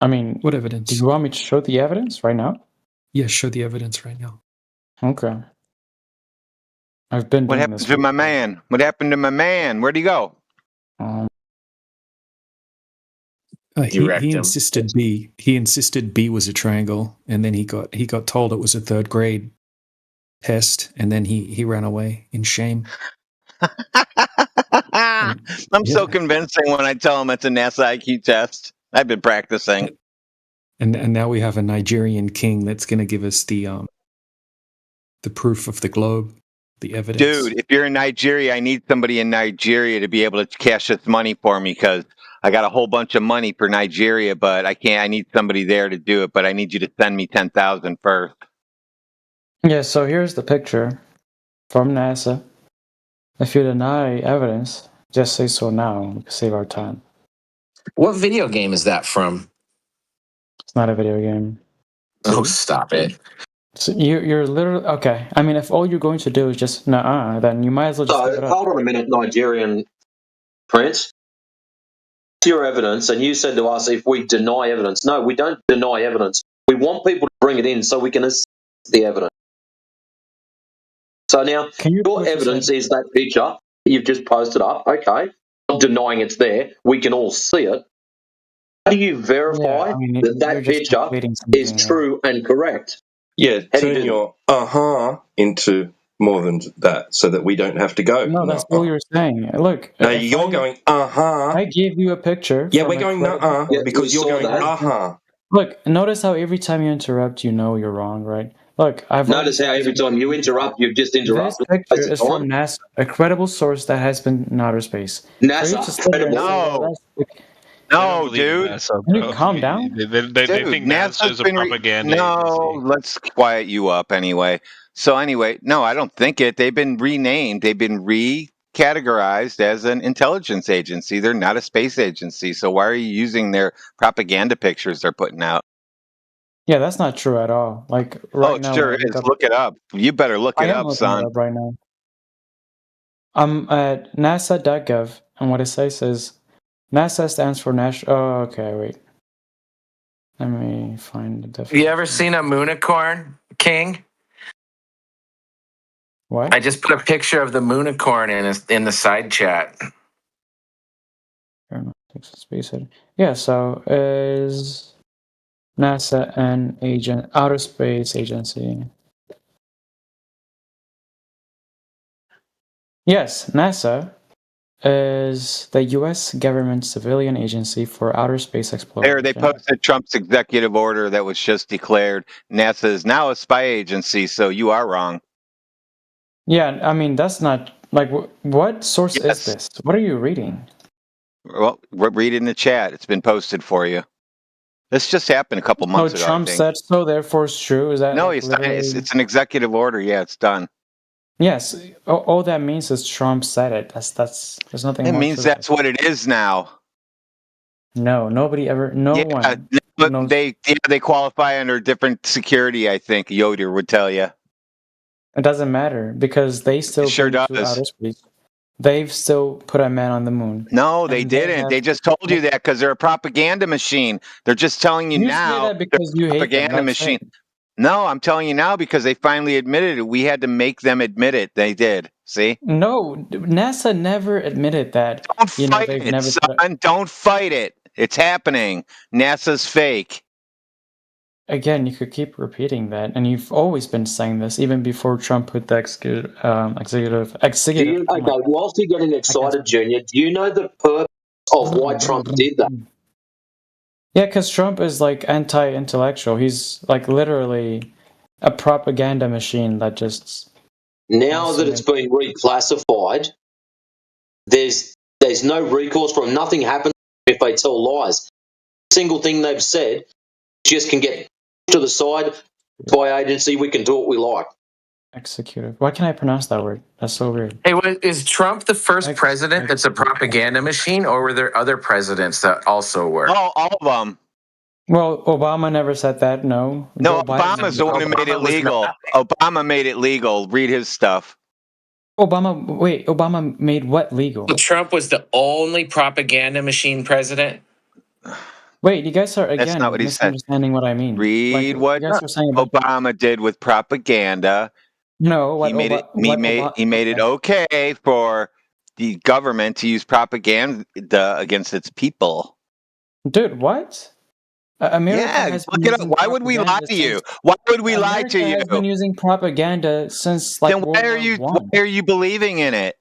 I mean, What do evidence? you want me to show the evidence right now? Yeah, show the evidence right now. Okay. I've been What doing happened this. to my man? What happened to my man? Where'd he go? He insisted B was a triangle, and then he got told it was a third grade test, and then he ran away in shame. I'm so convincing when I tell him it's a NASA IQ test. I've been practicing. And now we have a Nigerian king that's going to give us the proof of the globe, the evidence. Dude, if you're in Nigeria, I need somebody in Nigeria to be able to cash this money for me because I got a whole bunch of money for Nigeria, but I can't. I need somebody there to do it, but I need you to send me 10,000 first. Yeah, so here's the picture from NASA. If you deny evidence, just say so now. We can save our time. What video game is that from? It's not a video game. Oh, stop it. So you're literally... Okay, I mean, if all you're going to do is just then you might as well just leave it up. Hold on a minute, Nigerian Prince. Your evidence, and you said to us if we deny evidence. No, we don't deny evidence. We want people to bring it in so we can assess the evidence. So now, your evidence is that picture that you've just posted up. Okay, I'm not denying it's there. We can all see it. How do you verify that picture is true and correct? Yeah, turn your into more than that so that we don't have to go. No, that's all you're saying. Look. No, you're going, I gave you a picture. Yeah, we're going, because you're going, Look, notice how every time you interrupt, you know you're wrong, right? Look, Notice how every time you interrupt, you've just interrupted. This picture is from NASA, a credible source that has been in outer space. NASA? No, dude. NASA, can you calm down? They think NASA is a propaganda agency. Let's quiet you up anyway. So anyway, no, I don't think it. They've been renamed. They've been recategorized as an intelligence agency. They're not a space agency. So why are you using their propaganda pictures they're putting out? Yeah, that's not true at all. Like right now, sure is. Look it up. You better look it up, son. It up right now. I'm at NASA.gov, and what it says is NASA stands for National. Oh, okay, wait. Let me find the definition. You ever seen a moonicorn, King? What? I just put a picture of the moonicorn in the side chat. Yeah, so is NASA an outer space agency? Yes, NASA is the U.S. government civilian agency for outer space exploration. There, they posted Trump's executive order that was just declared. NASA is now a spy agency, so you are wrong. Yeah, I mean, that's not... Like, what source is this? What are you reading? Well, read it in the chat. It's been posted for you. This just happened a couple months ago. Trump said so, therefore it's true? Is that... No, it's an executive order. Yeah, it's done. Yes, all that means is Trump said it. There's nothing. It means that's what it is now. No, nobody ever. No one. But they qualify under different security. I think Yoder would tell you. It doesn't matter because they still sure does. Outer space. They've still put a man on the moon. No, they didn't. They just told you that because they're a propaganda machine. They're just telling you now. Say that because you hate propaganda machine. No, I'm telling you now because they finally admitted it. We had to make them admit it. They did. See? No, NASA never admitted that. Don't fight it, son. Don't fight it. It's happening. NASA's fake. Again, you could keep repeating that, and you've always been saying this, even before Trump put the executive. Whilst you're getting excited, Junior, do you know the purpose of why Trump did that? Yeah, because Trump is like anti-intellectual. He's like literally a propaganda machine that just... Now that it's been reclassified, there's no recourse from nothing happens if they tell lies. Single thing they've said just can get to the side by agency. We can do what we like. Executive. Why can't I pronounce that word? That's so weird. Hey, is Trump the first president that's a propaganda machine, or were there other presidents that also were? Oh, all of them. Well, Obama never said that, no. No, Obama's the one who made it legal. Obama made it legal. Read his stuff. Obama made what legal? Well, Trump was the only propaganda machine president? Wait, you guys are That's again not what he said. misunderstanding what I mean. Read what you guys are saying Obama did with propaganda. No, what he made it okay for the government to use propaganda against its people. Dude, what? America has look it up. Why would we lie to you? Why would we lie to you? America has been using propaganda since like then why are you believing in it?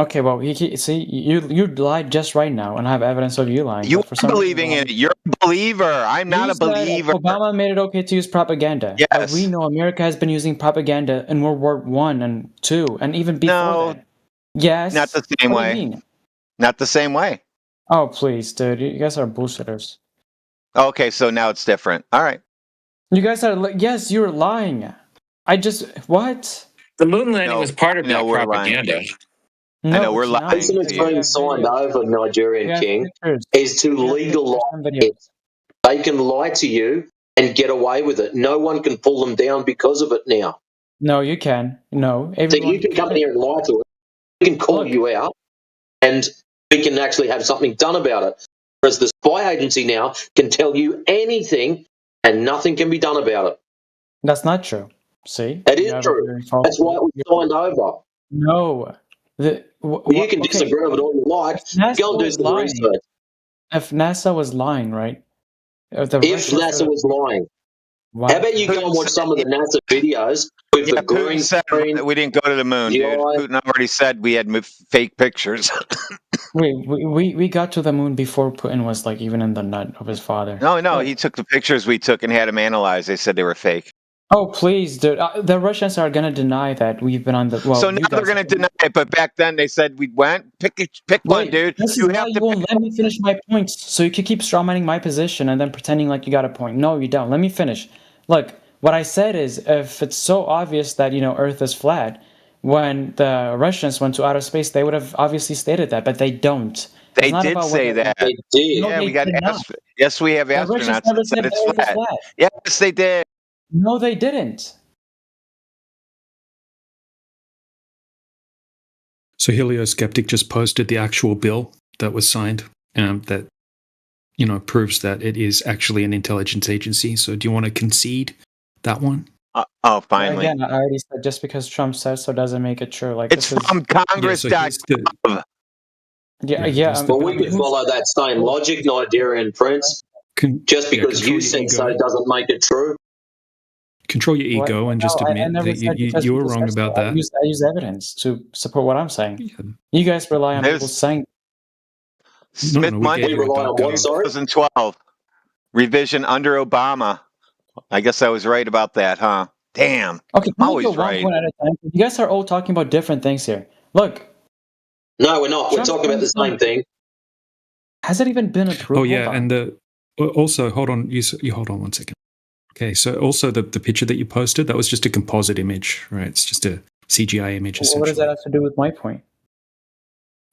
Okay, well, see, you lied just right now, and I have evidence of you lying. You are believing in it. You're a believer. I'm not a believer. Obama made it okay to use propaganda. Yes. But we know America has been using propaganda in World War I and II, and even before that. Yes. Not the same way. Do you mean? Not the same way. Oh, please, dude. You guys are bullshitters. Okay, so now it's different. All right. You guys are, yes, you're lying. What? The moon landing was part of that propaganda. No, I know we're lying. The reason it's being signed over, Nigerian King, is to legalize it. They can lie to you and get away with it. No one can pull them down because of it now. No, you can. No. So you can come here and lie to it. We can call you out, and we can actually have something done about it. Whereas the spy agency now can tell you anything, and nothing can be done about it. That's not true. See? It is true. That's why it was signed over. No. You can disagree with it all you like. Go and do some research. If NASA was lying, right? If NASA was lying. Wow. How about you go and watch some of the NASA videos with the green screen? We didn't go to the moon, dude. Putin already said we had fake pictures. Wait, we got to the moon before Putin was like even in the nut of his father. No, he took the pictures we took and had them analyzed. They said they were fake. Oh, please, dude. The Russians are going to deny that we've been on the... Well, so now they're going to deny it, but back then they said we went. Pick one, dude. You won't let me finish my points, so you can keep strawmanning my position and then pretending like you got a point. No, you don't. Let me finish. Look, what I said is, if it's so obvious that, Earth is flat, when the Russians went to outer space, they would have obviously stated that, but they don't. They did say that. They did. Yeah, we got Yes, we have astronauts that said it's flat. Yes, they did. No, they didn't. So Helioskeptic just posted the actual bill that was signed that, proves that it is actually an intelligence agency. So do you want to concede that one? Finally. Again, I already said just because Trump says so doesn't make it true. Like it's from Congress.gov. Well, we could follow that same logic, Nigerian Prince. Just because you said so doesn't make it true. Control your ego and just admit that you were wrong about that. I use evidence to support what I'm saying. Yeah. You guys rely on people saying. Smith Monday, 2012. Revision under Obama. I guess I was right about that, huh? Damn. Okay, I'm always right. One at a time. You guys are all talking about different things here. Look. No, we're not. We're talking about the same thing. Has it even been approved? Oh, yeah. And also, hold on. You hold on one second. Okay, so also the picture that you posted, that was just a composite image, right? It's just a CGI image, essentially. What does that have to do with my point?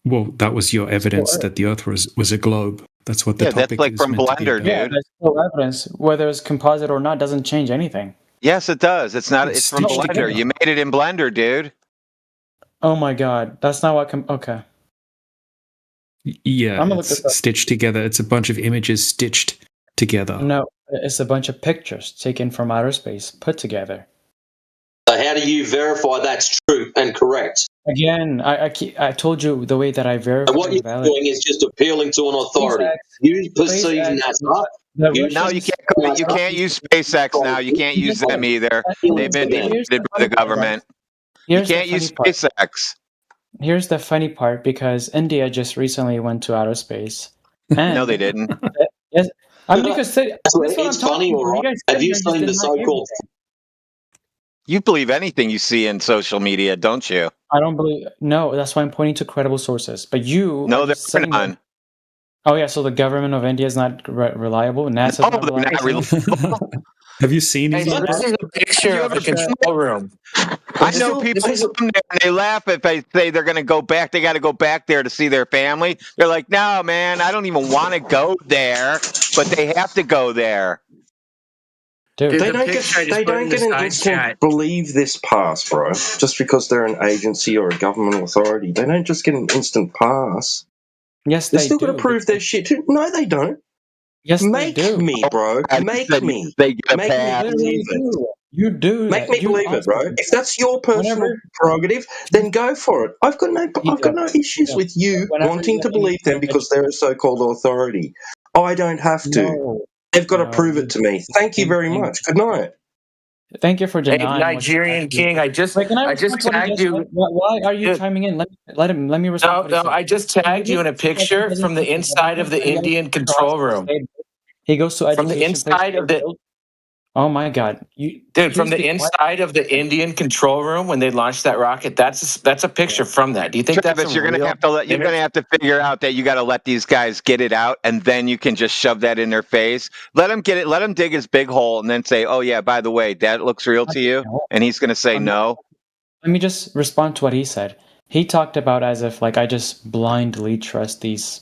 Well, that was your evidence that the Earth was a globe. That's what the topic is. Yeah, that's like from Blender, dude. Yeah, there's no evidence. Whether it's composite or not doesn't change anything. Yes, it does. It's not. It's from Blender. Together. You made it in Blender, dude. Oh my God, that's not what. Okay. Yeah, it's stitched together. It's a bunch of images stitched together. No, it's a bunch of pictures taken from outer space, put together. So how do you verify that's true and correct? Again, I told you the way that I verify. And what you're doing is just appealing to an authority. You perceive NASA. No, you can't use SpaceX now. You can't use them either. They've been defeated by the government. You can't use SpaceX. Here's the funny part, because India just recently went to outer space. And no, they didn't. Yes, I mean, because it's funny, all right? Have you seen the so-called? You believe anything you see in social media, don't you? I don't believe. No, that's why I'm pointing to credible sources. But you, no, they're not. Oh yeah, so the government of India is not reliable. NASA's not reliable. Have you seen this is a picture of the control room. I know people come there and they laugh if I say they're going to go back. They got to go back there to see their family. They're like, no, man, I don't even want to go there, but they have to go there. Dude, they don't get an instant believe this pass, bro. Just because they're an agency or a government authority, they don't just get an instant pass. Yes, they're still going to prove their shit too. No, they don't. Yes, Make they do. me, bro. Make me. They get a Make pass. me believe it. You do. Make me believe it, bro. If that's your personal prerogative, then go for it. I've got no issues with you wanting to believe them because they're a so-called authority. I don't have to. No, They've got to prove it to me. Thank you very much. Good night. Thank you for denying. Hey, Nigerian King, I just tagged you. Why are you chiming in? Let me respond. No, I just tagged you in a picture from the inside of the Indian control room. He goes to education. From the inside of the. Oh my God, from the inside of the Indian control room when they launched that rocket. That's a picture from that. Do you think Travis, you're gonna have to figure out that you got to let these guys get it out, and then you can just shove that in their face. Let him get it. Let him dig his big hole, and then say, "Oh yeah, by the way, that looks real to you," and he's gonna say no. Let me just respond to what he said. He talked about as if like I just blindly trust these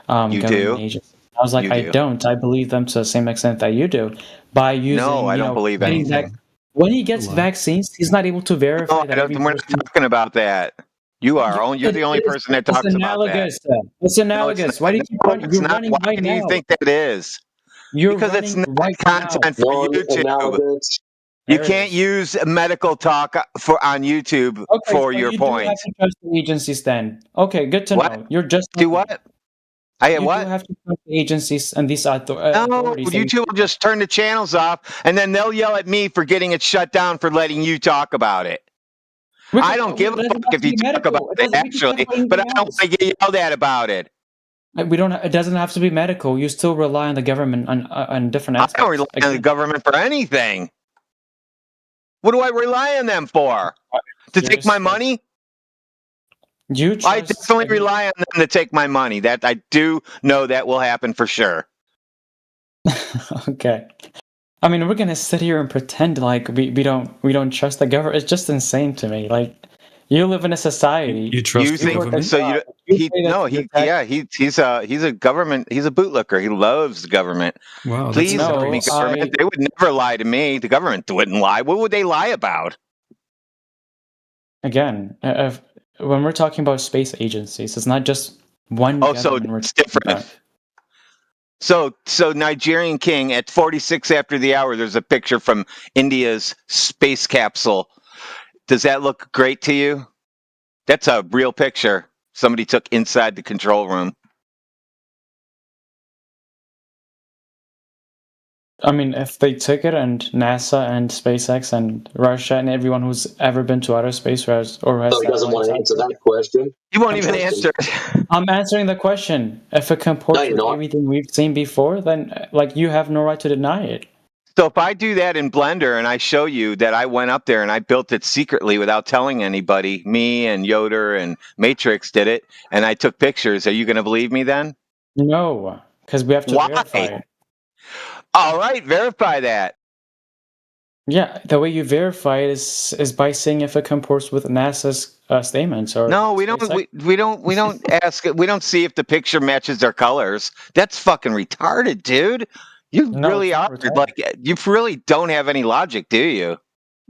government agencies. I was like, I don't. I believe them to the same extent that you do. By using, no, I don't believe anything. When he gets vaccines, he's not able to verify that. We're not talking about that. You are. You're the only person that talks about that. It's analogous. Why do you keep running? You're running right now. Why do you think that is? Because it's not content for YouTube. You can't use medical talk on YouTube for your point. You have to trust the agencies then. Okay, good to know. You're just do what? You do have to trust the agencies and these authorities. No, YouTube will just turn the channels off, and then they'll yell at me for getting it shut down for letting you talk about it. I don't give a fuck if you talk about it, actually, but I don't want to get yelled at about it. It doesn't have to be medical. You still rely on the government on different aspects. I don't rely on the government for anything. What do I rely on them for? To take my money? I definitely rely on them to take my money. That I do know that will happen for sure. Okay. I mean, we're gonna sit here and pretend like we don't trust the government. It's just insane to me. Like, you live in a society. You trust the government? So he's a government. He's a bootlicker. He loves the government. Wow. Please help me, government. They would never lie to me. The government wouldn't lie. What would they lie about? Again, when we're talking about space agencies, it's not just one. Oh, so it's different. So Nigerian King at 46 after the hour, there's a picture from India's space capsule. Does that look great to you? That's a real picture somebody took inside the control room. I mean, if they took it, and NASA and SpaceX and Russia and everyone who's ever been to outer space or has he doesn't want to answer that question. You won't even answer. I'm answering the question. If it comports with everything we've seen before, then like you have no right to deny it. So if I do that in Blender and I show you that I went up there and I built it secretly without telling anybody, me and Yoder and Matrix did it, and I took pictures, are you going to believe me then? No, because we have to verify it. All right, verify that. Yeah, the way you verify it is by seeing if it comports with NASA's statements. Or no, we don't. We don't ask. We don't see if the picture matches their colors. That's fucking retarded, dude. You really are like you really don't have any logic, do you?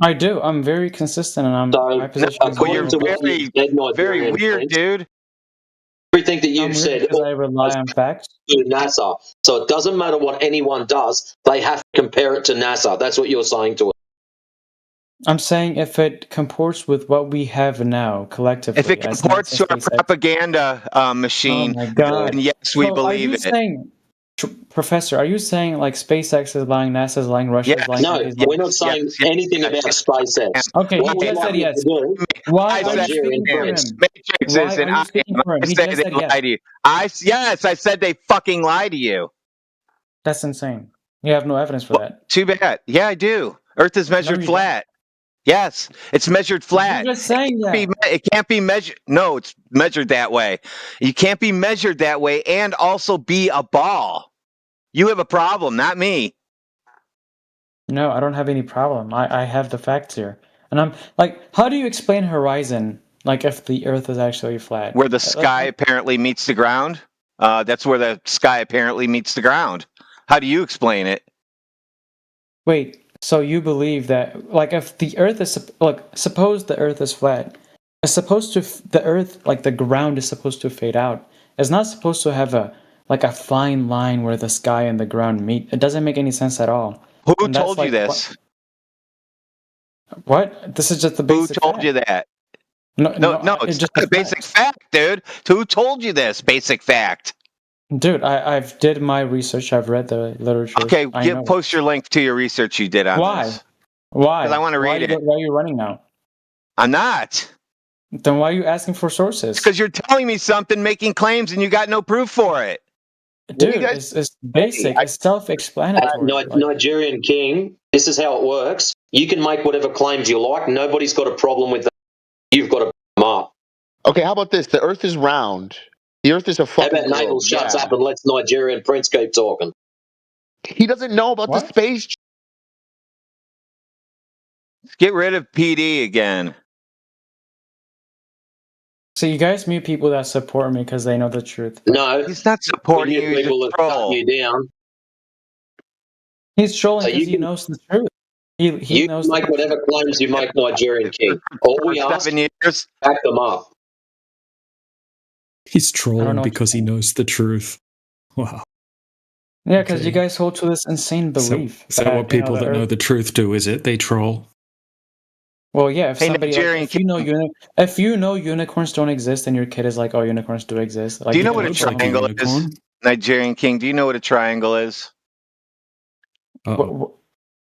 I do. I'm very consistent, and my position. You're very weird, dude. Everything that you've said, because I rely on facts. To NASA, so it doesn't matter what anyone does; they have to compare it to NASA. That's what you're saying to it. I'm saying if it comports with what we have now collectively. If it comports to our propaganda machine, then yes, we believe it. Saying, Professor, are you saying like SpaceX is lying, NASA is lying, Russia is lying? No, we're not saying anything about SpaceX. Okay, he just said yes. Why are you speaking for him? Matrix and I said they lie to you. I said they fucking lie to you. That's insane. You have no evidence for that. Too bad. Yeah, I do. Earth is measured flat. Yes, it's measured flat. You're just saying that. It can't be measured. No, it's measured that way. You can't be measured that way and also be a ball. You have a problem, not me. No, I don't have any problem. I have the facts here. And I'm like, how do you explain horizon? Like if the Earth is actually flat? Where the sky apparently meets the ground? That's where the sky apparently meets the ground. How do you explain it? Wait, so you believe that, like, if the Earth is, suppose the Earth is flat, it's supposed to, the Earth, like the ground is supposed to fade out. It's not supposed to have a like a fine line where the sky and the ground meet. It doesn't make any sense at all. Who told you this? What? This is just the basic Who told fact. you that? No, it's just a basic fact, dude. Who told you this basic fact? Dude, I've did my research. I've read the literature. Okay, post your link to your research you did on this. Why? Because I want to read it. Why are you running now? I'm not. Then why are you asking for sources? Because you're telling me something, making claims, and you got no proof for it. Dude, it's basic. It's self-explanatory. Nigerian King, this is how it works. You can make whatever claims you like. Nobody's got a problem with that. You've got to back them up. Okay, how about this? The Earth is round. The Earth is a fucking How about Naval shuts up and lets Nigerian Prince keep talking? He doesn't know about the space. Let's get rid of PD again. So you guys mute people that support me because they know the truth. No, he's not supporting you. People that cut you down. He's trolling because he knows the truth. He knows. Make whatever claims you make, Nigerian King. All we ask, 7 years, back them up. He's trolling because he knows the truth. Wow. Yeah, because you guys hold to this insane belief. So what people that know the truth do, is it? They troll. Well, yeah, if somebody, if you know unicorns don't exist and your kid is like, oh, unicorns do exist. Like, do you know what a triangle is? Nigerian King, do you know what a triangle is?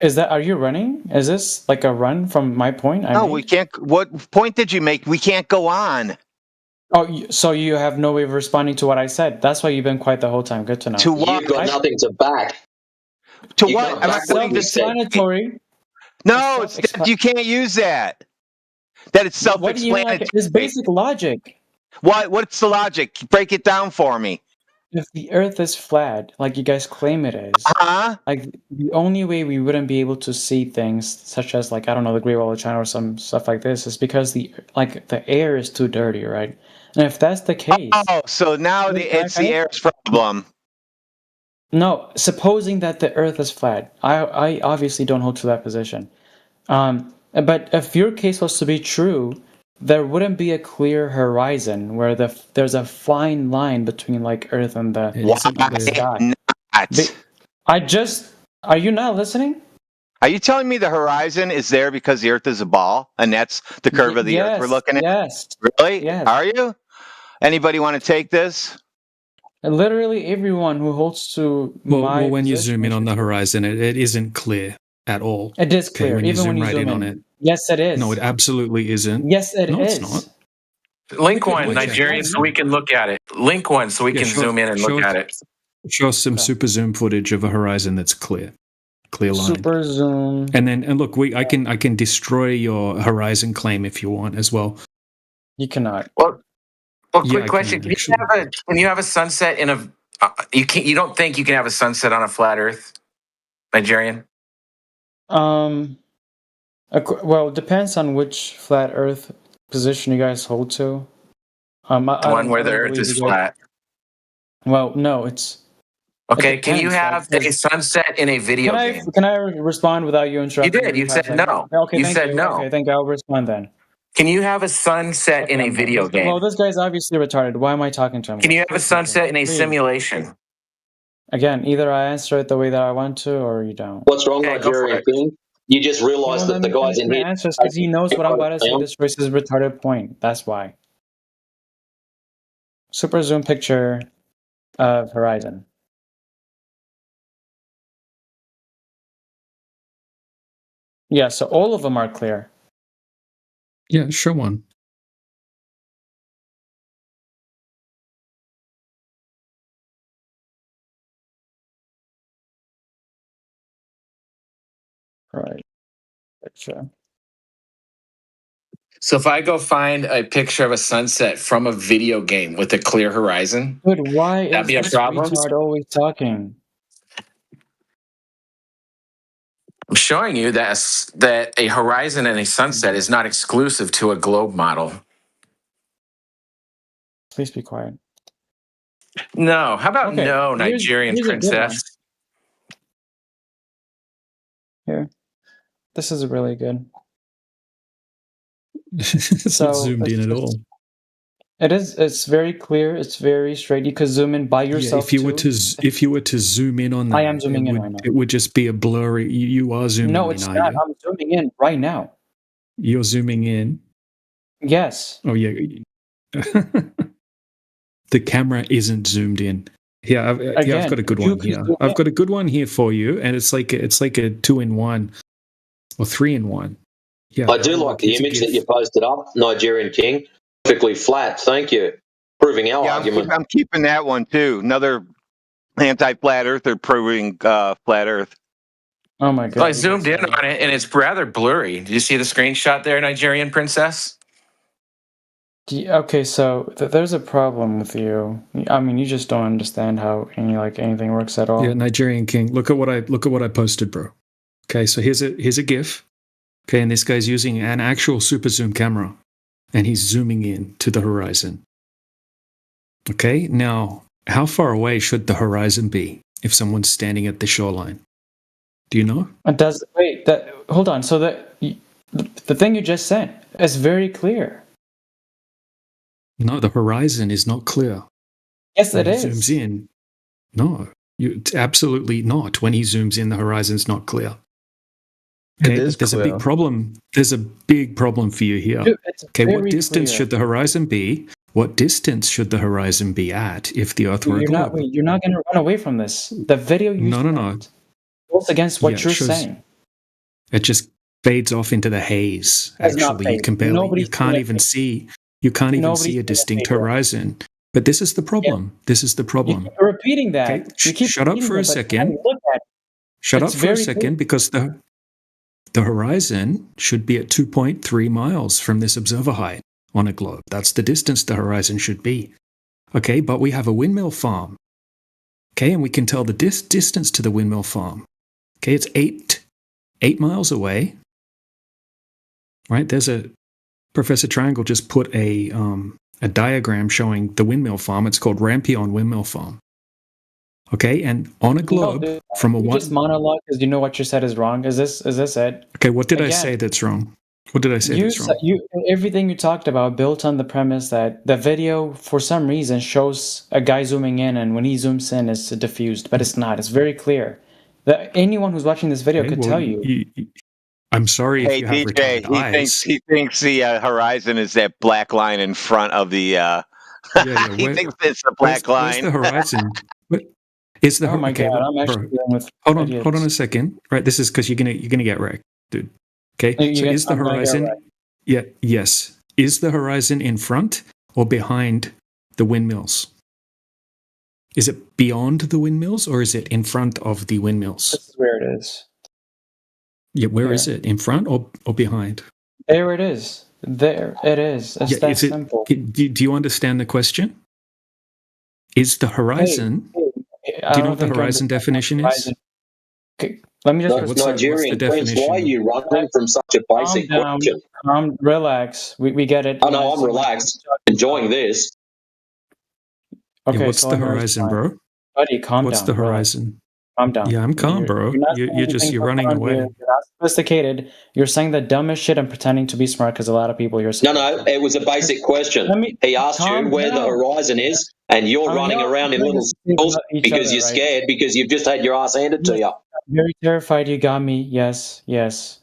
Is that, are you running? Is this like a run from my point? No, we can't. What point did you make? We can't go on. Oh, so you have no way of responding to what I said. That's why you've been quiet the whole time. Good to know. To what? You've got nothing to back. To what? I'm self-explanatory. No, you can't use that. That it's self-explanatory. What do you mean, like, it's basic logic. What's the logic? Break it down for me. If the Earth is flat, like you guys claim it is, like the only way we wouldn't be able to see things, such as like, I don't know, the Great Wall of China or some stuff like this, is because the air is too dirty, right? And if that's the case, so now it's the air's problem. No, supposing that the Earth is flat, I obviously don't hold to that position. But if your case was to be true, there wouldn't be a clear horizon where there's a fine line between like Earth and the sky. Are you not listening? Are you telling me the horizon is there because the Earth is a ball and that's the curve of the Earth we're looking at? Yes. Really? Yes. Are you? Anybody want to take this? And literally everyone who holds to well, when you zoom in on the horizon, it isn't clear at all. It is clear, when even you when you zoom in on it. Yes, it is. No, it absolutely isn't. Yes, it is. It's not. Link one, Nigerian, so we can look at it. Link one, so we can zoom in and look at it. Show us some super zoom footage of a horizon that's clear line. Super zoom. And look, I can destroy your horizon claim if you want as well. You cannot. Well, quick question: can you have a sunset in a? You don't think you can have a sunset on a flat Earth, Nigerian? Well, it depends on which flat Earth position you guys hold to. The one where the Earth is flat. Well, no, it's. Okay, can you have a sunset in a video game? Can I respond without you interrupting? You did. You said no. Okay, you said no. Okay, thank you. I'll respond then. Can you have a sunset in a video game? Well, this guy's obviously retarded. Why am I talking to him? Can you have a sunset in a simulation? Again, either I answer it the way that I want to, or you don't. What's wrong, Nigerian King? You just realized that the guy's in here. Answers because he knows what I'm about to say. This versus retarded point. That's why. Super zoom picture of horizon. Yeah, so all of them are clear. Yeah, show one. Right. Picture. So if I go find a picture of a sunset from a video game with a clear horizon, why that'd be a problem? Retard always talking? I'm showing you that a horizon and a sunset is not exclusive to a globe model. Please be quiet. No. How about no, Nigerian princess? Here. This is really good. It's not zoomed in at all. It is. It's very clear. It's very straight. You could zoom in by yourself. If you were to zoom in on that, I am zooming in right now. It would just be a blurry. You are zooming in. No, it's not. I'm zooming in right now. You're zooming in. Yes. Oh yeah. The camera isn't zoomed in. Yeah, I've got a good one here. I've got a good one here for you, and it's like a 2-in-1 or 3-in-1. Yeah, I do like the image that you posted up, Nigerian King. Perfectly flat. Thank you. Proving our argument. I'm keeping that one too. Another anti-flat earther proving flat Earth. Oh my god! So I zoomed in on it, and it's rather blurry. Did you see the screenshot there, Nigerian Princess? Okay, so there's a problem with you. I mean, you just don't understand how anything works at all. Yeah, Nigerian King. Look at what I posted, bro. Okay, so here's a GIF. Okay, and this guy's using an actual super zoom camera, and he's zooming in to the horizon. Okay, now how far away should the horizon be if someone's standing at the shoreline? Do you know? Hold on. So the thing you just said is very clear. No, the horizon is not clear. Yes, it is. Zooms in. No, it's absolutely not. When he zooms in, the horizon's not clear. Okay, there's a big problem. There's a big problem for you here. Dude, okay, what distance should the horizon be? What distance should the horizon be at if the Earth were a globe? You're not going to run away from this. The video you goes against what you're saying. It just fades off into the haze. Actually, you can't even see a distinct horizon. But this is the problem. Yeah. This is the problem. You're repeating that. Okay? Shut up for a second. Shut up for a second, because the horizon should be at 2.3 miles from this observer height on a globe. That's the distance the horizon should be. Okay, but we have a windmill farm. Okay, and we can tell the distance to the windmill farm. Okay, it's 8 miles away. Right, there's Professor Triangle just put a diagram showing the windmill farm. It's called Rampion Windmill Farm. Okay, and on a globe from a one. Just monologue because you know what you said is wrong. Is this it? Okay, what did I say that's wrong? What did I say that's wrong? Everything you talked about built on the premise that the video, for some reason, shows a guy zooming in, and when he zooms in, it's diffused, but it's not. It's very clear. That anyone who's watching this video could tell you. I'm sorry if you have retarded eyes. He thinks the horizon is that black line in front of the. He thinks it's the black line. Where's the horizon? Is the God! I'm actually dealing with. Hold on a second. Right, this is because you're gonna get wrecked, dude. Okay, so is the horizon? Yeah. Yes. Is the horizon in front or behind the windmills? Is it beyond the windmills or is it in front of the windmills? This is where it is. Yeah, where is it? In front or behind? There it is. There it is. It's that simple. Do you understand the question? Is the horizon... do you know what the horizon definition is? Okay, let me just... Nigerian Prince, why are you running from such a basic question? Relax. We get it. Oh, no, I'm relaxed. Enjoying this. Okay, yeah, what's the horizon, bro? Buddy, calm down. What's the horizon? Calm down. Yeah, I'm calm, bro. You're running away. You're not sophisticated. You're saying the dumbest shit and pretending to be smart because a lot of people here. No, it was a basic question. He asked you where the horizon is, and you're running around in little circles because you're scared because you've just had your ass handed to you. I'm very terrified. You got me. Yes.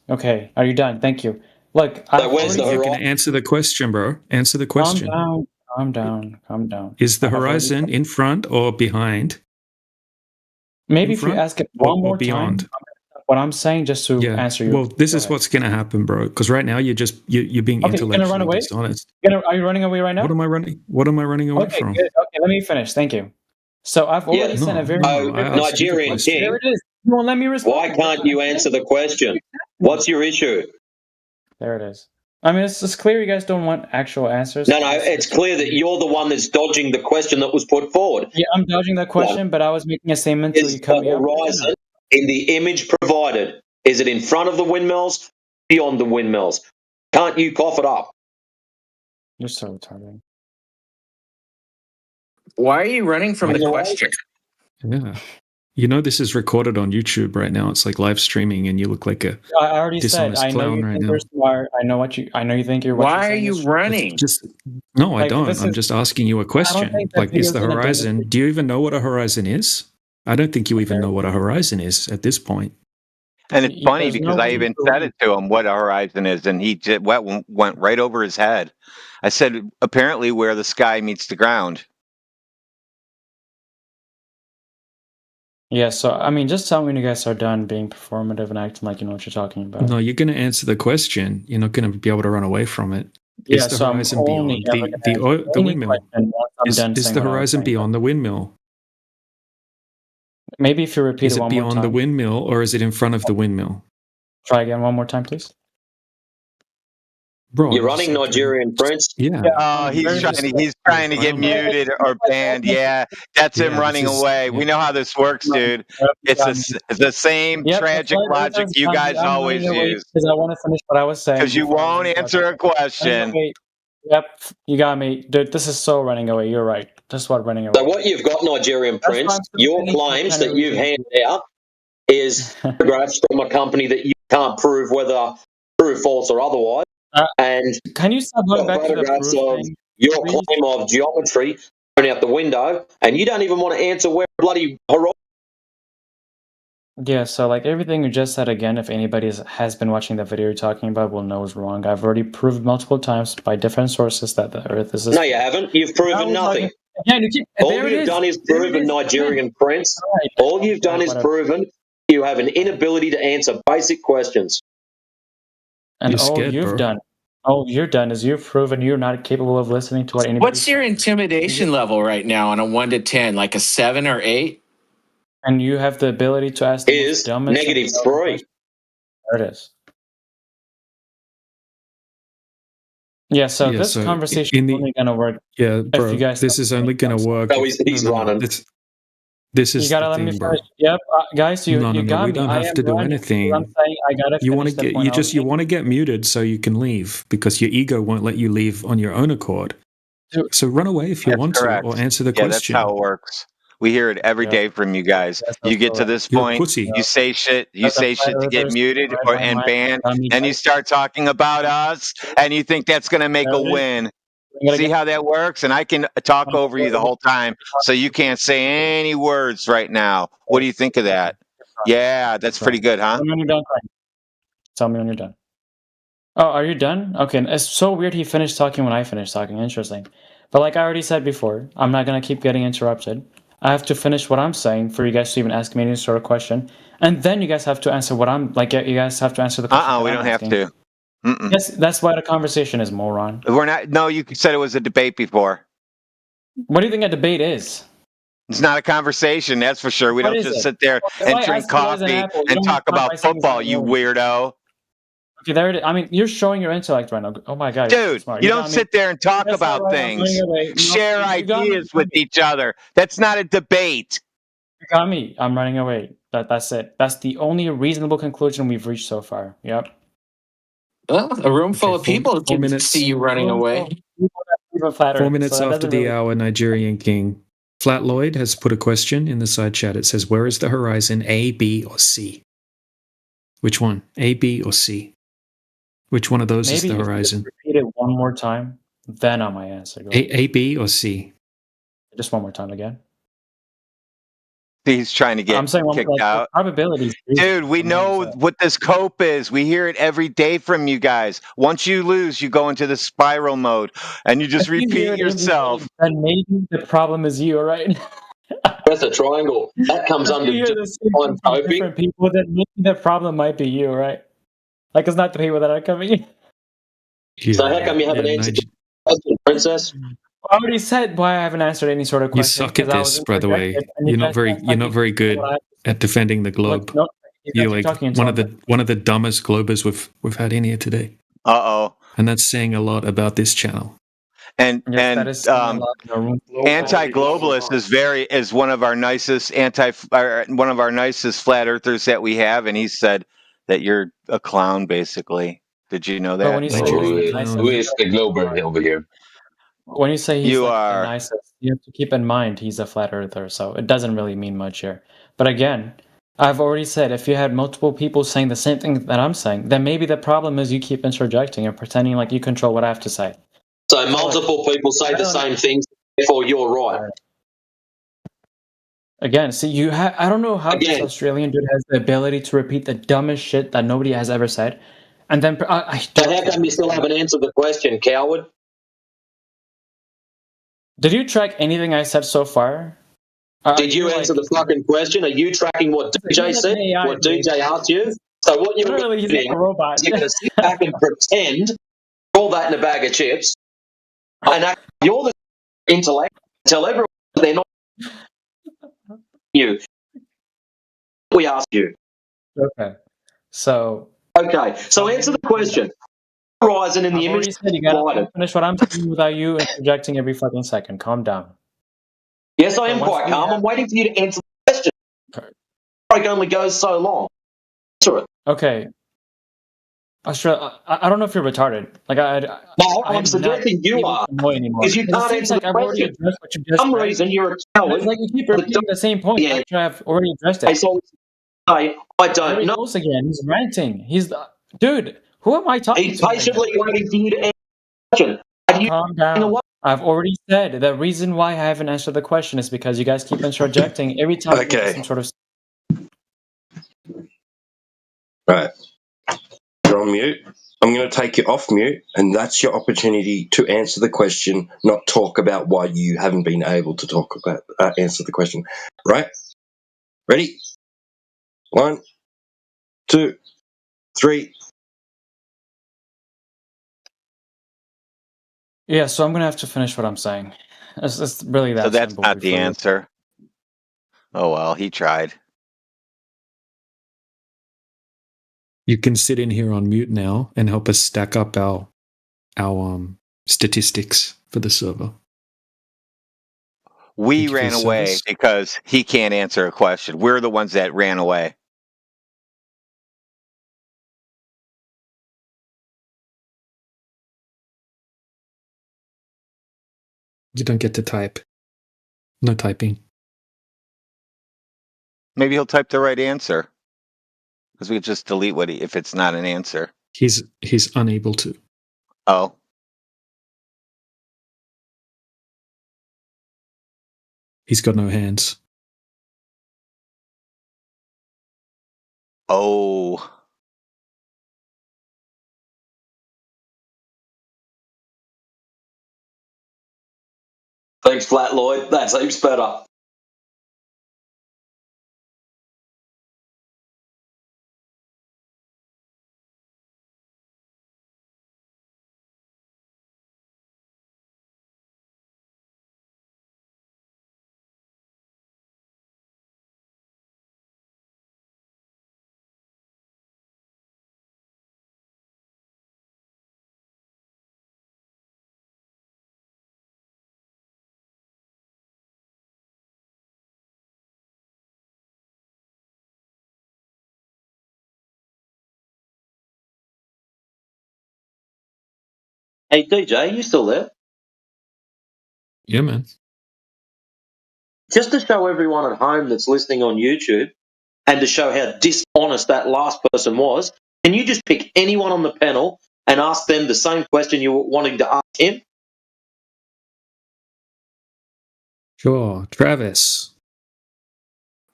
Okay. Are you done? Thank you. Look, where's the horizon? You're going to answer the question, bro. Answer the question. Calm down. Is the horizon in front or behind? Maybe if you ask it one more time, what I'm saying just to answer you. Well, this is what's going to happen, bro. Because right now you're being intellectually dishonest. Are you running away right now? What am I running away from? Good. Okay, let me finish. Thank you. So I've already sent a very Nigerian King. There it is. You won't let me respond. Why can't you answer the question? What's your issue? There it is. I mean, it's clear you guys don't want actual answers. No, it's clear that you're the one that's dodging the question that was put forward. Yeah, I'm dodging that question, but I was making a statement until you cut me off. Horizon in the image provided, is it in front of the windmills, beyond the windmills? Can't you cough it up? You're so retarded. Why are you running from the question? You know this is recorded on YouTube right now. It's like live streaming, and you look like a I already said, dishonest I know clown you right think now. you're smart. I know you think you're. What Why you're are saying you is true. running? No, I Like, don't. I'm just asking you a question. think that Like, is video's the gonna horizon? demonstrate- Do you even know what a horizon is? I don't think you even know what a horizon is at this point. And it's funny There's because no I way even to said read. it to him what a horizon is, and he just went right over his head. I said, apparently where the sky meets the ground. Yeah, so I mean, just tell me when you guys are done being performative and acting like you know what you're talking about. No, you're going to answer the question. You're not going to be able to run away from it. Yeah, Is the so horizon I'm only beyond ever the gonna answer any windmill? question once I'm done Is saying the what I was horizon saying. beyond the windmill? Maybe if you repeat Is it it one more beyond the time. windmill, or is it in front of the windmill? Try again one more time, please. Bro, You're running Nigerian Prince. Yeah. Oh, he's trying to get muted or banned. Yeah, that's him running away. We know how this works, dude. It's the same tragic logic you guys always use. Because I want to finish what I was saying. Because you won't answer a question. Yep, you got me. Dude, this is so running away. You're right. This is what running away. So what you've got, Nigerian Prince, your claims that you've handed out is photographs from a company that you can't prove whether true, false, or otherwise. And can you stop going back to the proof thing? Your claim of geometry thrown out the window, and you don't even want to answer where bloody horizon. Yeah, so like everything you just said again, if anybody has been watching the video you're talking about will know is wrong. I've already proved multiple times by different sources that the Earth is. No, you haven't. You've proven nothing. All you've done is proven, Nigerian Prince. All you've done is proven you have an inability to answer basic questions. And all you've done is you've proven you're not capable of listening to what anybody. What's your intimidation level right now on a 1 to 10? Like a 7 or 8? And you have the ability to ask the most dumbest -3. There it is. Yeah, so this conversation is only going to work. Yeah, bro, this is only going to work. No, he's running. This is you gotta let me finish. Yep, guys, you got me. We don't have to do anything. I'm saying I gotta. You want to get you want to get muted so you can leave because your ego won't let you leave on your own accord. So run away if you want to, or answer the question. Yeah, that's how it works. We hear it every day from you guys. You get to this point, you say shit, to get muted and banned, and you start talking about us, and you think that's gonna make a win. See how that works? And I can talk over you the whole time, so you can't say any words right now. What do you think of that? Yeah, that's pretty good, huh? Tell me when you're done. Tell me when you're done. Oh, are you done? Okay, it's so weird he finished talking when I finished talking. Interesting. But like I already said before, I'm not going to keep getting interrupted. I have to finish what I'm saying for you guys to even ask me any sort of question. And then you guys have to answer what I'm, like, you guys have to answer the question. We don't have to. Yes, that's why the conversation is, moron. We're not. No, you said it was a debate before. What do you think a debate is? It's not a conversation, that's for sure. We don't just sit there and drink coffee and talk about football, you weirdo. Okay, there it is. I mean, you're showing your intellect right now. Oh my god, dude! You don't sit there and talk about things. Share ideas with each other. That's not a debate. You got me. I'm running away. That's it. That's the only reasonable conclusion we've reached so far. Yep. Well, a room full of people can see you running away. 4 minutes after the hour, Nigerian King. Flat Lloyd has put a question in the side chat. It says, where is the horizon, A, B, or C? Which one? A, B, or C? Which one of those is the horizon? Repeat it one more time, then I might answer. A, B, or C? Just one more time again. He's trying to get kicked out. Probabilities. Dude, we know what this cope is. We hear it every day from you guys. Once you lose, you go into the spiral mode, and you just repeat yourself. Then maybe the problem is you, right? That's a triangle. That comes under different people. Then maybe the problem might be you, right? Like it's not the people that are coming in. Yeah, so how come you haven't answered the question, Princess? I already said why I haven't answered any sort of question. You suck at this, by the way. You're not very good at defending the globe. You're like one of the dumbest globers we've had in here today. And that's saying a lot about this channel. And anti-globalist is one of our nicest flat earthers that we have, and he said that you're a clown, basically. Did you know that? Who is the glober over here? When you say he's the nicest, you have to keep in mind he's a flat earther, so it doesn't really mean much here. But again, I've already said if you had multiple people saying the same thing that I'm saying, then maybe the problem is you keep interjecting and pretending like you control what I have to say. So multiple people say the same things, therefore you're right. Again, see, I don't know how this Australian dude has the ability to repeat the dumbest shit that nobody has ever said, and then So how come you still haven't answered the question, coward? Did you track anything I said so far? Did you answer the fucking question? Are you tracking what DJ said? What DJ asked you? So what you're doing is you're going to sit back and pretend all that in a bag of chips, and you're the intellect. Tell everyone they're not you. We asked you. Okay. So answer the question. Horizon in the image. You gotta finish what I'm saying without you interjecting every fucking second. Calm down. Yes, I am quite calm. I'm waiting for you to answer the question. Okay. Break only goes so long. Answer it. Okay. Australia, I don't know if you're retarded. Like I'm suggesting you are. Because you can't answer the question. For some reason, you're a coward. Like you keep repeating the same point after I've already addressed it. I don't know. Again, he's ranting. Dude. Who am I talking to? He's patiently waiting for you to answer the question. Calm down. I've already said the reason why I haven't answered the question is because you guys keep interjecting every time. Okay. Some sort of. Right. You're on mute. I'm going to take you off mute, and that's your opportunity to answer the question, not talk about why you haven't been able to talk about answer the question. Right? Ready? 1, 2, 3. Yeah, so I'm gonna have to finish what I'm saying. It's really that. So that's not the answer. Oh well, he tried. You can sit in here on mute now and help us stack up our statistics for the server. We ran away because he can't answer a question. We're the ones that ran away. You don't get to type. No typing. Maybe he'll type the right answer. Because we could just delete if it's not an answer. He's unable to. Oh. He's got no hands. Oh. Thanks, Flat Lloyd. That's heaps better. Hey, DJ, you still there? Yeah, man. Just to show everyone at home that's listening on YouTube and to show how dishonest that last person was, can you just pick anyone on the panel and ask them the same question you were wanting to ask him? Sure. Travis,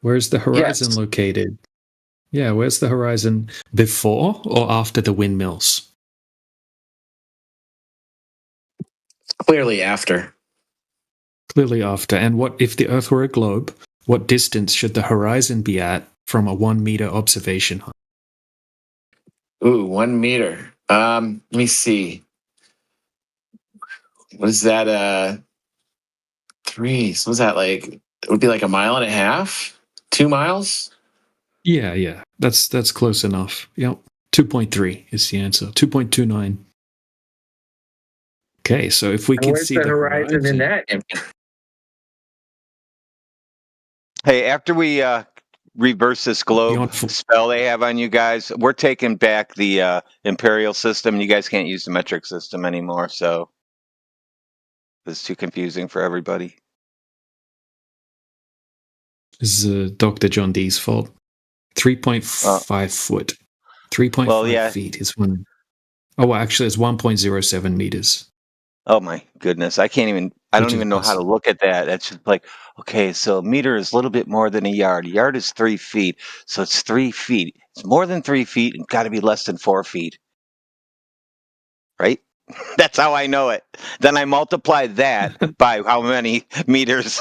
where's the horizon located? Yeah, where's the horizon before or after the windmills? Clearly after. Clearly after. And what if the Earth were a globe? What distance should the horizon be at from a 1 meter observation height? Ooh, 1 meter. Let me see. What is that? 3. So what's that like? It would be like 1.5 miles? 2 miles? Yeah. That's close enough. Yep. 2.3 is the answer. 2.29. Okay, so if we can see the horizon in that. Hey, after we reverse this globe spell they have on you guys, we're taking back the imperial system. You guys can't use the metric system anymore, so it's too confusing for everybody. This is Dr. John D's fault. 3.5 foot. 3.5 feet is one. Oh, well, actually, it's 1.07 meters. Oh my goodness. I don't even know how to look at that. That's just like, okay, so a meter is a little bit more than a yard. A yard is 3 feet. So it's 3 feet. It's more than 3 feet and got to be less than 4 feet. Right? That's how I know it. Then I multiply that by how many meters.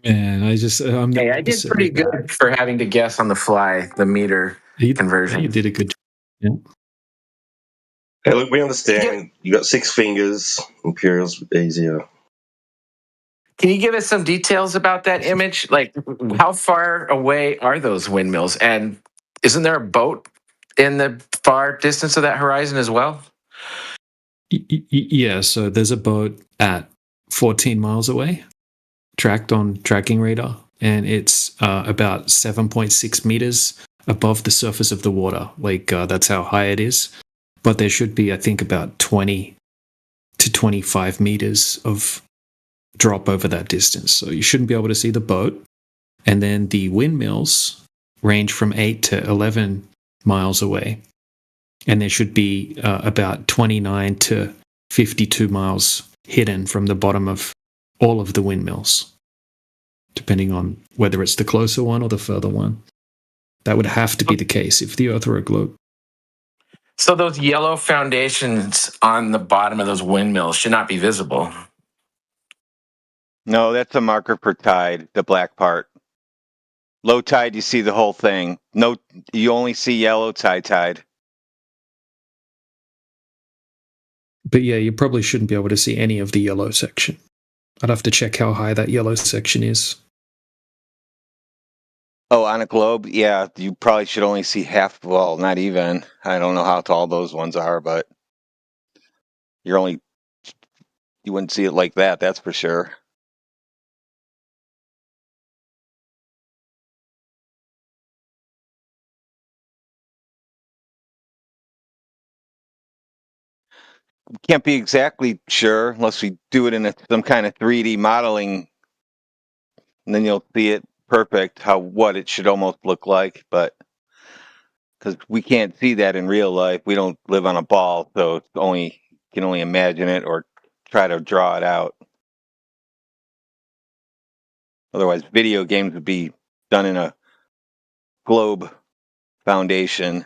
Man, I did pretty good for having to guess on the fly the meter conversion. You did a good job. Yeah. Hey, look, we understand. You got 6 fingers. Imperial's easier. Can you give us some details about that image? Like, how far away are those windmills? And isn't there a boat in the far distance of that horizon as well? Yeah, so there's a boat at 14 miles away, tracked on tracking radar, and it's about 7.6 meters above the surface of the water. Like, that's how high it is. But there should be, I think, about 20 to 25 meters of drop over that distance. So you shouldn't be able to see the boat. And then the windmills range from 8 to 11 miles away. And there should be about 29 to 52 miles hidden from the bottom of all of the windmills, depending on whether it's the closer one or the further one. That would have to be the case if the Earth were a globe. So those yellow foundations on the bottom of those windmills should not be visible. No, that's a marker for tide, the black part. Low tide, you see the whole thing. No, you only see yellow tide. But yeah, you probably shouldn't be able to see any of the yellow section. I'd have to check how high that yellow section is. Oh, on a globe? Yeah, you probably should only see half. Well, not even. I don't know how tall those ones are, but you wouldn't see it like that, that's for sure. Can't be exactly sure unless we do it in some kind of 3D modeling, and then you'll see it perfect what it should almost look like, but because we can't see that in real life, we don't live on a ball, so can only imagine it or try to draw it out. Otherwise, video games would be done in a globe foundation.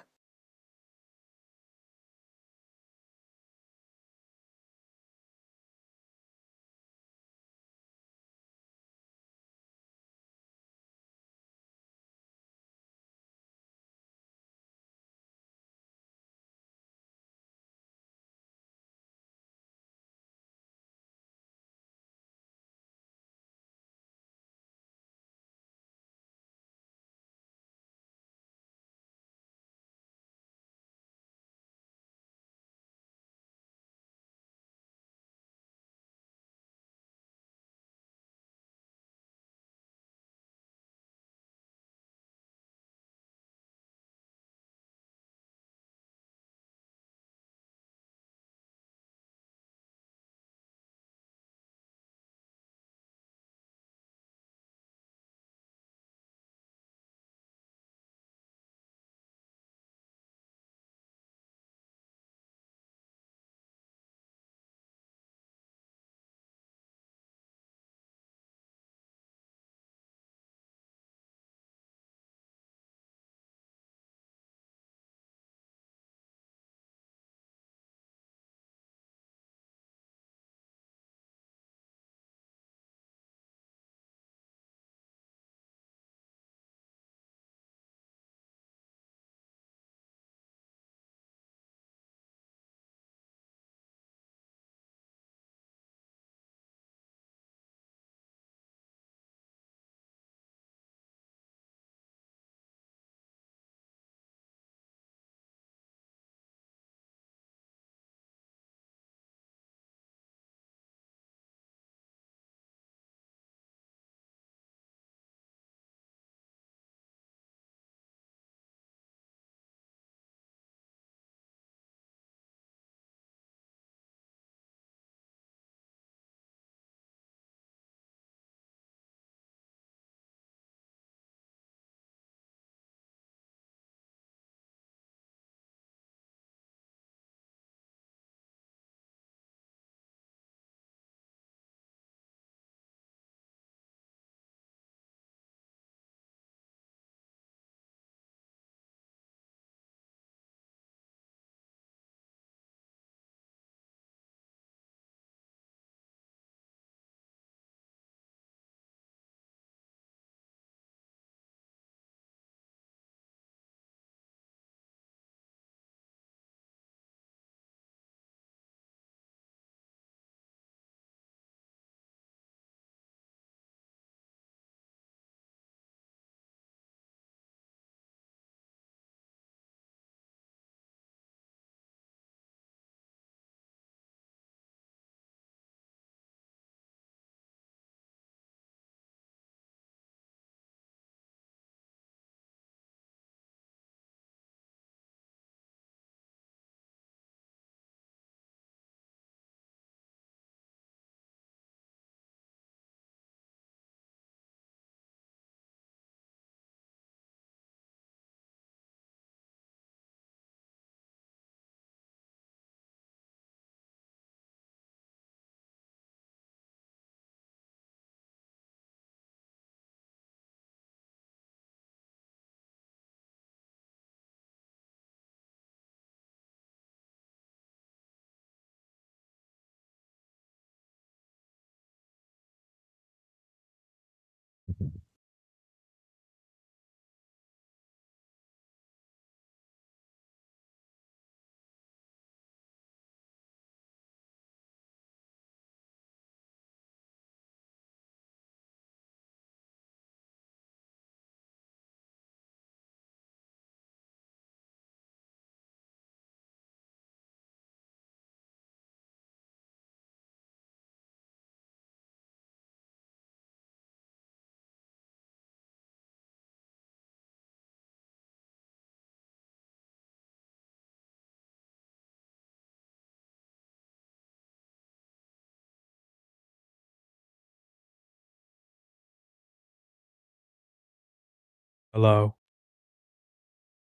Hello.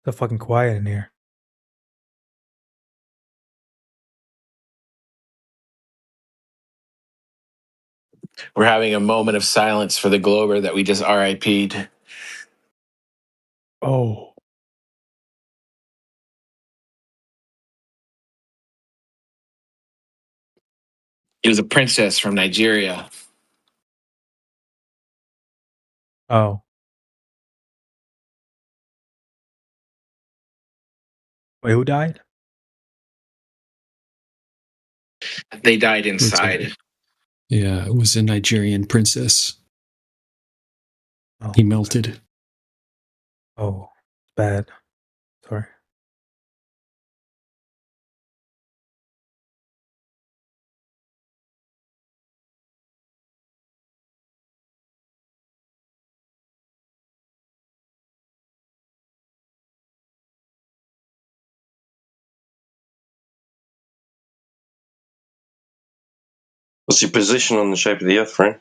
It's so fucking quiet in here. We're having a moment of silence for the Glober that we just RIP'd. Oh. It was a princess from Nigeria. Oh. Wait, who died? They died inside. Yeah, it was a Nigerian princess. Oh. He melted. Oh, bad. Sorry. What's your position on the shape of the Earth, friend?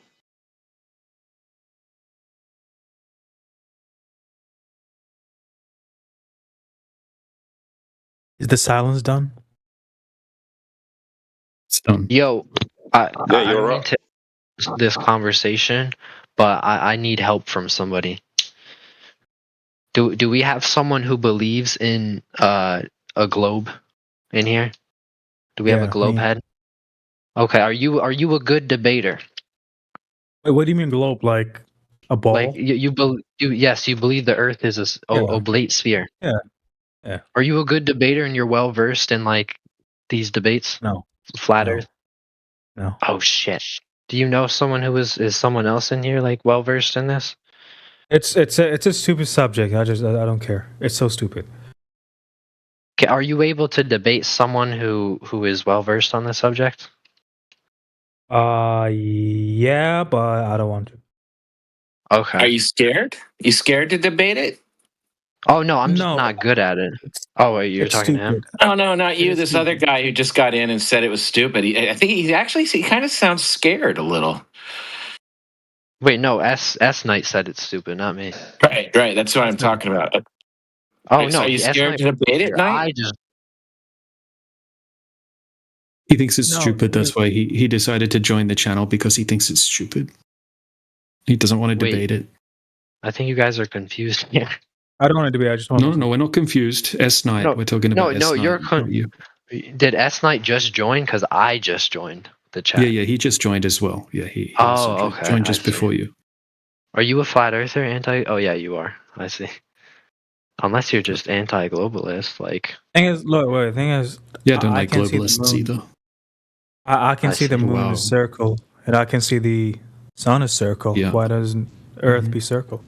Is the silence done? It's done. Yo, Yeah, I you're don't mean right. to this conversation, but I need help from somebody. Do we have someone who believes in a globe in here? Do we have a globe me. head? Okay, are you a good debater? Wait, what do you mean globe? Like a ball? Like you believe the Earth is a oblate sphere. Yeah. Yeah. Are you a good debater and you're well versed in like these debates? No. Flat Earth? No. Oh shit. Do you know someone who is someone else in here like well versed in this? It's a stupid subject. I don't care. It's so stupid. Okay, are you able to debate someone who is well versed on the subject? Yeah, but I don't want to. Okay. Are you scared? You scared to debate it? Oh no, I'm just not good at it. Oh, wait, you're talking to him? Oh no, not you. This other guy who just got in and said it was stupid. I think he kind of sounds scared a little. Wait, no, S Knight said it's stupid, not me. Right. That's what I'm talking about. Oh Right, no, so are you scared to debate it, Knight? He thinks it's stupid. That's why he decided to join the channel, because he thinks it's stupid. He doesn't want to debate it. I think you guys are confused here. I don't want to debate. I just want. No, we're not confused. S Knight. We're talking about S Knight. No, you're not you. Did S Knight just join? Because I just joined the chat. Yeah, he just joined as well. Yeah, he okay. joined just before you. Are you a flat earther? Oh yeah, you are. I see. Unless you're just anti-globalist, like. Thing is, look. Thing is, yeah, I don't like globalists either. I can see the moon is circle, and I can see the sun is circle. Yeah. Why doesn't Earth be circle?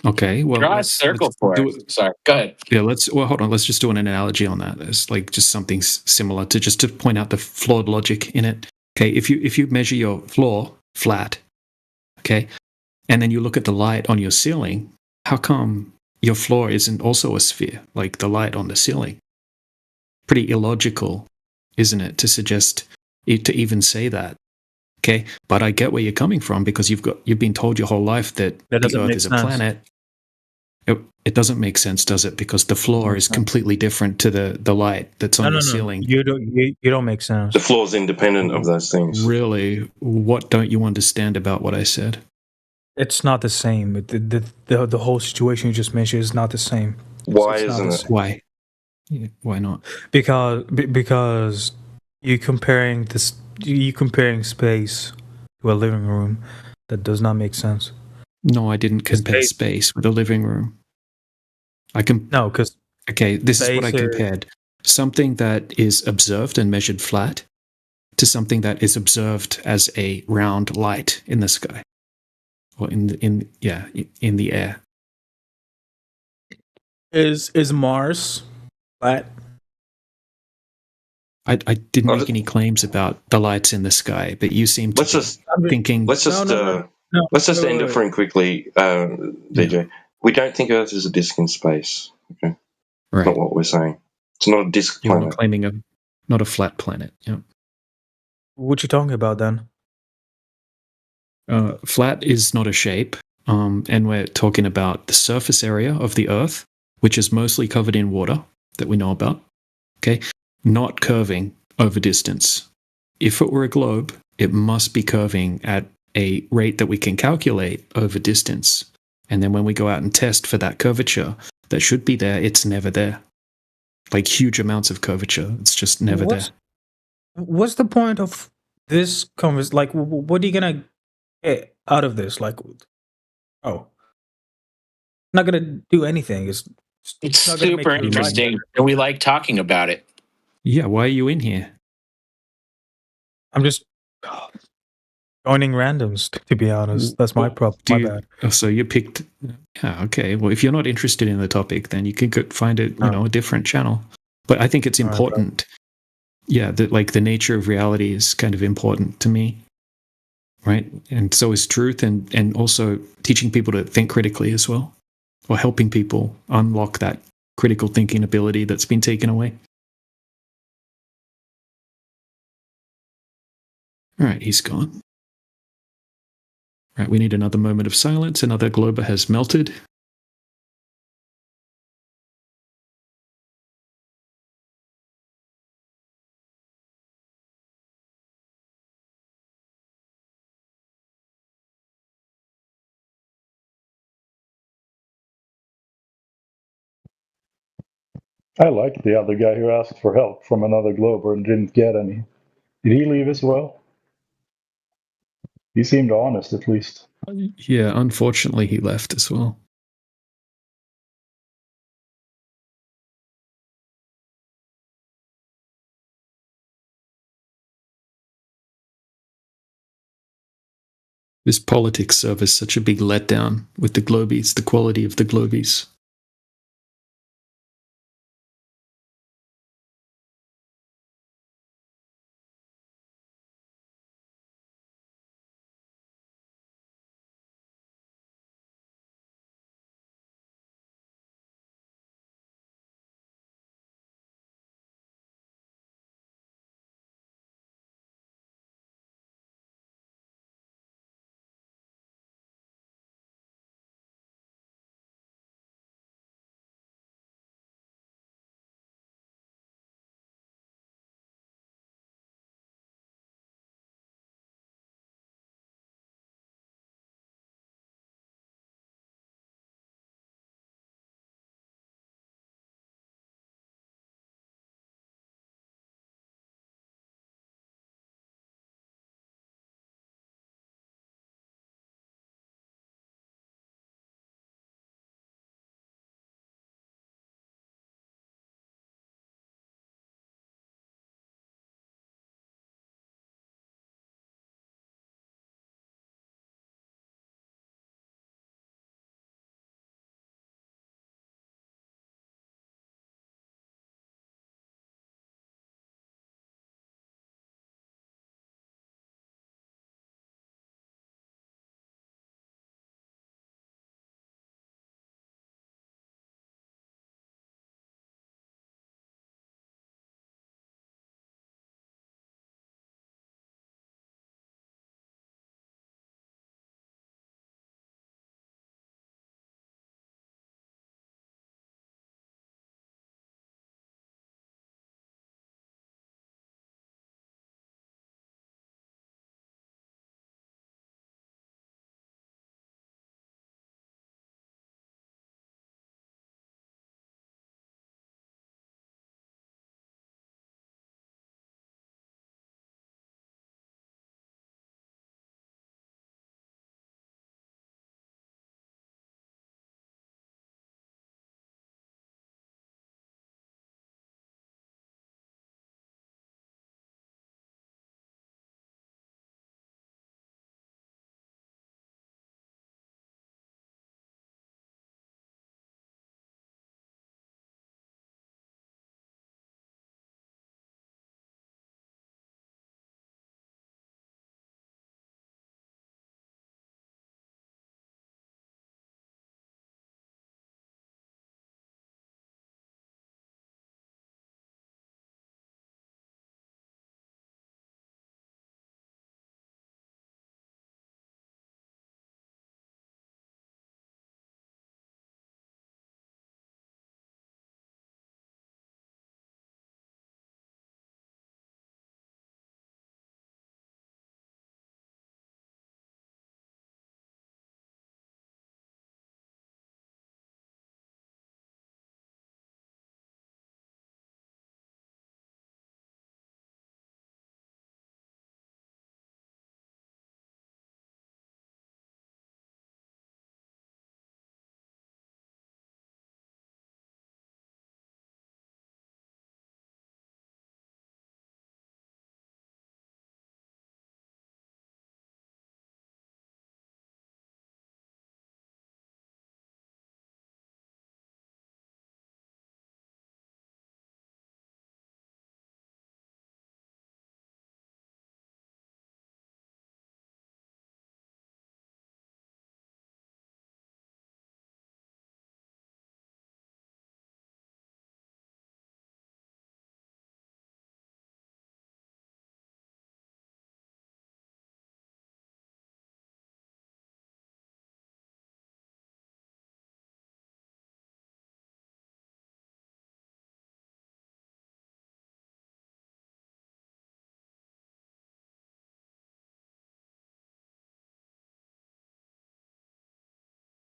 Okay, well, draw a circle for it. Sorry, go ahead. Yeah, hold on. Let's just do an analogy on that. It's like just something similar to point out the flawed logic in it. Okay, if you measure your floor flat, okay, and then you look at the light on your ceiling, how come your floor isn't also a sphere like the light on the ceiling? Pretty illogical, isn't it, to suggest it, to even say that? Okay, but I get where you're coming from, because you've been told your whole life that the Earth is a planet. It doesn't make sense, does it? Because the floor is completely different to the light that's on the ceiling. You don't make sense. The floor is independent of those things. Really? What don't you understand about what I said? It's not the same. The whole situation you just mentioned is not the same. Why isn't it? Why? Yeah, why not? Because you comparing space to a living room. That does not make sense. No, I didn't compare space with a living room. Okay, this is what I compared. Something that is observed and measured flat to something that is observed as a round light in the sky, or in the air. Is Mars flat? I didn't make any claims about the lights in the sky, but you seem to thinking. Let's just end it for him quickly, DJ. Yeah. We don't think Earth is a disk in space. Okay, right. Not what we're saying. It's not a disk planet. You're claiming not a flat planet. Yeah. What you talking about then? Flat is not a shape. and we're talking about the surface area of the Earth, which is mostly covered in water that we know about, okay, not curving over distance. If it were a globe, it must be curving at a rate that we can calculate over distance. And then when we go out and test for that curvature that should be there, it's never there. Like huge amounts of curvature, it's just never there. What's the point of this conversation? Like, what are you gonna get out of this? Like, not gonna do anything. It's not gonna make super interesting, and we like talking about it. Yeah, why are you in here? I'm just joining randoms, to be honest. That's my problem. My bad. So you picked. Yeah, okay. Well, if you're not interested in the topic, then you can find it, a different channel. But I think it's important. Yeah, that like the nature of reality is kind of important to me, right? And so is truth, and also teaching people to think critically as well, or helping people unlock that critical thinking ability that's been taken away. All right, he's gone. Right, we need another moment of silence. Another globe has melted. I like the other guy who asked for help from another globe and didn't get any. Did he leave as well? He seemed honest, at least. Yeah, unfortunately, he left as well. This politics serve as such a big letdown with the globies, the quality of the globies.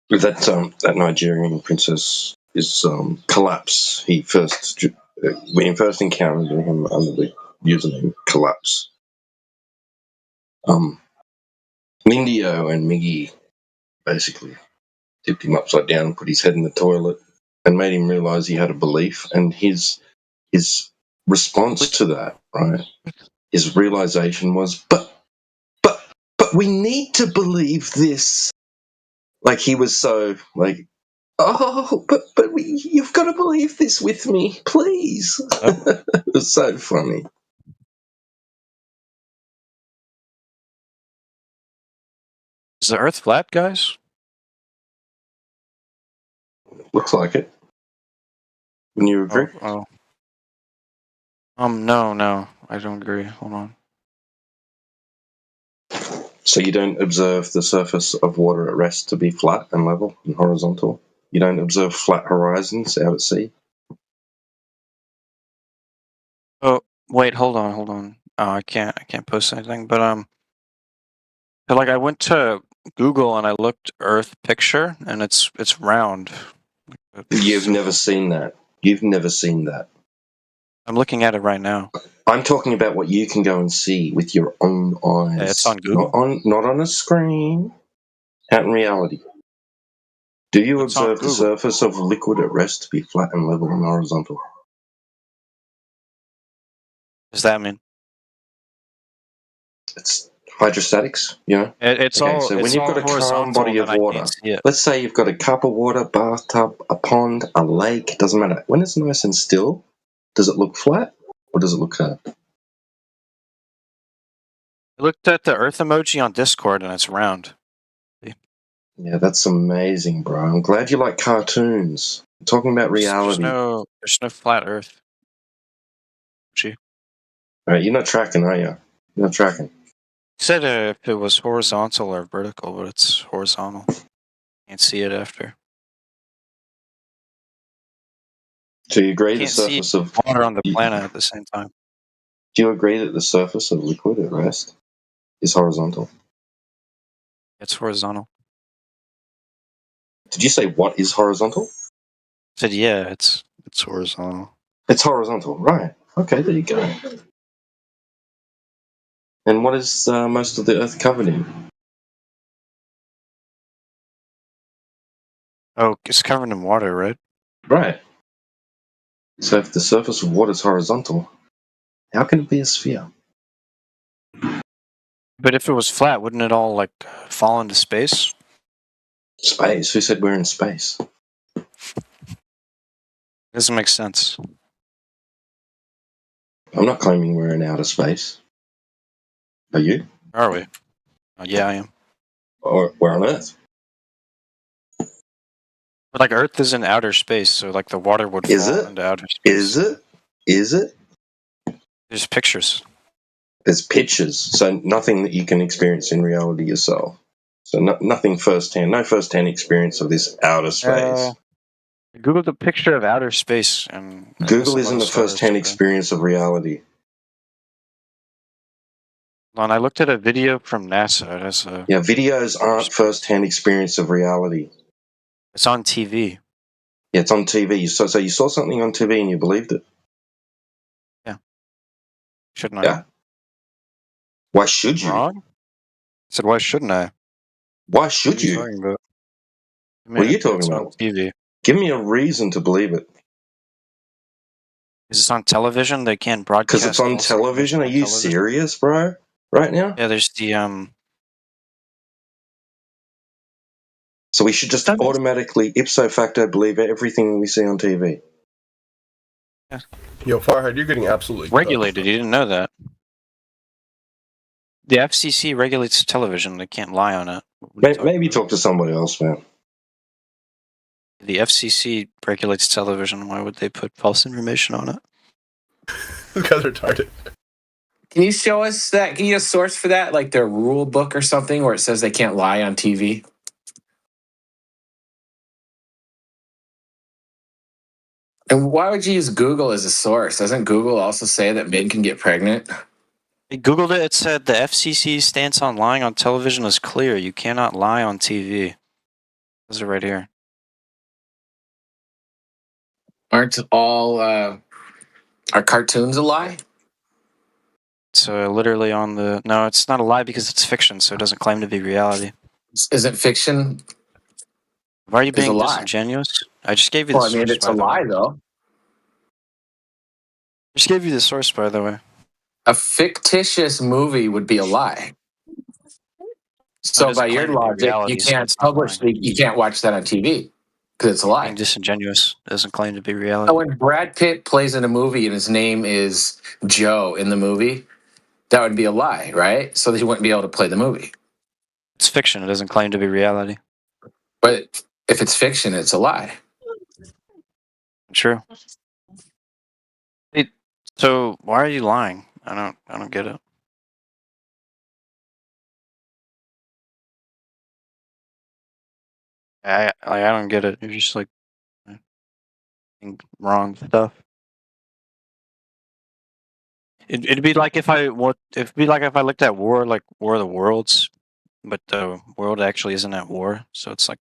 That Nigerian princess is Collapse. When you first encountered him under the username Collapse, Mindio and Miggy basically tipped him upside down, put his head in the toilet, and made him realize he had a belief. And his response to that, right? His realization was, but we need to believe this. Like he was so like, oh, but you've got to believe this with me, please. It was so funny. Is the Earth flat, guys? Looks like it. Wouldn't you agree? Oh. No, I don't agree. Hold on. So you don't observe the surface of water at rest to be flat and level and horizontal? You don't observe flat horizons out at sea? Oh, wait, hold on. I can't post anything, but like I went to Google and I looked Earth picture and it's round. You've never seen that. You've never seen that. I'm looking at it right now. I'm talking about what you can go and see with your own eyes. Yeah, it's on Google. Not on a screen. Out in reality. Do you observe the surface of liquid at rest to be flat and level and horizontal? What does that mean? It's hydrostatics, you know? It's okay, all. so when it's you've all got a calm body of water, let's say you've got a cup of water, bathtub, a pond, a lake, doesn't matter. When it's nice and still, does it look flat or does it look curved? I looked at the Earth emoji on Discord and it's round. Yeah, that's amazing, bro. I'm glad you like cartoons. I'm talking about reality. There's no flat Earth. All right, you're not tracking, are you? You're not tracking. You said if it was horizontal or vertical, but it's horizontal. Can't see it after. Do you agree the surface of water on the planet at the same time? Do you agree that the surface of liquid at rest is horizontal? It's horizontal. Did you say what is horizontal? I said yeah, it's horizontal. It's horizontal, right? Okay, there you go. And what is most of the Earth covered in? Oh, it's covered in water, right? Right. So if the surface of water is horizontal, how can it be a sphere? But if it was flat, wouldn't it all like fall into space? Space? Who said we're in space? Doesn't make sense. I'm not claiming we're in outer space. Are you? Are we? Yeah, I am. Or we're on Earth. But like Earth is in outer space, so like the water would fall into outer space. Is it? Is it? There's pictures. There's pictures, so nothing that you can experience in reality yourself. So nothing firsthand, no firsthand experience of this outer space. Google the picture of outer space, and Google isn't a firsthand experience of reality. And I looked at a video from NASA. It has a videos aren't firsthand experience of reality. It's on TV. Yeah, it's on TV. So you saw something on TV and you believed it? Yeah. Shouldn't I? Yeah. Why should you? Wrong? I said, why shouldn't I? Why should you? What are you talking about? TV. Give me a reason to believe it. Is this on television? They can't broadcast. Because it's on television? Are you serious, bro? Right now? Yeah, there's the So we should just automatically, ipso facto, believe everything we see on TV. Yeah. Yo, Farhad, you're getting absolutely regulated. You didn't know that. The FCC regulates television. They can't lie on it. Maybe talk to somebody else, man. The FCC regulates television. Why would they put false information on it? Because they're retarded. Can you show us that? Can you get a source for that? Like their rule book or something where it says they can't lie on TV? And why would you use Google as a source? Doesn't Google also say that men can get pregnant? I Googled it. It said the FCC's stance on lying on television is clear. You cannot lie on TV. Those are right here. Aren't all are cartoons a lie? It's literally on the... No, it's not a lie because it's fiction, so it doesn't claim to be reality. Isn't fiction? Why are you being disingenuous? I just gave you the source. Well, I mean, it's a lie, though. I just gave you the source, by the way. A fictitious movie would be a lie. So by your logic, you can't publish. You can't watch that on TV because it's a lie. Being disingenuous doesn't claim to be reality. So when Brad Pitt plays in a movie and his name is Joe in the movie, that would be a lie, right? So that he wouldn't be able to play the movie. It's fiction. It doesn't claim to be reality. But if it's fiction, it's a lie. True. So why are you lying? I don't get it. I don't get it. You're just like wrong stuff. It'd be like if I looked at War, like War of the Worlds, but the world actually isn't at war. So it's like,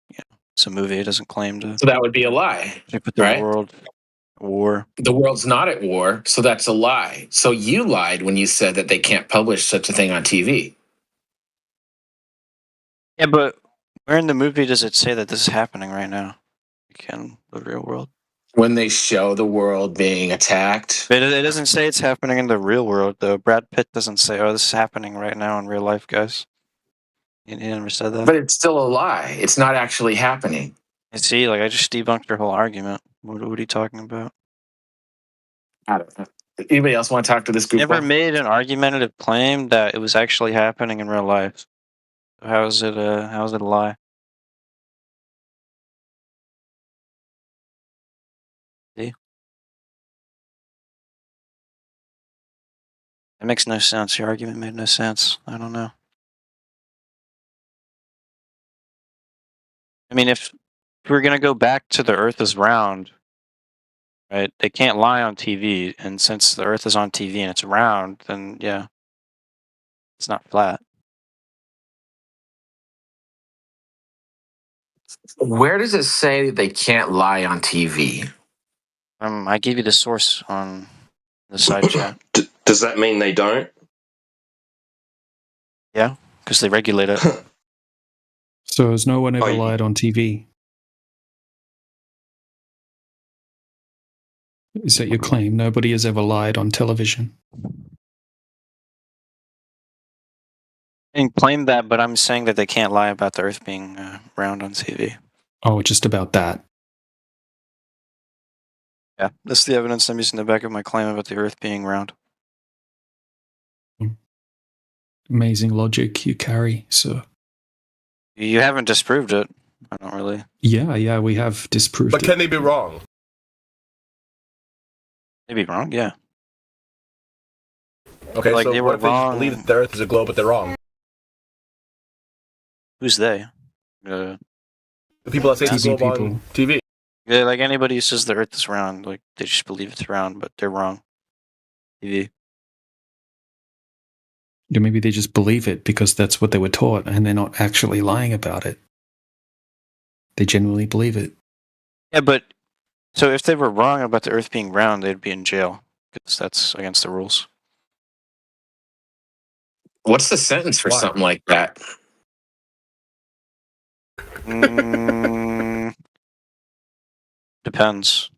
it's a movie. It doesn't claim to. So that would be a lie. They put the world at war. The world's not at war, so that's a lie. So you lied when you said that they can't publish such a thing on TV. Yeah, but where in the movie does it say that this is happening right now? Like in the real world? When they show the world being attacked. But it doesn't say it's happening in the real world, though. Brad Pitt doesn't say, oh, this is happening right now in real life, guys. He never said that. But it's still a lie. It's not actually happening. I see, like, I just debunked your whole argument. What are you talking about? I don't know. Anybody else want to talk to this group? Never made an argumentative claim that it was actually happening in real life. How is it a lie? See? It makes no sense. Your argument made no sense. I don't know. I mean, if we're going to go back to the Earth is round, right? They can't lie on TV. And since the Earth is on TV and it's round, then yeah, it's not flat. Where does it say they can't lie on TV? I gave you the source on the side chat. Does that mean they don't? Yeah, because they regulate it. So has no one ever lied on TV? Is that your claim? Nobody has ever lied on television? I didn't claim that, but I'm saying that they can't lie about the Earth being round on TV. Oh, just about that. Yeah, that's the evidence I'm using to back up my claim about the Earth being round. Amazing logic you carry, sir. You haven't disproved it. I don't really. Yeah, we have disproved it. But can they be wrong? They be wrong, yeah. Okay, like so they what if they just believe that the Earth is a globe, but they're wrong? Who's they? The people that say it's a globe on TV. Yeah, like anybody who says the Earth is round, like they just believe it's round, but they're wrong. TV. Yeah, maybe they just believe it because that's what they were taught, and they're not actually lying about it. They genuinely believe it. Yeah, but so if they were wrong about the Earth being round, they'd be in jail because that's against the rules. What's the sentence for something like that? Depends.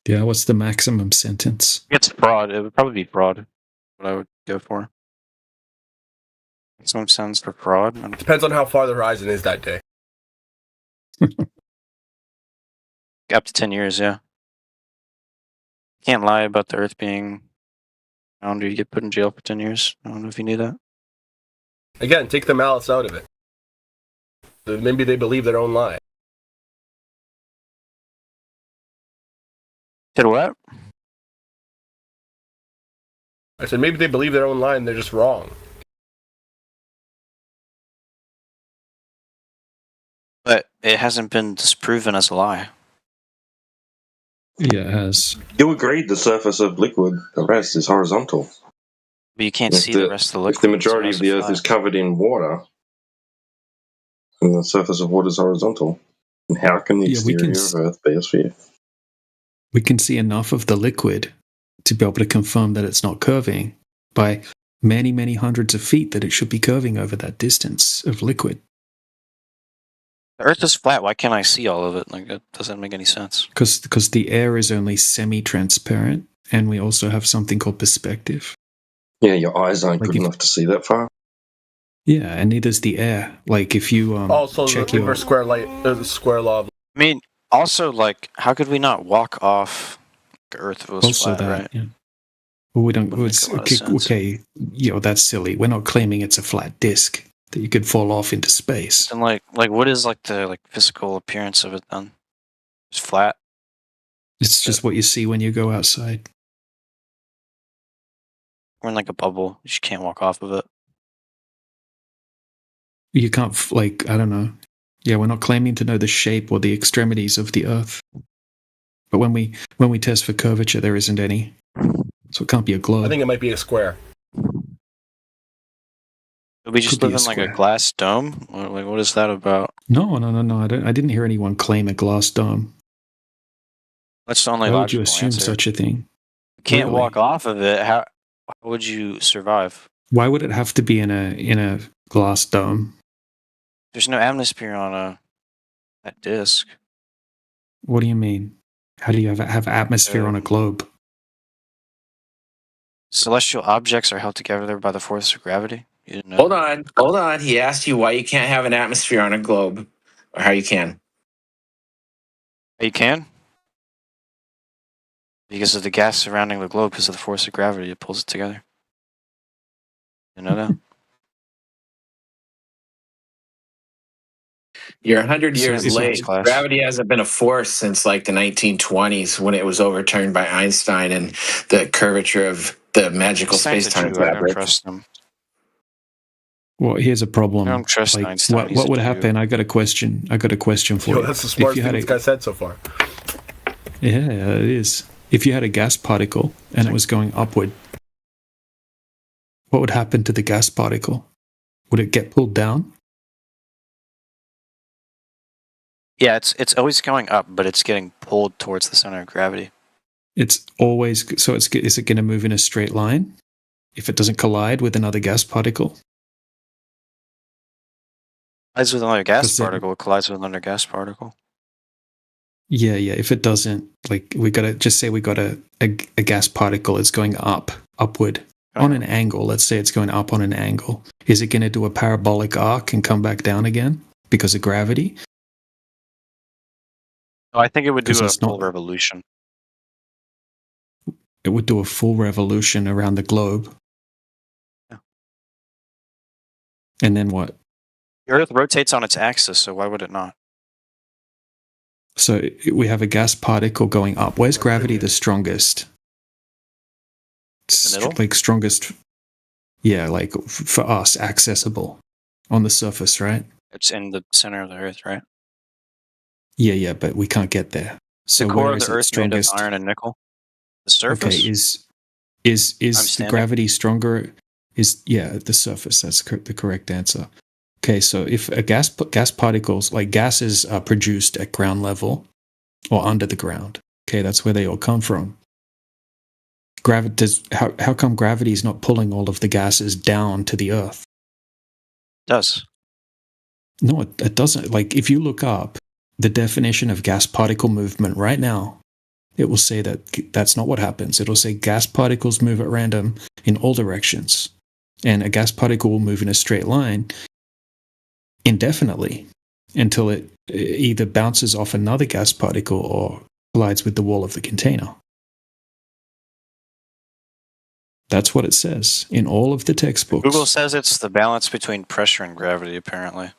Yeah, what's the maximum sentence? It's fraud. It would probably be fraud. What I would go for. Maximum sentence for fraud. Depends on how far the horizon is that day. Up to 10 years, yeah. Can't lie about the Earth being round or you get put in jail for 10 years. I don't know if you knew that. Again, take the malice out of it. Maybe they believe their own lie. Did what? I said maybe they believe their own lie and they're just wrong. But it hasn't been disproven as a lie. Yeah, it has. You agreed the surface of liquid, the rest is horizontal. But you can't see the rest of the liquid. If the majority of the Earth is covered in water, And the surface of water is horizontal. And how can the exterior of Earth be a sphere? We can see enough of the liquid to be able to confirm that it's not curving by many, many hundreds of feet, that it should be curving over that distance of liquid. The Earth is flat. Why can't I see all of it? Like, that doesn't make any sense. Because the air is only semi-transparent, and we also have something called perspective. Yeah, your eyes aren't good enough to see that far. Yeah, and neither's the air. Like if you also check the your inverse square light, the square law of. I mean, also, like, how could we not walk off Earth if it was also flat, that, right? yeah. Well, we don't. Sense. Okay, that's silly. We're not claiming it's a flat disk that you could fall off into space. And like what is like the physical appearance of it then? It's flat. It's just what you see when you go outside. We're in like a bubble. You just can't walk off of it. You can't, like, I don't know. Yeah, we're not claiming to know the shape or the extremities of the Earth. But when we test for curvature, there isn't any. So it can't be a globe. I think it might be a square. We just live in like a glass dome? Like, what is that about? No. I didn't hear anyone claim a glass dome. That's the only Why would logical you assume answer. such a thing? You can't walk off of it. How would you survive? Why would it have to be in a glass dome? There's no atmosphere on that disk. What do you mean? How do you have atmosphere on a globe? Celestial objects are held together by the force of gravity. You didn't know? Hold on. He asked you why you can't have an atmosphere on a globe, or how you can. You can? Because of the gas surrounding the globe, because of the force of gravity, it pulls it together. You know that? You're 100 years late. Gravity hasn't been a force since like the 1920s when it was overturned by Einstein and the curvature of the magical space-time fabric. I don't trust them. Well, here's a problem. I don't trust Einstein. What would happen? I got a question for you. That's the smartest thing this guy said so far. Yeah, it is. If you had a gas particle and it was going upward, what would happen to the gas particle? Would it get pulled down? Yeah, it's always going up, but it's getting pulled towards the center of gravity. It's always so. Is it going to move in a straight line if it doesn't collide with another gas particle? Collides with another gas particle. It collides with another gas particle. Yeah. If it doesn't, like, we got to just say we got a gas particle. It's going upward on an angle. Let's say it's going up on an angle. Is it going to do a parabolic arc and come back down again because of gravity? Oh, I think it would do a full revolution. It would do a full revolution around the globe. Yeah. And then what? The Earth rotates on its axis, so why would it not? So we have a gas particle going up. Where's gravity the strongest? The middle? Like strongest, yeah, like for us, accessible on the surface, right? It's in the center of the Earth, right? Yeah, but we can't get there. So the core where of is the it Earth strongest? made of iron and nickel. The surface. Okay, is the gravity stronger? The surface. That's the correct answer. Okay, so if a gas particles, like gases, are produced at ground level or under the ground, okay, that's where they all come from. How come gravity is not pulling all of the gases down to the Earth? It does. No, it doesn't. Like, if you look up the definition of gas particle movement right now, it will say that that's not what happens. It'll say gas particles move at random in all directions, and a gas particle will move in a straight line indefinitely until it either bounces off another gas particle or collides with the wall of the container. That's what it says in all of the textbooks. Google says it's the balance between pressure and gravity, apparently.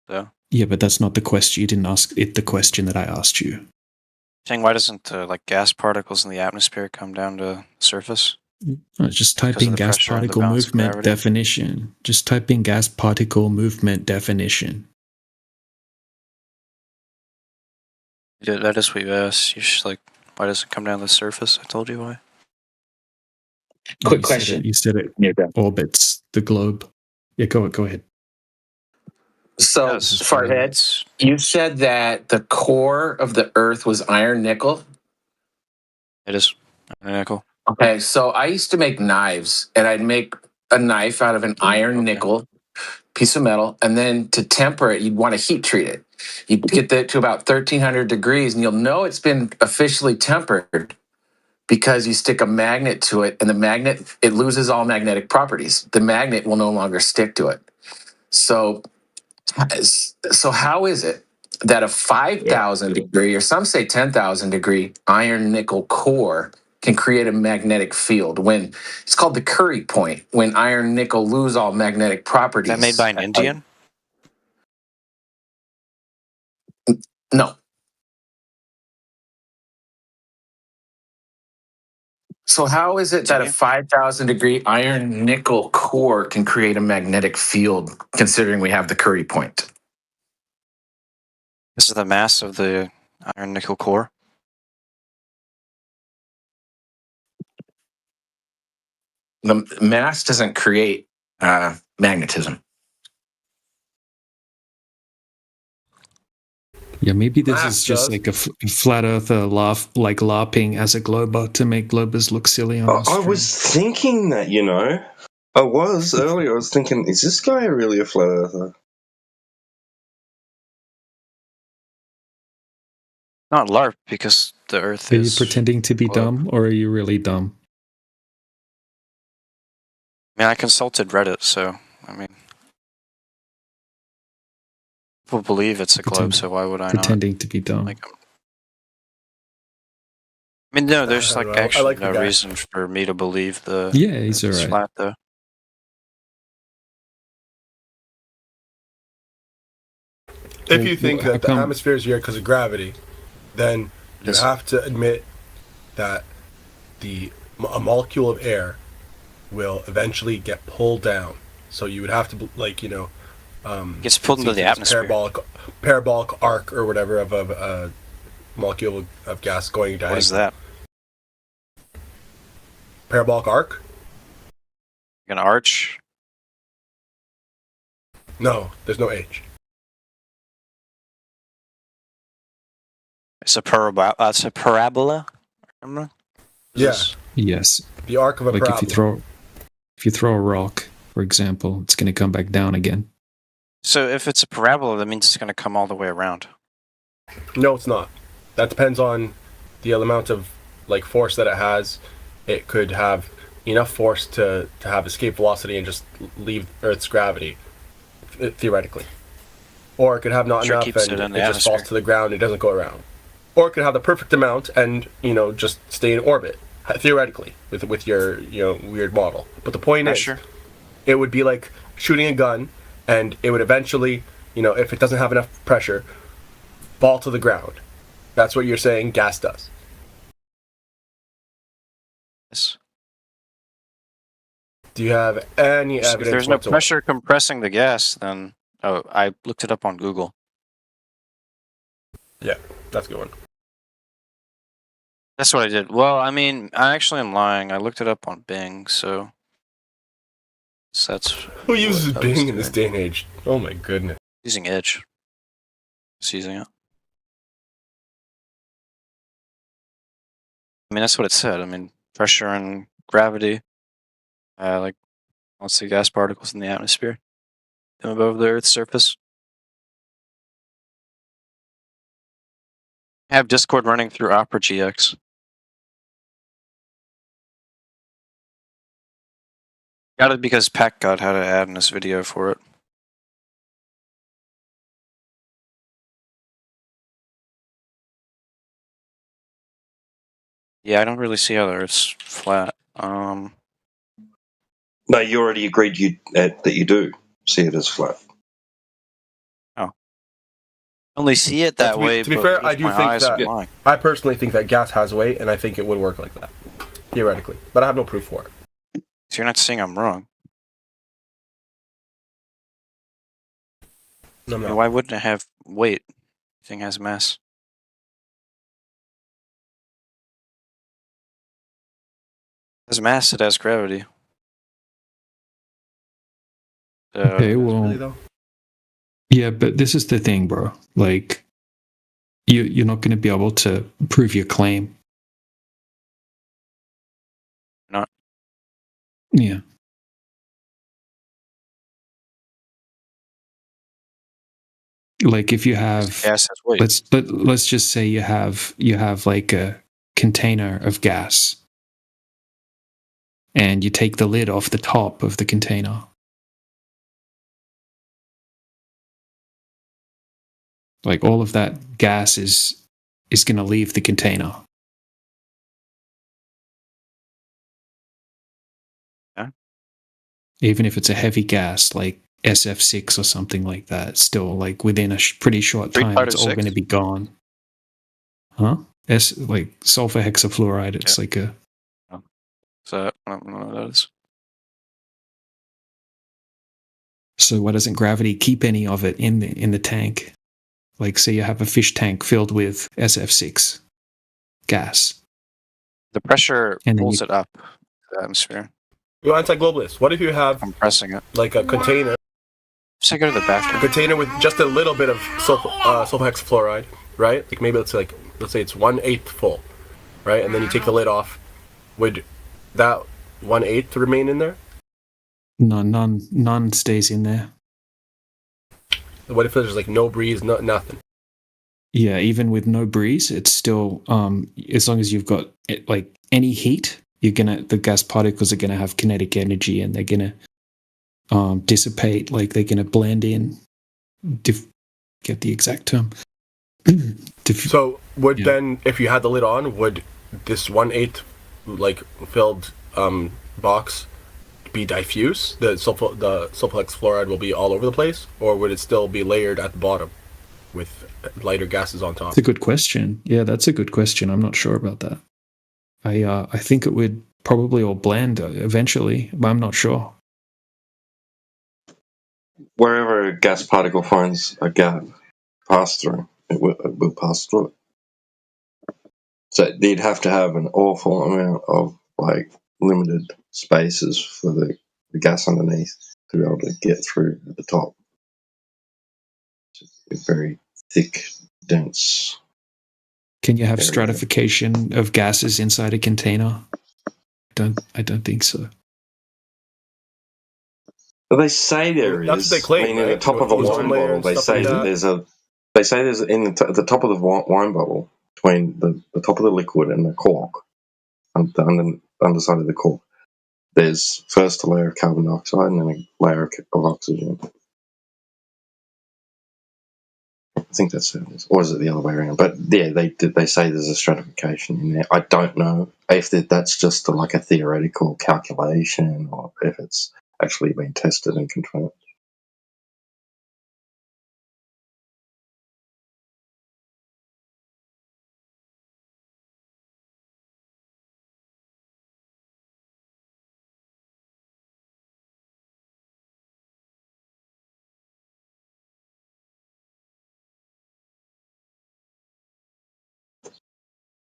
So. Yeah, but that's not the question. You didn't ask it the question that I asked you. Saying why doesn't gas particles in the atmosphere come down to the surface? Just type in gas particle movement definition. Just type in gas particle movement definition. That is what you asked. You're just like, why does it come down to the surface? I told you why. Quick question. You said it orbits the globe. Yeah, go ahead. So, Farhead, you said that the core of the Earth was iron nickel? It is iron nickel. Okay, so I used to make knives, and I'd make a knife out of an iron nickel piece of metal, and then to temper it, you'd want to heat treat it. You'd get that to about 1300 degrees, and you'll know it's been officially tempered because you stick a magnet to it, and the magnet, it loses all magnetic properties. The magnet will no longer stick to it. So how is it that a 5,000 degree, or some say 10,000 degree iron nickel core can create a magnetic field when it's called the Curie point, when iron nickel lose all magnetic properties? Is that made by an Indian? No. So how is it that a 5,000 degree iron nickel core can create a magnetic field, considering we have the Curie point? This is the mass of the iron nickel core. The mass doesn't create magnetism. Yeah, maybe this is just like a flat earther LARPing as a glober to make globers look silly on I was thinking that, I was earlier. I was thinking, is this guy really a flat earther? Not LARP, because the Earth Are is... you pretending to be dumb, or are you really dumb? I mean, I consulted Reddit, so, I mean... People believe it's a globe, so why would I not? Pretending to be dumb. I mean, no, there's actually no reason for me to believe he's it's alright. flat, though. If you think that the atmosphere is here because of gravity, then you have to admit that a molecule of air will eventually get pulled down. So you would have to, gets pulled into the atmosphere. Parabolic arc or whatever of a molecule of gas going down. What is that? Parabolic arc? An arch? No, there's no H. It's a parabola. Yeah. Yes. The arc of a parabola. If you throw a rock, for example, it's going to come back down again. So if it's a parabola, that means it's going to come all the way around. No, it's not. That depends on the amount of force that it has. It could have enough force to have escape velocity and just leave Earth's gravity, theoretically. Or it could have not enough and it just falls to the ground. It doesn't go around. Or it could have the perfect amount and just stay in orbit, theoretically, with your weird model. But the point is, it would be like shooting a gun, and it would eventually, if it doesn't have enough pressure, fall to the ground. That's what you're saying gas does. Yes. Do you have any evidence? If there's no pressure compressing the gas, then I looked it up on Google. Yeah, that's a good one. That's what I did. Well, I mean, I actually am lying. I looked it up on Bing, so that's... Who uses Bing in this day and age? Oh my goodness. Using Edge. Just using it. I mean, that's what it said. I mean, pressure and gravity, lots of gas particles in the atmosphere above the Earth's surface. I have Discord running through Opera GX. Got it because Pack God had to add in this video for it. Yeah, I don't really see how the Earth's flat. No, you already agreed that you do see it as flat. Oh. Only see it that way. To be fair, I do think that I personally think that gas has weight, and I think it would work like that, theoretically. But I have no proof for it. So you're not saying I'm wrong. No, no. Why wouldn't it have weight? Thing has mass. It has mass, it has gravity. Okay, well, Yeah, but this is the thing, bro. Like, you're not going to be able to prove your claim. Not. Yeah. Like if you have, let's just say you have like a container of gas, and you take the lid off the top of the container. Like all of that gas is going to leave the container. Yeah. Even if it's a heavy gas like SF6 or something like that, still like within a pretty short time, it's all going to be gone. Huh? Like sulfur hexafluoride. It's like a. So I don't know what that is. So why doesn't gravity keep any of it in the tank? Like, say you have a fish tank filled with SF6 gas. The pressure pulls it up the atmosphere. You're anti-globalist. What if you have compressing it, like a container? So go to the bathroom. A container with just a little bit of sulfur hexafluoride, right? Like maybe let's say it's 1/8 full, right? And then you take the lid off. Would that 1/8 remain in there? No, none stays in there. What if there's like no breeze, nothing? Yeah, even with no breeze, it's still as long as you've got like any heat, the gas particles are gonna have kinetic energy, and they're gonna dissipate. Like they're gonna blend in. Get the exact term. So then, if you had the lid on, would this 1/8 like filled box be diffuse? The sulfur hexafluoride will be all over the place, or would it still be layered at the bottom with lighter gases on top? That's a good question. Yeah, that's a good question. I'm not sure about that. I think it would probably all blend eventually, but I'm not sure. Wherever a gas particle finds a gap pass through, it will pass through it. So they'd have to have an awful amount of like limited spaces for the gas underneath to be able to get through at the top. It's very thick, dense. Can you have stratification of gases inside a container? I don't think so. But they say there is. That's what they claim. I mean, in the top of a wine bottle, they say that there's a. They say there's at the top of the wine bottle, between the top of the liquid and the cork, the underside of the cork, there's first a layer of carbon dioxide and then a layer of oxygen. I think that's how it is. Or is it the other way around? But yeah, they say there's a stratification in there. I don't know if that's just like a theoretical calculation or if it's actually been tested and confirmed.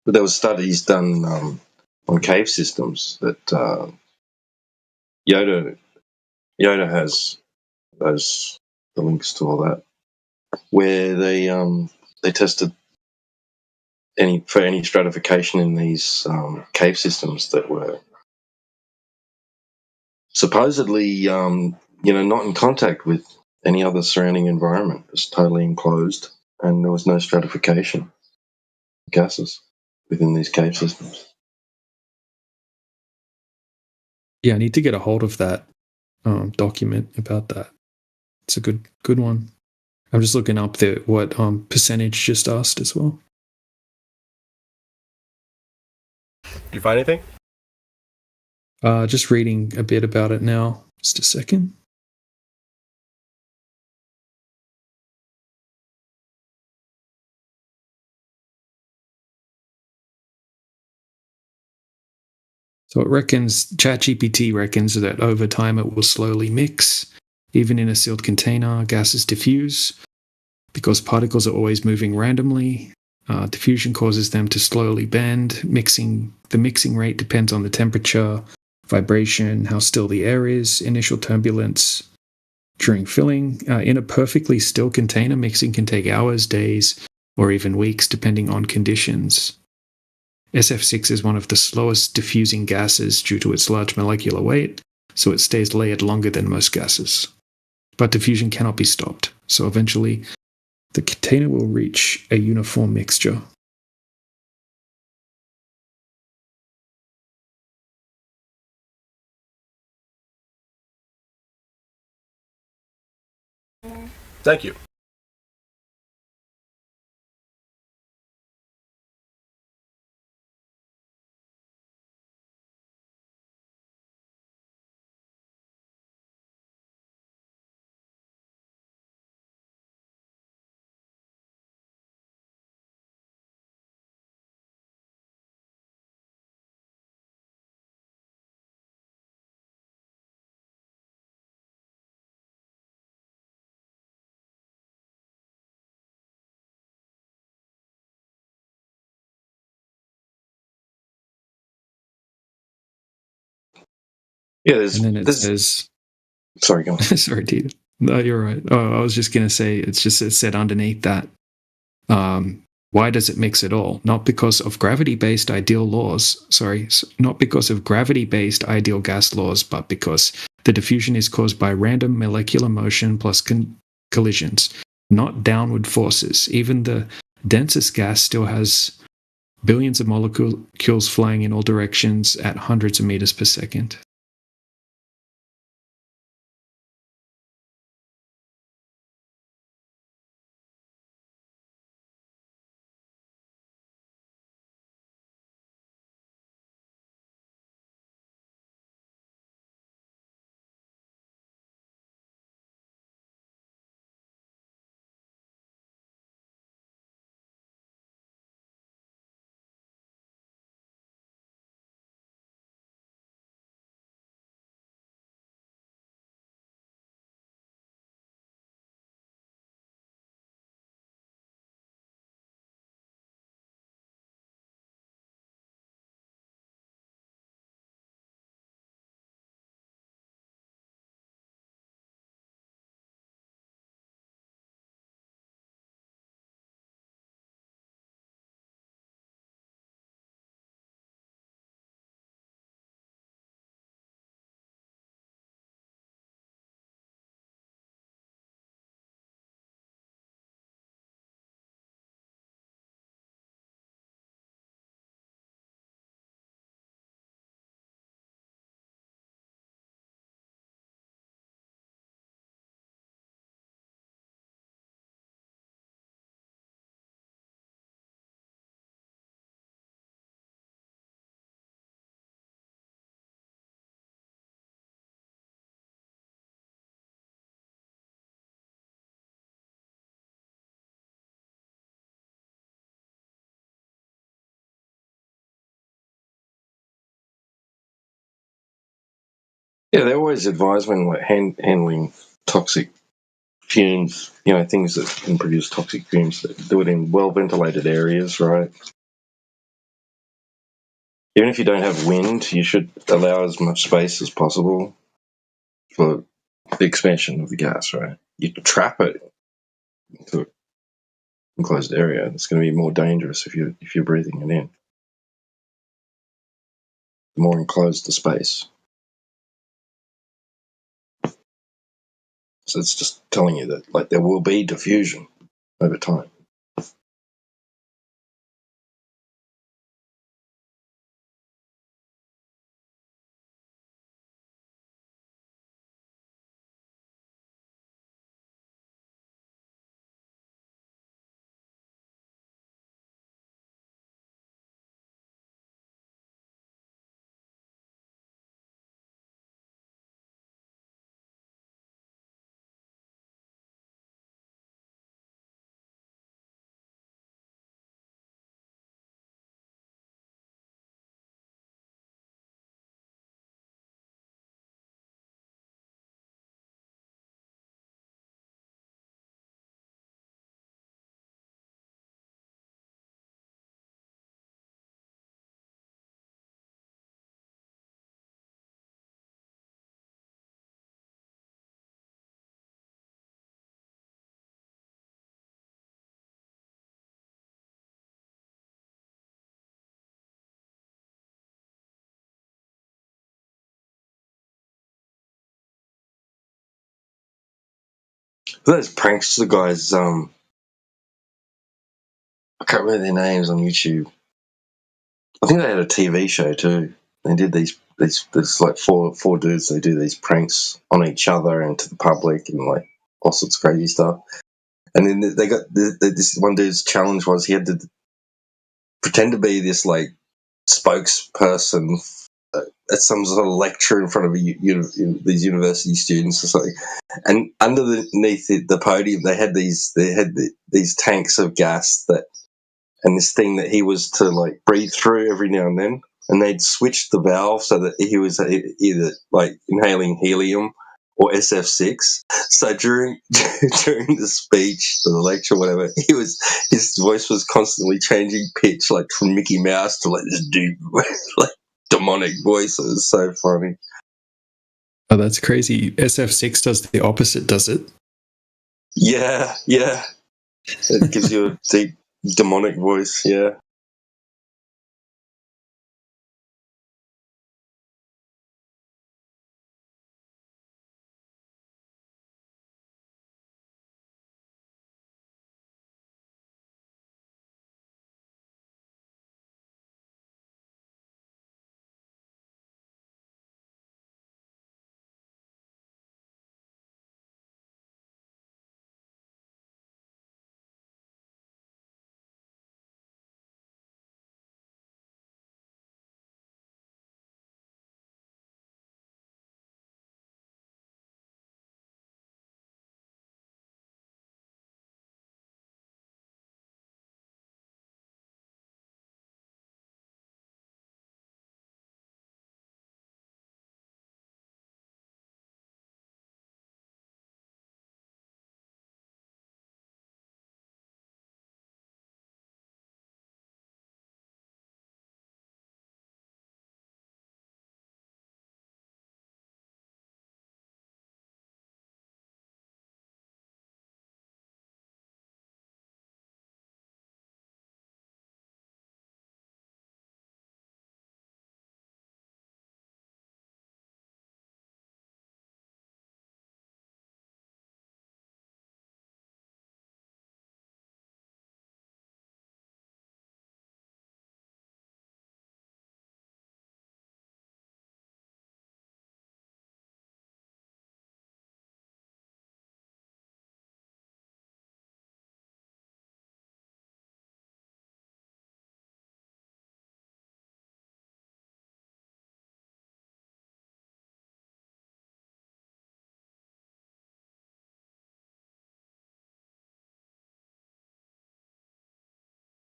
But there were studies done on cave systems that Yoda has the links to all that, where they tested any stratification in these cave systems that were supposedly not in contact with any other surrounding environment, just totally enclosed, and there was no stratification of gases within these cave systems. Yeah, I need to get a hold of that document about that. It's a good one. I'm just looking up what percentage just asked as well. Did you find anything? Just reading a bit about it now. Just a second. So ChatGPT reckons that over time it will slowly mix. Even in a sealed container, gases diffuse because particles are always moving randomly. Diffusion causes them to slowly bend. The mixing rate depends on the temperature, vibration, how still the air is, initial turbulence, during filling. In a perfectly still container, mixing can take hours, days, or even weeks, depending on conditions. SF6 is one of the slowest diffusing gases due to its large molecular weight, so it stays layered longer than most gases. But diffusion cannot be stopped, so eventually the container will reach a uniform mixture. Thank you. Yeah, and then it says, sorry, go on. Sorry, Tito. No, you're right. Oh, I was just going to say, it said underneath that, why does it mix at all? Not because of gravity-based ideal laws. Sorry, not because of gravity-based ideal gas laws, but because the diffusion is caused by random molecular motion plus collisions, not downward forces. Even the densest gas still has billions of molecules flying in all directions at hundreds of meters per second. Yeah, they always advise when like handling toxic fumes, things that can produce toxic fumes, that do it in well-ventilated areas, right? Even if you don't have wind, you should allow as much space as possible for the expansion of the gas, right? You trap it into an enclosed area. It's going to be more dangerous if you're breathing it in. The more enclosed the space. So it's just telling you that like there will be diffusion over time. Those prankster guys, I can't remember their names on YouTube. I think they had a TV show too. They did there's like four dudes. They do these pranks on each other and to the public and like all sorts of crazy stuff. And then they got this one dude's challenge was he had to pretend to be this like spokesperson at some sort of lecture in front of these university students or something. And underneath the podium, they had these tanks of gas and this thing that he was to like breathe through every now and then. And they'd switched the valve so that he was either like inhaling helium or SF6. So during the speech, the lecture, whatever, his voice was constantly changing pitch, like from Mickey Mouse to like this deep, like demonic voice. It was so funny. Oh, that's crazy. SF6 does the opposite, does it? Yeah. It gives you a deep demonic voice. Yeah.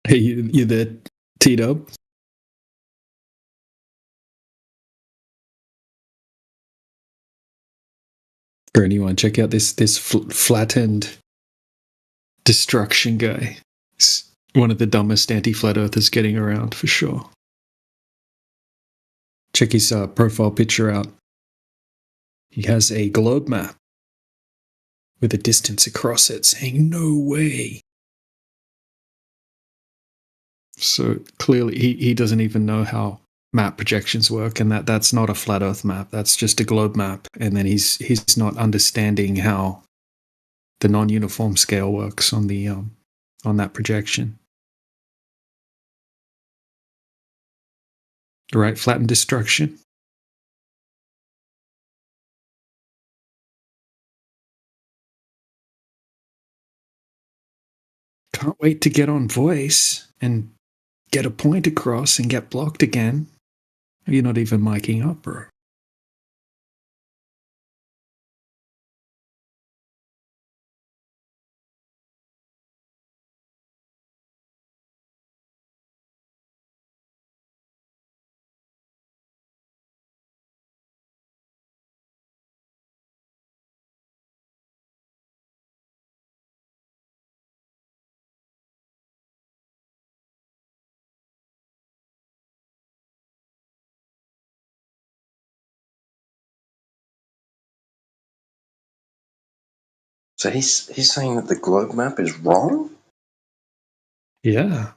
Hey, you there, T-Dub? For anyone, check out this flattened destruction guy. He's one of the dumbest anti-flat earthers getting around for sure. Check his profile picture out. He has a globe map with a distance across it saying no way. So clearly he doesn't even know how map projections work, and that's not a flat earth map. That's just a globe map. And then he's not understanding how the non-uniform scale works on the on that projection. Right, flattened destruction. Can't wait to get on voice and get a point across and get blocked again. You're not even miking up, bro. So he's saying that the globe map is wrong? Yeah.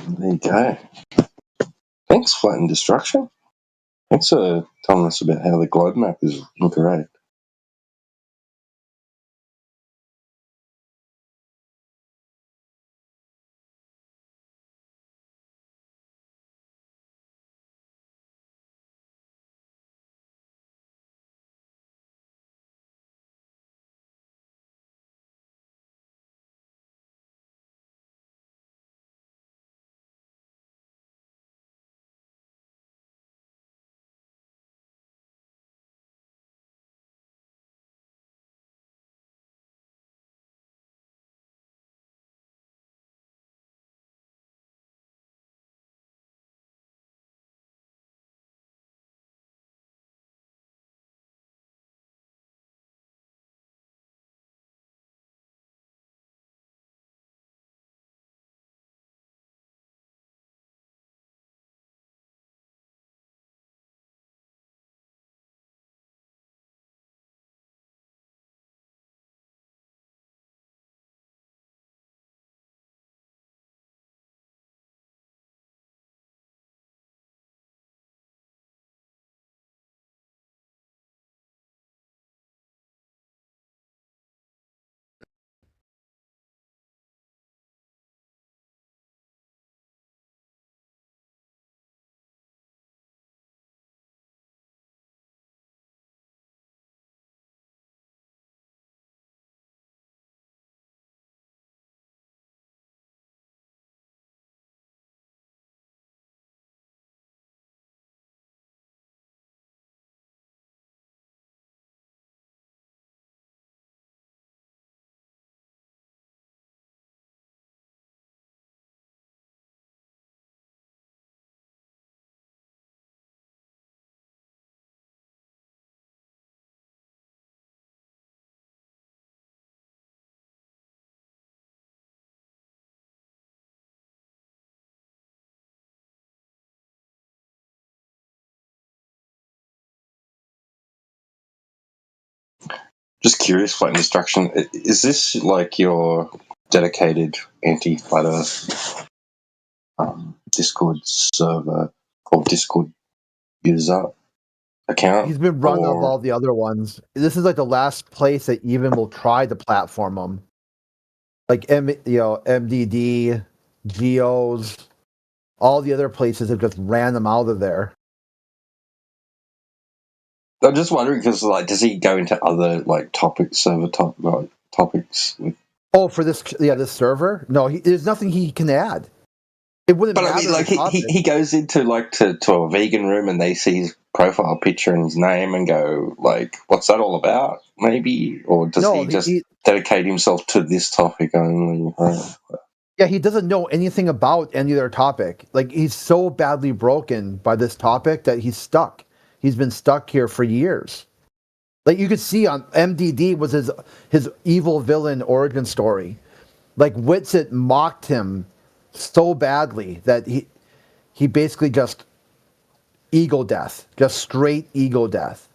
There you go. Thanks, Flattened Destruction. Thanks for telling us about how the globe map is incorrect. Just curious, Flattened Destruction, is this like your dedicated anti-flat Earth Discord server or Discord user account? He's been run of all the other ones. This is like the last place that even will try to platform them. Like MDD, Geos, all the other places have just ran them out of there. I'm just wondering because, like, does he go into other like server topics with? Oh, for this server? No, there's nothing he can add. It wouldn't. But I mean, like, he goes into like to a vegan room and they see his profile picture and his name and go like, "What's that all about?" Maybe, or does he just dedicate himself to this topic only? Yeah, he doesn't know anything about any other topic. Like, he's so badly broken by this topic that he's stuck. He's been stuck here for years. Like, you could see on MDD was his evil villain origin story. Like, Witsit mocked him so badly that he basically just ego death, just straight ego death.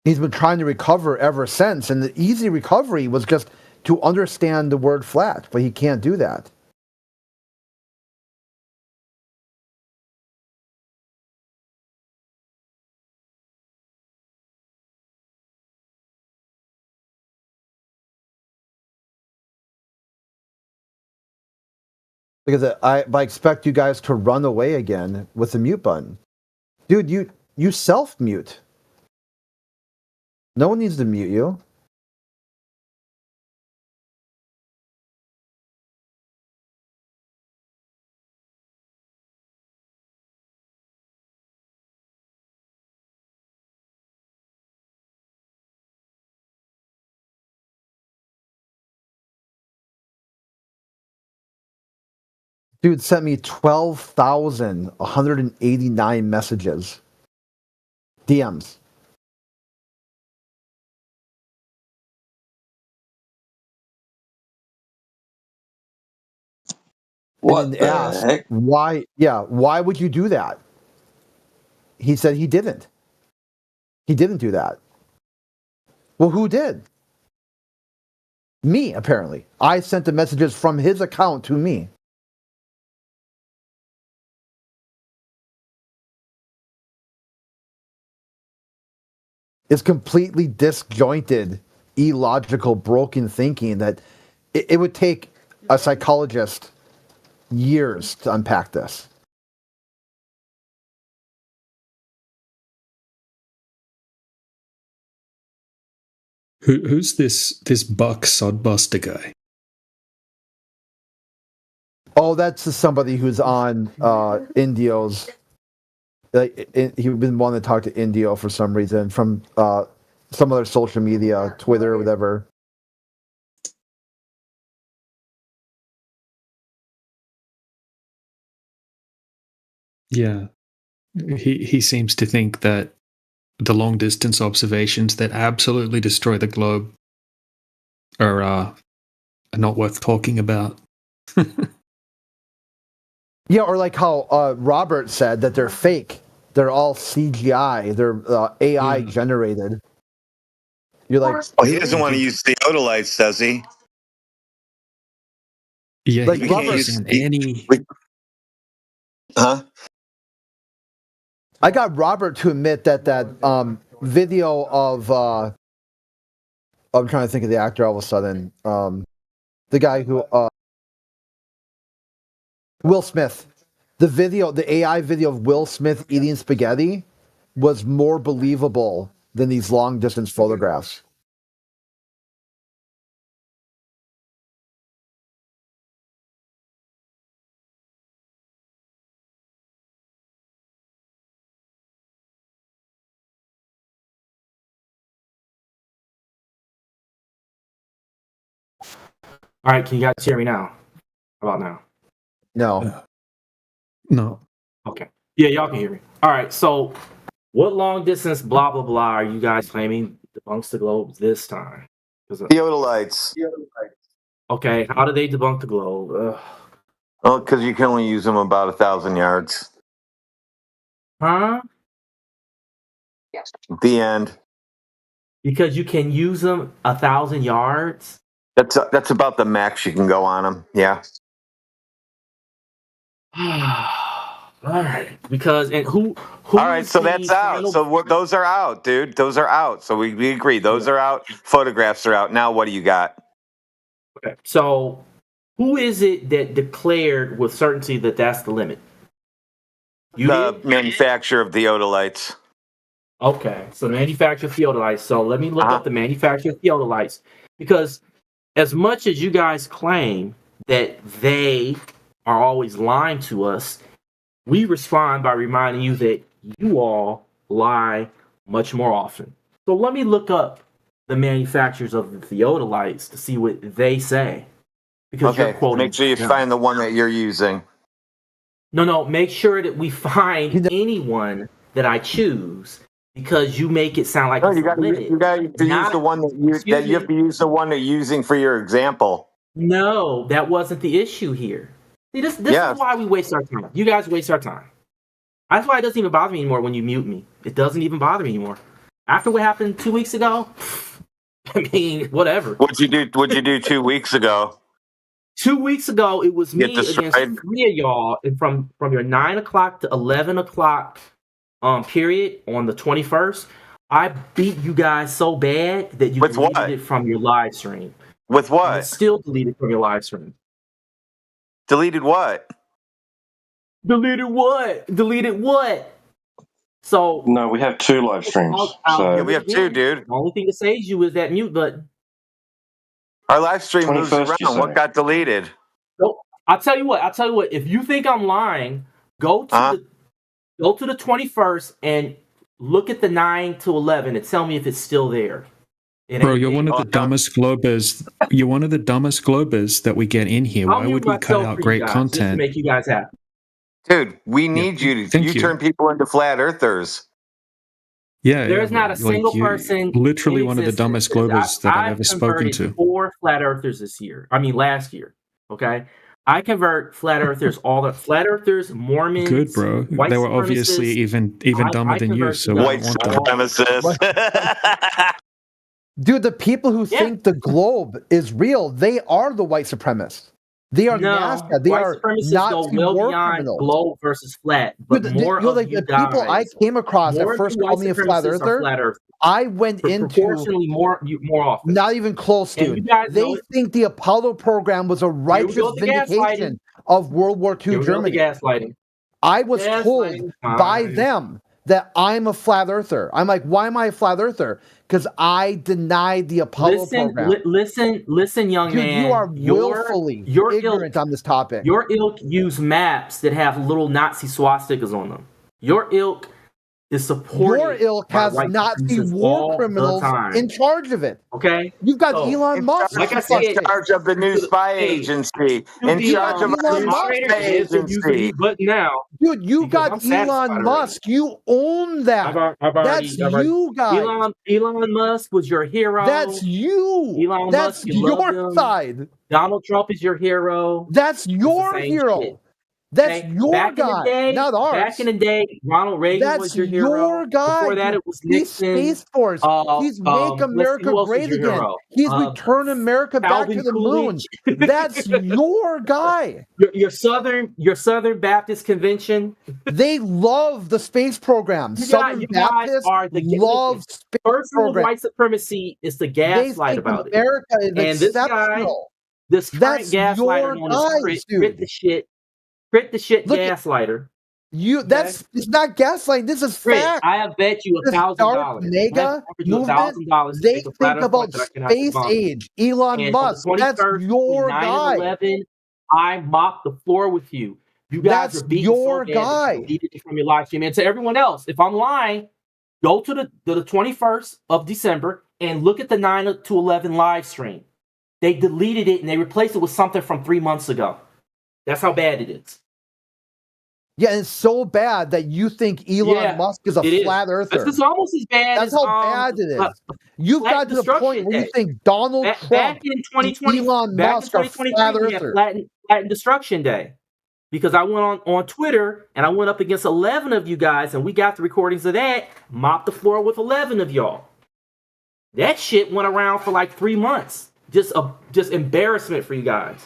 He's been trying to recover ever since, and the easy recovery was just to understand the word flat, but he can't do that. Because I expect you guys to run away again with the mute button. Dude, you self-mute. No one needs to mute you. Dude sent me 12,189 messages. DMs. What the heck? Why? Yeah, why would you do that? He said he didn't. He didn't do that. Well, who did? Me, apparently. I sent the messages from his account to me. It's completely disjointed, illogical, broken thinking that it would take a psychologist years to unpack this. Who's this Buck Sodbuster guy? Oh, that's somebody who's on Indio's. He's been wanting to talk to Indio for some reason from some other social media, Twitter or whatever. Yeah, he seems to think that the long distance observations that absolutely destroy the globe are not worth talking about. Yeah, or like how Robert said that they're fake. They're all CGI. They're AI generated. You're like, well, he doesn't want to use theodolites, does he? Yeah, like he Robert, can't use any. Huh? I got Robert to admit that video of I'm trying to think of the actor all of a sudden. The guy who Will Smith. The AI video of Will Smith eating spaghetti was more believable than these long distance photographs. All right, can you guys hear me now? How about now? No. No. Okay. Yeah, y'all can hear me. All right, so what long distance blah, blah, blah are you guys claiming debunks the globe this time? Theodolites. Okay, how do they debunk the globe? Well, because you can only use them about 1,000 yards. Huh? The end. Because you can use them 1,000 yards? That's about the max you can go on them. Yeah. All right. Because and who all right, so that's out. So those are out, dude. Those are out. So we agree. Those are out. Photographs are out. Now what do you got? Okay. So who is it that declared with certainty that that's the limit? The manufacturer of theodolites. Okay. So the manufacturer of theodolites. So let me look up the manufacturer of theodolites. Because as much as you guys claim that they are always lying to us, we respond by reminding you that you all lie much more often. So let me look up the manufacturers of the theodolites to see what they say. Because you're quoting. Make sure you find the one that you're using. No, make sure that we find anyone that I choose. Because you make it sound like you got to use the one that you have to use the one that you're using for your example. No, that wasn't the issue here. See, this is why we waste our time. You guys waste our time. That's why it doesn't even bother me anymore when you mute me. It doesn't even bother me anymore. After what happened 2 weeks ago, I mean, whatever. What'd you do 2 weeks ago? 2 weeks ago, it was me against 3 of y'all, and from your 9 o'clock to 11 o'clock period on the 21st, I beat you guys so bad that you deleted it from your live stream. With what? And it's still deleted from your live stream. Deleted what? Deleted what? Deleted what? So no, we have 2 live streams. Yeah, we have 2, dude. The only thing that saves you is that mute button. Our live stream moves around. What got deleted? So, I'll tell you what. If you think I'm lying, go to the 21st and look at the 9 to 11 and tell me if it's still there. Bro, you're one of the dumbest globers. You're one of the dumbest globers that we get in here. Why would we cut out great content? Just to make you guys happy. Dude, we need you to turn people into flat earthers. Yeah, there's not a single person. Literally one of the dumbest globers that I've ever spoken to. 4 flat earthers last year. Okay, I convert flat earthers, all the flat earthers, Mormons. Good, bro. They were obviously even dumber than you. So white supremacists. Dude, the people who think the globe is real, they are the white supremacists. They are NASA. They white are supremacists Nazi go well war beyond criminals. globe versus flat. But Dude, more of like you the people I guys, came across that more of first you called white me a flat supremacists are earther, flat earth. I went into Proportionally more often. not even close, And you dude. guys know They it. think the Apollo program was a Here we righteous go with the gaslighting. vindication of World War Here II we go with the Germany. gaslighting. I was told Gaslighting, by fine. them that I'm a flat earther. I'm like, why am I a flat earther? Because I denied the Apollo program. Listen, young Dude, man. you are willfully ignorant on this topic. Your ilk use maps that have little Nazi swastikas on them. Your ilk is supported. Your ilk by has white Nazi supremacists all war the criminals time. in charge of it. Okay? You've got Elon Musk. like I in said, charge of the new spy agency. In charge of our new spy use a agency. mute button now. Dude, you because got I'm satisfied Elon Musk. You own that. That's you guys. Elon Musk was your hero. That's you. Elon That's Musk, you love your him. side. Donald Trump is your hero. That's your same hero. shit. That's Okay? your Back guy, in the day, not ours. Back in the day, Ronald Reagan That's was your hero. your guy. Before that, it was Nixon. He's Space Force. He's Make America who else was Great your again. hero? He's Return America back Calvin to the Coolidge. moon. That's your guy. Your Southern Baptist Convention. They love the space program. Southern Baptists love space First rule of program. white supremacy is to gaslight about America it. is And this guy, exceptional. this current That's gaslighter your on guys, his dude. crit the shit Look at- gaslighter. That's it's not gaslighting. This is Crit, fact. I have bet you This $1,000. dark mega movement, $1,000. they think about space age. Elon And Musk, on the that's 21st, your guy. 9/11, I mopped the floor with you. You guys That's are beating your so bad that guy. you deleted it from your live stream. And to everyone else, if I'm lying, go to the 21st of December and look at the 9 to 11 live stream. They deleted it and they replaced it with something from 3 months ago. That's how bad it is. Yeah, it's so bad that you think Elon Musk is a flat earther. It's almost as bad That's as how bad it is. You've got to the point where you think Donald Trump back in 2020, and Elon back Musk in are 2023, flat we had earthers. Flatten Destruction Day. Because I went on Twitter and I went up against 11 of you guys and we got the recordings of that, mopped the floor with 11 of y'all. That shit went around for like 3 months. Just embarrassment for you guys.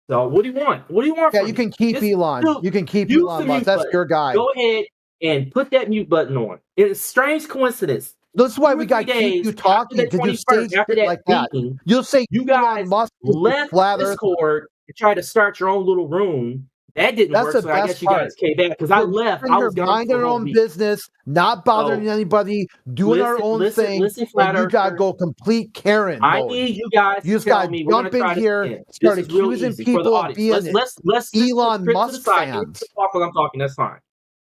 So what do you want? What do you want? Yeah, from you me? can keep Just Elon. You can keep use Elon the Musk. mute That's button. your guy. Go ahead and put that mute button on. It's a strange coincidence. That's why we got to keep you talking because you say shit like that. You'll say you guys Elon Musk is left flat earther. Discord and tried to start your own little room. That didn't That's work, the so I best guess you guys came back because I left. I was gone minding for our a own week. business, not bothering anybody, doing our own thing. Listen, flat and you got to earther. go complete Karen I mode. need you guys You to just tell got me to we're going jump to try in this here, again. start This is real accusing easy for the people of audience. being Let's Elon put it to the Musk side. You fans. can talk while I'm talking. That's fine.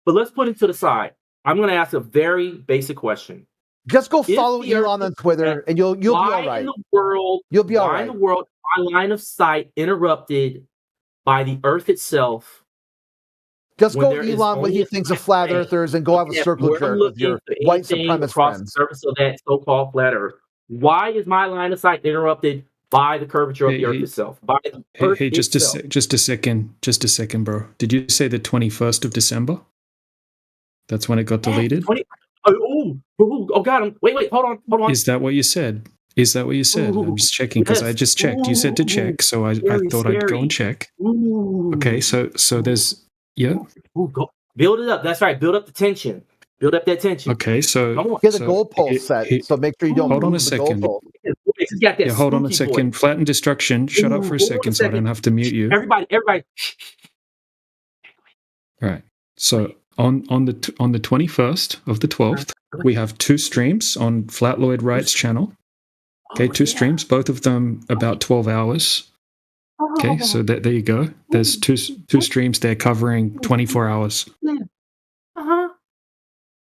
But let's put it to the side. I'm going to ask a very basic question. Just go If follow the Elon on Twitter, and you'll be all Why right. in the world? You'll be all Why right. in the world? My line of sight interrupted by the Earth itself. Just when go there is Elon when he only thinks of flat earthers and go have a if circle we're jerk with your looking for white anything supremacist across friends. the surface of that so-called flat Earth. Why is my line of sight interrupted by the curvature of the Earth itself? By the Earth Hey, just itself. just a second, bro. Did you say the 21st of December? That's when it got deleted? Oh, God. Wait, hold on. Is that what you said? I'm just checking because I just checked. You said to check, so I thought I'd go and check. Okay, so there's Build it up. That's right. Build up the tension. Build up that tension. Okay, so Get the goalpost set, so make sure you don't hold on move a the second. goalpost. Hold on a second. Flatten Destruction. Shut up for a second so I don't have to mute you. Everybody. All right. So on the 21st of the 12th, we have 2 streams on Flat Lloyd Wright's channel. Okay, 2 streams, both of them about 12 hours. Okay, so there you go. There's two streams there covering 24 hours.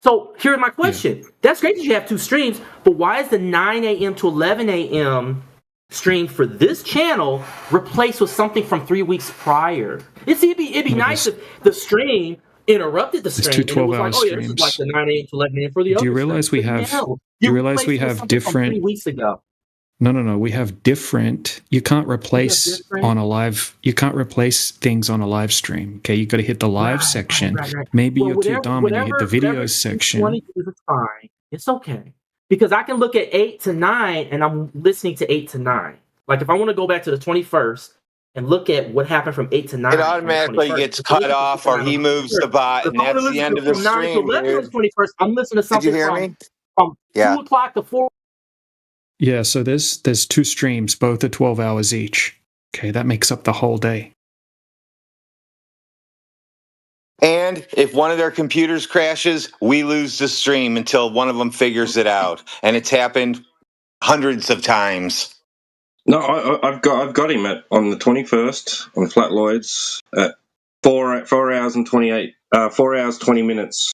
So here's my question. That's great that you have 2 streams, but why is the 9 a.m. to 11 a.m. stream for this channel replaced with something from 3 weeks prior? It'd be nice if the stream interrupted the stream. There's 2 and it was like, 12-hour oh yeah, this is like the 9 a.m. to 11 a.m. for the other. Do you realize we have? Do you realize we have different? 3 weeks ago. No. We have different. You can't replace on a live. You can't replace things on a live stream. Okay, you got to hit the live section. Right. Maybe Well, you're too dumb and you hit the videos section. It's fine. It's okay. Because I can look at 8 to 9 and I'm listening to 8 to 9. Like if I want to go back to the 21st and look at what happened from 8 to 9. It automatically gets cut off or he moves the bot, and that's the end of the stream, from 9 to 11 on the 21st, I'm listening to something from 2 o'clock to 4. Yeah, so there's 2 streams, both are 12 hours each. Okay, that makes up the whole day. And if one of their computers crashes, we lose the stream until one of them figures it out. And it's happened hundreds of times. No, I've got him on the 21st on Flat Lloyd's at 4 hours and 28 4 hours 20 minutes.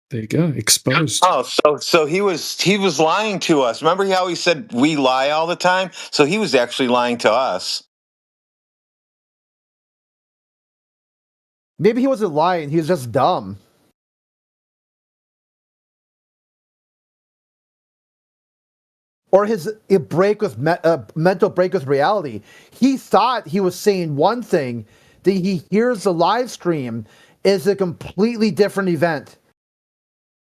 There you go, exposed. Oh, so he was lying to us. Remember how he said we lie all the time? So he was actually lying to us. Maybe he wasn't lying. He was just dumb. Or his mental break with reality. He thought he was saying one thing, that he hears the live stream is a completely different event.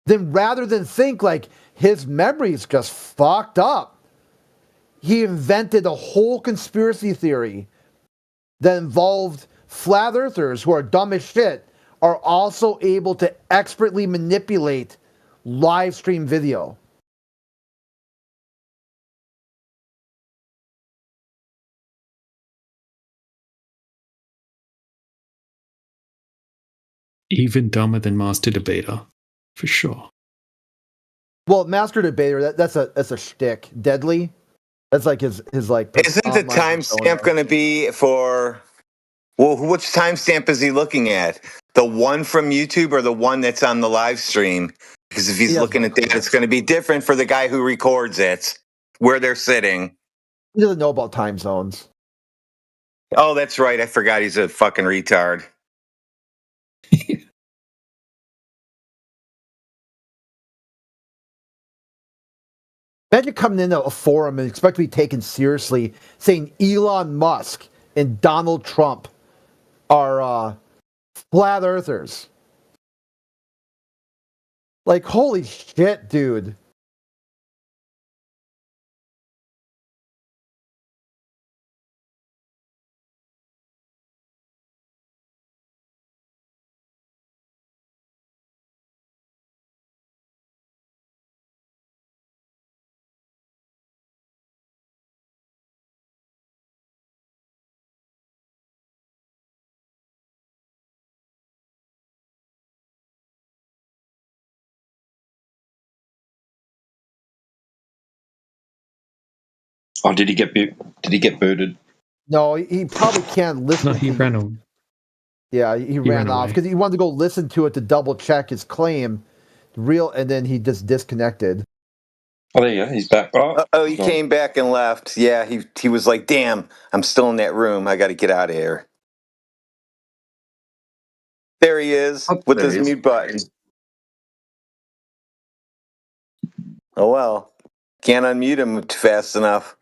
Then rather than think like his memory's just fucked up, he invented a whole conspiracy theory that involved flat earthers who are dumb as shit are also able to expertly manipulate live stream video. Even dumber than Master Debater, for sure. Well, Master Debater, that's a shtick. Deadly, that's like his like. Isn't the timestamp going to be for? Well, which timestamp is he looking at? The one from YouTube or the one that's on the live stream? Because if he's looking at that, it's going to be different for the guy who records it, where they're sitting. He doesn't know about time zones. Oh, that's right. I forgot he's a fucking retard. Imagine coming into a forum and expect to be taken seriously, saying Elon Musk and Donald Trump are flat earthers. Like, holy shit, dude. Oh, did he get booted? No, he probably can't listen. No, he ran off. Yeah, he ran off because he wanted to go listen to it to double check his claim, and then he just disconnected. Oh, there you go. He's back. He came back and left. Yeah, he was like, "Damn, I'm still in that room. I got to get out of here." There he is with his mute button. Oh well, can't unmute him fast enough.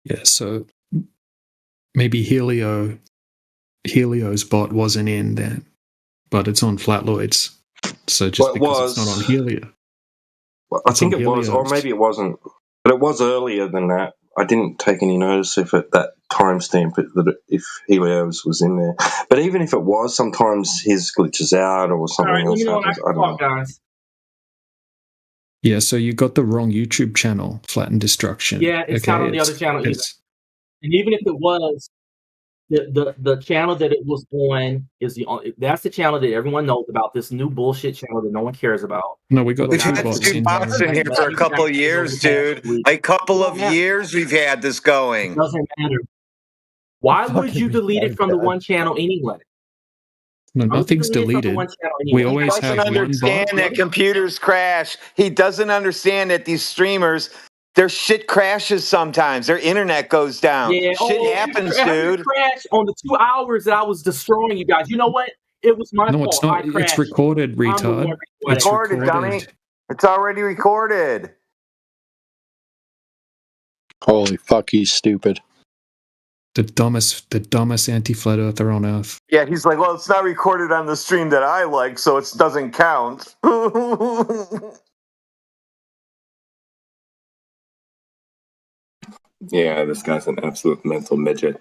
Yeah, so maybe Helio's bot wasn't in then, but it's on Flat Lloyd's. So just because it's not on Helio. Well, I think it was, or maybe it wasn't. But it was earlier than that. I didn't take any notice of it that timestamp it that if Helios was in there. But even if it was, sometimes his glitches out or something else happens. I don't know. Guys. Yeah, so you got the wrong YouTube channel, Flattened Destruction. Yeah, it's not on the other channel either. And even if it was, the channel that it was on is that's the channel that everyone knows about. This new bullshit channel that no one cares about. No, we got we've had two bots in here for a couple of years, dude. A couple of years we've had this going. It doesn't matter. Why would you delete it from the one channel anyway? No, nothing's deleted. We always have one bot. He doesn't understand that computers crash. He doesn't understand that these streamers, their shit crashes sometimes. Their internet goes down. Yeah, shit happens, dude. Crashed on the 2 hours that I was destroying you guys. You know what? It was my fault. No, it's not. It's recorded, retard. It's recorded, dummy. It's already recorded. Holy fuck, he's stupid. The dumbest anti-flat earther on earth. Yeah, he's like, well, it's not recorded on the stream that I like, so it doesn't count. Yeah, this guy's an absolute mental midget.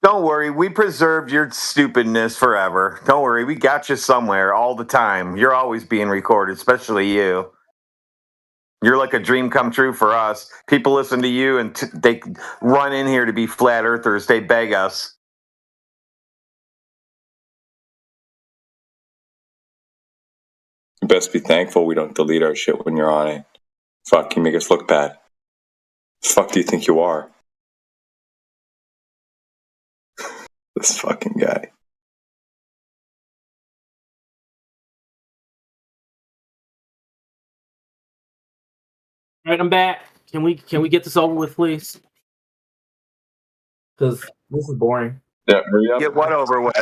Don't worry, we preserved your stupidness forever. Don't worry, we got you somewhere all the time. You're always being recorded, especially you. You're like a dream come true for us. People listen to you and they run in here to be flat earthers. They beg us. You best be thankful we don't delete our shit when you're on it. Fuck, you make us look bad. Fuck do you think you are? This fucking guy. All right, I'm back. Can we get this over with, please? Because this is boring. Yeah, hurry up. Get what over with?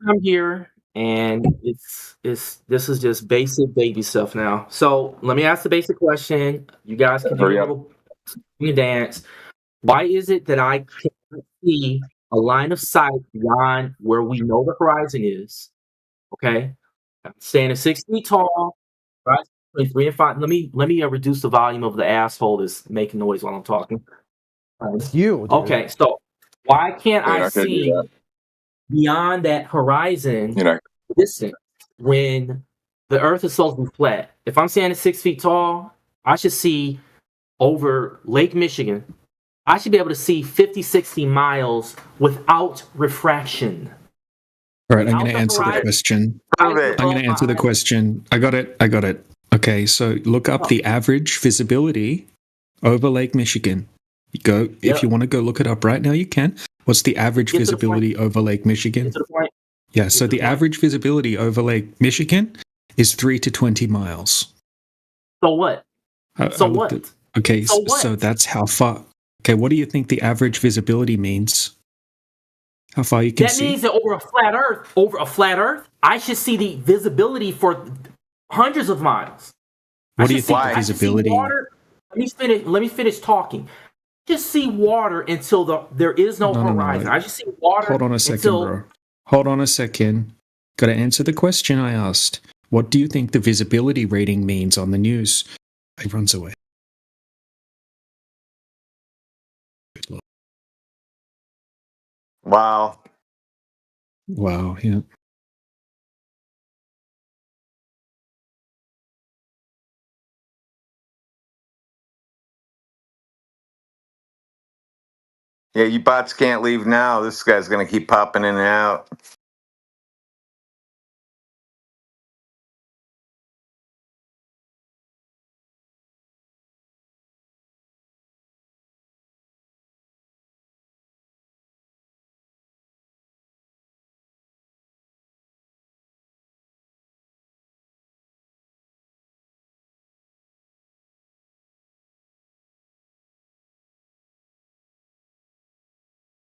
I'm here, and this is just basic baby stuff now. So let me ask the basic question. You guys can do a little dance. Why is it that I can't see a line of sight beyond where we know the horizon is? Okay, I'm standing 6 feet tall, right? 3 and 5. Let me reduce the volume of the asshole that's making noise while I'm talking. It's you. Dude. Okay, so why can't I see beyond that horizon distance when the Earth is supposed to be flat? If I'm standing 6 feet tall, I should see over Lake Michigan. I should be able to see 50, 60 miles without refraction. All right, I'm going to answer the question. I'm going to answer the question. I got it. Okay, so look up the average visibility over Lake Michigan. You go if you want to go look it up right now. You can. What's the average visibility over Lake Michigan? Yeah, so the average visibility over Lake Michigan is 3 to 20 miles. So what? Okay, so that's how far. Okay, what do you think the average visibility means? How far you can see? That means that over a flat Earth, I should see the visibility for hundreds of miles. What do you think the visibility? Let me finish talking. Just see water until there is no horizon. I just see water. Hold on a second, bro. Hold on a second. Got to answer the question I asked. What do you think the visibility rating means on the news? He runs away. Wow. Wow, yeah. Yeah, you bots can't leave now. This guy's going to keep popping in and out.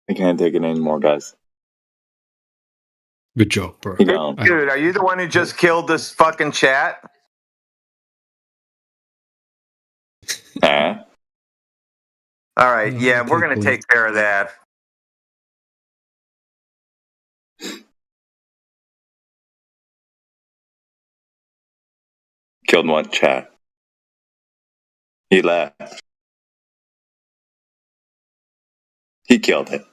I can't take it anymore, guys. Good job, bro. Dude, are you the one who just killed this fucking chat? Nah. All right, yeah, we're going to take care of that. Killed one chat. He left. He killed it.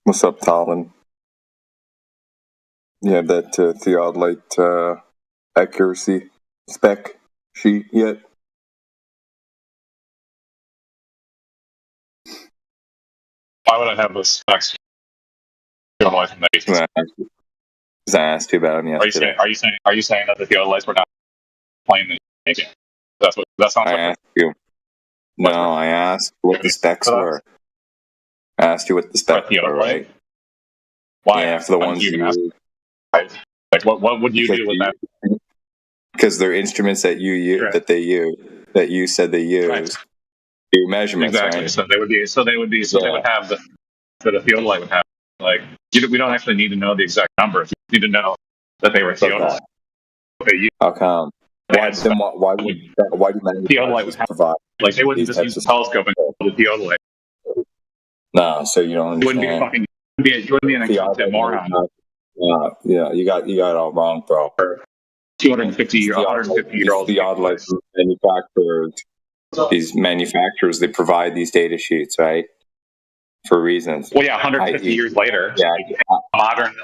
What's up, Talon? You have that theodolite accuracy spec sheet yet? Why would I have those specs? Because I asked you about them yesterday. Are you saying that the theodolites were not plain making? That's what that sounds like. I asked you. No, I asked what the specs were. I asked you what the specs were, right? Why? Yeah, for the ones you use. Like, what would you do with that? Because they're instruments that you use, that they use, that you said they use. Do measurements, exactly. Right? So they would have the theodolite would have. Like, we don't actually need to know the exact numbers. We need to know that they were theodolite. How come? Why do manufacturers provide? Like, they wouldn't just use the telescope and the theodolite. No, so you don't understand. You wouldn't be an expensive moron. Yeah, you got it all wrong, bro. 150-year-old theodolite manufacturers. These manufacturers, they provide these data sheets, right? For reasons. Well, yeah, 150 years later, a modern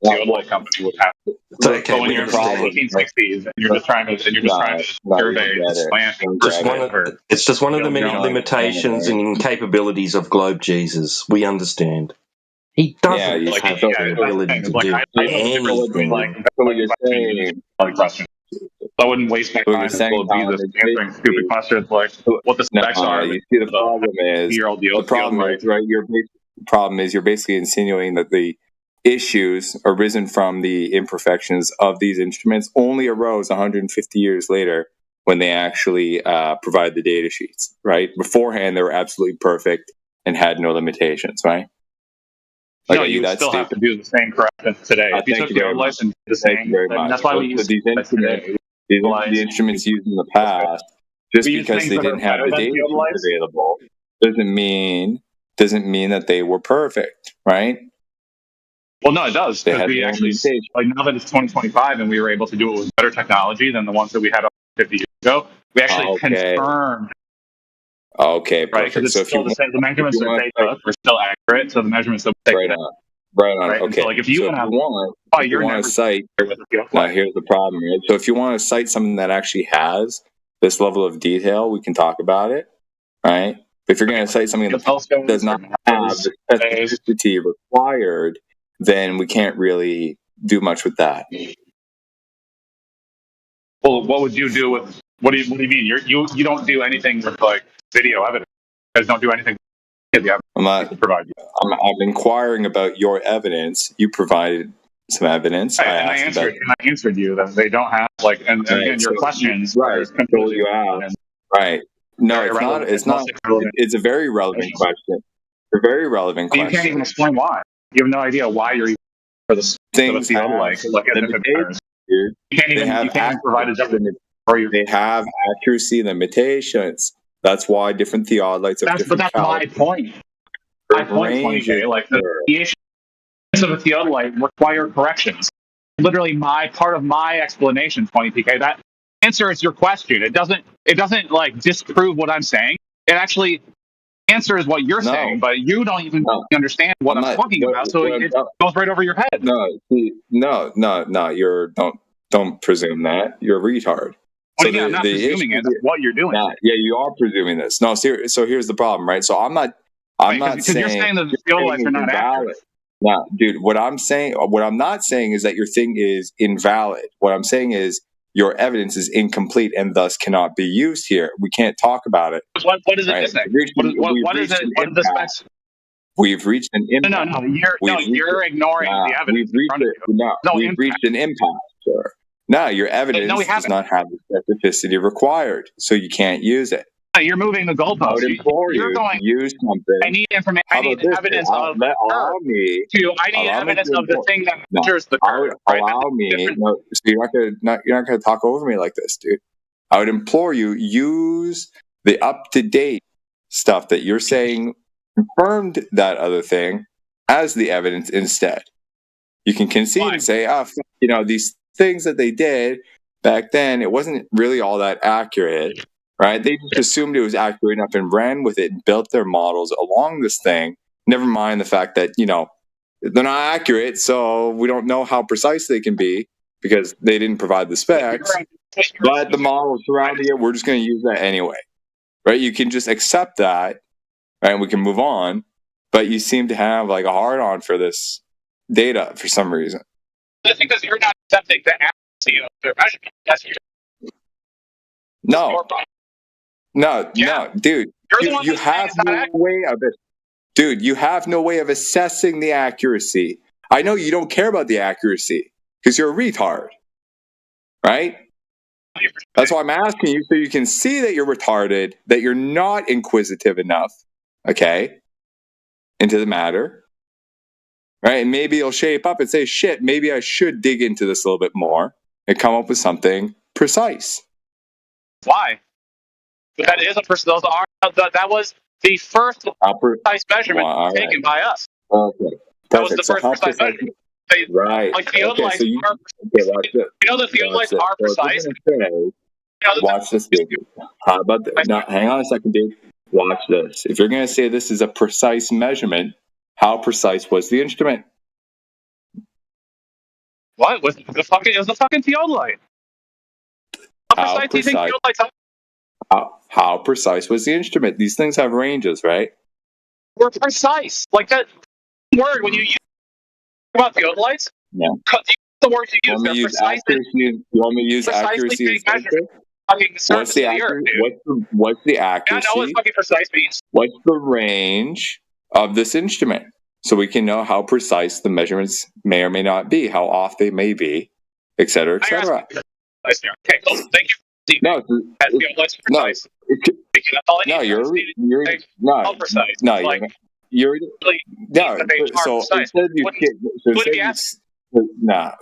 theodolite company would have to go in your 1860s, and you're just trying to survey the plant. It's just one of the many limitations and incapabilities of Globe Jesus. We understand. He doesn't have the ability to do anything. I wouldn't waste my time with Globe Jesus answering stupid questions like what the specs are. You see, the problem is you're basically insinuating that the issues arisen from the imperfections of these instruments only arose 150 years later when they actually provide the data sheets, right? Beforehand, they were absolutely perfect and had no limitations, right? Like, no, you would still have to do the same corrections today. If you took your license, the same. That's why we use these instruments. The instruments used in the past, just because they didn't have the data available, doesn't mean that they were perfect, right? Well, no, it does, because we actually, like, now that it's 2025 and we were able to do it with better technology than the ones that we had 50 years ago, we actually confirmed. Okay, perfect. Right, because it's still the same. The measurements that they took were still accurate, so the measurements that we take. Right on. Okay. So, like, if you want to cite, now here's the problem, right? So if you want to cite something that actually has this level of detail, we can talk about it, right? But if you're going to cite something that does not have the specificity required, then we can't really do much with that. Well, what would you do with? What do you mean? You don't do anything with, like, video evidence. You guys don't do anything. I'm inquiring about your evidence. You provided some evidence. I answered you that they don't have, like, and again, your questions. Right. You asked. Right. No, it's not. It's a very relevant question. A very relevant question. You can't even explain why. You have no idea why you're for the theodolite. You can't even provide a definition. They have accuracy limitations. That's why different theodolites have different. But that's my point. My point, 20K. Like, the issues of a theodolite require corrections. Literally, part of my explanation, 20PK. That answers your question. It doesn't like disprove what I'm saying. It actually answers what you're saying, but you don't even understand what I'm talking about. So it goes right over your head. No. Don't presume that. You're a retard. I'm not presuming it. That's what you're doing. Yeah, you are presuming this. No, so here's the problem, right? So I'm not saying you're saying that the theodolites are not accurate. No, dude. What I'm not saying is that your thing is invalid. What I'm saying is your evidence is incomplete and thus cannot be used here. We can't talk about it. What is it missing? What is it? What are the specs? We've reached an impasse. No, you're ignoring the evidence. We've reached an impasse, sir. No, your evidence does not have the specificity required, so you can't use it. You're moving the goalposts. I would implore you to use something. I need information. I need evidence of. I need evidence of the thing that measures the curve. Allow me. No, so you're not gonna talk over me like this, dude. I would implore you, use the up-to-date stuff that you're saying confirmed that other thing as the evidence instead. You can concede and say, these things that they did back then, it wasn't really all that accurate, right? They just assumed it was accurate enough and ran with it and built their models along this thing. Never mind the fact that, they're not accurate, so we don't know how precise they can be because they didn't provide the specs. But the model surrounding it, we're just going to use that anyway, right? You can just accept that, right? And we can move on. But you seem to have like a hard-on for this data for some reason. That's because you're not accepting the accuracy of the measurement. That's your. No, dude. You have no way of it. Dude, you have no way of assessing the accuracy. I know you don't care about the accuracy because you're a retard, right? That's why I'm asking you so you can see that you're retarded, that you're not inquisitive enough, okay, into the matter, right? And maybe you'll shape up and say, shit, maybe I should dig into this a little bit more and come up with something precise. Why? That is a person. That was the first precise measurement taken by us. Okay. That was the first precise measurement. Right. Like theodolites so you, are. watch this. You know the theodolites are precise. Watch this, dude. How about that? No, hang on a second, dude. Watch this. If you're going to say this is a precise measurement, how precise was the instrument? What was the fucking? It was a fucking theodolite. How precise do you think theodolites are? How precise was the instrument? These things have ranges, right? We're precise. Like that word when you use about theodolites. Yeah. The word you use. You want me to use accuracy instead? What's the accuracy? I know what fucking precise means. What's the range of this instrument? So we can know how precise the measurements may or may not be, how off they may be, et cetera, et cetera. Okay, cool. Thank you. No,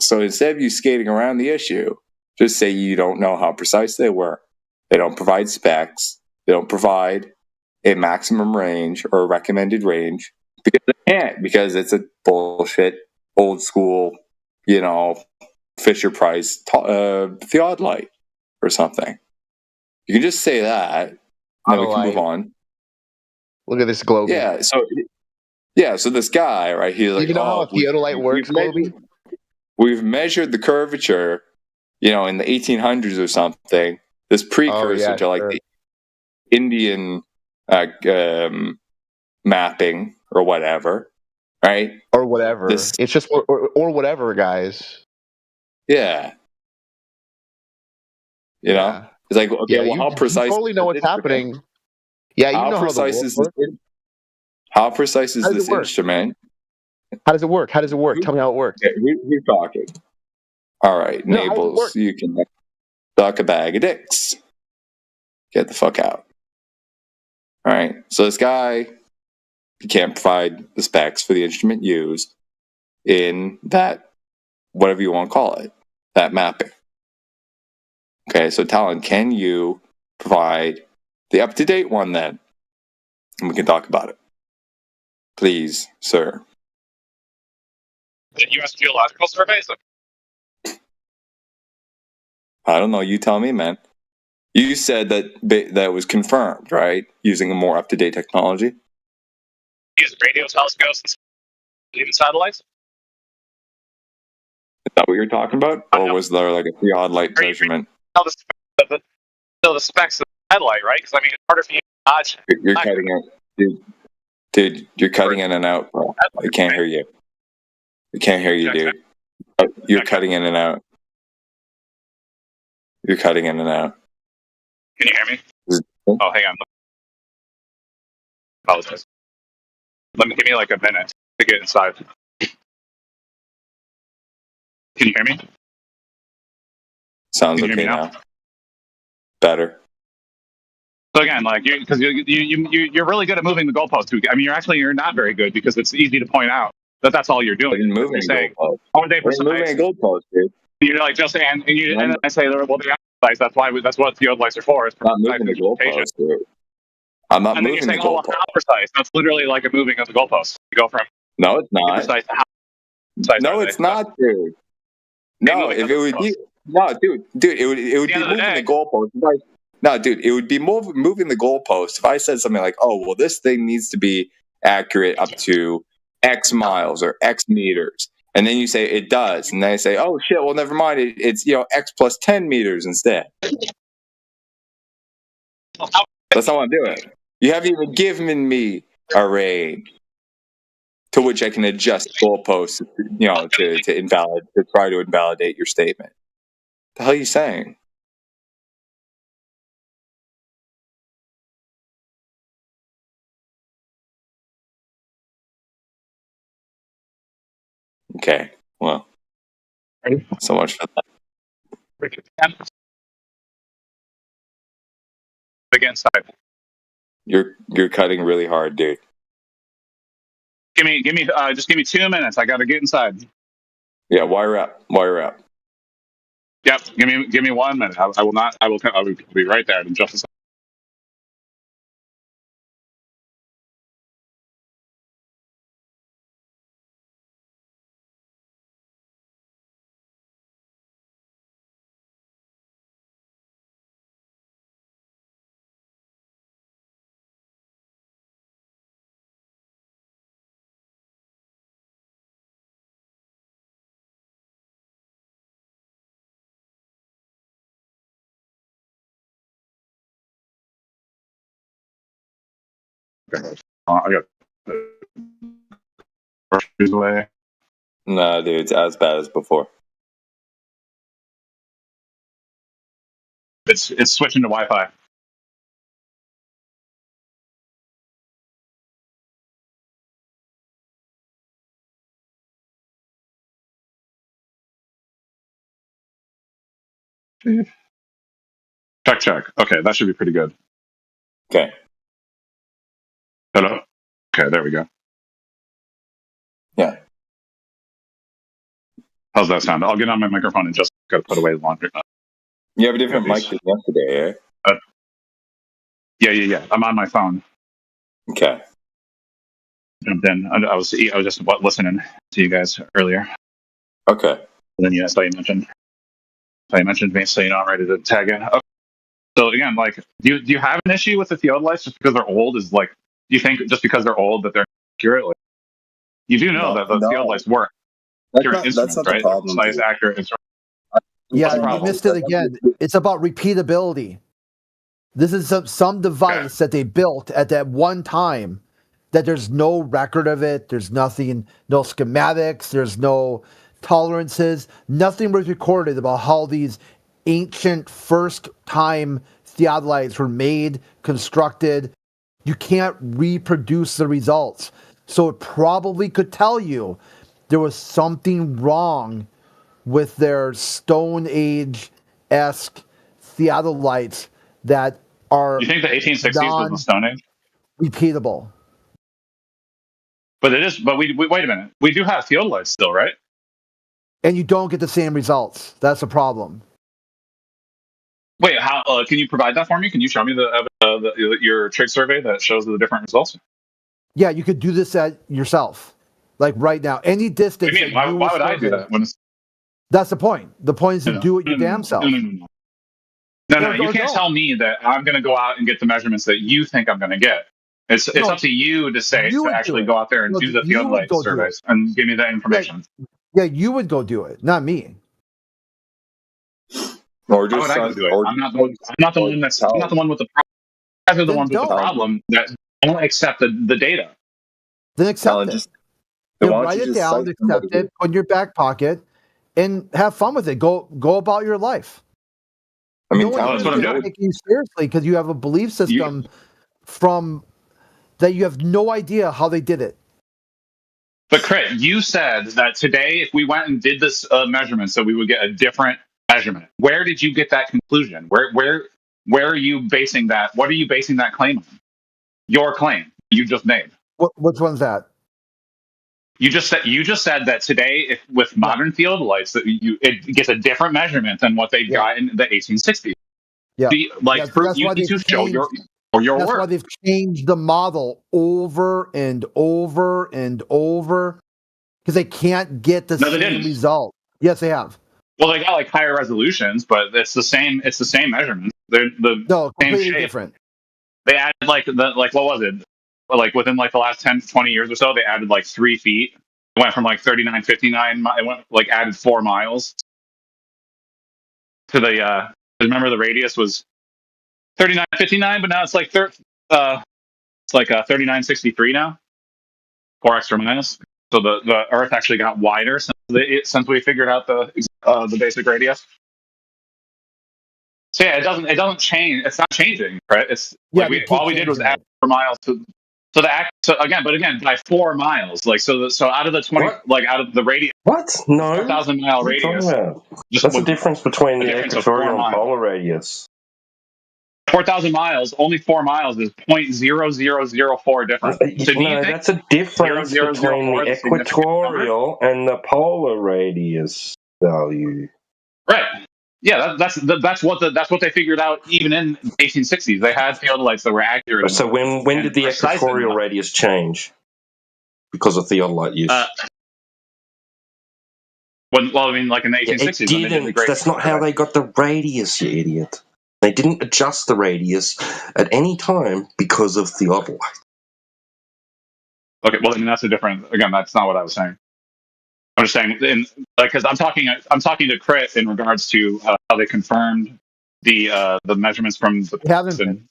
So instead of you skating around the issue, just say you don't know how precise they were. They don't provide specs. They don't provide a maximum range or a recommended range because they can't, because it's a bullshit, old school, Fisher Price theodolite or something. You can just say that, and we can move on. Look at this globe. So this guy, right? He's like, you know how a theodolite works, Globy? We've measured the curvature, in the 1800s or something. This precursor to like the Indian mapping or whatever, right? Or whatever. It's just or whatever, guys. Yeah. It's like, okay, how precise? You totally know what's happening. Yeah, you know how precise is this? How precise is this instrument? How does it work? Tell me how it works. Yeah, who's talking? All right, Nables, you can suck a bag of dicks. Get the fuck out. All right, so this guy, he can't provide the specs for the instrument used in that, whatever you want to call it, that mapping. Okay, so Talon, can you provide the up-to-date one then? And we can talk about it. Please, sir. The U.S. Geological Survey? I don't know. You tell me, man. You said that was confirmed, right? Using a more up-to-date technology. Use radio telescopes and even satellites. Is that what you're talking about? Or was there like a theodolite measurement? The specs of the satellite, right? Because it's harder for you to dodge. You're cutting it. Dude, you're cutting in and out, bro. I can't hear you. I can't hear you, dude. You're cutting in and out. You're cutting in and out. Can you hear me? Oh, hang on. Apologize. Give me like a minute to get inside. Can you hear me? Sounds okay now. Better. So again, because you're really good at moving the goalpost. You're not very good because it's easy to point out that that's all you're doing. You're moving the goalpost. Are they precise? Moving a goalpost, dude. You're like and then I say, well, they're precise. That's what theodolites are for. Is not moving the goalpost, dude. I'm not moving the goalpost. How precise? That's literally like a moving of the goalpost. You go from no, it's not. Precise to how precise. No, it's not, dude. No, if it would be dude, it would be moving the goalpost. No, dude, it would be moving the goalpost if I said something like, "Oh, well, this thing needs to be accurate up to X miles or X meters. And then you say it does. And then I say, oh shit, well, never mind. It's, X plus 10 meters instead. That's not what I'm doing. You haven't even given me a range to which I can adjust goalposts, to try to invalidate your statement. The hell are you saying? Okay, well, so much for that. Against side. You're cutting really hard, dude. Give me, just give me 2 minutes. I got to get inside. Yeah, wire up. Yep, give me 1 minute. I will be right there in just a second. I got away. Nah, dude, it's as bad as before. It's switching to Wi-Fi. Check. Okay, that should be pretty good. Okay. Hello? Okay, there we go. Yeah. How's that sound? I'll get on my microphone and just got to put away the laundry. You have a different mic than yesterday, eh? Yeah. I'm on my phone. Okay. And then I was just listening to you guys earlier. Okay. And then I saw you mentioned me, so I'm ready to tag in. Okay. So again, like, do you have an issue with the theodolites just because they're old? Is like, do you think just because they're old that they're accurate? Like, you do know that the theodolites work. That's not right? the problem. Precise, accurate instruments. Yeah, you missed it again. It's about repeatability. This is some device that they built at that one time that there's no record of it. There's nothing, no schematics. There's no tolerances. Nothing was recorded about how these ancient first-time theodolites were made, constructed. You can't reproduce the results. So it probably could tell you there was something wrong with their Stone Age-esque theodolites that are You think the 1860s was the Stone Age? Repeatable. But it is. But we wait a minute. We do have theodolites still, right? And you don't get the same results. That's a problem. Wait, how? Can you provide that for me? Can you show me your trig survey that shows the different results? Yeah, you could do this yourself, like right now. Any distance. What do you mean? Why would I do that? That's the point. The point is to do it your damn self. No, you can't tell me that I'm going to go out and get the measurements that you think I'm going to get. It's up to you to say to actually go out there and do the theodolite surveys and give me that information. Yeah, you would go do it, not me. Or just I'm not the one with the problem. You guys are the ones with the problem that don't accept the data. Then accept it. Write it down, accept it, put in your back pocket, and have fun with it. Go about your life. I mean, that's what I'm doing. Taking you seriously because you have a belief system from that you have no idea how they did it. But Crit, you said that today, if we went and did this measurement, so we would get a different measurement. Where did you get that conclusion? Where are you basing that? What are you basing that claim on? Your claim you just made. Which one's that? You just said that today, with modern theodolites, that it gets a different measurement than what they got in the 1860s. Yeah, you need to show your work. That's why they've changed the model over and over and over because they can't get the same result. Yes, they have. Well, they got like higher resolutions, but it's the same. It's the same measurement. They're the same shape. Different. They added like what was it? like within like the last 10 to 20 years or so, they added like 3 feet. It went from like 39.59. It went like added 4 miles to the. Remember the radius was 39.59, but now it's like 39.63 now. 4 extra miles. So the Earth actually got wider since we figured out the basic radius. So yeah, it doesn't change. It's not changing, right? It's like all we did was add 4 miles to again by 4 miles. Like so out of the 20 out of the radius. What? No. 4,000 mile What are you radius. talking about? That's the difference between the equatorial and polar radius. 4,000 miles, only 4 miles is 0.0004 difference. So do you think that's a difference between the equatorial and the polar radius value. Right. Yeah, that's what they figured out even in the 1860s. They had theodolites that were accurate. So when did the equatorial radius change because of theodolite use? Well, I mean, like in the 1860s. It didn't. That's not how they got the radius, you idiot. They didn't adjust the radius at any time because of theodolite. Okay, well, I mean, that's a different. Again, that's not what I was saying. I'm just saying, because I'm talking to Crit in regards to how they confirmed the measurements from the past and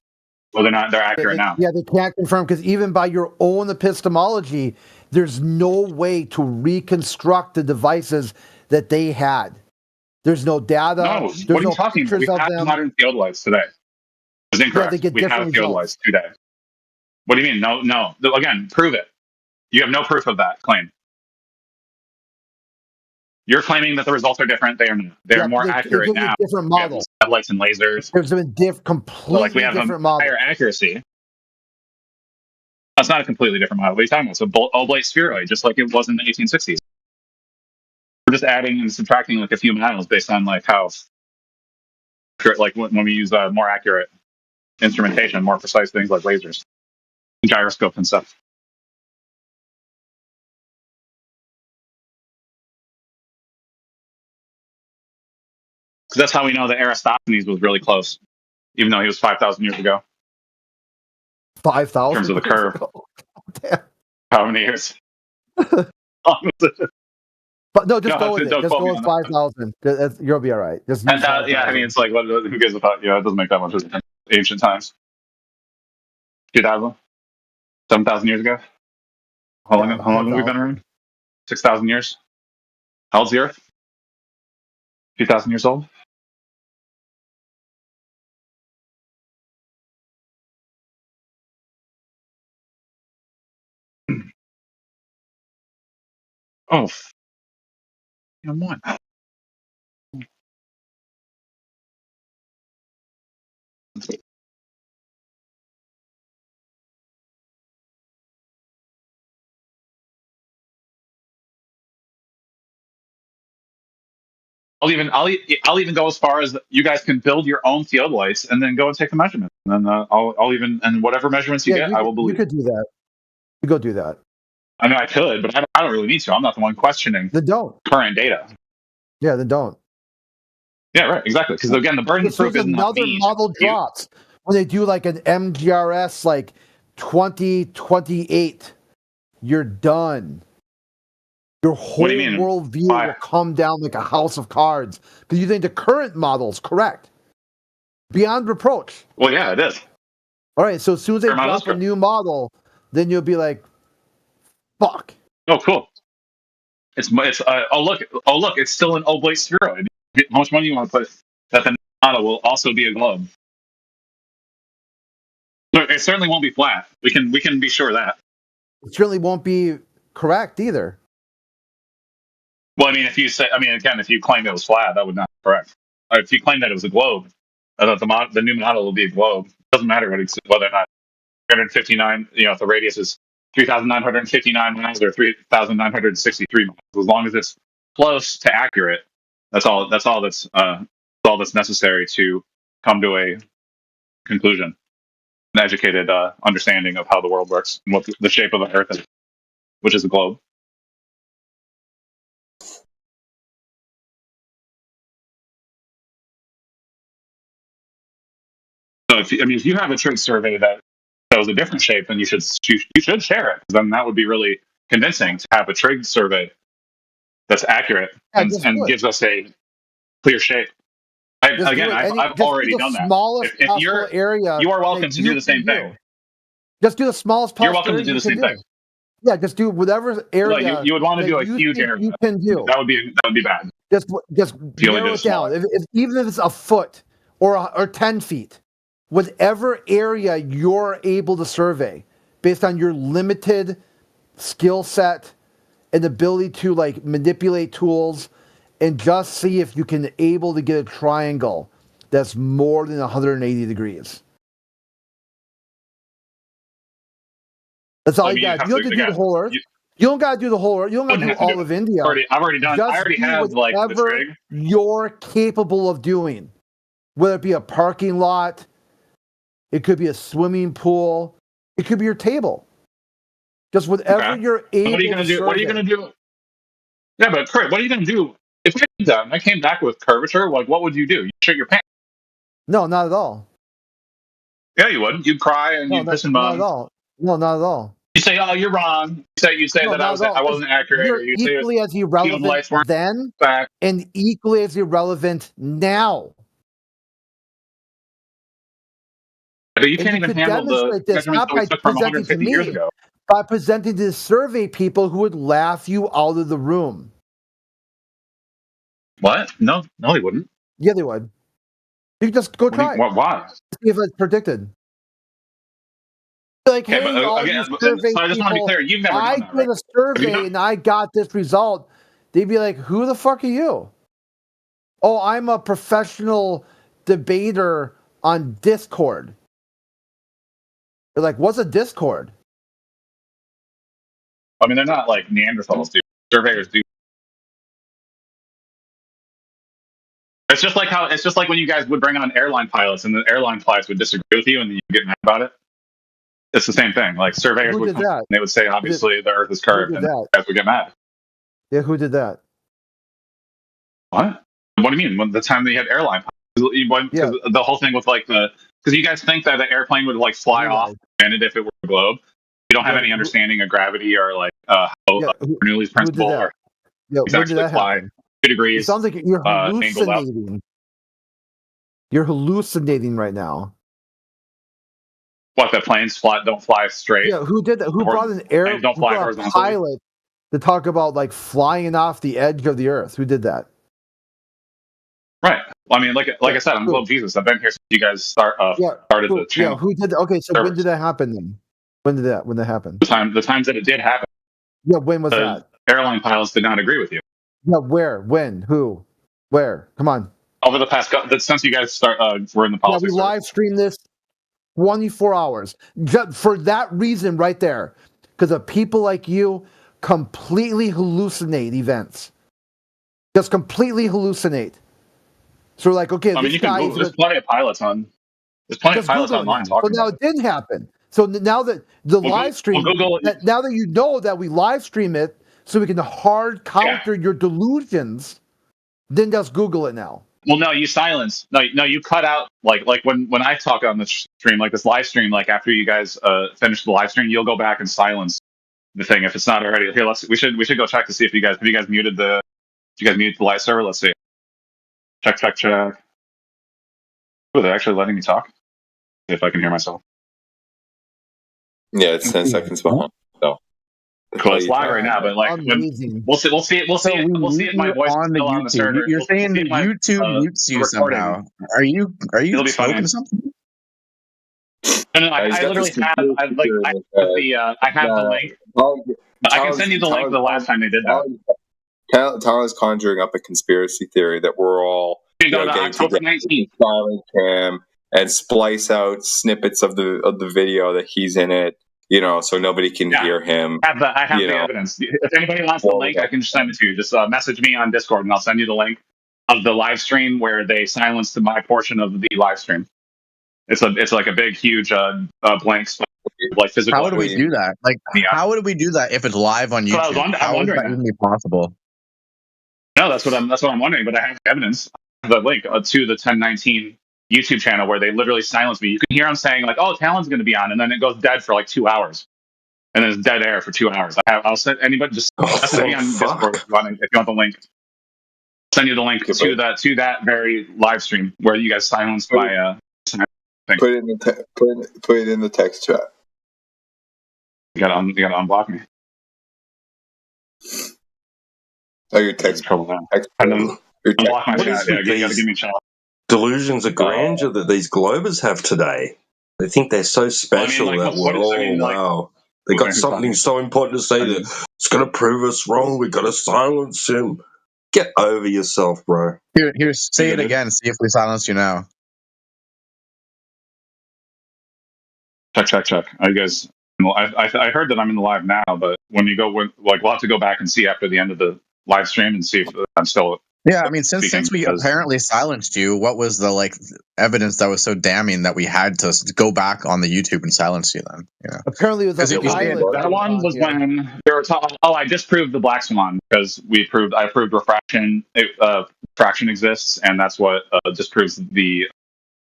whether or not they're accurate now. Yeah, they can't confirm because even by your own epistemology, there's no way to reconstruct the devices that they had. There's no data. No, what are you talking about? We have modern theodolites today. It's incorrect. We have theodolites today. What do you mean? No. Again, prove it. You have no proof of that claim. You're claiming that the results are different. They are not. They're more accurate now. Different model. Satellites and lasers. There's been completely we have different a model. higher accuracy. That's not a completely different model. What are you talking about? It's an oblate spheroid, just like it was in the 1860s. We're just adding and subtracting like a few miles based on like how, like when we use more accurate instrumentation, more precise things like lasers, gyroscope and stuff. So that's how we know that Eratosthenes was really close, even though he was 5,000 years ago. 5,000 in terms of the curve. How many years? But no, just go with it. Just go with 5,000. You'll be all right. Just yeah, I mean, it's like, who gives a fuck? You know, it doesn't make that much difference. Ancient times. 2,000? 7,000 years ago? How long have we been around? 6,000 years? How old's the Earth? 2,000 years old? Oh, what? I'll even go as far as you guys can build your own theodolites and then go and take the measurements. And then I'll even and whatever measurements you get, I will believe. You could do that. You go do that. I mean, I could, but I don't really need to. I'm not the one questioning current data. Yeah, then don't. Yeah, right, exactly. Because again, the burden of proof is another model drops when they do like an MGRS like 2028. You're done. Your whole worldview will come down like a house of cards because you think the current model's correct. Beyond reproach. Well, yeah, it is. All right, so as soon as they drop a new model, then you'll be like, fuck. Oh, cool. It's look, it's still an oblate spheroid. How much money you want to put that the model will also be a globe? Look, it certainly won't be flat. We can be sure of that. It certainly won't be correct either. Well, I mean, if you claim it was flat, that would not be correct. Or if you claim that it was a globe, I thought the new model will be a globe. It doesn't matter whether or not 359, if the radius is 3,959 miles or 3,963 miles. As long as it's close to accurate, that's all that's necessary to come to a conclusion, an educated understanding of how the world works and what the shape of the Earth is, which is a globe. So if you have a church survey that shows a different shape, then you should share it. Then that would be really convincing to have a trig survey that's accurate and gives us a clear shape. I've already done that. Smallest If possible area. You are welcome to do the same thing. Just do the smallest possible. You're welcome to do the same thing. Yeah, just do whatever area. No, you would want to do a huge area. You can do. That would be bad. Just narrow it down. Even if it's a foot or 10 feet, whatever area you're able to survey based on your limited skill set and ability to like manipulate tools, and just see if you can able to get a triangle that's more than 180 degrees. That's all you got. You don't have to do the whole Earth. You don't got to do the whole Earth. You don't got to do all of India. I've already done. I already have like the trig. You're capable of doing, whether it be a parking lot, it could be a swimming pool, it could be your table. Just whatever you're able. What are you going to do? What are you going to do? Yeah, but Kurt, what are you going to do if I came back with curvature? Like, what would you do? You shit your pants? No, not at all. Yeah, you would. You'd cry and you'd piss and moan. Not at all. No, not at all. You say, "Oh, you're wrong." You say that I wasn't accurate. You're equally as irrelevant then, and equally as irrelevant now. But you can't even handle the measurements that we took from 150 years ago. By presenting to survey people who would laugh you out of the room. What? No, they wouldn't. Yeah, they would. You can just go try. Why? See if it's predicted. Like, okay, hey, all again, these survey so I just want to be clear. You've never done that, right? I did a survey and I got this result. They'd be like, "Who the fuck are you?" "Oh, I'm a professional debater on Discord." They're like, "What's a Discord?" I mean, they're not like Neanderthals, dude. Surveyors do. It's just like when you guys would bring on airline pilots, and the airline pilots would disagree with you, and then you get mad about it. It's the same thing. Like surveyors would come and they would say, obviously, the Earth is curved, and you guys would get mad. Yeah, who did that? What? What do you mean? When the time they had airline pilots, because the whole thing with like because you guys think that the airplane would like fly off the planet if it were a globe. You don't have any understanding of gravity or like how Bernoulli's principle or actually fly 2 degrees. It sounds like you're hallucinating. You're hallucinating right now. What, the planes don't fly straight? Yeah, who did that? Who brought an pilot to talk about like flying off the edge of the Earth? Who did that? Right. Well, I mean, like I said, I'm little Jesus. I've been here since you guys started the channel. Yeah, who did that? Okay, so when did that happen then? When that happen? The times that it did happen. Yeah, when was that? Airline pilots did not agree with you. Yeah, where? When? Who? Where? Come on. Over the past since you guys were in the politics. Yeah, we live streamed this 24 hours. Just for that reason right there. Because of people like you completely hallucinate events. Just completely hallucinate. So we're like, okay, I mean, there's plenty of pilots on. There's plenty of pilots online talking. But now it didn't happen. So now that the live stream, now that you know that we live stream it, so we can hard counter your delusions, then just Google it now. Well, no, you silence. No, you cut out like when I talk on the stream, like this live stream, like after you guys finish the live stream, you'll go back and silence the thing if it's not already. Here, we should go check to see if you guys muted the live server. Let's see. Check. Oh, they're actually letting me talk. See if I can hear myself. Yeah, it's 10 seconds behind. So cool, it's live right now, but like we'll see if my voice is still on the server. You're saying that YouTube mutes you somehow. Are you smoking something? No, I literally have I have the link. I can send you the link the last time they did that. Tyler's conjuring up a conspiracy theory that we're all October 19th. Silent cam and splice out snippets of the video that he's in it, so nobody can hear him. I have the evidence. If anybody wants the link, I can just send it to you. Just message me on Discord, and I'll send you the link of the live stream where they silenced my portion of the live stream. It's like a big, huge blank spot, like physical. How would we do that? Like, how would we do that if it's live on YouTube? How is that even possible? No, that's what I'm wondering. But I have evidence, the link to the 1019 YouTube channel where they literally silence me. You can hear them saying like, "Oh, Talon's going to be on," and then it goes dead for like 2 hours, and then it's dead air for 2 hours. I'll send anybody just message me on Discord if you want the link. Send you the link to that very live stream where you guys silenced my thing. Put it in the text chat. You gotta unblock me. Oh, your text. Unblock my chat. Yeah, you gotta give me a chat. Delusions of grandeur that these Globers have today. They think they're so special wow. They got something so important to say that it's going to prove us wrong. We've got to silence him. Get over yourself, bro. Here, say it again. See if we silence you now. Check. I guess I heard that I'm in the live now, but when you go, we'll have to go back and see after the end of the live stream and see if I'm still. Yeah, I mean, since we apparently silenced you, what was the evidence that was so damning that we had to go back on the YouTube and silence you? Then, apparently it was that one was when they were talking. Oh, I disproved the Black Swan because I proved refraction. Refraction exists, and that's what disproves the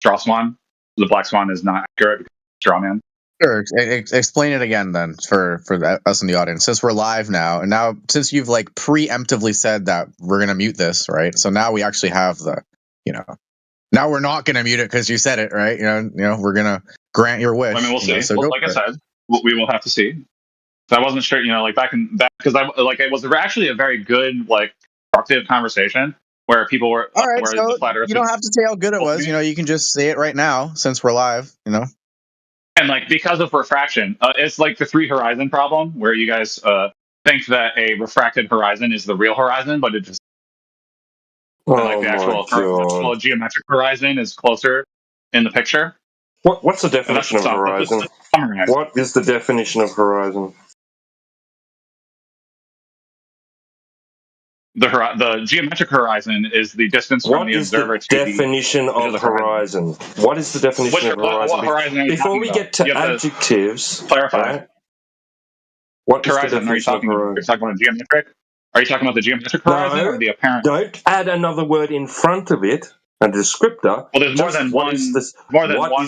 Straw Swan. The Black Swan is not accurate because it's straw man. Sure. Explain it again then for us in the audience. Since we're live now, and now since you've preemptively said that we're gonna mute this, right? So now we actually have now we're not gonna mute it because you said it, right? We're gonna grant your wish. I mean, we'll see. Like I said, we will have to see. So I wasn't sure, back because it was actually a very good constructive conversation where people were. All right, so you don't have to say how good it was. You can just say it right now since we're live. And because of refraction, it's like the 3 horizon problem where you guys think that a refracted horizon is the real horizon, but it just the actual geometric horizon is closer in the picture. What's the definition of horizon? What is the definition of horizon? The geometric horizon is the distance from the observer to the definition of horizon. What is the definition of horizon? What horizon before we get to adjectives, clarify. Right? What horizon are you talking about? Are you talking about geometric? Are you talking about the geometric horizon or the apparent? Don't add another word in front of it, a descriptor. Well, there's more than one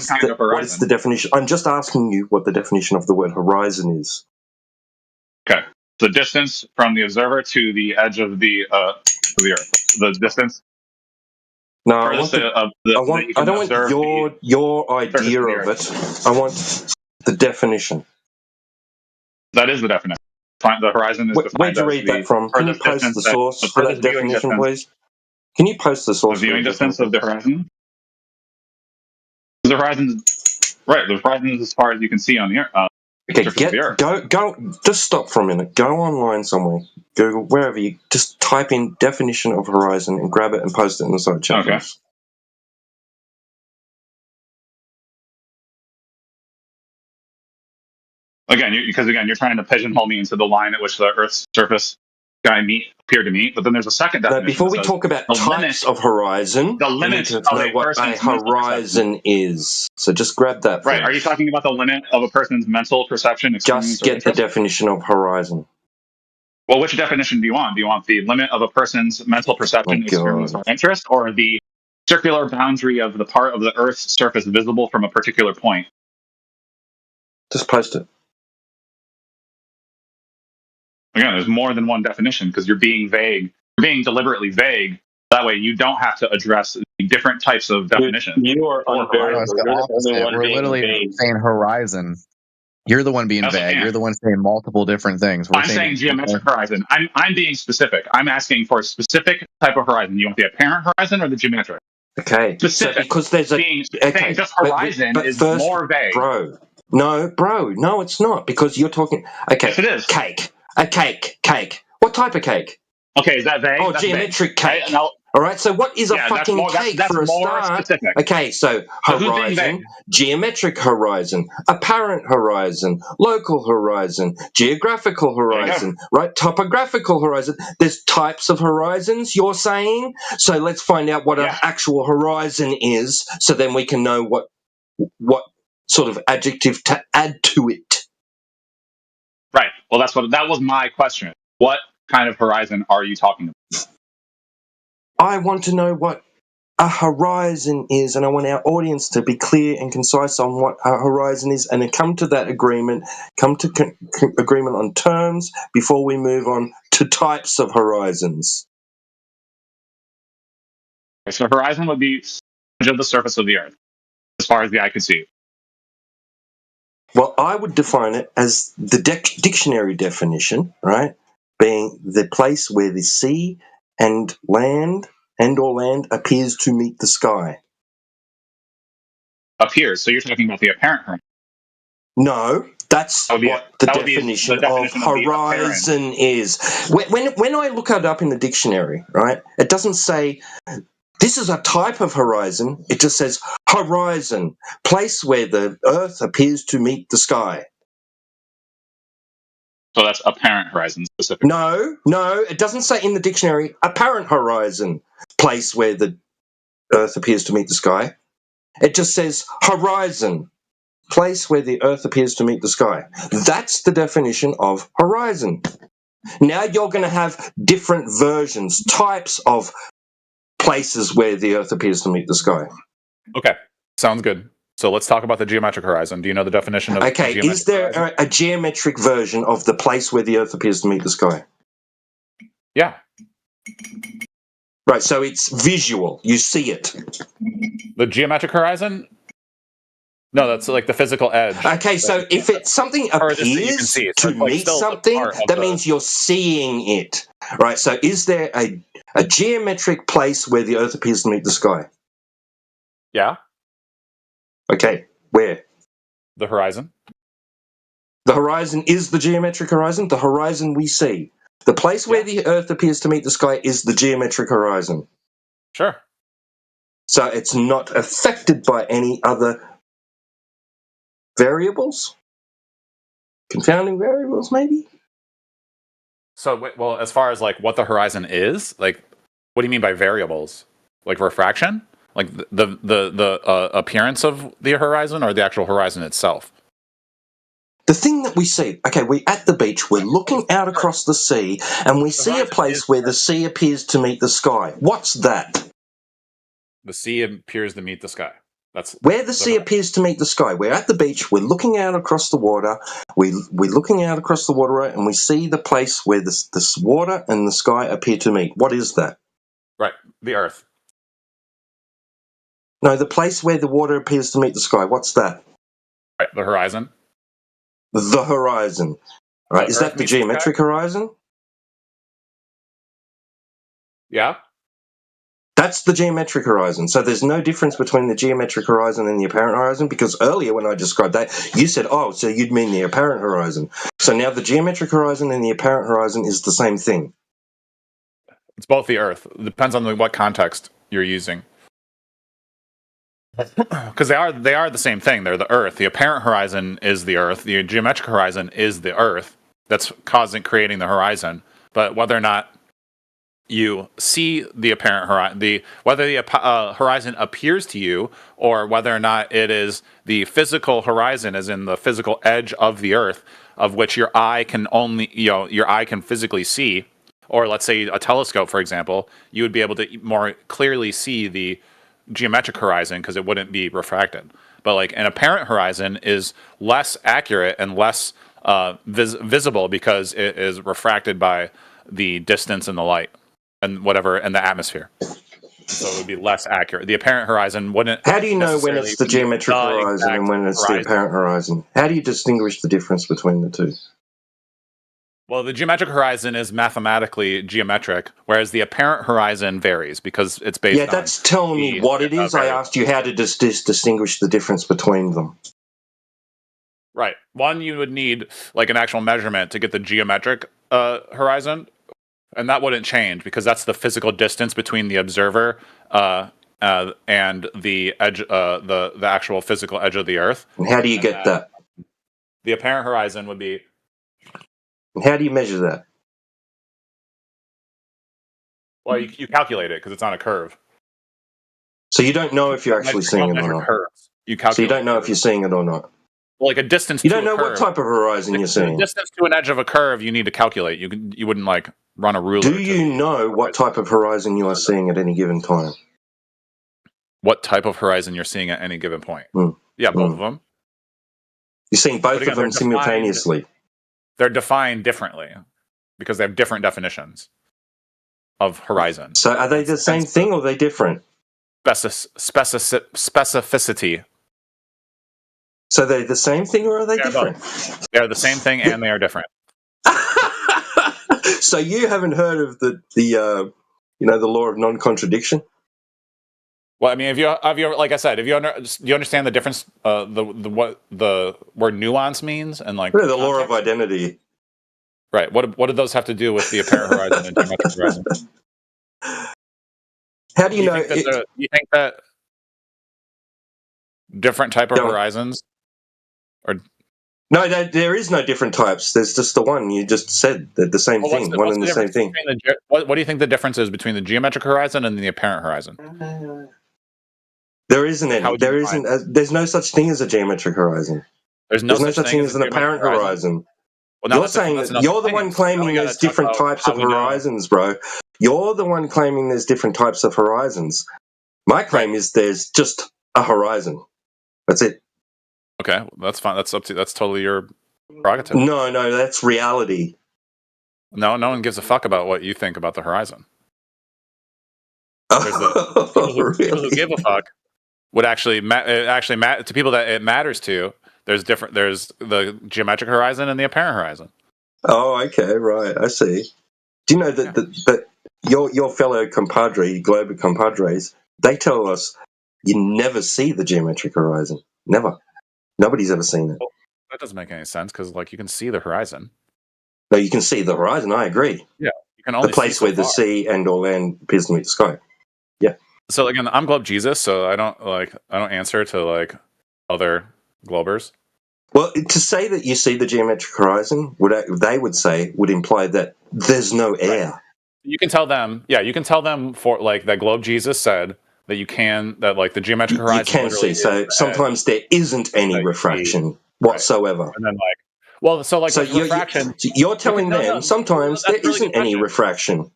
kind of horizon. What is the definition? I'm just asking you what the definition of the word horizon is. Okay. The distance from the observer to the edge of the Earth. The distance. No, I don't want your idea of it. I want the definition. That is the definition. The horizon is defined. Where'd you read that from? Can you post the source for that definition, please? Can you post the source? The viewing distance of the horizon. The horizon, right? The horizon is as far as you can see on the Earth. Okay, go. Just stop for a minute. Go online somewhere. Google wherever you. Just type in definition of horizon and grab it and post it in the side chat. Okay. Again, you're trying to pigeonhole me into the line at which the Earth's surface appear to meet. But then there's a second definition. Before we talk about types of horizon, the limit of know what a horizon is. So just grab that. Right. Are you talking about the limit of a person's mental perception? Just get the definition of horizon. Well, which definition do you want? Do you want the limit of a person's mental perception, experience, or interest, or the circular boundary of the part of the Earth's surface visible from a particular point? Just post it. Again, there's more than one definition because you're being vague. You're being deliberately vague. That way, you don't have to address the different types of definitions. You are unbearable. We're literally saying horizon. You're the one being vague. You're the one saying multiple different things. I'm saying geometric horizon. I'm being specific. I'm asking for a specific type of horizon. You want the apparent horizon or the geometric? Okay. Specific. So because there's saying just horizon but is first, more vague. Bro, no, it's not because you're talking. Okay. Yes, it is. Cake. A cake. What type of cake? Okay, is that vague? Oh, that's geometric vague. cake. All right, so what is a fucking cake that's for a more start? Specific. Okay, so horizon, geometric horizon, apparent horizon, local horizon, geographical horizon, right? Topographical horizon. There's types of horizons, you're saying? So let's find out what an actual horizon is, so then we can know what sort of adjective to add to it. Right. Well, that was my question. What kind of horizon are you talking about? I want to know what a horizon is, and I want our audience to be clear and concise on what a horizon is, and then come to that agreement, come to agreement on terms before we move on to types of horizons. So horizon would be of the surface of the Earth, as far as the eye could see. Well, I would define it as the dictionary definition, right? Being the place where the sea and land or land appears to meet the sky. Appears. So you're talking about the apparent horizon. No, that's what the definition of horizon is. When I look it up in the dictionary, right, it doesn't say this is a type of horizon. It just says horizon, place where the Earth appears to meet the sky. So that's apparent horizon specifically. No, it doesn't say in the dictionary apparent horizon, place where the Earth appears to meet the sky. It just says horizon, place where the Earth appears to meet the sky. That's the definition of horizon. Now you're going to have different versions, types of places where the Earth appears to meet the sky. Okay, sounds good. So let's talk about the geometric horizon. Do you know the definition of okay, is there a geometric version of the place where the Earth appears to meet the sky? Yeah. Right, so it's visual. You see it. The geometric horizon? No, that's like the physical edge. Okay, so if it's something appears to meet something, that means you're seeing it. Right, so is there a geometric place where the Earth appears to meet the sky? Yeah. Okay, where? The horizon. The horizon is the geometric horizon, the horizon we see. The place where the Earth appears to meet the sky is the geometric horizon. Sure. So it's not affected by any other variables? Confounding variables, maybe? So, well, as far as like what the horizon is, like, what do you mean by variables? Like refraction? Like the appearance of the horizon, or the actual horizon itself? The thing that we see, okay, we're at the beach, we're looking out across the sea, and we see a place where the sea appears to meet the sky. What's that? The sea appears to meet the sky. That's where the sea appears to meet the sky. We're at the beach, we're looking out across the water, we're looking out across the water, and we see the place where this water and the sky appear to meet. What is that? Right, the Earth. No, the place where the water appears to meet the sky. What's that? Right, the horizon. The horizon. Right, is that the geometric horizon? Yeah. That's the geometric horizon. So there's no difference between the geometric horizon and the apparent horizon, because earlier when I described that, you said, oh, so you'd mean the apparent horizon. So now the geometric horizon and the apparent horizon is the same thing. It's both the Earth. It depends on what context you're using. Because they are the same thing. They're the Earth. The apparent horizon is the Earth. The geometric horizon is the Earth. That's creating the horizon. But whether or not you see the apparent horizon, whether the horizon appears to you, or whether or not it is the physical horizon, as in the physical edge of the Earth, of which your eye can physically see, or let's say a telescope, for example, you would be able to more clearly see the geometric horizon because it wouldn't be refracted. But like an apparent horizon is less accurate and less visible because it is refracted by the distance and the light and whatever and the atmosphere. So it would be less accurate. The apparent horizon wouldn't. How do you know when it's the geometric horizon and when it's the apparent horizon? How do you distinguish the difference between the two? Well, the geometric horizon is mathematically geometric, whereas the apparent horizon varies because it's based on... Yeah, that's telling me what it is. I asked you how to distinguish the difference between them. Right. One, you would need like an actual measurement to get the geometric horizon, and that wouldn't change because that's the physical distance between the observer and the edge, the actual physical edge of the Earth. And how do you get that? The apparent horizon would be... How do you measure that? Well, you calculate it because it's on a curve. So you don't know if you're actually seeing it or not. Curves. So you don't know if you're seeing it or not. Well, like a distance. You don't know what type of horizon you're seeing. Distance to an edge of a curve, you need to calculate. You wouldn't like run a ruler. Do you know what type of horizon you are seeing at any given time? what type of horizon you're seeing at any given point. Yeah, both of them. You're seeing both again, of them simultaneously. They're defined differently because they have different definitions of horizon. So are they the same thing or are they different? Specificity. So they're the same thing or are they different? They're the same thing and they are different. So you haven't heard of the law of non-contradiction? Well, I mean, if you like I said, do you understand the difference? What the word nuance means, and like the law of identity. Right. What do those have to do with the apparent horizon and geometric horizon? How do you know? You think that different type of horizons, or no, there is no different types. There's just the one you just said. They're the same thing. One and the same thing. What do you think the difference is between the geometric horizon and the apparent horizon? There isn't any. There isn't. There's no such thing as a geometric horizon. There's no such thing as an apparent horizon. Well, you're saying that you're the one claiming there's different types of horizons, bro. You're the one claiming there's different types of horizons. My claim is there's just a horizon. That's it. Okay, that's fine. That's up to. That's totally your prerogative. No, that's reality. No one gives a fuck about what you think about the horizon. There's the people who give a fuck would actually to people that it matters to. There's the geometric horizon and the apparent horizon. Oh, okay, right. I see. Do you know that your fellow compadre, global compadres, they tell us you never see the geometric horizon. Never. Nobody's ever seen it. Well, that doesn't make any sense because, like, you can see the horizon. No, you can see the horizon. I agree. Yeah, you can only the place see where the sea and or land appears to meet the sky. Yeah. So again, I'm Globe Jesus, so I don't answer to like other Globers. Well, to say that you see the geometric horizon, would imply that there's no air. Right. You can tell them, you can tell them for like that Globe Jesus said that like the geometric horizon. You can see. So sometimes there isn't any refraction whatsoever. Right. And then refraction. You're telling them sometimes there isn't any refraction.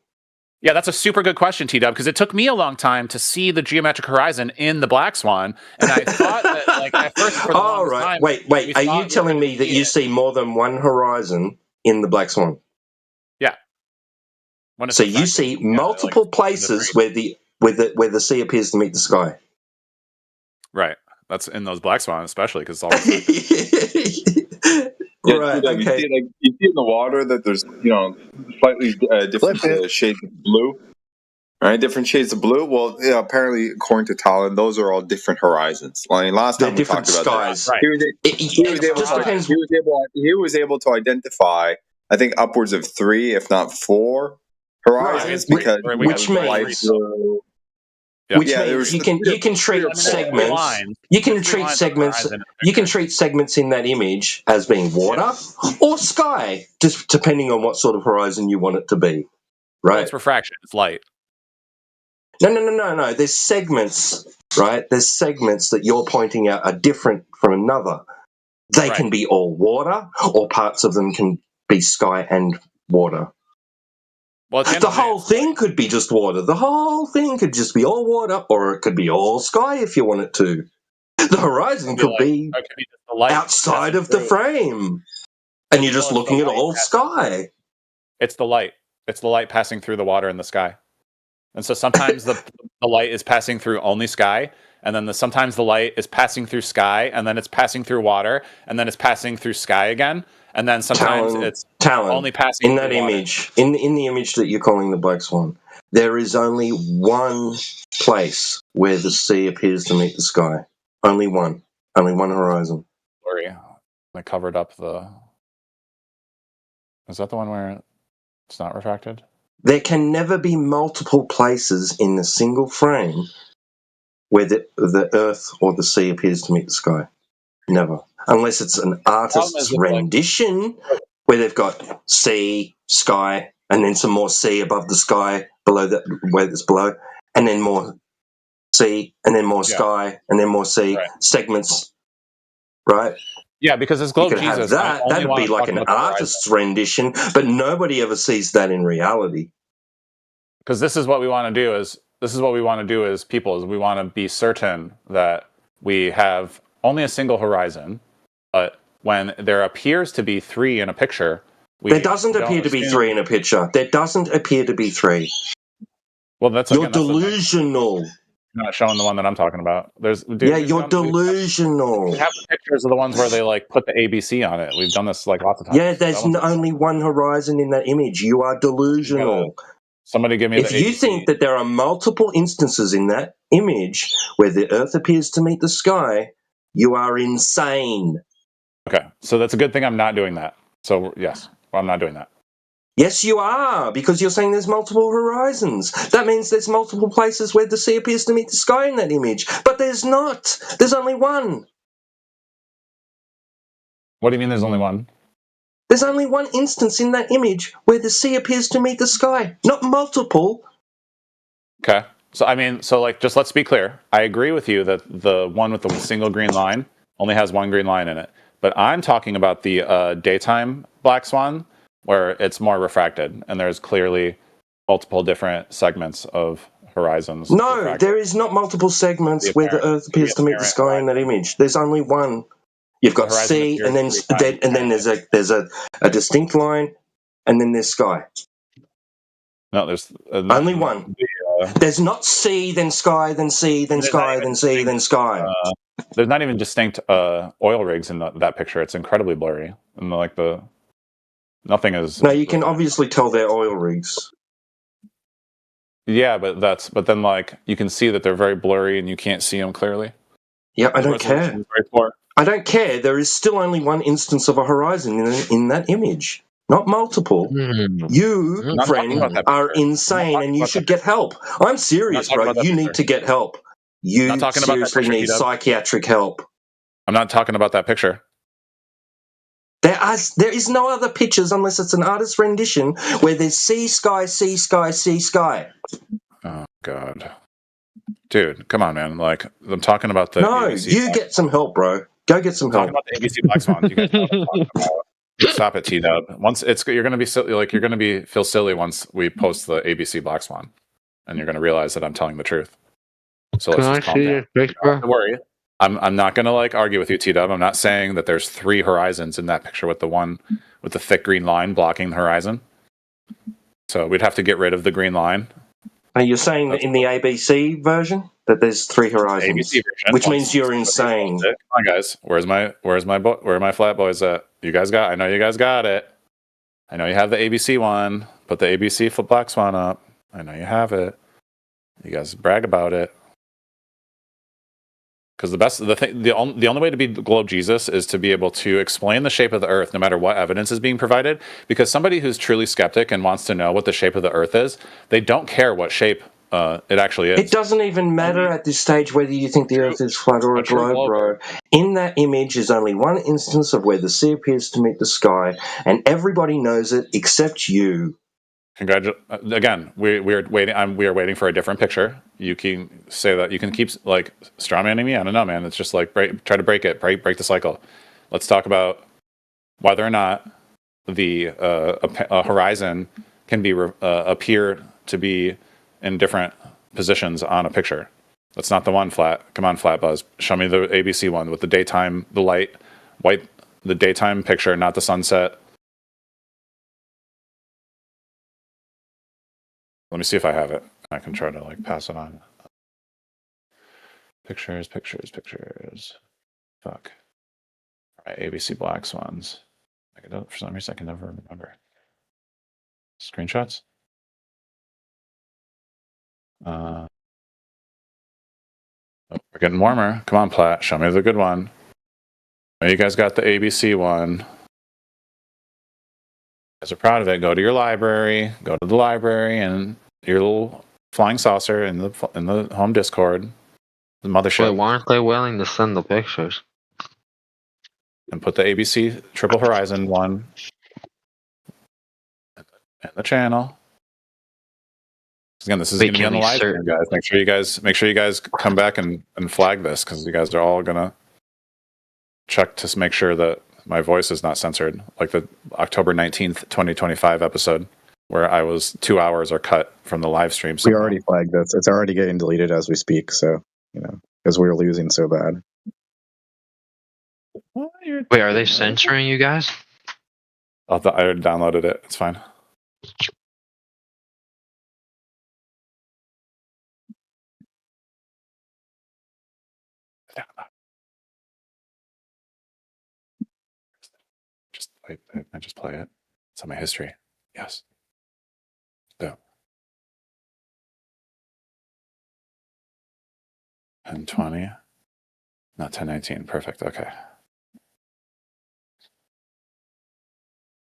Yeah, that's a super good question, T-Dub, because it took me a long time to see the geometric horizon in the Black Swan, and I thought that, like, at first for the longest time... Wait, are you telling me that you see more than one horizon in the Black Swan? Yeah. So you see multiple places where the sea appears to meet the sky? Right. That's in those Black Swans, especially, because it's all... Yeah, right, you see in the water that there's slightly different shades of blue, right? Different shades of blue. Well, apparently, according to Talon, those are all different horizons. Well, I mean, last time we talked about skies. That, he was able to identify, I think, upwards of 3, if not 4 horizons, because which means. Which means you can treat segments. You can treat segments. You can treat segments in that image as being water or sky, just depending on what sort of horizon you want it to be. Right? Well, it's refraction. It's light. No. There's segments, right? There's segments that you're pointing out are different from another. They can be all water, or parts of them can be sky and water. Well, the whole thing could be just water. The whole thing could just be all water, or it could be all sky if you want it to. The horizon could be outside of the frame, and you're just looking at all sky. It's the light. It's the light passing through the water and the sky. And so sometimes the light is passing through only sky, and then sometimes the light is passing through sky, and then it's passing through water, and then it's passing through sky again. And then sometimes it's only passing in that image. In the image that you're calling the Black Swan, there is only one place where the sea appears to meet the sky. Only one horizon. Sorry, I covered up the. Is that the one where it's not refracted? There can never be multiple places in a single frame where the Earth or the sea appears to meet the sky. Never. Unless it's an artist's rendition where they've got sea, sky, and then some more sea above the sky below that, where it's below, and then more sea, and then more sky, and then more sea, segments, right? Yeah, because it's Globe Jesus. Have that. That'd be like an artist's rendition, but nobody ever sees that in reality. Because this is what we want to do is this is what we want to do as people, is we want to be certain that we have only a single horizon, but when there appears to be 3 in a picture, there doesn't appear to be 3 in a picture. There doesn't appear to be 3. Well, that's you're delusional. You're not showing the one that I'm talking about. You're delusional. We have the pictures of the ones where they like put the ABC on it. We've done this like lots of times. Yeah, there's only one horizon in that image. You are delusional. Somebody give me if you think that there are multiple instances in that image where the Earth appears to meet the sky, you are insane. Okay, so that's a good thing I'm not doing that. So yes, I'm not doing that. Yes, you are, because you're saying there's multiple horizons. That means there's multiple places where the sea appears to meet the sky in that image. But there's not. There's only one. What do you mean there's only one? There's only one instance in that image where the sea appears to meet the sky, not multiple. Okay. So, I mean, just let's be clear. I agree with you that the one with the single green line only has one green line in it. But I'm talking about the daytime black swan, where it's more refracted, and there's clearly multiple different segments of horizons. No, refracted. There is not multiple segments where the Earth appears to meet the sky in that image. There's only one. You've got sea, and then there's a distinct line, and then there's sky. No, there's only one. There's not sea, then sky, then sea, then sky, then sea, then sky. There's not even distinct oil rigs in that picture. It's incredibly blurry, and nothing is. No, you can obviously tell they're oil rigs. Yeah, but then you can see that they're very blurry, and you can't see them clearly. Yeah, I don't care. I don't care. There is still only one instance of a horizon in that image, not multiple. You, friend, are insane, and you should get help. I'm serious, bro. You need to get help. You seriously need psychiatric help. I'm not talking about that picture. There is no other pictures unless it's an artist's rendition where there's sea, sky, sea, sky, sea, sky. Oh, God. Dude, come on, man. I'm talking about the ABC you get some help, bro. Go get some help. I'm talking about the ABC Black Swans. You guys know what I'm talking about. Stop it, T-Dub. You're gonna be feel silly once we post the ABC Black Swan, and you're gonna realize that I'm telling the truth. So let's just calm down. Don't worry. I'm not gonna argue with you, T-Dub. I'm not saying that there's 3 horizons in that picture with the one with the thick green line blocking the horizon. So we'd have to get rid of the green line. Are you saying that in the ABC version that there's 3 horizons? ABC version, which means you're insane. Come on, guys. Where are my flat boys at? You guys got? I know you guys got it. I know you have the ABC one. Put the ABC for Black Swan up. I know you have it. You guys brag about it. Because the only way to be Globe Jesus is to be able to explain the shape of the Earth, no matter what evidence is being provided. Because somebody who's truly skeptic and wants to know what the shape of the Earth is, they don't care what shape it actually is. It doesn't even matter at this stage whether you think the Earth is flat or a globe, bro. In that image is only one instance of where the sea appears to meet the sky, and everybody knows it except you. Again, we are waiting. We are waiting for a different picture. You can say that. You can keep strawmanning me. I don't know, man. It's just try to break the cycle. Let's talk about whether or not the horizon can be appear to be in different positions on a picture. That's not the one, Flat. Come on, Flat Buzz. Show me the ABC one with the daytime, the light, white, the daytime picture, not the sunset. Let me see if I have it. I can try to pass it on. Pictures. Fuck. All right, ABC Black Swans. For some reason, I can never remember. Screenshots? Oh, we're getting warmer. Come on, Platt. Show me the good one. Oh, you guys got the ABC one. You guys are proud of it. Go to your library. Go to the library and your little flying saucer in the home Discord, the mothership. Wait, why aren't they willing to send the pictures? And put the ABC Triple Horizon one in the channel. Again, this is going to be on the live stream, guys. Make sure you guys come back and flag this, because you guys are all gonna check to make sure that my voice is not censored, like the October 19th, 2025 episode. where I was 2 hours are cut from the live stream. We already flagged this. It's already getting deleted as we speak. So, because we were losing so bad. Wait, are they censoring you guys? I already downloaded it. It's fine. Just play it. It's on my history. Yes. Boom. 1020. Not 1019. Perfect. Okay.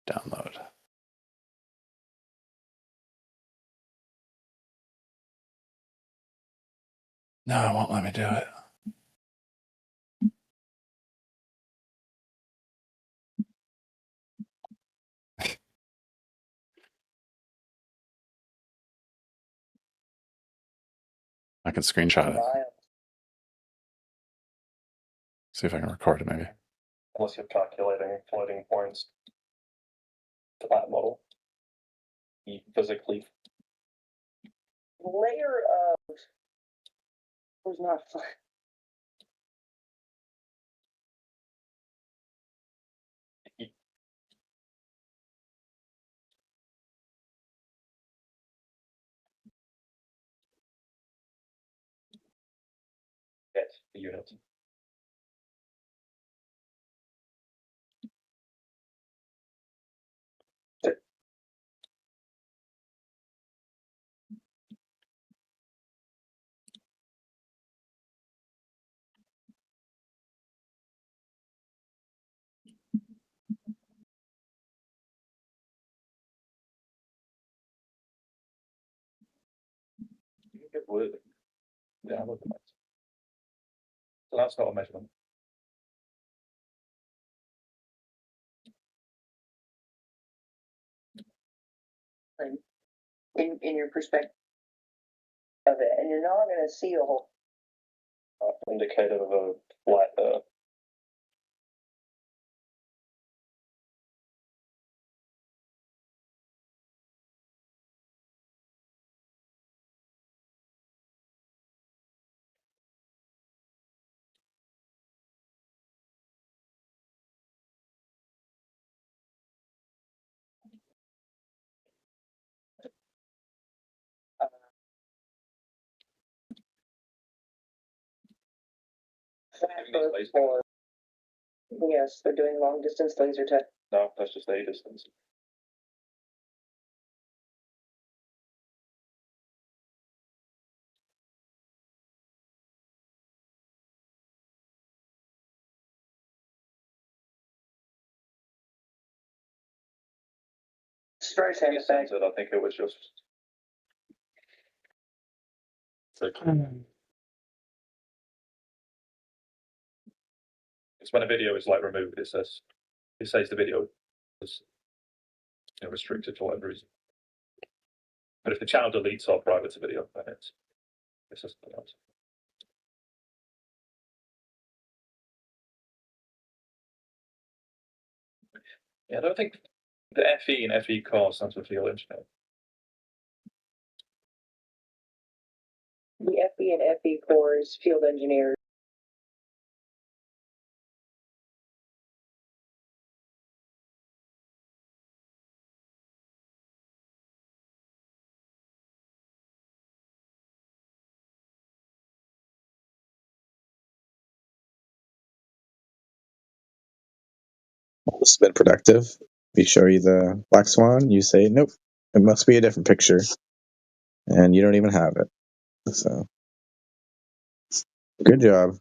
Download. No, it won't let me do it. I can screenshot it. See if I can record it maybe. Unless you're calculating floating points to that model. You physically layer of was not fun. Get the unit. You can get wood. Yeah, look at that. So that's not a measurement. In your perspective of it, and you're not going to see a whole indicator of a flat Earth. Yes, they're doing long distance laser tech. No, that's just a distance. Straight hand censored. I think it was just. It's when a video is like removed. It says the video is restricted for whatever reason. But if the channel deletes our private video, then it's just something else. Yeah, I don't think the FE and FE core stands for field engineer. The FE and FE core is field engineer. This has been productive. We show you the black swan. You say, nope, it must be a different picture. And you don't even have it. So, good job.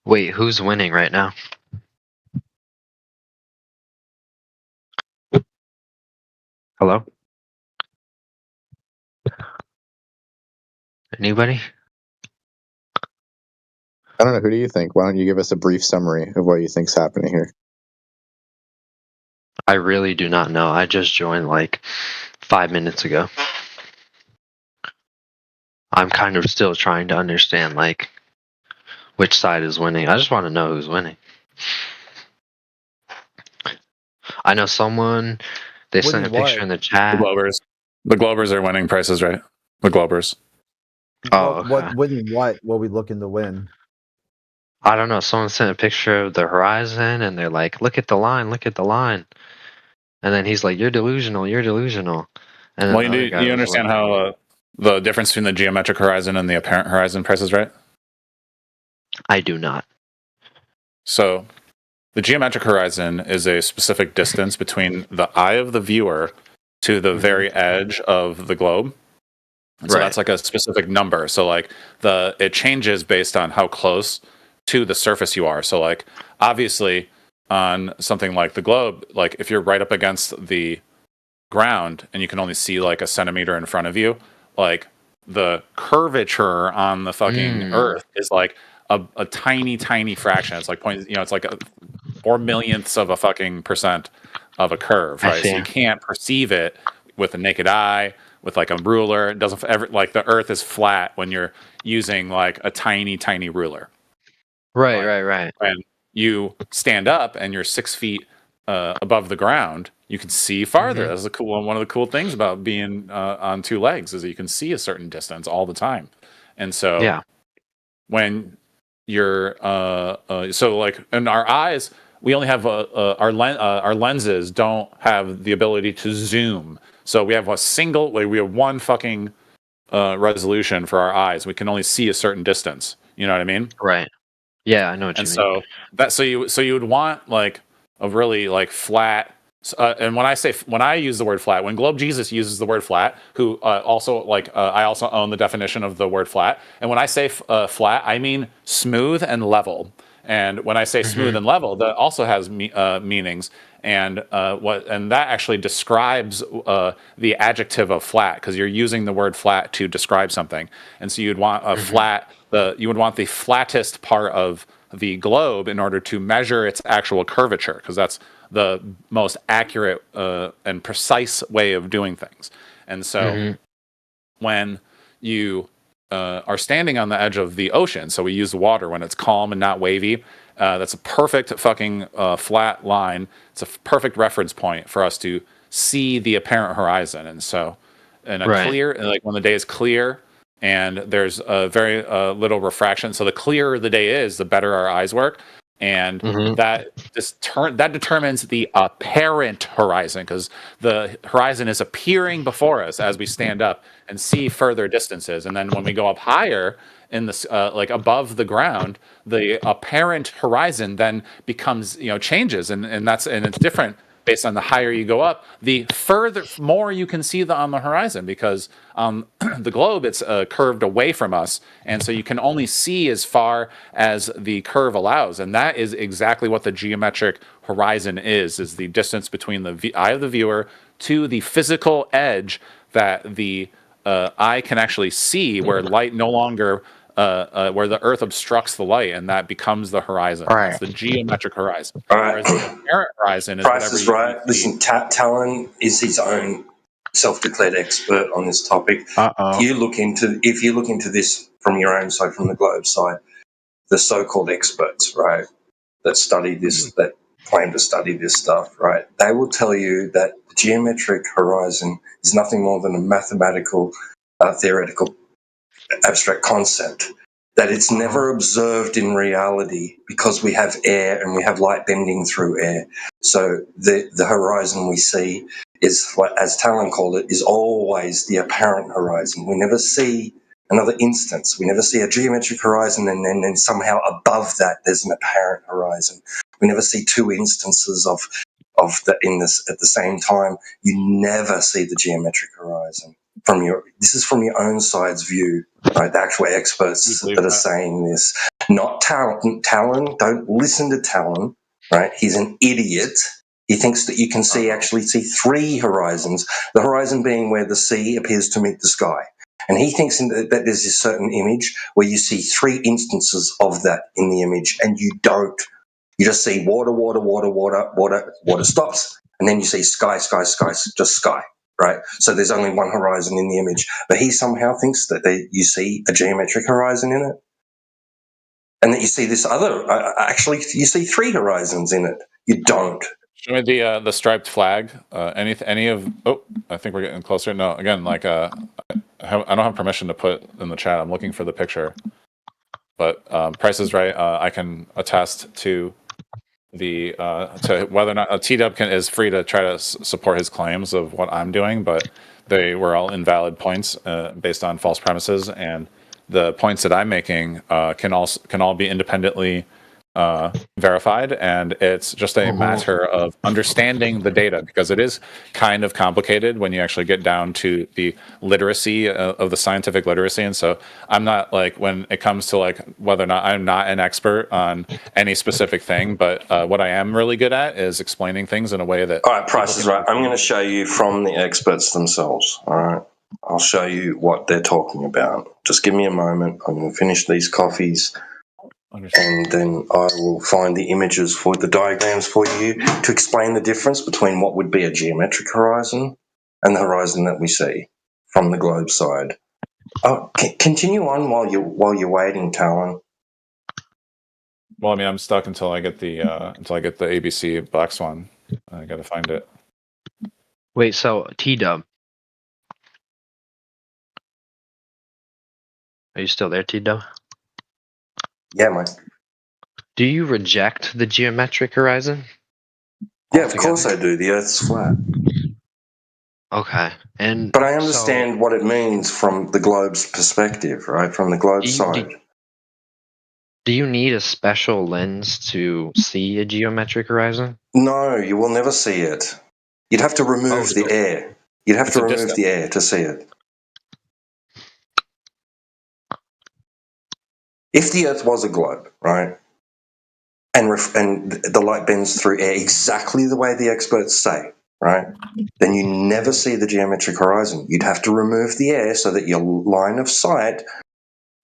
Wait, who's winning right now? Hello? Anybody? I don't know. Who do you think? Why don't you give us a brief summary of what you think's happening here? I really do not know. I just joined like 5 minutes ago. I'm kind of still trying to understand like which side is winning. I just want to know who's winning. I know someone, they sent a picture in the chat. The Globers are winning prices, right? The Globers. Oh, okay. What winning? What are we looking to win? I don't know. Someone sent a picture of the horizon, and they're like, "Look at the line, look at the line." And then he's like, "You're delusional, you're delusional." And then Well, you understand how the difference between the geometric horizon and the apparent horizon prices, right? I do not. So, the geometric horizon is a specific distance between the eye of the viewer to the very edge of the globe. So that's like a specific number. So like it changes based on how close to the surface you are. So like obviously on something like the globe, like if you're right up against the ground and you can only see like a centimeter in front of you, like the curvature on the fucking Earth is like a tiny fraction. It's like it's like 4 millionths of a fucking percent of a curve, right? So you can't perceive it with a naked eye, with like a ruler. It doesn't ever, like the Earth is flat when you're using like a tiny ruler. Right. When you stand up and you're 6 feet above the ground, you can see farther. That's one of the cool things about being on two legs is that you can see a certain distance all the time. And so when you're so like in our eyes, we only have our lenses don't have the ability to zoom. So we have we have one fucking resolution for our eyes. We can only see a certain distance. You know what I mean? Right. Yeah, I know what you mean. So you would want like a really like flat. And when I use the word flat, when Globe Jesus uses the word flat, who also like I also own the definition of the word flat. And when I say flat, I mean smooth and level. And when I say smooth and level, that also has meanings. And that actually describes the adjective of flat, because you're using the word flat to describe something. And so you'd want a flat. You would want the flattest part of the globe in order to measure its actual curvature, because that's the most accurate and precise way of doing things. And so when you are standing on the edge of the ocean, so we use water when it's calm and not wavy, that's a perfect fucking flat line. It's a perfect reference point for us to see the apparent horizon. And so in a clear, like when the day is clear and there's a very little refraction, so the clearer the day is, the better our eyes work. And that determines the apparent horizon, because the horizon is appearing before us as we stand up and see further distances. And then when we go up higher in this, like above the ground, the apparent horizon then becomes, changes, and it's different based on the higher you go up, the more you can see on the horizon, because the globe, it's curved away from us, and so you can only see as far as the curve allows, and that is exactly what the geometric horizon is the distance between the eye of the viewer to the physical edge that the eye can actually see, where light no longer where the Earth obstructs the light, and that becomes the horizon. That's the geometric horizon. Whereas the apparent horizon is Price is right. Listen, Talon is his own self-declared expert on this topic. If you look into this from your own side, from the globe side, the so-called experts, right, that study this, that claim to study this stuff, right, they will tell you that the geometric horizon is nothing more than a mathematical, theoretical, abstract concept, that it's never observed in reality, because we have air and we have light bending through air. So the horizon we see is, as Talon called it, is always the apparent horizon. We never see another instance. We never see a geometric horizon and then somehow above that there's an apparent horizon. We never see two instances of at the same time. You never see the geometric horizon. this is from your own side's view, right? The actual experts that are saying this, not Talon. Talon, don't listen to Talon, right? He's an idiot. He thinks that you can actually see three horizons, the horizon being where the sea appears to meet the sky. And he thinks that there's a certain image where you see three instances of that in the image, and you don't. You just see water, water, water, water, water, water stops, and then you see sky, sky, sky, just sky, right? So there's only one horizon in the image. But he somehow thinks that you see a geometric horizon in it, and that you see this other, actually you see three horizons in it. You don't. Show me the striped flag. Any of? Oh, I think we're getting closer. No, again, like I don't have permission to put in the chat. I'm looking for the picture, but Price is right. I can attest to to whether or not T-Dub is free to try to support his claims of what I'm doing, but they were all invalid points based on false premises, and the points that I'm making can all be independently verified, and it's just a matter of understanding the data, because it is kind of complicated when you actually get down to the literacy of the scientific literacy. And so I'm not like, when it comes to like whether or not, I'm not an expert on any specific thing, but what I am really good at is explaining things in a way that... All right, Price is right. I'm going to show you from the experts themselves. All right, I'll show you what they're talking about. Just give me a moment. I'm going to finish these coffees, and then I will find the images for the diagrams for you to explain the difference between what would be a geometric horizon and the horizon that we see from the globe side. Oh, continue on while you're waiting, Talon. Well, I mean, I'm stuck until I get the ABC Black Swan. I got to find it. Wait, so T-Dub, are you still there, T-Dub? Yeah, mate. Do you reject the geometric horizon? Yeah, of course I do. The Earth's flat. Okay, but I understand what it means from the globe's perspective, right? From the globe side. Do you need a special lens to see a geometric horizon? No, you will never see it. You'd have to remove the air. You'd have to remove the air to see it. If the Earth was a globe, right, and the light bends through air exactly the way the experts say, right, then you never see the geometric horizon. You'd have to remove the air so that your line of sight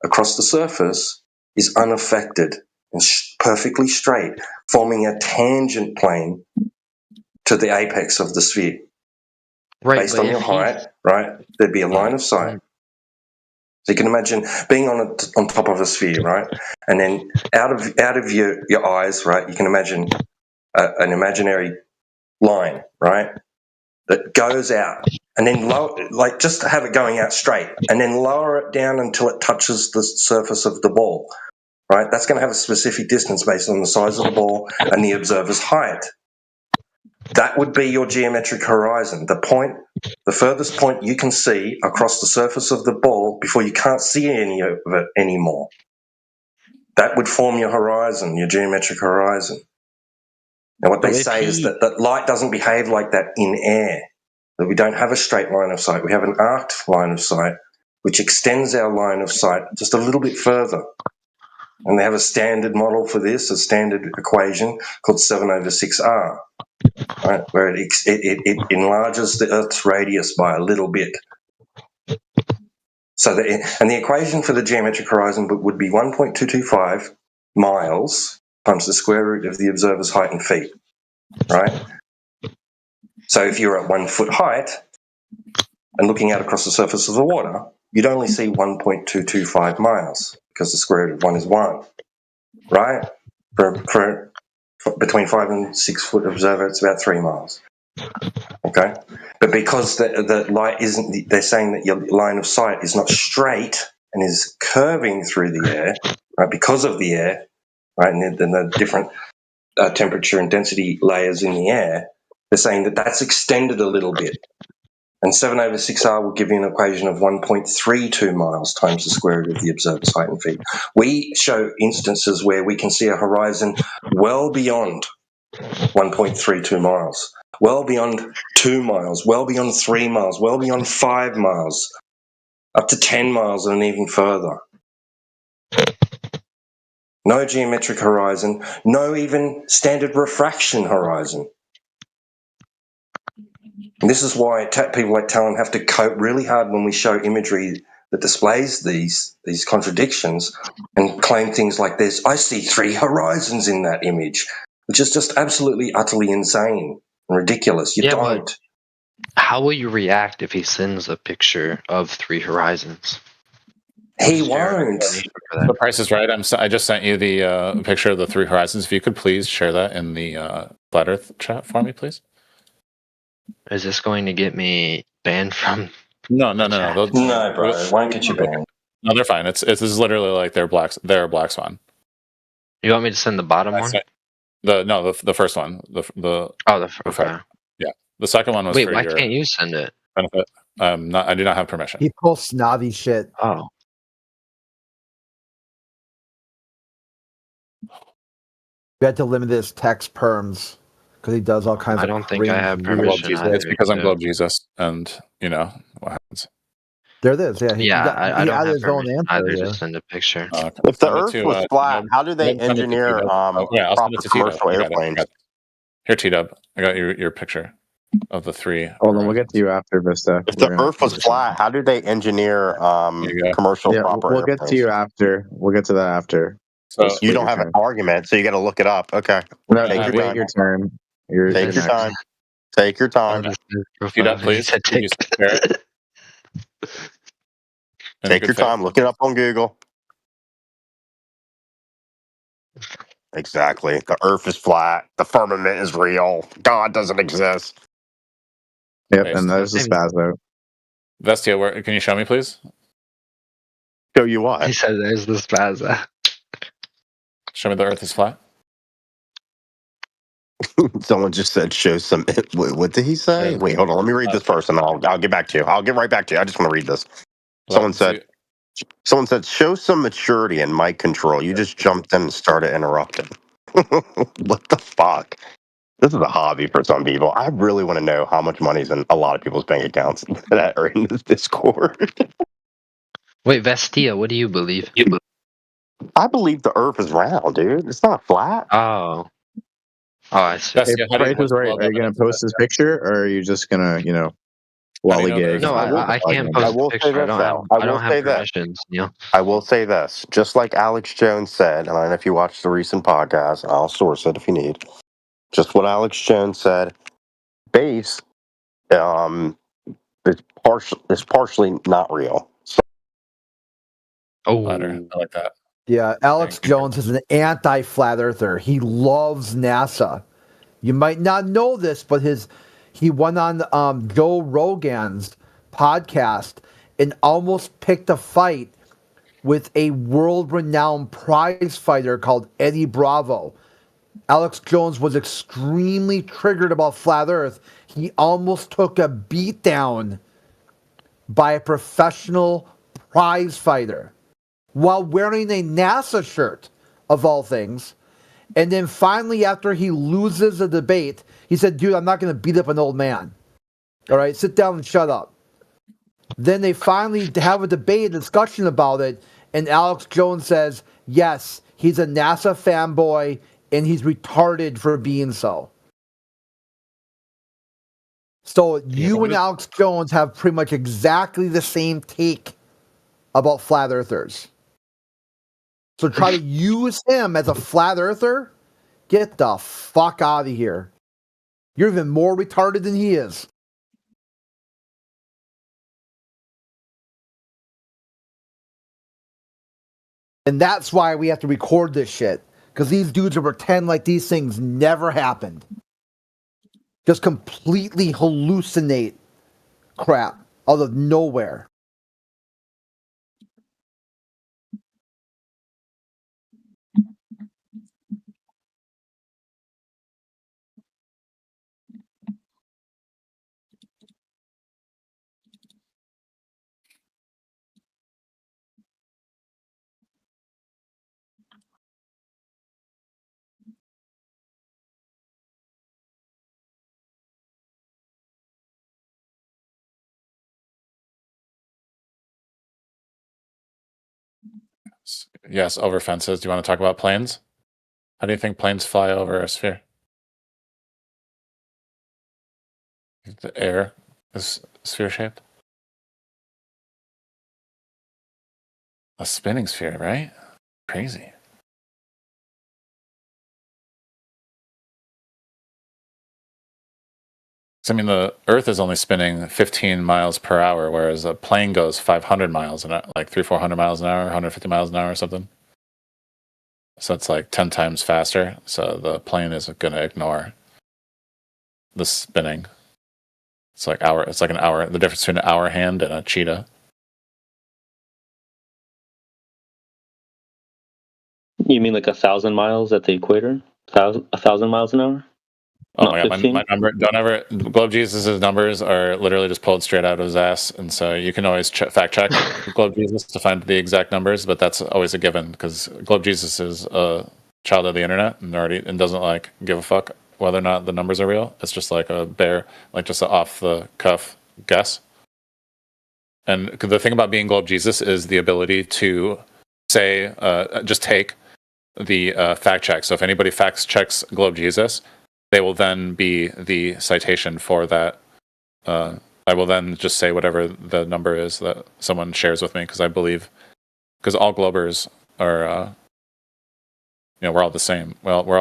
across the surface is unaffected and perfectly straight, forming a tangent plane to the apex of the sphere. Right, based on your height, right, there'd be a line of sight. So you can imagine being on top of a sphere, right? And then out of your eyes, right, you can imagine an imaginary line, right, that goes out, and then like just have it going out straight, and then lower it down until it touches the surface of the ball, right? That's going to have a specific distance based on the size of the ball and the observer's height. That would be your geometric horizon, the furthest point you can see across the surface of the ball before you can't see any of it anymore. That would form your horizon, your geometric horizon. Now, what they say is that light doesn't behave like that in air, that we don't have a straight line of sight. We have an arced line of sight, which extends our line of sight just a little bit further. And they have a standard model for this, a standard equation called 7/6R, right, where it enlarges the Earth's radius by a little bit. So and the equation for the geometric horizon would be 1.225 miles times the square root of the observer's height in feet, right? So if you're at 1 foot height and looking out across the surface of the water, you'd only see 1.225 miles because the square root of 1 is 1, right? For between 5 and 6 foot observer, it's about 3 miles. Okay, but because the light isn't, they're saying that your line of sight is not straight and is curving through the air, right? Because of the air, right, and the different temperature and density layers in the air, they're saying that that's extended a little bit. And 7/6R will give you an equation of 1.32 miles times the square root of the observer's height in feet. We show instances where we can see a horizon well beyond 1.32 miles. well beyond 2 miles, well beyond 3 miles, well beyond 5 miles, up to 10 miles and even further. No geometric horizon, no even standard refraction horizon. And this is why people like Talon have to cope really hard when we show imagery that displays these contradictions and claim things like this. I see 3 horizons in that image, which is just absolutely, utterly insane and ridiculous. You don't. How will you react if he sends a picture of 3 horizons? He won't. The Price is Right. I just sent you the picture of the 3 horizons. If you could please share that in the Flat Earth chat for me, please. Is this going to get me banned from? No. No, bro. It won't get you banned. No, they're fine. This is literally like their Black Swan. You want me to send the bottom one? The first one. Okay. Yeah. The second one was. Wait, for why your can't you send it? benefit. I do not have permission. He pulls snobby shit. Oh. We had to limit his text perms because he does all kinds of. I don't think I have permission. It's because I'm Globe Jesus, and you know what happens. There it is. Yeah. I don't have his own permission answer. either Yeah. to send a picture. If the Earth was flat, how do they engineer I'll send proper it to T-Dub. commercial airplanes? Here, T-Dub. I got your picture of the 3. Hold on, we'll get to you after Vista. If the Earth was flat, how do they engineer commercial proper we'll airplanes? get to you after. We'll get to that after. So you don't have an argument, so you got to look it up. Okay. No, Take wait your turn. Take your time. Take your time. T-Dub, please. Take your time. Look it up on Google. Exactly. The Earth is flat. The firmament is real. God doesn't exist. Yep, and there's the spaz out. Vestia, can you show me, please? Show you what? He said there's the spaz out. Show me the Earth is flat. Someone just said show some. What did he say? Wait, hold on. Let me read this first, and I'll get back to you. I'll get right back to you. I just want to read this. Someone said show some maturity and mic control. You just jumped in and started interrupting. What the fuck? This is a hobby for some people. I really want to know how much money's in a lot of people's bank accounts that are in this Discord. Wait, Vestia, what do you believe? I believe the Earth is round, dude. It's not flat. Oh, I see. Hey, Price is Right. Are you going to post this picture, or are you just going to, lollygag? No, I can't post a picture. I don't have permissions. I will say this. Just like Alex Jones said, and I don't know if you watched the recent podcast, I'll source it if you need. Just what Alex Jones said. Base is partially not real. So, I like that. Yeah, Alex Jones is an anti-flat earther. He loves NASA. You might not know this, but he went on Joe Rogan's podcast and almost picked a fight with a world-renowned prize fighter called Eddie Bravo. Alex Jones was extremely triggered about flat Earth. He almost took a beatdown by a professional prize fighter while wearing a NASA shirt, of all things. And then finally, after he loses the debate, he said, dude, I'm not going to beat up an old man. All right, sit down and shut up. Then they finally have a debate, a discussion about it, and Alex Jones says, yes, he's a NASA fanboy, and he's retarded for being so. So you and Alex Jones have pretty much exactly the same take about flat earthers. So try to use him as a flat earther? Get the fuck out of here. You're even more retarded than he is. And that's why we have to record this shit. Because these dudes will pretend like these things never happened. Just completely hallucinate crap out of nowhere. Yes, over fences. Do you want to talk about planes? How do you think planes fly over a sphere? The air is sphere shaped. A spinning sphere, right? Crazy. So, I mean, the Earth is only spinning 15 miles per hour, whereas a plane goes 500 miles an hour, like 400 miles an hour, 150 miles an hour or something. So it's like 10 times faster. So the plane is going to ignore the spinning. It's like an hour. The difference between an hour hand and a cheetah. You mean like 1,000 miles at the equator? 1,000 miles an hour? Oh my god, my number, don't ever, Globe Jesus' numbers are literally just pulled straight out of his ass. And so you can always fact check Globe Jesus to find the exact numbers, but that's always a given because Globe Jesus is a child of the internet and doesn't like give a fuck whether or not the numbers are real. It's just like a just an off the cuff guess. And the thing about being Globe Jesus is the ability to say, just take the fact check. So if anybody fact checks Globe Jesus, they will then be the citation for that. I will then just say whatever the number is that someone shares with me because I believe, because all Globers are, we're all the same. Well, we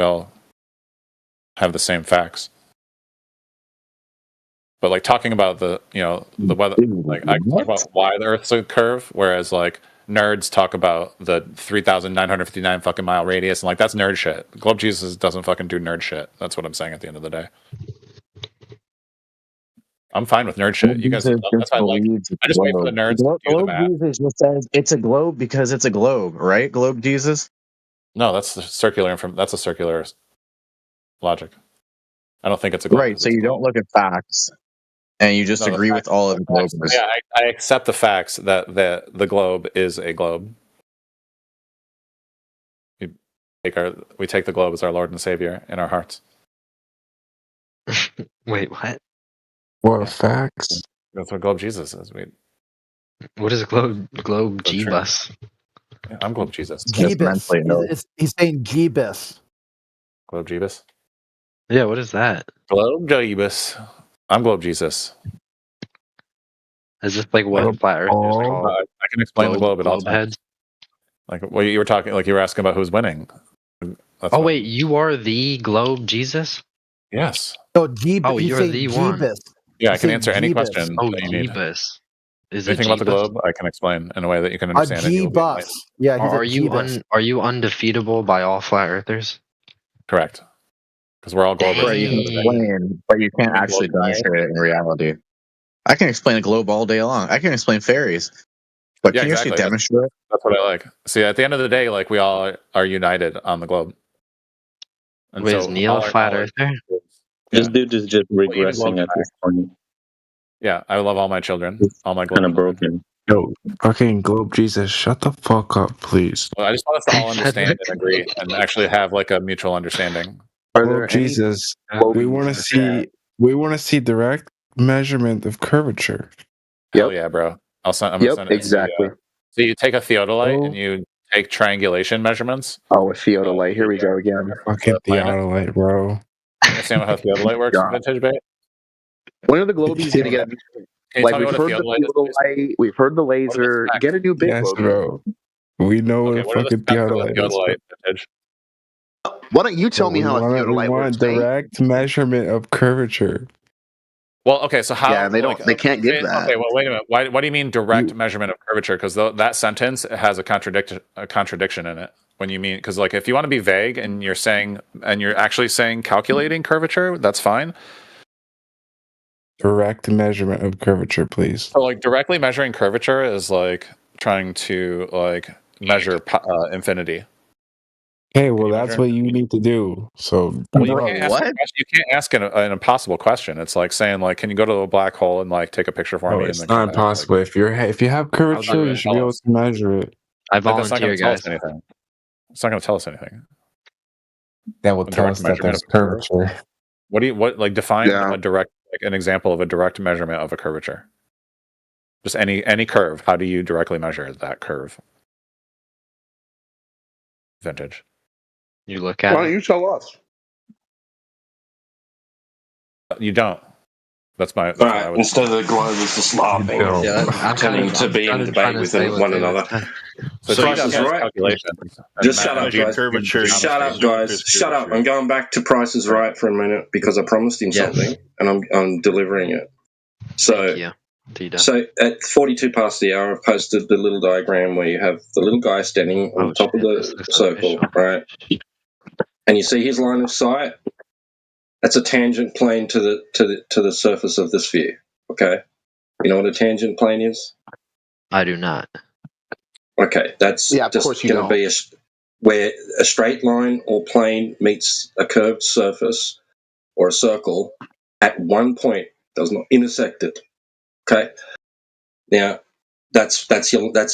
all have the same facts. But like talking about the weather, like I can talk about why the Earth's a curve, whereas like nerds talk about the 3,959 fucking mile radius, and like that's nerd shit. Globe Jesus doesn't fucking do nerd shit. That's what I'm saying at the end of the day. I'm fine with nerd shit. You guys, that's why I just wait for the nerds to do the math. Globe Jesus just says it's a globe because it's a globe, right? Globe Jesus. No, that's the circular. That's a circular logic. I don't think it's a globe. Right. So you don't look at facts, and you just agree with all of the globers. Yeah, I accept the facts that the globe is a globe. We take the globe as our Lord and Savior in our hearts. Wait, what? What facts? That's what Globe Jesus is. What is a globe G-bus? Yeah, I'm Globe Jesus. Jeebus. He's saying Jeebus. Globe Jeebus? Yeah, what is that? Globe Jeebus. I'm Globe Jesus. Is this like what flat earthers call? I can explain the globe at all times. Heads? Like what you were talking, like you were asking about who's winning. Wait, you are the Globe Jesus? Yes. So Jeebus. You're the one. Yeah, I can answer any question that you need. Jeebus. Is anything about the globe I can explain in a way that you can understand. A G-bus. Yeah, are you undefeatable by all flat earthers? Correct. Because we're all global. Right, you can explain, but you can't actually demonstrate it in reality. I can explain a globe all day long. I can explain fairies. But can you actually demonstrate it? That's what I like. See, at the end of the day, like we all are united on the globe. And wait, is Neil a flat earther? This dude is just regressing at this point. Yeah, I love all my children. All my kind of broken. Yo, fucking Globe Jesus, shut the fuck up, please. Well, I just want us to all understand and agree and actually have like a mutual understanding. Globe Jesus, we want to see direct measurement of curvature. Hell yeah, bro. I'm gonna send it exactly. So you take a theodolite and you take triangulation measurements. Oh, a theodolite. Here we go again. Fucking theodolite, bro. Understand how theodolite works, Vintage Bait? When are the globies going to get a like we've heard the theodolite, we've heard the laser. Get a new big yes, globe. Bro. We know what a fucking theodolite is. Why don't you tell me how a theodolite works? Direct measurement of curvature. Well, okay, so how? Yeah, they don't. They can't give that. Okay, well, wait a minute. What do you mean direct measurement of curvature? Because that sentence has a contradiction in it. When you mean, because like if you want to be vague and you're saying and you're actually saying calculating curvature, that's fine. Direct measurement of curvature, please. So like directly measuring curvature is like trying to like measure infinity. Okay, well that's what you need to do. So you can't ask an impossible question. It's like saying like, can you go to a black hole and like take a picture for me? It's not impossible. If you have curvature, you should be able to measure it. I volunteer, guys. It's not going to tell us anything. That will tell us that there's curvature. Define a direct, like an example of a direct measurement of a curvature. Just any curve. How do you directly measure that curve? vintage. You look Why at don't it. you tell us? You don't. That's my. That's All what I right, would. instead of the Globers just laughing, Yeah, I'm kind to of be in trying debate to with say what one they another. would say. So So Price is has right. calculations. Just shut up, guys. Shut up, guys. Shut up. I'm going back to Price is Right for a minute because I promised him Yes. something and I'm delivering it. So, Thank you, Tito. so at 42 past the hour, I've posted the little diagram where you have the little guy standing on top of the circle, right? And you see his line of sight. That's a tangent plane to the surface of the sphere. Okay, you know what a tangent plane is? I do not. Okay, that's of just course you going to be where a straight line or plane meets a curved surface or a circle at one point, does not intersect it. Okay, now that's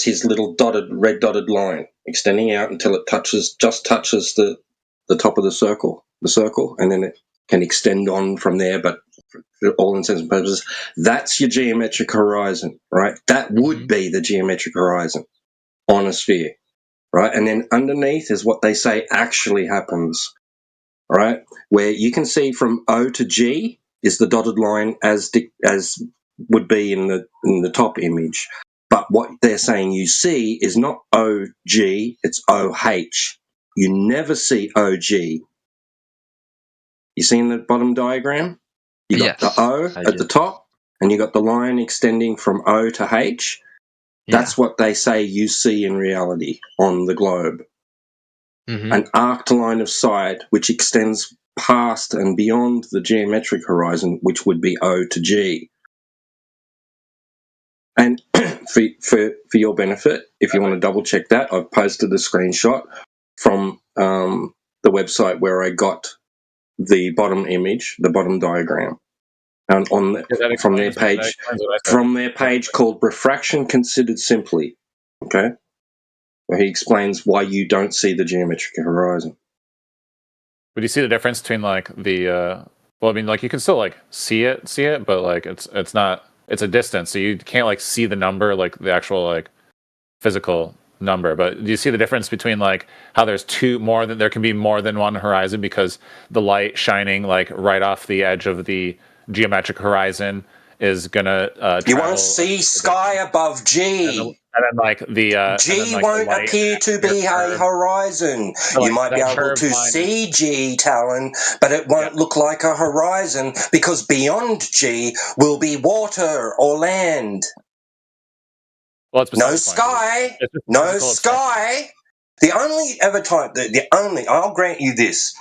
his little red dotted line extending out until it just touches the top of the circle, and then it can extend on from there. But for all intents and purposes, that's your geometric horizon, right? That would be the geometric horizon on a sphere, right? And then underneath is what they say actually happens, right? Where you can see from O to G is the dotted line as would be in the top image. But what they're saying you see is not OG, it's OH. You never see OG. You see in the bottom diagram? You got the O at the top, and you got the line extending from O to H. That's what they say you see in reality on the globe. An arced line of sight which extends past and beyond the geometric horizon, which would be O to G. And for your benefit, if you want to double check that, I've posted a screenshot from the website where I got the bottom image, the bottom diagram, and from their page called Refraction Considered Simply. Okay, where he explains why you don't see the geometric horizon. Would you see the difference between like the? Well, I mean, like you can still like see it, but like it's not. It's a distance, so you can't like see the number, like the actual like physical number. But do you see the difference between like how there can be more than one horizon because the light shining like right off the edge of the geometric horizon is gonna you want to see sky above G. And then like the G won't appear to be a horizon. You might be able to see G, Talon, but it won't look like a horizon because beyond G will be water or land. Well, it's no sky. No sky. The only I'll grant you this.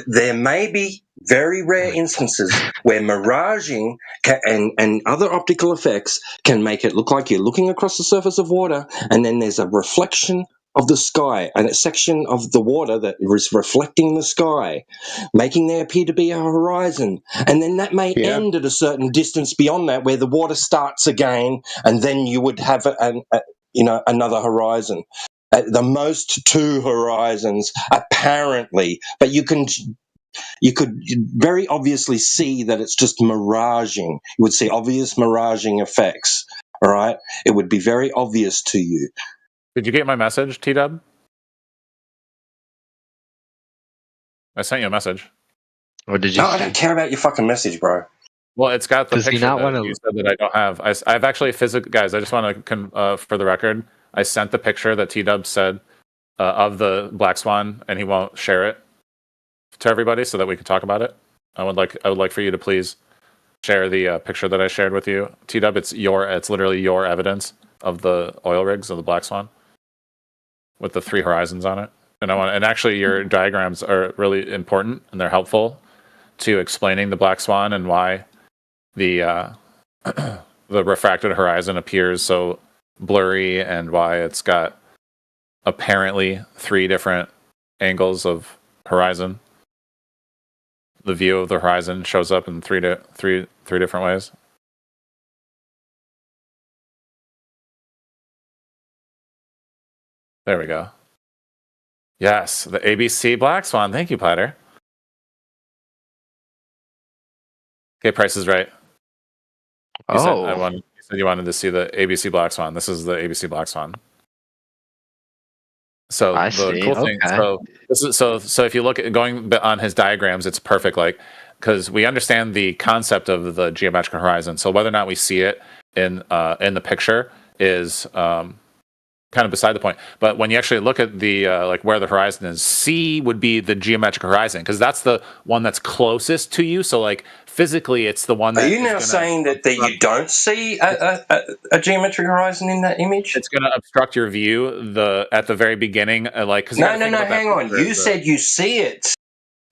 There may be very rare instances where miraging and other optical effects can make it look like you're looking across the surface of water and then there's a reflection of the sky and a section of the water that is reflecting the sky, making there appear to be a horizon. And then that may end at a certain distance beyond that where the water starts again and then you would have another horizon. At the most two horizons, apparently, but you could very obviously see that it's just miraging. You would see obvious miraging effects. All right, it would be very obvious to you. Did you get my message, T-Dub? I sent you a message. Or did you? No, I don't care about your fucking message, bro. Well, it's got the picture that you said that I don't have. I've actually guys. I just want to for the record, I sent the picture that T-Dub said of the Black Swan, and he won't share it to everybody so that we can talk about it. I would like for you to please share the picture that I shared with you, T-Dub. It's literally your evidence of the oil rigs of the Black Swan with the 3 horizons on it. And actually your diagrams are really important and they're helpful to explaining the Black Swan and why the the refracted horizon appears so blurry and why it's got apparently 3 different angles of horizon. The view of the horizon shows up in three different ways. There we go. Yes, the ABC Black Swan. Thank you, Platter. Okay, Price is right. You said you wanted to see the ABC Black Swan. This is the ABC Black Swan. So I the see. cool thing, Okay. so if you look at going on his diagrams, it's perfect. Like, because we understand the concept of the geometric horizon. So whether or not we see it in the picture is kind of beside the point. But when you actually look at the like where the horizon is, C would be the geometric horizon because that's the one that's closest to you. So like physically, it's the one that. Are you now saying that you don't see a geometric horizon in that image? It's going to obstruct your view at the very beginning, like because no. Hang on. You said you see it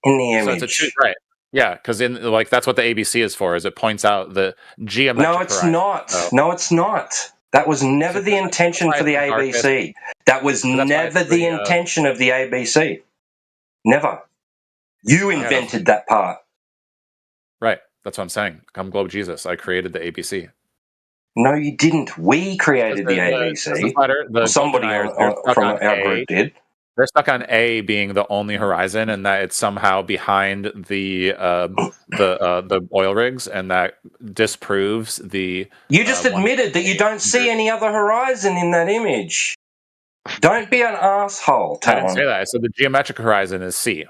in the image. So it's right? Yeah, because that's what the ABC is for. Is it points out the geometric. No, it's horizon. not. No, it's not. That was never the intention for the ABC. That was never the intention of the ABC. Never. You invented that part. Right. That's what I'm saying. I'm Globe Jesus. I created the ABC. No, you didn't. We created the ABC. Somebody from our group did. They're stuck on A being the only horizon, and that it's somehow behind the oil rigs, and that disproves the. You just admitted that you don't see any other horizon in that image. Don't be an asshole, Talon. I didn't say that. I said the geometric horizon is C.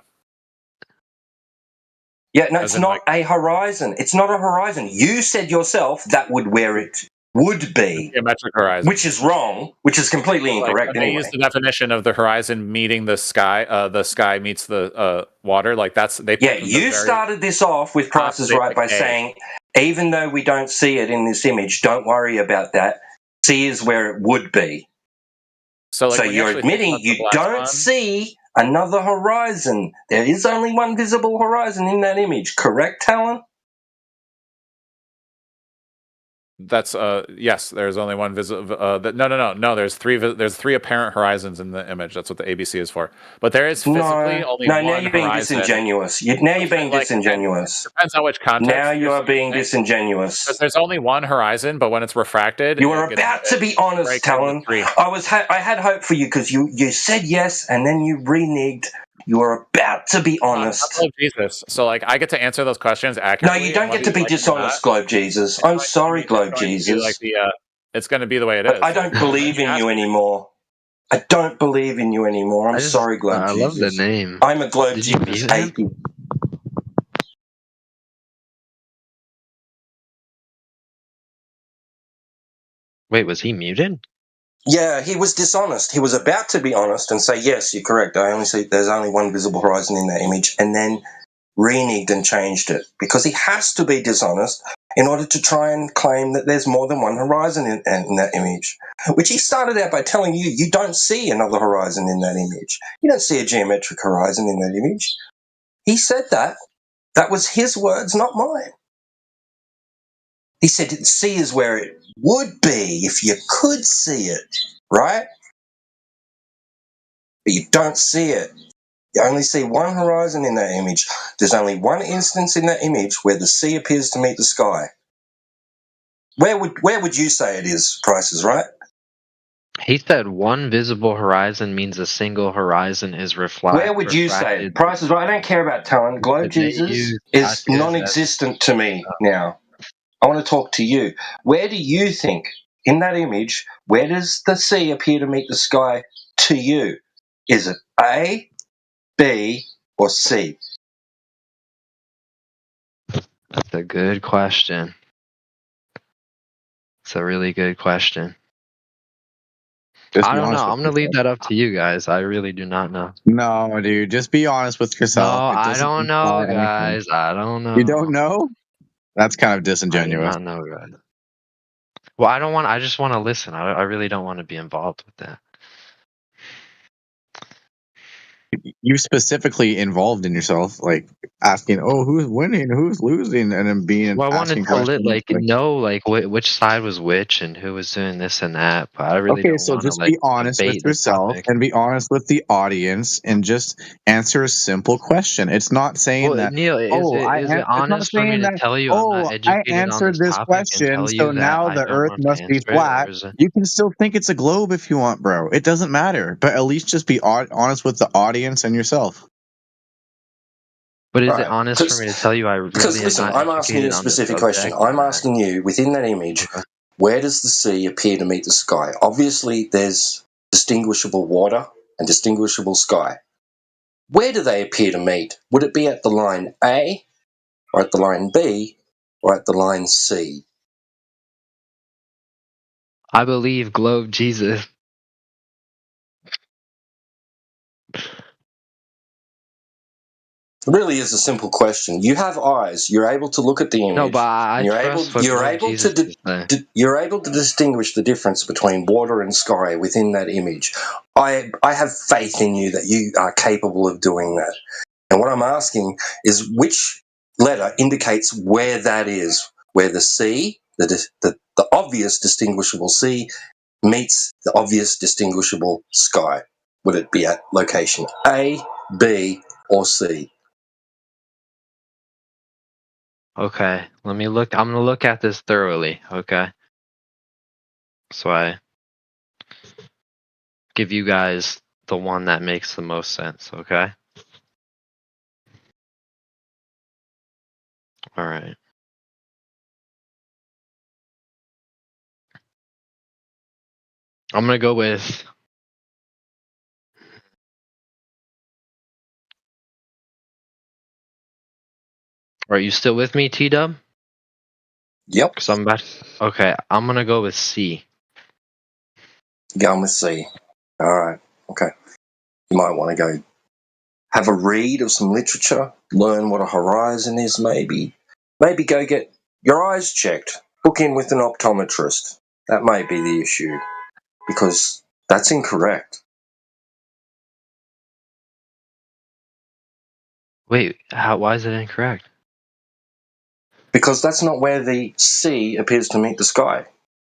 Yeah, no, it's not a horizon. It's not a horizon. You said yourself that would where it would be. Geometric horizon. Which is wrong, which is completely incorrect anyway. I use the definition of the horizon meeting the sky meets the water. Like that's you started this off with Price is Right by saying, even though we don't see it in this image, don't worry about that. C is where it would be. So you're admitting you don't see another horizon. There is only one visible horizon in that image, correct, Talon? That's yes. There's only one visible. No. There's three apparent horizons in the image. That's what the ABC is for. But there is physically only one. No, now you're being disingenuous. Now you're being disingenuous. Depends on which context. Now you are being disingenuous. Because there's only one horizon, but when it's refracted, you are about to be honest, Talon. I had hope for you because you said yes and then you reneged. You are about to be honest. I'm Jesus. So, like, I get to answer those questions accurately. No, you don't get to be dishonest, Globe Jesus. I'm sorry, Globe Jesus. It's going to be the way it is. I don't believe in you anymore. I don't believe in you anymore. I'm sorry, Globe Jesus. I love the name. I'm a Globe Jesus atheist. Wait, was he muted? Yeah, he was dishonest. He was about to be honest and say, yes, you're correct. There's only one visible horizon in that image, and then reneged and changed it because he has to be dishonest in order to try and claim that there's more than one horizon in that image, which he started out by telling you, you don't see another horizon in that image. You don't see a geometric horizon in that image. He said that. That was his words, not mine. He said C is where it would be if you could see it, right? But you don't see it. You only see one horizon in that image. There's only one instance in that image where the sea appears to meet the sky. Where would you say it is, Price is Right? He said one visible horizon means a single horizon is reflected. Where would you say it? Price is Right. I don't care about Talon. Globe Jesus is non-existent to me now. I want to talk to you. Where do you think, in that image, where does the sea appear to meet the sky to you? Is it A, B, or C? That's a good question. It's a really good question. I don't know. I'm going to leave that up to you guys. I really do not know. No, dude. Just be honest with yourself. No, I don't know, guys. I don't know. You don't know? That's kind of disingenuous. I do not know, guys. Well, I just want to listen. I really don't want to be involved with that. You specifically involved in yourself, like asking, "Oh, who's winning, who's losing," and then being. Well, I wanted to know which side was which and who was doing this and that. But I really don't so want just to, be honest with yourself and be honest with the audience and just answer a simple question. It's not saying that. Neil, is it honest for me to tell you I'm not educated I answered on this question, so now the Earth must be flat. You can still think it's a globe if you want, bro. It doesn't matter, but at least just be honest with the audience and yourself. But is it honest for me to tell you I really Because listen, I'm asking you a specific question. I'm asking you, within that image, where does the sea appear to meet the sky? Obviously, there's distinguishable water and distinguishable sky. Where do they appear to meet? Would it be at the line A, or at the line B, or at the line C? I believe Globe Jesus. It really is a simple question. You have eyes. You're able to look at the image. No, but I you're trust what Globe Jesus is saying. you're able to distinguish the difference between water and sky within that image. I have faith in you that you are capable of doing that. And what I'm asking is which letter indicates where that is, where the C, the obvious distinguishable C, meets the obvious distinguishable sky. Would it be at location A, B, or C? Okay, let me look. I'm gonna look at this thoroughly. Okay, so I give you guys the one that makes the most sense. Okay. All right. I'm gonna go with. Are you still with me, T-Dub? Yep. Cause I'm about. Okay, I'm gonna go with C. Going with C. All right. Okay. You might want to go have a read of some literature, learn what a horizon is, maybe. Maybe go get your eyes checked. Book in with an optometrist. That may be the issue, because that's incorrect. Wait, why is it incorrect? Because that's not where the sea appears to meet the sky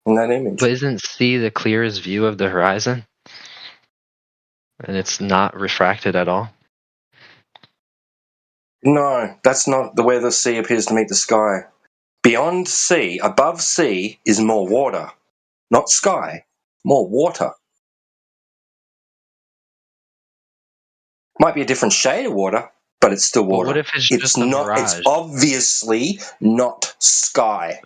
in that image. But isn't C the clearest view of the horizon? And it's not refracted at all? No, that's not where the sea appears to meet the sky. Beyond sea, above sea, is more water. Not sky, more water. Might be a different shade of water, but it's still water. But what if it's just a not? mirage? It's obviously not sky.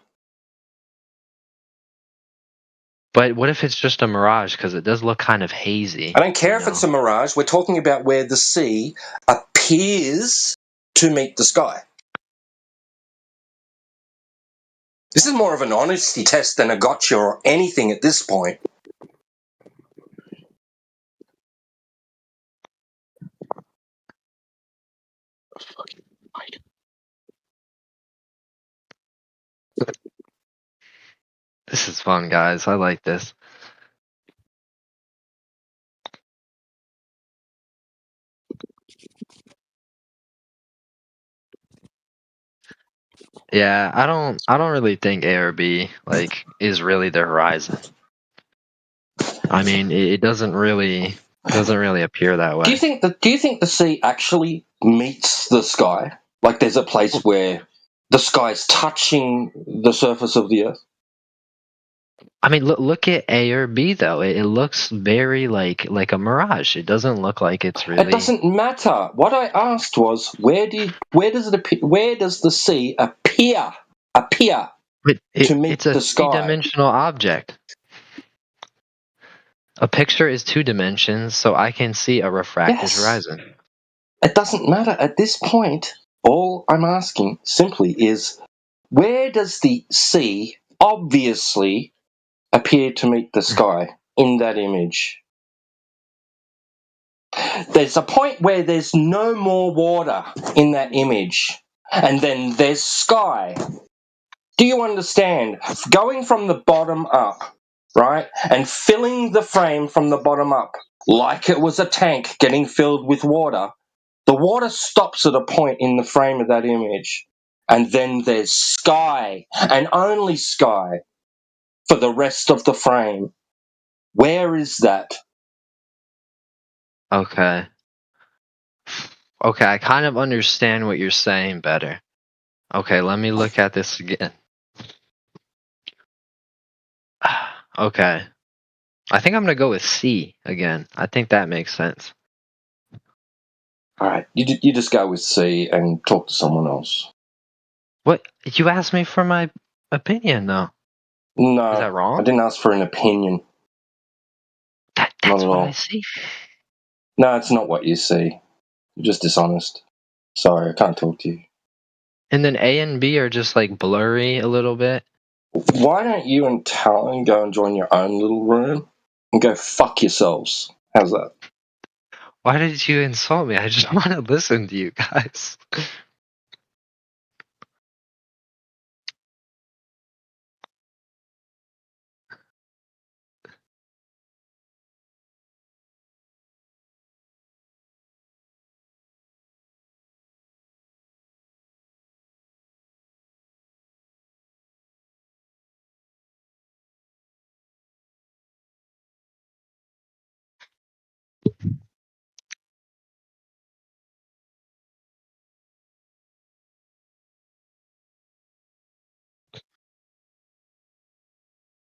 But what if it's just a mirage? Because it does look kind of hazy. I don't care if it's a mirage. We're talking about where the sea appears to meet the sky. This is more of an honesty test than a gotcha or anything at this point. This is fun, guys. I like this. Yeah, I don't really think A or B is really the horizon. I mean, it doesn't really appear that way. Do you think the sea actually meets the sky? Like there's a place where the sky's touching the surface of the earth? I mean, look at A or B though. It looks very like a mirage. It doesn't look like it's really. It doesn't matter. What I asked was where does the sea appear to meet the sky? It's a three-dimensional object. A picture is 2 dimensions, so I can see a refracted horizon. It doesn't matter at this point. All I'm asking simply is where does the sea obviously appear to meet the sky in that image? There's a point where there's no more water in that image, and then there's sky. Do you understand? Going from the bottom up, right, and filling the frame from the bottom up like it was a tank getting filled with water, the water stops at a point in the frame of that image, and then there's sky, and only sky, for the rest of the frame. Where is that? Okay, I kind of understand what you're saying better. Okay, let me look at this again. Okay. I think I'm going to go with C again. I think that makes sense. All right, you just go with C and talk to someone else. What? You asked me for my opinion, though. No. Is that wrong? I didn't ask for an opinion. That's what I see. No, it's not what you see. You're just dishonest. Sorry, I can't talk to you. And then A and B are just like blurry a little bit. Why don't you and Talon go and join your own little room and go fuck yourselves? How's that? Why did you insult me? I just want to listen to you guys.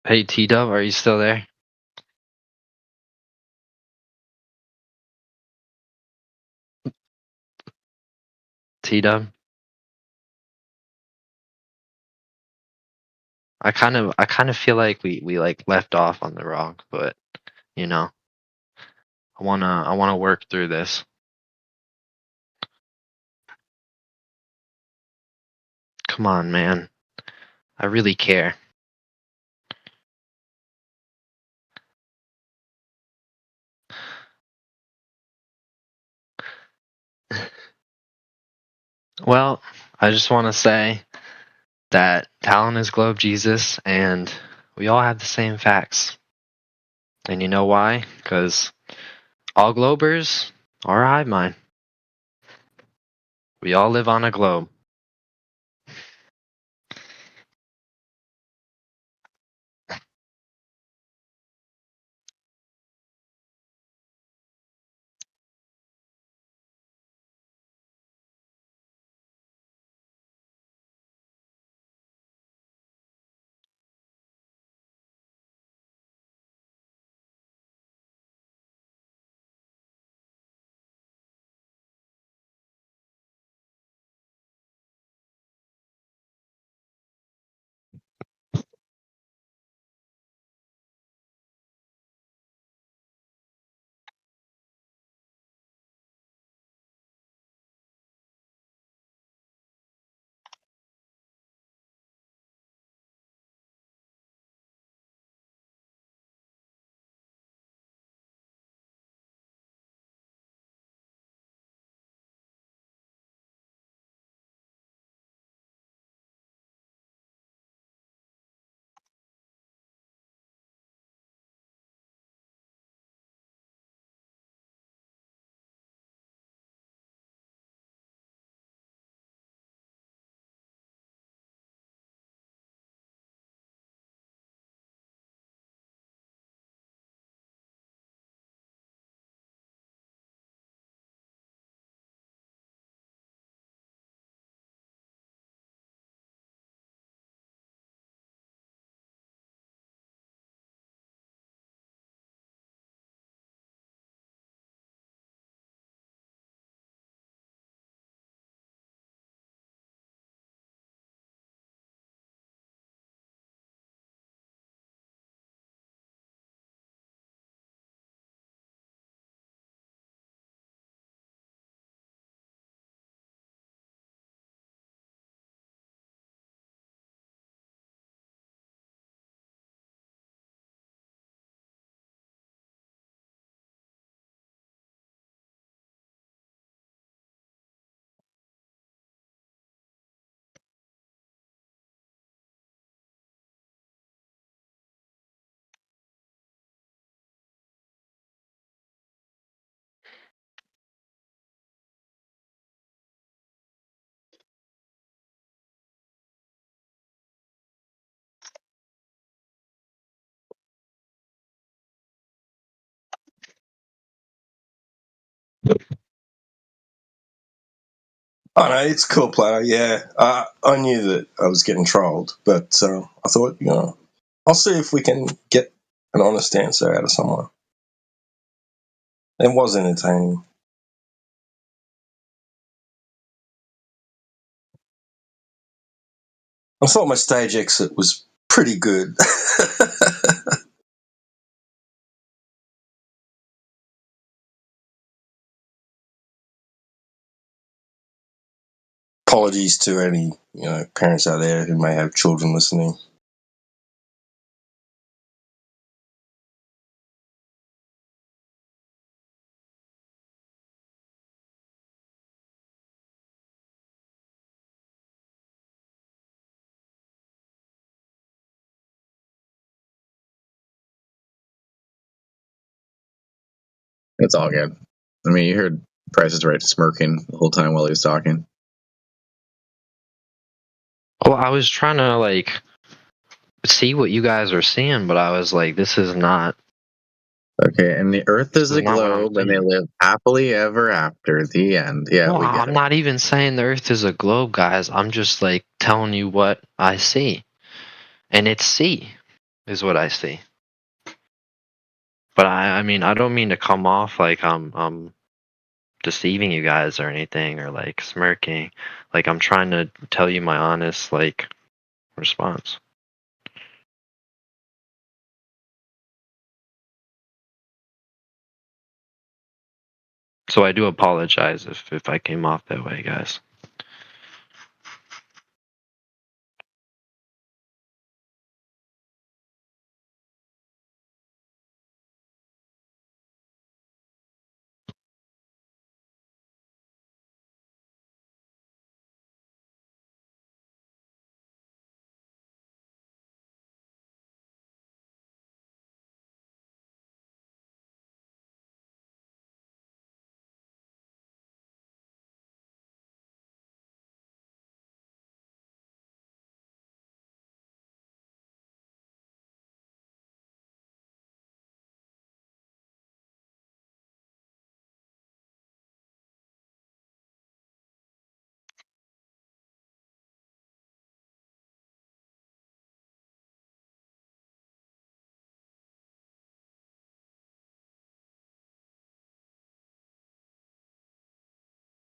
Hey, T-Dub, are you still there? T-Dub? I kind of feel like we like left off on the wrong foot, you know. I wanna work through this. Come on, man. I really care. Well, I just want to say that Talon is Globe Jesus, and we all have the same facts. And you know why? Because all Globers are a hive mind. We all live on a globe. Oh no, it's cool, Plato. Yeah, I knew that I was getting trolled, but I thought, I'll see if we can get an honest answer out of someone. It was entertaining. I thought my stage exit was pretty good. Apologies to any parents out there who may have children listening. It's all good. I mean, you heard Price is Right smirking the whole time while he was talking. Oh, I was trying to like see what you guys are seeing, but I was like, this is not. Okay, and the Earth is a not what I'm globe, and they seeing. live happily ever after. The end. Yeah, No, we get I'm it. not even saying the Earth is a globe, guys. I'm just like telling you what I see, and it's C, is what I see. But I mean, I don't mean to come off like I'm deceiving you guys or anything, or like smirking. Like I'm trying to tell you my honest like response. So I do apologize if I came off that way, guys.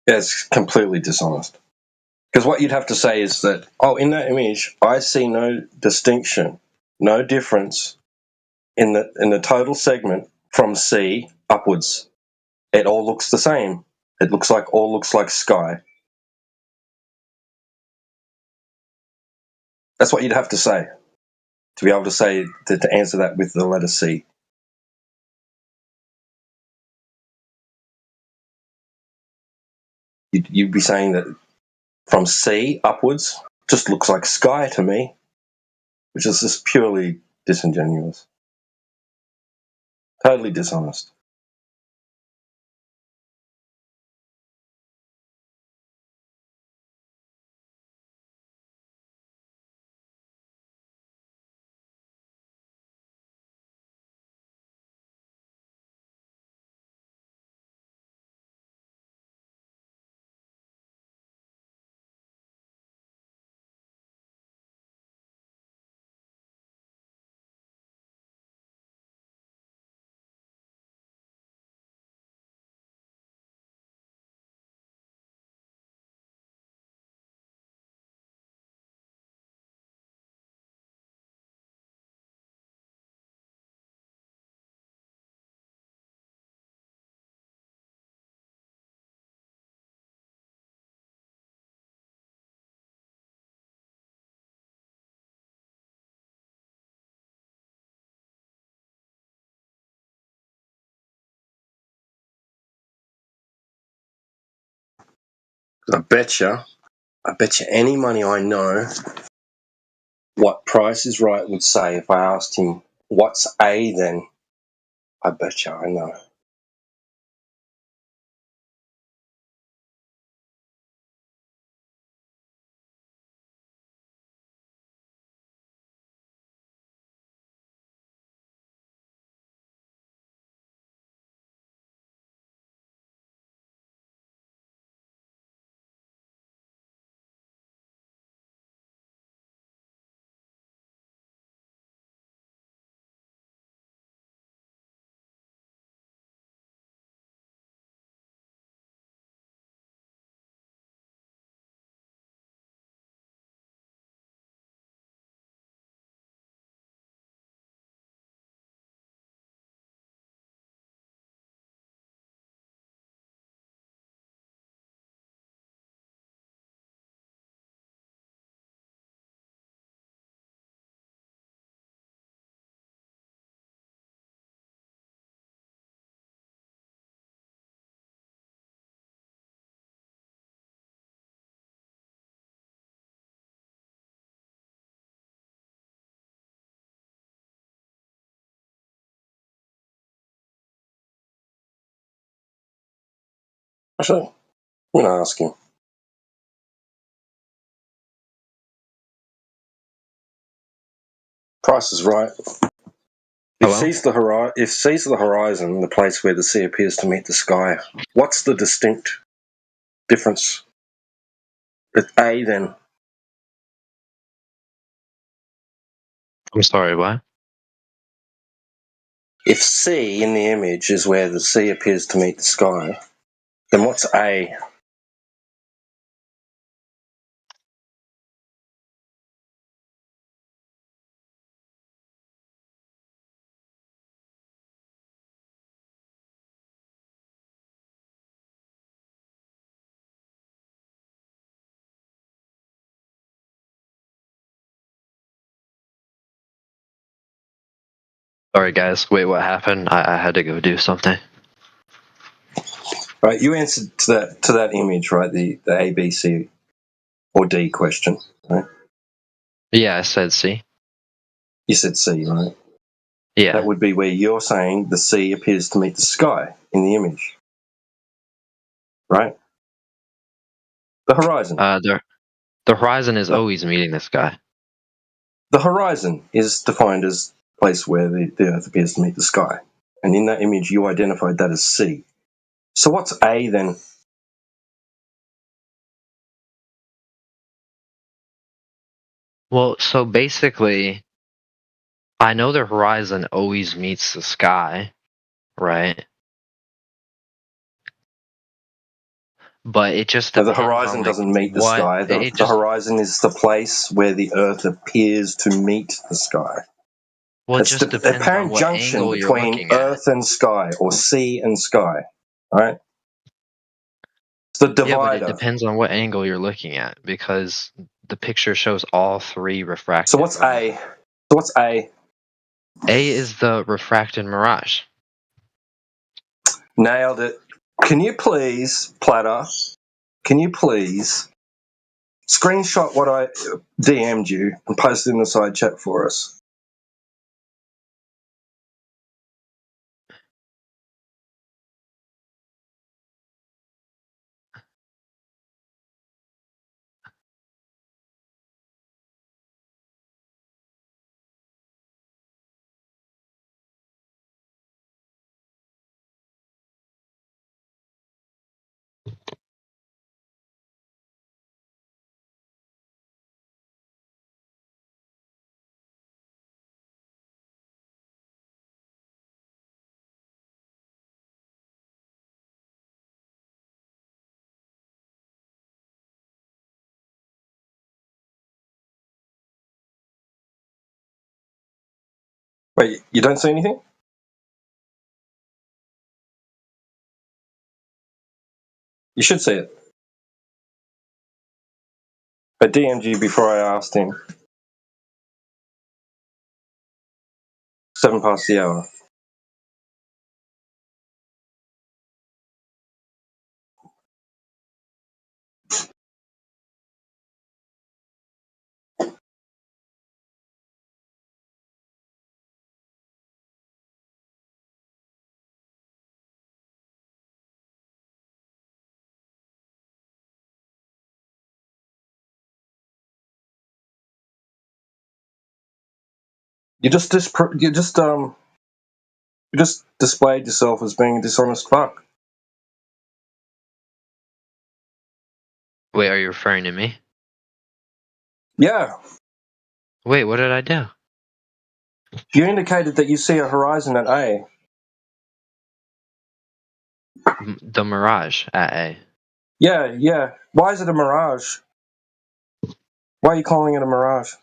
Yeah, it's completely dishonest. Because what you'd have to say is that, in that image, I see no distinction, no difference in the total segment from C upwards. It all looks the same. It looks like sky. That's what you'd have to say to be able to say to answer that with the letter C. You'd be saying that from C upwards just looks like sky to me, which is just purely disingenuous, totally dishonest. I bet you any money I know what Price is Right would say if I asked him, what's A then? I bet you I know. Actually, I'm going to ask him. Price is right. If sees the horizon, the place where the sea appears to meet the sky, what's the distinct difference? It's A then. I'm sorry, what? If C in the image is where the sea appears to meet the sky, then what's A? Sorry, guys. Wait, what happened? I had to go do something. Right, you answered to that image, right? The A, B, C, or D question, right? Yeah, I said C. You said C, right? Yeah. That would be where you're saying the sea appears to meet the sky in the image, right? The horizon. The horizon is always meeting the sky. The horizon is defined as a place where the Earth appears to meet the sky. And in that image, you identified that as C. So what's A then? Well, so basically, I know the horizon always meets the sky, right? But it just depends the horizon on, doesn't meet the sky. The horizon is the place where the Earth appears to meet the sky. Well, it's the apparent junction between Earth and sky, or sea and sky, right? It's the divider. Yeah, but it depends on what angle you're looking at, because the picture shows all three refracted. So what's A? So what's A? A is the refracted mirage. Nailed it. Can you please, Platter, screenshot what I DM'd you and post it in the side chat for us? Wait, you don't see anything? You should see it. I DM'd you before I asked him. 7 past the hour. You just displayed yourself as being a dishonest fuck. Wait, are you referring to me? Yeah. Wait, what did I do? You indicated that you see a horizon at A. The mirage at A. Yeah. Why is it a mirage? Why are you calling it a mirage?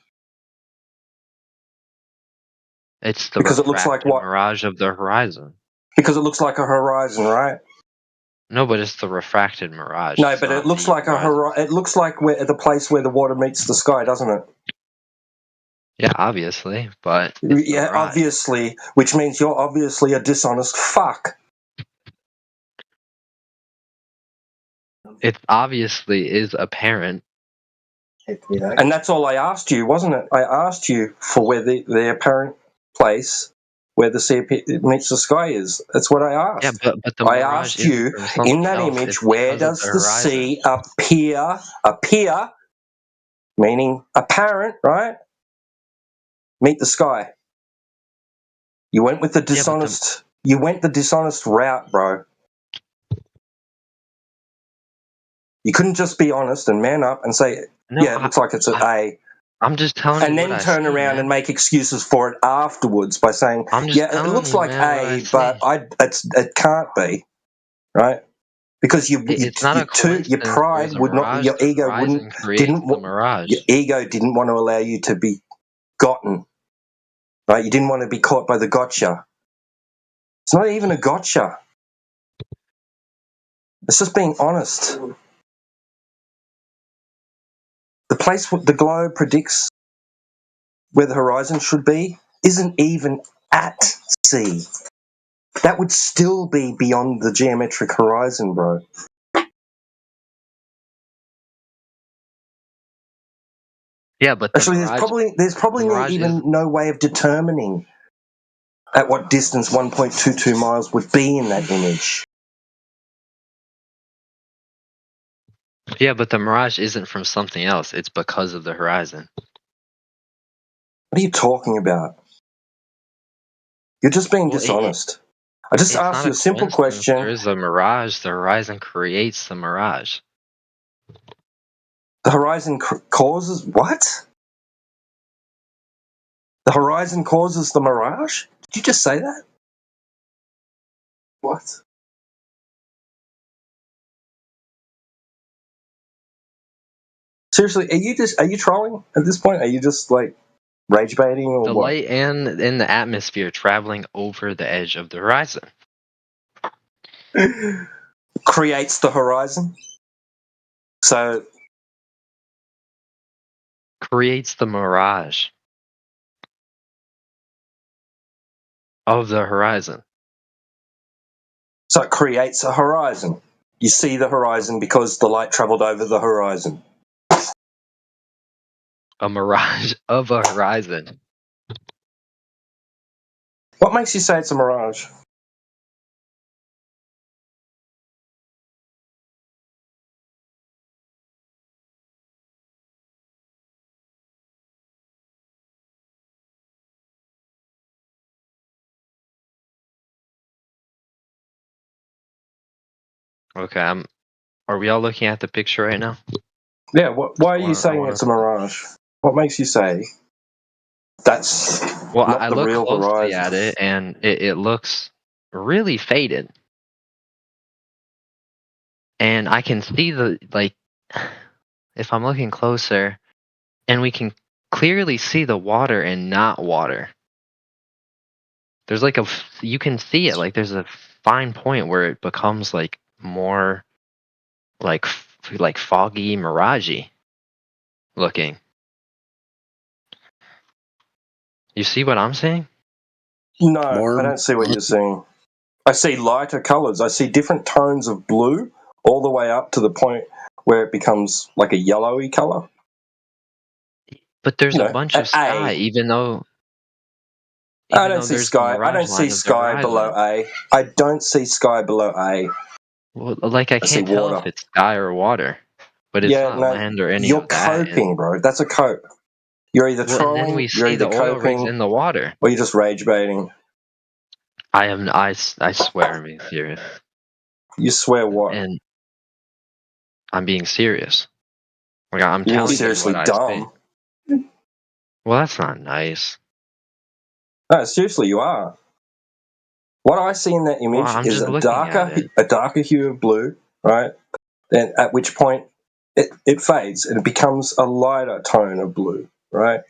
It's the because it looks like what? mirage of the horizon. Because it looks like a horizon, right? No, but it's the refracted mirage. No, but it looks like it looks like the place where the water meets the sky, doesn't it? Yeah, obviously, but yeah, obviously, which means you're obviously a dishonest fuck. It obviously is apparent. And that's all I asked you, wasn't it? I asked you for where the apparent place where the sea meets the sky is. That's what I asked. Yeah, but the I mirage asked you isn't from something in that else. image, It's where because of does the the horizon. sea appear, meaning apparent, right? Meet the sky. You went with the dishonest. You went the dishonest route, bro. You couldn't just be honest and man up and say, No, "Yeah, it looks like it's an A." I'm just telling and you then what I turn see, around man. and make excuses for it afterwards by saying, I'm just "Yeah, it telling looks you, like man, what I A, see. but it can't be, right?" Because It's not a your coincidence. pride There's a would not, mirage. your The ego horizon creates the mirage. your ego didn't want to allow you to be gotten, right? You didn't want to be caught by the gotcha. It's not even a gotcha. It's just being honest. The place the globe predicts where the horizon should be isn't even at sea. That would still be beyond the geometric horizon, bro. Yeah, but actually, there's probably no way of determining at what distance 1.22 miles would be in that image. Yeah, but the mirage isn't from something else. It's because of the horizon. What are you talking about? You're just being dishonest. I just asked you a simple question. There is a mirage. The horizon creates the mirage. The horizon causes what? The horizon causes the mirage? Did you just say that? What? Seriously, are you trolling at this point? Are you just like rage baiting or The what? light and in the atmosphere traveling over the edge of the horizon creates the horizon. So creates the mirage of the horizon. So it creates a horizon. You see the horizon because the light traveled over the horizon. A mirage of a horizon. What makes you say it's a mirage? Okay, are we all looking at the picture right now? Yeah, why are you saying it's a mirage? What makes you say that's not I the look real closely horizon? at it, and it looks really faded. And I can see if I'm looking closer, and we can clearly see the water and not water. There's you can see it, like there's a fine point where it becomes like more like foggy, miragey looking. You see what I'm saying? No, I don't see what you're seeing. I see lighter colours. I see different tones of blue all the way up to the point where it becomes like a yellowy colour. But there's a bunch of sky, even though I don't see sky. I don't see sky below A. I don't see sky below A. Well, I can't tell if it's sky or water, but it's not land or any you're of that. coping, bro. That's a cope. You're either trolling, and then we you're see either the oil rigs coping, in the water. or you're just rage baiting. I swear I'm being serious. You swear what? And I'm being serious. Like I'm You're telling seriously you what dumb. I see. Well, that's not nice. No, seriously, you are. What I see in that image is a darker hue of blue, right? Then at which point it fades and it becomes a lighter tone of blue, right?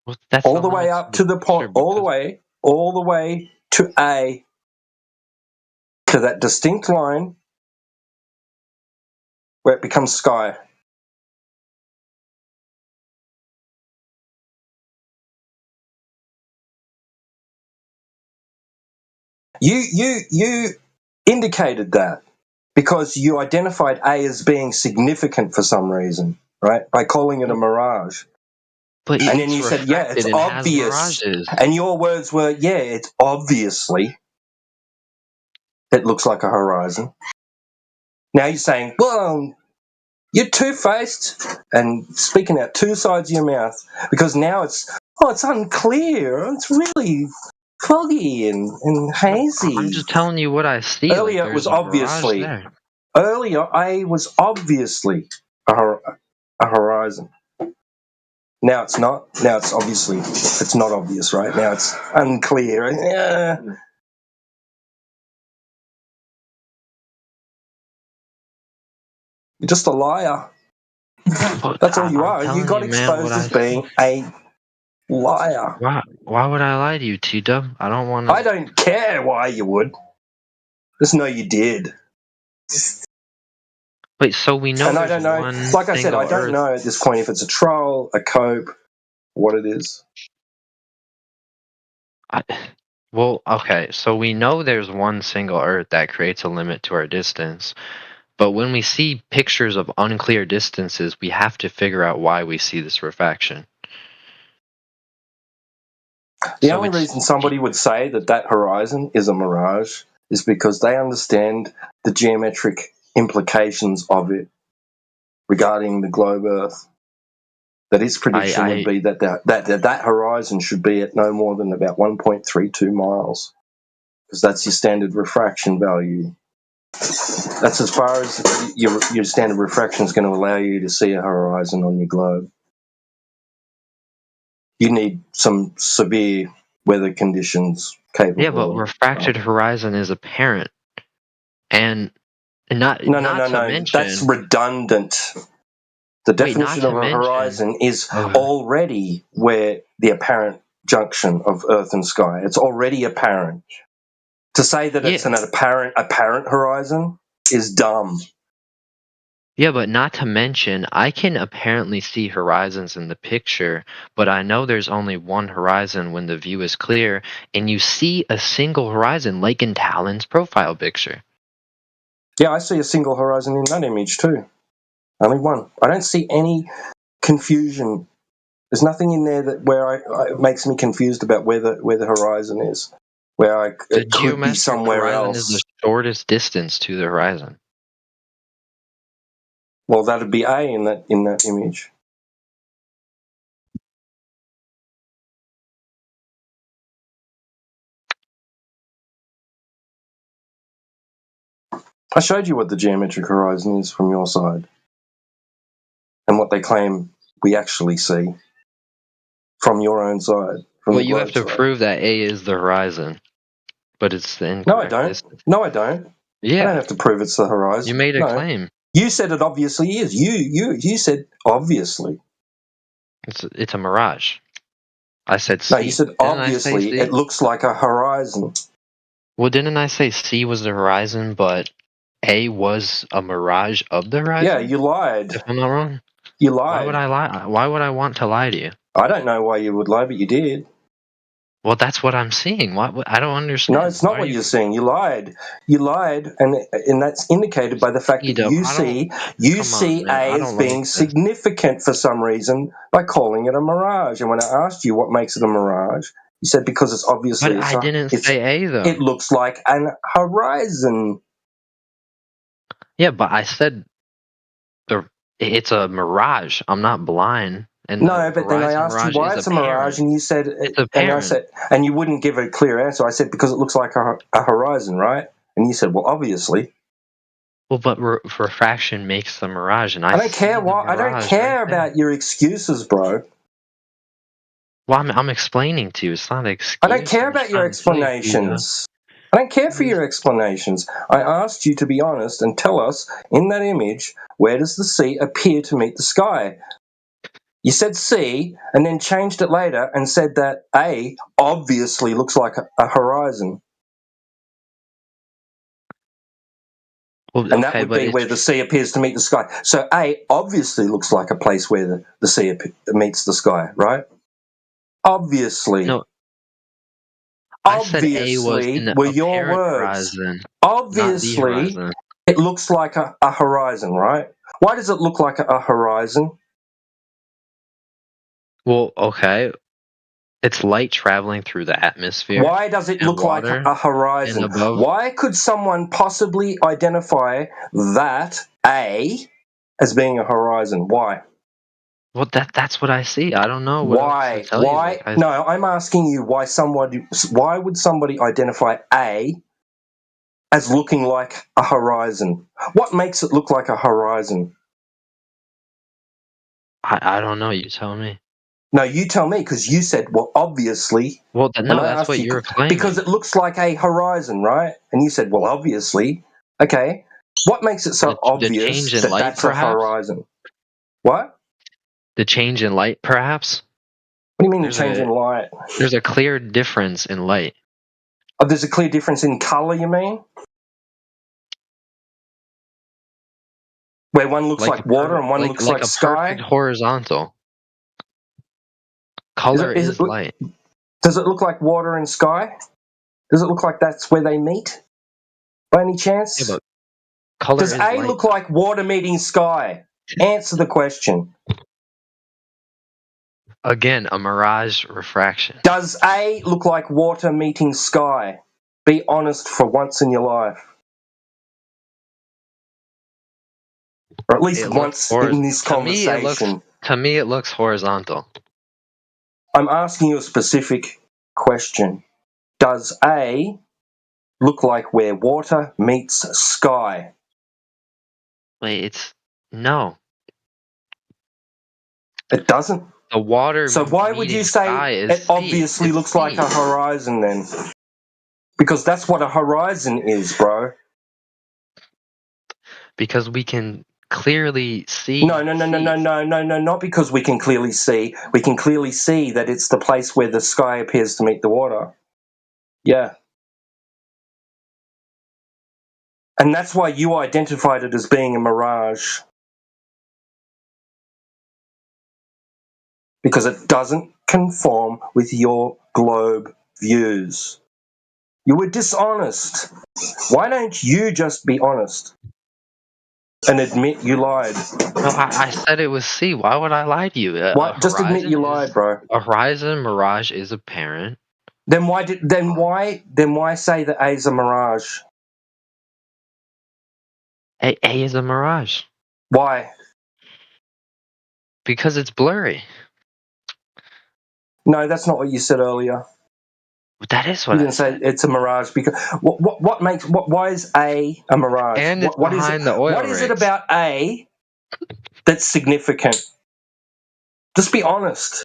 Well, that's all the way up to the point, all the way to A, to that distinct line where it becomes sky. You indicated that because you identified A as being significant for some reason, right? By calling it a mirage. But and then you said, yeah, it's obvious. And your words were, yeah, it's obviously it looks like a horizon. Now you're saying, well, you're two-faced and speaking out two sides of your mouth because now it's unclear. It's really foggy and hazy. I'm just telling you what I see. Earlier like, it was obviously. Earlier I was obviously a horizon. Now it's not. Now it's obviously. It's not obvious, right? Now it's unclear. Yeah. You're just a liar. That's all you are. You got exposed as being a liar. Why would I lie to you, T-Dub? I don't want to. I don't care why you would. Just know you did. Wait, so we know. And I don't know. Like I said, I don't know at this point if it's a troll, a cope, what it is. Well, okay, so we know there's one single Earth that creates a limit to our distance. But when we see pictures of unclear distances, we have to figure out why we see this refraction. The only reason somebody would say that horizon is a mirage is because they understand the geometric implications of it regarding the globe Earth. That his prediction would be that horizon should be at no more than about 1.32 miles, because that's your standard refraction value. That's as far as your standard refraction is going to allow you to see a horizon on your globe. You need some severe weather conditions capable. Yeah, but refracted horizon is apparent, and not no. Mention, that's redundant. The definition of a horizon is already where the apparent junction of Earth and sky. It's already apparent. To say that it's an apparent horizon is dumb. Yeah, but not to mention, I can apparently see horizons in the picture, but I know there's only one horizon when the view is clear, and you see a single horizon, like in Talon's profile picture. Yeah, I see a single horizon in that image too. Only one. I don't see any confusion. There's nothing in there where it makes me confused about where the horizon is. Where it could be somewhere else. Is the shortest distance to the horizon. Well, that'd be A in that image. I showed you what the geometric horizon is from your side, and what they claim we actually see from your own side. Well, you have to prove that A is the horizon, but it's the incorrect No, I don't. distance. No, I don't. Yeah. I don't have to prove it's the horizon. You made a claim. You said it obviously is. You said obviously. It's a mirage. I said C. No, you said obviously it looks like a horizon. Well, didn't I say C was the horizon, but A was a mirage of the horizon? Yeah, you lied. If I'm not wrong. You lied. Why would I lie? Why would I want to lie to you? I don't know why you would lie, but you did. Well, that's what I'm seeing. I don't understand. No, it's not what you're seeing. You lied. You lied, and that's indicated by the fact that you see A as being significant for some reason by calling it a mirage. And when I asked you what makes it a mirage, you said because it's obviously. But I didn't say A though. It looks like an horizon. Yeah, but I said it's a mirage. I'm not blind. And no, but then I asked you why it's a mirage, and you said, and you wouldn't give a clear answer. I said because it looks like a horizon, right? And you said, well, obviously. Well, but refraction makes the mirage, and I don't care. I don't care about your excuses, bro. Well, I'm explaining to you. It's not an excuse. I don't care about your explanations. I don't care for your explanations. I asked you to be honest and tell us in that image where does the sea appear to meet the sky. You said C, and then changed it later and said that A obviously looks like a horizon. Well, and that would be where the sea appears to meet the sky. So A obviously looks like a place where the sea meets the sky, right? Obviously. No. Obviously were your words. Horizon, obviously, it looks like a horizon, right? Why does it look like a horizon? Well, okay. It's light traveling through the atmosphere. Why does it look like a horizon? above. Why could someone possibly identify that A as being a horizon? Why? Well, that's what I see. I don't know what else to tell you. Why? No, I'm asking you why would somebody identify A as looking like a horizon? What makes it look like a horizon? I don't know. You tell me. No, you tell me, because you said, well, obviously. Well, no, And I that's asked what you're claiming. because it looks like a horizon, right? And you said, well, obviously. Okay. What makes it so obvious change in that light, that's perhaps? a horizon? What? The change in light, perhaps? What do you mean the change in light? There's a clear difference in light. Oh, there's a clear difference in colour, you mean? Where one looks like water and one looks like a sky? perfect horizontal. Color is light. Does it look like water and sky? Does it look like that's where they meet? By any chance? Yeah, but color Does is A light. look like water meeting sky? Answer the question. Again, a mirage refraction. Does A look like water meeting sky? Be honest for once in your life. Or at least once in this conversation. To me, it looks horizontal. I'm asking you a specific question. Does A look like where water meets sky? Wait, no. It doesn't. The water. So why would you say it obviously looks like a horizon then? Because that's what a horizon is, bro. Because we can clearly see. No, not because we can clearly see. We can clearly see that it's the place where the sky appears to meet the water. Yeah. And that's why you identified it as being a mirage. Because it doesn't conform with your globe views. You were dishonest. Why don't you just be honest and admit you lied? No, I said it was C. Why would I lie to you? What? Just admit you lied, bro. A horizon mirage is apparent. Then why say that A is a mirage? A is a mirage. Why? Because it's blurry. No, that's not what you said earlier. That is what you didn't say. It's a mirage because why is A a mirage? And it's behind the oil What is it about A that's significant? Just be honest.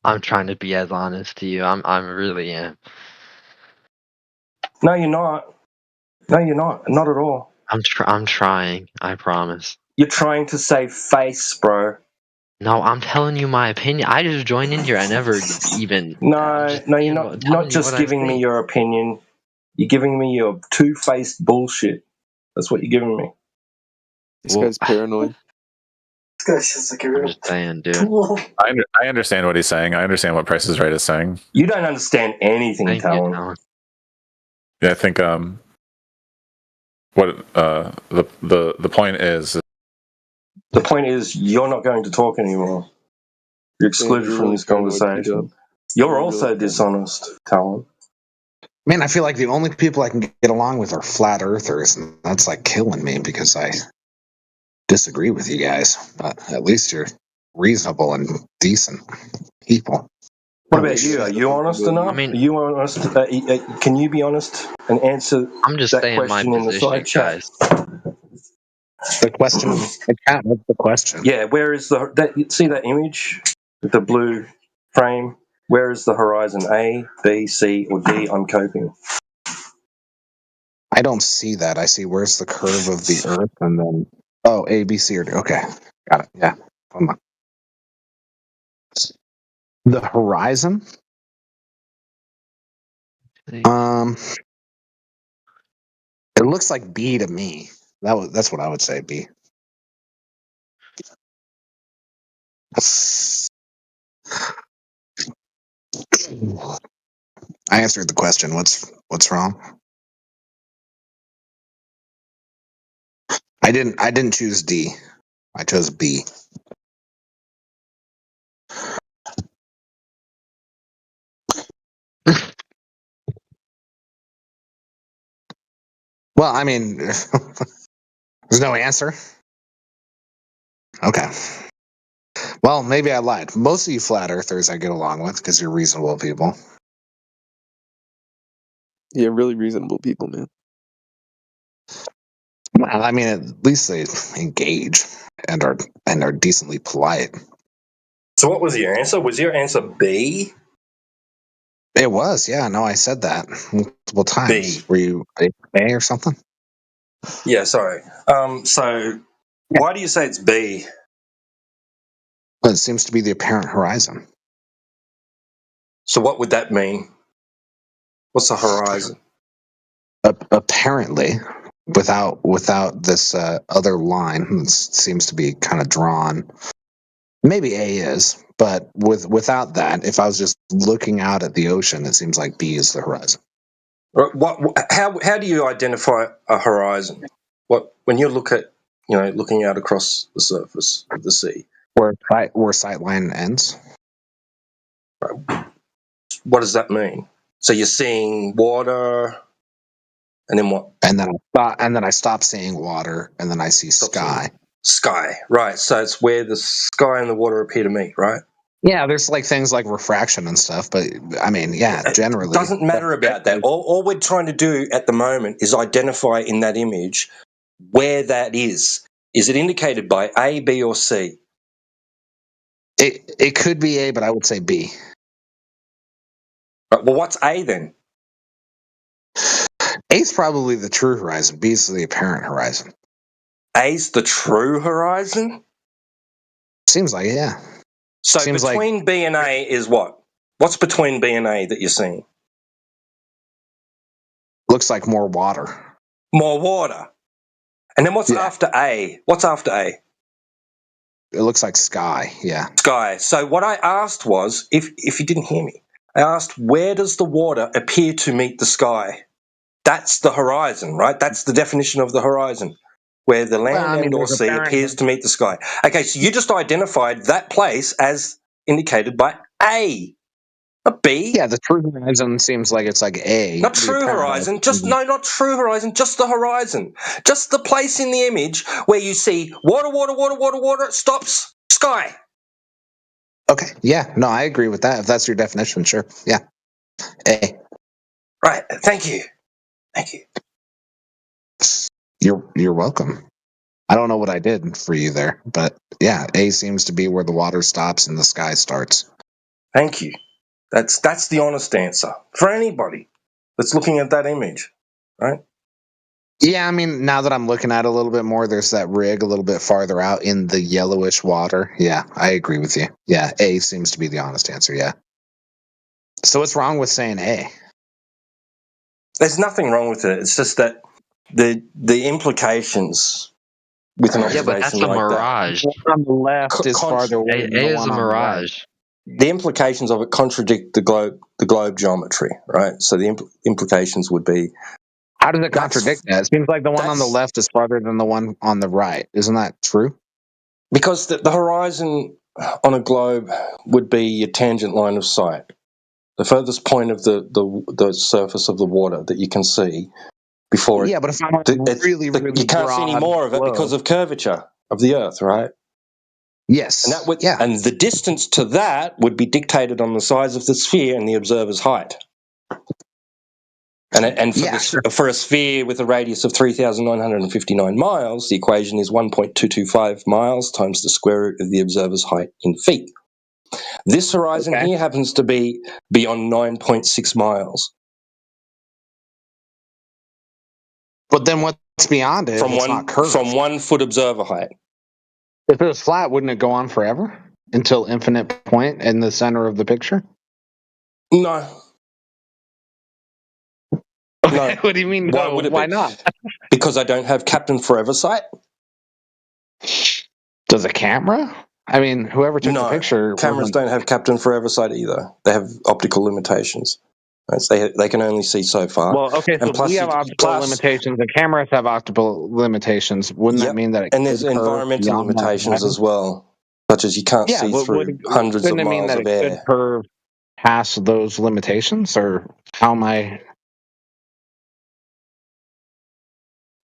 I'm trying to be as honest to you. I'm really am. No, you're not. No, you're not. Not at all. I'm trying. I promise. You're trying to save face, bro. No, I'm telling you my opinion. I just joined in here. I never even. No, you're not just giving me your opinion. You're giving me your two-faced bullshit. That's what you're giving me. This guy's paranoid. This guy's just like a real. I'm just saying, dude. I understand what he's saying. I understand what Price is Right is saying. You don't understand anything, Talon. Yeah, I think what the point is. The point is, you're not going to talk anymore. You're excluded from this conversation. You're also dishonest, Talon. Man, I feel like the only people I can get along with are flat earthers, and that's like killing me because I disagree with you guys. But at least you're reasonable and decent people. What about you? Are you honest enough? I mean, are you honest? Can you be honest and answer? I'm just that saying my question in the position, side chat? guys. The question in the chat. What's the question? Yeah, where is see that image with the blue frame? Where is the horizon? A, B, C, or D? I'm coping. I don't see that. I see where's the curve of the Earth, and then A, B, C, or D. Okay, got it. Yeah, hold on. The horizon. It looks like B to me. That's what I would say. B. I answered the question. What's wrong? I didn't choose D. I chose B. Well, I mean, there's no answer. Okay. Well, maybe I lied. Most of you flat earthers I get along with because you're reasonable people. Yeah, really reasonable people, man. Well, I mean, at least they engage and are decently polite. So what was your answer? Was your answer B? It was, yeah. No, I said that multiple times. Were you A or something? Yeah, sorry. So why do you say it's B? Well, it seems to be the apparent horizon. So what would that mean? What's the horizon? Apparently, without this other line that seems to be kind of drawn. Maybe A is, but without that, if I was just looking out at the ocean, it seems like B is the horizon. How do you identify a horizon? When you look at looking out across the surface of the sea, where sight line ends. Right. What does that mean? So you're seeing water, and then what? And then I stop seeing water, and then I see sky. Sky, right? So it's where the sky and the water appear to meet, right? Yeah, there's like things like refraction and stuff, but I mean, yeah, generally it doesn't matter about that. All we're trying to do at the moment is identify in that image where that is. Is it indicated by A, B, or C? It could be A, but I would say B. Right, well, what's A then? A's probably the true horizon. B's the apparent horizon. A's the true horizon? Seems like it, yeah. So Seems between B and A is what? What's between B and A that you're seeing? Looks like more water. More water. And then what's after A? What's after A? It looks like sky, yeah. Sky. So what I asked was, if you didn't hear me, I asked where does the water appear to meet the sky? That's the horizon, right? That's the definition of the horizon, where the land and or sea appears to meet the sky. Okay, so you just identified that place as indicated by A, not B. Yeah, the true horizon seems like it's like A. Not true horizon, not true horizon, just the horizon. Just the place in the image where you see water, water, water, water, water, stops, sky. Okay, yeah, no, I agree with that. If that's your definition, sure, yeah. A. Right, thank you. Thank you. You're welcome. I don't know what I did for you there, but yeah, A seems to be where the water stops and the sky starts. Thank you. That's the honest answer for anybody that's looking at that image, right? Yeah, I mean, now that I'm looking at it a little bit more, there's that rig a little bit farther out in the yellowish water. Yeah, I agree with you. Yeah, A seems to be the honest answer, yeah. So what's wrong with saying A? There's nothing wrong with it. It's just that the implications with an observation but that's a mirage. That. On the left is farther away. A is a mirage. The implications of it contradict the globe geometry, right? So the implications would be. How does it contradict that? It seems like the one on the left is farther than the one on the right. Isn't that true? Because the horizon on a globe would be your tangent line of sight, the furthest point of the surface of the water that you can see before it. Yeah, but if I'm really you can't see any more of it because of curvature of the Earth, right? Yes. And that would, and the distance to that would be dictated on the size of the sphere and the observer's height. And for a sphere with a radius of 3,959 miles, the equation is 1.225 miles times the square root of the observer's height in feet. This horizon here happens to be beyond 9.6 miles. But then what's beyond it? From 1 foot observer height. If it was flat, wouldn't it go on forever until infinite point in the center of the picture? No. No. What do you mean? No? Why not? Because I don't have Captain Forever sight. Does a camera? I mean, whoever took the picture. Cameras don't have Captain Forever sight either. They have optical limitations. Right? So they can only see so far. Well, okay, so we have optical limitations, and cameras have optical limitations. Wouldn't that mean that it and there's environmental limitations as well, such as you can't see through hundreds of miles of air. Could curve past those limitations, or how am I?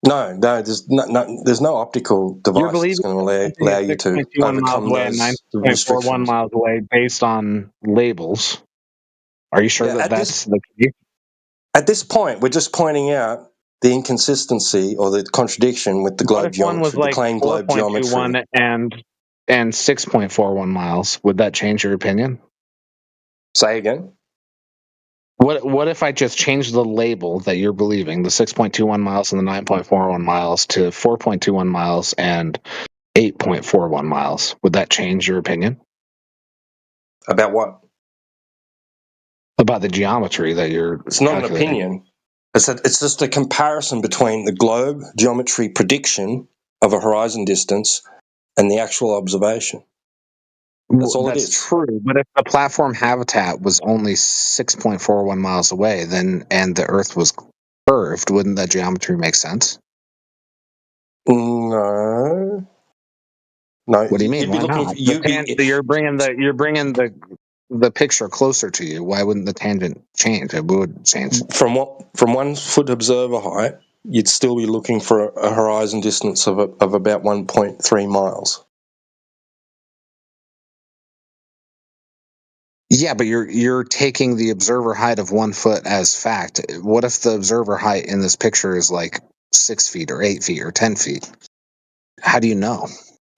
No, there's no optical device that's going to allow you to overcome miles away and 9.41 miles away based on labels. Are you sure that's the case? At this point, we're just pointing out the inconsistency or the contradiction with the globe geometry, was like the claimed globe geometry. and 6.41 miles. Would that change your opinion? Say again. What if I just changed the label that you're believing, the 6.21 miles and the 9.41 miles to 4.21 miles and 8.41 miles? Would that change your opinion? About what? About the geometry that you're It's not an opinion. It's just a comparison between the globe geometry prediction of a horizon distance and the actual observation. That's all it is. True, but if the platform habitat was only 6.41 miles away, then and the Earth was curved, wouldn't that geometry make sense? No. What do you mean? Why not? You're bringing the picture closer to you. Why wouldn't the tangent change? It would change. From 1 foot observer height, you'd still be looking for a horizon distance of about 1.3 miles. Yeah, but you're taking the observer height of 1 foot as fact. What if the observer height in this picture is like 6 feet or 8 feet or 10 feet? How do you know?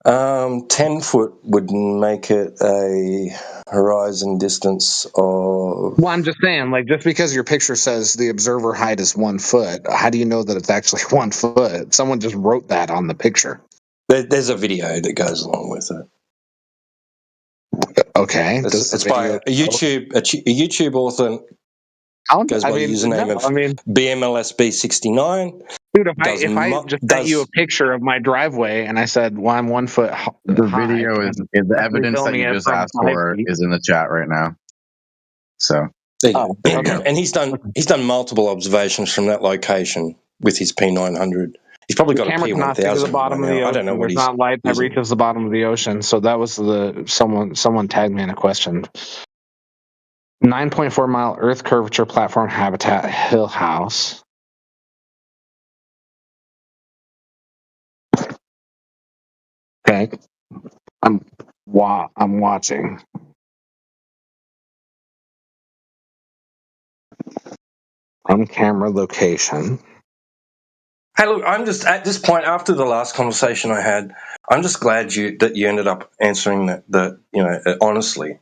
10 foot would make it a horizon distance of... Well, I'm just saying, like, just because your picture says the observer height is 1 foot, how do you know that it's actually 1 foot? Someone just wrote that on the picture. There's a video that goes along with it. Okay. It's by a YouTube author. Goes by the username of BMLSB69. Dude, if I just sent you a picture of my driveway and I said, well, I'm 1 foot high. The video is the evidence that you just asked for is in the chat right now. So, and he's done multiple observations from that location with his P900. He's probably got a P1000. I don't know what he's not light that reaches the bottom of the ocean. So that was someone tagged me in a question. 9.4 mile Earth curvature platform habitat Hill House. Okay, I'm watching. On camera location. Hey, look, I'm just at this point after the last conversation I had. I'm just glad that you ended up answering that honestly.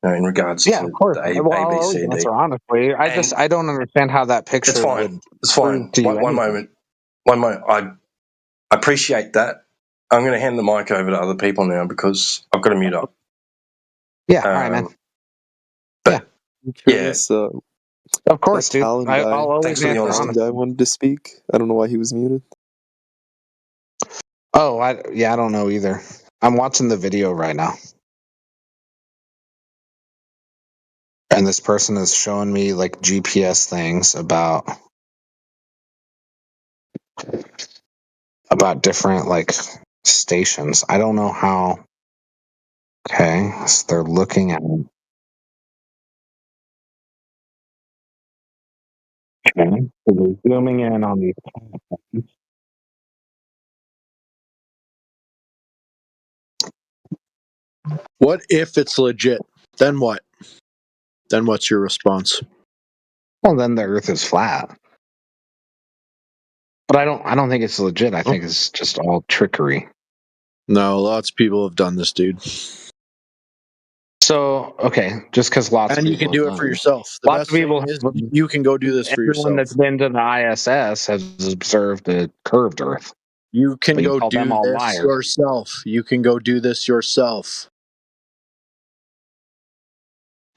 In regards to of course. the A, B, C, D. Answer honestly. I don't understand how that picture. It's fine. It's fine. One moment. I appreciate that. I'm going to hand the mic over to other people now because I've got to mute up. Yeah, all right, man. But, curious, of course, dude. I'll always answer honestly. I wanted to speak. I don't know why he was muted. Oh, I don't know either. I'm watching the video right now. And this person is showing me like GPS things about different like stations. I don't know how. Okay, so they're looking at. Okay, so they're zooming in on these. What if it's legit? Then what? Then what's your response? Well, then the Earth is flat. But I don't think it's legit. I think it's just all trickery. No, lots of people have done this, dude. So, okay, just because lots of people... And you can do it for yourself. The best thing is you can go do this for yourself. Everyone that's been to the ISS has observed a curved Earth. You can go do this yourself. You can go do this yourself.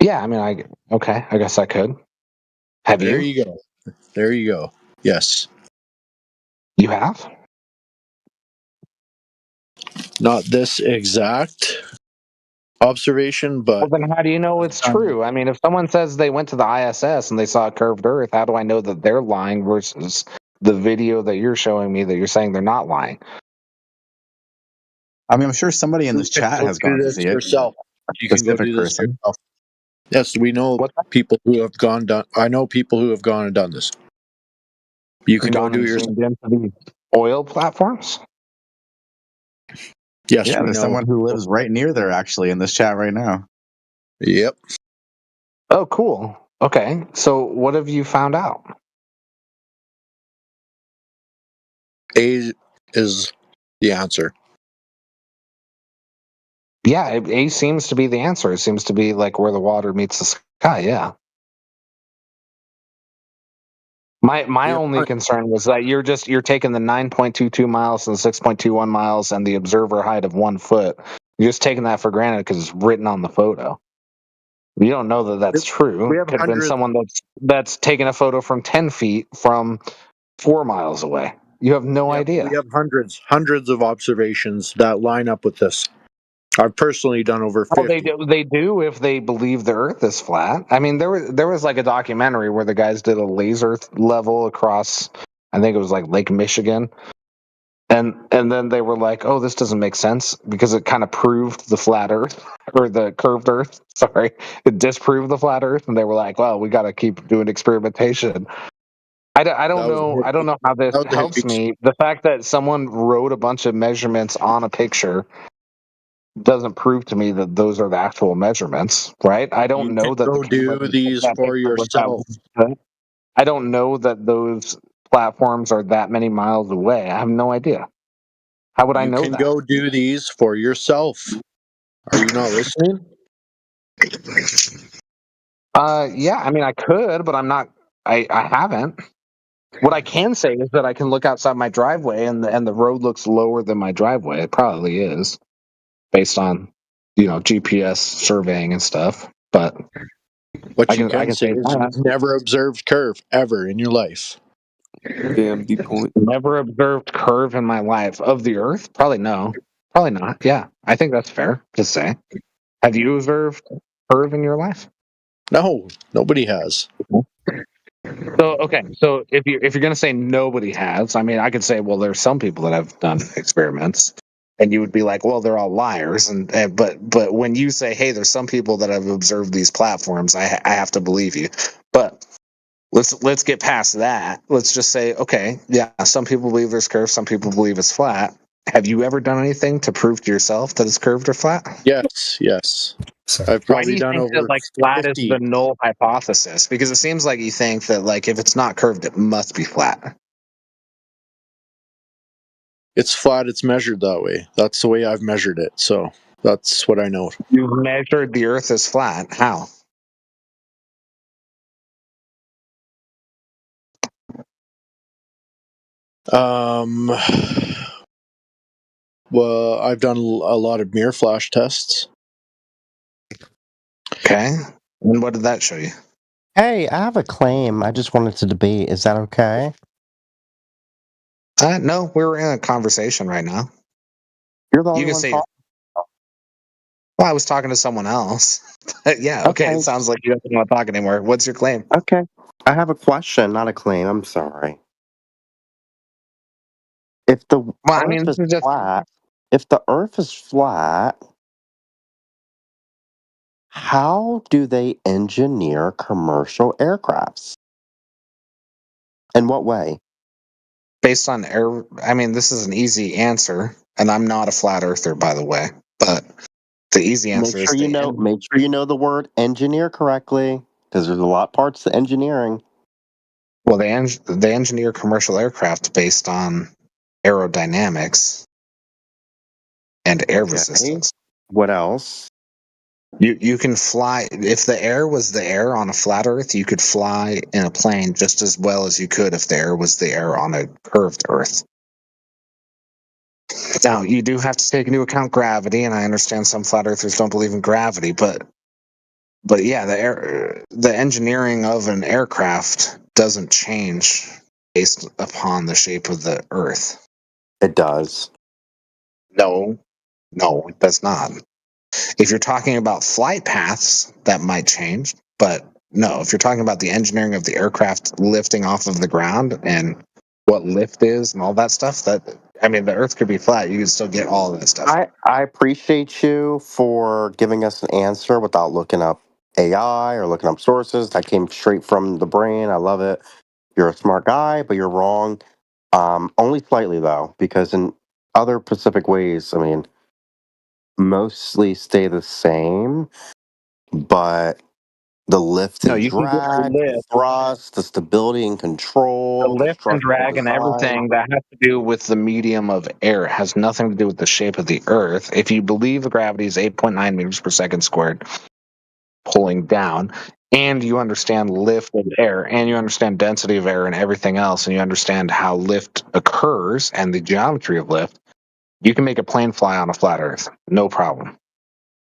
Yeah, I mean, I guess I could. There you go. There you go. Yes. You have? Not this exact observation, but... Well, then how do you know it's true? I mean, if someone says they went to the ISS and they saw a curved Earth, how do I know that they're lying versus the video that you're showing me that you're saying they're not lying? I mean, I'm sure somebody in this chat has gone to see it. Yourself. You can go do this yourself. Yes, we know people who have gone. I know people who have gone and done this. You can gone go do and your. zoomed into the oil platforms? Yes, yeah, we there's know. someone who lives right near there actually in this chat right now. Yep. Oh, cool. Okay, so what have you found out? A is the answer. Yeah, A seems to be the answer. It seems to be like where the water meets the sky. Yeah. My only concern was that you're taking the 9.22 miles and the 6.21 miles and the observer height of 1 foot. You're just taking that for granted because it's written on the photo. You don't know that that's true. We It have could have been hundreds. someone that's taken a photo from 10 feet from 4 miles away. You have no idea. We have hundreds of observations that line up with this. I've personally done over 50. Well, they do if they believe the Earth is flat. I mean, there was like a documentary where the guys did a laser level across, I think it was like Lake Michigan, and then they were like, oh, this doesn't make sense because it kind of proved the flat Earth or the curved Earth. Sorry, it disproved the flat Earth, and they were like, well, we got to keep doing experimentation. I don't know how this helps me. The fact that someone wrote a bunch of measurements on a picture doesn't prove to me that those are the actual measurements, right? I don't know that go do these for yourself. I don't know that those platforms are that many miles away. I have no idea. How would I know You can that? go do these for yourself. Are you not listening? Yeah, I mean I could, but I'm not. I haven't. What I can say is that I can look outside my driveway and the road looks lower than my driveway. It probably is, based on GPS surveying and stuff. But what you can say is you've never observed curve ever in your life. Damn, deep point. Never observed curve in my life of the Earth. Probably no. Probably not. Yeah, I think that's fair to say. Have you observed curve in your life? No, nobody has. So okay, so if you're gonna say nobody has, I mean, I could say, well, there's some people that have done experiments, and you would be like, well, they're all liars, but when you say, hey, there's some people that have observed these platforms, I have to believe you. But let's get past that. Let's just say, okay, yeah, some people believe there's curve, some people believe it's flat. Have you ever done anything to prove to yourself that it's curved or flat? Yes. I've Why do probably you done think over that like flat 50. is the null hypothesis? Because it seems like you think that like if it's not curved, it must be flat. It's flat. It's measured that way. That's the way I've measured it. So that's what I know. You measured the Earth as flat. How? Well, I've done a lot of mirror flash tests. Okay. And what did that show you? Hey, I have a claim. I just wanted to debate. Is that okay? No, we're in a conversation right now. You're the only You can one say. talking. Well, I was talking to someone else. Yeah. Okay. It sounds like you don't want to talk anymore. What's your claim? Okay. I have a question, not a claim. I'm sorry. If the Earth is flat, if the Earth is flat, how do they engineer commercial aircrafts? In what way? Based on air. I mean, this is an easy answer, and I'm not a flat earther, by the way. But the easy answer Make sure you know the word engineer correctly, because there's a lot of parts to engineering. Well, they engineer commercial aircraft based on aerodynamics and air resistance. What else? You can fly if the air was the air on a flat Earth. You could fly in a plane just as well as you could if the air was the air on a curved Earth. Now, you do have to take into account gravity, and I understand some flat earthers don't believe in gravity, but yeah, the engineering of an aircraft doesn't change based upon the shape of the Earth. It does. No, it does not. If you're talking about flight paths, that might change, but no, if you're talking about the engineering of the aircraft lifting off of the ground and what lift is and all that stuff, the Earth could be flat. You can still get all of that stuff. I appreciate you for giving us an answer without looking up AI or looking up sources. That came straight from the brain. I love it. You're a smart guy, but you're wrong. Only slightly though, because in other Pacific ways, I mean, mostly stay the same, but the lift No, and you can get the drag, the lift, thrust, the stability and the control, the lift and structural drag and design. everything that has to do with the medium of air. It has nothing to do with the shape of the Earth. If you believe gravity is 8.9 meters per second squared, pulling down, and you understand lift of air, and you understand density of air and everything else, and you understand how lift occurs and the geometry of lift, you can make a plane fly on a flat Earth, no problem.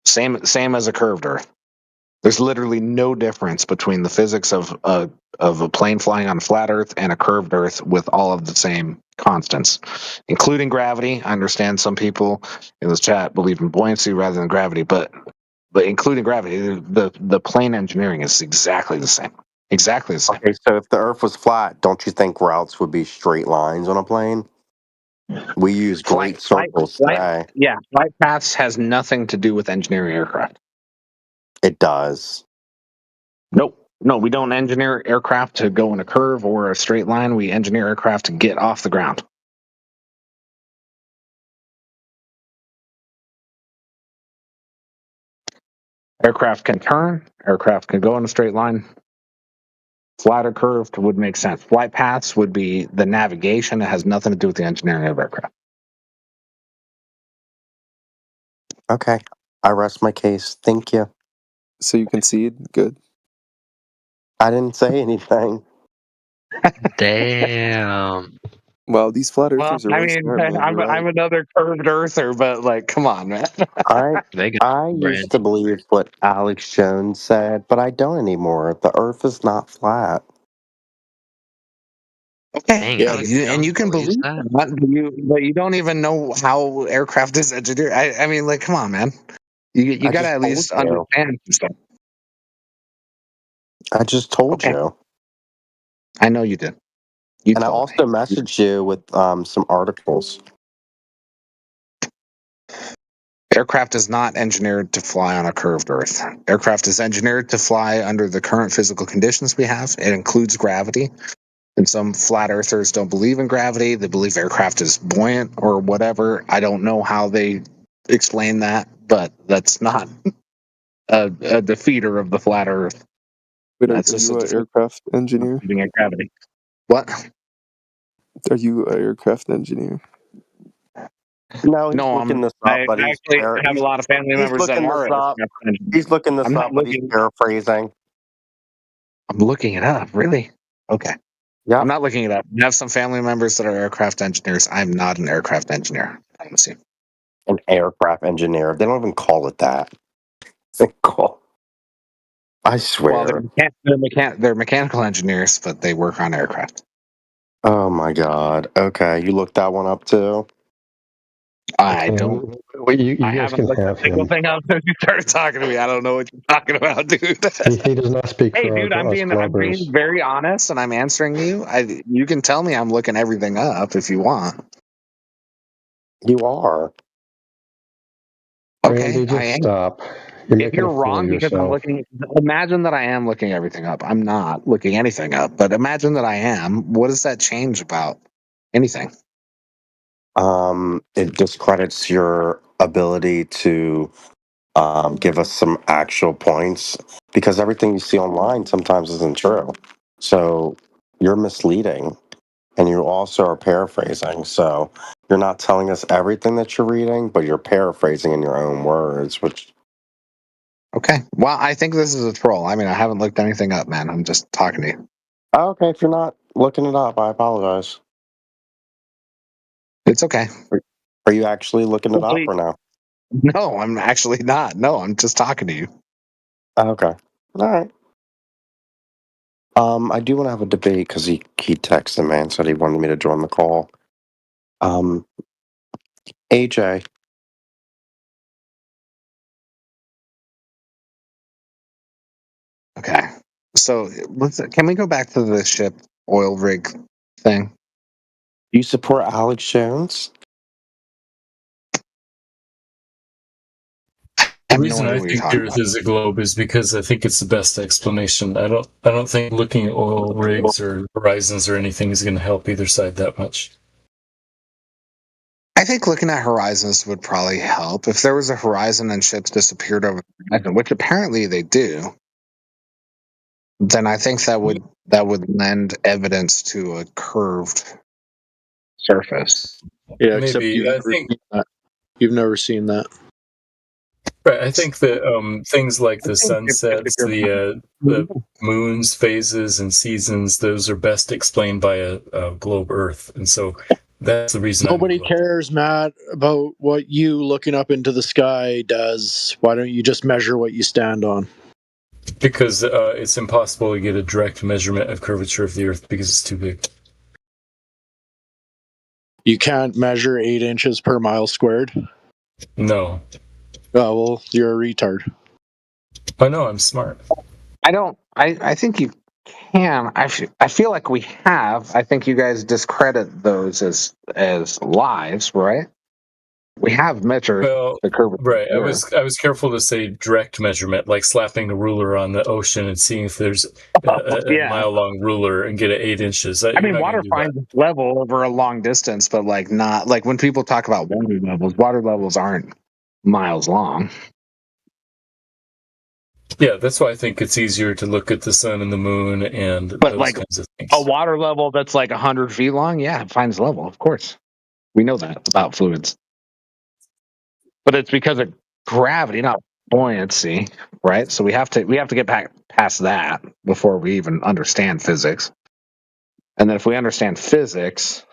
Same as a curved Earth. There's literally no difference between the physics of a plane flying on a flat Earth and a curved Earth with all of the same constants, including gravity. I understand some people in this chat believe in buoyancy rather than gravity, but including gravity, the plane engineering is exactly the same. Exactly the same. Okay, so if the Earth was flat, don't you think routes would be straight lines on a plane? We use great circles today. Yeah, flight paths has nothing to do with engineering aircraft. It does. Nope. No, we don't engineer aircraft to go in a curve or a straight line. We engineer aircraft to get off the ground. Aircraft can turn. Aircraft can go in a straight line. Flat or curved would make sense. Flight paths would be the navigation. It has nothing to do with the engineering of aircraft. Okay. I rest my case. Thank you. So you concede? Good. I didn't say anything. Damn. Well, these flat Well, earthers are I really mean, smart, man. You're right. I'm another curved earther, but like, come on, man. I used to believe what Alex Jones said, but I don't anymore. The Earth is not flat. Okay, Dang, Alex and you Jones can believes believe that? that, but you don't even know how aircraft is engineered. I mean, like, come on, man. You I got to just at told least you. understand some stuff. I just told Okay. you. I know you did. And I also messaged you with some articles. Aircraft is not engineered to fly on a curved Earth. Aircraft is engineered to fly under the current physical conditions we have. It includes gravity. And some flat earthers don't believe in gravity. They believe aircraft is buoyant or whatever. I don't know how they explain that, but that's not a defeater of the flat Earth. Wait, That's are just you a an aircraft engineer? defeating at gravity. What? Are you an aircraft engineer? No, he's No, looking this I up, but actually have a lot of family he's members that looking are this up. aircraft engineers. He's looking this I'm not up, but he's looking. paraphrasing. I'm looking it up. Really? Okay. Yeah. I'm not looking it up. I have some family members that are aircraft engineers. I'm not an aircraft engineer. I promise you. An aircraft engineer. They don't even call it that. They call. I swear. Well, they're mechanical engineers, but they work on aircraft. Oh my god. Okay, you looked that one up too? I don't. Well, you I guys haven't can looked a have single him. thing up since you started talking to me. I don't know what you're talking about, dude. He does not speak Hey, for dude, I'm us being Glovers. very honest, and I'm answering you. You can tell me I'm looking everything up if you want. You are. Okay, Randy, just I am. stop. You're If making you're a fool wrong of because I'm yourself. looking, imagine that I am looking everything up. I'm not looking anything up, but imagine that I am. What does that change about anything? It discredits your ability to give us some actual points because everything you see online sometimes isn't true. So you're misleading and you also are paraphrasing. So you're not telling us everything that you're reading, but you're paraphrasing in your own words, which. Okay. Well, I think this is a troll. I mean, I haven't looked anything up, man. I'm just talking to you. Okay, if you're not looking it up, I apologize. It's okay. Are you actually looking it up or no? No, I'm actually not. No, I'm just talking to you. Okay. All right. I do want to have a debate because he texted me and said he wanted me to join the call. AJ. Okay. So can we go back to the ship oil rig thing? You support Alex Jones? I have no reason idea I what you're think the talking Earth about. is a globe is because I think it's the best explanation. I don't think looking at oil rigs or horizons or anything is going to help either side that much. I think looking at horizons would probably help. If there was a horizon and ships disappeared over the horizon, which apparently they do, then I think that would lend evidence to a curved surface. Yeah, except Maybe. I think you've never seen that. right. I think that things like the sunsets, the moon's phases and seasons, those are best explained by a globe Earth, and so that's the reason. Nobody cares, Matt, about what you looking up into the sky does. Why don't you just measure what you stand on? Because it's impossible to get a direct measurement of curvature of the Earth because it's too big. You can't measure 8 inches per mile squared? No. Oh, well, you're a retard. I know, I'm smart. I think you can. I feel like we have. I think you guys discredit those as lies, right? We have measured the curvature. Right. I was careful to say direct measurement, like slapping a ruler on the ocean and seeing if there's a mile-long ruler and get it 8 inches. I mean, water finds its level over a long distance, but not when people talk about water levels aren't miles long. Yeah, that's why I think it's easier to look at the sun and the moon and those kinds of things. A water level that's 100 feet long, yeah, it finds level, of course. We know that about fluids. But it's because of gravity, not buoyancy, right? So we have to get back past that before we even understand physics. And then if we understand physics,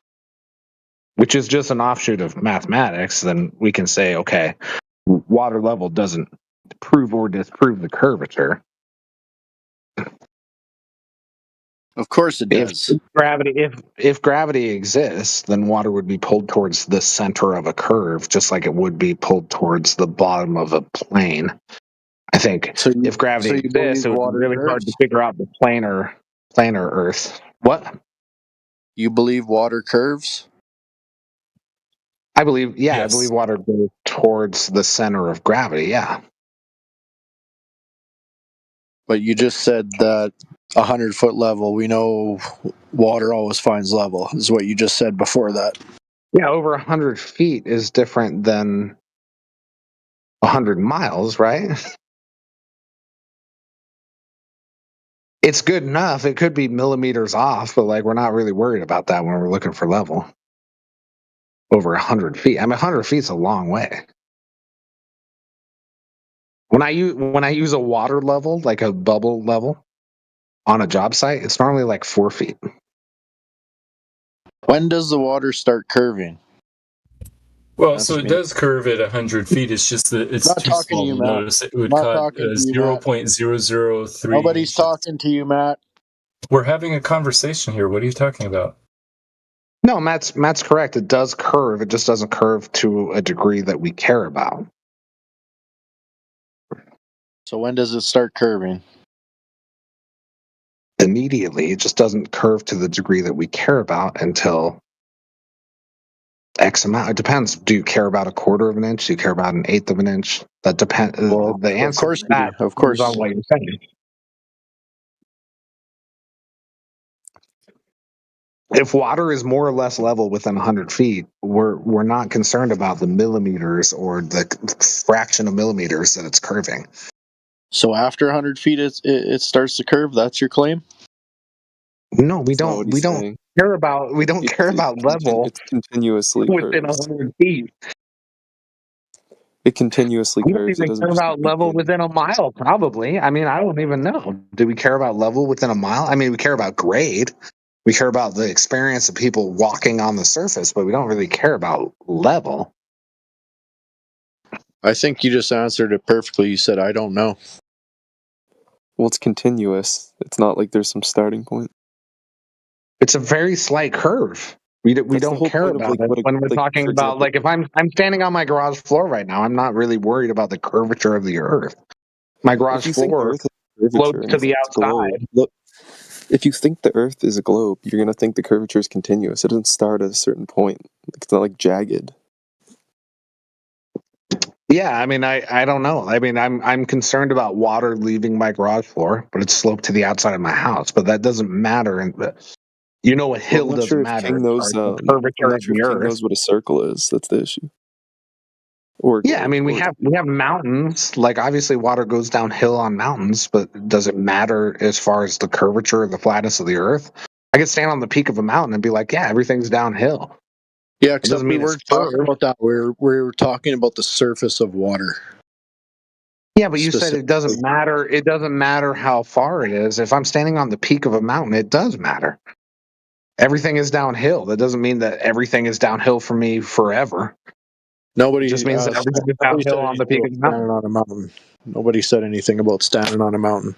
which is just an offshoot of mathematics, then we can say, okay, water level doesn't prove or disprove the curvature. Of course it does. If gravity exists, then water would be pulled towards the center of a curve, just like it would be pulled towards the bottom of a plane. I think if gravity exists, it would be really hard to figure out the planar Earth. What? You believe water curves? I believe water goes towards the center of gravity, yeah. But you just said that 100-foot level, we know water always finds level, is what you just said before that. Yeah, over 100 feet is different than 100 miles, right? It's good enough. It could be millimeters off, but we're not really worried about that when we're looking for level. Over 100 feet. I mean, 100 feet is a long way. When I use a water level, like a bubble level, on a job site, it's normally 4 feet. When does the water start curving? Well, so it does curve at 100 feet. It's just that it's too small to notice. It would cut 0.003. Nobody's talking to you, Matt. We're having a conversation here. What are you talking about? No, Matt's correct. It does curve. It just doesn't curve to a degree that we care about. So when does it start curving? Immediately. It just doesn't curve to the degree that we care about until X amount. It depends. Do you care about a quarter of an inch? Do you care about an eighth of an inch? That depends. Well, the answer of course to that of course on what you're saying. If water is more or less level within 100 feet, we're not concerned about the millimeters or the fraction of millimeters that it's curving. So after 100 feet, it starts to curve. That's your claim? No, we don't. We don't care about. We don't care about level. It's continuously within curves. 100 feet. It continuously We don't curves. even care about level within a mile. Probably. I mean, I don't even know. Do we care about level within a mile? I mean, we care about grade. We care about the experience of people walking on the surface, but we don't really care about level. I think you just answered it perfectly. You said, I don't know. Well, it's continuous. It's not like there's some starting point. It's a very slight curve. We don't care about it when we're talking about, if I'm standing on my garage floor right now, I'm not really worried about the curvature of the Earth. My garage floor floats to the outside. Look, if you think the Earth is a globe, you're going to think the curvature is continuous. It doesn't start at a certain point. It's not jagged. Yeah, I mean, I don't know. I mean, I'm concerned about water leaving my garage floor, but it's sloped to the outside of my house. But that doesn't matter. And you know, a hill I'm not doesn't sure if matter King as knows. far as the I'm curvature not of sure the if King earth. knows what a circle is. That's the issue. Or Yeah, I globe. mean, we have mountains. Like obviously, water goes downhill on mountains, but does it matter as far as the curvature or the flatness of the earth? I could stand on the peak of a mountain and be like, yeah, everything's downhill. Yeah, It doesn't except we mean it's weren't talking curved. about that. We were talking about the surface of water. Yeah, but you said it doesn't matter. It doesn't matter how far it is. If I'm standing on the peak of a mountain, it does matter. Everything is downhill. That doesn't mean that everything is downhill for me forever. Nobody It just means that everything is nobody said downhill on the anything peak about of the mountain. standing on a mountain. Nobody said anything about standing on a mountain.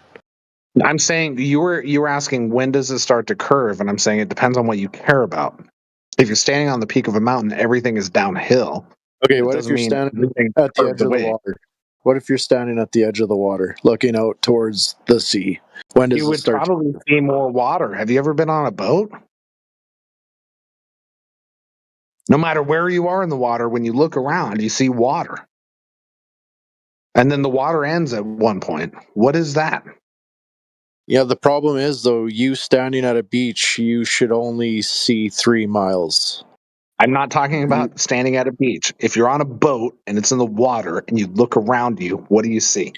I'm saying you were asking when does it start to curve, and I'm saying it depends on what you care about. If you're standing on the peak of a mountain, everything is downhill. Okay, It what if doesn't you're mean standing everything's at the curved edge of the away. water? What if you're standing at the edge of the water, looking out towards the sea? When does You it would start? probably see more water. Have you ever been on a boat? No matter where you are in the water, when you look around, you see water. And then the water ends at one point. What is that? Yeah, the problem is though, you standing at a beach, you should only see 3 miles. I'm not talking about standing at a beach. If you're on a boat and it's in the water and you look around you, what do you see?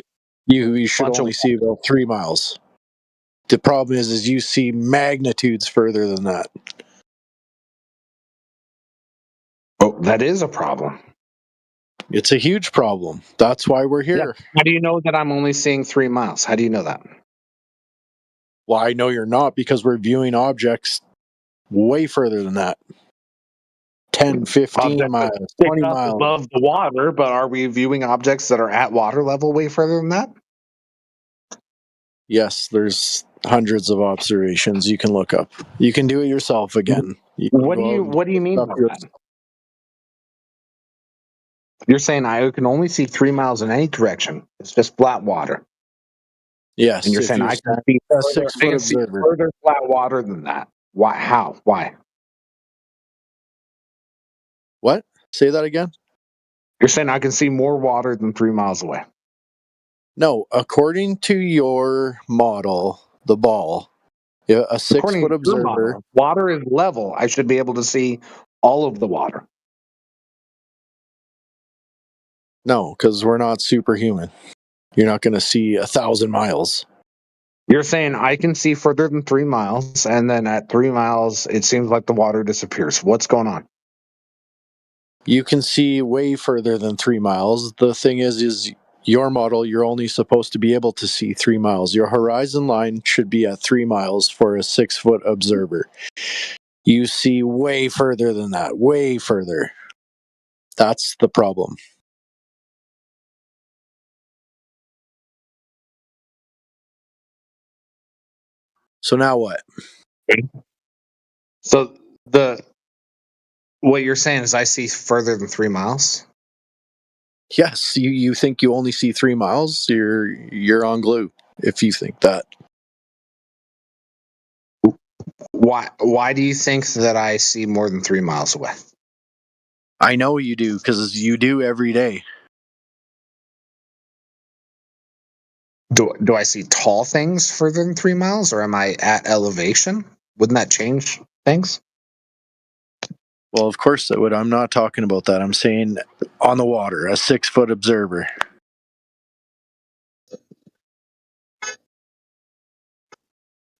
You should only see about 3 miles. The problem is you see magnitudes further than that. Oh, that is a problem. It's a huge problem. That's why we're here. Yeah. How do you know that I'm only seeing 3 miles? How do you know that? Well, I know you're not because we're viewing objects way further than that. 10, 15 miles, 20 miles. Above the water, but are we viewing objects that are at water level way further than that? Yes, there's hundreds of observations you can look up. You can do it yourself again. What do you mean by that? You're saying I can only see 3 miles in any direction. It's just flat water. Yes. And you're saying I can see a 6-foot observer. further flat water than that. Why? How? Why? What? Say that again? You're saying I can see more water than 3 miles away. No, according to your model, the ball, a 6-foot observer. Model, water is level. I should be able to see all of the water. No, because we're not superhuman. You're not going to see 1,000 miles. You're saying I can see further than 3 miles, and then at 3 miles, it seems like the water disappears. What's going on? You can see way further than 3 miles. The thing is your model, you're only supposed to be able to see 3 miles. Your horizon line should be at 3 miles for a 6-foot observer. You see way further than that, way further. That's the problem. So now what? So what you're saying is I see further than 3 miles? Yes, you think you only see 3 miles? You're on glue if you think that. Why do you think that I see more than 3 miles away? I know you do, because you do every day. Do I see tall things further than 3 miles, or am I at elevation? Wouldn't that change things? Well, of course it would. I'm not talking about that. I'm saying on the water, a 6-foot observer.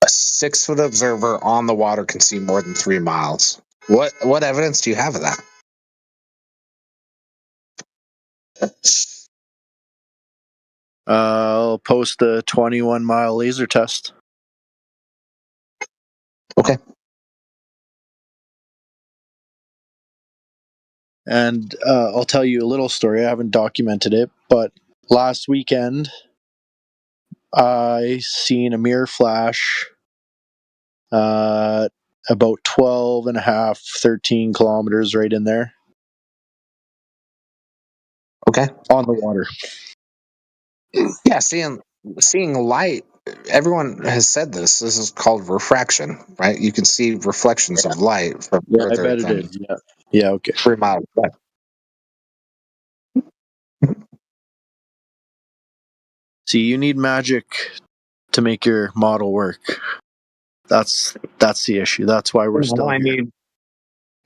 A 6-foot observer on the water can see more than 3 miles. What evidence do you have of that? I'll post a 21-mile laser test. Okay. And I'll tell you a little story. I haven't documented it, but last weekend I seen a mirror flash about 12 and a half, 13 kilometers right in there. Okay. On the water. Yeah, seeing light, everyone has said this. This is called refraction, right? You can see reflections of light from Yeah, I further bet it than is. Yeah, okay. 3 miles away. See, you need magic to make your model work. That's the issue. That's why we're still here.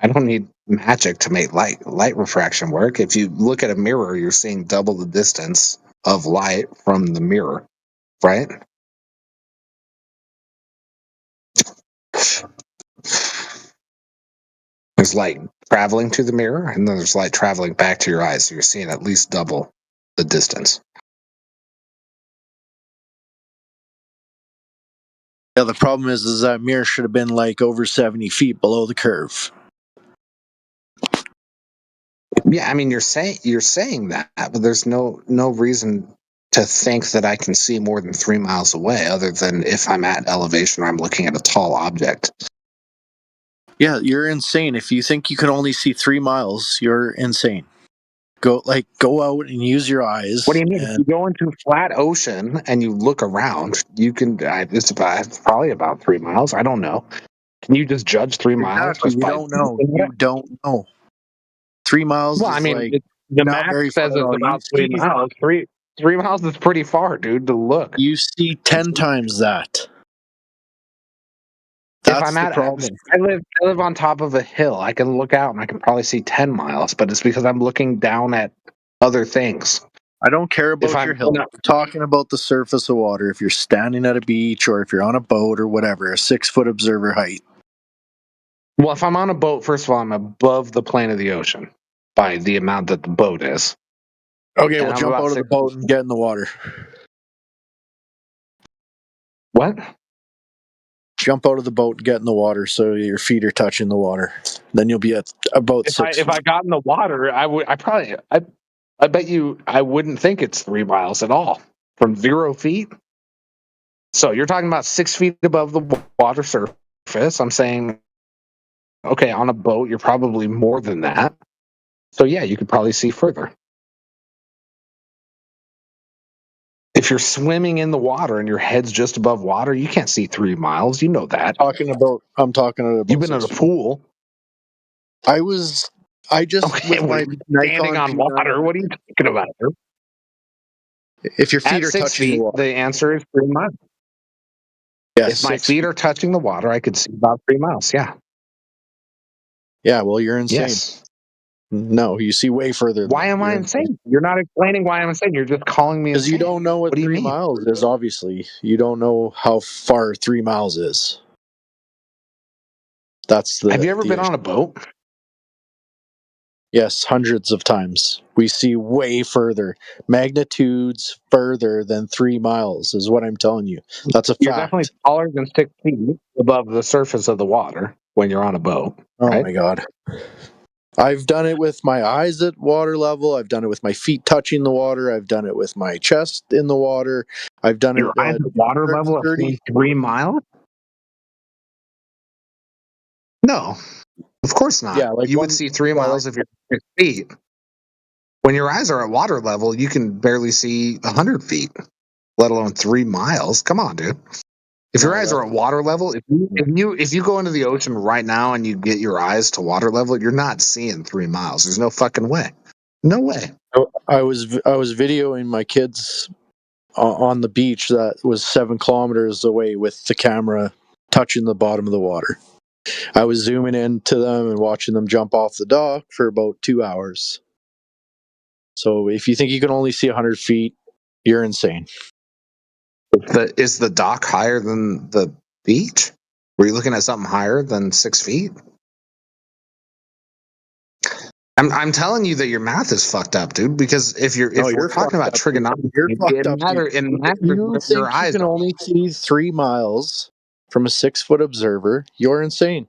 I don't need magic to make light refraction work. If you look at a mirror, you're seeing double the distance of light from the mirror, right? There's light traveling to the mirror, and then there's light traveling back to your eyes. So you're seeing at least double the distance. Yeah, the problem is that mirror should have been like over 70 feet below the curve. Yeah, I mean you're saying that, but there's no reason to think that I can see more than 3 miles away, other than if I'm at elevation or I'm looking at a tall object. Yeah, you're insane. If you think you can only see 3 miles, you're insane. Go out and use your eyes. What do you mean? If you go into flat ocean and you look around, you can. It's probably about 3 miles. I don't know. Can you just judge 3 miles? Exactly. You don't know. You don't know. 3 miles. Well, I mean, the map says it's about 3 miles. 3 miles is pretty far, dude. To look. You see 10 times that. That's the problem. I live on top of a hill. I can look out and I can probably see 10 miles, but it's because I'm looking down at other things. I don't care about your hill. I'm talking about the surface of water. If you're standing at a beach or if you're on a boat or whatever, a 6-foot observer height. Well, if I'm on a boat, first of all, I'm above the plane of the ocean by the amount that the boat is. Okay, well, jump out of the boat and get in the water. What? Jump out of the boat and get in the water so your feet are touching the water. Then you'll be at about 6 feet. If I got in the water, I bet you I wouldn't think it's 3 miles at all from 0 feet. So you're talking about 6 feet above the water surface. I'm saying, okay, on a boat, you're probably more than that. So yeah, you could probably see further. If you're swimming in the water and your head's just above water, you can't see 3 miles. You know that. I'm talking about. You've been in a pool. I just okay, with my standing on water. What are you talking about? If your feet at are 6 touching feet, the water, the answer is 3 miles. Yeah, if my feet are touching the water, I could see about 3 miles. Yeah. Yeah. Well, you're insane. Yes. No, you see way further. Why am I insane? You're not explaining why I'm insane. You're just calling me insane. Because you don't know what 3 miles is, obviously. You don't know how far 3 miles is. That's the. Have you ever been on a boat? Yes, hundreds of times. We see way further. Magnitudes further than 3 miles is what I'm telling you. That's a fact. You're definitely taller than 6 feet above the surface of the water when you're on a boat. Oh my God. I've done it with my eyes at water level. I've done it with my feet touching the water. I've done it with my chest in the water. I've done Your eyes at water level of 3 miles? No, of course not. Yeah, like you would see 3 miles if you're 6 feet. When your eyes are at water level, you can barely see 100 feet, let alone 3 miles. Come on, dude. If your eyes are at water level, if you go into the ocean right now and you get your eyes to water level, you're not seeing 3 miles. There's no fucking way. No way. I was videoing my kids on the beach that was 7 kilometers away with the camera touching the bottom of the water. I was zooming into them and watching them jump off the dock for about 2 hours. So if you think you can only see 100 feet, you're insane. Is the dock higher than the beach? Were you looking at something higher than 6 feet? I'm telling you that your math is fucked up, dude. Because if we're talking about trigonometry, it matters. You think your eyes you can only see 3 miles from a 6-foot observer? You're insane.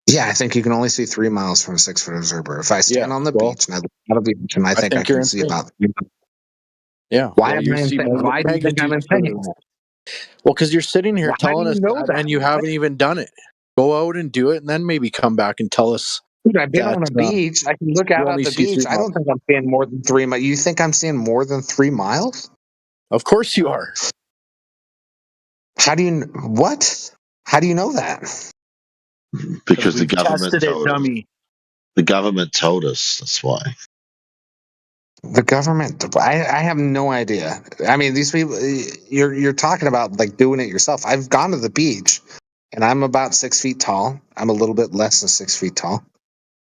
Yeah, I think you can only see 3 miles from a 6-foot observer. If I stand on the beach and I look out of the beach and I think I can see about 3 miles. Yeah. Why am I insane? Why do you think I'm insane? Well, because you're sitting here telling us that and you haven't even done it. Go out and do it and then maybe come back and tell us. Dude, I've been on a beach. I can look out at the beach. I don't think I'm seeing more than 3 miles. You think I'm seeing more than 3 miles? Of course you are. How do you know that? Because the government told us. The government told us. That's why. The government. I have no idea. I mean, these people. You're talking about like doing it yourself. I've gone to the beach, and I'm about 6 feet tall. I'm a little bit less than 6 feet tall.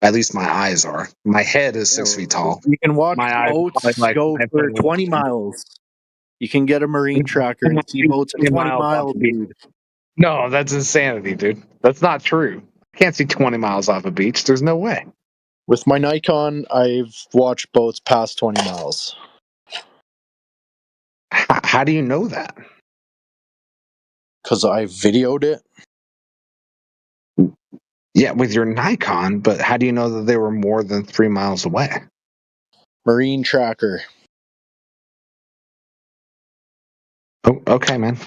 At least my eyes are. My head is 6 feet tall. You can watch My eyes are boats like go 5 for foot 20 miles. You can get a marine tracker and see boats at 20 miles, dude. No, that's insanity, dude. That's not true. I can't see 20 miles off a beach. There's no way. With my Nikon, I've watched boats past 20 miles. How do you know that? Because I videoed it. Yeah, with your Nikon, but how do you know that they were more than 3 miles away? Marine tracker. Oh, okay, man.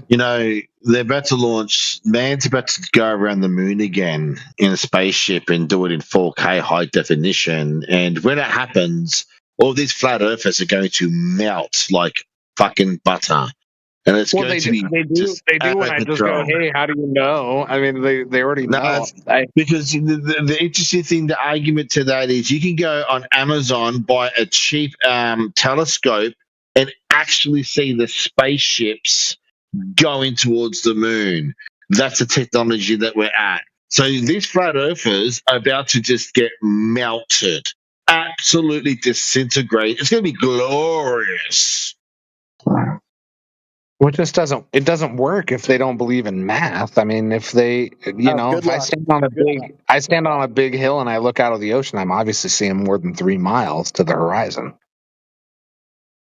You know, they're about to launch, man's about to go around the moon again in a spaceship and do it in 4K high definition. And when it happens, all these flat earthers are going to melt like fucking butter. And it's going to be They do when I just go, hey, how do you know? I mean, they already know. Because the interesting thing, the argument to that is you can go on Amazon, buy a cheap telescope and actually see the spaceships going towards the moon. That's the technology that we're at. So these flat earthers are about to just get melted, absolutely disintegrate. It's going to be glorious. Well, it doesn't work if they don't believe in math. I mean, if they, if I stand on a big hill and I look out of the ocean, I'm obviously seeing more than 3 miles to the horizon.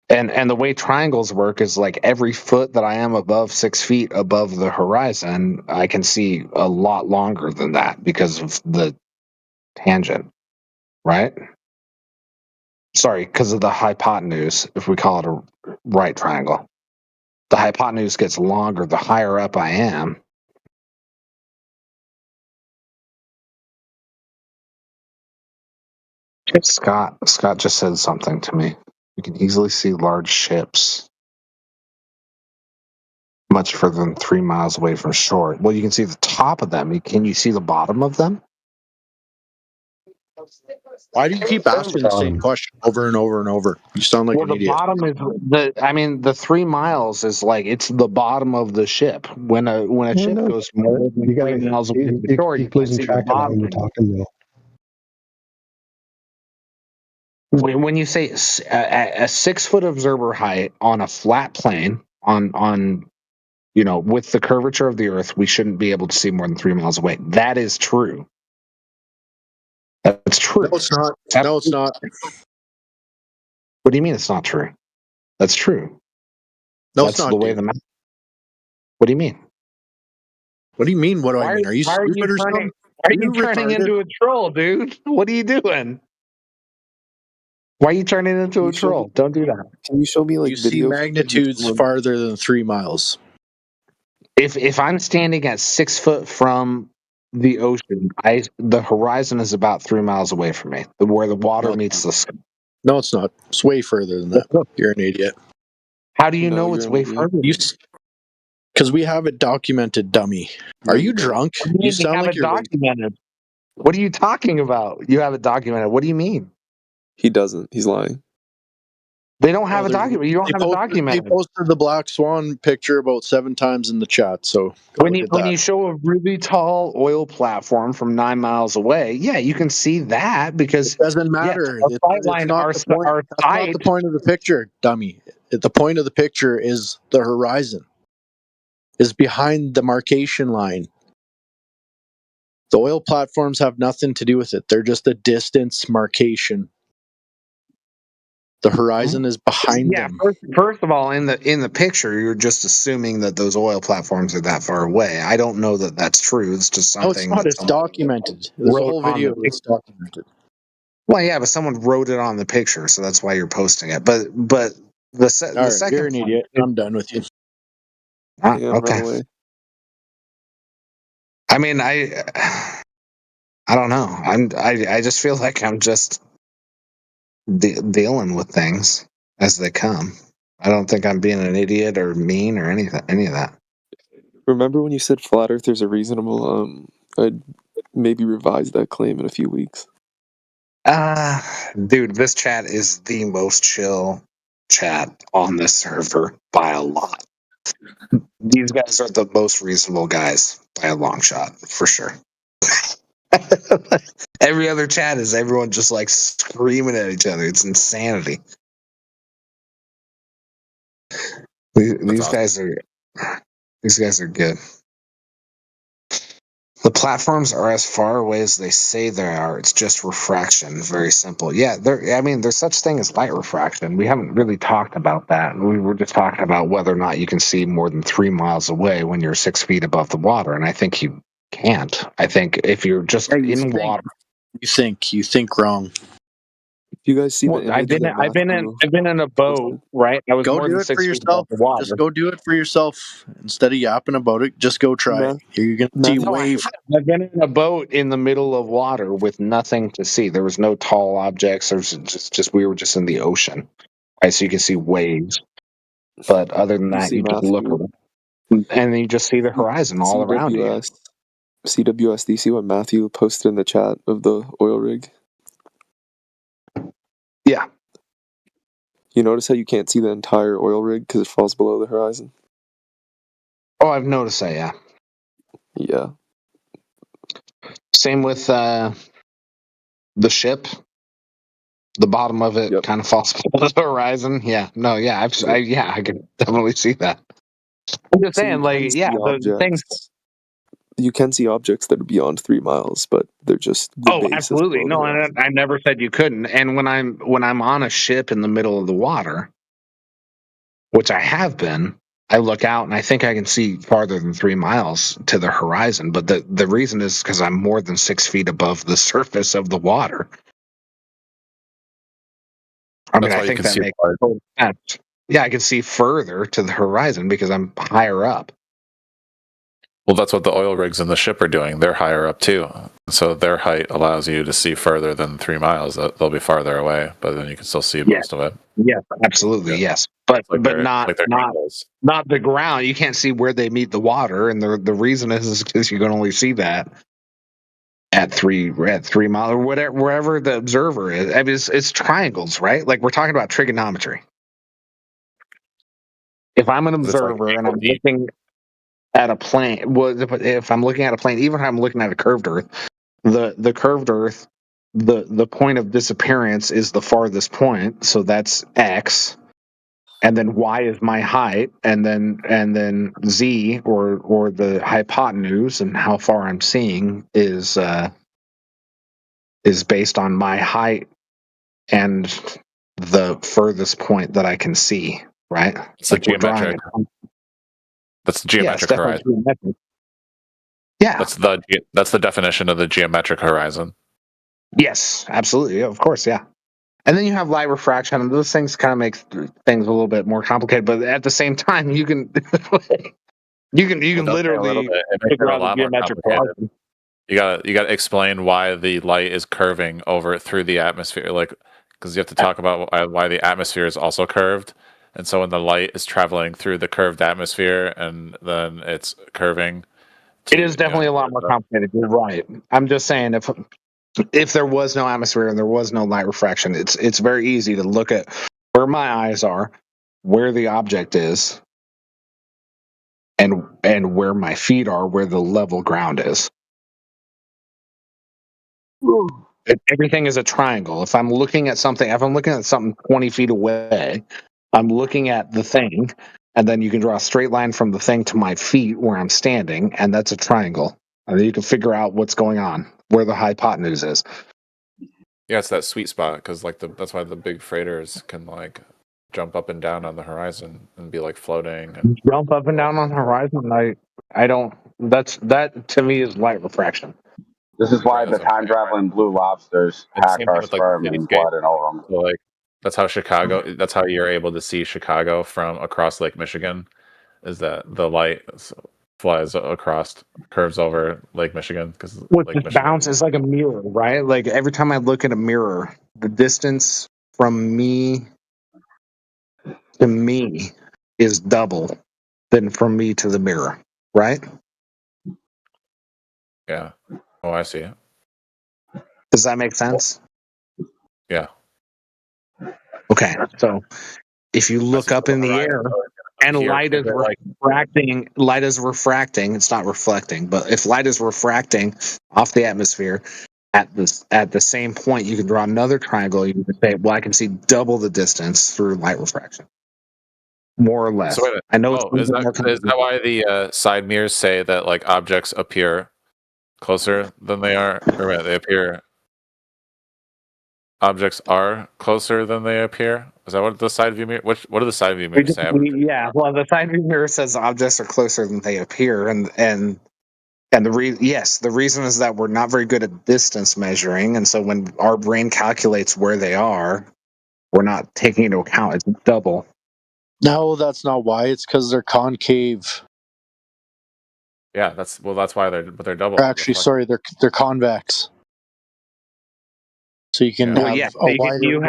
And the way triangles work is like every foot that I am above 6 feet above the horizon, I can see a lot longer than that because of the tangent, right? Sorry, because of the hypotenuse, if we call it a right triangle. The hypotenuse gets longer the higher up I am. Scott just said something to me. You can easily see large ships much further than 3 miles away from shore. Well, you can see the top of them. Can you see the bottom of them? Why do you keep asking the same question over and over and over? You sound like an idiot. Bottom is the 3 miles is like it's the bottom of the ship. When a ship goes more than 3 miles away from the shore, you can see the bottom. You're talking though. When you say a 6 foot observer height on a flat plane on with the curvature of the Earth, we shouldn't be able to see more than 3 miles away. That is true. That's true. No, it's not. No, it's not. What do you mean it's not true? That's true. No, That's it's not. the way the math. What do you mean? What do you mean? What do I mean? Are you stupid or something? Are you turning into a troll, dude? What are you doing? Why are you turning into a troll? Don't do that. Can you show me like you see videos? magnitudes farther than 3 miles. If I'm standing at 6 foot from the ocean, the horizon is about 3 miles away from me, where the water meets the sky. No, it's not. It's way further than that. You're an idiot. How do you know it's way further? Because we have it documented, dummy. Are you drunk? You sound like you're documented. What are you talking about? You have it documented. What do you mean? He doesn't. He's lying. They don't have a document. You don't have a document. They posted the Black Swan picture about 7 times in the chat. So when you show a really tall oil platform from 9 miles away, yeah, you can see that because it doesn't matter. Yes, that's not the point of the picture, dummy. The point of the picture is the horizon. Is behind the marcation line. The oil platforms have nothing to do with it. They're just a distance marcation. The horizon is behind them. First of all, in the picture, you're just assuming that those oil platforms are that far away. I don't know that that's true. It's just something. No, it's not. It's documented. This whole video is documented. Well, yeah, but someone wrote it on the picture, so that's why you're posting it. But the second. You're an idiot. I'm done with you. Okay. I mean, I don't know. I just feel like I'm just dealing with things as they come. I don't think I'm being an idiot or mean or any of that. Remember when you said flat earthers are reasonable? I'd maybe revise that claim in a few weeks. Dude, this chat is the most chill chat on this server by a lot. These guys are the most reasonable guys by a long shot, for sure. Every other chat is everyone just like screaming at each other. It's insanity. These guys are good. The platforms are as far away as they say they are. It's just refraction. Very simple. Yeah, there's such thing as light refraction. We haven't really talked about that. We were just talking about whether or not you can see more than 3 miles away when you're 6 feet above the water, and I think you can't. I think if you're just in water, you think wrong. If you guys see well, the I've image been in a boat, right? I was Go more do than it 6 for feet yourself. above the water. Just go do it for yourself instead of yapping about it. Just go try it. You're gonna see way. I've been in a boat in the middle of water with nothing to see. There was no tall objects. There was just we were just in the ocean, right? So you can see waves, but other than You that, see you just look Matthew. and then you just see the horizon all around you. CWS, do you see what Matthew posted in the chat of the oil rig? Yeah. You notice how you can't see the entire oil rig because it falls below the horizon? Oh, I've noticed that, yeah. Yeah. Same with the ship. The bottom of it kind of falls below the horizon. Yeah. No, yeah. I can definitely see that. I'm just saying, like, yeah, the things. You can see objects that are beyond 3 miles, but they're just the base. Absolutely. No, I never said you couldn't. And when I'm on a ship in the middle of the water, which I have been, I look out and I think I can see farther than 3 miles to the horizon. But the reason is because I'm more than 6 feet above the surface of the water. I mean, I think that makes total sense. Yeah, I can see further to the horizon because I'm higher up. Well, that's what the oil rigs in the ship are doing. They're higher up too. So their height allows you to see further than 3 miles. They'll be farther away, but then you can still see most of it. Yes, absolutely, yes. But not the ground. You can't see where they meet the water, and the reason is because you can only see that at 3 miles or whatever, wherever the observer is. I mean, it's triangles, right? Like we're talking about trigonometry. If I'm an observer and I'm looking at a plane, if I'm looking at a plane, even if I'm looking at a curved Earth, the curved Earth, the point of disappearance is the farthest point, so that's X, and then Y is my height, and then Z or the hypotenuse and how far I'm seeing is based on my height and the furthest point that I can see. Right? It's like geometric. That's the geometric horizon. Yeah, that's the definition of the geometric horizon. Yes, absolutely. Of course, yeah. And then you have light refraction, and those things kind of make things a little bit more complicated. But at the same time, you can literally figure out the geometric horizon. You gotta explain why the light is curving over through the atmosphere, like because you have to talk about why the atmosphere is also curved. And so when the light is traveling through the curved atmosphere, and then it's curving. It is definitely a lot more complicated. You're right. I'm just saying if there was no atmosphere and there was no light refraction, it's very easy to look at where my eyes are, where the object is, and where my feet are, where the level ground is. Everything is a triangle. If I'm looking at something 20 feet away, I'm looking at the thing, and then you can draw a straight line from the thing to my feet where I'm standing, and that's a triangle. And then you can figure out what's going on, where the hypotenuse is. Yeah, it's that sweet spot because that's why the big freighters can like jump up and down on the horizon and be like floating. And jump up and down on the horizon. I don't. That to me is light refraction. This is why the time traveling blue lobsters hack our sperm and blood and all of them. So, like that's how Chicago. That's how you're able to see Chicago from across Lake Michigan. Is that the light flies across, curves over Lake Michigan because what just bounces like a mirror, right? Like every time I look at a mirror, the distance from me to me is double than from me to the mirror, right? Yeah. Oh, I see. Does that make sense? Yeah. Okay, so if you look up in the air and light is refracting, it's not reflecting, but if light is refracting off the atmosphere at the same point, you can draw another triangle. You can say, well, I can see double the distance through light refraction, more or less. So wait a minute. I know. Is that why the side mirrors say that like objects appear closer than they are, or wait, they appear? Objects are closer than they appear. Is that what the side view mirror? What do the side view mirrors say? Yeah, well, the side view mirror says objects are closer than they appear, and the reason is that we're not very good at distance measuring, and so when our brain calculates where they are, we're not taking into account it's double. No, that's not why. It's because they're concave. Yeah, that's why they're double. Actually, sorry, they're convex. So you can have you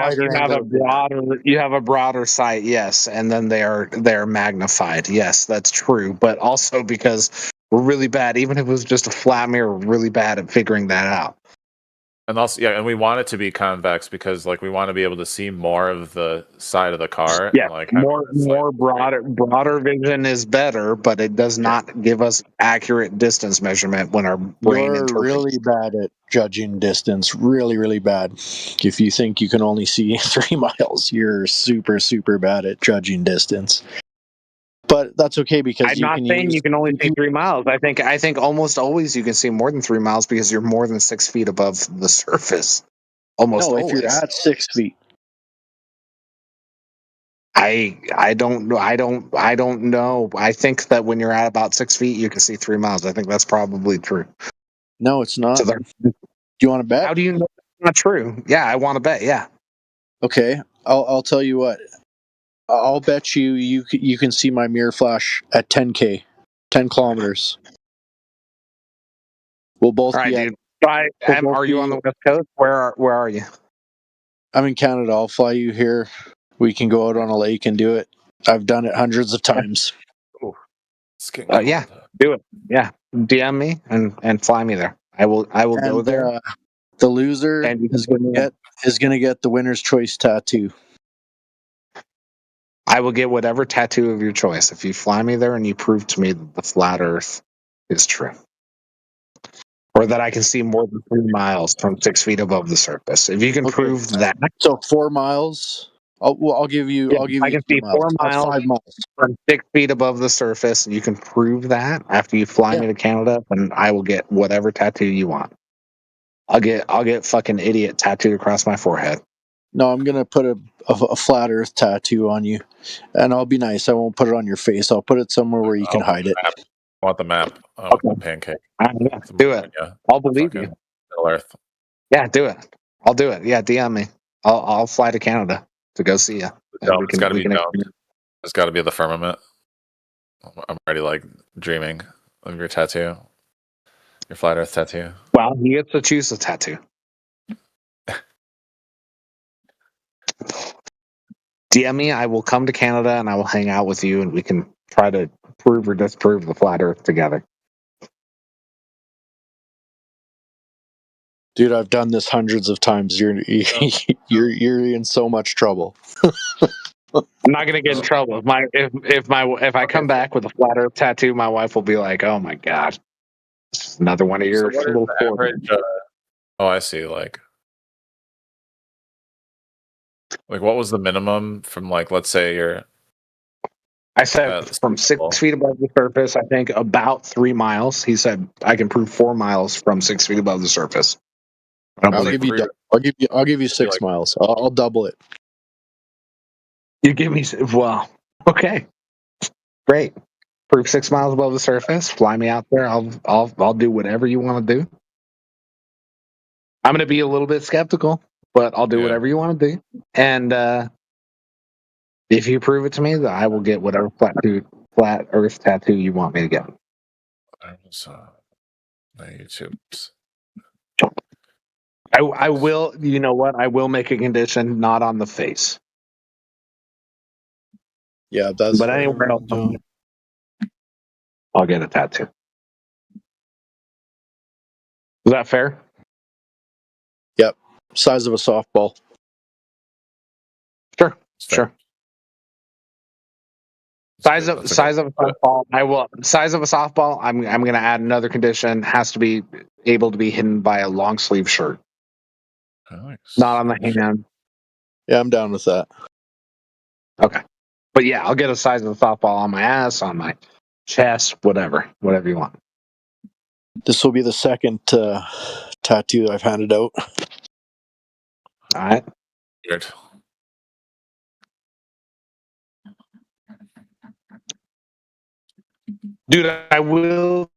have a broader sight, yes, and then they're magnified. Yes, that's true. But also because we're really bad, even if it was just a flat mirror, we're really bad at figuring that out. And also, yeah, and we want it to be convex because, like, we want to be able to see more of the side of the car. Yeah, and, like, broader vision is better, but it does not give us accurate distance measurement when our brain You're interprets. really bad at judging distance. Really, really bad. If you think you can only see 3 miles, you're super, super bad at judging distance. But that's okay because I'm not saying you can only see 3 miles. I think almost always you can see more than 3 miles because you're more than 6 feet above the surface. Almost always. If you're at 6 feet. I don't know. I think that when you're at about 6 feet, you can see 3 miles. I think that's probably true. No, it's not. So do you want to bet? How do you know it's not true? Yeah, I want to bet. Yeah. Okay, I'll tell you what. I'll bet you can see my mirror flash at 10K, 10 kilometers. We'll both be at. Dude. Are you on the West Coast? Where are you? I'm in Canada. I'll fly you here. We can go out on a lake and do it. I've done it hundreds of times. Yeah, do it. Yeah, DM me and fly me there. I will go there. The loser is going to get the winner's choice tattoo. I will get whatever tattoo of your choice if you fly me there and you prove to me that the flat Earth is true, or that I can see more than 3 miles from 6 feet above the surface. If you can prove that, so 4 miles. I'll give you. Yeah, I'll give I you can see 4 miles, 5 miles from 6 feet above the surface, and you can prove that after you fly me to Canada, and I will get whatever tattoo you want. I'll get fucking idiot tattooed across my forehead. No, I'm gonna put a flat Earth tattoo on you, and I'll be nice. I won't put it on your face. I'll put it somewhere where you can hide it. I want the map. The pancake. Yeah, do it. I'll believe you. Middle Earth. Yeah, do it. I'll do it. Yeah, DM me. I'll fly to Canada to go see you. It's got to be domed. It's got to be the firmament. I'm already like dreaming of your tattoo, your flat Earth tattoo. Well, he gets to choose a tattoo. DM me. I will come to Canada and I will hang out with you, and we can try to prove or disprove the flat Earth together. Dude, I've done this hundreds of times. You're in so much trouble. I'm not gonna get in trouble. If I come back with a flat Earth tattoo, my wife will be like, "Oh my god, another one of your little average." Oh, I see. Like what was the minimum from let's say you're. I said from 6 feet above the surface. I think about 3 miles. He said I can prove 4 miles from 6 feet above the surface. I'll give you 6 miles. I'll double it. You give me okay, great. Prove 6 miles above the surface. Fly me out there. I'll do whatever you want to do. I'm going to be a little bit skeptical, but I'll do whatever you want to do. And if you prove it to me, then I will get whatever flat Earth tattoo you want me to get. YouTube's. I will. You know what? I will make a condition, not on the face. Yeah, that's. But anywhere else, I'll get a tattoo. Is that fair? Yep. Size of a softball. Sure. Size of a softball. Size of a softball. I'm going to add another condition. Has to be able to be hidden by a long sleeve shirt. Not on the hand. Yeah, I'm down with that. Okay. But yeah, I'll get a size of a softball on my ass, on my chest, whatever you want. This will be the second tattoo I've handed out. All right. Weird. Dude, I will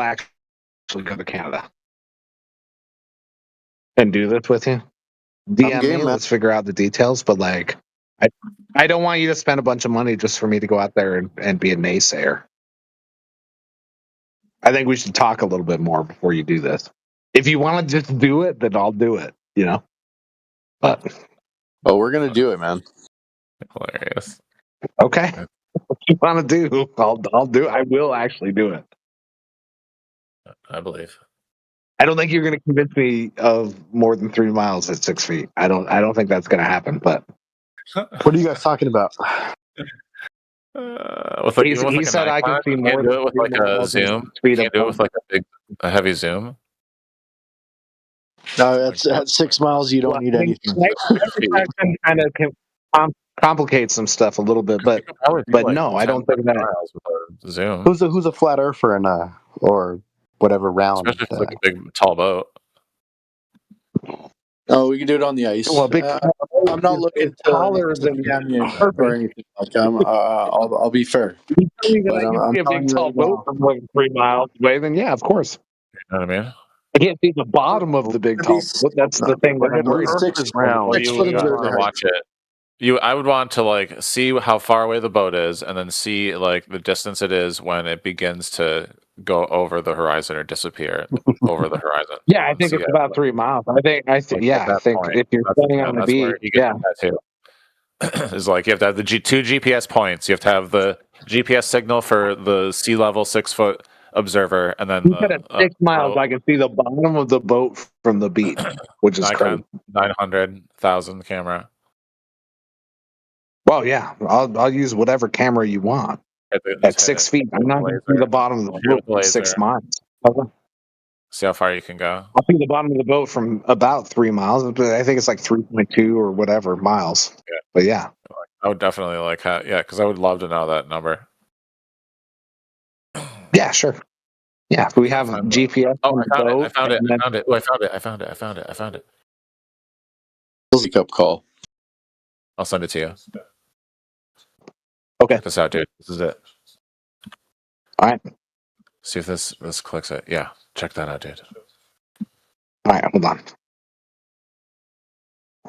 actually go to Canada and do this with you. DM game, me, man. let's figure out the details, but like I don't want you to spend a bunch of money just for me to go out there and be a naysayer. I think we should talk a little bit more before you do this. If you want to just do it, then I'll do it, you know? But we're going to do it, man. Hilarious. Okay. What you want to do, I'll do it. I will actually do it. I believe. I don't think you're going to convince me of more than 3 miles at 6 feet. I don't think that's going to happen, but what are you guys talking about? He said I can see more. Can't do it with like a zoom. You can't do it with like a heavy zoom. No, at 6 miles you don't need anything. Kind of complicates some stuff a little bit, but no, I don't think that. Zoom. Who's a flat earther or whatever round? Especially if it's like a big tall boat. Oh, we can do it on the ice. Well, I'm not looking taller than or anything like that. I'll be fair. You tell me that I can see a big tall boat from more than 3 miles away, then yeah, of course. You know what I mean? I can't see the bottom of the big tall boat. That's the thing that I'm worried about. You want to watch it. I would want to like see how far away the boat is, and then see like the distance it is when it begins to go over the horizon or disappear over the horizon. Yeah, I think it's about 3 miles. I think if you're standing on the beach, yeah. Is like you have to have the two GPS points. You have to have the GPS signal for the sea level 6 foot observer, and then at 6 miles, I can see the bottom of the boat from the beach, which is crazy. 900,000 camera. Well, yeah, I'll use whatever camera you want. At 6 feet, I'm not going to see the bottom of the boat at 6 miles. See how far you can go. I'll see the bottom of the boat from about 3 miles. But I think it's like 3.2 or whatever miles. Yeah. But yeah, I would definitely because I would love to know that number. Yeah, sure. Yeah, if we have GPS. Oh, I found it. Where's the cup call? I'll send it to you. Okay. Check this out, dude. This is it. All right. See if this clicks it. Yeah, check that out, dude. All right, hold on.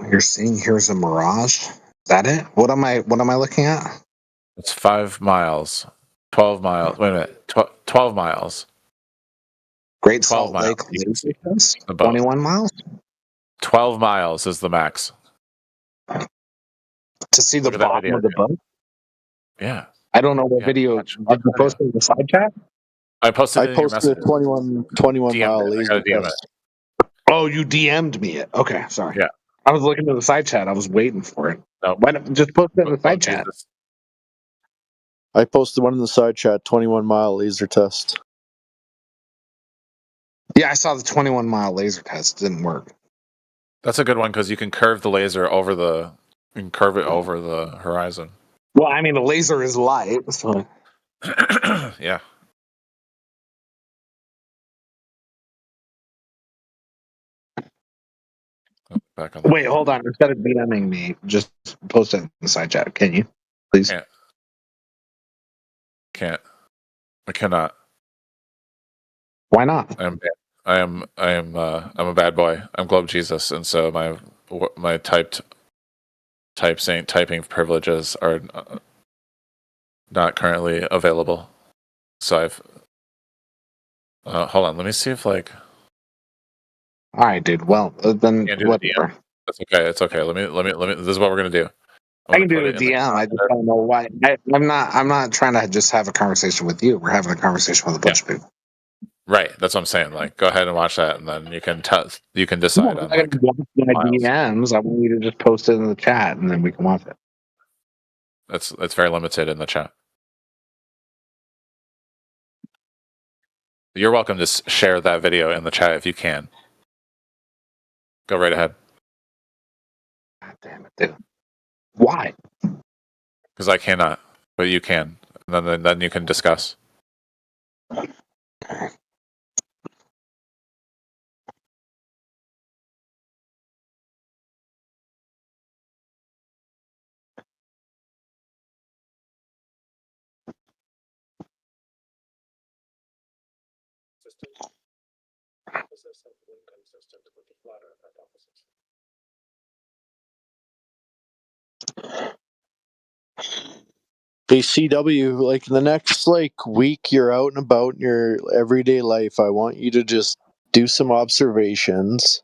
You're seeing here's a mirage. Is that it? What am I looking at? It's 5 miles. 12 miles. Wait a minute. 12 miles. Great Salt Lake. 21 miles. 12 miles is the max. To see the bottom of the boat? Yeah. I don't know what video. Did you post it in the side chat? I posted a 21 mile laser test. Oh, you DM'd me it. Okay, sorry. Yeah. I was looking at the side chat. I was waiting for it. No. Why not just post it in the side chat? I posted one in the side chat, 21 mile laser test. Yeah, I saw the 21 mile laser test. Didn't work. That's a good one because you can curve the laser over the horizon. Well, I mean, the laser is light, so. Yeah. Back on Wait, hold on. Instead of DMing me, just post it in the side chat. Can you, please? Can't. I cannot. Why not? I am a bad boy. I'm Globe Jesus, and so my typing privileges are not currently available. So I've hold on. Let me see if All right, dude. Well, then whatever. That's okay. It's okay. Let me. This is what we're gonna do. I can do a DM. I just don't know why. I'm not trying to just have a conversation with you. We're having a conversation with a bunch of people. Right. That's what I'm saying. Like, go ahead and watch that, and then you can decide on like my miles. DMs. I want you to just post it in the chat, and then we can watch it. That's very limited in the chat. You're welcome to share that video in the chat if you can. Go right ahead. God damn it, dude. Why? Because I cannot, but you can. And then you can discuss. Hey, CW, like in the next like week, you're out and about in your everyday life. I want you to just do some observations,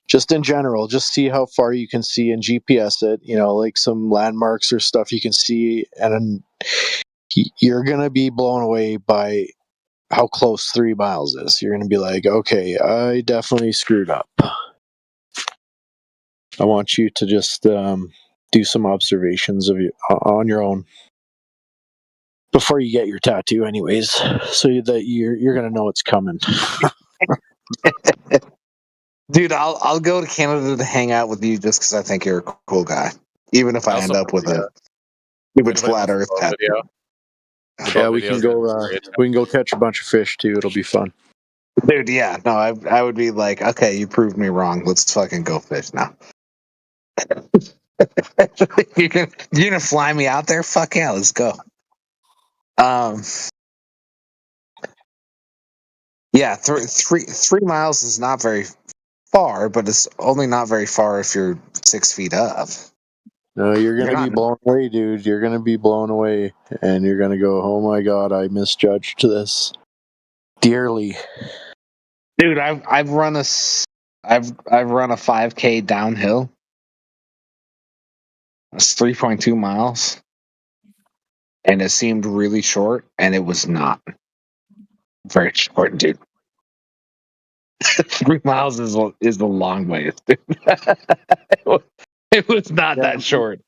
just in general, just see how far you can see and GPS it. You know, like some landmarks or stuff you can see, and you're gonna be blown away by how close 3 miles is. You're gonna be like, okay, I definitely screwed up. I want you to just do some observations of you on your own before you get your tattoo, anyways, so that you're gonna know it's coming. Dude, I'll go to Canada to hang out with you just because I think you're a cool guy, even if I end up with a stupid flat Earth tattoo. Yeah, we can go catch a bunch of fish too. It'll be fun. Dude, yeah, no, I would be like, okay, you proved me wrong. Let's fucking go fish now. you're gonna fly me out there? Fuck yeah, let's go. Yeah, 3 miles is not very far, but it's only not very far if you're 6 feet up. No, you're gonna be blown away, dude. You're gonna be blown away, and you're gonna go, "Oh my god, I misjudged this dearly." Dude, I've run a 5K downhill. It's 3.2 miles, and it seemed really short, and it was not very short, dude. 3 miles is a long way, dude. It was not that short.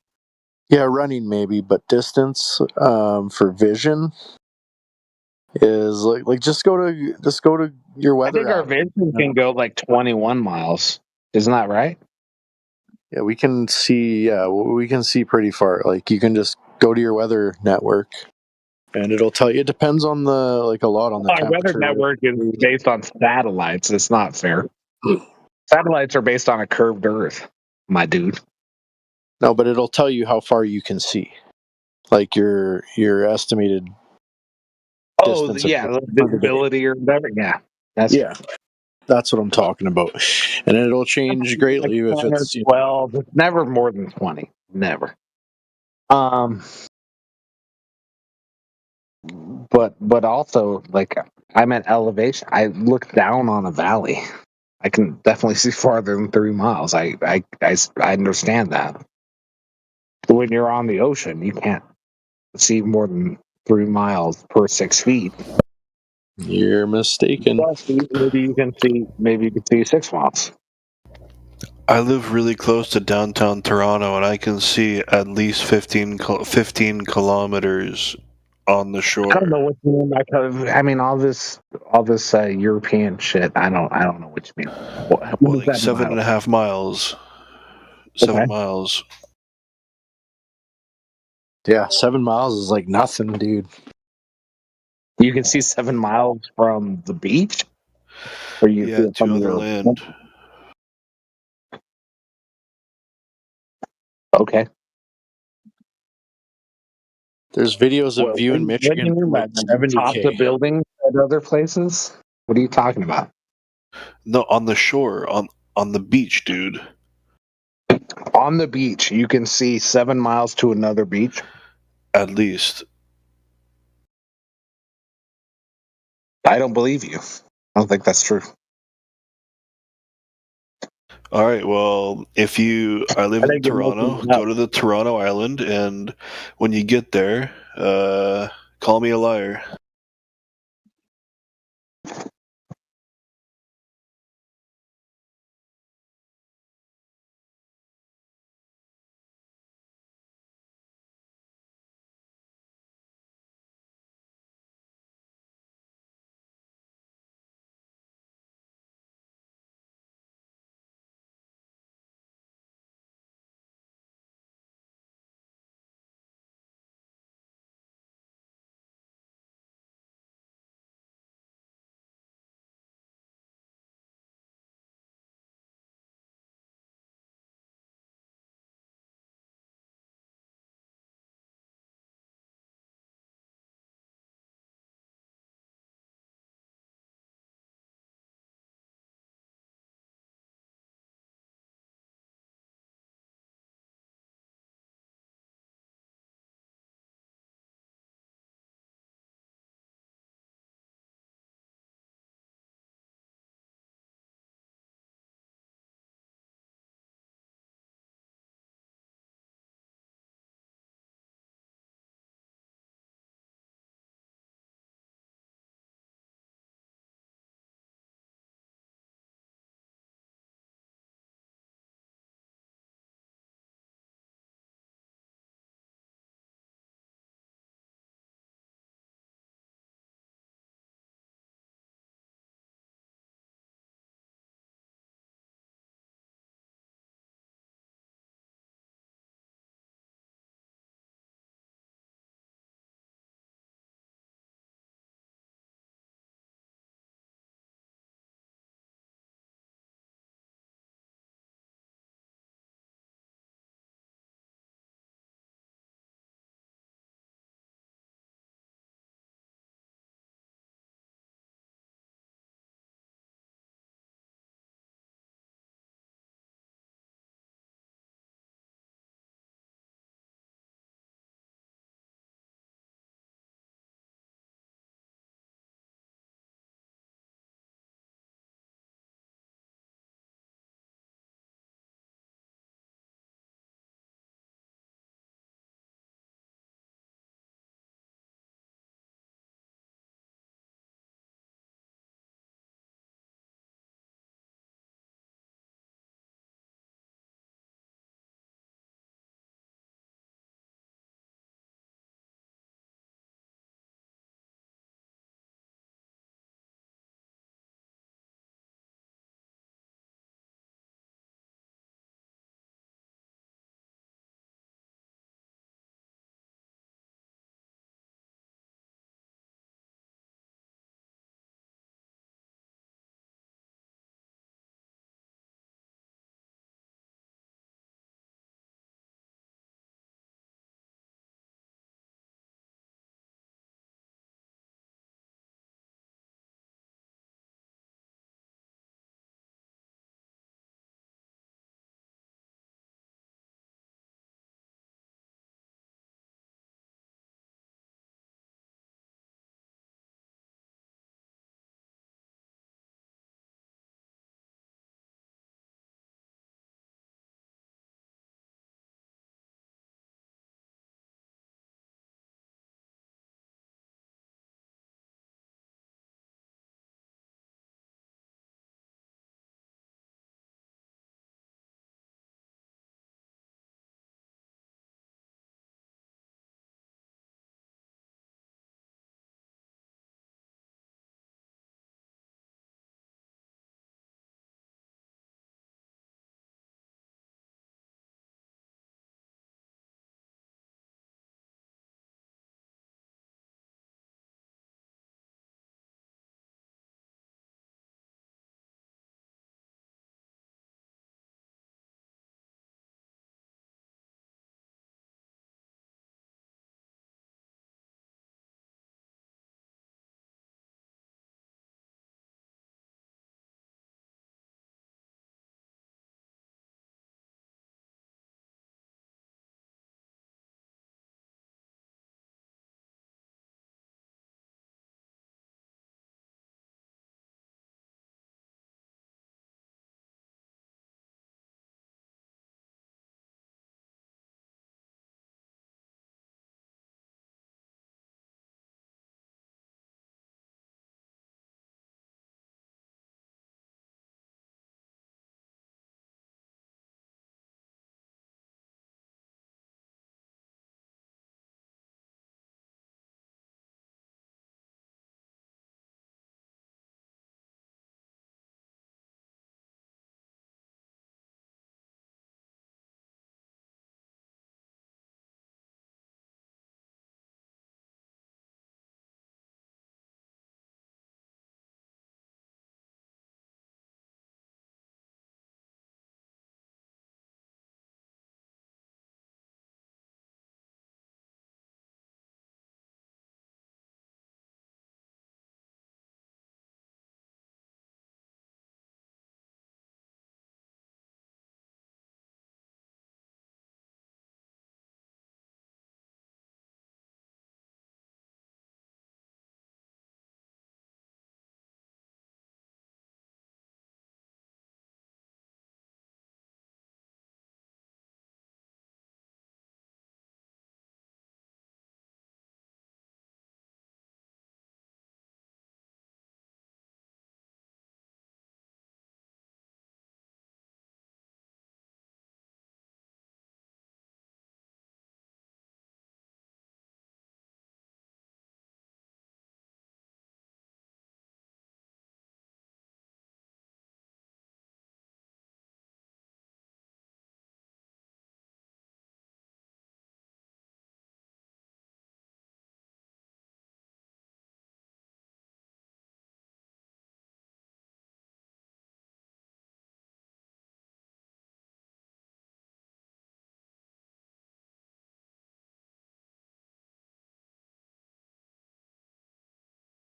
Yeah, running maybe, but distance for vision is like just go to your weather. I think our vision can go like 21 miles. Isn't that right? Yeah, we can see. Yeah, we can see pretty far. Like you can just go to your weather network, and it'll tell you. It depends on a lot on the Our weather temperature. network is based on satellites. It's not fair. Satellites are based on a curved Earth, my dude. No, but it'll tell you how far you can see, like your estimated. Oh yeah, visibility or whatever. Yeah, that's what I'm talking about, and it'll change greatly if it's 12. It's never more than 20. Never. But also like I'm at elevation. I look down on a valley. I can definitely see farther than 3 miles. I understand that. But when you're on the ocean, you can't see more than 3 miles per 6 feet. You're mistaken. Maybe you can see 6 miles. I live really close to downtown Toronto, and I can see at least 15 kilometers on the shore. I don't know what you mean by. I mean all this European shit. I don't know what you mean. Well, like 7.5 miles. 7 miles. Yeah, 7 miles is like nothing, dude. You can see 7 miles from the beach, or you see it from to other land. Okay. There's videos of you in Michigan from like 70K. Top the building at other places. What are you talking about? No, on the shore, on the beach, dude. On the beach, you can see 7 miles to another beach. At least. I don't believe you. I don't think that's true. All right, well, I live in Toronto, go to the Toronto Island, and when you get there, call me a liar.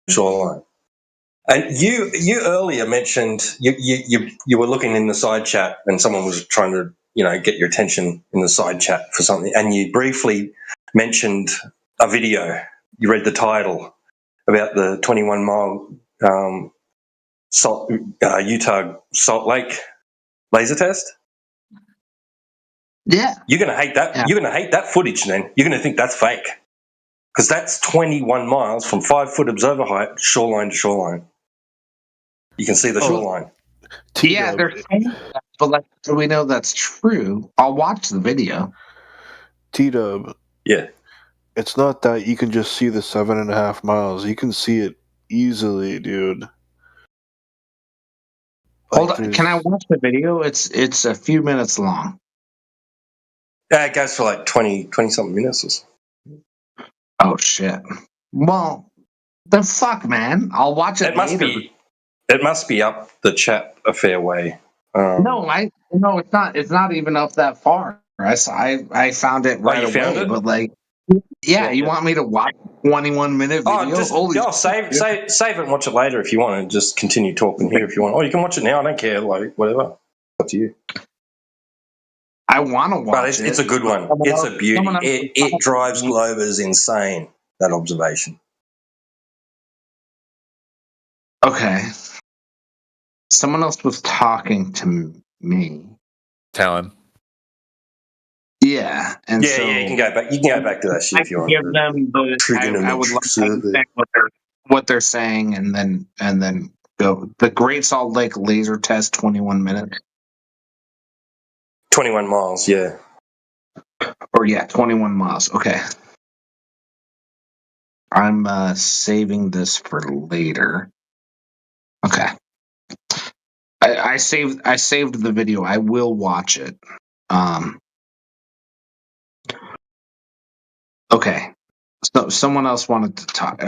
shoreline. And you earlier mentioned you were looking in the side chat and someone was trying to get your attention in the side chat for something, and you briefly mentioned a video. You read the title about the 21-mile Utah Salt Lake laser test. Yeah, you're gonna hate that. Yeah. You're gonna hate that footage. Then you're gonna think that's fake because that's 21 miles from 5-foot observer height, shoreline to shoreline. You can see the shoreline. Yeah, they're saying that, but like, so we know that's true. I'll watch the video. T-Dub. Yeah. It's not that you can just see the 7.5 miles. You can see it easily, dude. Hold on. Can I watch the video? It's a few minutes long. Yeah, it goes for like 20 something minutes or so. Oh shit. Well, the fuck, man. I'll watch it later. It must be up the chat a fair way. No, it's not. It's not even up that far. I found it right away. Found it? But like, yeah, you want me to watch 21-minute video? Save it and watch it later if you want, and just continue talking here if you want. Or you can watch it now. I don't care. Like whatever, up to you. I want to watch it. It's a good one. It's a beauty. It drives Globers insane. That observation. Okay. Someone else was talking to me. Talon. Yeah, and you can go back. You can go back to that shit if you want. Give them I would love to understand what they're saying, and then go. The Great Salt Lake laser test, 21 minutes. 21 miles, yeah. Or 21 miles. Okay. I'm saving this for later. Okay. I saved the video. I will watch it. Okay. So someone else wanted to talk.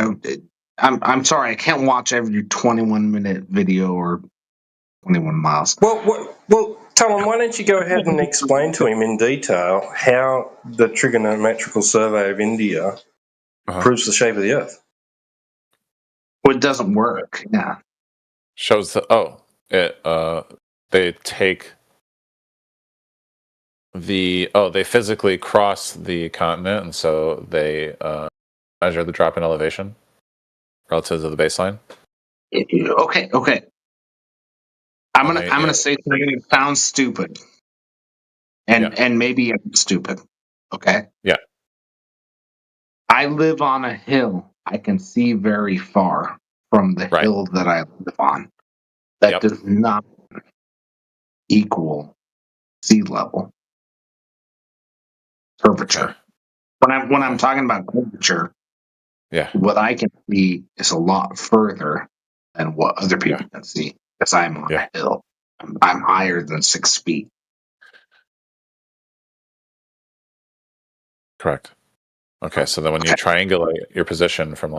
I'm sorry. I can't watch every 21-minute video or 21 miles. Well, Talon, why don't you go ahead and explain to him in detail how the trigonometrical survey of India proves the shape of the Earth? Well, it doesn't work. Yeah. Shows they take they physically cross the continent, and so they measure the drop in elevation relative to the baseline. Okay. I'm gonna say something that sounds stupid, and maybe I'm stupid. Okay. Yeah. I live on a hill. I can see very far from the hill that I live on. That does not equal sea level curvature. When I'm talking about curvature, what I can see is a lot further than what other people can see because I'm on a hill. I'm higher than 6 feet. Correct. Okay, so then when you triangulate your position from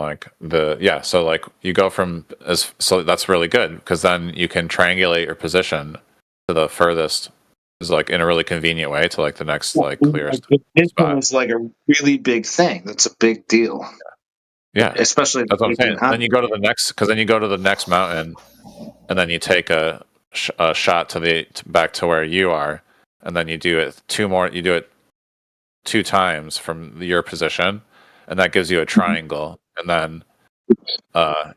so like you go from so that's really good because then you can triangulate your position to the furthest is like in a really convenient way to like the next clearest this one is like a really big thing. That's a big deal. Yeah, especially that's what I'm saying. Then you go to the next mountain, and then you take a shot back to where you are, and then you do it two times from your position, and that gives you a triangle, and then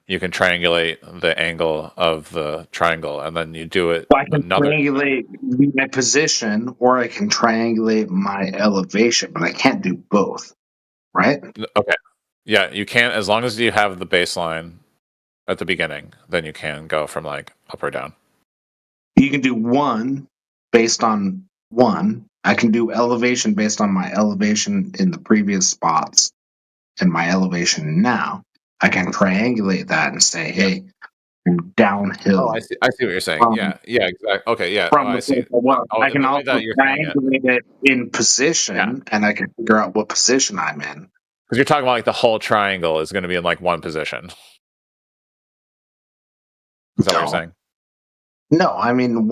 you can triangulate the angle of the triangle, and then you do it. So I can triangulate my position, or I can triangulate my elevation, but I can't do both, right? Okay. Yeah, you can as long as you have the baseline at the beginning, then you can go from like up or down. You can do one based on one. I can do elevation based on my elevation in the previous spots and my elevation now. I can triangulate that and say, hey, I'm downhill. Oh, I see what you're saying. Yeah, exactly. Okay, yeah. I see. I can also triangulate it in position, and I can figure out what position I'm in. Because you're talking about like the whole triangle is going to be in like one position. Is that what you're saying? No, I mean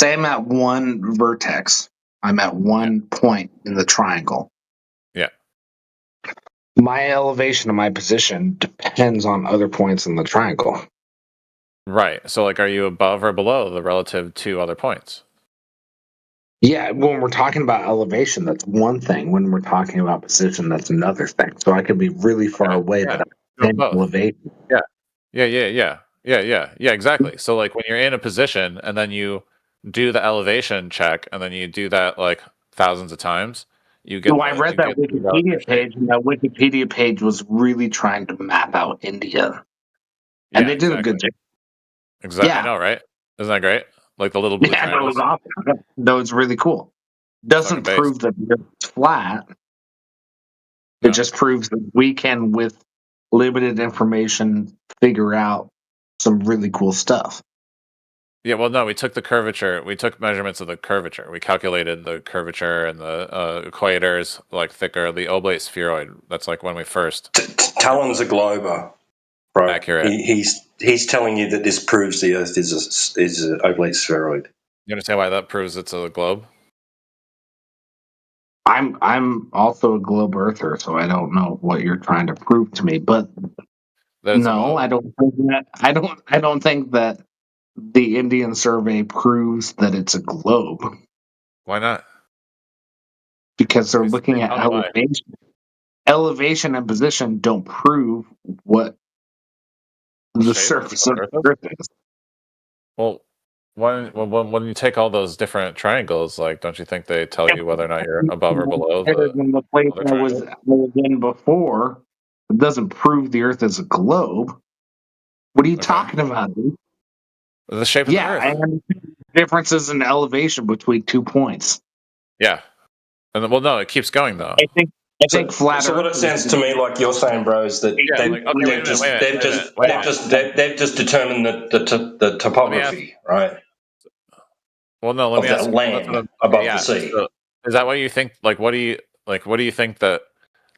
say I'm at one vertex. I'm at one point in the triangle. Yeah. My elevation and my position depends on other points in the triangle. Right. So, like, are you above or below the relative to other points? Yeah, when we're talking about elevation, that's one thing. When we're talking about position, that's another thing. So I could be really far away, Yeah. but Doing I'm both. elevation. Yeah. Yeah, exactly. So, like, when you're in a position and then you do the elevation check and then you do that, like, thousands of times, you get So I read that Wikipedia page, and that Wikipedia page was really trying to map out India. And they did a good job. Exactly. Yeah. I know, right? Isn't that great? Like the little blue Yeah, that triangles. was awesome. That was really cool. Doesn't Fucking prove that it's flat. It just proves that we can, with limited information, figure out some really cool stuff. Yeah, well, no, we took the curvature. We took measurements of the curvature. We calculated the curvature and the equators, like thicker. The oblate spheroid. That's like when we first. Talon's a glober, right? Accurate. He's telling you that this proves the Earth is an oblate spheroid. You understand why that proves it's a globe? I'm also a globe earther, so I don't know what you're trying to prove to me. But no, I don't think that. I don't think that the Indian survey proves that it's a globe. Why not? Because they're looking at elevation. Elevation and position don't prove what the surface of the Earth is. Well, when you take all those different triangles, like, don't you think they tell you whether or not you're above or below the place I was in before, it doesn't prove the Earth is a globe. What are you talking about, dude? The shape of the Earth. I understand differences in elevation between 2 points. Yeah, and then, well, no, it keeps going though. I think flat. So what it sounds to me like you're saying, bro, is that they've just determined the topography, right? Well, no, let me ask. Land above the sea. So, is that what you think? Like, what do you think that,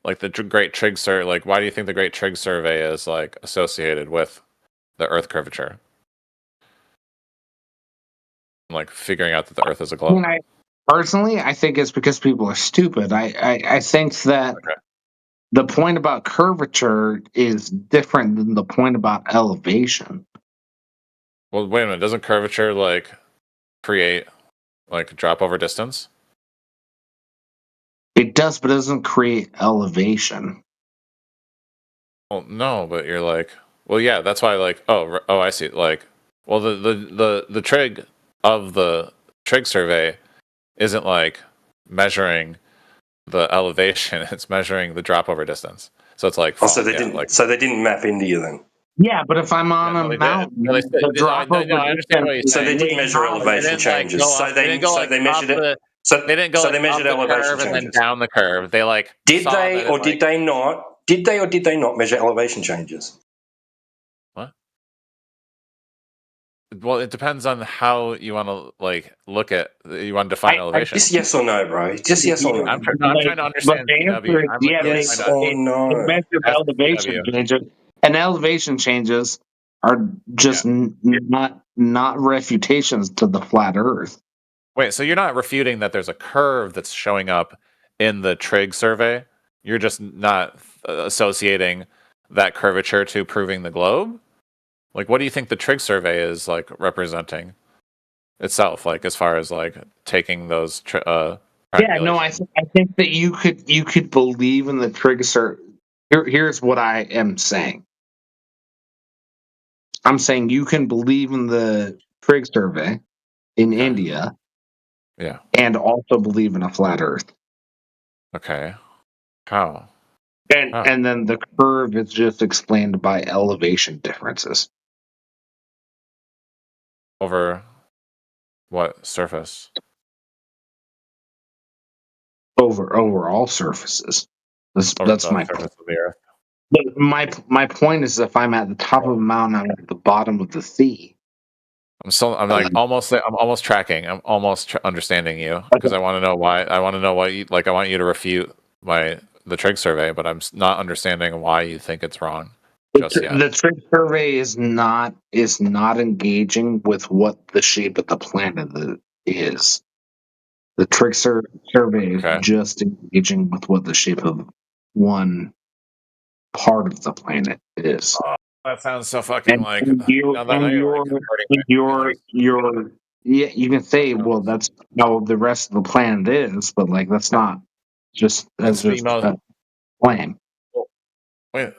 like, the Great Trig Survey? Like, why do you think the Great Trig Survey is like associated with the Earth curvature? Like figuring out that the Earth is a globe. Personally, I think it's because people are stupid. I think that the point about curvature is different than the point about elevation. Well, wait a minute. Doesn't curvature like create like drop over distance? It does, but it doesn't create elevation. Well, no, but you're like, well, yeah, that's why. Like, oh, I see. Like, well, the trig of the trig survey isn't like measuring the elevation; it's measuring the drop over distance. So it's like, so they didn't map India then. Yeah, but if I'm on a mountain, the drop over distance. So they didn't measure elevation changes. So they measured it. So they didn't go they measured up the elevation curve and changes. then down the curve. They like did they or did they not? Did they or did they not measure elevation changes? What? Well, it depends on how you want to like look at. You want to define elevation. Just yes or no, bro. Just yes or no. I'm trying to understand. Yes or no. Measured elevation changes, and elevation changes are just not refutations to the flat Earth. Wait, so you're not refuting that there's a curve that's showing up in the trig survey? You're just not associating that curvature to proving the globe? Like, what do you think the trig survey is like representing itself? Like, as far as like taking those yeah, no, I think that you could believe in the trig survey. Here's what I am saying. I'm saying you can believe in the trig survey in India. Yeah. And also believe in a flat Earth. Okay. How? And then the curve is just explained by elevation differences. Over what surface? Over all surfaces. That's my point. Of the Earth. But my point is, if I'm at the top of a mountain, I'm at the bottom of the sea. I'm almost tracking. I'm almost understanding you because I want to know why. I want to know what you like. I want you to refute the trig survey, but I'm not understanding why you think it's wrong just yet. The trig survey is not engaging with what the shape of the planet is. The trig survey is just engaging with what the shape of one part of the planet is. That sounds so fucking And, like. and you Now that and you're like your yeah, you can say, well, that's how the rest of the planet is, but like that's not just that's just a claim. Wait.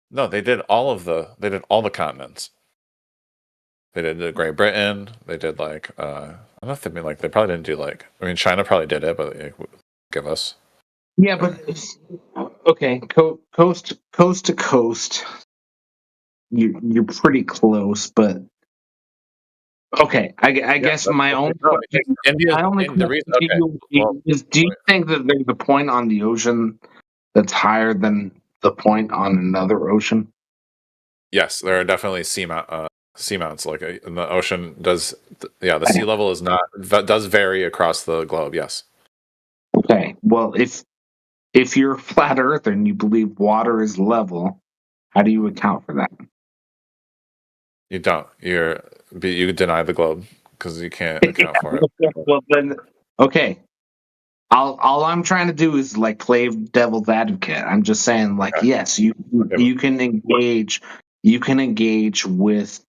No, they did all the continents. They did the Great Britain. They did like I don't know if they mean like they probably didn't do like I mean China probably did it, but give us. Yeah, but okay, coast to coast, you're pretty close, but okay. I guess my own question, the reason, is: do you think that there's a point on the ocean that's higher than the point on another ocean? Yes, there are definitely seamounts like in the ocean does. Yeah, the sea level is not does vary across the globe. Yes. Okay. Well, if you're a flat earther and you believe water is level, how do you account for that? You don't. You deny the globe because you can't account for it. Well, then, okay. All I'm trying to do is like play devil's advocate. I'm just saying, like, yes, you can engage with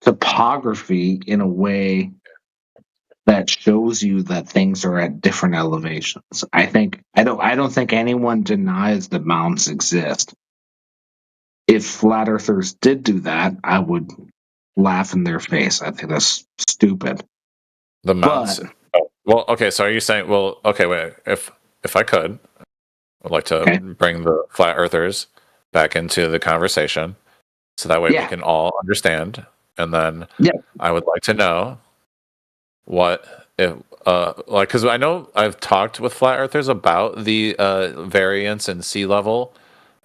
topography in a way that shows you that things are at different elevations. I don't think anyone denies that mountains exist. If flat earthers did do that, I would laugh in their face. I think that's stupid. The mountains. Well, okay. So are you saying? Well, okay. Wait. If I could, I'd like to bring the flat earthers back into the conversation, so that way we can all understand. And then I would like to know what if like because I know I've talked with flat earthers about the variance in sea level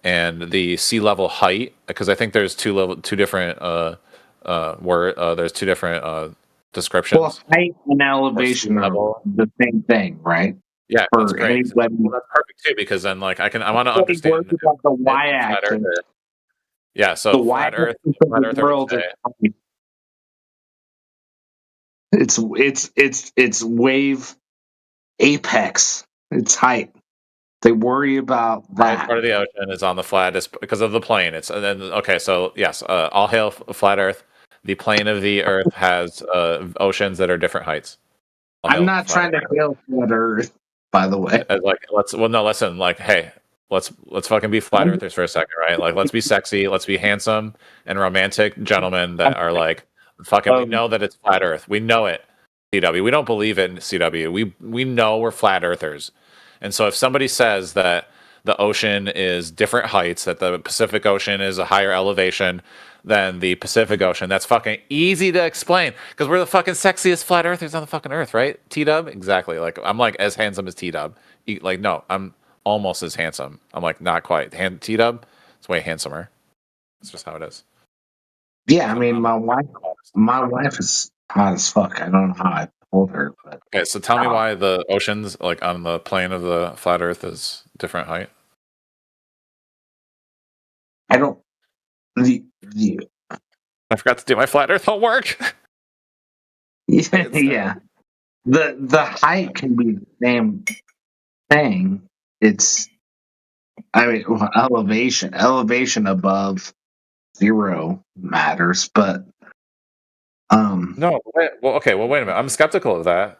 and the sea level height because I think there's two different there's two different descriptions. Well, height and elevation are the same thing, right? Yeah, that's great. Well, that's perfect too because then like I want to understand about the y-axis. Yeah, so the flat Earth world it's wave apex. It's height. They worry about that. Part of the ocean is on the flattest because of the plane. It's and then okay, so yes, all hail flat Earth. The plane of the Earth has oceans that are different heights. I'm not trying to hail flat Earth, by the way. Like listen, like hey, let's fucking be flat earthers for a second, right? Like let's be sexy, let's be handsome and romantic gentlemen that are like fucking we know that it's flat Earth. We know it. CW. We don't believe it in CW. We know we're flat earthers. And so if somebody says that the ocean is different heights, that the Pacific Ocean is a higher elevation than the Pacific Ocean, that's fucking easy to explain because we're the fucking sexiest flat earthers on the fucking earth, right? T-Dub? Exactly. Like I'm like as handsome as T-Dub. Like no, I'm almost as handsome. I'm like not quite. T-Dub, it's way handsomer. It's just how it is. Yeah, I mean my wife is hot as fuck. I don't know how I told her, but okay. So tell me why the oceans, like on the plane of the flat Earth, is different height. I don't. I forgot to do my flat Earth homework. Yeah, the height can be the same thing. It's, I mean, elevation above zero matters, but no. Wait a minute. I'm skeptical of that.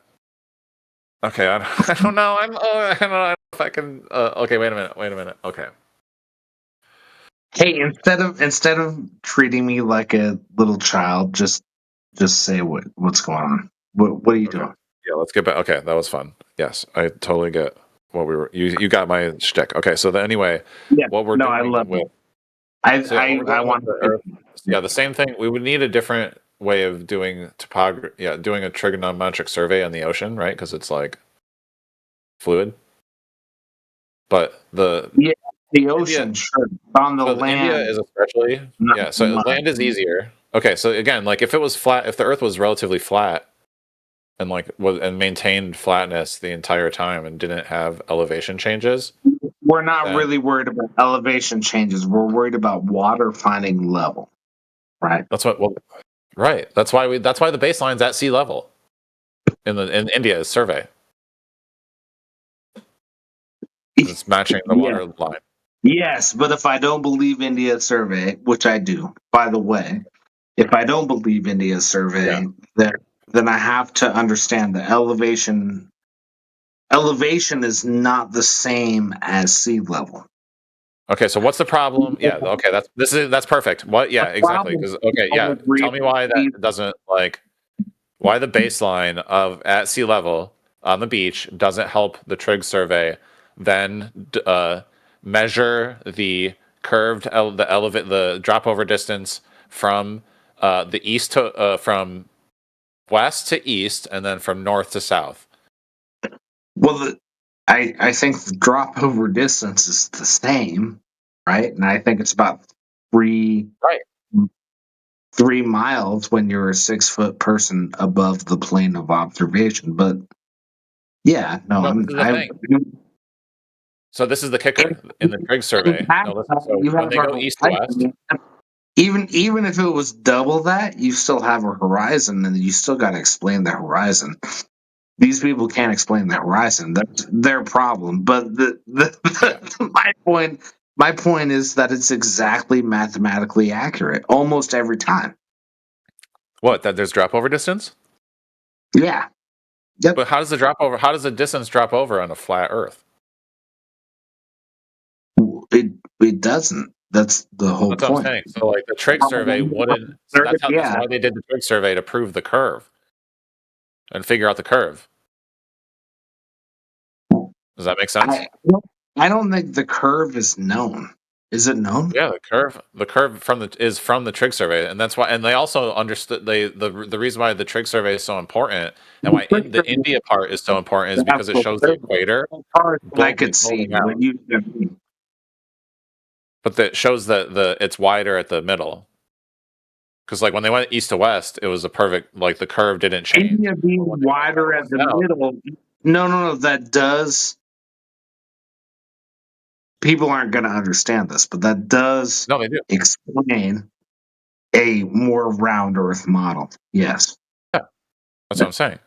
Okay, I don't know. I don't know if I can. Okay, wait a minute. Okay. Hey, instead of treating me like a little child, just say what's going on. What are you doing? Yeah, let's get back. Okay, that was fun. Yes, I totally get what we were. You got my shtick. Okay, so then anyway, what we're doing. I love with, it. I want the Earth. Yeah, the same thing. We would need a different way of doing topography. Yeah, doing a trigonometric survey on the ocean, right? Because it's like fluid. But the ocean, sure. On the land, India is especially So land is easier. Okay, so again, like if it was flat, if the Earth was relatively flat, and and maintained flatness the entire time and didn't have elevation changes, we're not really worried about elevation changes. We're worried about water finding level, right? That's what. Well, right. That's why That's why the baseline's at sea level in India's survey. because it's matching the water line. Yes, but if I don't believe India's survey, which I do, by the way, if I don't believe India's survey, then I have to understand the elevation. Elevation is not the same as sea level. Okay, so what's the problem? Yeah, okay, that's perfect. What? Yeah, exactly. Because tell me why that doesn't why the baseline of at sea level on the beach doesn't help the trig survey, then measure the curved the drop over distance from the east to from west to east, and then from north to south. Well, I think the drop over distance is the same, right? And I think it's about 3 miles when you're a 6-foot person above the plane of observation. But yeah, no, So this is the kicker in the trig survey. When they go east to west, even if it was double that, you still have a horizon, and you still got to explain the horizon. These people can't explain the horizon. That's their problem. But my point is that it's exactly mathematically accurate almost every time. What? That there's drop over distance? Yeah. Yep. But how does the distance drop over on a flat Earth? It doesn't. That's the whole point. What I'm saying. So the trig survey wouldn't. That's why they did the trig survey, to prove the curve and figure out the curve. Does that make sense? I don't think the curve is known. Is it known? Yeah, the curve is from the trig survey, and that's why. And they also understood the reason why the trig survey is so important, and why the India part is so important, is because it shows the equator. I could see what you. But that shows that it's wider at the middle. Because when they went east to west, it was a perfect, the curve didn't change. India being wider at the middle. No, that does. People aren't going to understand this, but that does explain a more round Earth model. Yes. Yeah, that's what I'm saying.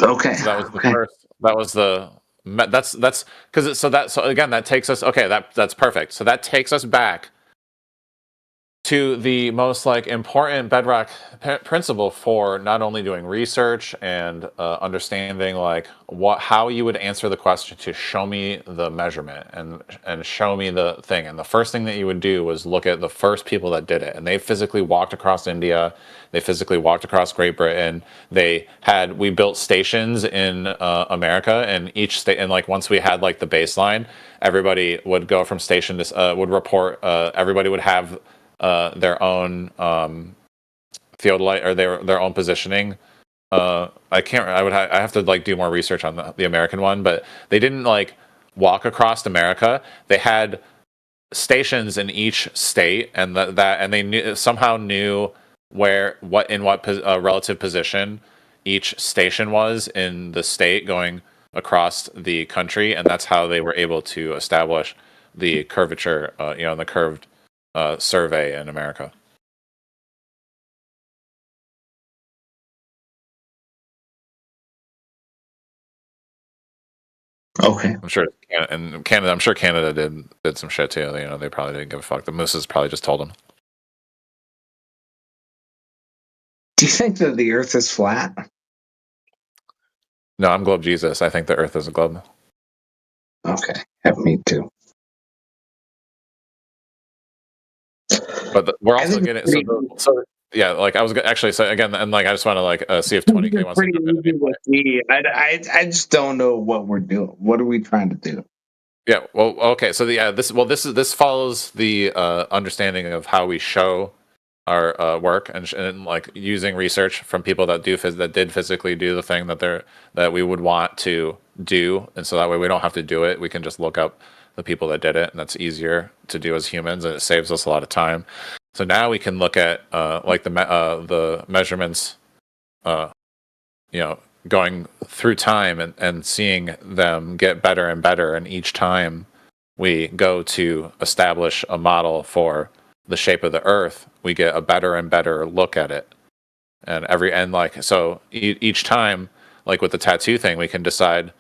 Okay. So that was the first. That was the. That's because so again that takes us. Okay, that's perfect. So that takes us back to the most important bedrock principle for not only doing research and understanding how you would answer the question to show me the measurement and show me the thing. And the first thing that you would do was look at the first people that did it, and they physically walked across India, they physically walked across Great Britain. We built stations in America, and each state, and once we had the baseline, everybody would go from station to would report. Everybody would have their own theodolite, or their own positioning. I have to do more research on the American one, but they didn't walk across America. They had stations in each state, and and they somehow knew what relative position each station was in the state going across the country, and that's how they were able to establish the curvature, the curved survey in America. Okay. I'm sure Canada. I'm sure Canada did some shit too. They probably didn't give a fuck. The mooses probably just told them. Do you think that the Earth is flat? No, I'm Globe Jesus. I think the Earth is a globe. Okay, me too. But we're also getting yeah. I was actually again, and I just want to see if 20K wants to. I just don't know what we're doing. What are we trying to do? Yeah. Well. Okay. So this follows the understanding of how we show our work and using research from people that did physically do the thing that we would want to do, and so that way we don't have to do it. We can just look up the people that did it, and that's easier to do as humans, and it saves us a lot of time. So now we can look at the measurements, going through time and seeing them get better and better, and each time we go to establish a model for the shape of the Earth, we get a better and better look at it. And so each time, with the tattoo thing, we can decide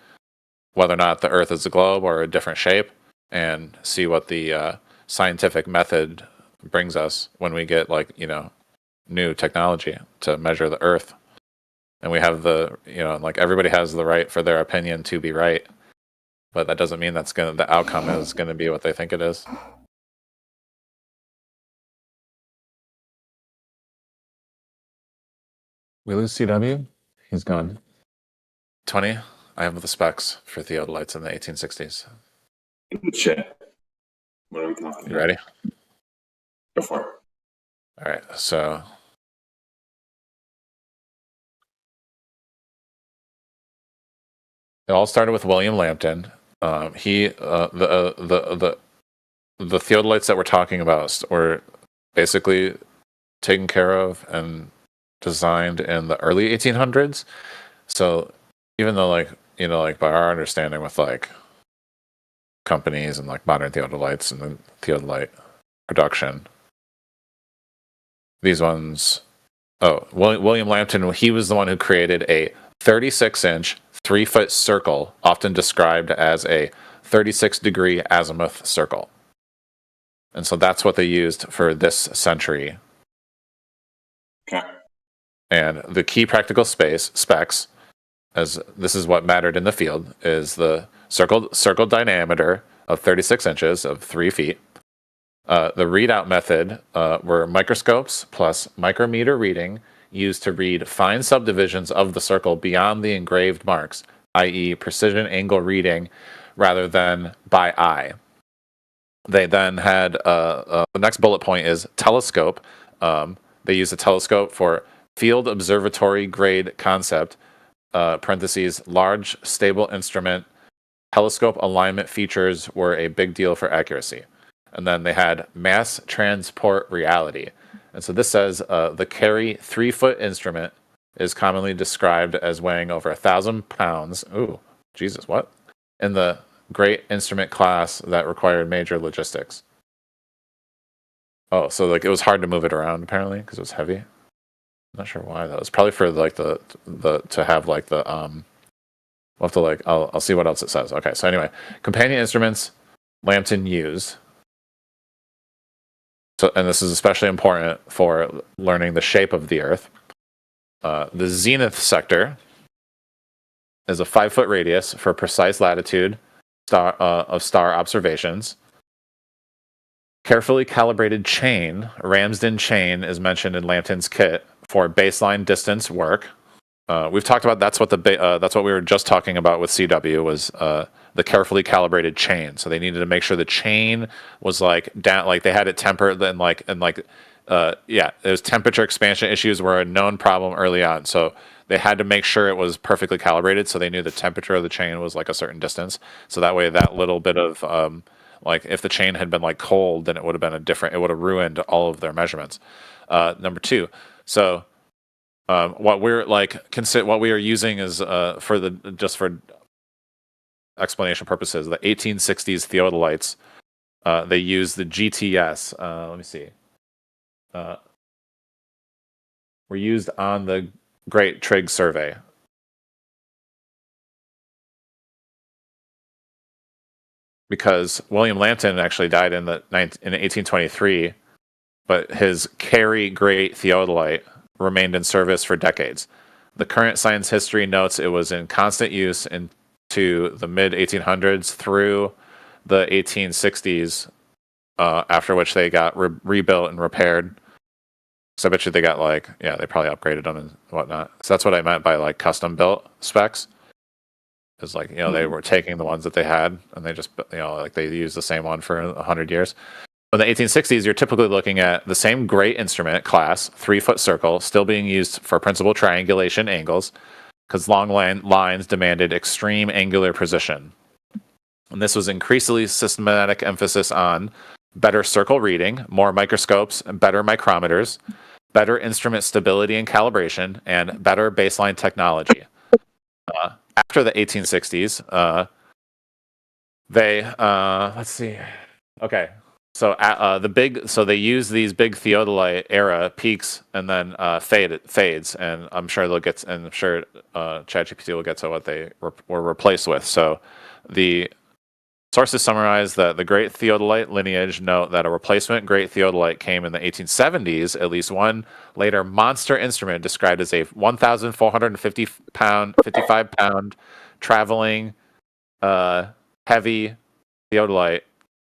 whether or not the Earth is a globe or a different shape, and see what the scientific method brings us when we get like new technology to measure the Earth. And we have like everybody has the right for their opinion to be right, but that doesn't mean the outcome is gonna be what they think it is. We lose CW? He's gone. 20. I have the specs for theodolites in the 1860s. Shit. What are we talking You ready? Go for it. All right, so it all started with William Lambton. The theodolites that we're talking about were basically taken care of and designed in the early 1800s. So even though like by our understanding with like companies and like modern theodolites and the theodolite production, these ones, William Lambton, he was the one who created a 36-inch 3-foot circle, often described as a 36-degree azimuth circle. And so that's what they used for this century. Okay. And the key practical specs, as this is what mattered in the field, is the circle diameter of 36 inches of 3 feet. The readout method were microscopes plus micrometer reading used to read fine subdivisions of the circle beyond the engraved marks, i.e. precision angle reading rather than by eye. They then had the next bullet point is telescope. They used a telescope for field observatory grade concept, parentheses, large stable instrument. Telescope alignment features were a big deal for accuracy. And then they had mass transport reality. And so this says the Carey 3-foot instrument is commonly described as weighing over 1,000 pounds. Ooh, Jesus, what? In the great instrument class that required major logistics. Oh, so like it was hard to move it around apparently because it was heavy. I'm not sure why. That was probably for like the to have like the we'll have to like I'll see what else it says. Okay, so anyway, companion instruments Lambton used. So, and this is especially important for learning the shape of the Earth. The zenith sector is a 5-foot radius for precise latitude of star observations. Carefully calibrated chain, Ramsden chain, is mentioned in Lambton's kit for baseline distance work. We've talked about that's what we were just talking about with CW was the carefully calibrated chain. So they needed to make sure the chain was like down, like they had it tempered and there's temperature expansion issues were a known problem early on. So they had to make sure it was perfectly calibrated. So they knew the temperature of the chain was like a certain distance. So that way, that little bit of like if the chain had been like cold, then it would have been it would have ruined all of their measurements. Number 2, so what we are using is for explanation purposes, the 1860s theodolites. They use the GTS. Let me see. Were used on the Great Trig Survey. Because William Lambton actually died in 1823, but his Carey Great Theodolite remained in service for decades. The current science history notes it was in constant use into the mid-1800s through the 1860s, after which they got rebuilt and repaired. So I bet you they got they probably upgraded them and whatnot. So that's what I meant by like custom built specs. Is like, they were taking the ones that they had and they just, they used the same one for 100 years. In the 1860s, you're typically looking at the same great instrument class, 3-foot circle, still being used for principal triangulation angles because long lines demanded extreme angular precision. And this was increasingly systematic emphasis on better circle reading, more microscopes, better micrometers, better instrument stability and calibration, and better baseline technology. After the 1860s, let's see. Okay, So they use these big theodolite era peaks and then fades, and I'm sure ChatGPT will get to what they were replaced with. So the sources summarize that the great theodolite lineage note that a replacement great theodolite came in the 1870s. At least one later monster instrument described as a 55 pound traveling heavy theodolite,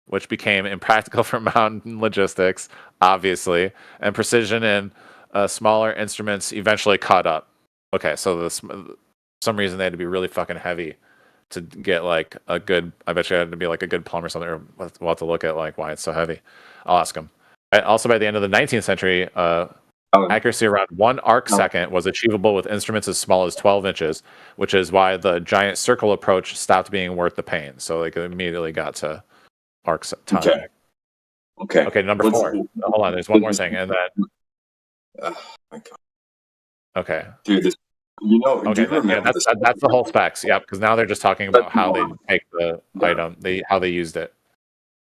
which became impractical for mountain logistics, obviously, and precision in smaller instruments eventually caught up. Okay, so some reason they had to be really fucking heavy to get like a good. I bet you had to be like a good plumb or something. Or we'll have to look at like why it's so heavy. I'll ask him. Also, by the end of the 19th century, accuracy around 1 arc second was achievable with instruments as small as 12 inches, which is why the giant circle approach stopped being worth the pain. So like it immediately got to arc time. Okay. Number 4. Hold on. There's one more thing, and then. Oh my god. Okay. Dude, that's the whole specs. Yeah, because now they're just talking about how they take the item, how they used it.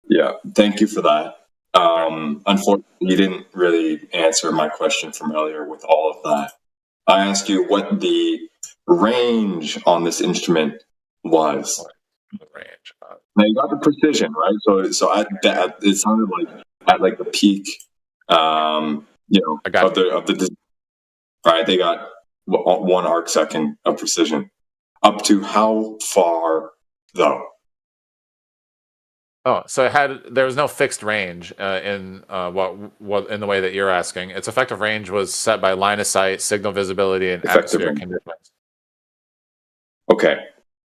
Yeah. Thank you for that. Unfortunately, you didn't really answer my question from earlier with all of that. I asked you what the range on this instrument was. Range. Now you got the precision, right? So at that, it sounded like at like the peak, of the right. They got 1 arc second of precision. Up to how far though? Oh, so there was no fixed range in what in the way that you're asking. Its effective range was set by line of sight, signal visibility, and atmospheric conditions. Okay.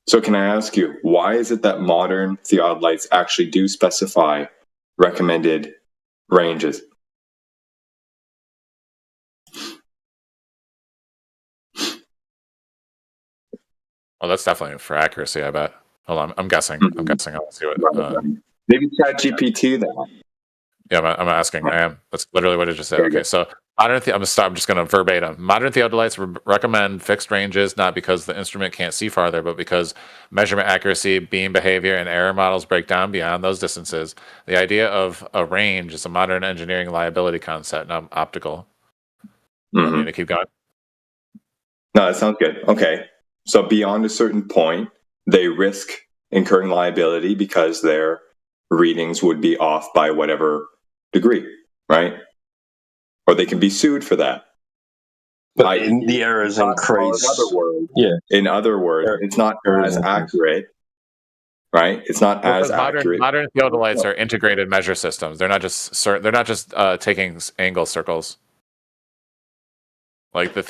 So can I ask you, why is it that modern theodolites actually do specify recommended ranges? Well, that's definitely for accuracy, I bet. Hold on, I'm guessing. I'm guessing. I'll see what. Maybe ChatGPT that. Yeah, I'm asking. I am. That's literally what it just said. Okay, so I'm just going to verbatim. Modern theodolites recommend fixed ranges, not because the instrument can't see farther, but because measurement accuracy, beam behavior, and error models break down beyond those distances. The idea of a range is a modern engineering liability concept, not optical. Mm-hmm. I mean, to keep going. No, that sounds good. Okay, so beyond a certain point, they risk incurring liability because their readings would be off by whatever degree, right? Or they can be sued for that. But the errors increase. In other words, it's not as accurate, right? It's not as accurate. Modern theodolites are integrated measure systems. They're not just taking angle circles. Like the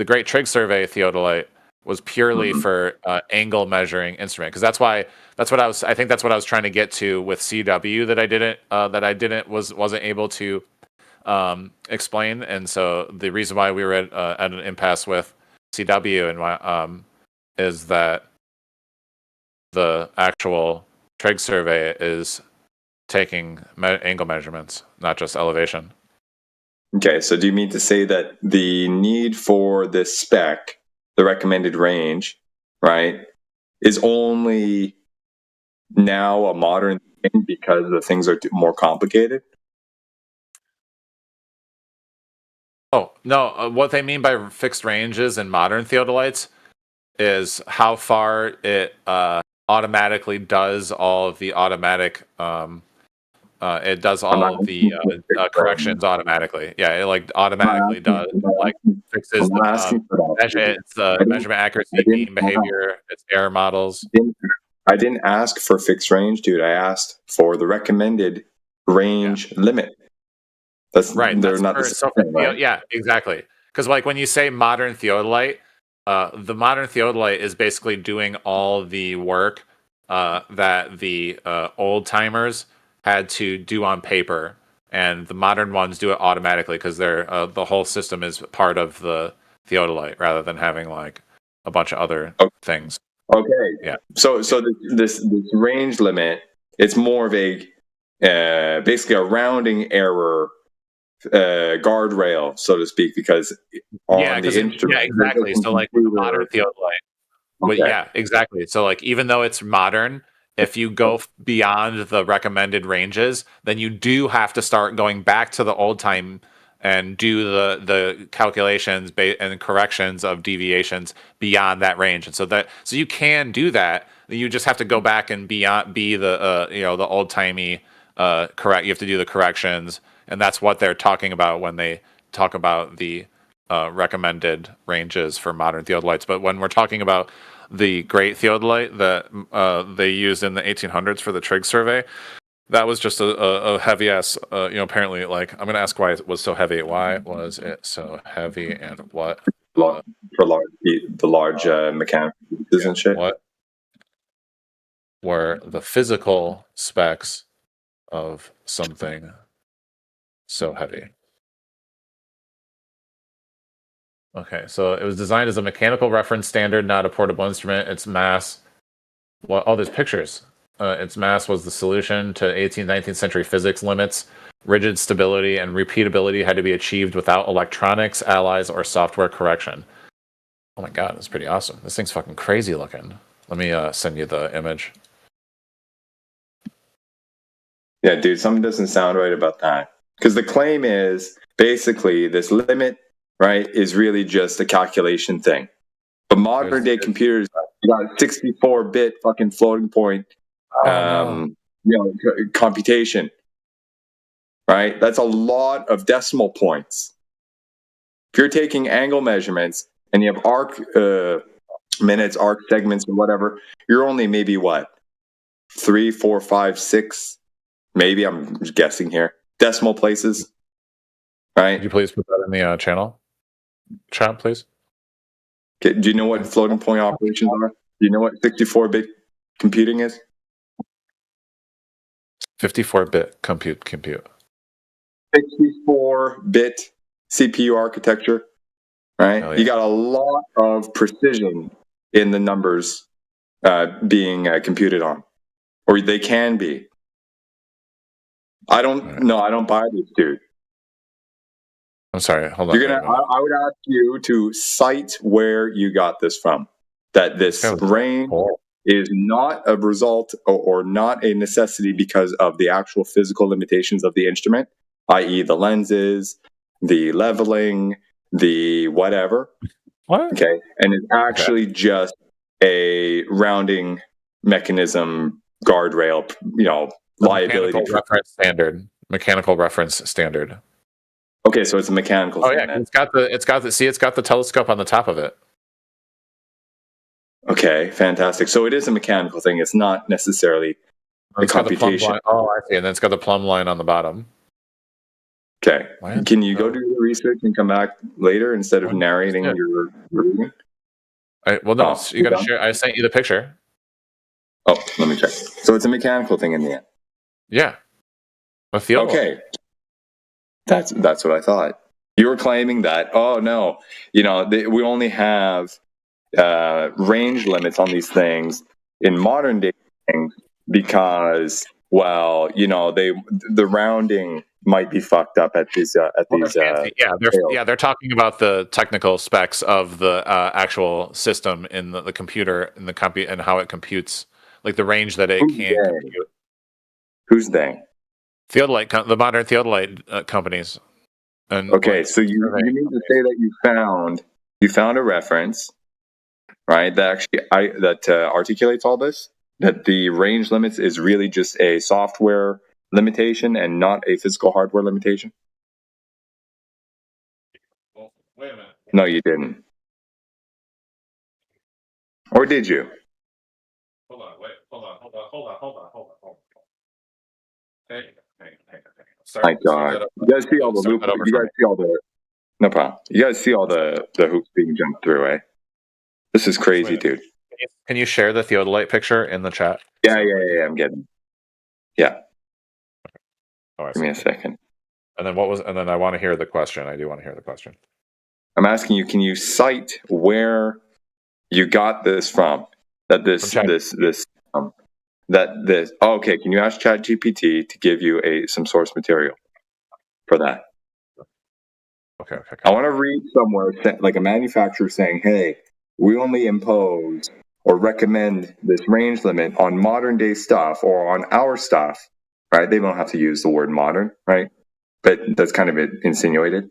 Great Trig Survey theodolite was purely for angle measuring instrument, because that's what I was trying to get to with CW that wasn't able to explain, and so the reason why we were at an impasse with CW and is that the actual Trig survey is taking angle measurements, not just elevation. Okay, so do you mean to say that the need for this spec, the recommended range, right, is only now a modern thing because the things are more complicated? Oh, no. What they mean by fixed ranges in modern theodolites is how far it automatically does all of the automatic it does all of the corrections automatically. Yeah, it like automatically does like fixes the measurement accuracy, beam behavior, its error models. I didn't ask for fixed range, dude. I asked for the recommended range limit. That's right. They're not the same, right? Yeah, exactly. Because like when you say modern theodolite, the modern theodolite is basically doing all the work that the old timers had to do on paper, and the modern ones do it automatically because they're the whole system is part of the theodolite rather than having like a bunch of other things. Okay. Yeah. So this range limit, it's more of a basically a rounding error guardrail, so to speak, because on the instrument. Yeah, exactly. So like modern theodolite. Okay. Yeah, exactly. So like even though it's modern, if you go beyond the recommended ranges, then you do have to start going back to the old time and do the calculations and corrections of deviations beyond that range. And so you can do that. You just have to go back and be the the old timey correct. You have to do the corrections, and that's what they're talking about when they talk about the recommended ranges for modern theodolites. But when we're talking about the great theodolite that they used in the 1800s for the Trigg survey, that was just a heavy ass. Apparently, like, I'm gonna ask why it was so heavy. Why was it so heavy, and what for the large mechanical pieces and shit? What were the physical specs of something so heavy? Okay, so it was designed as a mechanical reference standard, not a portable instrument. Its mass, there's pictures. Its mass was the solution to 18th, 19th century physics limits. Rigid stability and repeatability had to be achieved without electronics, alloys, or software correction. Oh my god, that's pretty awesome. This thing's fucking crazy looking. Let me send you the image. Yeah, dude, something doesn't sound right about that. Because the claim is basically this limit, right, is really just a calculation thing. But modern day computers, you got a 64-bit fucking floating point, computation, right? That's a lot of decimal points. If you're taking angle measurements and you have arc minutes, arc segments, or whatever, you're only maybe 3, 4, 5, 6, maybe, I'm guessing here, decimal places, right? Could you please put that in the channel chat, please? Okay, do you know what floating point operations are? Do you know what 64-bit computing is? 54-bit compute. 64-bit CPU architecture, right? Oh, yeah. You got a lot of precision in the numbers being computed on, or they can be. I don't buy this, dude. I'm sorry, hold on. I would ask you to cite where you got this from. That this range is not a result or not a necessity because of the actual physical limitations of the instrument, i.e. the lenses, the leveling, the whatever. What? Okay. And it's actually just a rounding mechanism, guardrail, liability. Mechanical reference standard. Okay, so it's a mechanical thing. Yeah, it's got the telescope on the top of it. Okay, fantastic. So it is a mechanical thing. It's not necessarily a computation. I see. And then it's got the plumb line on the bottom. Okay. Can you go do the research and come back later instead of narrating your reading? You got to share. I sent you the picture. Oh, let me check. So it's a mechanical thing in the end. Yeah. Okay. That's what I thought. You were claiming that, oh no, we only have range limits on these things in modern day things because, the rounding might be fucked up at these. They're talking about the technical specs of the actual system in the computer and how it computes, like the range that it can compute. Who's they? The modern theodolite companies. Okay, so you mean to say that you found a reference, right? That articulates all this. That the range limits is really just a software limitation and not a physical hardware limitation. Well, wait a minute. No, you didn't. Or did you? Hold on. Hey. My God, you guys see all the loop. You guys see all the. No problem. You guys see all the hoops being jumped through, eh? This is crazy, dude. Can you share the theodolite picture in the chat? Yeah. I'm getting. Yeah. All right. Give me a second. And then I want to hear the question. I do want to hear the question. I'm asking you, can you cite where you got this from? That okay, can you ask ChatGPT to give you some source material for that? Okay. I want to read somewhere like a manufacturer saying, hey, we only impose or recommend this range limit on modern day stuff or on our stuff, right? They don't have to use the word modern, right? But that's kind of insinuated,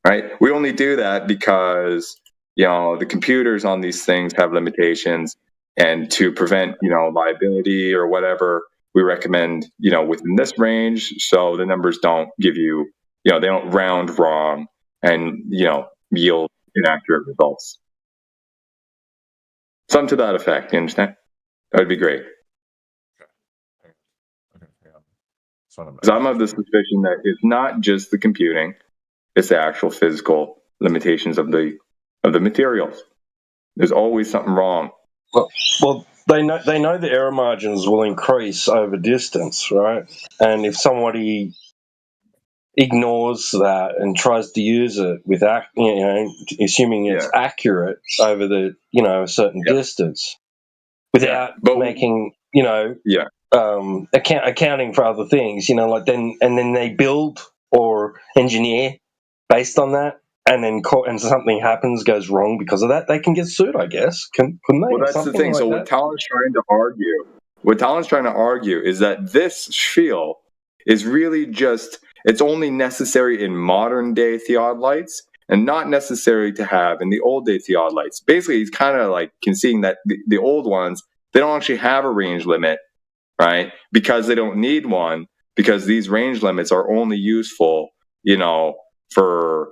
right? We only do that because, the computers on these things have limitations, and to prevent, liability or whatever, we recommend, within this range, so the numbers don't give you, they don't round wrong and, yield inaccurate results. Something to that effect, you understand? That would be great. Because I'm of the suspicion that it's not just the computing, it's the actual physical limitations of the materials. There's always something wrong. Well, they know the error margins will increase over distance, right? And if somebody ignores that and tries to use it with, assuming it's accurate over the, a certain distance, without making, accounting for other things, then they build or engineer based on that, and then and something goes wrong because of that, they can get sued, I guess. Couldn't they? Well, that's the thing. So what Talon's trying to argue is that this spiel is really just, it's only necessary in modern day theodolites and not necessary to have in the old day theodolites. Basically, he's kind of like conceding that the old ones, they don't actually have a range limit, right? Because they don't need one, because these range limits are only useful, for,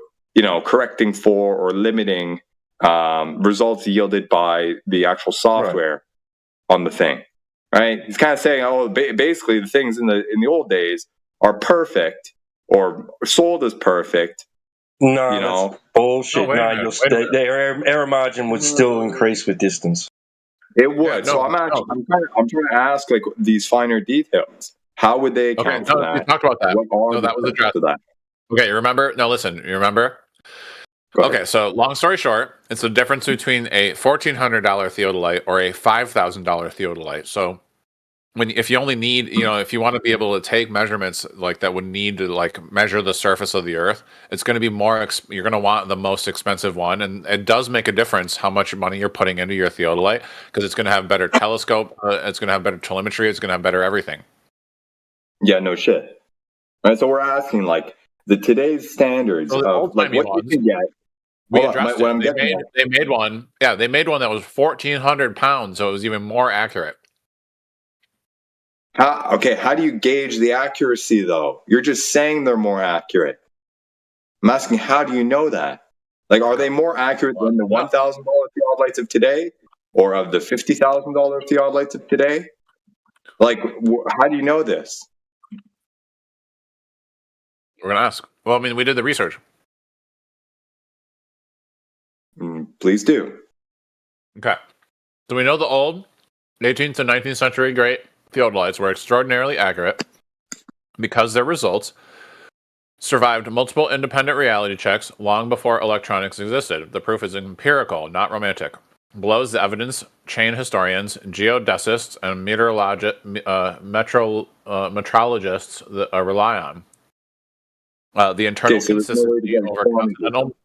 correcting for or limiting results yielded by the actual software on the thing, right? He's kind of saying, basically the things in the old days are perfect or sold as perfect. No, that's bullshit. The error margin would still increase with distance. It would. I'm trying to ask, like, these finer details. How would they account for that? We talked about that. That was addressed. Okay, you remember? No, listen. You remember? Okay, so long story short, it's the difference between a $1,400 theodolite or a $5,000 theodolite. So if you only need, if you want to be able to take measurements like that would need to like measure the surface of the Earth, it's going to be more. You're going to want the most expensive one, and it does make a difference how much money you're putting into your theodolite, because it's going to have better telescope, it's going to have better telemetry, it's going to have better everything. Yeah, no shit. All right, so we're asking like today's standards of like what you can get. We addressed it. They made one. Yeah, they made one that was 1,400 pounds, so it was even more accurate. How do you gauge the accuracy, though? You're just saying they're more accurate. I'm asking, how do you know that? Like, are they more accurate than the $1,000 theodolites of today, or of the $50,000 theodolites of today? Like, how do you know this? We're gonna ask. Well, I mean, we did the research. Please do. Okay. So we know the old 18th and 19th century great theodolites were extraordinarily accurate because their results survived multiple independent reality checks long before electronics existed. The proof is empirical, not romantic. Below is the evidence chain historians, geodesists, and metrologists rely on. The internal consistency over continental.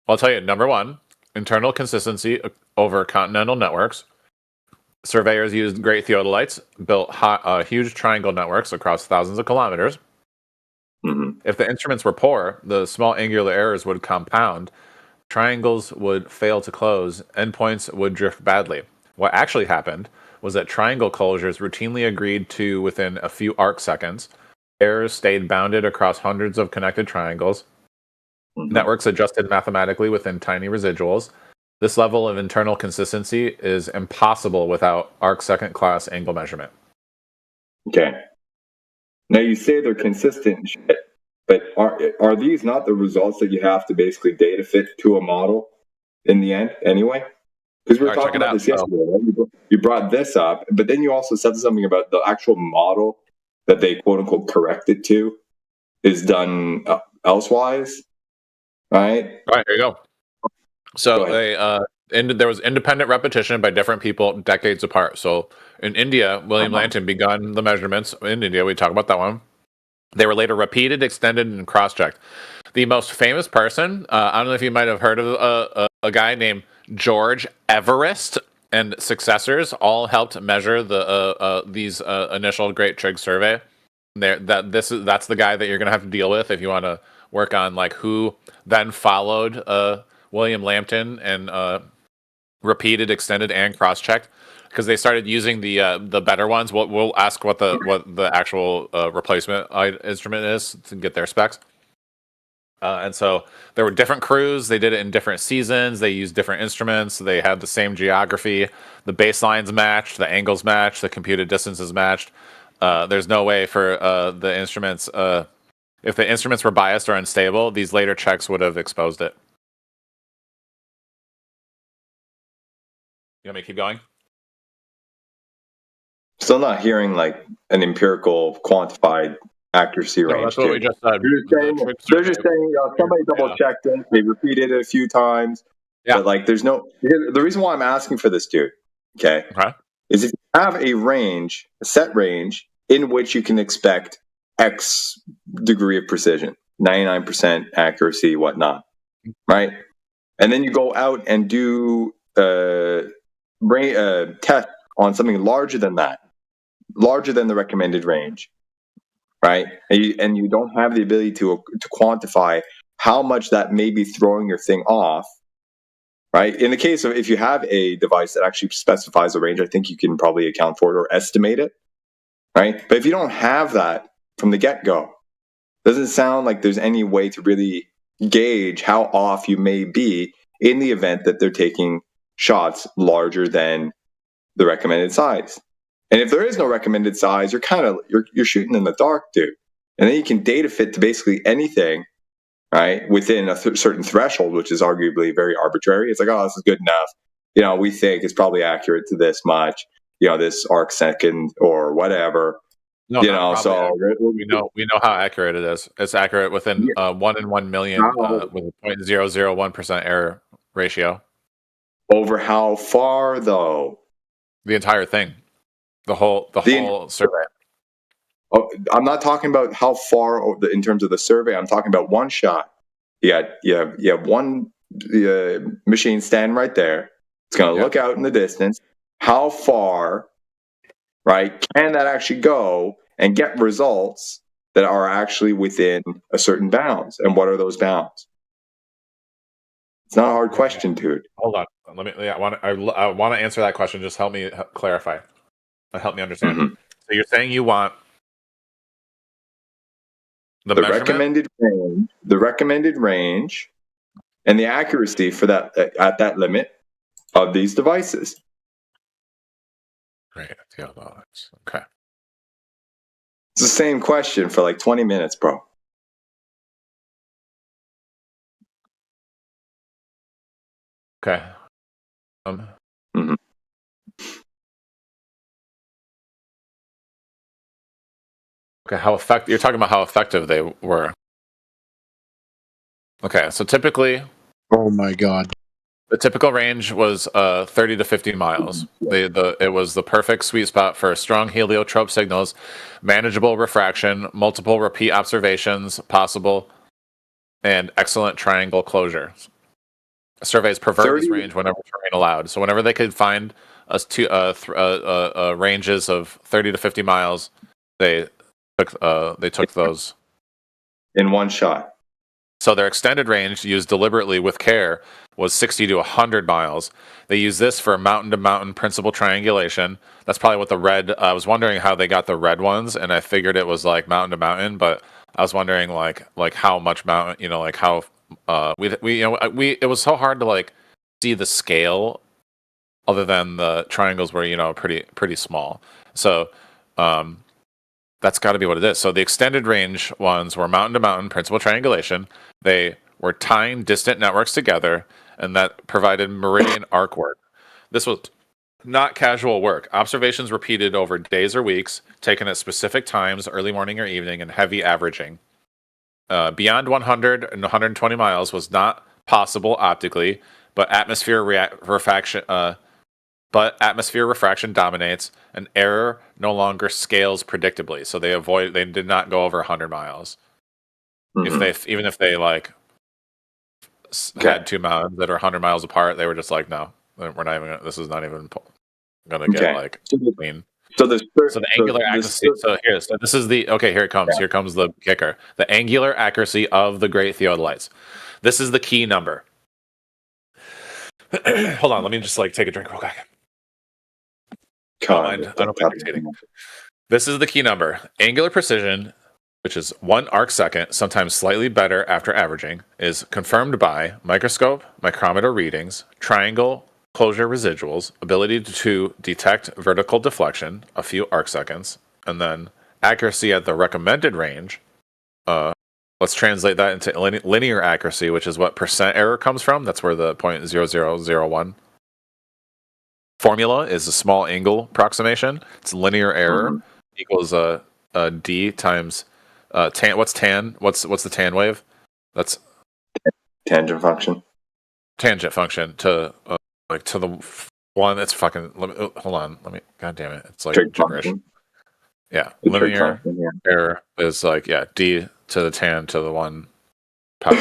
I'll tell you, number one, internal consistency over continental networks. Surveyors used great theodolites, built huge triangle networks across thousands of kilometers. Mm-hmm. If the instruments were poor, the small angular errors would compound. Triangles would fail to close. Endpoints would drift badly. What actually happened was that triangle closures routinely agreed to within a few arc seconds. Errors stayed bounded across hundreds of connected triangles. Mm-hmm. Networks adjusted mathematically within tiny residuals. This level of internal consistency is impossible without arc-second class angle measurement. Okay. Now you say they're consistent, but are these not the results that you have to basically data fit to a model in the end anyway? Because we were talking about this yesterday. Right? You brought this up, but then you also said something about the actual model that they quote-unquote corrected to is done elsewise, right? All right, there you go. So there was independent repetition by different people decades apart. So in India, William Lanton begun the measurements in India. We talk about that one. They were later repeated, extended, and cross-checked. The most famous person, I don't know if you might have heard of a guy named George Everest. and successors all helped measure these initial Great Trig survey. That's the guy that you're going to have to deal with if you want to work on like who then followed William Lambton and repeated, extended, and cross-checked, because they started using the better ones. We'll ask what the actual replacement instrument is to get their specs. And so there were different crews. They did it in different seasons. They used different instruments. They had the same geography. The baselines matched. The angles matched. The computed distances matched. There's no way for the instruments. If the instruments were biased or unstable, these later checks would have exposed it. You want me to keep going? Still not hearing like an empirical quantified accuracy range. That's what we just said. They're just saying somebody double checked it. They repeated it a few times. Yeah. But like, there's no. The reason why I'm asking for this, dude, okay, is if you have a range, a set range in which you can expect X degree of precision, 99% accuracy, whatnot, right? And then you go out and do test on something larger than that, larger than the recommended range, right? And you don't have the ability to quantify how much that may be throwing your thing off, right? In the case of if you have a device that actually specifies a range, I think you can probably account for it or estimate it, right? But if you don't have that from the get-go, it doesn't sound like there's any way to really gauge how off you may be in the event that they're taking shots larger than the recommended size. And if there is no recommended size, you're shooting in the dark, dude. And then you can data fit to basically anything, right, within a certain threshold, which is arguably very arbitrary. It's like, oh, this is good enough. We think it's probably accurate to this much. This arc second or whatever. No, so we know how accurate it is. It's accurate within 1 in 1 million with a 0.001% error ratio. Over how far though? The entire thing, the whole survey. Oh, I'm not talking about how far in terms of the survey. I'm talking about one shot. You have one machine standing right there. It's going to look out in the distance. How far, right, can that actually go and get results that are actually within a certain bounds? And what are those bounds? It's not a hard question, dude. Hold on. I want to answer that question. Just help me clarify. Help me understand. Mm-hmm. So you're saying you want the recommended range, and the accuracy for that at that limit of these devices. Great. Okay. It's the same question for like 20 minutes, bro. Okay. Mm-hmm. Okay, you're talking about how effective they were. Okay, so typically, oh my god, the typical range was 30 to 50 miles. It was the perfect sweet spot for strong heliotrope signals, manageable refraction, multiple repeat observations possible, and excellent triangle closure. Surveys pervert this range whenever terrain allowed. So whenever they could find ranges of 30 to 50 miles, they took those in one shot. So their extended range, used deliberately with care, was 60 to 100 miles. They use this for mountain-to-mountain principal triangulation. That's probably what the red. I was wondering how they got the red ones, and I figured it was like mountain-to-mountain. But I was wondering like how much mountain, like how it was so hard to like see the scale, other than the triangles were pretty small. So that's got to be what it is. So the extended range ones were mountain-to-mountain principal triangulation. They were tying distant networks together, and that provided meridian arc work. This was not casual work. Observations repeated over days or weeks, taken at specific times, early morning or evening, and heavy averaging. Beyond 100 and 120 miles was not possible optically, but atmosphere refraction dominates, and error no longer scales predictably. So they did not go over 100 miles. Mm-hmm. Even if they like had two mountains that are 100 miles apart, they were just like, no, We're not even. This is not even gonna get Okay. like clean. So the angular accuracy. So this is the okay. Here it comes. Here comes the kicker. The angular accuracy of the great theodolites. This is the key number. Hold on. Let me just like take a drink real quick. I don't mind dictating. This is the key number. Angular precision, which is 1 arc second, sometimes slightly better after averaging, is confirmed by microscope, micrometer readings, triangle closure residuals, ability to detect vertical deflection, a few arc seconds, and then accuracy at the recommended range. Let's translate that into linear accuracy, which is what percent error comes from. That's where the 0.0001 formula is a small angle approximation. It's linear error equals a d times tan. What's tan? What's the tan wave? That's tangent function. Tangent function to like to the one that's fucking. Hold on. Let me. God damn it! It's like gibberish. Yeah, linear error is like d to the tan to the 1 power.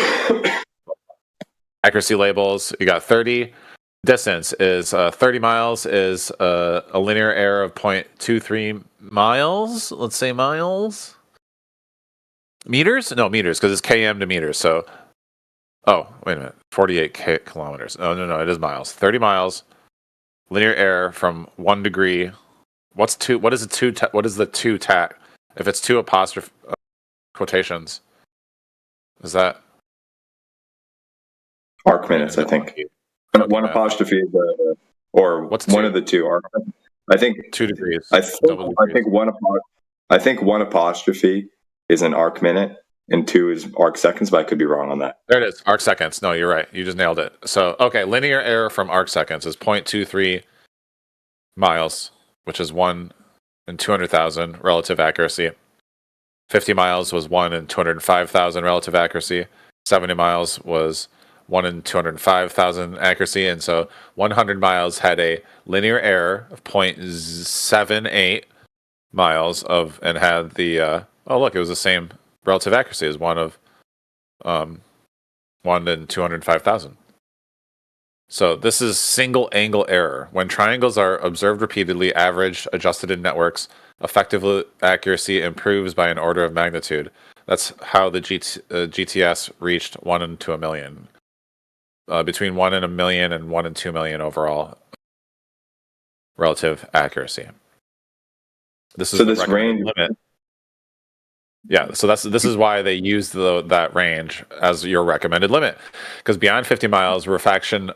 Accuracy labels. You got 30. Distance is 30 miles is a linear error of 0.23 miles. Let's say miles. Meters? No, meters, because it's km to meters. So, oh, wait a minute. 48 kilometers. Oh, no, it is miles. 30 miles. Linear error from 1 degree. What is the 2 tack? If it's 2 apostrophe quotations, is that arc minutes? I think. One apostrophe is or what's one of the two arc. I think 2 degrees. I think one apostrophe is an arc minute and 2 is arc seconds, but I could be wrong on that. There it is. Arc seconds. No, you're right. You just nailed it. So, okay, linear error from arc seconds is 0.23 miles, which is 1 in 200,000 relative accuracy. 50 miles was 1 in 205,000 relative accuracy. 70 miles was 1 in 205,000 accuracy. And so 100 miles had a linear error of 0.78 miles and had the, oh, look, it was the same relative accuracy as 1 in 205,000. So this is single angle error. When triangles are observed repeatedly, averaged, adjusted in networks, effective accuracy improves by an order of magnitude. That's how the GTS reached 1 in 2 million. Between 1 in a million and 1 in 2 million overall relative accuracy. This is so the this range limit. Yeah, so this is why they use that range as your recommended limit, because beyond 50 miles, refraction.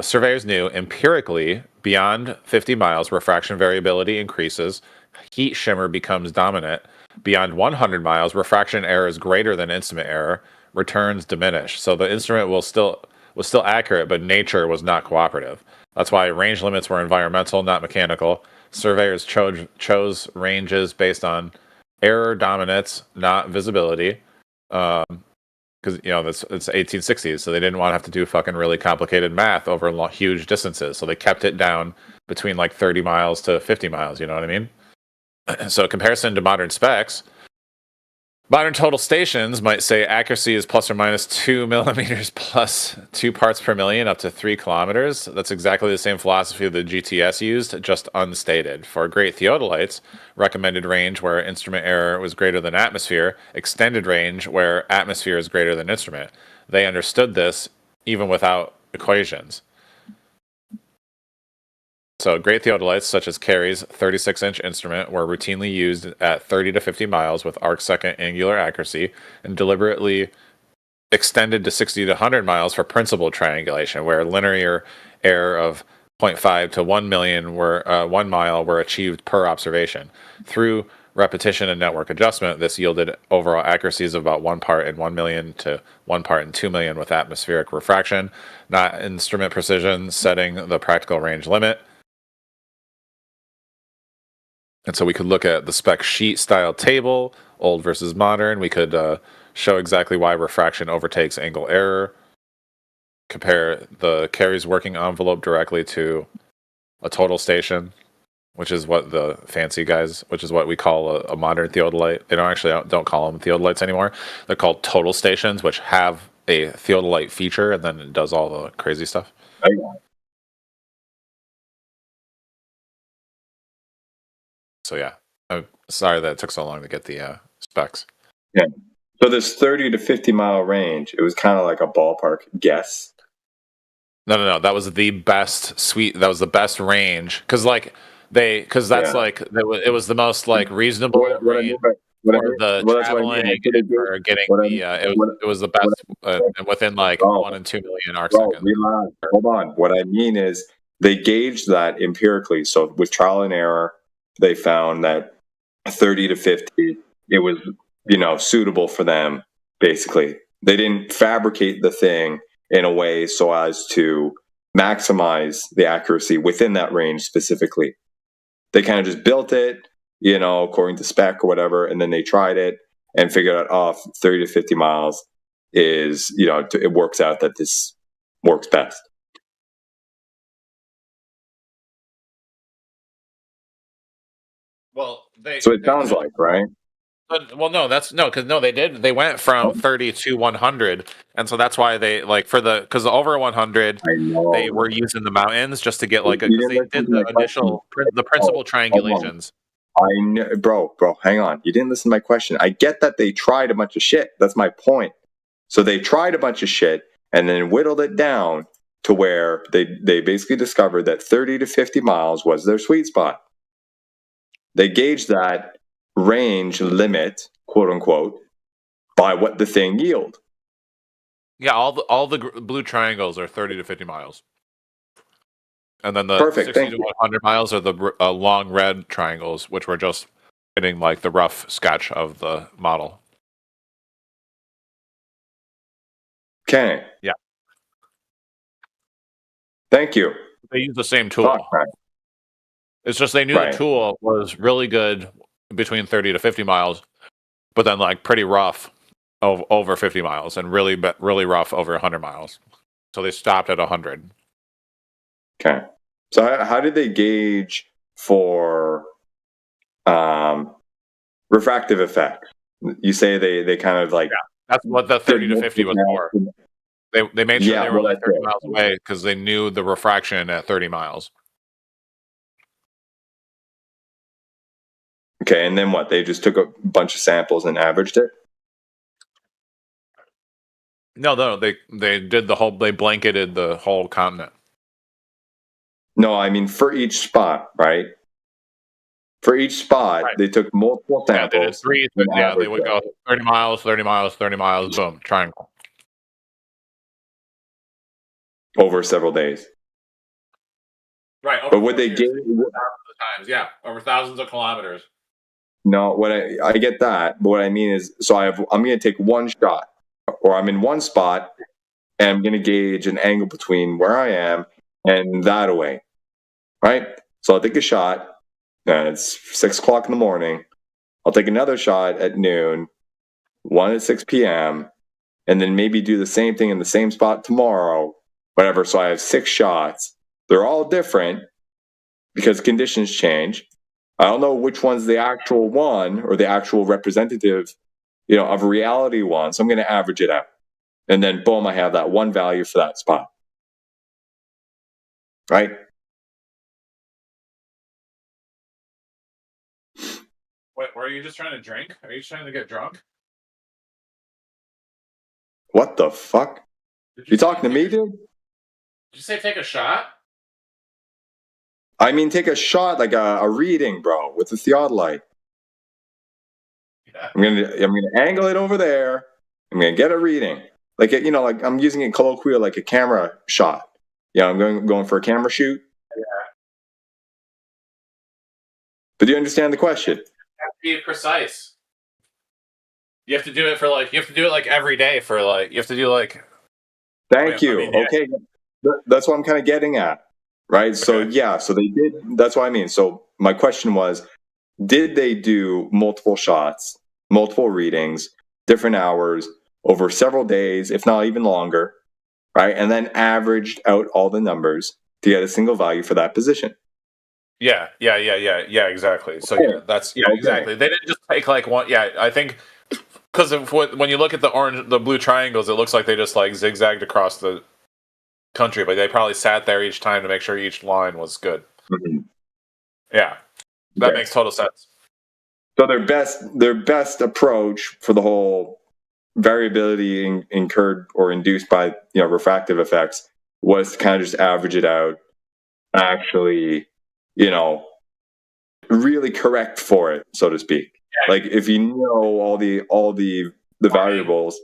Surveyors knew empirically beyond 50 miles, refraction variability increases, heat shimmer becomes dominant. Beyond 100 miles, refraction error is greater than instrument error. Returns diminish. So the instrument was still accurate, but nature was not cooperative. That's why range limits were environmental, not mechanical. Surveyors chose ranges based on error dominance, not visibility, because it's 1860s, so they didn't want to have to do fucking really complicated math over huge distances. So they kept it down between like 30 miles to 50 miles. You know what I mean? So comparison to modern specs, modern total stations might say accuracy is plus or minus 2 millimeters plus 2 parts per million up to 3 kilometers. That's exactly the same philosophy the GTS used, just unstated. For great theodolites, recommended range where instrument error was greater than atmosphere, extended range where atmosphere is greater than instrument. They understood this even without equations. So great theodolites, such as Carey's 36-inch instrument, were routinely used at 30 to 50 miles with arc-second angular accuracy and deliberately extended to 60 to 100 miles for principal triangulation, where linear error of 0.5 to 1 million 1 mile were achieved per observation. Through repetition and network adjustment, this yielded overall accuracies of about 1 part in 1 million to 1 part in 2 million with atmospheric refraction, not instrument precision setting the practical range limit. And so we could look at the spec sheet style table, old versus modern. We could show exactly why refraction overtakes angle error. Compare the Carey's working envelope directly to a total station, which is what the fancy guys, which is what we call a modern theodolite. They don't call them theodolites anymore. They're called total stations, which have a theodolite feature, and then it does all the crazy stuff. So yeah, I'm sorry that it took so long to get the specs. Yeah. So this 30 to 50 mile range, it was kind of like a ballpark guess. No. That was the best suite. That was the best range because that's like it was the most like reasonable range for the traveling and for getting it was the best within like 1 and 2 million arc seconds. Relax. Hold on. What I mean is they gauged that empirically. So with trial and error, they found that 30 to 50, it was suitable for them. Basically, they didn't fabricate the thing in a way so as to maximize the accuracy within that range specifically. They kind of just built it, according to spec or whatever, and then they tried it and figured out, 30 to 50 miles is, it works out that this works best. Well, so it sounds like, right? Well, no, they went from 30 to 100, and so that's why they because over 100 they were using the mountains just to get because they did the initial principal triangulations. I know, bro, hang on. You didn't listen to my question. I get that they tried a bunch of shit. That's my point. So they tried a bunch of shit and then whittled it down to where they basically discovered that 30 to 50 miles was their sweet spot. They gauged that range limit, quote unquote, by what the thing yield. Yeah, all the blue triangles are 30 to 50 miles. And then the 60 to 100 miles are the long red triangles, which were just hitting like the rough sketch of the model. Okay. Yeah. Thank you. They use the same tool. It's just they knew the tool was really good between 30 to 50 miles, but then like pretty rough over 50 miles and really rough over 100 miles. So they stopped at 100. Okay. So how did they gauge for refractive effect? You say they kind of like... Yeah, that's what the 30 to 50 was for. They made sure they were like 30 miles away because they knew the refraction at 30 miles. Okay, and then what? They just took a bunch of samples and averaged it? No, they did they blanketed the whole continent. No, I mean for each spot, right? For each spot, they took multiple samples. They would go 30 miles, 30 miles, 30 miles, boom, triangle. Over several days. Right. But would they gauge... times, yeah, over thousands of kilometers. No, what I get that, but what I mean is, so I'm going to take one shot, or I'm in one spot, and I'm going to gauge an angle between where I am and that away, right? So I'll take a shot, and it's 6 o'clock in the morning. I'll take another shot at noon, one at 6 p.m., and then maybe do the same thing in the same spot tomorrow, whatever. So I have 6 shots. They're all different because conditions change. I don't know which one's the actual one or the actual representative, of a reality one. So I'm going to average it out. And then boom, I have that one value for that spot. Right? Wait, were you just trying to drink? Are you just trying to get drunk? What the fuck? You talking to me, dude? Did you say take a shot? I mean, take a shot, like a reading, bro, with the theodolite. Yeah. I'm gonna angle it over there. I'm gonna get a reading, like like I'm using it colloquial, like a camera shot. Yeah, I'm going for a camera shoot. Yeah. But do you understand the question? You have to be precise. You have to do it for every day for you have to do like. Thank you. Okay, that's what I'm kind of getting at. Right. Okay. So yeah, so they did. That's what I mean. So my question was, did they do multiple shots, multiple readings, different hours over several days, if not even longer, right? And then averaged out all the numbers to get a single value for that position. Yeah, exactly. So exactly. They didn't just take like one. Yeah, I think because when you look at the blue triangles, it looks like they just like zigzagged across the country, but they probably sat there each time to make sure each line was good. Mm-hmm. Yeah. That makes total sense. So their best approach for the whole variability incurred or induced by refractive effects was to kind of just average it out, actually, really correct for it, so to speak. Yeah. Like if you know all the variables.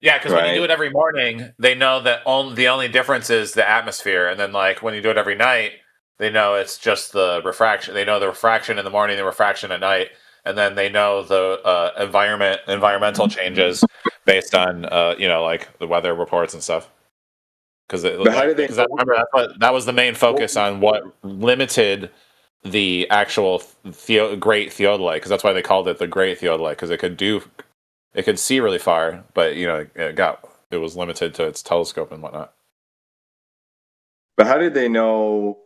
Yeah, because when you do it every morning, they know that the only difference is the atmosphere, and then like when you do it every night, they know it's just the refraction. They know the refraction in the morning, the refraction at night, and then they know the environmental changes based on like the weather reports and stuff. Because that was the main focus on what limited the actual great theodolite, because that's why they called it the great theodolite, because it could see really far, but it was limited to its telescope and whatnot. But how did they know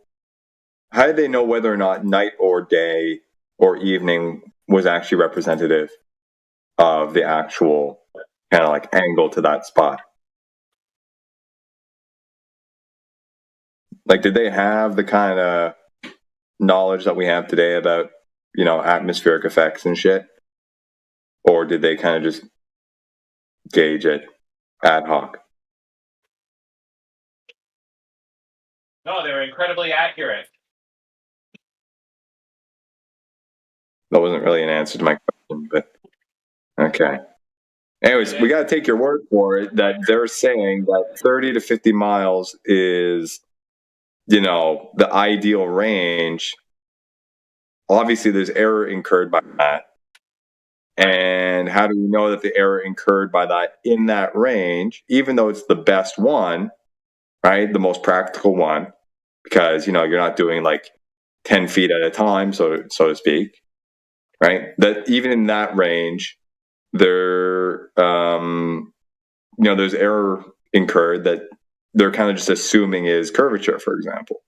whether or not night or day or evening was actually representative of the actual kind of like angle to that spot? Like, did they have the kind of knowledge that we have today about, atmospheric effects and shit? Or did they kind of just gauge it ad hoc? No, they were incredibly accurate. That wasn't really an answer to my question, but okay. Anyways, we got to take your word for it that they're saying that 30 to 50 miles is, the ideal range. Obviously, there's error incurred by that. And how do we know that the error incurred by that in that range, even though it's the best one, right? The most practical one, because, you're not doing like 10 feet at a time, so to speak, right? That even in that range, there's error incurred that they're kind of just assuming is curvature, for example.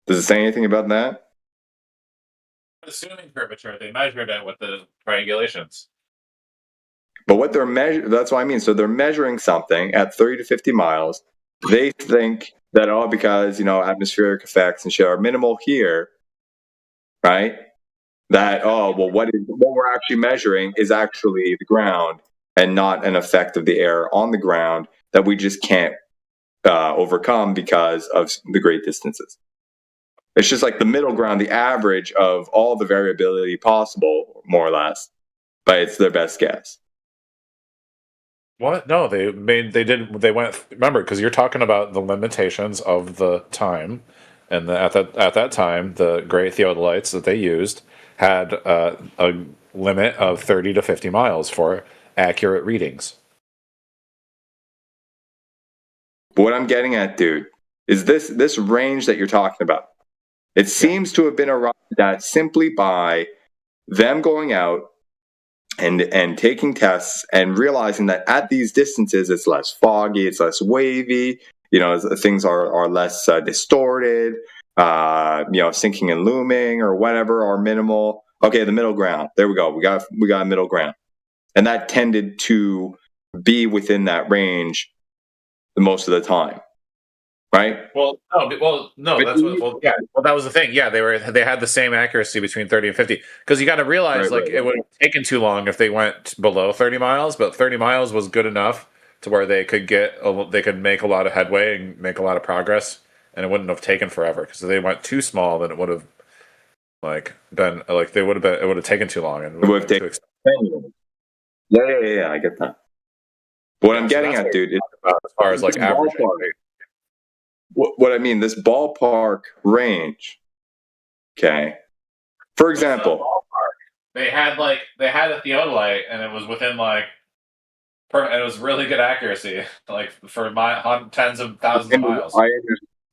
Does it say anything about that? Assuming curvature, they measured it with the triangulations. But what they're measuring, that's what I mean. So they're measuring something at 30 to 50 miles. They think that, because, atmospheric effects and shit are minimal here, right? That, what we're actually measuring is actually the ground and not an effect of the air on the ground that we just can't overcome because of the great distances. It's just like the middle ground, the average of all the variability possible, more or less, but it's their best guess. What? No, they went. Remember, because you're talking about the limitations of the time, and at that time, the great theodolites that they used had a limit of 30 to 50 miles for accurate readings. What I'm getting at, dude, is this range that you're talking about. It seems to have been arrived at simply by them going out and taking tests and realizing that at these distances it's less foggy, it's less wavy, things are less distorted, sinking and looming or whatever are minimal. Okay, the middle ground. There we go. We got a middle ground. And that tended to be within that range most of the time. Right? Well, no. That was the thing. Yeah, they had the same accuracy between 30 and 50. Because you got to realize, it would have taken too long if they went below 30 miles. But 30 miles was good enough to where they could make a lot of headway and make a lot of progress, and it wouldn't have taken forever. Because if they went too small, then it would have it would have taken too long and it would have taken. Yeah. I get that. What I'm getting at, dude, is as far as like average. What I mean, this ballpark range. Okay. For example, they had a theodolite, and it was within and it was really good accuracy, for tens of thousands of miles.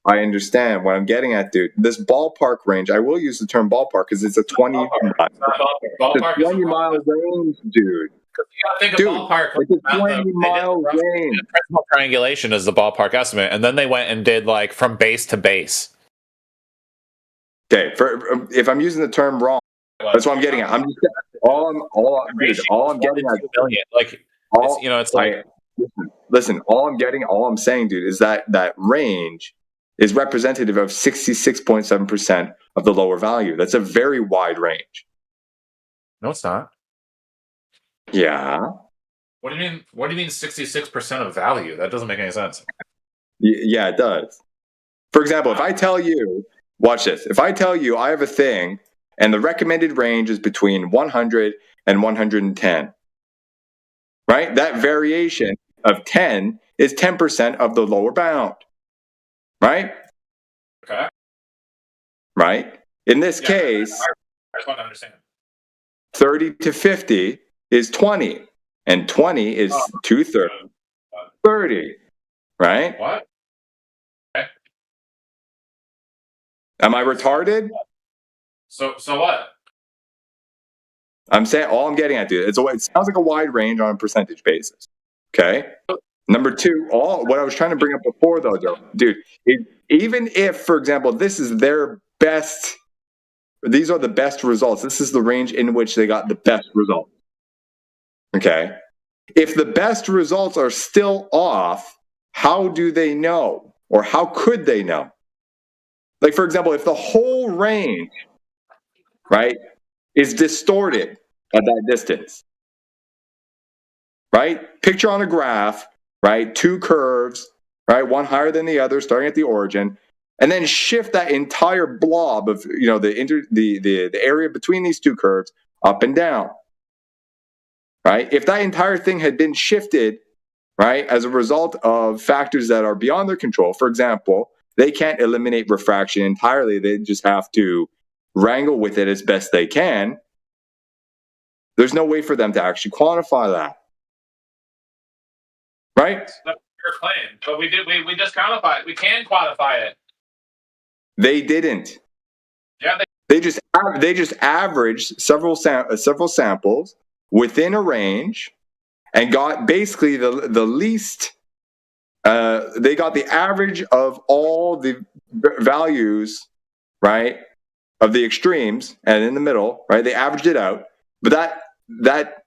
I understand what I'm getting at, dude. This ballpark range, I will use the term ballpark because it's a 20 mile range, dude. You gotta think of ballpark. It's a 20-mile range. Principal triangulation is the ballpark estimate, and then they went and did from base to base. Okay, if I'm using the term wrong, that's what I'm getting at. I'm just all I'm getting at. Listen. All I'm saying, dude, is that range is representative of 66.7% of the lower value. That's a very wide range. No, it's not. Yeah. What do you mean? What do you mean 66% of value? That doesn't make any sense. Yeah, it does. For example, if I tell you, watch this. If I tell you I have a thing and the recommended range is between 100 and 110, right? That variation of 10 is 10% of the lower bound, right? Okay. Right? In this case, I just want to understand. 30 to 50 is 20, and 20 is 2/3. 30, right? What? Okay. Am I retarded? So what? I'm saying all I'm getting at, dude. It sounds like a wide range on a percentage basis. Okay. Number two, what I was trying to bring up before, though, dude, even if, for example, this is their best, these are the best results. This is the range in which they got the best results. Okay. If the best results are still off, how do they know? Or how could they know? Like, for example, if the whole range, right, is distorted at that distance, right? Picture on a graph, right? Two curves, right? One higher than the other, starting at the origin, and then shift that entire blob of, the area between these two curves up and down, right? If that entire thing had been shifted, right, as a result of factors that are beyond their control, for example, they can't eliminate refraction entirely. They just have to wrangle with it as best they can. There's no way for them to actually quantify that. Right? That's your claim. But we just quantify it. We can quantify it. They didn't. Yeah, they just averaged several samples within a range and got basically the least. They got the average of all the values, right, of the extremes, and in the middle, right, they averaged it out. But that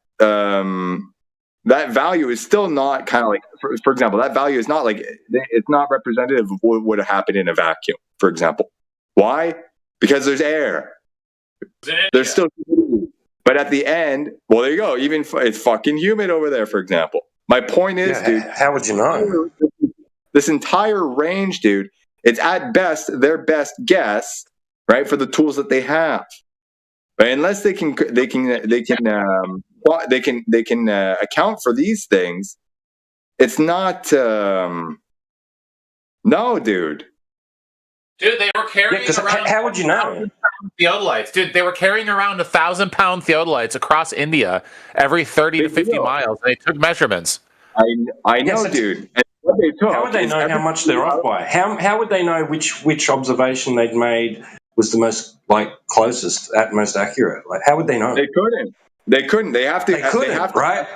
value is still not kind of like, for example, that value is not like, it's not representative of what would have happened in a vacuum, for example. Why? Because there's air. There's still, but at the end, well, there you go. Even it's fucking humid over there, for example. My point is, dude, how would you know? This entire range, dude, it's at best their best guess, right, for the tools that they have. But unless they can account for these things, it's not. No, dude. Dude, they were carrying around. How would you know? Theodolites. Dude, they were carrying around 1,000-pound theodolites across India every 30 to 50 miles. They took measurements. I know, dude. And what they took, how would they know how much they're off by? How would they know which observation they'd made was the most closest, most accurate? Like, how would they know? They couldn't. They have to. They couldn't, right?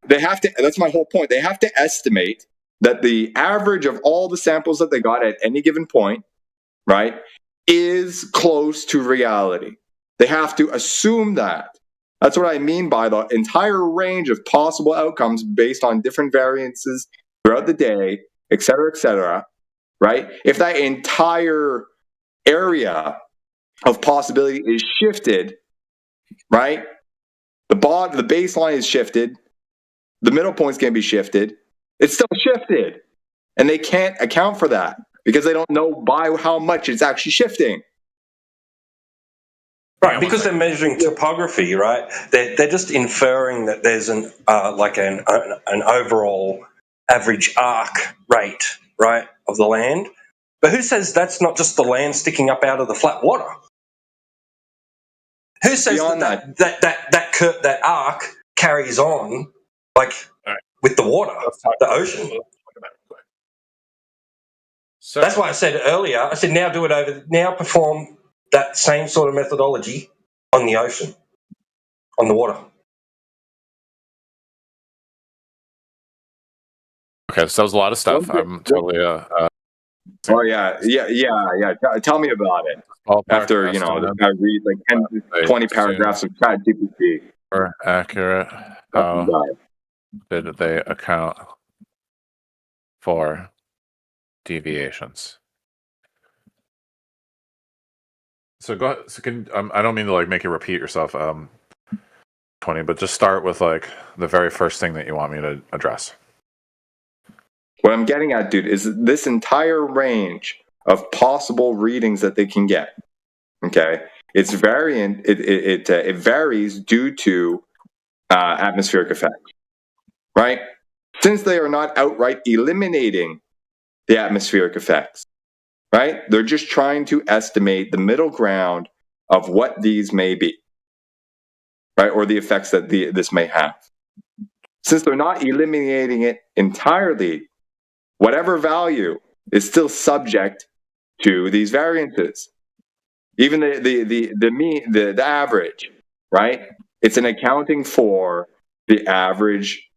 They have to. That's my whole point. They have to estimate that the average of all the samples that they got at any given point, right, is close to reality. They have to assume that. That's what I mean by the entire range of possible outcomes based on different variances throughout the day, et cetera, right? If that entire area of possibility is shifted, right? The baseline is shifted. The middle point's going to be shifted. It's still shifted. And they can't account for that because they don't know by how much it's actually shifting. Right, because they're measuring topography, right? They're just inferring that there's an overall average arc rate, right, of the land. But who says that's not just the land sticking up out of the flat water? Who says that arc carries on with the water, the ocean? So that's why I said earlier. I said now perform that same sort of methodology on the ocean, on the water. Okay, so that was a lot of stuff. I'm totally Oh yeah. Tell me about it. After I read 10, 20 paragraphs of ChatGPT. Or accurate. How did they account for deviations? So go ahead. So I don't mean to like make you repeat yourself, 20, but just start with like the very first thing that you want me to address. What I'm getting at, dude, is this entire range of possible readings that they can get. Okay, it's variant. It varies due to atmospheric effects, right? Since they are not outright eliminating the atmospheric effects, right? They're just trying to estimate the middle ground of what these may be, right? Or the effects that this may have. Since they're not eliminating it entirely, whatever value is still subject to these variances. Even the mean, the average, right? It's an accounting for the average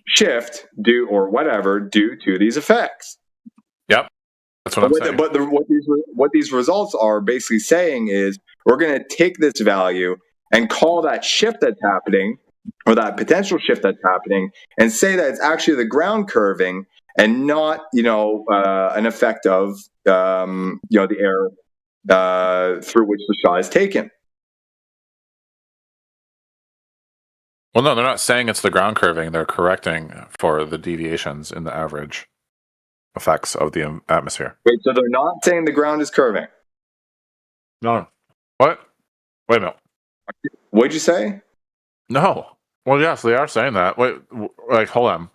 shift due to these effects. Yep, that's what I'm saying. But what these results are basically saying is we're going to take this value and call that shift that's happening, or that potential shift that's happening, and say that it's actually the ground curving and not an effect of the air through which the shot is taken. Well, no, they're not saying it's the ground curving. They're correcting for the deviations in the average effects of the atmosphere. Wait, so they're not saying the ground is curving? No. What? Wait a minute. What'd you say? No. Well, yes, they are saying that. Wait, like, hold on.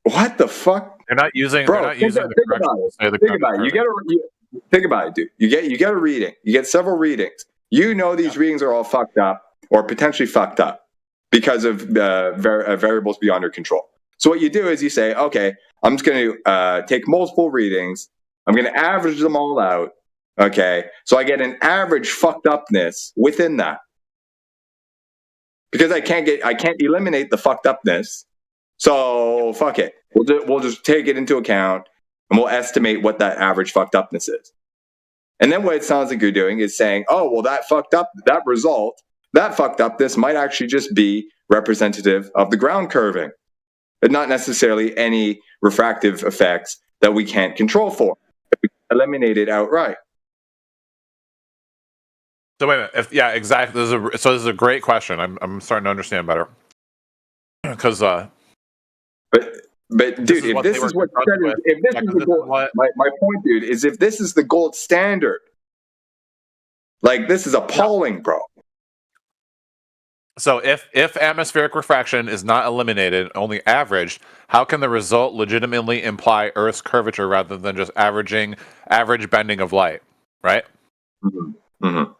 What the fuck? They're not using. Bro, they're not using the correction to say the think ground about is it. curving. Think about it, dude. You get a reading. You get several readings. You know these readings are all fucked up or potentially fucked up because of variables beyond your control. So what you do is you say, okay, I'm just going to take multiple readings. I'm going to average them all out. Okay, so I get an average fucked upness within that. Because I can't eliminate the fucked upness. So fuck it. We'll just take it into account and we'll estimate what that average fucked upness is. And then what it sounds like you're doing is saying, oh, well, that fucked upness might actually just be representative of the ground curving, but not necessarily any refractive effects that we can't control for. We eliminate it outright. So wait a minute. Yeah, exactly. This is a great question. I'm starting to understand better. Because But dude, if this is what the gold, my point, dude, is if this is the gold standard, like this is appalling, bro. So if atmospheric refraction is not eliminated, only averaged, how can the result legitimately imply Earth's curvature rather than just average bending of light, right? Mm-hmm. Mm-hmm.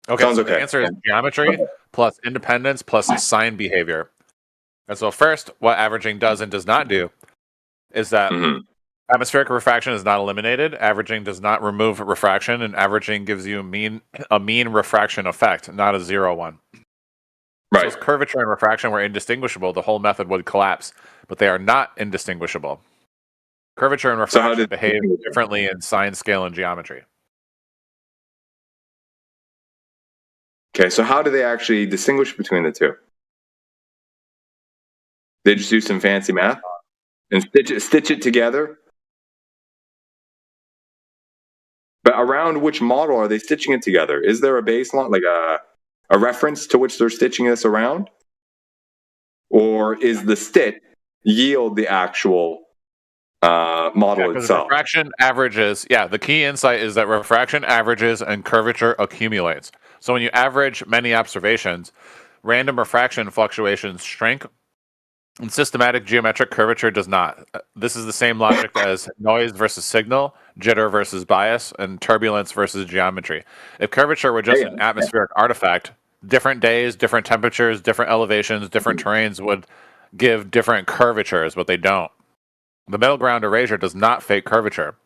Okay, so the answer is geometry plus independence plus sign behavior. And so first, what averaging does and does not do is that atmospheric refraction is not eliminated. Averaging does not remove refraction, and averaging gives you a mean refraction effect, not a 0 one. Right. So if curvature and refraction were indistinguishable, the whole method would collapse. But they are not indistinguishable. Curvature and refraction behave differently in sine, scale, and geometry. Okay, so how do they actually distinguish between the two? They just do some fancy math and stitch it together? But around which model are they stitching it together? Is there a baseline, like a reference to which they're stitching this around? Or is the stitch yield the actual model itself? Refraction averages, the key insight is that refraction averages and curvature accumulates. So when you average many observations, random refraction fluctuations shrink, and systematic geometric curvature does not. This is the same logic as noise versus signal, jitter versus bias, and turbulence versus geometry. If curvature were just an atmospheric artifact, different days, different temperatures, different elevations, different terrains would give different curvatures, but they don't. The middle ground erasure does not fake curvature.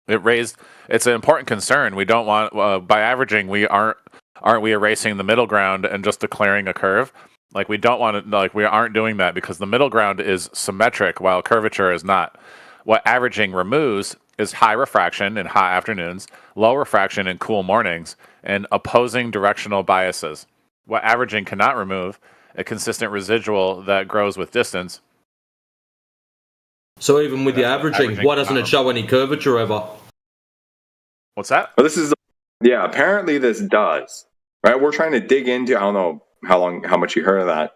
It's an important concern. We don't want, by averaging, aren't we erasing the middle ground and just declaring a curve? Like we don't want to, we aren't doing that because the middle ground is symmetric while curvature is not. What averaging removes is high refraction in hot afternoons, low refraction in cool mornings, and opposing directional biases. What averaging cannot remove, a consistent residual that grows with distance. So even with the averaging, why doesn't it show any curvature ever? What's that? Well, this is Yeah, apparently this does. Right? We're trying to dig into. I don't know how much you heard of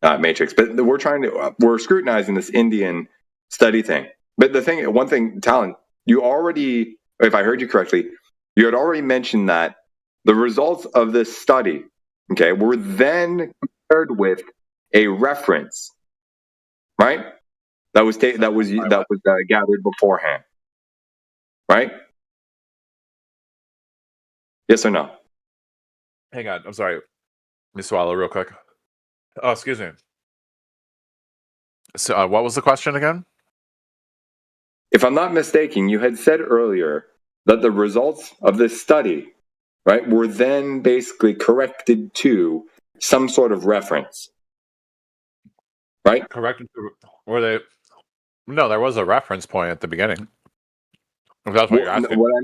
that Matrix, but we're scrutinizing this Indian study thing. But one thing, Talon, you already, if I heard you correctly, you had already mentioned that the results of this study, okay, were then compared with a reference, right? That was gathered beforehand, right? Yes or no? Hang on. I'm sorry. Let me swallow real quick. Oh, excuse me. So, what was the question again? If I'm not mistaken, you had said earlier that the results of this study, right, were then basically corrected to some sort of reference, right? Corrected to, were they? No, there was a reference point at the beginning. If that's what you're asking. What I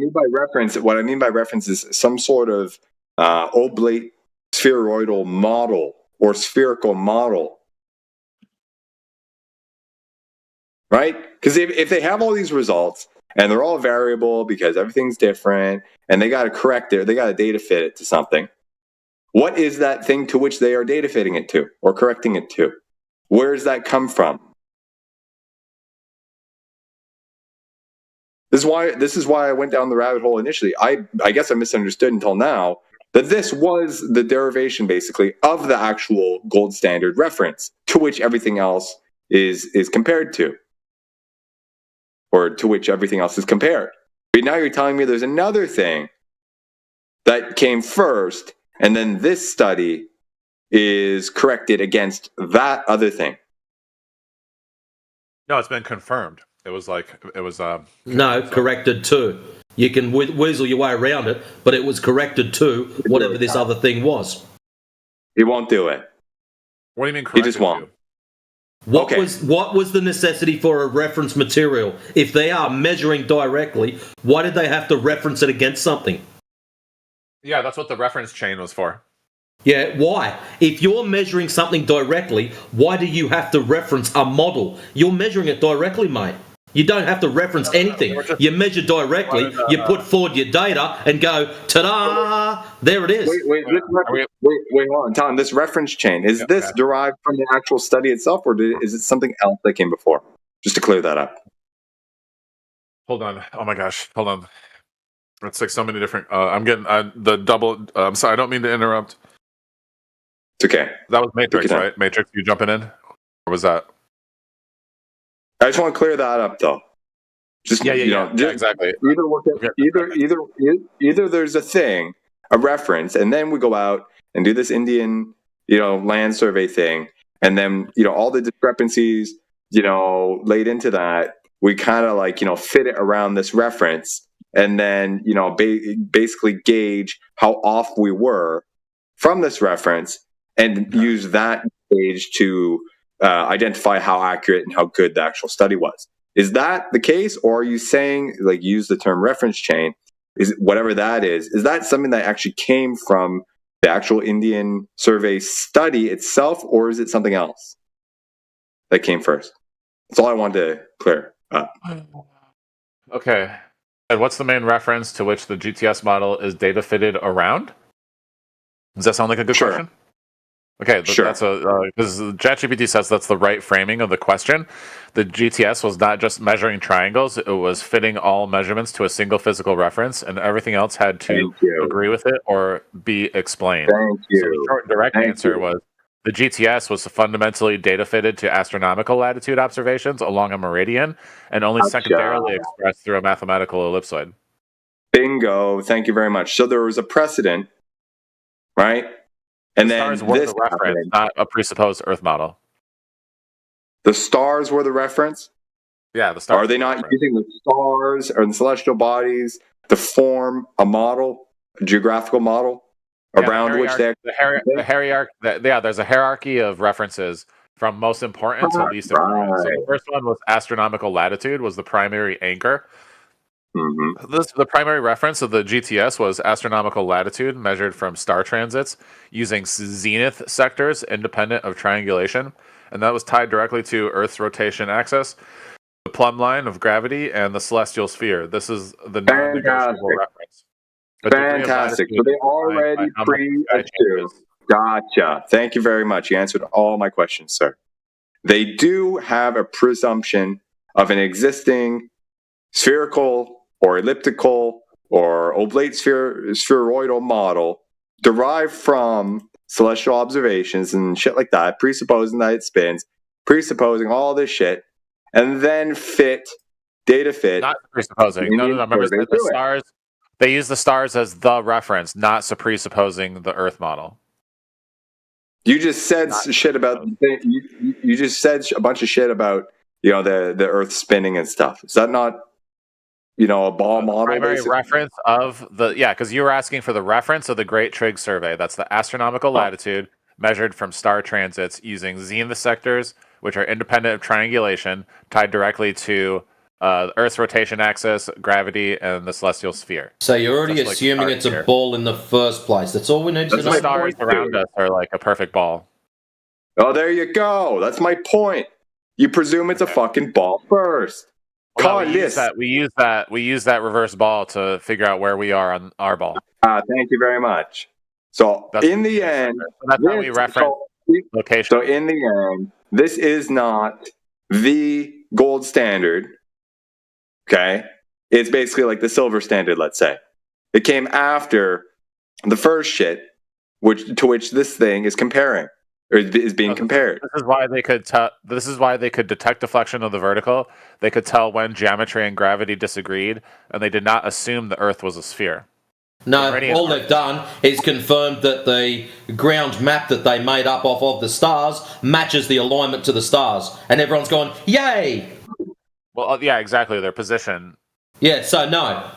mean by reference is some sort of oblate spheroidal model or spherical model, right? Because if they have all these results and they're all variable because everything's different and they got to correct it, they got to data fit it to something. What is that thing to which they are data fitting it to or correcting it to? Where does that come from? This is why I went down the rabbit hole initially. I guess I misunderstood until now that this was the derivation basically of the actual gold standard reference to which everything else is compared to, or to which everything else is compared. But now you're telling me there's another thing that came first, and then this study is corrected against that other thing. No, it's been confirmed. It was no, corrected to. You can weasel your way around it, but it was corrected to whatever this other thing was. He won't do it. What do you mean corrected? He just won't. What was the necessity for a reference material? If they are measuring directly, why did they have to reference it against something? Yeah, that's what the reference chain was for. Yeah, why? If you're measuring something directly, why do you have to reference a model? You're measuring it directly, mate. You don't have to reference anything. You measure directly, you put forward your data and go, ta-da, there it is. Wait, hold on, Tom. This reference chain, is this derived from the actual study itself, or is it something else that came before? Just to clear that up. Hold on. Oh my gosh. Hold on. It's like so many different, I'm getting the double, I'm sorry, I don't mean to interrupt. It's okay. That was Matrix, right? Matrix, you jumping in? Or was that? I just want to clear that up, though. Just exactly. Either there's a thing, a reference, and then we go out and do this Indian, land survey thing, and then all the discrepancies, laid into that, we kind of fit it around this reference, and then basically gauge how off we were from this reference, and use that gauge to identify how accurate and how good the actual study was. Is that the case, or are you saying, use the term reference chain, is whatever that is that something that actually came from the actual Indian survey study itself, or is it something else that came first? That's all I wanted to clear up. Okay. And what's the main reference to which the GTS model is data fitted around? Does that sound like a good question? Okay, sure. That's because ChatGPT says that's the right framing of the question. The GTS was not just measuring triangles; it was fitting all measurements to a single physical reference, and everything else had to agree with it or be explained. Thank you. So the short and direct answer was the GTS was fundamentally data fitted to astronomical latitude observations along a meridian, and only secondarily expressed through a mathematical ellipsoid. Bingo! Thank you very much. So there was a precedent, right? And then stars were the reference, not a presupposed Earth model. The stars were the reference? Yeah, the stars. Are they not using the stars or the celestial bodies to form a model, a geographical model, around which they... there's a hierarchy of references from most important to least important. So the first one was astronomical latitude, was the primary anchor. Mm-hmm. The primary reference of the GTS was astronomical latitude measured from star transits using zenith sectors independent of triangulation, and that was tied directly to Earth's rotation axis, the plumb line of gravity, and the celestial sphere. This is the non-negotiable reference. Fantastic. So they already pre-assume. Gotcha. Thank you very much. You answered all my questions, sir. They do have a presumption of an existing spherical or elliptical or oblate spheroidal model derived from celestial observations and shit like that, presupposing that it spins, presupposing all this shit, and then data fit. Not presupposing. No. Remember the stars. They use the stars as the reference, not presupposing the Earth model. You just said shit about. You just said a bunch of shit about the Earth spinning and stuff. Is that not a ball model? Primary basically? reference of because you were asking for the reference of the Great Trig Survey. That's the astronomical latitude measured from star transits using zenith sectors, which are independent of triangulation, tied directly to Earth's rotation axis, gravity, and the celestial sphere. So you're already assuming it's a ball in the first place. That's all we need to know. The stars around us are like a perfect ball. Oh, there you go. That's my point. You presume it's a fucking ball first. Well, we use that reverse ball to figure out where we are on our ball. Thank you very much. So in the end, that's how we reference location. So in the end, this is not the gold standard. Okay, it's basically like the silver standard. Let's say it came after the first shit, to which this thing is comparing or is being compared. This is why they could. This is why they could detect deflection of the vertical. They could tell when geometry and gravity disagreed, and they did not assume the Earth was a sphere. No, all they've done is confirmed that the ground map that they made up of the stars matches the alignment to the stars, and everyone's gone, "Yay!" Well, yeah, exactly. Their position. Yeah, so no.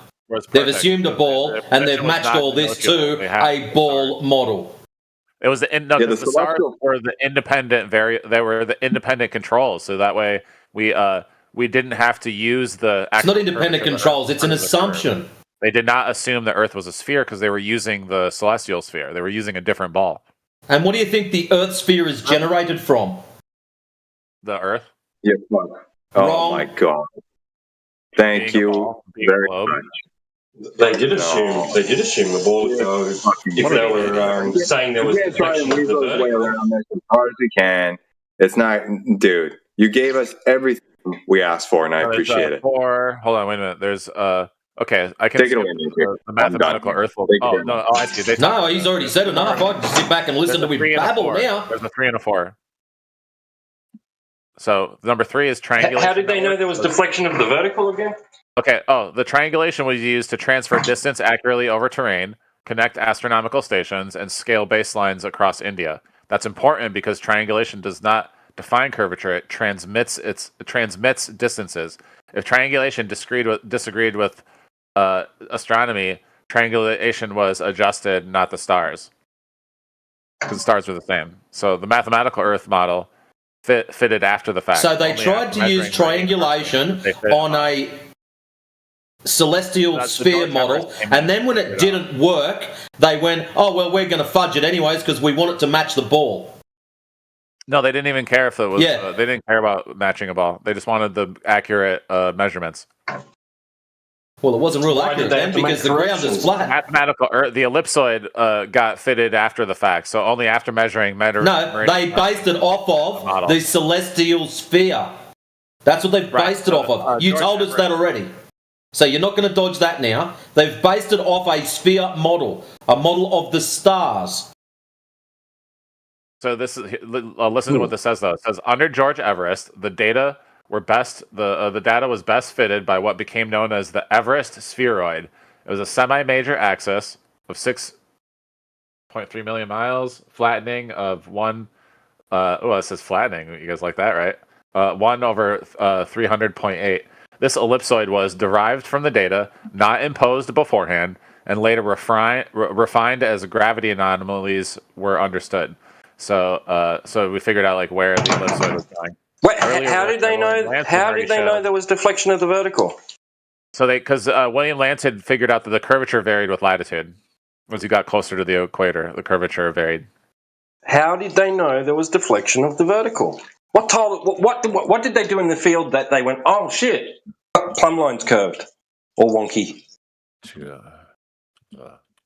They've assumed a ball, and they've matched all this to a ball model. It was the stars were the independent they were the independent controls, so that way we didn't have to use the. It's not independent controls; it's an assumption. They did not assume the Earth was a sphere because they were using the celestial sphere. They were using a different ball. And what do you think the Earth sphere is generated from? The Earth. Yeah. Oh my god! Thank you very much. They did assume the ball. If they were saying there was deflection of the vertical. Around this as hard as we can. It's not, dude. You gave us everything we asked for, and I appreciate it. Hold on, wait a minute. There's okay, I can take it away. The mathematical Earth will. I see. No, he's already said enough. I can sit back and listen to him babble now. There's a 3 and a 4. So number 3 is triangulation. How did they know there was deflection of the vertical again? Okay. The triangulation was used to transfer distance accurately over terrain, connect astronomical stations, and scale baselines across India. That's important because triangulation does not define curvature; it transmits distances. If triangulation disagreed with astronomy, triangulation was adjusted, not the stars, because the stars were the same. So the mathematical Earth model fitted after the fact. So they tried to use triangulation on a celestial sphere model, and then when it didn't work, they went, "Oh well, we're going to fudge it anyways because we want it to match the ball." No, they didn't even care if it was. They didn't care about matching a ball. They just wanted the accurate measurements. Well, it wasn't real accurate then because the ground is flat. Mathematical, the ellipsoid got fitted after the fact, so only after measuring. No, they based it off of the celestial sphere. That's what they've based it off of. You told us that already. So you're not going to dodge that now. They've based it off a sphere model, a model of the stars. So this is listen to what this says though. It says under George Everest, the data was best fitted by what became known as the Everest spheroid. It was a semi-major axis of 6.3 million miles, flattening of 1. It says flattening. You guys like that, right? 1 over 300.8. This ellipsoid was derived from the data, not imposed beforehand, and later refined as gravity anomalies were understood. So we figured out like where the ellipsoid was going. Wait, how did they know? How did they know there was deflection of the vertical? So because William Lance had figured out that the curvature varied with latitude. As you got closer to the equator, the curvature varied. How did they know there was deflection of the vertical? What did they do in the field that they went, oh shit, plumb line's curved or wonky?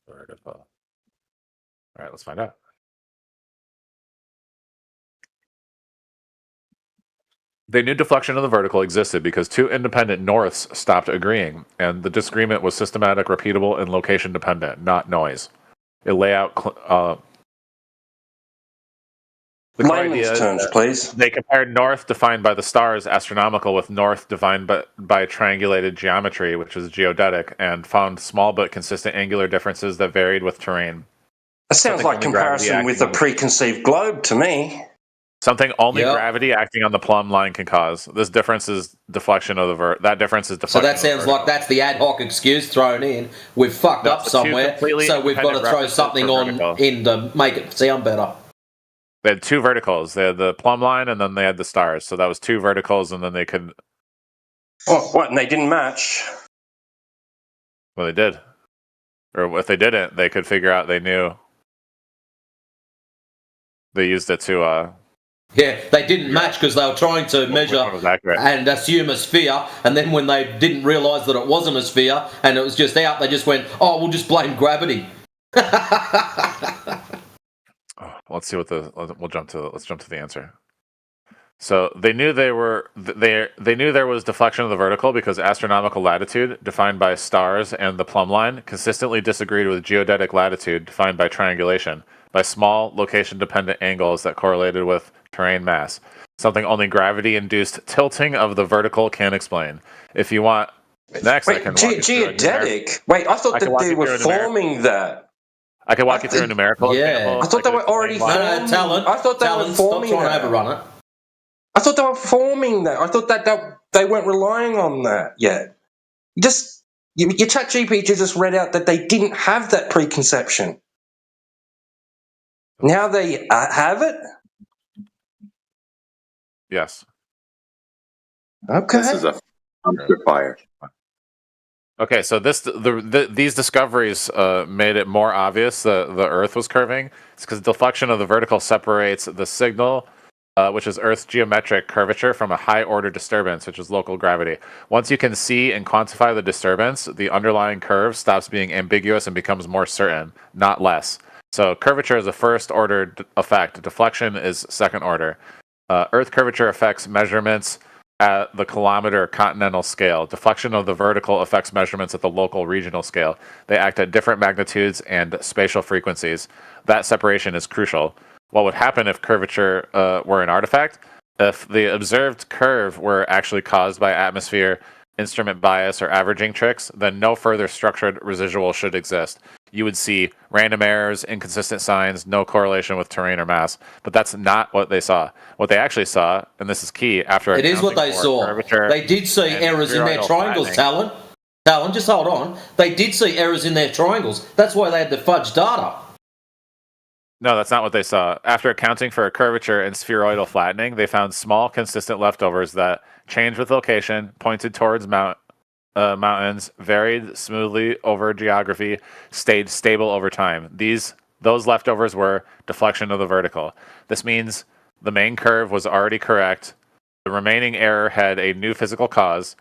Vertical. All right, let's find out. They knew deflection of the vertical existed because two independent norths stopped agreeing, and the disagreement was systematic, repeatable, and location dependent, not noise. It lay out the layman's terms, please. They compared north defined by the stars, astronomical, with north defined by triangulated geometry, which is geodetic, and found small but consistent angular differences that varied with terrain. That sounds like comparison with a preconceived globe to me. Something only gravity acting on the plumb line can cause. This difference is deflection of the that difference is deflection. So that sounds like that's the ad hoc excuse thrown in. We've fucked up somewhere, so we've got to throw something on in to make it sound better. They had two verticals. They had the plumb line, and then they had the stars. So that was two verticals, and then they could. Oh, what? And they didn't match? Well, they did. Or if they didn't, they could figure out. They knew. They used it to. Yeah, they didn't match because they were trying to measure and assume a sphere, and then when they didn't realise that it wasn't a sphere and it was just out, they just went, "Oh, we'll just blame gravity." Let's see what let's jump to the answer. So they knew they knew there was deflection of the vertical because astronomical latitude defined by stars and the plumb line consistently disagreed with geodetic latitude defined by triangulation by small location dependent angles that correlated with terrain mass. Something only gravity induced tilting of the vertical can explain. If you want next, I can geodetic. Wait, I thought that they were forming that. I can walk you through a numerical example. I thought they were already forming. Talent. I thought they were forming that. Stop trying to overrun it. I thought they were forming that. I thought that they weren't relying on that yet. Your ChatGPT just read out that they didn't have that preconception. Now they have it? Yes. Okay. This is a dumpster fire. Okay, so these discoveries made it more obvious that the Earth was curving. It's because deflection of the vertical separates the signal, which is Earth's geometric curvature, from a high-order disturbance, which is local gravity. Once you can see and quantify the disturbance, the underlying curve stops being ambiguous and becomes more certain, not less. So curvature is a first-order effect. Deflection is second-order. Earth curvature affects measurements at the kilometer continental scale. Deflection of the vertical affects measurements at the local regional scale. They act at different magnitudes and spatial frequencies. That separation is crucial. What would happen if curvature were an artifact? If the observed curve were actually caused by atmosphere, instrument bias, or averaging tricks, then no further structured residual should exist. You would see random errors, inconsistent signs, no correlation with terrain or mass. But that's not what they saw. What they actually saw, and this is key, after it is what they saw. They did see errors in their triangles, Talon. Talon, just hold on. They did see errors in their triangles. That's why they had the fudge data. No, that's not what they saw. After accounting for curvature and spheroidal flattening, they found small, consistent leftovers that changed with location, pointed towards mountains, varied smoothly over geography, stayed stable over time. Those leftovers were deflection of the vertical. This means the main curve was already correct. The remaining error had a new physical cause.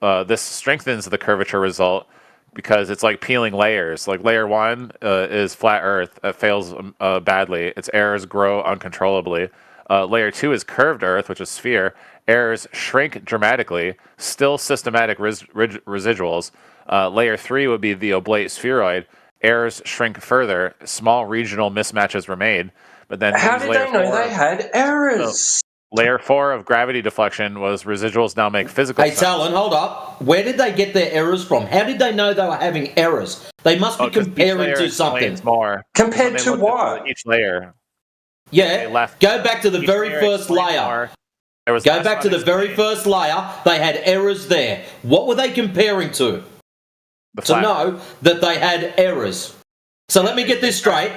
This strengthens the curvature result because it's like peeling layers. Like layer 1 is flat Earth. It fails badly. Its errors grow uncontrollably. Layer 2 is curved Earth, which is sphere. Errors shrink dramatically, still systematic residuals. Layer 3 would be the oblate spheroid. Errors shrink further, small regional mismatches were made. But then how did they know they had errors? Layer 4 of gravity deflection was residuals now make physical sense. Hey, Talon, hold up. Where did they get their errors from? How did they know they were having errors? They must be comparing to something. More. Compared to what? Each layer. Yeah, go back to the very first layer. Go back to the very first layer. They had errors there. What were they comparing to? To know that they had errors. So let me get this straight.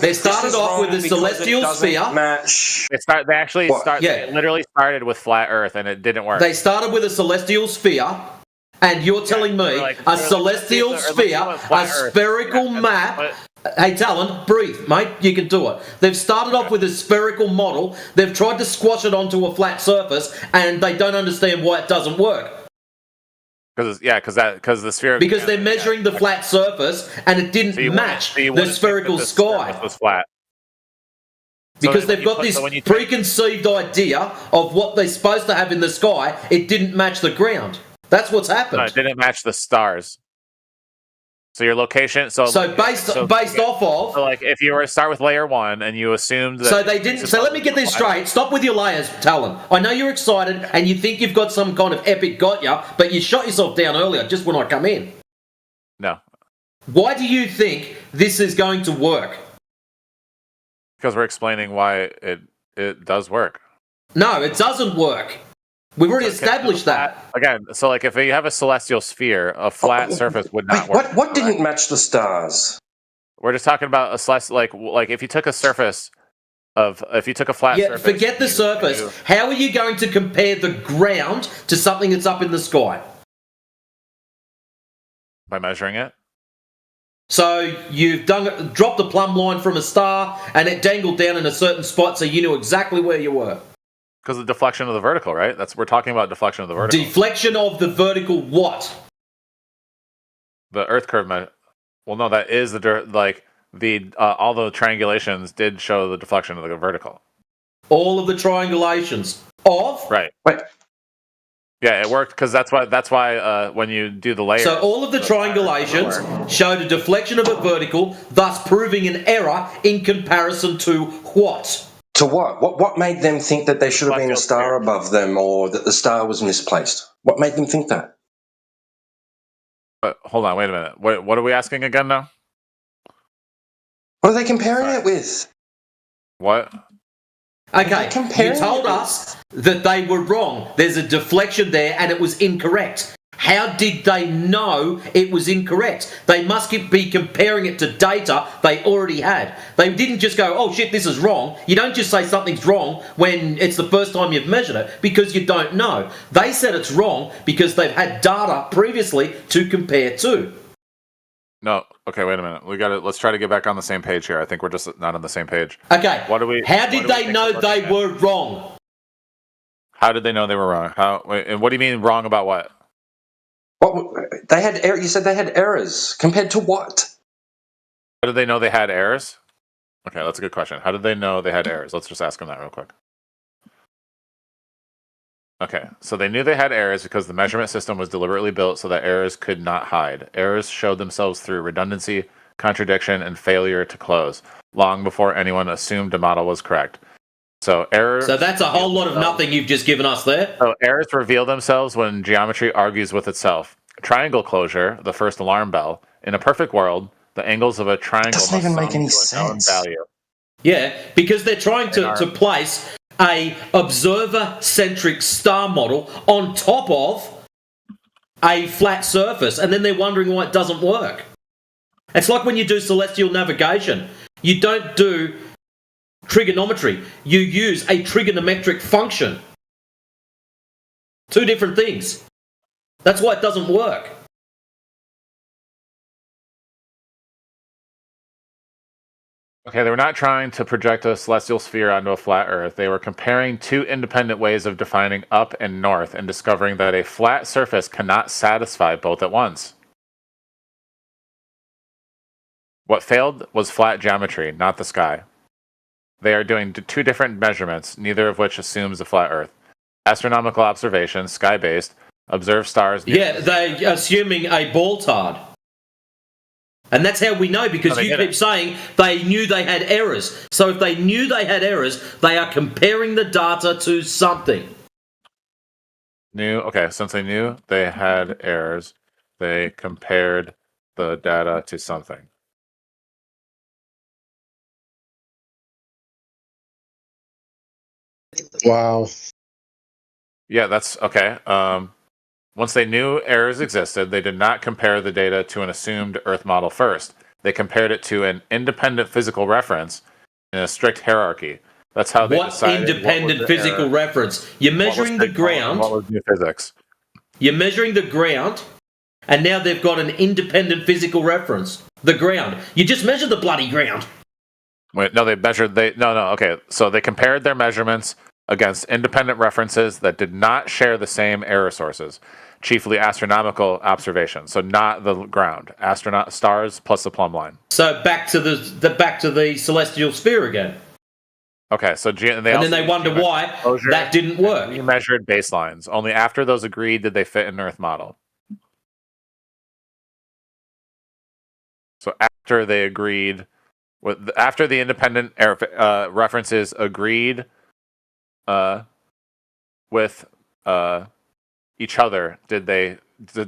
They started off with a celestial sphere. They literally started with flat Earth, and it didn't work. They started with a celestial sphere, and you're telling me a celestial sphere, a spherical map. Hey, Talon, breathe, mate. You can do it. They've started off with a spherical model. They've tried to squash it onto a flat surface, and they don't understand why it doesn't work. Because the sphere. Because they're measuring the flat surface, and it didn't match the spherical sky. Was flat. Because they've got this preconceived idea of what they're supposed to have in the sky. It didn't match the ground. That's what's happened. No, it didn't match the stars. So your location. So based off of. So like if you were to start with layer 1 and you assumed that. So they didn't. So let me get this straight. Stop with your layers, Talon. I know you're excited and you think you've got some kind of epic gotcha, but you shot yourself down earlier just when I come in. No. Why do you think this is going to work? Because we're explaining why it does work. No, it doesn't work. We've already established that. Again, so like if you have a celestial sphere, a flat surface would not work. What didn't match the stars? We're just talking about a celestial, like if you took a surface if you took a flat surface. Yeah, forget the surface. How are you going to compare the ground to something that's up in the sky? By measuring it. So you've dropped the plumb line from a star, and it dangled down in a certain spot, so you knew exactly where you were. Because of the deflection of the vertical, right? We're talking about deflection of the vertical. Deflection of the vertical what? The Earth curve. Well, no, that is all the triangulations did show the deflection of the vertical. All of the triangulations of right. Yeah, it worked because that's why when you do the layers. So all of the triangulations showed a deflection of a vertical, thus proving an error in comparison to what? To what? What made them think that there should have been a star above them, or that the star was misplaced? What made them think that? But hold on, wait a minute. What are we asking again now? What are they comparing it with? What? Okay, you told us that they were wrong. There's a deflection there and it was incorrect. How did they know it was incorrect? They must be comparing it to data they already had. They didn't just go, oh shit, this is wrong. You don't just say something's wrong when it's the first time you've measured it because you don't know. They said it's wrong because they've had data previously to compare to. No. Okay, wait a minute. Let's try to get back on the same page here. I think we're just not on the same page. Okay. How did they know they were wrong? How did they know they were wrong? And what do you mean wrong about what? They had you said they had errors. Compared to what? How did they know they had errors? Okay, that's a good question. How did they know they had errors? Let's just ask them that real quick. Okay, so they knew they had errors because the measurement system was deliberately built so that errors could not hide. Errors showed themselves through redundancy, contradiction, and failure to close, long before anyone assumed a model was correct. So errors. So that's a whole lot of nothing you've just given us there. So errors reveal themselves when geometry argues with itself. Triangle closure, the first alarm bell. In a perfect world, the angles of a triangle doesn't even make any sense. Value. Yeah, because they're trying to place a observer-centric star model on top of a flat surface, and then they're wondering why it doesn't work. It's like when you do celestial navigation. You don't do trigonometry. You use a trigonometric function. Two different things. That's why it doesn't work. Okay, they were not trying to project a celestial sphere onto a flat Earth. They were comparing two independent ways of defining up and north and discovering that a flat surface cannot satisfy both at once. What failed was flat geometry, not the sky. They are doing two different measurements, neither of which assumes a flat Earth. Astronomical observations, sky-based, observe stars. Yeah, they're assuming a ball-tard. And that's how we know, because you keep saying they knew they had errors. So if they knew they had errors, they are comparing the data to something. Okay, since they knew they had errors, they compared the data to something. Wow. Yeah, that's okay. Once they knew errors existed, they did not compare the data to an assumed Earth model first. They compared it to an independent physical reference in a strict hierarchy. That's how they decided. What independent physical reference? You're measuring the ground. What was new physics? You're measuring the ground, and now they've got an independent physical reference. The ground. You just measured the bloody ground. Wait, no, okay. So they compared their measurements against independent references that did not share the same error sources. chiefly astronomical observations. So not the ground, stars plus the plumb line. So back to the celestial sphere again. Okay, so then they wonder why that didn't work. We measured baselines. Only after those agreed did they fit in an Earth model. So after they agreed, after the independent references agreed with each other, did they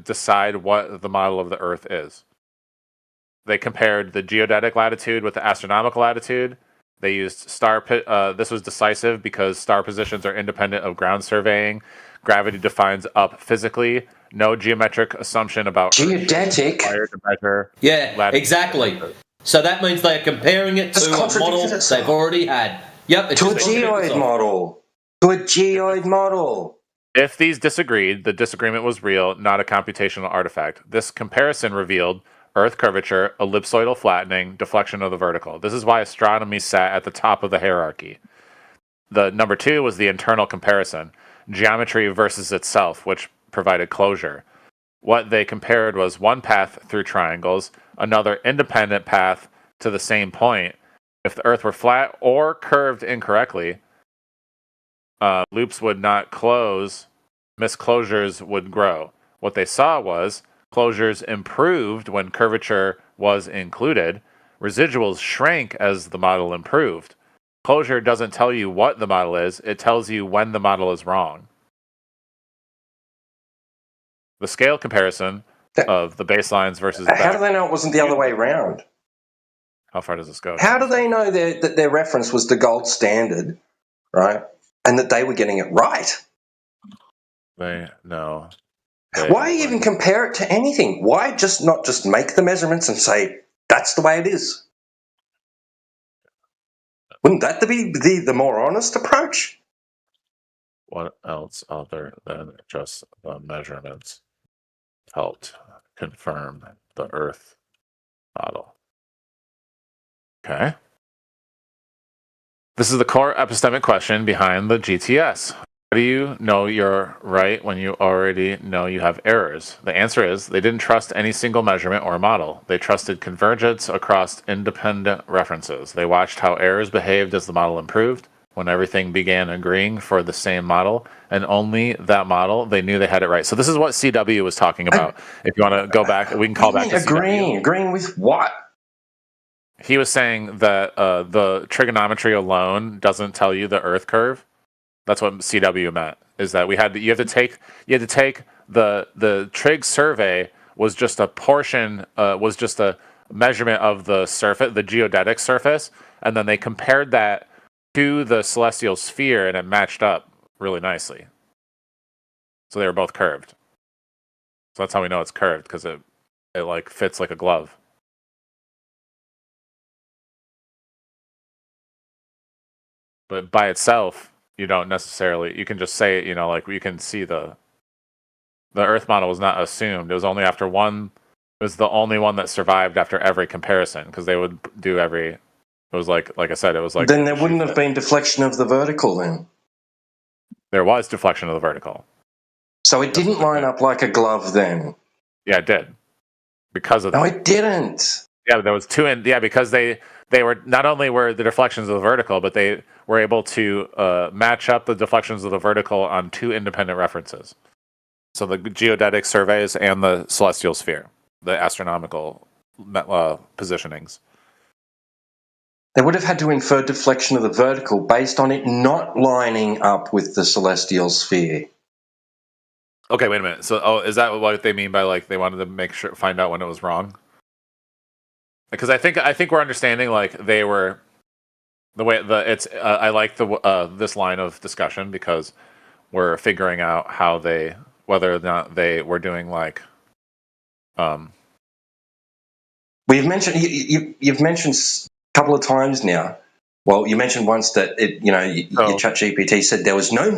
decide what the model of the Earth is? They compared the geodetic latitude with the astronomical latitude. They used this was decisive because star positions are independent of ground surveying. Gravity defines up physically. No geometric assumption about geodetic required to measure. Yeah, latitude. Exactly. So that means they're comparing it to a model they've already had. Yep, to a geoid model. To a geoid model. If these disagreed, the disagreement was real, not a computational artifact. This comparison revealed Earth curvature, ellipsoidal flattening, deflection of the vertical. This is why astronomy sat at the top of the hierarchy. The number 2 was the internal comparison, geometry versus itself, which provided closure. What they compared was one path through triangles, another independent path to the same point. If the Earth were flat or curved incorrectly, loops would not close, misclosures would grow. What they saw was closures improved when curvature was included. Residuals shrank as the model improved. Closure doesn't tell you what the model is, it tells you when the model is wrong. The scale comparison of the baselines versus how do they know it wasn't the other way around? How far does this go? How do they know that their reference was the gold standard, right? And that they were getting it right? They know. Why even compare it to anything? Why not just make the measurements and say, that's the way it is? Wouldn't that be the more honest approach? What else other than just the measurements helped confirm the Earth model? Okay. This is the core epistemic question behind the GTS. How do you know you're right when you already know you have errors? The answer is they didn't trust any single measurement or model. They trusted convergence across independent references. They watched how errors behaved as the model improved. When everything began agreeing for the same model, and only that model, they knew they had it right. So this is what CW was talking about. If you want to go back, we can call back to CW. Agreeing with what? He was saying that the trigonometry alone doesn't tell you the Earth curve. That's what CW meant. Is that you had to take the trig survey was just a portion, was just a measurement of the surface, the geodetic surface, and then they compared that to the celestial sphere, and it matched up really nicely. So they were both curved. So that's how we know it's curved, because it like fits like a glove. But by itself, you don't necessarily. You can just say it. Like you can see the Earth model was not assumed. It was only after one. It was the only one that survived after every comparison, because they would do every. It was like I said, it was like. Then there wouldn't have been deflection of the vertical then. There was deflection of the vertical. So it didn't line up like a glove then? Yeah, it did. Because of that. No, it didn't. Yeah, there was two, because they were, not only were the deflections of the vertical, but they were able to match up the deflections of the vertical on 2 independent references. So the geodetic surveys and the celestial sphere, the astronomical positionings. They would have had to infer deflection of the vertical based on it not lining up with the celestial sphere. Okay, wait a minute. So, is that what they mean by like they wanted to find out when it was wrong? Because I think we're understanding like they were the way I like this line of discussion, because we're figuring out whether or not they were doing like We've mentioned you've mentioned a couple of times now. Well, you mentioned once that your ChatGPT said there was no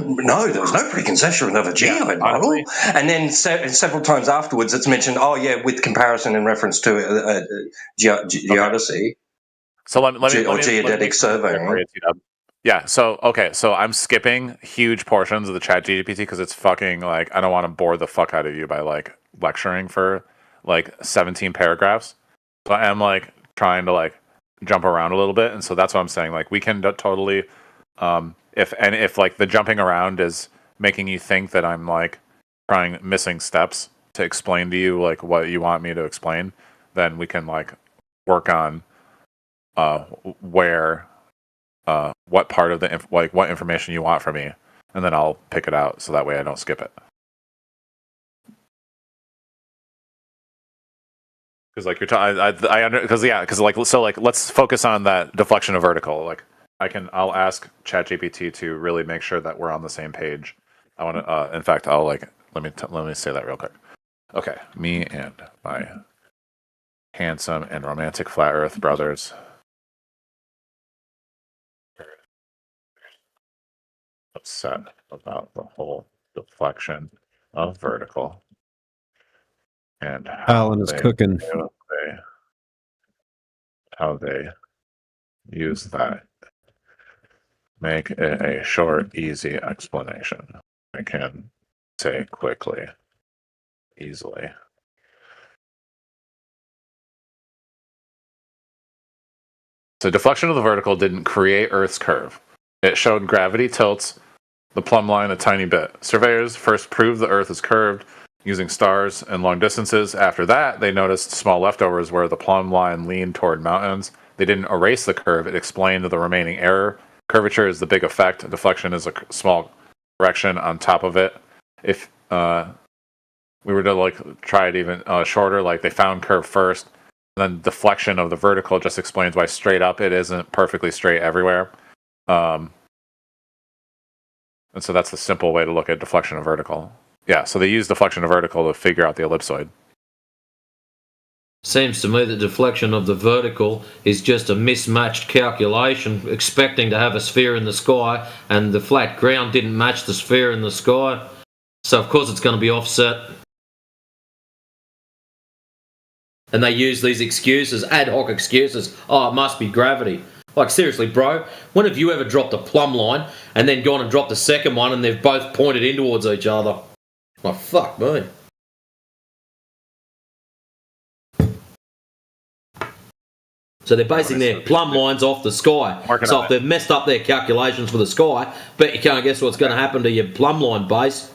preconception of a geoid model, and then several times afterwards it's mentioned, with comparison in reference to geodesy. So let me geodetic surveying. Yeah, so okay, so I'm skipping huge portions of the chat GPT because it's fucking like I don't want to bore the fuck out of you by like lecturing for like 17 paragraphs. So I am like trying to like jump around a little bit, and so that's what I'm saying. Like we can totally if like the jumping around is making you think that I'm like missing steps to explain to you like what you want me to explain, then we can like work on where what part of the what information you want from me, and then I'll pick it out so that way I don't skip it. Because like you're talking, because like so like let's focus on that deflection of vertical. Like I'll ask ChatGPT to really make sure that we're on the same page. I want to. In fact, I'll like let me say that real quick. Okay, me and my handsome and romantic flat Earth brothers. Upset about the whole deflection of vertical and Alan is cooking. How they use that. Make it a short, easy explanation. I can say quickly, easily. So deflection of the vertical didn't create Earth's curve. It showed gravity tilts the plumb line a tiny bit. Surveyors first proved the Earth is curved using stars and long distances. After that, they noticed small leftovers where the plumb line leaned toward mountains. They didn't erase the curve. It explained the remaining error. Curvature is the big effect. Deflection is a small correction on top of it. If we were to like try it even shorter, like they found curve first, then deflection of the vertical just explains why straight up it isn't perfectly straight everywhere. And so that's the simple way to look at deflection of vertical. Yeah, so they use deflection of vertical to figure out the ellipsoid. Seems to me that deflection of the vertical is just a mismatched calculation, expecting to have a sphere in the sky, and the flat ground didn't match the sphere in the sky. So of course it's going to be offset. And they use these excuses, ad hoc excuses. Oh, it must be gravity. Like, seriously, bro, when have you ever dropped a plumb line and then gone and dropped the second one and they've both pointed in towards each other? Like, fuck me. So they're basing their plumb lines off the sky. So if they've messed up their calculations for the sky, but you can't guess what's going to happen to your plumb line base.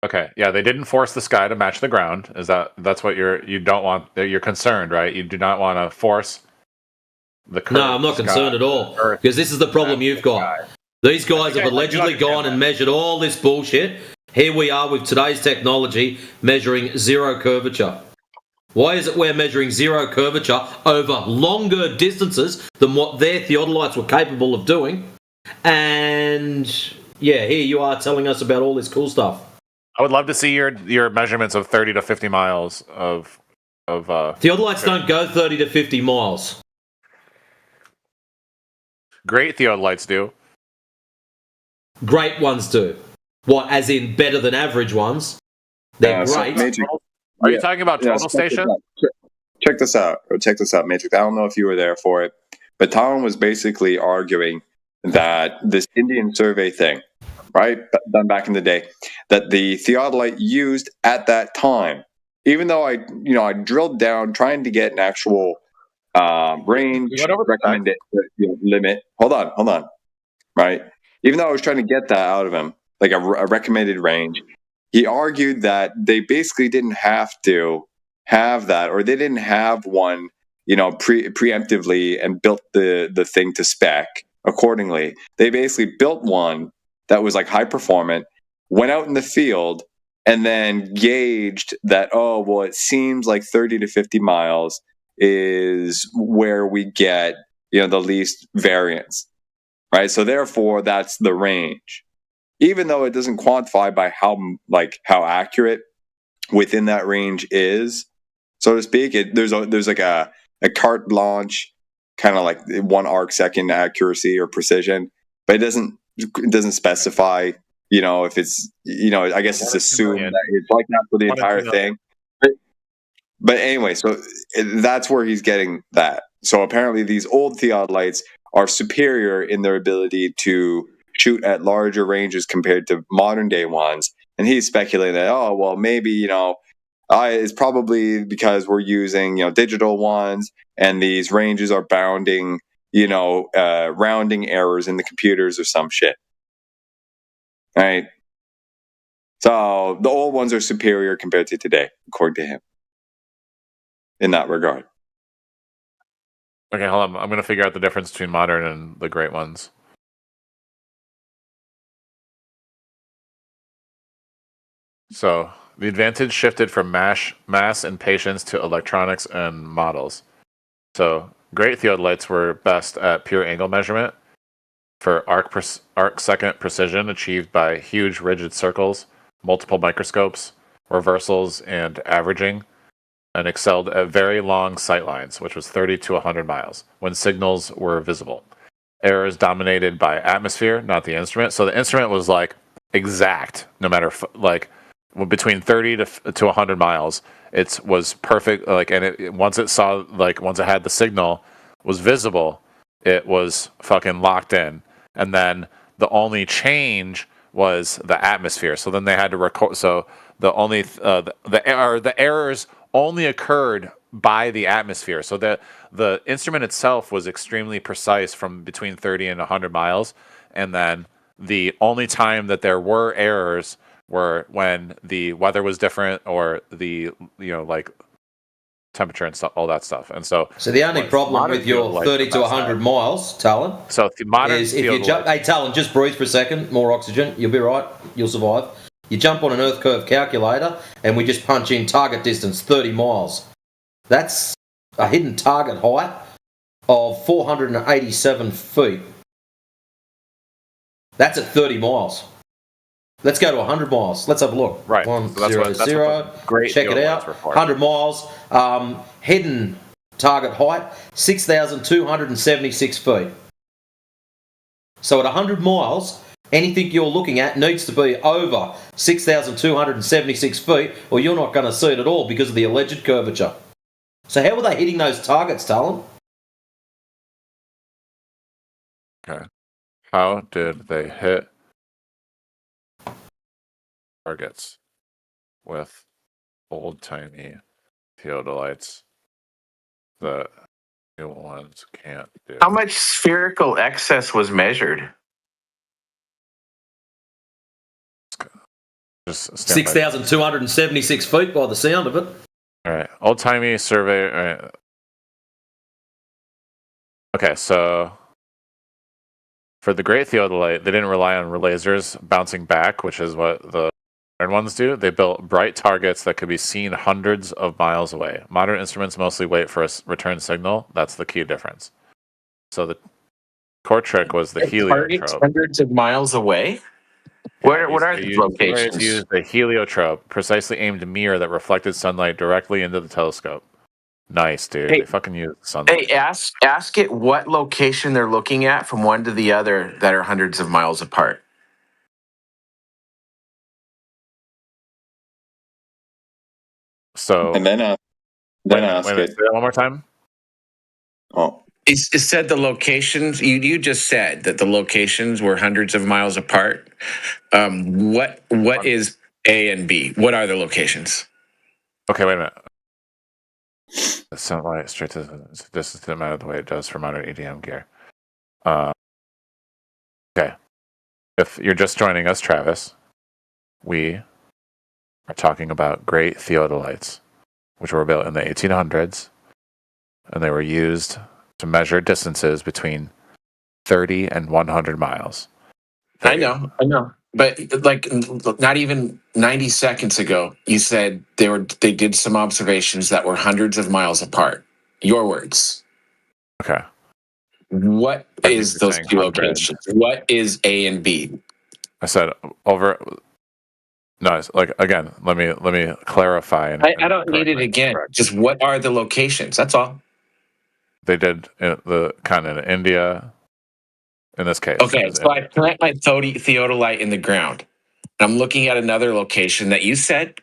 Okay, yeah, they didn't force the sky to match the ground. That's what you don't want? You're concerned, right? You do not want to force the curve. No, I'm not concerned at all, because this is the problem you've got. These guys have allegedly gone and measured all this bullshit. Here we are with today's technology measuring zero curvature. Why is it we're measuring zero curvature over longer distances than what their theodolites were capable of doing? And yeah, here you are telling us about all this cool stuff. I would love to see your measurements of 30 to 50 miles of theodolites don't go 30 to 50 miles. Great theodolites do. Great ones do. What, as in better than average ones? They're great. Are you talking about total station? Check this out, Matrix. I don't know if you were there for it, but Talon was basically arguing that this Indian survey thing, right, done back in the day, that the theodolite used at that time, even though I drilled down trying to get an actual range recommended limit. Hold on, right? Even though I was trying to get that out of him, like a recommended range, he argued that they basically didn't have to have that, or they didn't have one, preemptively and built the thing to spec accordingly. They basically built one that was like high performant, went out in the field, and then gauged that, it seems like 30 to 50 miles is where we get, the least variance, right? So therefore, that's the range. Even though it doesn't quantify by how accurate within that range is, so to speak, there's like a carte blanche, kind of like 1 arc second accuracy or precision, but it doesn't specify, if it's, I guess it's assumed that it's like that for the entire thing. But anyway, so that's where he's getting that. So apparently these old theodolites are superior in their ability to shoot at larger ranges compared to modern day ones. And he's speculating that, oh, well, maybe, it's probably because we're using, digital ones and these ranges are bounding, rounding errors in the computers or some shit. Right? So the old ones are superior compared to today, according to him, in that regard. Okay, hold on. I'm going to figure out the difference between modern and the great ones. So the advantage shifted from mass and patience to electronics and models. So great theodolites were best at pure angle measurement for arc second precision achieved by huge rigid circles, multiple microscopes, reversals, and averaging, and excelled at very long sight lines, which was 30 to 100 miles, when signals were visible. Errors dominated by atmosphere, not the instrument. So the instrument was like exact, no matter between 30 to 100 miles. It was perfect. And once it had the signal was visible, it was fucking locked in. And then the only change was the atmosphere. So then they had to record. So the only the errors only occurred by the atmosphere. So the instrument itself was extremely precise from between 30 and 100 miles. And then the only time that there were errors were when the weather was different or the temperature and stuff, all that stuff. And so the only problem with your 30 to 100 miles, Talon, so the modern is if you jump. Hey, Talon, just breathe for a second. More oxygen. You'll be right. You'll survive. You jump on an Earth curve calculator, and we just punch in target distance 30 miles. That's a hidden target height of 487 feet. That's at 30 miles. Let's go to 100 miles. Let's have a look. Right. 100. Great. Check it out. 100 miles. Hidden target height, 6,276 feet. So at 100 miles, anything you're looking at needs to be over 6,276 feet, or you're not going to see it at all because of the alleged curvature. So how were they hitting those targets, Talon? Okay. How did they hit targets with old-timey theodolites that new ones can't do? How much spherical excess was measured? Just 6,276 feet by the sound of it. All right. Old-timey survey. All right. Okay, so for the great theodolite, they didn't rely on lasers bouncing back, which is what the modern ones do. They built bright targets that could be seen hundreds of miles away. Modern instruments mostly wait for a return signal. That's the key difference. So the core trick was the heliotrope. Hundreds of miles away? What are these locations? They used the heliotrope, precisely aimed mirror that reflected sunlight directly into the telescope. Nice, dude. They fucking use sunlight. Hey, ask it what location they're looking at from one to the other that are hundreds of miles apart. So and then ask it. Say that one more time. Oh, it said the locations. You just said that the locations were hundreds of miles apart. What is A and B? What are the locations? Okay, wait a minute. The sunlight straight to this is the amount of the way it does for modern EDM gear. Okay, if you're just joining us, Travis, we are talking about great theodolites, which were built in the 1800s, and they were used to measure distances between 30 and 100 miles. I know. But like not even 90 seconds ago, you said they did some observations that were hundreds of miles apart. Your words. Okay. What is those two locations? What is A and B? I said over. No, it's like again. Let me clarify. I don't need it again. Just what are the locations? That's all. They did the continent of India. In this case. Okay, so I plant my theodolite in the ground. I'm looking at another location that you said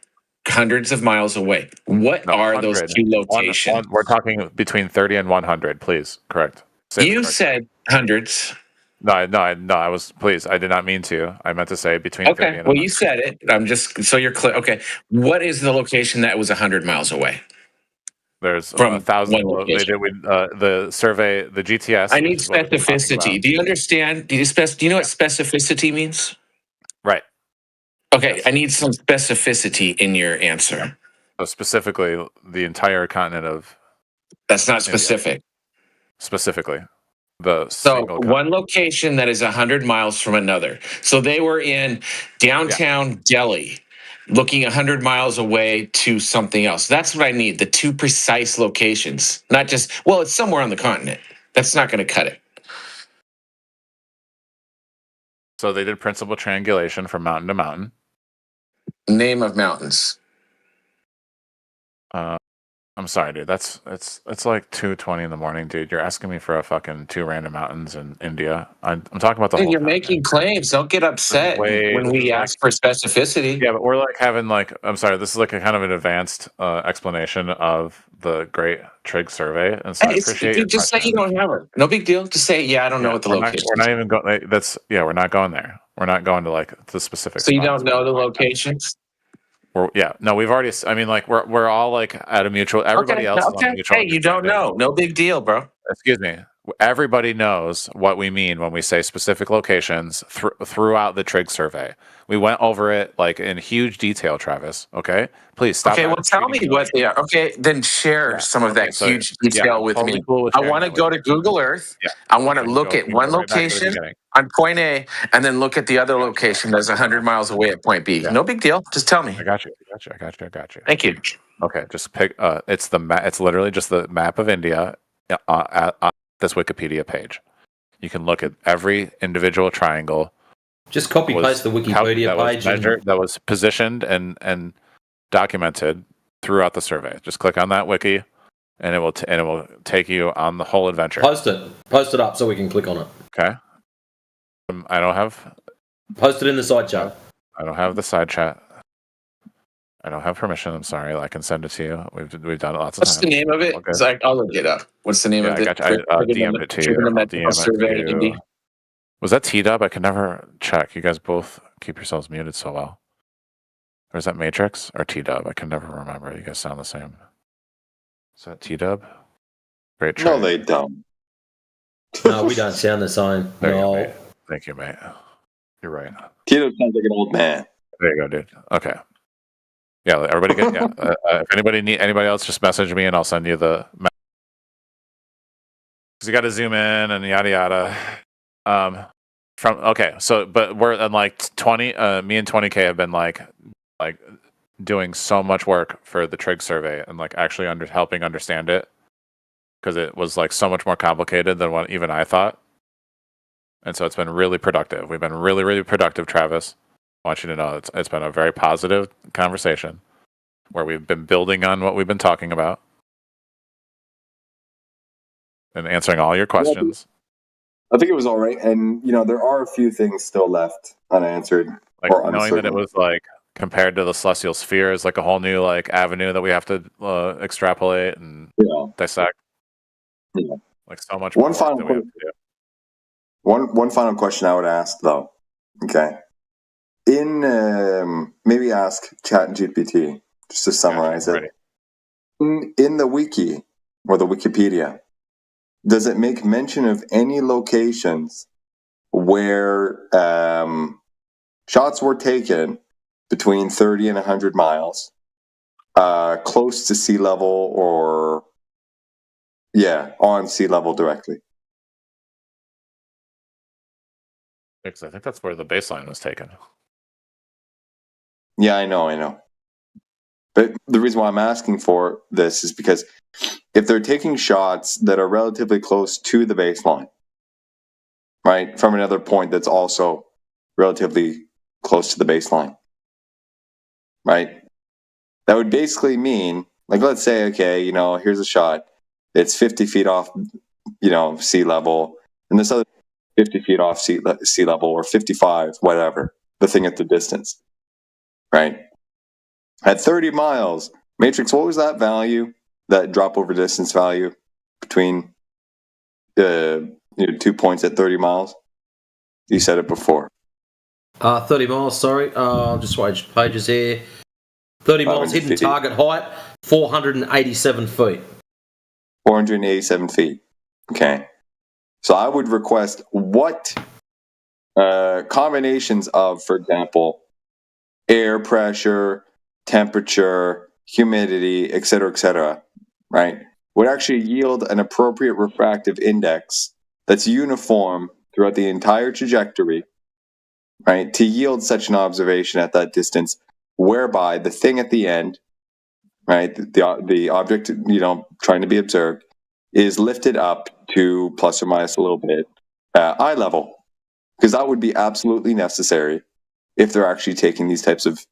hundreds of miles away. What are those two locations? We're talking between 30 and 100, please. Correct. You said hundreds. No, I was please. I did not mean to. I meant to say between 30 Okay. and Well, 100. you said it. I'm just so you're clear. Okay. What is the location that was 100 miles away? There's From 1,000. one They location. did with the survey, the GTS. I which need is what we're talking about. specificity. Do you understand? Do you know what specificity means? Right. Okay. I need some specificity in your answer. So specifically, the entire continent of. That's not India. specific. Specifically, the So single. one location that is 100 miles from another. So they were in downtown Delhi, looking 100 miles away to something else. That's what I need. The two precise locations, not just, well, it's somewhere on the continent. That's not going to cut it. So they did principal triangulation from mountain to mountain. Name of mountains. I'm sorry, dude. It's like 2:20 in the morning, dude. You're asking me for a fucking 2 random mountains in India. I'm talking about the whole. You're making claims. Don't get upset when we ask for specificity. Yeah, but we're like having like, I'm sorry, this is like a kind of an advanced explanation of the Great Trig Survey, and so I appreciate your just say question. you don't have it. No big deal. Just say, yeah, I don't know what the location We're not is. even going. We're not going there. We're not going to like the specific. So you don't know the locations? We've already. I mean, like we're all like at a mutual. Everybody else is on a mutual. Hey, you don't know. No big deal, bro. Excuse me. Everybody knows what we mean when we say specific locations throughout the Trig survey. We went over it like in huge detail, Travis. Okay, please stop. Okay, well, tell me what they are. Okay, then share some of that huge detail with me. I want to go to Google Earth. I want to look at one location on point A, and then look at the other location that's 100 miles away at point B. No big deal. Just tell me. I got you. Thank you. Okay, just pick. It's the map. It's literally just the map of India on this Wikipedia page. You can look at every individual triangle. Just copy paste the Wikipedia page. That was positioned and documented throughout the survey. Just click on that wiki, and it will take you on the whole adventure. Post it up so we can click on it. Okay. I don't have. Post it in the side chat. I don't have the side chat. I don't have permission. I'm sorry. I can send it to you. We've done it lots of times. What's the name of it? Okay. I'll look it up. What's the name of it? I DM'd it to you. Was that T-Dub? I can never check. You guys both keep yourselves muted so well. Or is that Matrix or T-Dub? I can never remember. You guys sound the same. Is that T-Dub? Great try. No, they don't. No, we don't sound the same. No. Thank you, mate. You're right. T-Dub sounds like an old man. There you go, dude. Okay. Yeah, everybody get. Yeah. If anybody else, just message me and I'll send you the. Because you got to zoom in and yada yada. But we're in like 20. Me and 20K have been like doing so much work for the Trig survey and like actually helping understand it because it was like so much more complicated than what even I thought. And so it's been really productive. We've been really, really productive, Travis. I want you to know it's been a very positive conversation where we've been building on what we've been talking about and answering all your questions. I think it was all right, and there are a few things still left unanswered. Like knowing that it was like compared to the celestial sphere is like a whole new like avenue that we have to extrapolate and dissect. Yeah. Like so much. One final question I would ask though. Okay. Maybe ask ChatGPT just to summarize it. In the wiki or the Wikipedia, does it make mention of any locations where shots were taken between 30 and 100 miles, close to sea level or on sea level directly? Because I think that's where the baseline was taken. Yeah, I know. But the reason why I'm asking for this is because if they're taking shots that are relatively close to the baseline, right, from another point that's also relatively close to the baseline, right, that would basically mean, like, let's say, okay, here's a shot. It's 50 feet off, sea level, and this other 50 feet off sea level or 55, whatever, the thing at the distance. Right. At 30 miles, Matrix, what was that value? That drop over distance value between 2 points at 30 miles? You said it before. 30 miles, sorry. Just switch pages here. 30 miles, hidden target height, 487 feet. 487 feet. Okay. So I would request what combinations of, for example, air pressure, temperature, humidity, et cetera, right, would actually yield an appropriate refractive index that's uniform throughout the entire trajectory, right, to yield such an observation at that distance, whereby the thing at the end, right, the object, trying to be observed, is lifted up to plus or minus a little bit eye level, because that would be absolutely necessary if they're actually taking these types of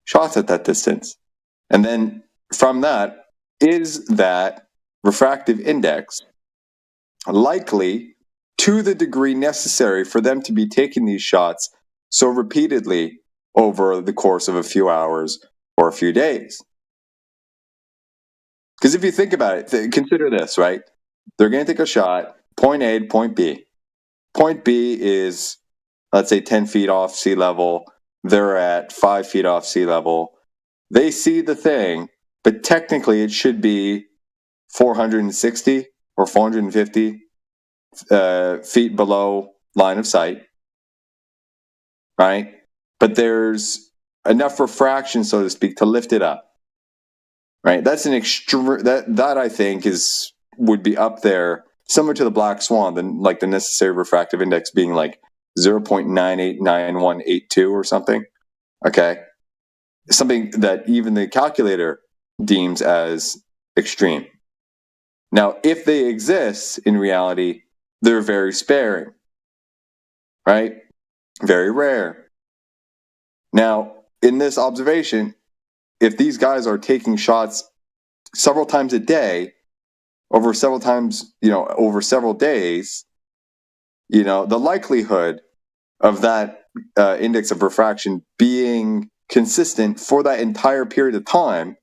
shots at that distance. And then from that, is that refractive index likely to the degree necessary for them to be taking these shots so repeatedly over the course of a few hours or a few days? Because if you think about it, consider this, right? They're going to take a shot, point A to point B. Point B is, let's say, 10 feet off sea level. They're at 5 feet off sea level. They see the thing, but technically it should be 460 or 450 feet below line of sight, right? But there's enough refraction, so to speak, to lift it up, right? That's an extreme. That I think would be up there, similar to the black swan, the necessary refractive index being like 0.989182 or something. Okay, something that even the calculator deems as extreme. Now, if they exist in reality, they're very sparing, right? Very rare. Now, in this observation, if these guys are taking shots several times a day, over several days, the likelihood of that index of refraction being consistent for that entire period of time,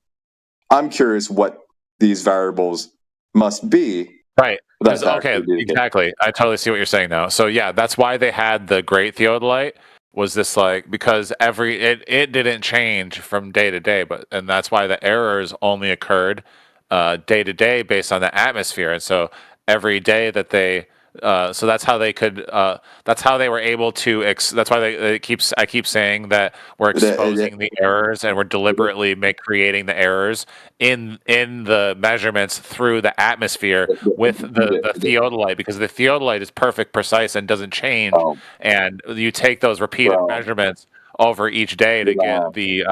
I'm curious what these variables must be. Right. Okay, exactly. I totally see what you're saying now. So yeah, that's why they had the great theodolite, was this because it didn't change from day to day, and that's why the errors only occurred day to day based on the atmosphere. And so every day that they so that's how they could that's how they were able to that's why I keep saying that we're exposing the errors, and we're deliberately creating the errors in the measurements through the atmosphere with the theodolite, because the theodolite is perfect, precise, and doesn't change. And you take those repeated measurements over each day to get the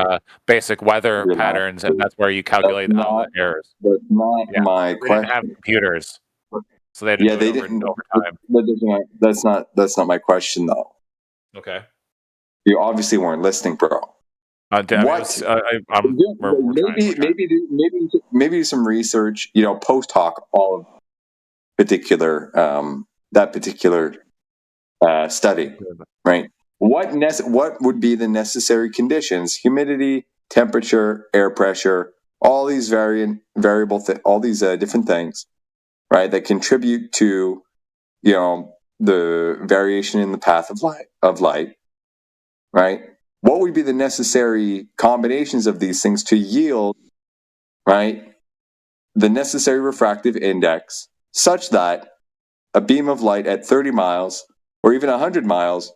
basic weather patterns, and that's where you calculate all the errors. That's not my we question. didn't have computers, so they had to do it over time. That's not my question, though. Okay. You obviously weren't listening, bro. Maybe some research, post hoc, all of particular that particular study, right? What would be the necessary conditions? Humidity, temperature, air pressure, all these all these different things, right? That contribute to, the variation in the path of light, right? What would be the necessary combinations of these things to yield, right, the necessary refractive index such that a beam of light at 30 miles or even 100 miles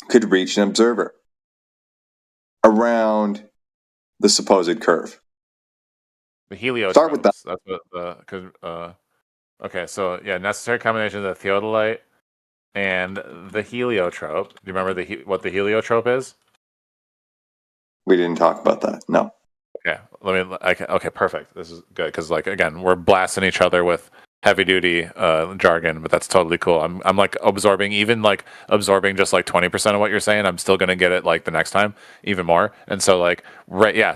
could reach an observer around the supposed curve? The heliotropes. Start with that. That's what okay, so yeah, necessary combination of the theodolite and the heliotrope. Do you remember what the heliotrope is? We didn't talk about that. No. Okay, okay, perfect. This is good because, again, we're blasting each other with heavy duty jargon, but that's totally cool. I'm absorbing just 20% of what you're saying. I'm still gonna get it the next time even more. And so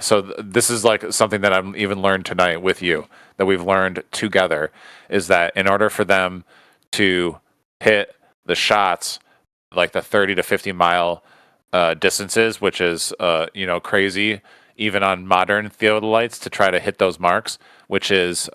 so this is something that I'm even learned tonight with you, that we've learned together, is that in order for them to hit the shots the 30 to 50 mile distances, which is crazy even on modern theodolites to try to hit those marks, which is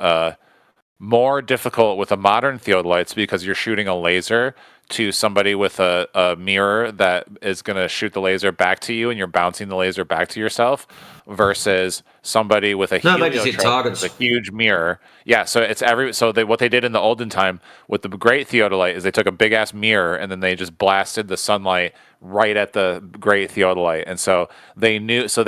more difficult with a modern theodolites because you're shooting a laser to somebody with a mirror that is going to shoot the laser back to you and you're bouncing the laser back to yourself versus somebody with a they just hit heliotrope targets. with a huge mirror. Yeah, so it's what they did in the olden time with the great theodolite is they took a big ass mirror and then they just blasted the sunlight right at the great theodolite, and so they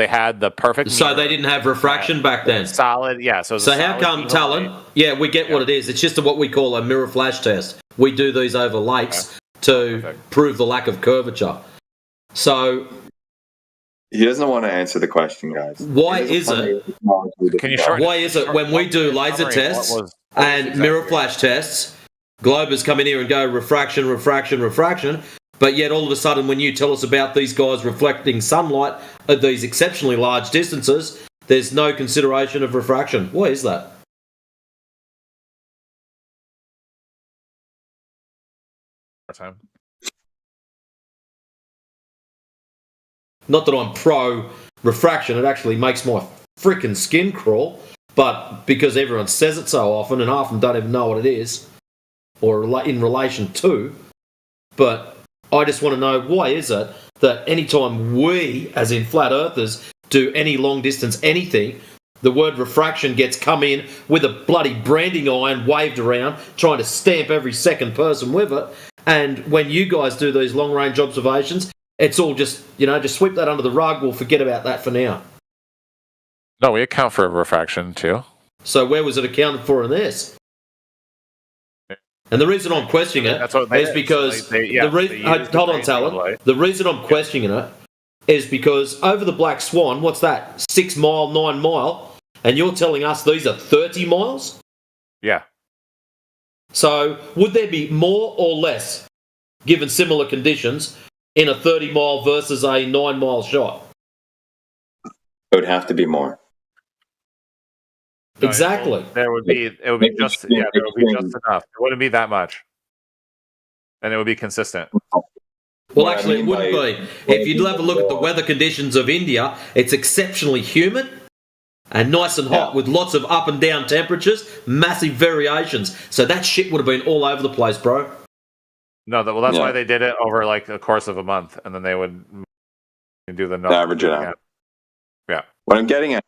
had the perfect. So they didn't have refraction back then. Solid, yeah. So how come Talon? Yeah, we get what it is. It's just what we call a mirror flash test. We do these over lakes to prove the lack of curvature. So he doesn't want to answer the question, guys. Why is it? Can you shorten? Why is it when we do laser tests and mirror flash tests, Globers come in here and go refraction, refraction, refraction, but yet all of a sudden when you tell us about these guys reflecting sunlight at these exceptionally large distances, there's no consideration of refraction. Why is that? Time. Not that I'm pro refraction, it actually makes my freaking skin crawl, but because everyone says it so often and half of them don't even know what it is or in relation to, but I just want to know why is it that anytime we, as in flat earthers, do any long distance anything, the word refraction gets come in with a bloody branding iron waved around, trying to stamp every second person with it. And when you guys do these long range observations, it's all just sweep that under the rug. We'll forget about that for now. No, we account for refraction too. So where was it accounted for in this? And the reason I'm questioning it is because hold on, Talon. The reason I'm questioning it is because over the Black Swan, what's that? 6 mile, 9 mile, and you're telling us these are 30 miles? Yeah. So would there be more or less, given similar conditions, in a 30 mile versus a 9 mile shot? It would have to be more. Exactly. There would be just enough. It wouldn't be that much. And it would be consistent. Well, actually, it wouldn't be. If you'd have a look at the weather conditions of India, it's exceptionally humid and nice and hot with lots of up and down temperatures, massive variations. So that shit would have been all over the place, bro. No, that's why they did it over like the course of a month, and then they would do the average it out. Yeah. What I'm getting at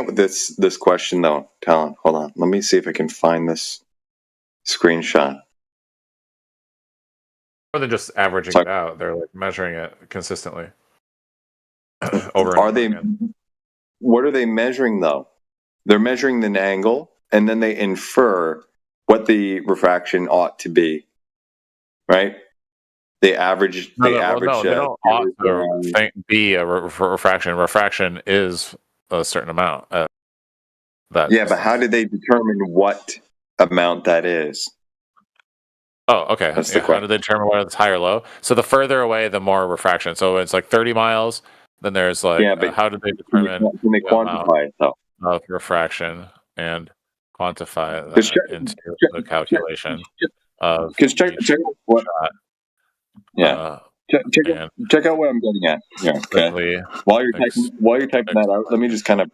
with this question, though, Talon, hold on. Let me see if I can find this screenshot. More than just averaging it out, they're like measuring it consistently. What are they measuring though? They're measuring the angle, and then they infer what the refraction ought to be. Right? They average. They don't ought to be a refraction. Refraction is a certain amount. But how did they determine what amount that is? Oh, okay. How do they determine whether it's high or low? So the further away, the more refraction. So it's like 30 miles. Then there's like, how do they determine can they quantify it though? Of refraction and quantify that into the calculation of check what. Check out what I'm getting at. Yeah. Okay. While you're typing that out, let me just kind of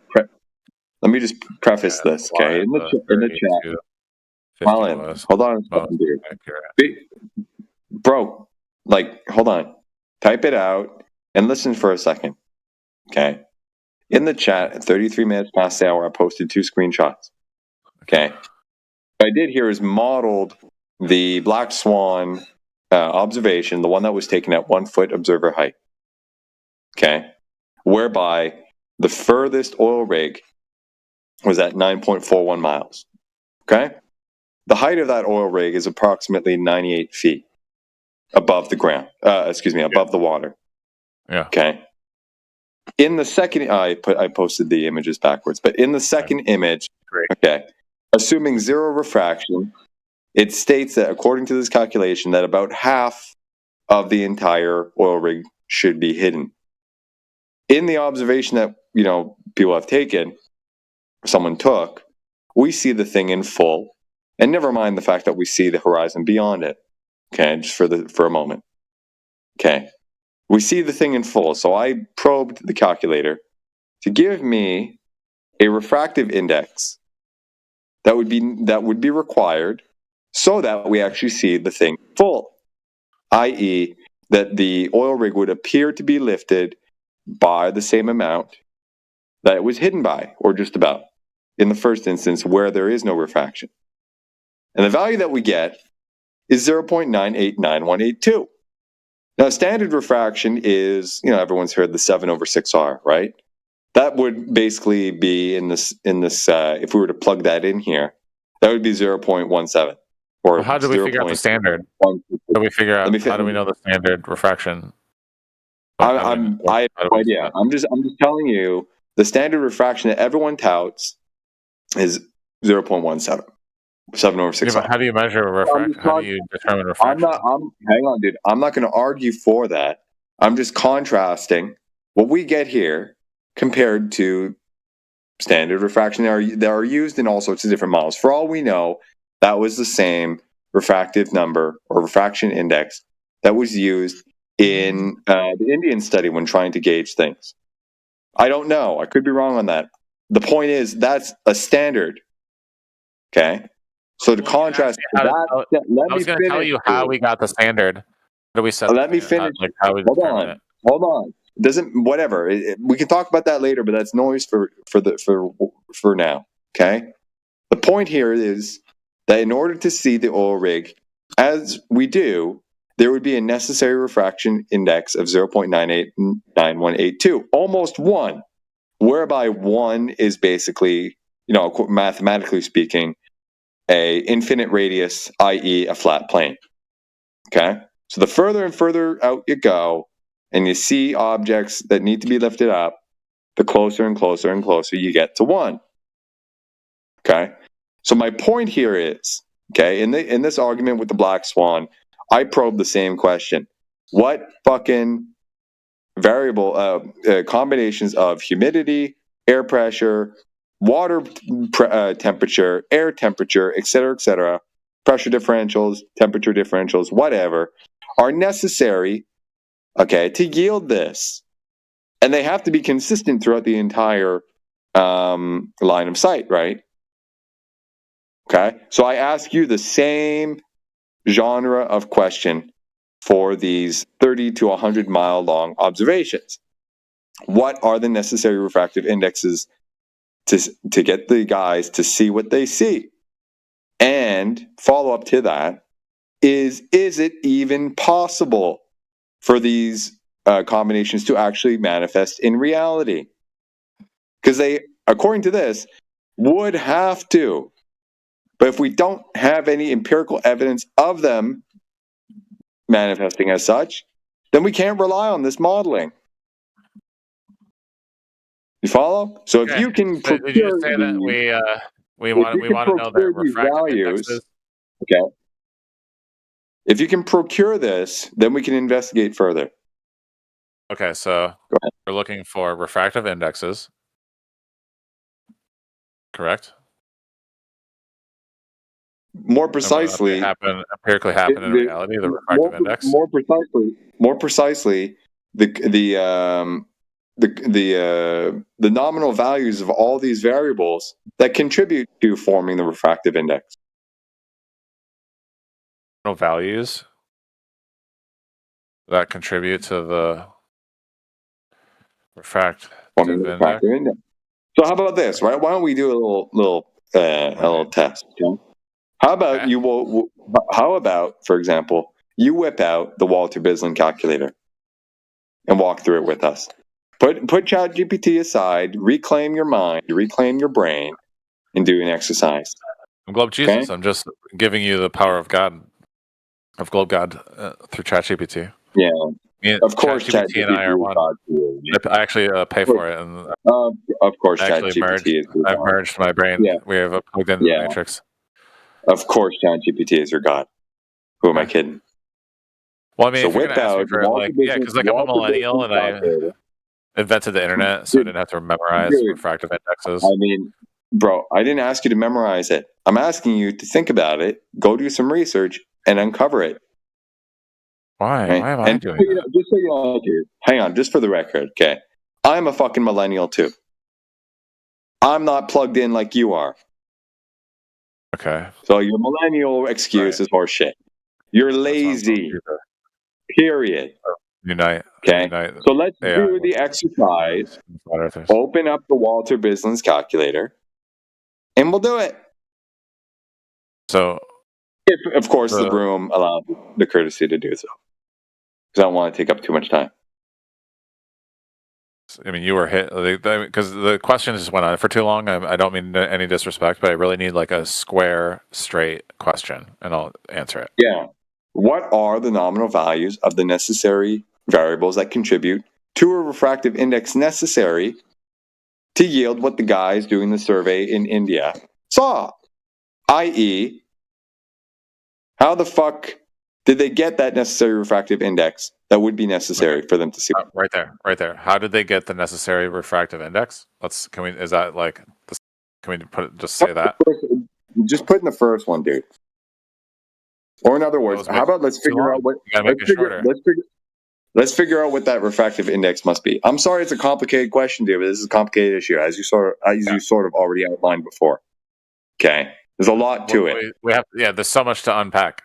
preface this. Okay. In the chat. Colin, hold on a second, dude. Bro, hold on. Type it out and listen for a second. Okay. In the chat, at 33 minutes past the hour, I posted 2 screenshots. Okay. What I did here is modeled the Black Swan observation, the one that was taken at 1 foot observer height. Okay. Whereby the furthest oil rig was at 9.41 miles. Okay. The height of that oil rig is approximately 98 feet above the ground. Above the water. Yeah. Okay. In the second, I posted the images backwards, but in the second image, okay, assuming 0 refraction, it states that according to this calculation that about half of the entire oil rig should be hidden. In the observation that people have taken, someone took, we see the thing in full. And never mind the fact that we see the horizon beyond it. Okay, just for a moment. Okay. We see the thing in full. So I probed the calculator to give me a refractive index that would be required so that we actually see the thing full, i.e., that the oil rig would appear to be lifted by the same amount that it was hidden by, or just about, in the first instance where there is no refraction. And the value that we get is 0.989182. Now, standard refraction is, everyone's heard the 7/6R, right? That would basically be in this, if we were to plug that in here, that would be 0.17. Or how do we figure out the standard? How do we figure out? How do we know the standard refraction? I have no idea. I'm just telling you the standard refraction that everyone touts is 0.17. 7/6. Yeah, but how do you measure refraction? How do you determine refraction? Hang on, dude. I'm not going to argue for that. I'm just contrasting what we get here compared to standard refraction that are used in all sorts of different models. For all we know, that was the same refractive number or refraction index that was used in the Indian study when trying to gauge things. I don't know. I could be wrong on that. The point is, that's a standard. Okay? So to contrast I was going to tell you how we got the standard. How do we set? Let me finish. How we determine it. Hold on. Whatever. We can talk about that later, but that's noise for now. Okay. The point here is that in order to see the oil rig, as we do, there would be a necessary refraction index of 0.989182, almost 1, whereby 1 is basically, mathematically speaking, a infinite radius, i.e. a flat plane. Okay? So the further and further out you go, and you see objects that need to be lifted up, the closer and closer and closer you get to 1. Okay? So my point here is, okay, in this argument with the black swan, I probe the same question. What fucking variable combinations of humidity, air pressure, water temperature, air temperature, et cetera, pressure differentials, temperature differentials, whatever, are necessary, okay, to yield this? And they have to be consistent throughout the entire line of sight, right? Okay, so I ask you the same genre of question for these 30 to 100 mile long observations. What are the necessary refractive indexes to get the guys to see what they see? And follow up to that is it even possible for these combinations to actually manifest in reality? Because they, according to this, would have to. But if we don't have any empirical evidence of them manifesting as such, then we can't rely on this modeling. You follow? So if you can procure, did you say that we want to know their refractive indexes? Okay. If you can procure this, then we can investigate further. Okay, so we're looking for refractive indexes. Correct? More precisely, empirically happen in reality. The refractive index. More precisely, the nominal values of all these variables that contribute to forming the refractive index. Nominal values that contribute to the refractive index. So how about this? Right? Why don't we do a little test? Okay? How about How about, for example, you whip out the Walter Bislin calculator and walk through it with us. Put ChatGPT aside, reclaim your mind, reclaim your brain, and do an exercise. I'm Globe Jesus. Okay? I'm just giving you the power of God, of Globe God, through ChatGPT. Yeah. Of course, ChatGPT and I are one. I actually pay for it, and of course, ChatGPT I've merged my brain. Yeah. We have plugged into the Matrix. Of course, ChatGPT is your God. Who am I kidding? Well, I mean, so if you're gonna ask me for because I'm a millennial and I invented the internet, so I didn't have to memorize refractive indexes. I mean, bro, I didn't ask you to memorize it. I'm asking you to think about it, go do some research, and uncover it. Why? Right? Why am I doing that? Just so you know, dude, hang on, just for the record, okay? I'm a fucking millennial too. I'm not plugged in like you are. Okay. So your millennial excuse is horseshit. You're lazy. Period. Unite. Okay. Unite. So let's AI do the with exercise. flat earthers. Open up the Walter Business Calculator, and we'll do it. So, if of course the room allows the courtesy to do so, because I don't want to take up too much time. I mean, you were hit because the question just went on for too long. I don't mean any disrespect, but I really need like a square, straight question, and I'll answer it. Yeah. What are the nominal values of the necessary variables that contribute to a refractive index necessary to yield what the guys doing the survey in India saw? I.e., how the fuck did they get that necessary refractive index that would be necessary for them to see? Right there. How did they get the necessary refractive index? Can we just say that? Just put in the first one, dude. Or in other words, how about let's figure out what let's figure out what that refractive index must be. I'm sorry, it's a complicated question, dude, but this is a complicated issue, as you sort of already outlined before. Okay, there's a lot to it. There's so much to unpack.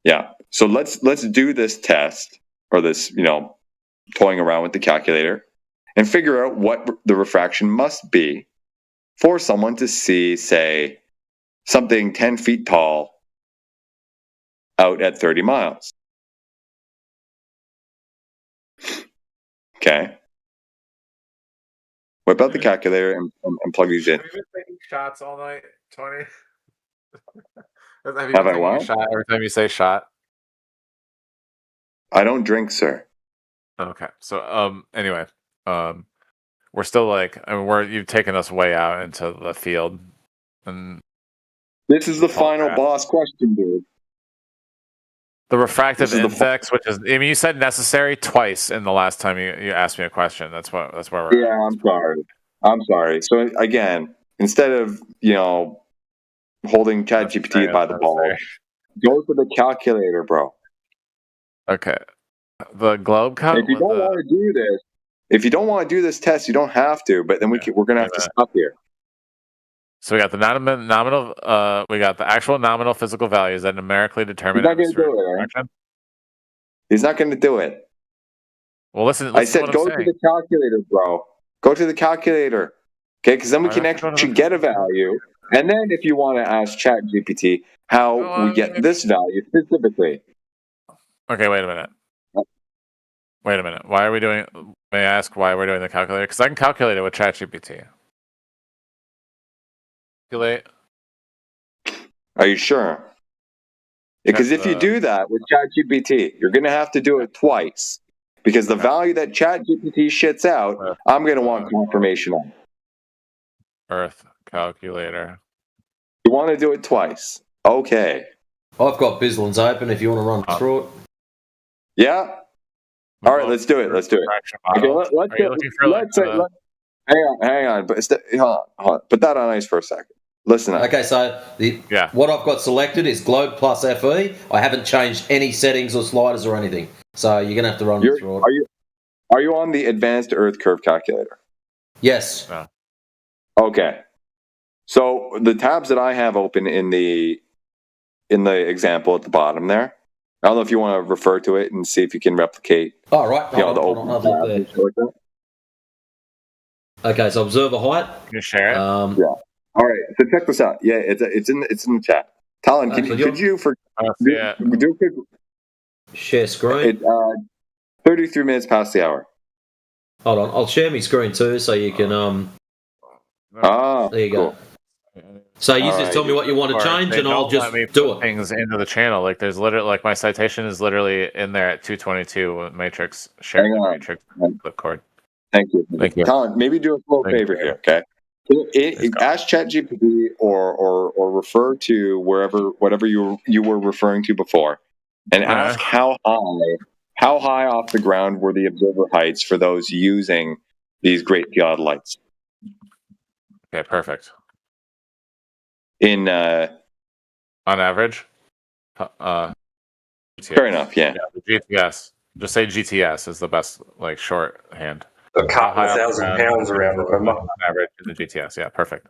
Yeah, so let's do this test or this, toying around with the calculator and figure out what the refraction must be for someone to see, say, something 10 feet tall out at 30 miles. Okay. Whip out the calculator and plug these in. Have you been taking shots all night, Tony? Have you Have been I taking what? a shot every time you say shot? I don't drink, sir. Okay. So anyway, we're still you've taken us way out into the field, and this is the final boss question, dude. The refractive index, which is, you said necessary twice in the last time you asked me a question. That's where we're at. Yeah, I'm sorry. So again, instead of, holding ChatGPT by the ball, go to the calculator, bro. Okay. The globe cut. If you don't want to do this test, you don't have to, but then we're going to have to stop here. So we got the nominal, we got the actual nominal physical values that numerically determine. He's not going to do it, right? He's not going to do it. Well, listen I said go to the calculator, bro. Go to the calculator. Okay, because then we can actually get a value. And then if you want to ask ChatGPT how we get this value specifically. Okay, wait a minute. Why are we doing, may I ask why we're doing the calculator? Because I can calculate it with ChatGPT. Are you sure? Because if you do that with ChatGPT, you're going to have to do it twice. Because the value that ChatGPT shits out, I'm going to want confirmation on. Earth calculator. You want to do it twice. Okay. I've got Bizlan's open if you want to run through it. Yeah. All right, let's do it. Okay, hang on. But hold on. Put that on ice for a second. Listen up. Okay, so what I've got selected is Globe plus FE. I haven't changed any settings or sliders or anything. So you're going to have to run through it. Are you on the advanced Earth curve calculator? Yes. No. Okay. So the tabs that I have open in the example at the bottom there, I don't know if you want to refer to it and see if you can replicate. Oh, right. The open tabs like that. Okay, so observer height. Can you share it? Yeah. All right. So check this out. Yeah, it's in the chat. Talon, could you share screen? 33 minutes past the hour. Hold on, I'll share my screen too, so you can there you go. So you just tell me what you want to change, and I'll just do it. Things into the channel, like there's literally my citation is literally in there at 222 matrix sharing the matrix clipboard. Thank you. Talon, maybe do a little favor here, okay? Ask ChatGPT or refer to whatever you were referring to before, and ask how high off the ground were the observer heights for those using these great theodolites. Okay, perfect. On average, fair enough. Yeah. The GTS. Just say GTS is the best shorthand. A couple of 1,000 pounds around, remember? On average in the GTS. Yeah, perfect.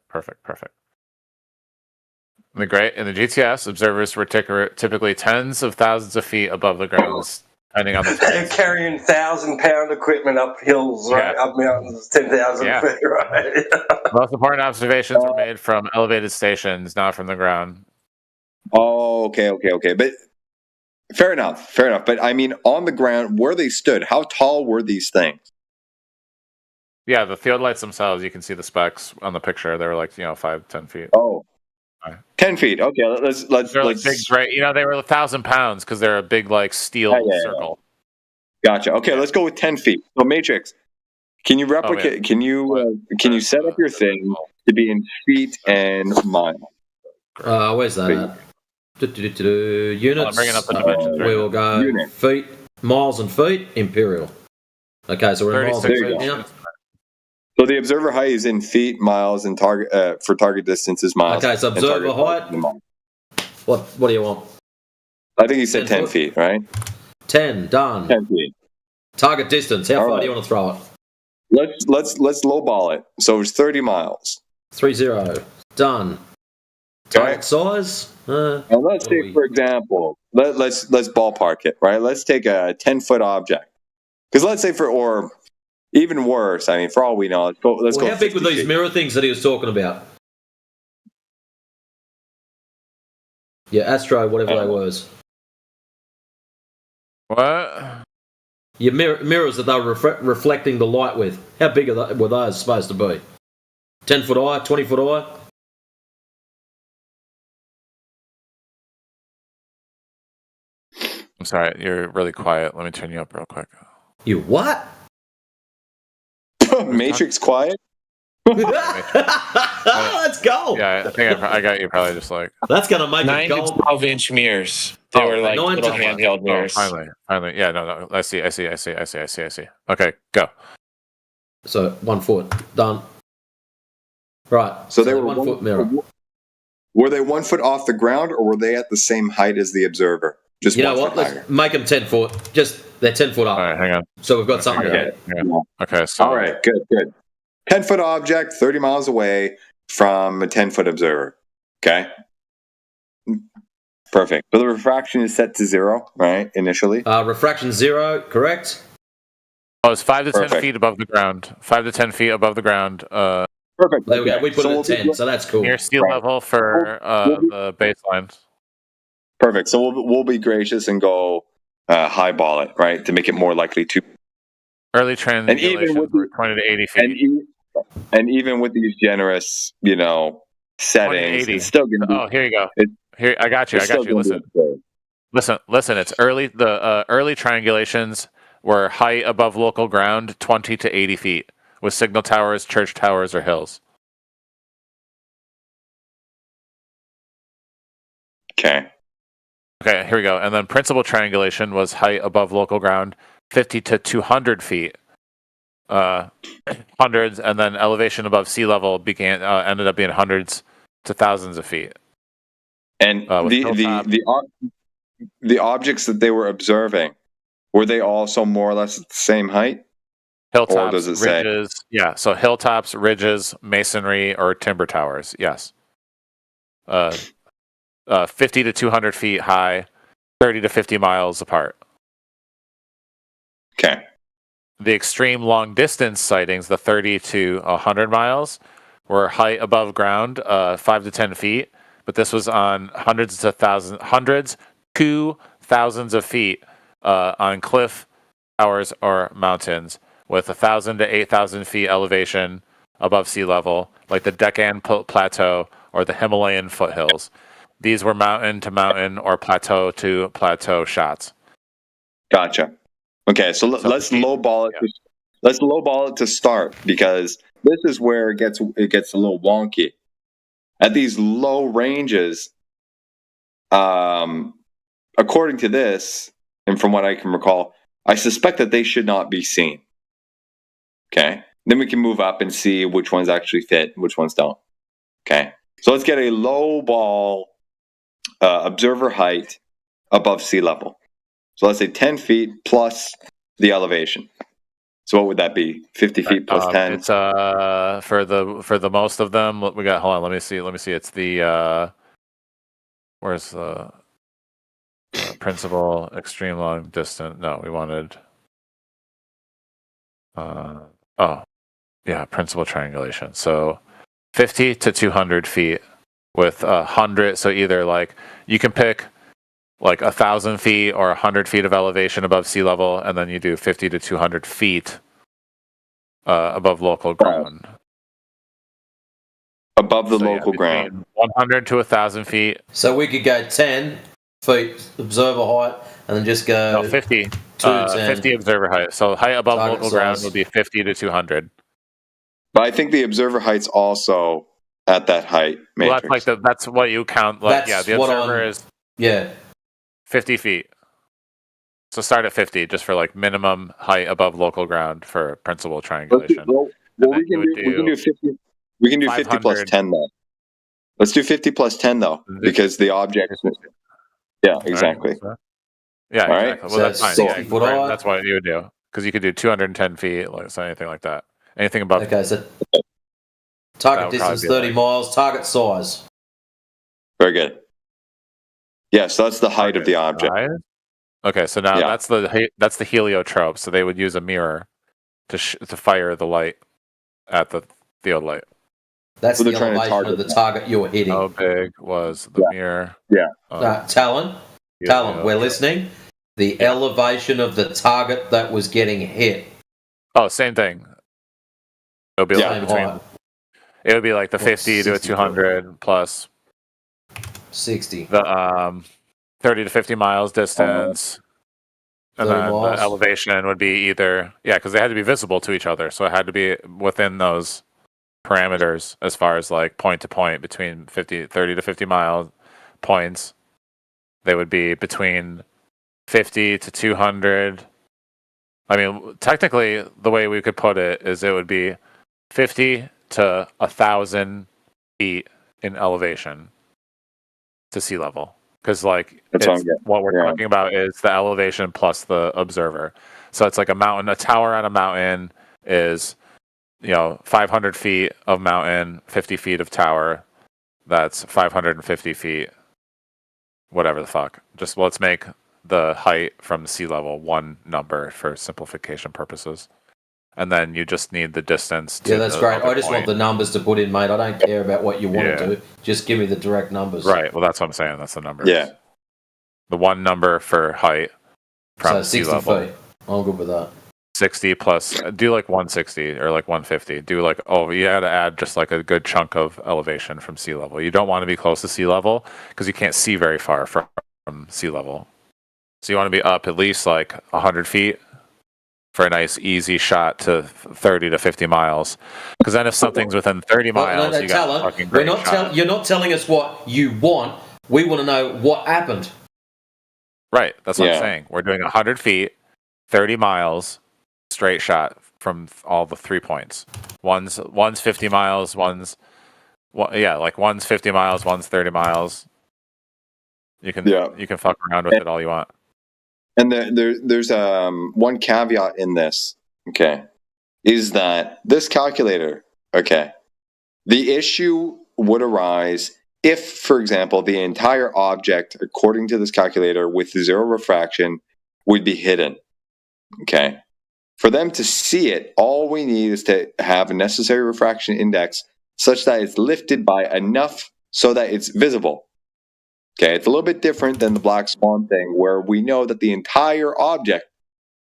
In the GTS, observers were typically tens of thousands of feet above the ground, depending on the They're carrying 1,000-pound equipment up hills, right? Up mountains, 10,000 feet, right? Most important observations were made from elevated stations, not from the ground. Oh, okay. But fair enough. But I mean, on the ground, where they stood, how tall were these things? Yeah, the theodolites themselves, you can see the specs on the picture. They were like, 5-10 feet. Oh, 10 feet. Okay, let's. They're like big, right? They were 1,000 pounds because they're a big like steel circle. Gotcha. Okay, let's go with 10 feet. So Matrix, can you replicate? Can you set up your thing to be in feet and miles? Where's that at? Units. I'm bringing up the dimensions. We will go feet, miles and feet, imperial. Okay, so we're in miles and feet now. So the observer height is in feet, miles, and target for target distance is miles. Okay, so observer height. What do you want? I think he said 10 feet, right? 10, done. 10 feet. Target distance. How far do you want to throw it? Let's lowball it. So it's 30 miles. 30, done. Target size. And let's say, for example, let's ballpark it, right? Let's take a 10-foot object, because let's say or even worse. I mean, for all we know, let's go. How big were these mirror things that he was talking about? Yeah, Astro, whatever they was. What? Your mirrors that they were reflecting the light with. How big were those supposed to be? 10-foot eye, 20-foot eye? I'm sorry, you're really quiet. Let me turn you up real quick. You what? Matrix quiet? Let's go. Yeah, I think I got you probably just like. That's going to make 9 to 12-inch mirrors. They were like little handheld mirrors. Finally. Yeah, no. I see. Okay, go. So 1 foot. Done. Right. So they were 1 foot mirror. Were they 1 foot off the ground, or were they at the same height as the observer? Just you know what? Let's make them 10 foot. They're 10 foot up. All right, hang on. So we've got something. Okay. So all right, good. 10-foot object, 30 miles away from a 10-foot observer. Okay. Perfect. So the refraction is set to 0, right? Initially. Refraction 0, correct? Oh, it's 5 to 10 feet above the ground. 5 to 10 feet above the ground. Perfect. There we go. We put it at 10, so that's cool. Near sea level for the baseline. Perfect. So we'll be gracious and go highball it, right, to make it more likely to. Early triangulations were 20 to 80 feet. And even with these generous, settings, it's still going to be. Oh, here you go. Here, I got you. Listen. It's early. The early triangulations were height above local ground, 20 to 80 feet, with signal towers, church towers, or hills. Okay, here we go. And then principal triangulation was height above local ground, 50 to 200 feet. Hundreds, and then elevation above sea level ended up being hundreds to thousands of feet. And the objects that they were observing, were they also more or less at the same height? Hilltops, or does it ridges, say? Yeah. So hilltops, ridges, masonry, or timber towers. Yes. 50 to 200 feet high, 30 to 50 miles apart. Okay. The extreme long distance sightings, the 30 to 100 miles, were height above ground, 5 to 10 feet, but this was on hundreds to thousands of feet on cliff towers or mountains, with 1,000 to 8,000 feet elevation above sea level, like the Deccan Plateau or the Himalayan foothills. These were mountain to mountain or plateau to plateau shots. Gotcha. Okay, so let's lowball it. Yeah. Let's lowball it to start, because this is where it gets a little wonky. At these low ranges, according to this, and from what I can recall, I suspect that they should not be seen. Okay, then we can move up and see which ones actually fit, and which ones don't. Okay, so let's get a low ball observer height above sea level. So let's say 10 feet plus the elevation. So what would that be? 50 feet plus 10? It's for the most of them. We got. Hold on. Let me see. It's the Where's the principal, extreme, long, distant? No, we wanted. Principal triangulation. So 50 to 200 feet with 100. So either like you can pick like 1,000 feet or 100 feet of elevation above sea level, and then you do 50 to 200 feet above local ground. Above the local ground. 100 to 1,000 feet. So we could go 10 feet observer height, and then just go 50. 50 observer height. So height above Target local ground size. would be 50 to 200. But I think the observer height's also at that height matrix. Well, that's what you count. Like, That's the what observer I'm- is 50 feet. So start at 50, just for like minimum height above local ground for principal triangulation. We can do 50. We can do 50 plus 10 though. Let's do 50 plus 10 though, because the object. Yeah, exactly. Right, yeah, All right. exactly. Well, that's fine. So Yeah, 60 foot right, high. that's what you would do, because you could do 210 feet, like so anything like that. Anything above. Okay, so That target would distance probably be 30 miles, target size. Very good. Yes, that's the height of the object. Right? Okay, so now that's the heliotrope. So they would use a mirror to fire the light at the theodolite. That's So the they're trying to elevation of the target you're hitting. How big was the mirror? Yeah. Talon, we're listening. The elevation of the target that was getting hit. Oh, same thing. It would be like Same between. height. It would be like the What, 50 to 60 200 plus 60. the 30 to 50 miles distance. And 30 then miles. the elevation would be either, because they had to be visible to each other. So it had to be within those parameters as far as like point to point between 30 to 50 mile points. They would be between 50 to 200. I mean, technically, the way we could put it is it would be 50 to 1,000 feet in elevation to sea level. Because like what we're talking about is the elevation plus the observer. So it's like a mountain, a tower on a mountain is 500 feet of mountain, 50 feet of tower. That's 550 feet. Whatever the fuck. Just let's make the height from sea level one number for simplification purposes. And then you just need the distance to That's great. I just want the numbers to put in, mate. I don't care about what you want to do. Just give me the direct numbers. Right. Well, that's what I'm saying. That's the numbers. Yeah. The one number for height from So sea 60 level. feet. I'm good with that. 60 plus, do like 160 or like 150. Do like, you got to add just like a good chunk of elevation from sea level. You don't want to be close to sea level because you can't see very far from sea level. So you want to be up at least like 100 feet for a nice easy shot to 30 to 50 miles. Because then if something's within 30 miles, you got a fucking great shot. You're not telling us what you want. We want to know what happened. Right. That's what I'm saying. We're doing 100 feet, 30 miles, straight shot from all the 3 points. One's 50 miles, one's 50 miles, one's 30 miles. You can fuck around with it all you want. And there's one caveat in this, okay, is that this calculator, okay, the issue would arise if, for example, the entire object, according to this calculator, with zero refraction, would be hidden, okay? For them to see it, all we need is to have a necessary refraction index such that it's lifted by enough so that it's visible. Okay, it's a little bit different than the black swan thing where we know that the entire object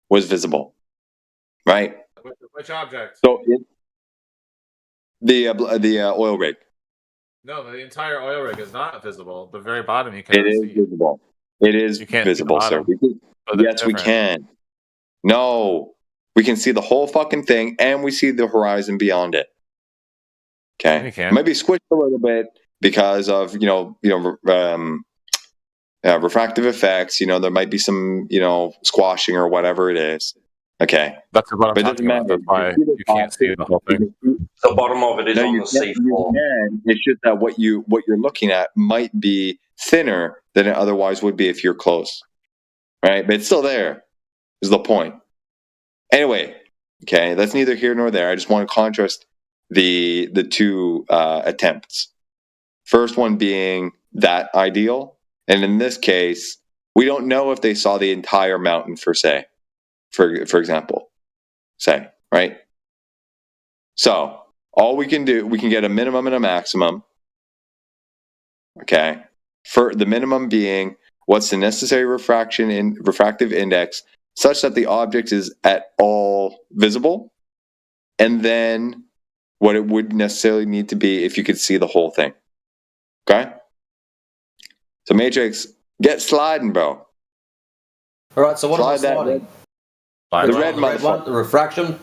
was visible, right? Which object? So the oil rig. No, the entire oil rig is not visible. The very bottom you can't see. It is visible. It is visible, sir. Yes, we can. No, we can see the whole fucking thing, and we see the horizon beyond it. Okay, it might be squished a little bit because of refractive effects. There might be some squashing or whatever it is. Okay, that's what I'm talking about. That's why you can't see the whole thing. The bottom of it is on the C4. It's just that what you're looking at might be thinner than it otherwise would be if you're close, right? But it's still there. Is the point? Anyway, okay, that's neither here nor there. I just want to contrast the two attempts. First one being that ideal, And in this case, we don't know if they saw the entire mountain for example, right? So all we can do, we can get a minimum and a maximum. Okay. For the minimum being what's the necessary refractive index such that the object is at all visible, and then what it would necessarily need to be if you could see the whole thing. Okay? So Matrix, get sliding, bro. All right, so what am I sliding? The red one, the refraction?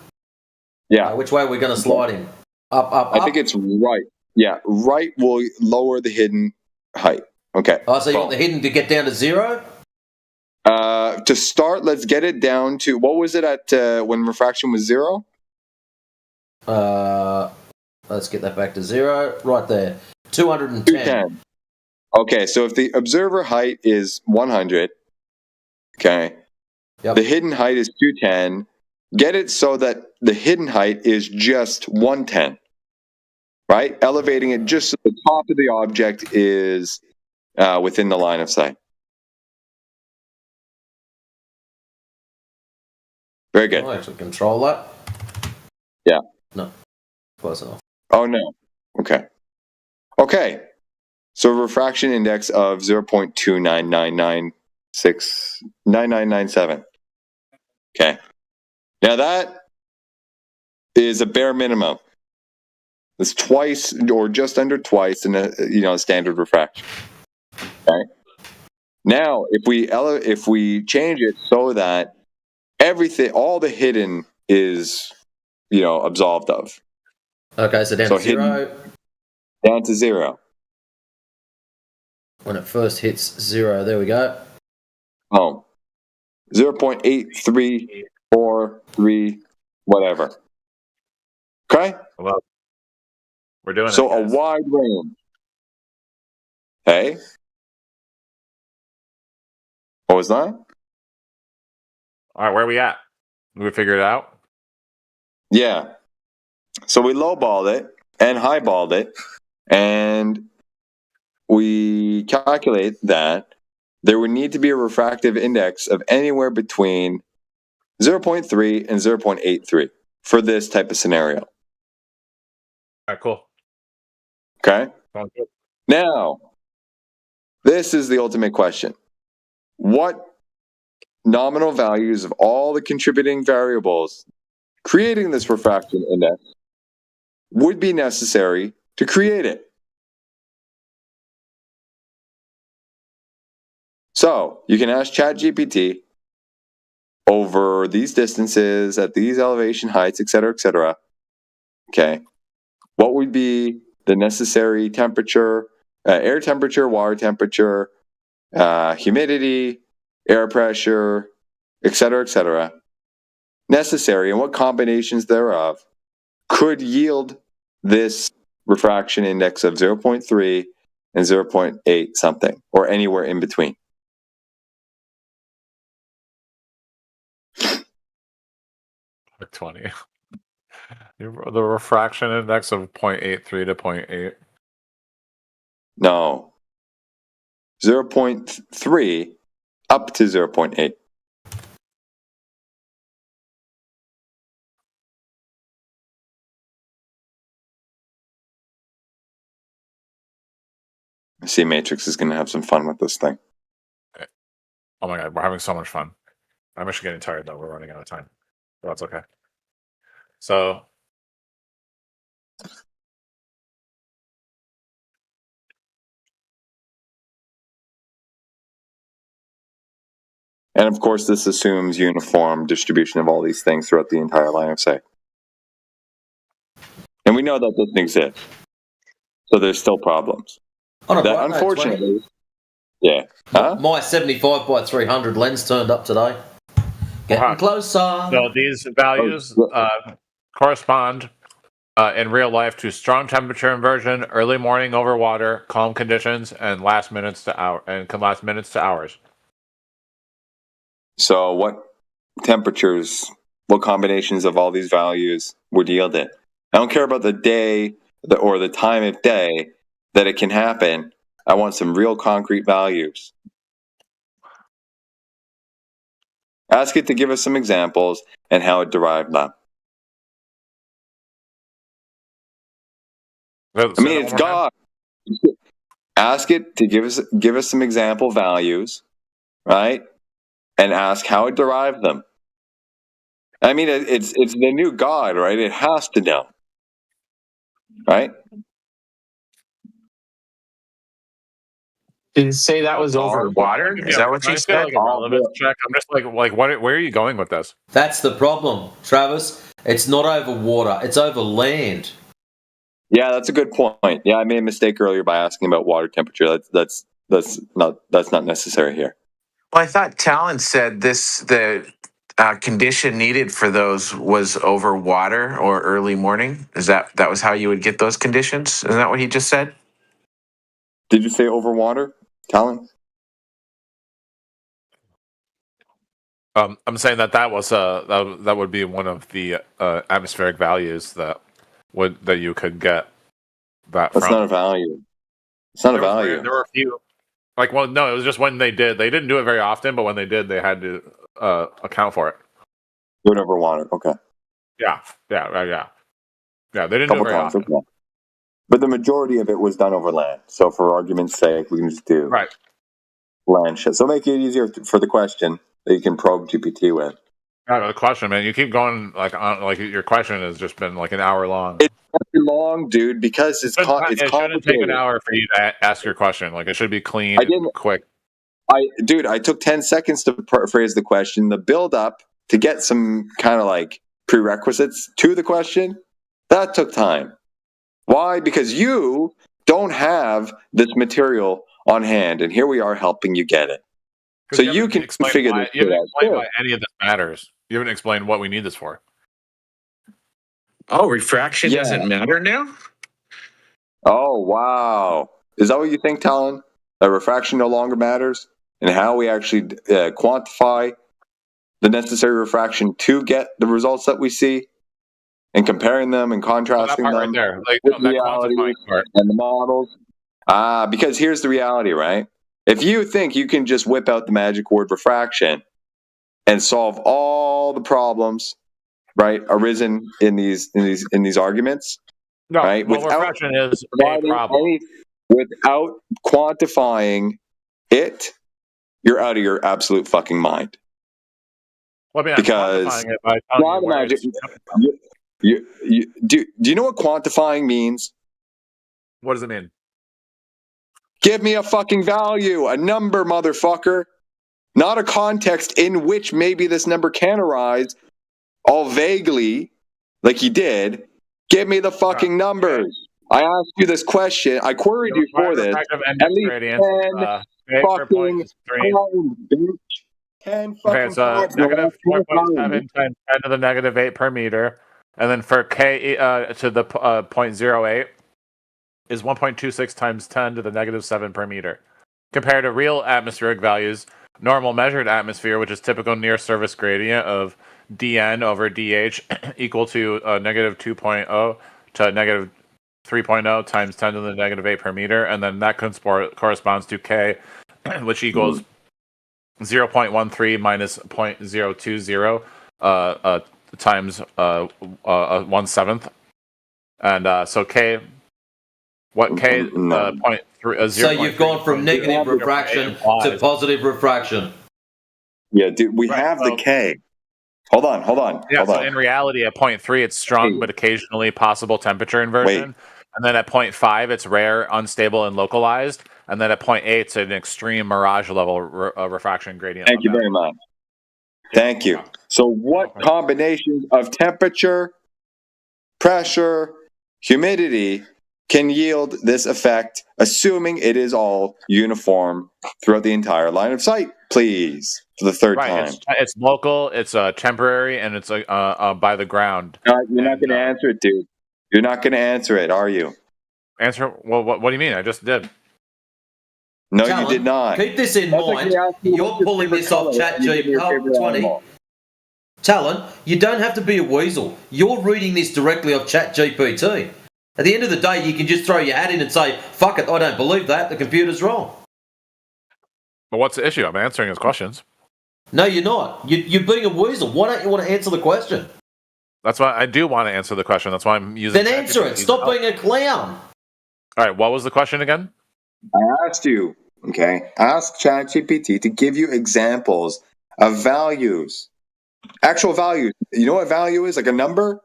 Yeah. Which way are we going to slide him? Up, up, up? I think it's right. Yeah, right will lower the hidden height. Okay. Oh, so you want the hidden to get down to 0? To start, let's get it down to, what was it at when refraction was 0? Let's get that back to 0. Right there. 210. 210. Okay, so if the observer height is 100, okay, the hidden height is 210, get it so that the hidden height is just 110, right? Elevating it just so the top of the object is within the line of sight. Very good. I'll actually control that. Yeah. No. Close enough. Oh, no. Okay. Okay. So refraction index of 0.299997. Okay. Now that is a bare minimum. It's twice or just under twice in a standard refraction. Okay. Now, if we change it so that everything, all the hidden is, absolved of. Okay, so down to 0. Down to 0. When it first hits 0, there we go. 0.8343, whatever. Okay? Well, we're doing so a wide range. Hey? What was that? All right, where are we at? We figured it out? Yeah. So we lowballed it and highballed it, and we calculate that there would need to be a refractive index of anywhere between 0.3 and 0.83 for this type of scenario. All right, cool. Okay? Sounds good. Now, this is the ultimate question. What nominal values of all the contributing variables creating this refraction index would be necessary to create it? So you can ask ChatGPT over these distances at these elevation heights, etc., etc. Okay, what would be the necessary temperature, air temperature, water temperature, humidity, air pressure, etc., necessary, and what combinations thereof could yield this refraction index of 0.3 and 0.8 something, or anywhere in between? Like 20. The refraction index of 0.83 to 0.8. No. 0.3 up to 0.8. I see Matrix is going to have some fun with this thing. Oh my god, we're having so much fun. I'm actually getting tired though. We're running out of time. But that's okay. So and of course, this assumes uniform distribution of all these things throughout the entire line of sight. And we know that doesn't exist. So there's still problems. That, unfortunately, yeah. Huh? My 75 by 300 lens turned up today. Getting closer. So these values correspond in real life to strong temperature inversion, early morning over water, calm conditions, and last minutes to hours. So what temperatures, what combinations of all these values would yield it? I don't care about the day or the time of day that it can happen. I want some real concrete values. Ask it to give us some examples and how it derived them. I mean, it's God. Ask it to give us some example values, right? And ask how it derived them. I mean, it's the new God, right? It has to know, right? Did it say that was over water? Is that what you said? Like a relevance check. I'm just like, where are you going with this? That's the problem, Travis. It's not over water. It's over land. Yeah, that's a good point. Yeah, I made a mistake earlier by asking about water temperature. That's not necessary here. Well, I thought Talon said the condition needed for those was over water or early morning. Is that was how you would get those conditions? Isn't that what he just said? Did you say over water, Talon? I'm saying that was that would be one of the atmospheric values that you could get that That's from. not a value. It's not a value. There were a few. Like, well, no, it was just when they did. They didn't do it very often, but when they did, they had to account for it. Do it over water. Okay. Yeah. They didn't do it very often. Okay. But the majority of it was done over land. So for argument's sake, we can just do land shit. So make it easier for the question that you can probe GPT with. The question, man, you keep going like your question has just been like an hour long. It's long, dude, because it's complicated. It shouldn't take an hour for you to ask your question. Like, it should be clean and quick. I took 10 seconds to phrase the question. The build up to get some kind of like prerequisites to the question, that took time. Why? Because you don't have this material on hand, and here we are helping you get it. So you can figure this out. You haven't explained why any of this matters. You haven't explained what we need this for. Oh, refraction doesn't matter now? Oh, wow. Is that what you think, Talon? That refraction no longer matters? And how we actually quantify the necessary refraction to get the results that we see? And comparing them and contrasting them right there. Like, with reality and the models? Because here's the reality, right? If you think you can just whip out the magic word refraction and solve all the problems, right, arisen in these arguments, right? Refraction is a problem. Without quantifying it, you're out of your absolute fucking mind. Well, I mean, because it by telling do you know what quantifying means? What does it mean? Give me a fucking value, a number, motherfucker. Not a context in which maybe this number can arise, all vaguely, like you did. Give me the fucking numbers. I asked you this question. I queried you for this. At least 10 fucking times, bitch. 10 fucking okay, so negative 4.7 times 10 to the negative 8 per meter. And then for K to the 0.08 is 1.26 times 10 to the negative 7 per meter. Compared to real atmospheric values, normal measured atmosphere, which is typical near surface gradient of dN over dH equal to negative 2.0 to negative 3.0 times 10 to the negative 8 per meter. And then that corresponds to K, which equals 0.13 minus 0.020 times 1/7. And so K, what K, 0.3, so you've gone from negative refraction to positive refraction. Yeah, dude, we have the K. Hold on. Yeah, so in reality, at 0.3, it's strong but occasionally possible temperature inversion. And then at 0.5, it's rare, unstable, and localized. And then at 0.8, it's an extreme mirage level refraction gradient. Thank you very much. Thank you. So what combinations of temperature, pressure, humidity can yield this effect, assuming it is all uniform throughout the entire line of sight, please, for the third time? It's local, it's temporary, and it's by the ground. You're not going to answer it, dude. You're not going to answer it, are you? Answer? Well, what do you mean? I just did. No, Talon, you did not. Keep this in mind. You're pulling this off ChatGPT. Talon, you don't have to be a weasel. You're reading this directly off ChatGPT. At the end of the day, you can just throw your hat in and say, fuck it, I don't believe that, the computer's wrong. But what's the issue? I'm answering his questions. No, you're not. You're being a weasel. Why don't you want to answer the question? That's why I do want to answer the question. That's why I'm using. Then answer it. Stop being a clown. All right, what was the question again? I asked you, okay? Ask ChatGPT to give you examples of values. Actual values. You know what value is? Like a number?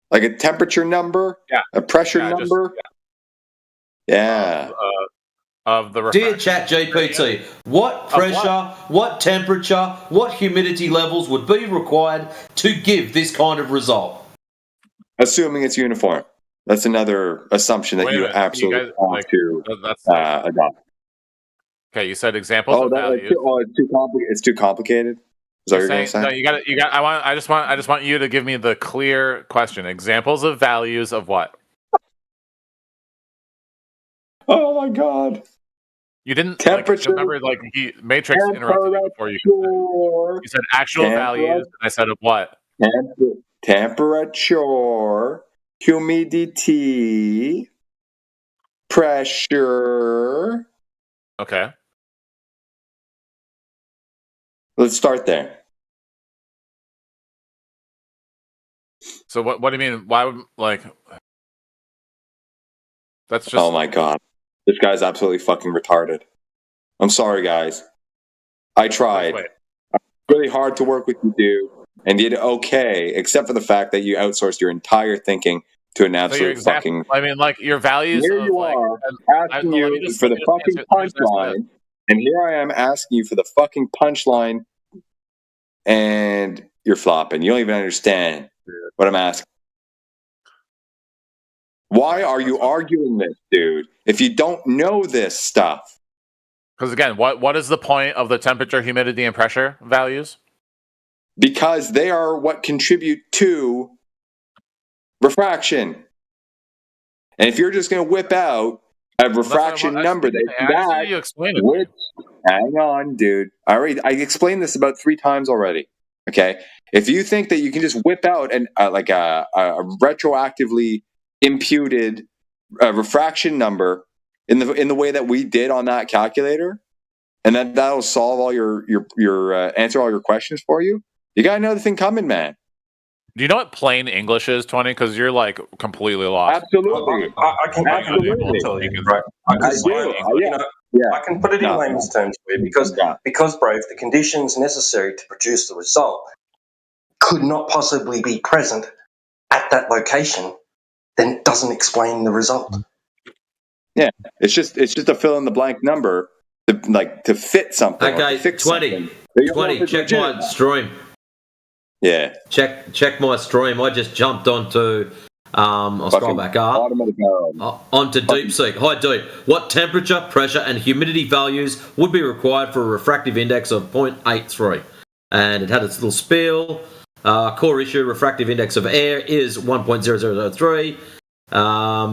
Like a temperature number? Yeah. A pressure number? Yeah. Of the Dear ChatGPT, what pressure, what temperature, what humidity levels would be required to give this kind of result? Assuming it's uniform. That's another assumption that you absolutely have to adopt. Okay, you said examples of values. It's too complicated. Is that what you're going to say? No, you got it. I just want you to give me the clear question. Examples of values of what? Oh my God! You didn't temperature. Remember, Matrix interrupted you before you said actual values. And I said of what? Temperature, humidity, pressure. Okay. Let's start there. So what do you mean? Why would that's just? Oh my God. This guy's absolutely fucking retarded. I'm sorry, guys. I tried. Really hard to work with you, dude, and did okay, except for the fact that you outsourced your entire thinking to an absolute fucking. I mean, your values. Here you are asking you for the fucking punchline, and here I am asking you for the fucking punchline, and you're flopping. You don't even understand what I'm asking. Why are you arguing this, dude? If you don't know this stuff. Because again, what is the point of the temperature, humidity, and pressure values? Because they are what contribute to refraction. And if you're just going to whip out a refraction number hang on, dude. I explained this about 3 times already. Okay, if you think that you can just whip out a retroactively imputed refraction number in the way that we did on that calculator, and that'll solve all your answer all your questions for you, you got another thing coming, man. Do you know what plain English is, 20? Because you're completely lost. Absolutely. I can tell you, right? I can put it in layman's terms for you because Brave, the conditions necessary to produce the result could not possibly be present at that location. Then it doesn't explain the result. Yeah, it's just a fill in the blank number to fit something. Okay, 20. Check my stream. Yeah. Check my stream. I just jumped onto. I'll scroll back up. Onto DeepSeek. Hi, Deep. What temperature, pressure, and humidity values would be required for a refractive index of 0.83? And it had its little spiel. Core issue: refractive index of air is 1.0003.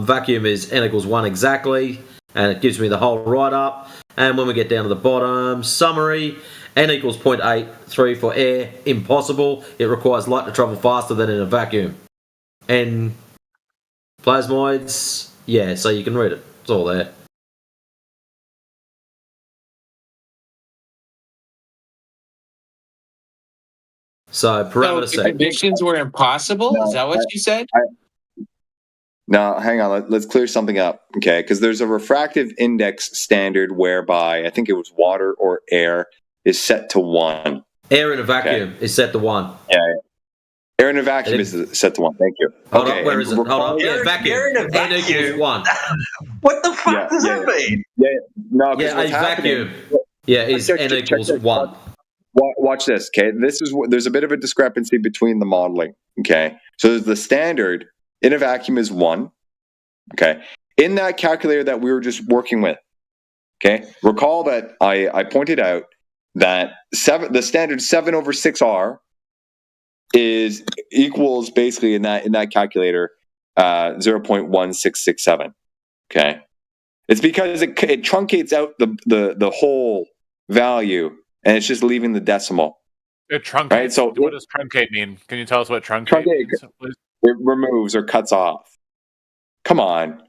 Vacuum is n equals 1 exactly, and it gives me the whole write-up. And when we get down to the bottom, summary, n equals 0.83 for air, impossible. It requires light to travel faster than in a vacuum. And plasmoids, yeah, so you can read it. It's all there. So parameter set. Conditions were impossible? Is that what you said? No, hang on. Let's clear something up, okay? Because there's a refractive index standard whereby I think it was water or air is set to 1. Air in a vacuum is set to 1. Yeah. Air in a vacuum is set to 1. Thank you. Hold on, where is it? Hold on. Yeah, vacuum. Air in a vacuum. N equals 1. What the fuck does that mean? No, yeah, a vacuum. Yeah, is n equals 1. Watch this, okay? There's a bit of a discrepancy between the modeling, okay? So the standard in a vacuum is 1, okay? In that calculator that we were just working with, okay? Recall that I pointed out that the standard 7/6R equals basically in that calculator 0.1667, okay? It's because it truncates out the whole value, and it's just leaving the decimal. It truncates. Right? So what does truncate mean? Can you tell us what truncate means, please? It removes or cuts off Come on.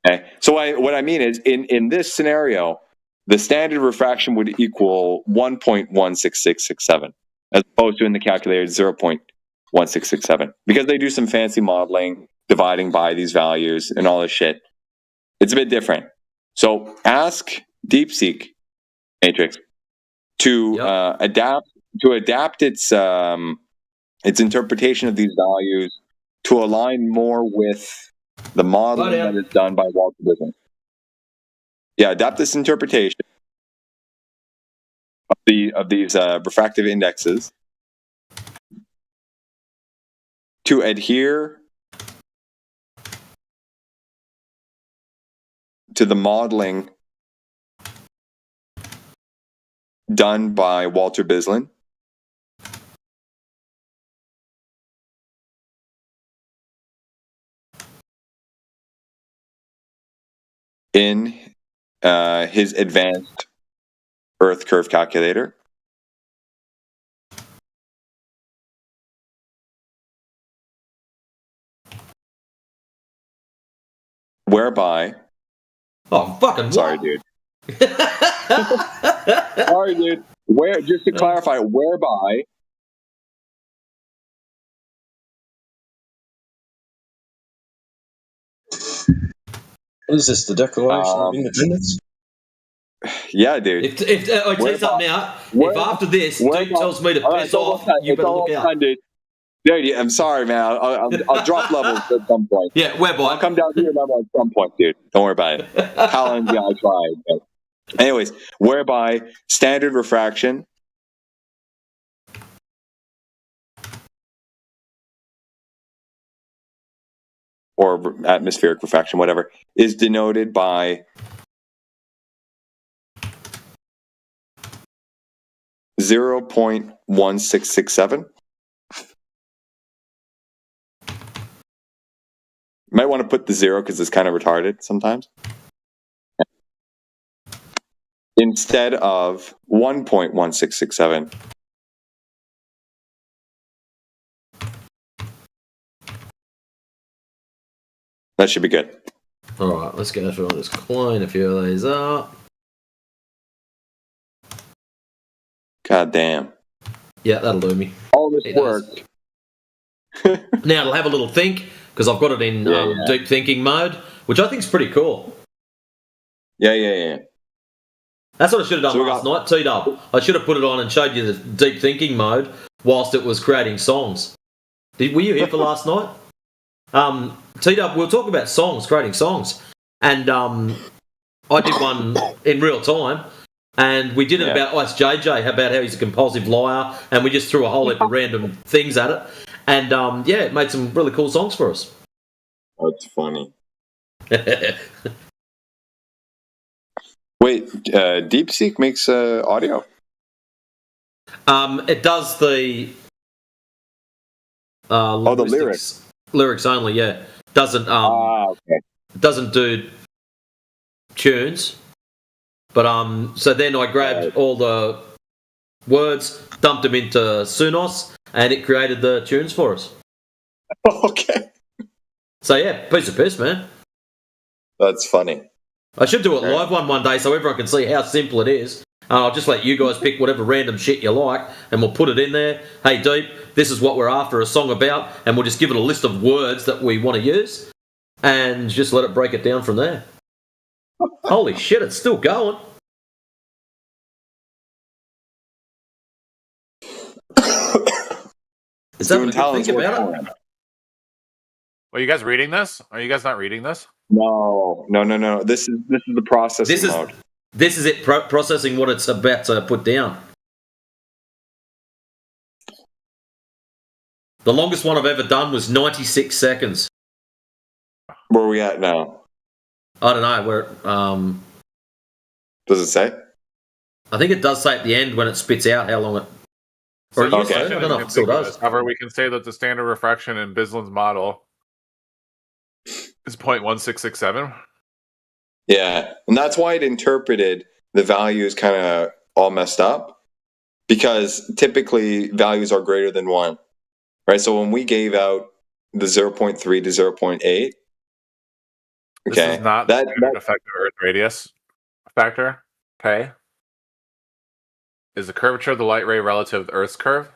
Okay. So what I mean is, in this scenario, the standard refraction would equal 1.16667, as opposed to in the calculator 0.1667, because they do some fancy modeling, dividing by these values and all this shit. It's a bit different. So ask DeepSeek Matrix to adapt its interpretation of these values to align more with the modeling that is done by Walter Bisson. Yeah, adapt this interpretation of these refractive indexes to adhere to the modeling done by Walter Bislin. In his advanced Earth curve calculator. Whereby. Oh, fucking sorry, dude. Sorry, dude. Just to clarify, whereby. What is this, the Declaration of Independence? Yeah, dude. If I tell you something now, if after this Duke tells me to piss off, you better look out. Dude, I'm sorry, man. I'll drop levels at some point. Yeah, whereby. I'll come down to your level at some point, dude. Don't worry about it. Colin, yeah, I tried. But anyways, whereby standard refraction or atmospheric refraction, whatever, is denoted by 0.1667. You might want to put the 0 because it's kind of retarded sometimes. Instead of 1.1667. That should be good. All right, let's go through all this. Clean a few of these up. God damn. Yeah, that'll do me. All this work. Now it'll have a little think, because I've got it in deep thinking mode, which I think is pretty cool. Yeah. That's what I should have done last night, T-Dub. I should have put it on and showed you the deep thinking mode whilst it was creating songs. Were you here for last night? T-Dub, we'll talk about songs, creating songs. And I did one in real time, and we did it about Ice JJ, about how he's a compulsive liar, and we just threw a whole heap of random things at it. And it made some really cool songs for us. That's funny. Wait, DeepSeek makes audio? It does the the lyrics. Lyrics only, yeah. Doesn't doesn't do tunes. But so then I grabbed all the words, dumped them into Sunos, and it created the tunes for us. Okay. So yeah, piece of piss, man. That's funny. I should do a live one day so everyone can see how simple it is. I'll just let you guys pick whatever random shit you like, and we'll put it in there. Hey, Deep, this is what we're after a song about, and we'll just give it a list of words that we want to use, and just let it break it down from there. Holy shit, it's still going. Is that what you think about it? Are you guys reading this? Are you guys not reading this? No. This is the processing mode. This is it processing what it's about to put down. The longest one I've ever done was 96 seconds. Where are we at now? I don't know. Where does it say? I think it does say at the end when it spits out how long it. Or okay. I don't know if it still does. However, we can say that the standard refraction in Bislin's model is 0.1667. Yeah, and that's why it interpreted the values kind of all messed up, because typically values are greater than 1, right? So when we gave out the 0.3 to 0.8, This is not the standard effective Earth radius factor. Okay. Is the curvature of the light ray relative to the Earth's curve?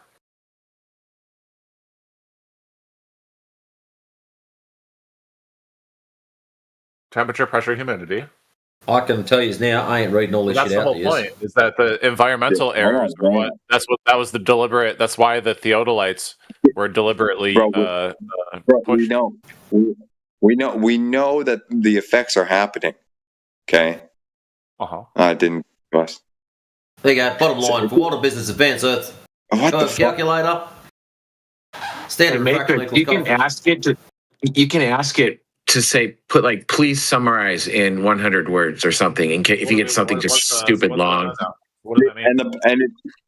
Temperature, pressure, humidity. I can tell you now, I ain't reading all this That's shit the out whole there. point. Is that the environmental errors are what? That was the deliberate. That's why the theodolites were deliberately pushed. We know that the effects are happening. Okay. Didn't us. There you go. Bottom line for Water Business Advanced Earth curve calculator. Standard refraction equals you can ask it to. You can ask it to say, put like, please summarize in 100 words or something. In case if you get something just stupid long. What does that mean?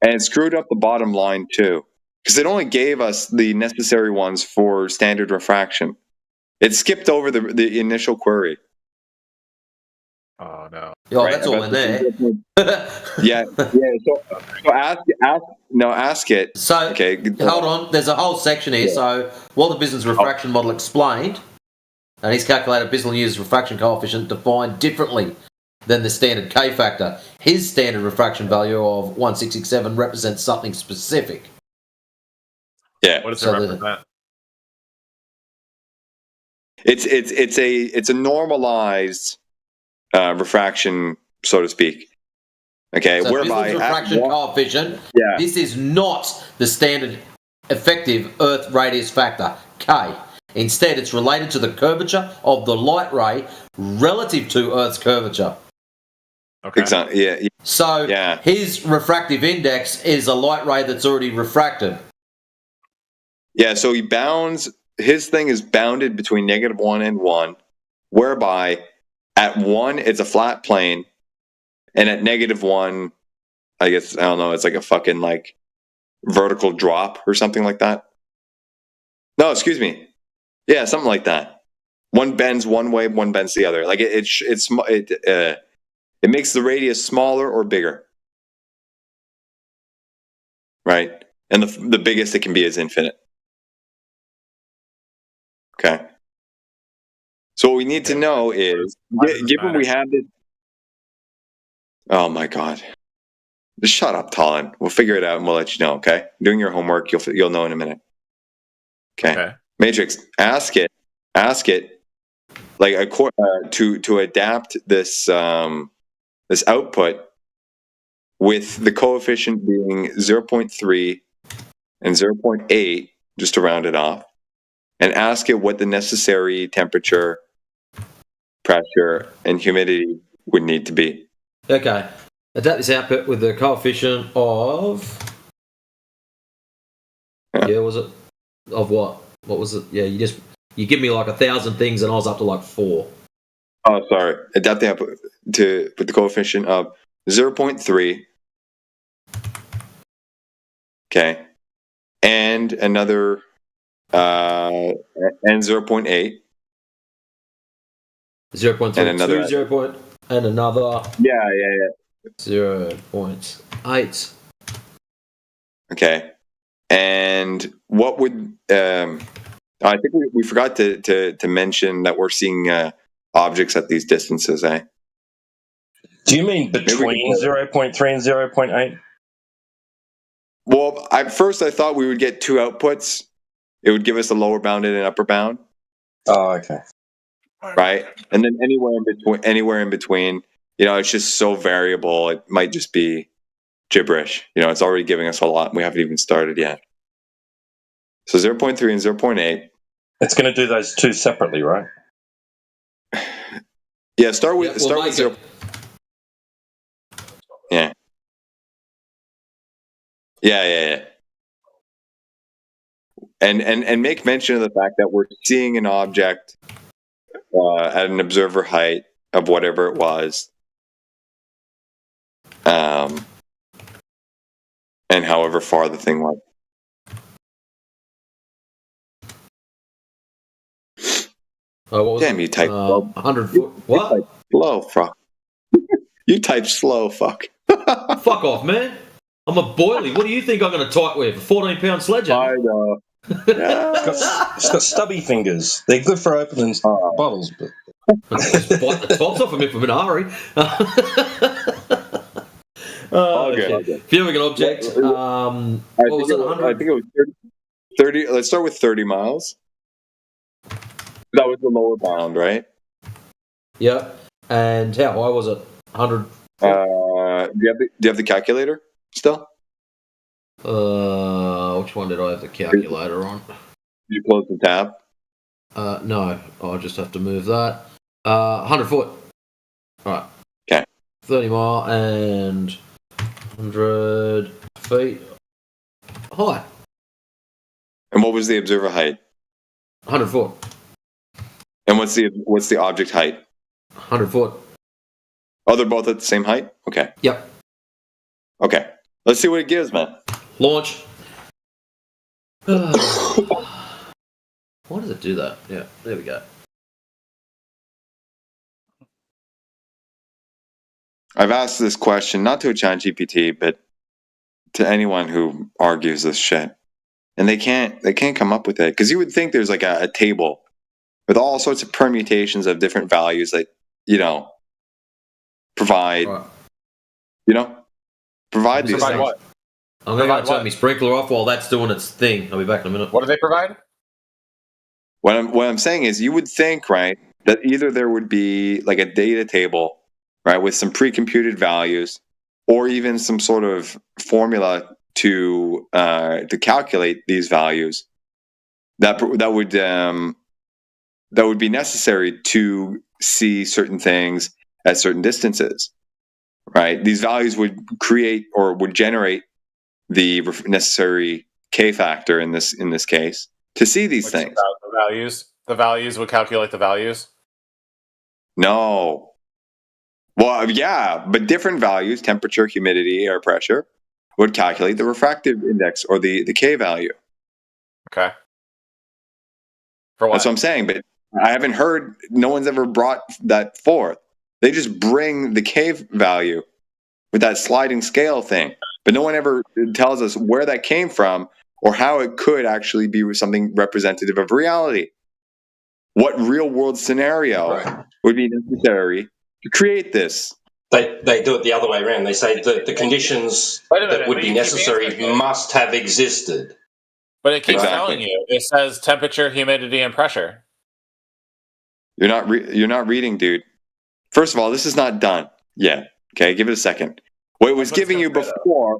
And it screwed up the bottom line too, because it only gave us the necessary ones for standard refraction. It skipped over the initial query. Oh no! Oh, right, that's all in there. yeah. So ask it. So okay, hold on. There's a whole section here. Yeah. So while the business refraction model explained, and he's calculated Bissell uses refraction coefficient defined differently than the standard K factor. His standard refraction value of 1667 represents something specific. Yeah. What does it represent? It's a normalized refraction, so to speak. Okay, so whereby refraction coefficient. Yeah. This is not the standard effective Earth radius factor K. Instead, it's related to the curvature of the light ray relative to Earth's curvature. Okay. Exactly. Yeah. So his refractive index is a light ray that's already refracted. Yeah. So he bounds. His thing is bounded between -1 and 1, whereby at 1 it's a flat plane, and at -1, I guess I don't know. It's like a fucking like vertical drop or something like that. No, excuse me. Yeah, something like that. One bends one way, one bends the other. Like it makes the radius smaller or bigger, right? And the biggest it can be is infinite. Okay. So what we need to know is, given we have this. Oh my God! Just shut up, Talon. We'll figure it out and we'll let you know. Okay. Doing your homework, you'll know in a minute. Okay. Matrix, ask it, like to adapt this this output with the coefficient being 0.3 and 0.8, just to round it off, and ask it what the necessary temperature, pressure, and humidity would need to be. Okay, adapt this output with the coefficient of. Yeah, was it of what? What was it? Yeah, you give me like 1,000 things and I was up to like 4. Oh, sorry. Adapt the output with the coefficient of 0.3. Okay. And another and 0.8. 0.3 and another 0.8. Okay. And what would I think we forgot to mention that we're seeing objects at these distances, eh? Do you mean between 0.3 and 0.8? Well, at first I thought we would get 2 outputs. It would give us a lower bounded and upper bound. Oh, okay. Right? And then anywhere in between, it's just so variable. It might just be gibberish. It's already giving us a lot and we haven't even started yet. So 0.3 and 0.8. It's going to do those 2 separately, right? Yeah, start with 0. Yeah. Yeah. And make mention of the fact that we're seeing an object at an observer height of whatever it was. And however far the thing was. Damn, you type 100 foot. What? Slow, fuck. You type slow, fuck. Fuck off, man. I'm a boilie. What do you think I'm going to type with? A 14-pound sledgehammer? I know. It's got stubby fingers. They're good for opening bottles. But Just bite the tops off of him from an hurry. Okay. Viewing an object. What was it? 100? I think it was 30. Let's start with 30 miles. That was the lower bound, right? Yep. And how high was it? 100. Do you have the calculator still? Which one did I have the calculator on? Did you close the tab? No. I'll just have to move that. 100 foot. All right. Okay. 30 mile and 100 feet high. And what was the observer height? 100 foot. And what's the object height? 100 foot. Oh, they're both at the same height? Okay. Yep. Okay. Let's see what it gives, man. Launch. Why does it do that? Yeah, there we go. I've asked this question, not to a ChatGPT, but to anyone who argues this shit. And they can't come up with it. Because you would think there's like a table with all sorts of permutations of different values that, provide, provide these things. What? I'm going to turn my sprinkler off while that's doing its thing. I'll be back in a minute. What do they provide? What I'm saying is, you would think, right, that either there would be like a data table, right, with some pre-computed values, or even some sort of formula to calculate these values that would be necessary to see certain things at certain distances, right? These values would create or would generate the necessary K factor in this case to see these things. The values would calculate the values. No. Well, yeah, but different values, temperature, humidity, air pressure, would calculate the refractive index or the K value. Okay. For what? That's what I'm saying, but I haven't heard, no one's ever brought that forth. They just bring the K value with that sliding scale thing, but no one ever tells us where that came from or how it could actually be something representative of reality. What real world scenario would be necessary to create this? They do it the other way around. They say that the conditions that would be necessary must have existed. But it keeps telling you. It says temperature, humidity, and pressure. You're not reading, dude. First of all, this is not done yet. Okay, give it a second. What it was giving you before,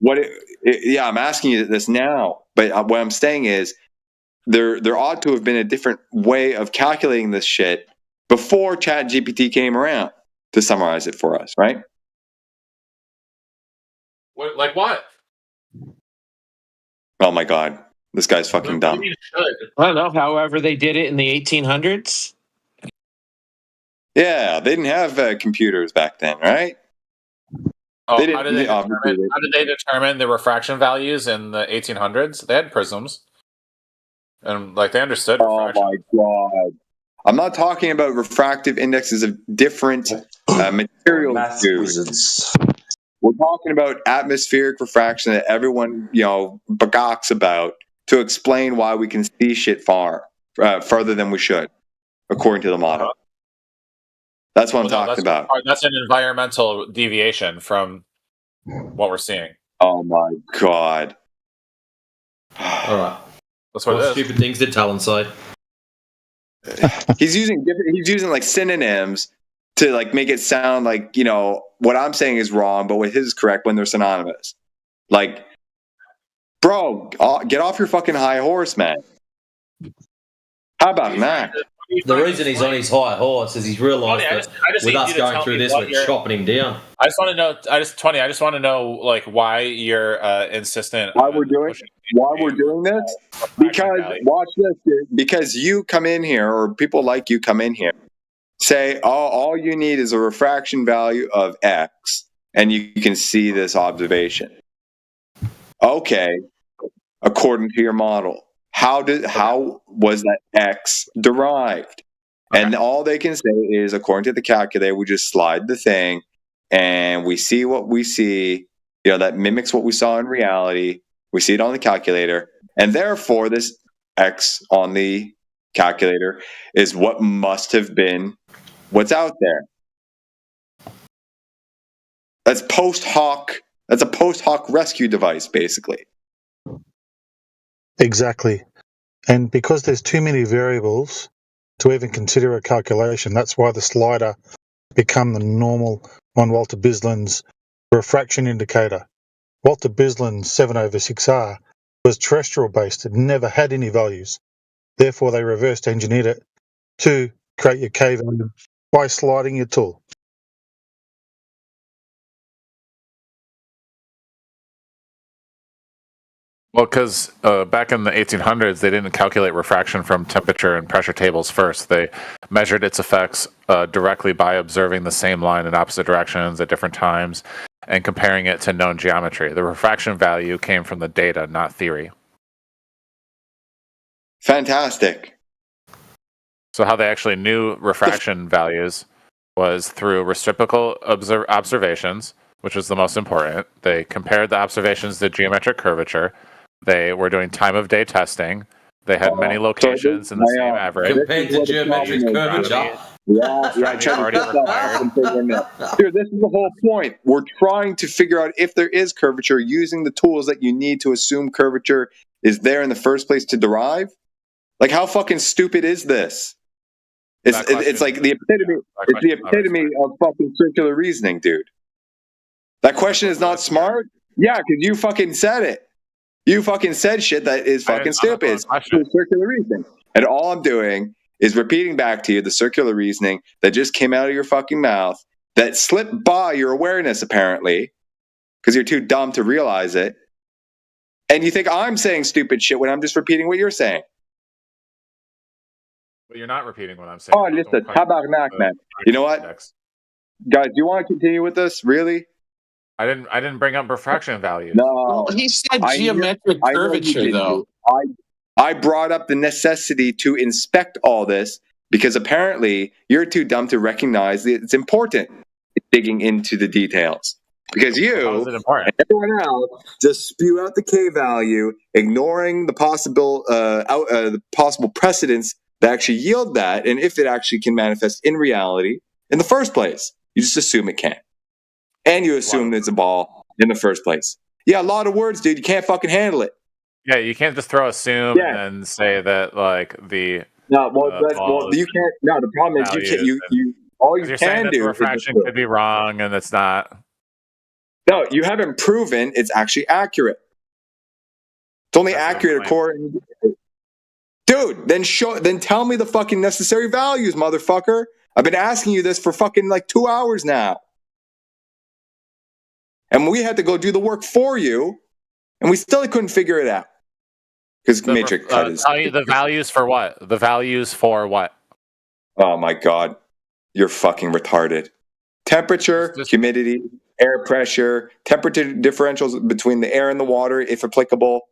I'm asking you this now, but what I'm saying is there ought to have been a different way of calculating this shit before ChatGPT came around to summarize it for us, right? Like what? Oh my god, this guy's fucking dumb. I don't know. However, they did it in the 1800s. Yeah, they didn't have computers back then, right? Oh, how did they determine the refraction values in the 1800s? They had prisms, and they understood. Oh my god! I'm not talking about refractive indexes of different materials, dude. We're talking about atmospheric refraction that everyone, bagocks about to explain why we can see shit farther than we should, according to the model. That's what I'm talking about. That's an environmental deviation from what we're seeing. Oh my god! All right, that's what it is. Stupid things did Talon say? He's using like synonyms to make it sound like what I'm saying is wrong, but what his is correct when they're synonymous. Like, bro, get off your fucking high horse, man. How about that? The reason he's on his high horse is he's realised that with us going through this, we're chopping him down. I just want to know. I just want to know why you're insistent. Why we're doing this? Because watch this, dude. Because you come in here, or people like you come in here, say, "Oh, all you need is a refraction value of X, and you can see this observation." Okay, according to your model. How was that X derived? Okay. And all they can say is, according to the calculator, we just slide the thing and we see what we see, that mimics what we saw in reality. We see it on the calculator. And therefore, this X on the calculator is what must have been what's out there. That's post hoc. That's a post hoc rescue device, basically. Exactly. And because there's too many variables to even consider a calculation, that's why the slider become the normal on Walter Bislin's refraction indicator. Walter Bislin's 7/6R was terrestrial based. It never had any values. Therefore, they reversed engineered it to create your K value by sliding your tool. Well, because back in the 1800s, they didn't calculate refraction from temperature and pressure tables first. They measured its effects directly by observing the same line in opposite directions at different times and comparing it to known geometry. The refraction value came from the data, not theory. Fantastic. So how they actually knew refraction values was through reciprocal observations, which was the most important. They compared the observations to geometric curvature. They were doing time of day testing. They had many locations in the same average. Compared to geometric curvature. Dude, this is the whole point. We're trying to figure out if there is curvature using the tools that you need to assume curvature is there in the first place to derive. Like, how fucking stupid is this? It's like the epitome. It's the epitome of fucking circular reasoning, dude. That question is not smart. Yeah, because you fucking said it. You fucking said shit that is fucking stupid. It's circular reasoning. And all I'm doing is repeating back to you the circular reasoning that just came out of your fucking mouth that slipped by your awareness, apparently, because you're too dumb to realize it. And you think I'm saying stupid shit when I'm just repeating what you're saying. But you're not repeating what I'm saying. Oh, listen, tabarnak, man. You know what? Guys, do you want to continue with this? Really? I didn't bring up refraction values. No. Well, he said geometric curvature, though. I brought up the necessity to inspect all this because apparently you're too dumb to recognize that it's important digging into the details. Because you and everyone else just spew out the K value, ignoring the possible precedents that actually yield that, and if it actually can manifest in reality in the first place. You just assume it can. And you assume it's a ball in the first place. Yeah, a lot of words, dude. You can't fucking handle it. Yeah, you can't just throw assume and then say that like the you can't. No, the problem is you can't. You all you can do. Refraction could be wrong, and it's not. No, you haven't proven it's actually accurate. It's only accurate according. Dude, then tell me the fucking necessary values, motherfucker. I've been asking you this for fucking like 2 hours now. And we had to go do the work for you, and we still couldn't figure it out. Because Matrix cut his... Tell you the values for what? The values for what? Oh my god. You're fucking retarded. Temperature, humidity, air pressure, temperature differentials between the air and the water, if applicable,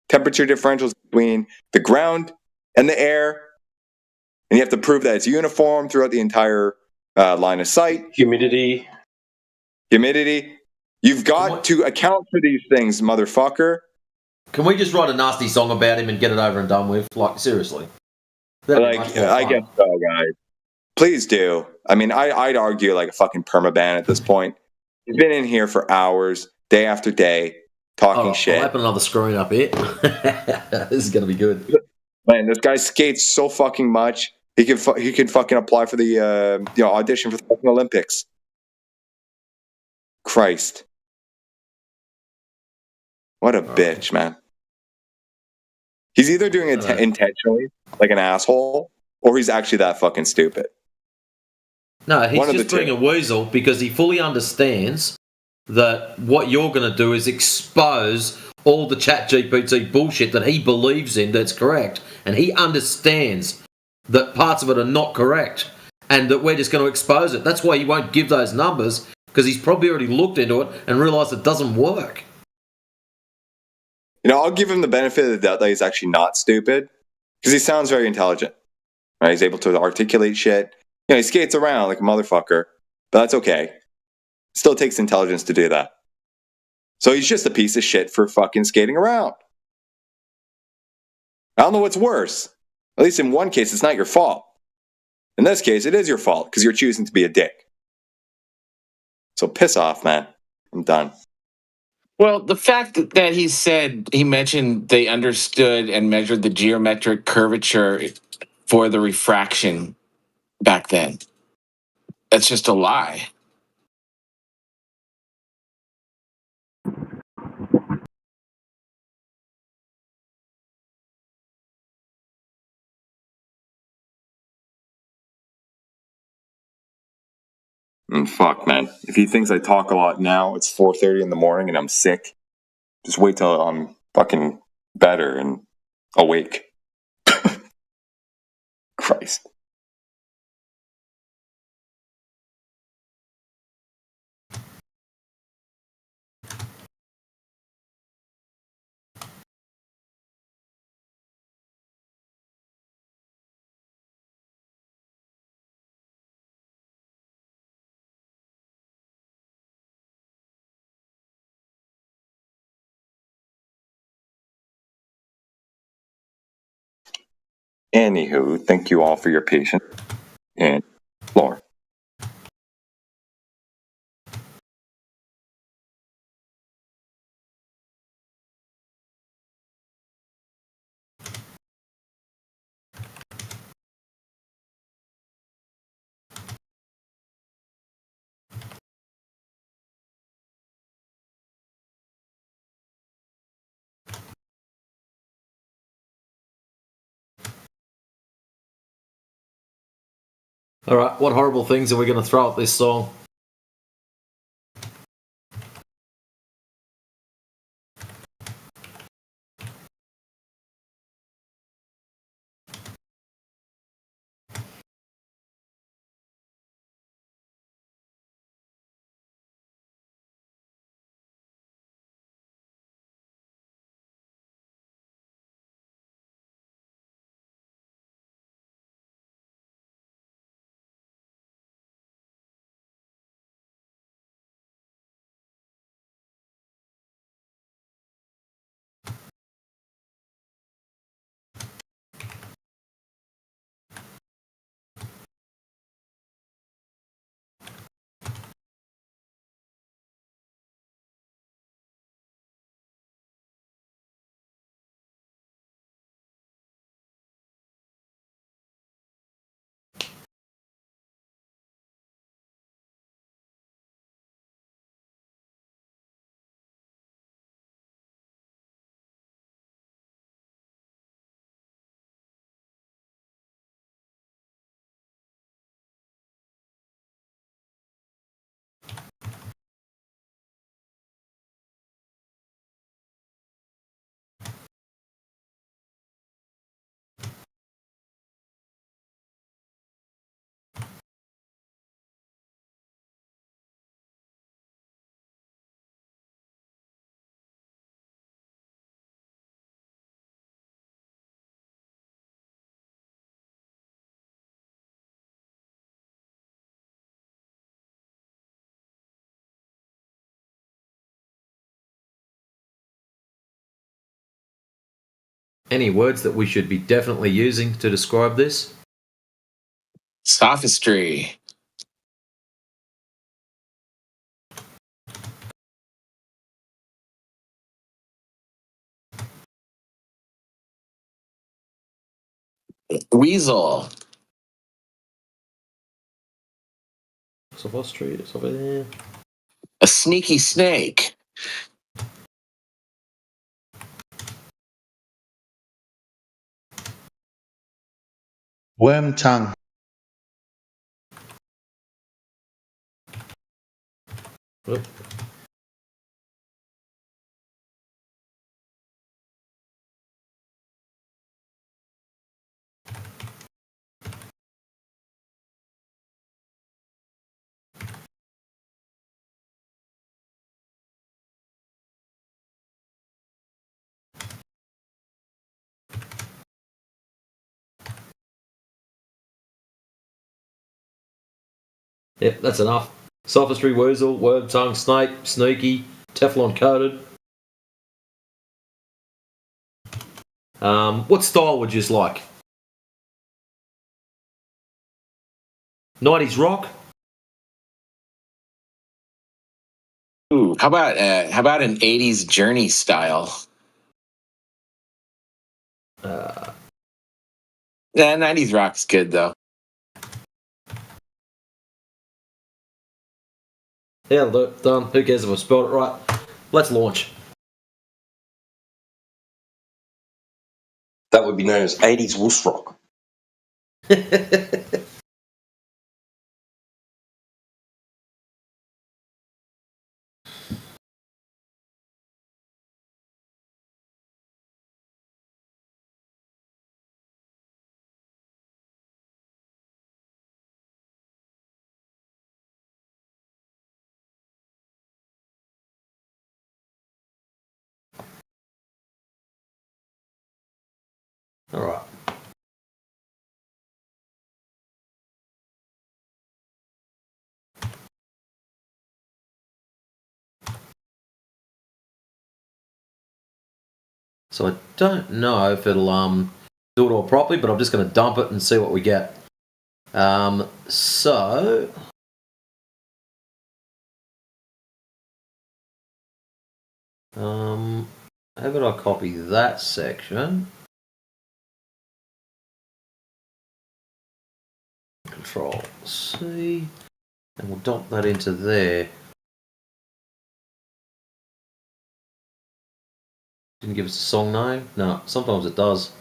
temperature differentials between the ground and the air, and you have to prove that it's uniform throughout the entire line of sight. Humidity. You've got to account for these things, motherfucker. Can we just write a nasty song about him and get it over and done with? Like, seriously. I guess so, guys. Please do. I mean, I'd argue like a fucking permaban at this point. He's been in here for hours, day after day, talking shit. I'll open another screen up here. This is going to be good. Man, this guy skates so fucking much. He can fucking apply for the audition for the fucking Olympics. Christ. What a bitch, man. He's either doing it intentionally, like an asshole, or he's actually that fucking stupid. No, he's just being a weasel because he fully understands that what you're going to do is expose all the ChatGPT bullshit that he believes in that's correct. And he understands that parts of it are not correct and that we're just going to expose it. That's why he won't give those numbers, because he's probably already looked into it and realized it doesn't work. You know, I'll give him the benefit of the doubt that he's actually not stupid, because he sounds very intelligent. Right? He's able to articulate shit. You know, he skates around like a motherfucker, but that's okay. Still takes intelligence to do that. So he's just a piece of shit for fucking skating around. I don't know what's worse. At least in one case, it's not your fault. In this case, it is your fault because you're choosing to be a dick. So piss off, man. I'm done. Well, the fact that he mentioned they understood and measured the geometric curvature for the refraction back then, that's just a lie. Fuck, man. If he thinks I talk a lot now, it's 4:30 in the morning and I'm sick. Just wait till I'm fucking better and awake. Christ. Anywho, thank you all for your patience. And floor. All right, what horrible things are we going to throw at this song? Any words that we should be definitely using to describe this? Sophistry. Weasel. Sophistry, it's over there. A sneaky snake. Worm tongue. Oop. Yep, that's enough. Sophistry, weasel, worm tongue, snake, sneaky, Teflon coated. What style would you like? 90s rock. Ooh, how about an '80s Journey style? Yeah, '90s rock's good though. Yeah, look, done. Who cares if I spelled it right? Let's launch. That would be known as 80s wuss rock. All right. So I don't know if it'll do it all properly, but I'm just going to dump it and see what we get. So how about I copy that section? Control C, and we'll dump that into there. Didn't give us a song name? No, sometimes it does.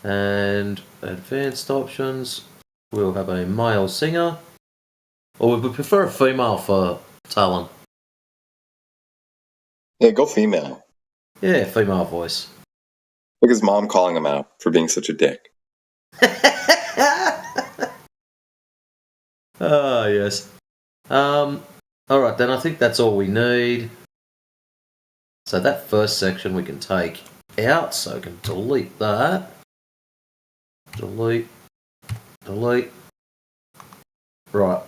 And advanced options, we'll have a male singer, or we would prefer a female for Talon. Yeah, go female. Yeah, female voice. Look at his mom calling him out for being such a dick. Ah, yes. Alright then, I think that's all we need. So that first section we can take out, so I can delete that. Delete. Delete. Right.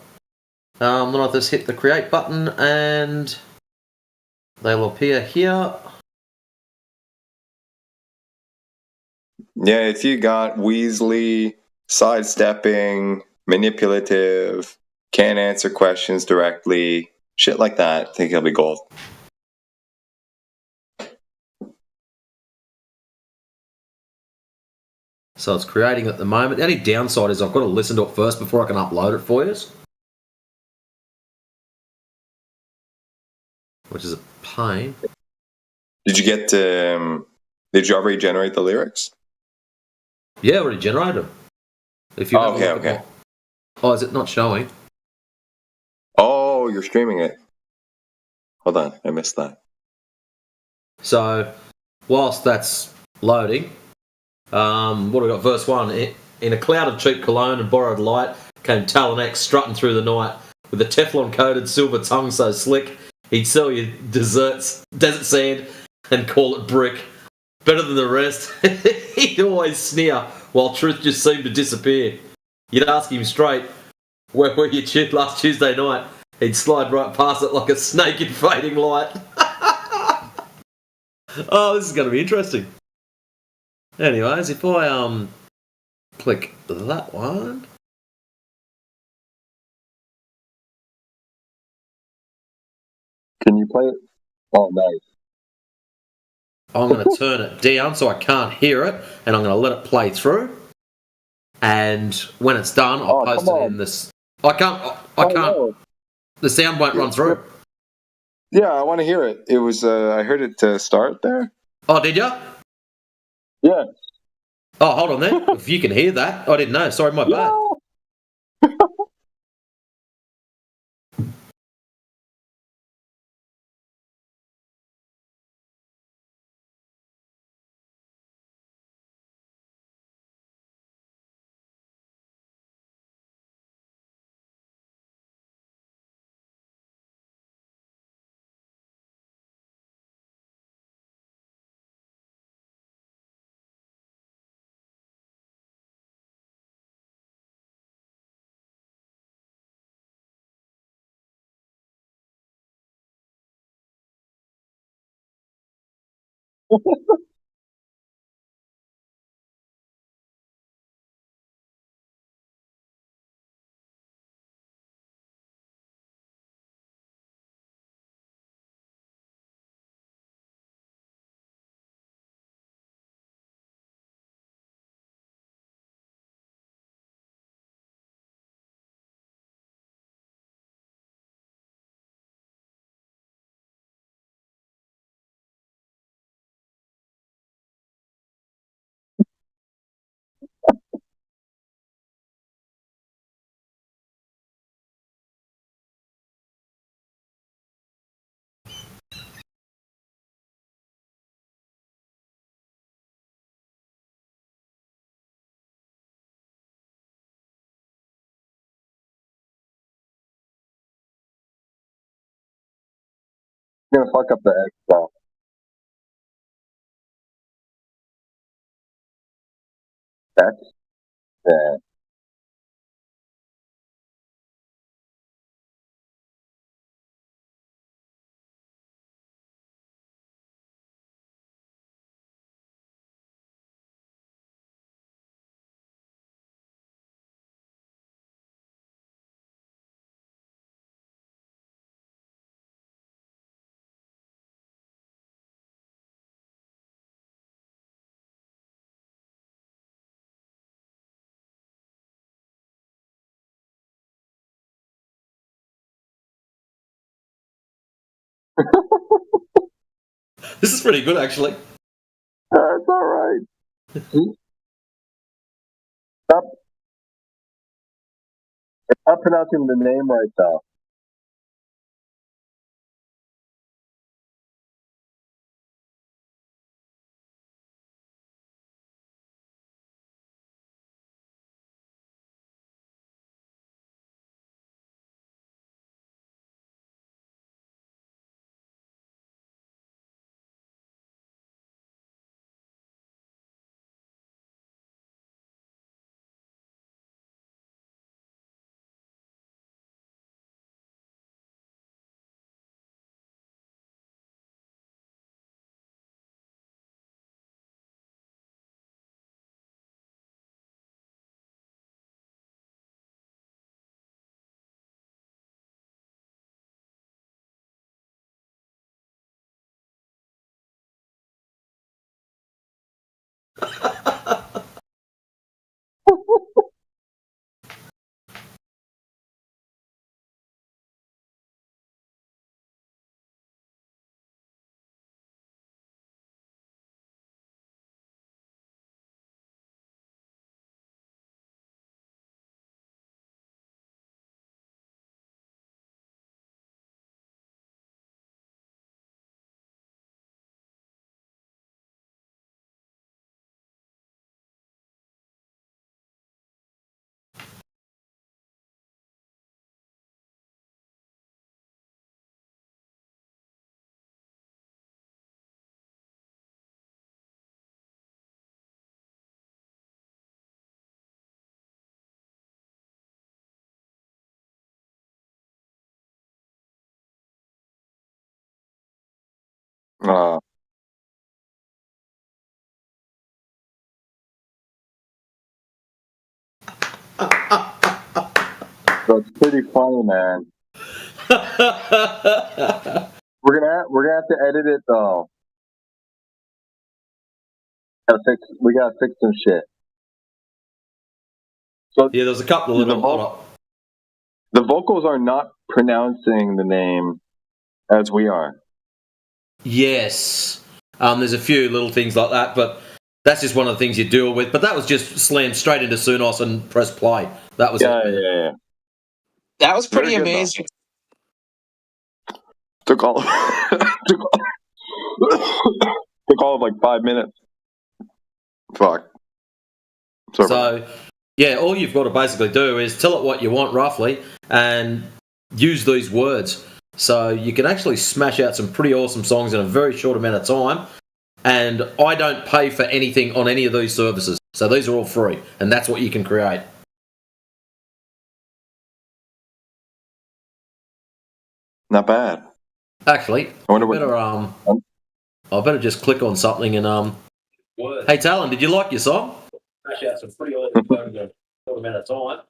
Then I'll just hit the create button and they'll appear here. Yeah, if you got Weasley, sidestepping, manipulative, can't answer questions directly, shit like that, I think he'll be gold. So it's creating at the moment. The only downside is I've got to listen to it first before I can upload it for you. Which is a pain. Did you get did you already generate the lyrics? Yeah, I already generated them. If you okay. Oh, is it not showing? Oh, you're streaming it. Hold on, I missed that. So, whilst that's loading, what do we got? Verse 1. In a cloud of cheap cologne and borrowed light came Talon X strutting through the night with a Teflon-coated silver tongue so slick he'd sell you desert sand and call it brick. Better than the rest. He'd always sneer while truth just seemed to disappear. You'd ask him straight, where were you last Tuesday night? He'd slide right past it like a snake in fading light. Oh, this is going to be interesting. Anyways, if I click that one. Can you play it? Oh, nice. I'm going to turn it down so I can't hear it, and I'm going to let it play through. And when it's done, I'll post it in this. I can't. No. The sound won't run through. Yeah, I want to hear it. It was. I heard it start there. Oh, did you? Yeah. Oh, hold on then. If you can hear that, I didn't know. Sorry, my bad. gonna fuck up the X ball. That's bad. This is pretty good, actually. That's all right. Stop pronouncing the name right, though. That's pretty funny, man. We're gonna have to edit it though. We gotta fix some shit. So yeah, there's a couple of little. The vocals are not pronouncing the name as we are. Yes. There's a few little things like that, but that's just one of the things you deal with. But that was just slammed straight into Sunos and press play. That was it. Yeah. That was pretty amazing. Took all of like 5 minutes. Fuck. So, yeah, all you've got to basically do is tell it what you want roughly and use these words. So you can actually smash out some pretty awesome songs in a very short amount of time. And I don't pay for anything on any of these services. So these are all free. And that's what you can create. Not bad. Actually, I better just click on something and Hey Talon, did you like your song? Smash out some pretty awesome songs in a short amount of time.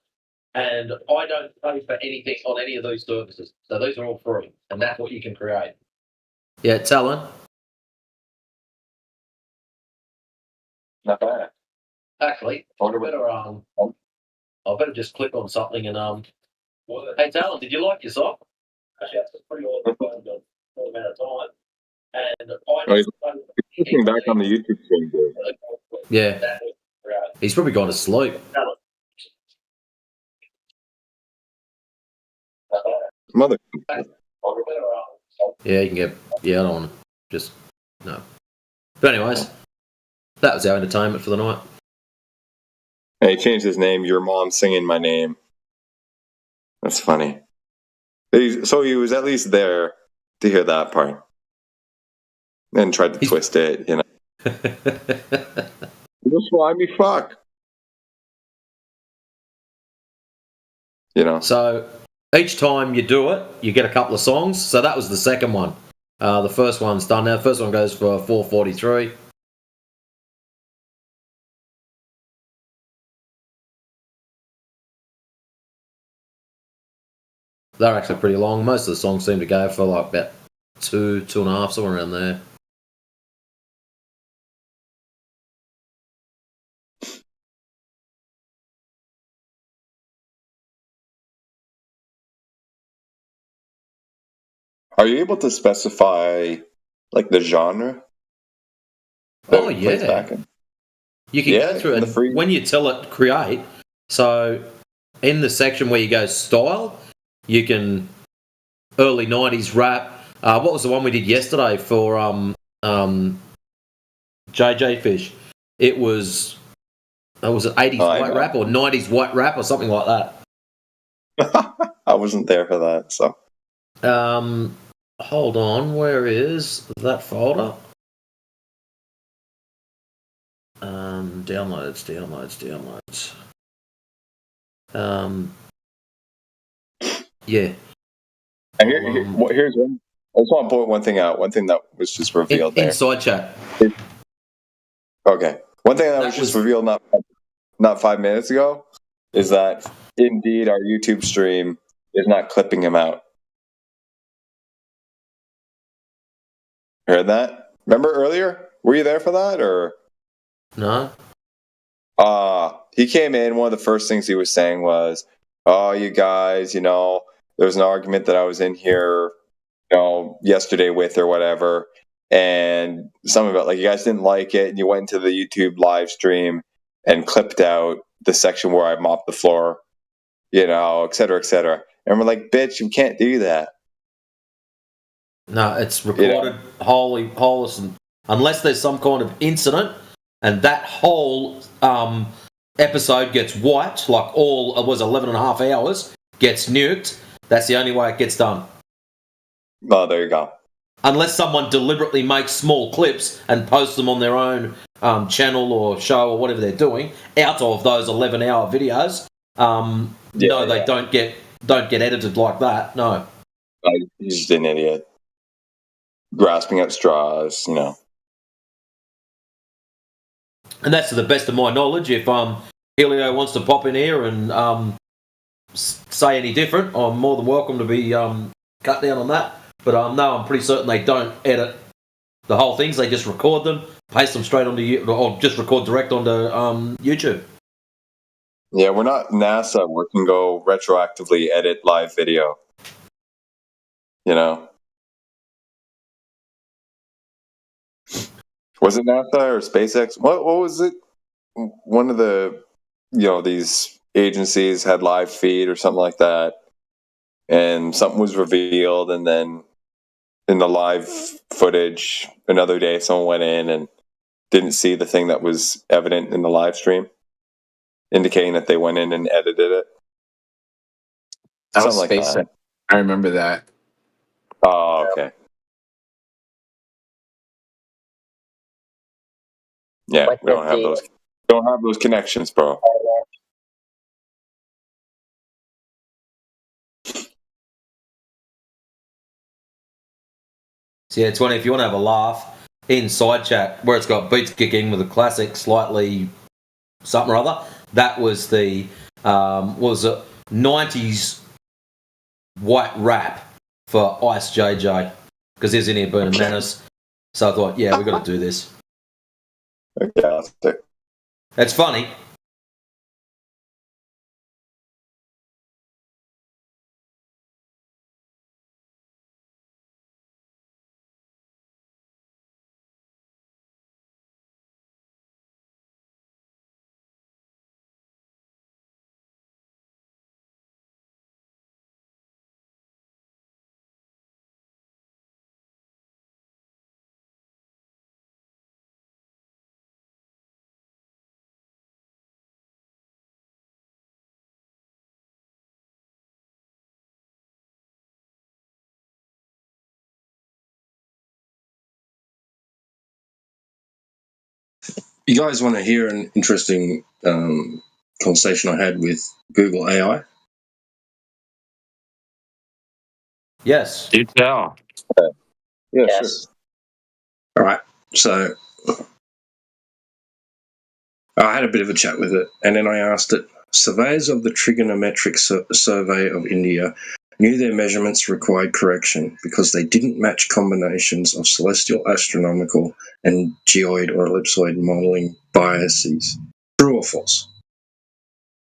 And I don't pay for anything on any of these services. So these are all free. And that's what you can create. Yeah, Talon. Not bad. Actually, I better just click on something and Hey Talon, did you like your song? Smash out some pretty awesome songs in a short amount of time. And He's looking back on the YouTube stream. Yeah. He's probably gone to sleep. Mother. Yeah, you can get. Yeah, I don't want to just. No. But, anyways, that was our entertainment for the night. And he changed his name. Your mom singing my name. That's funny. So he was at least there to hear that part. and tried to twist it, you know. Just slimy fuck. You know. So each time you do it, you get a couple of songs. So that was the second one. The first one's done now. The first one goes for 443. They're actually pretty long. Most of the songs seem to go for like about 2.5, somewhere around there. Are you able to specify like the genre? Oh yeah. You can go through and when you tell it create, so in the section where you go style, you can early 90s rap. What was the one we did yesterday for JJ Fish? It was an 80s white rap or 90s white rap or something like that. I wasn't there for that, so. Hold on, where is that folder? Downloads. Yeah. Here's one. I just want to point one thing out. One thing that was just revealed there. Inside chat. Okay. One thing that was just revealed not 5 minutes ago is that indeed our YouTube stream is not clipping him out. Heard that? Remember earlier? Were you there for that or? No. He came in. One of the first things he was saying was, "Oh, you guys, you know, there was an argument that I was in here, you know, yesterday with or whatever, and something about like you guys didn't like it, and you went into the YouTube live stream and clipped out the section where I mopped the floor, you know, et cetera, et cetera." And we're like, "Bitch, you can't do that." No, it's recorded wholly, unless there's some kind of incident, and that whole episode gets wiped, like all it was 11 and a half hours, gets nuked. That's the only way it gets done. Oh, there you go. Unless someone deliberately makes small clips and posts them on their own channel or show or whatever they're doing out of those 11-hour videos. They don't get edited like that. No. He's just an idiot. Grasping at straws, you know. And that's to the best of my knowledge. If Helio wants to pop in here and say any different, I'm more than welcome to be cut down on that. But no, I'm pretty certain they don't edit the whole things. They just record them, paste them straight onto or just record direct onto YouTube. Yeah, we're not NASA. We can go retroactively edit live video. You know. Was it NASA or SpaceX? What was it? One of the, you know, these agencies had live feed or something like that, and something was revealed, and then in the live footage, another day, someone went in and didn't see the thing that was evident in the live stream, indicating that they went in and edited it. That was something like SpaceX. I remember that. Oh, okay. Yeah, we don't have those. Don't have those connections, bro. So yeah, 20. If you want to have a laugh, inside chat where it's got beats kicking with a classic, slightly something or other. That was the was it 90s white rap for Ice JJ because he was in here burning menace. So I thought, yeah, we got to do this. Okay, It's funny. You guys want to hear an interesting conversation I had with Google AI? Yes. Do tell. Yeah, yes. Sure. All right. So I had a bit of a chat with it, and then I asked it, surveyors of the Trigonometric Survey of India knew their measurements required correction because they didn't match combinations of celestial, astronomical, and geoid or ellipsoid modeling biases. True or false?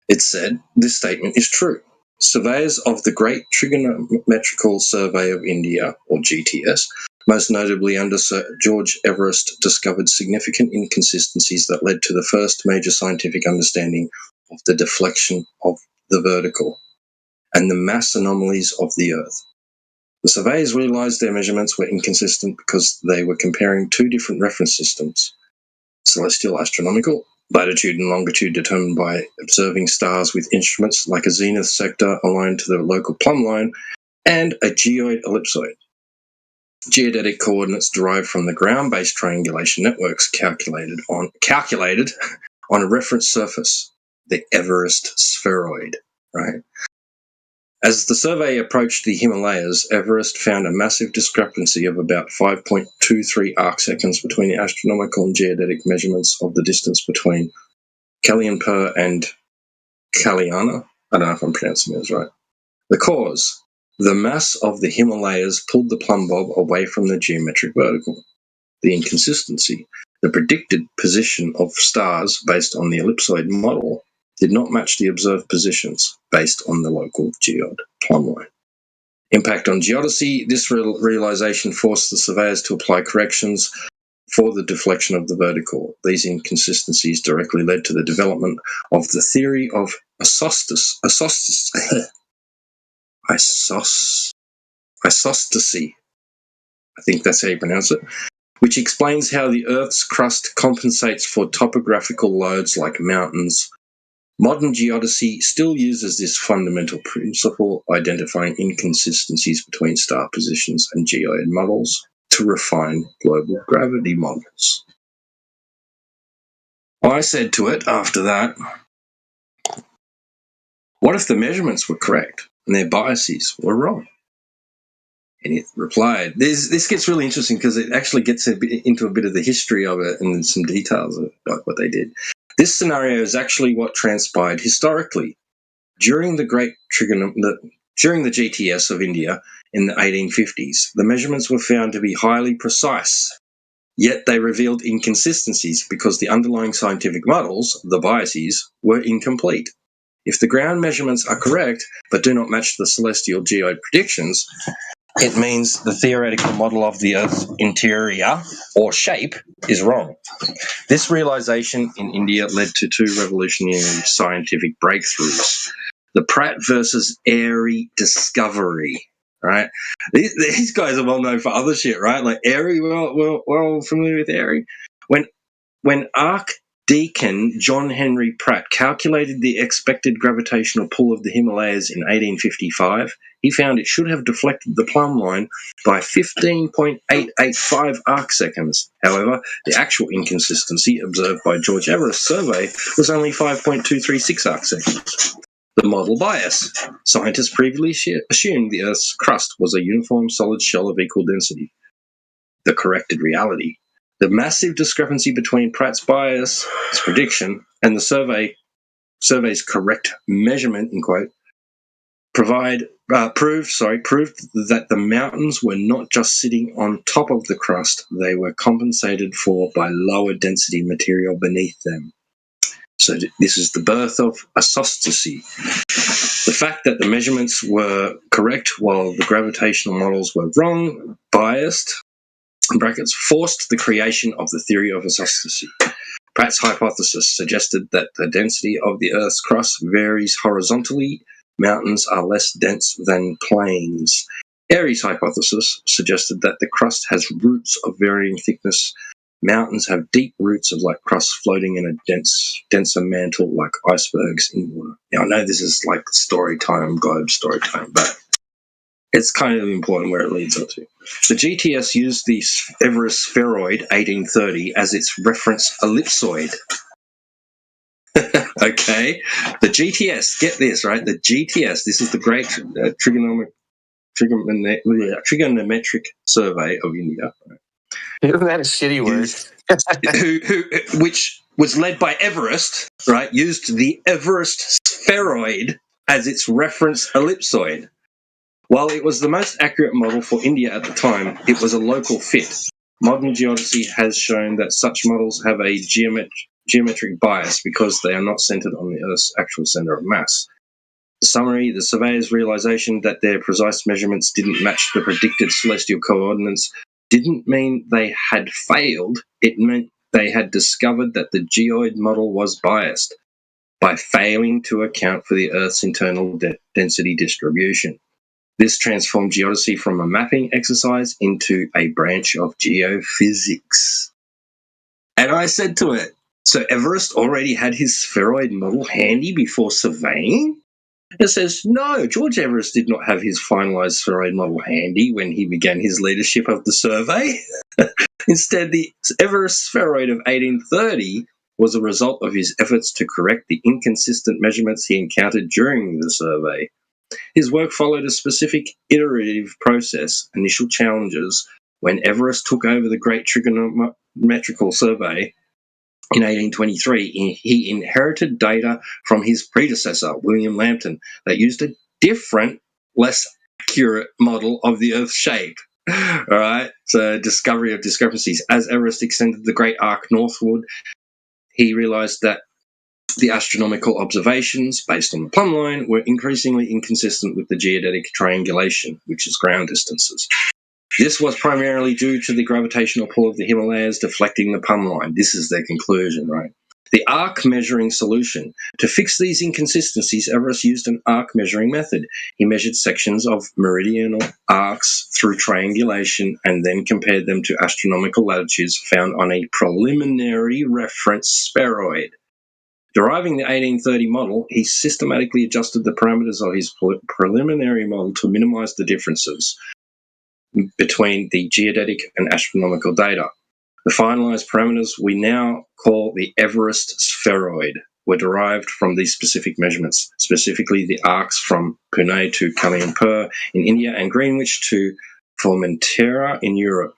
It said, this statement is true. Surveyors of the Great Trigonometrical Survey of India, or GTS, most notably under Sir George Everest, discovered significant inconsistencies that led to the first major scientific understanding of the deflection of the vertical and the mass anomalies of the Earth. The surveyors realized their measurements were inconsistent because they were comparing two different reference systems, celestial astronomical, latitude and longitude determined by observing stars with instruments like a zenith sector aligned to the local plumb line, and a geoid ellipsoid. Geodetic coordinates derived from the ground-based triangulation networks calculated on a reference surface, the Everest spheroid, right? As the survey approached the Himalayas, Everest found a massive discrepancy of about 5.23 arcseconds between the astronomical and geodetic measurements of the distance between Kalyanpur and Kalyana. I don't know if I'm pronouncing this right. The cause: the mass of the Himalayas pulled the plumb bob away from the geometric vertical. The inconsistency: the predicted position of stars based on the ellipsoid model did not match the observed positions based on the local geode plumb line. Impact on geodesy: this realization forced the surveyors to apply corrections for the deflection of the vertical. These inconsistencies directly led to the development of the theory of isostasy. I think that's how you pronounce it, which explains how the Earth's crust compensates for topographical loads like mountains. Modern geodesy still uses this fundamental principle, identifying inconsistencies between star positions and geoid models, to refine global gravity models. I said to it after that, what if the measurements were correct and their biases were wrong? And it replied, this gets really interesting because it actually gets into a bit of the history of it and some details of what they did. This scenario is actually what transpired historically. During the GTS of India in the 1850s, the measurements were found to be highly precise, yet they revealed inconsistencies because the underlying scientific models, the biases, were incomplete. If the ground measurements are correct but do not match the celestial geoid predictions, it means the theoretical model of the Earth's interior or shape is wrong. This realization in India led to two revolutionary scientific breakthroughs. The Pratt versus Airy discovery, right? These guys are well known for other shit, right? Like Airy, we're all familiar with Airy. When Archdeacon John Henry Pratt calculated the expected gravitational pull of the Himalayas in 1855, he found it should have deflected the plumb line by 15.885 arcseconds. However, the actual inconsistency observed by George Everest's survey was only 5.236 arcseconds. The model bias. Scientists previously assumed the Earth's crust was a uniform solid shell of equal density. The corrected reality. The massive discrepancy between Pratt's bias, his prediction, and the survey's correct measurement, in quote, proved that the mountains were not just sitting on top of the crust, they were compensated for by lower density material beneath them. So this is the birth of isostasy. The fact that the measurements were correct while the gravitational models were wrong, biased, in brackets, forced the creation of the theory of isostasy. Pratt's hypothesis suggested that the density of the Earth's crust varies horizontally. Mountains are less dense than plains. Airy's hypothesis suggested that the crust has roots of varying thickness. Mountains have deep roots of like crust floating in a denser mantle like icebergs in water. Now, I know this is like globe story time, but It's kind of important where it leads up to. The GTS used the Everest spheroid 1830 as its reference ellipsoid. Okay, the GTS, get this, right? The GTS, this is the Great Trigonometric Survey of India. Right? Isn't that a shitty word? Which was led by Everest, right? Used the Everest spheroid as its reference ellipsoid. While it was the most accurate model for India at the time, it was a local fit. Modern geodesy has shown that such models have a geometric bias because they are not centered on the Earth's actual center of mass. The summary, the surveyors' realization that their precise measurements didn't match the predicted celestial coordinates didn't mean they had failed. It meant they had discovered that the geoid model was biased by failing to account for the Earth's internal density distribution. This transformed geodesy from a mapping exercise into a branch of geophysics. And I said to it, so Everest already had his spheroid model handy before surveying? It says, no, George Everest did not have his finalized spheroid model handy when he began his leadership of the survey. Instead, the Everest spheroid of 1830 was a result of his efforts to correct the inconsistent measurements he encountered during the survey. His work followed a specific iterative process. Initial challenges when Everest took over the Great Trigonometrical Survey in 1823, he inherited data from his predecessor, William Lambton, that used a different, less accurate model of the Earth's shape. All right, so discovery of discrepancies. As Everest extended the Great Arc northward, he realized that the astronomical observations based on the plumb line were increasingly inconsistent with the geodetic triangulation, which is ground distances. This was primarily due to the gravitational pull of the Himalayas deflecting the plumb line. This is their conclusion, right? The arc measuring solution. To fix these inconsistencies, Everest used an arc measuring method. He measured sections of meridional arcs through triangulation and then compared them to astronomical latitudes found on a preliminary reference spheroid. Deriving the 1830 model, he systematically adjusted the parameters of his preliminary model to minimize the differences between the geodetic and astronomical data. The finalized parameters we now call the Everest spheroid were derived from these specific measurements, specifically the arcs from Pune to Kalimpur in India and Greenwich to Formentera in Europe.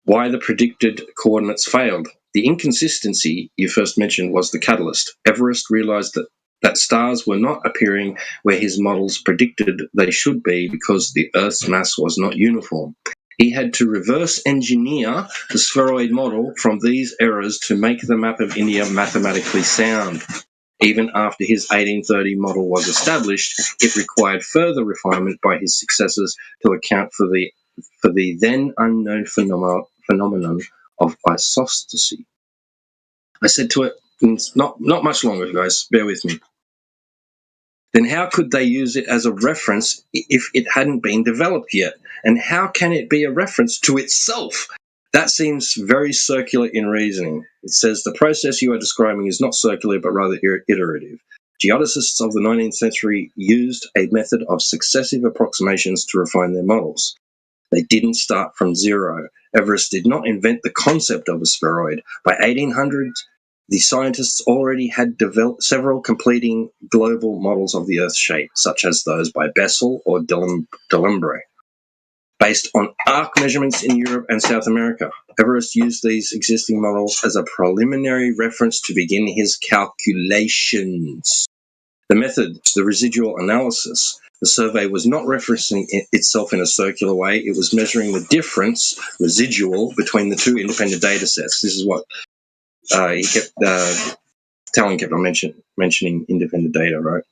Why the predicted coordinates failed. The inconsistency you first mentioned was the catalyst. Everest realized that stars were not appearing where his models predicted they should be because the Earth's mass was not uniform. He had to reverse engineer the spheroid model from these errors to make the map of India mathematically sound. Even after his 1830 model was established, it required further refinement by his successors to account for the then unknown phenomenon of isostasy. I said to it, it's not much longer, guys, bear with me. Then how could they use it as a reference if it hadn't been developed yet? And how can it be a reference to itself? That seems very circular in reasoning. It says the process you are describing is not circular but rather iterative. Geodesists of the 19th century used a method of successive approximations to refine their models. They didn't start from zero. Everest did not invent the concept of a spheroid. By 1800, the scientists already had developed several completing global models of the Earth's shape, such as those by Bessel or Delambre, based on arc measurements in Europe and South America. Everest used these existing models as a preliminary reference to begin his calculations. The method, the residual analysis. The survey was not referencing itself in a circular way. It was measuring the difference, residual, between the two independent data sets. This is what he kept, Talon kept on mentioning independent data, right?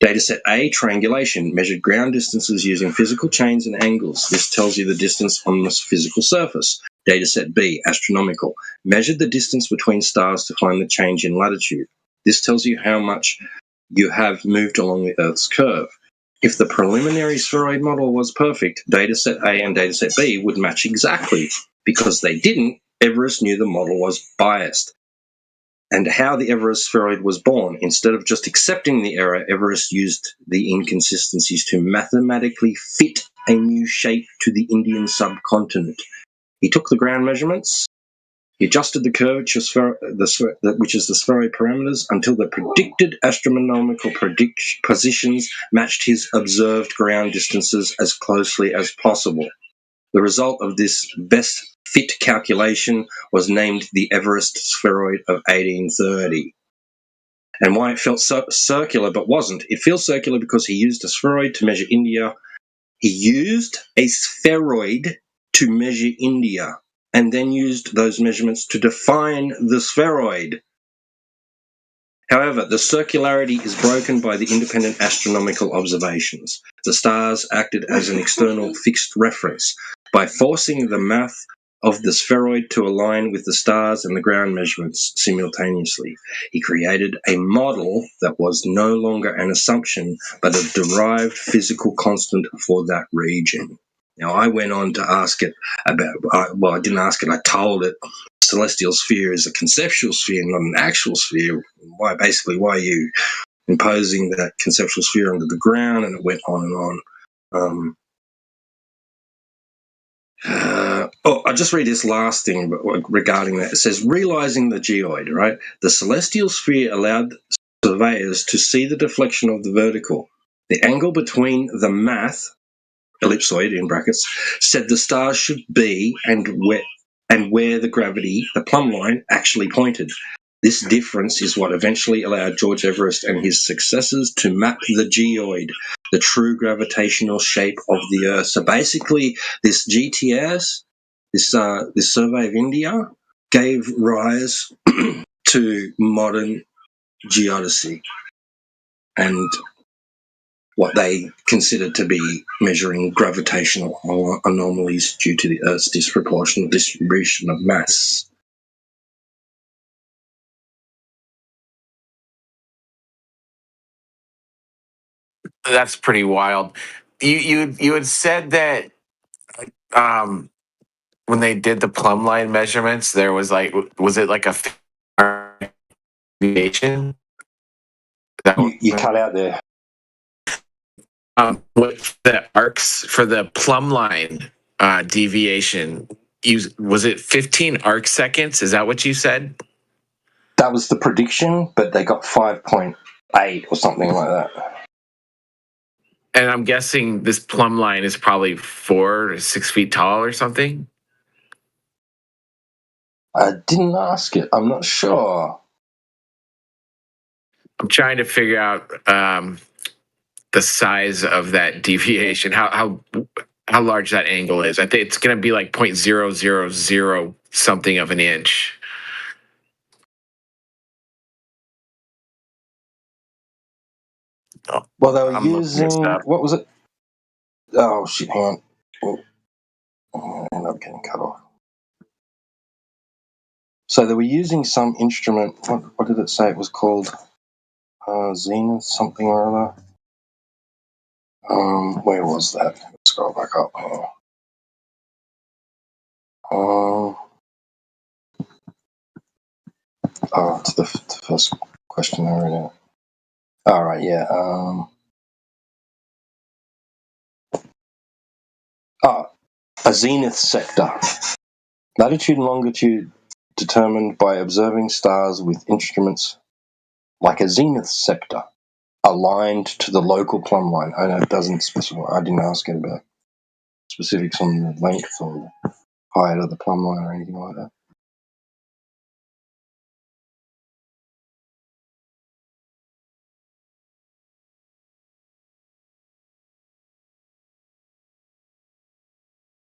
Data set A, triangulation, measured ground distances using physical chains and angles. This tells you the distance on the physical surface. Data set B, astronomical, measured the distance between stars to find the change in latitude. This tells you how much you have moved along the Earth's curve. If the preliminary spheroid model was perfect, dataset A and dataset B would match exactly. Because they didn't, Everest knew the model was biased. and how the Everest spheroid was born. Instead of just accepting the error, Everest used the inconsistencies to mathematically fit a new shape to the Indian subcontinent. He took the ground measurements, he adjusted the curvature, which is the spheroid parameters, until the predicted astronomical positions matched his observed ground distances as closely as possible. The result of this best fit calculation was named the Everest spheroid of 1830. And why it felt circular but wasn't. It feels circular because he used a spheroid to measure India. He used a spheroid to measure India and then used those measurements to define the spheroid. However, the circularity is broken by the independent astronomical observations. The stars acted as an external fixed reference. By forcing the math of the spheroid to align with the stars and the ground measurements simultaneously, he created a model that was no longer an assumption, but a derived physical constant for that region. Now, I went on to ask it about, well, I didn't ask it, I told it celestial sphere is a conceptual sphere, not an actual sphere. Why are you imposing that conceptual sphere under the ground? And it went on and on. I'll just read this last thing regarding that. It says, realizing the geoid, right? The celestial sphere allowed surveyors to see the deflection of the vertical. The angle between the math, ellipsoid in brackets, said the stars should be and where the gravity, the plumb line, actually pointed. This difference is what eventually allowed George Everest and his successors to map the geoid, the true gravitational shape of the Earth. So basically, this GTS, this survey of India, gave rise to modern geodesy and what they considered to be measuring gravitational anomalies due to the Earth's disproportionate distribution of mass. That's pretty wild. You had said that when they did the plumb line measurements, there was was it like a deviation? You cut out there. What the arcs for the plumb line deviation? Was it 15 arc seconds? Is that what you said? That was the prediction, but they got 5.8 or something like that. And I'm guessing this plumb line is probably 4 to 6 feet tall or something. I didn't ask it. I'm not sure. I'm trying to figure out the size of that deviation, how large that angle is. I think it's going to be like 0.000 something of an inch. Well, they were using, what was it? Oh, shit, hang on. I ended up getting cut off. So they were using some instrument. What did it say it was called? Zenith something or other. Where was that? Let's scroll back up. To the first question I read out. All right, yeah. A zenith sector. Latitude and longitude determined by observing stars with instruments like a zenith sector aligned to the local plumb line. I know it doesn't specify. I didn't ask it about specifics on the length or the height of the plumb line or anything like that.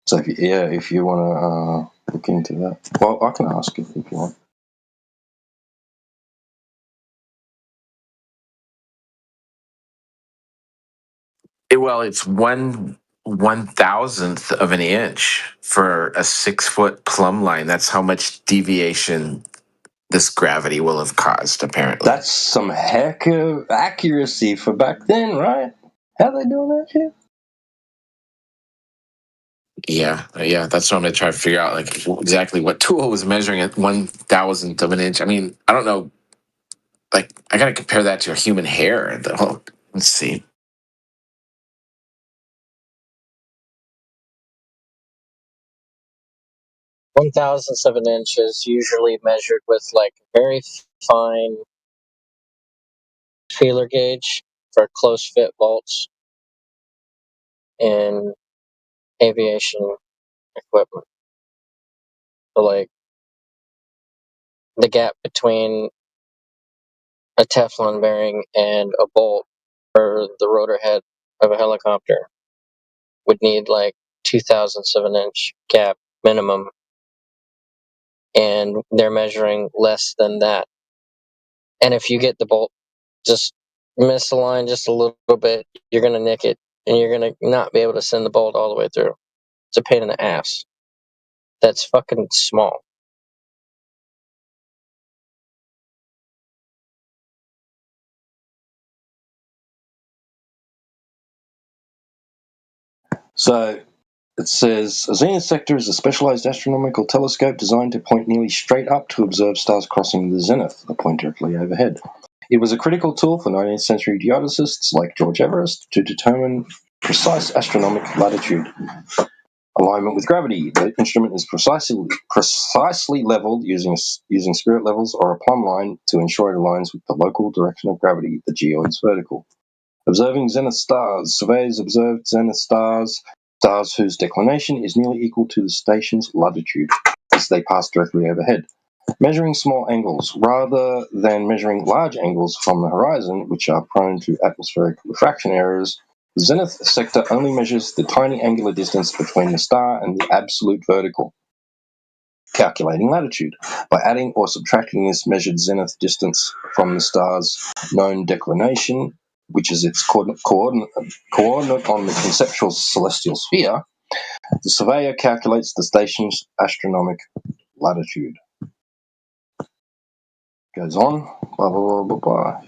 So if you want to look into that, well, I can ask it if you want. Well, it's 1/1000th of an inch for a 6-foot plumb line. That's how much deviation this gravity will have caused, apparently. That's some heck of accuracy for back then, right? How they doing that shit? Yeah, that's what I'm gonna try to figure out, like exactly what tool was measuring at 1,000th of an inch. I mean, I don't know. Like, I gotta compare that to a human hair. Let's see. One thousandth of an inch is usually measured with like very fine feeler gauge for close fit bolts in aviation equipment. So like the gap between a Teflon bearing and a bolt for the rotor head of a helicopter would need like 2,000ths of an inch gap minimum, and they're measuring less than that. And if you get the bolt just misaligned just a little bit, you're gonna nick it, and you're gonna not be able to send the bolt all the way through. It's a pain in the ass. That's fucking small. So it says a zenith sector is a specialized astronomical telescope designed to point nearly straight up to observe stars crossing the zenith, a point directly overhead. It was a critical tool for 19th century geodesists like George Everest to determine precise astronomical latitude. Alignment with gravity. The instrument is precisely leveled using spirit levels or a plumb line to ensure it aligns with the local direction of gravity. The geo is vertical. Observing zenith stars. Surveyors observed zenith stars whose declination is nearly equal to the station's latitude as they pass directly overhead. Measuring small angles. Rather than measuring large angles from the horizon, which are prone to atmospheric refraction errors, the zenith sector only measures the tiny angular distance between the star and the absolute vertical. Calculating latitude. By adding or subtracting this measured zenith distance from the star's known declination, which is its coordinate on the conceptual celestial sphere, the surveyor calculates the station's astronomic latitude. Goes on, blah, blah, blah, blah, blah.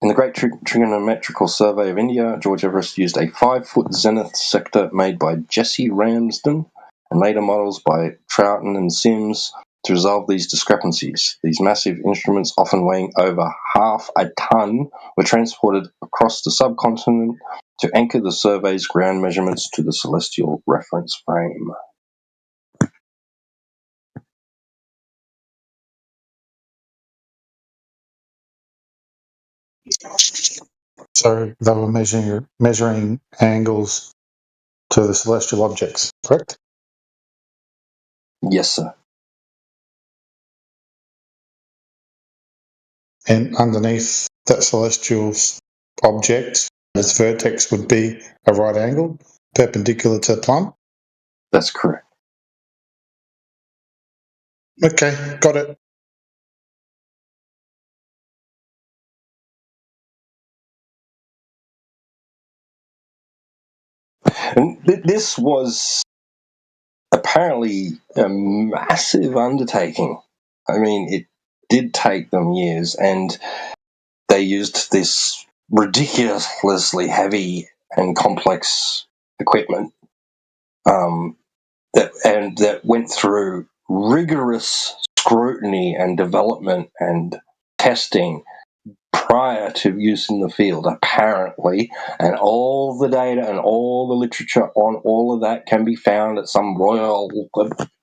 In the Great Trigonometrical Survey of India, George Everest used a 5-foot zenith sector made by Jesse Ramsden and later models by Troughton and Sims to resolve these discrepancies. These massive instruments, often weighing over half a ton, were transported across the subcontinent to anchor the survey's ground measurements to the celestial reference frame. So they were measuring angles to the celestial objects, correct? Yes, sir. And underneath that celestial object, its vertex would be a right angle, perpendicular to the plumb? That's correct. Okay, got it. And this was apparently a massive undertaking. I mean, it did take them years, and they used this ridiculously heavy and complex equipment that went through rigorous scrutiny and development and testing prior to use in the field, apparently, and all the data and all the literature on all of that can be found at some royal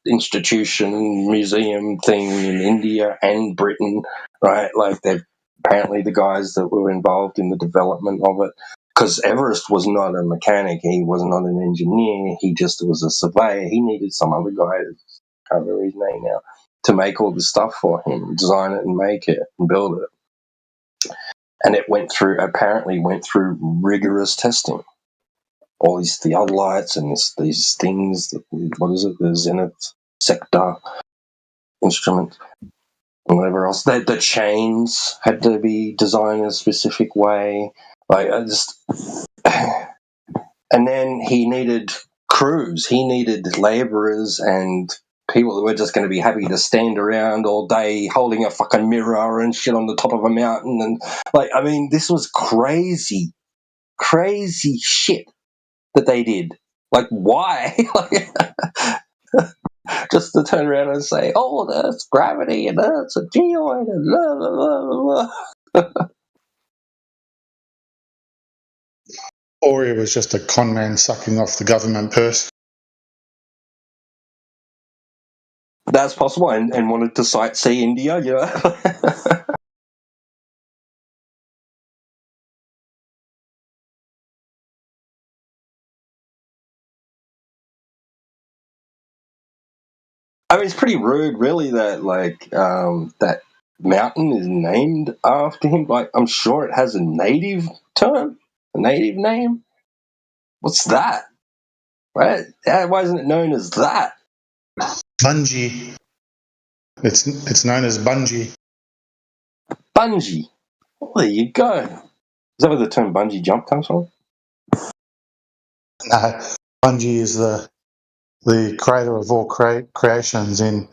institution, museum thing in India and Britain, right? Like, they're apparently the guys that were involved in the development of it. Because Everest was not a mechanic, he was not an engineer, he just was a surveyor. He needed some other guy, I can't remember his name now, to make all this stuff for him, design it and make it and build it. And it apparently went through rigorous testing. All these theodolites and these things, the zenith sector instrument and whatever else. The chains had to be designed in a specific way. And then he needed crews. He needed laborers and people that were just going to be happy to stand around all day holding a fucking mirror and shit on the top of a mountain. And, this was crazy shit. that they did. Like, why? Just to turn around and say, oh, that's gravity and that's a geoid and blah, blah, blah, blah. Or he was just a con man sucking off the government purse. That's possible, and wanted to sightsee India, you know. I mean, it's pretty rude, really, that that mountain is named after him. Like, I'm sure it has a native term, a native name. What's that? Right? Why isn't it known as that? Bungee. It's known as bungee. Bungee. Well, there you go. Is that where the term bungee jump comes from? No, bungee is the creator of all creations in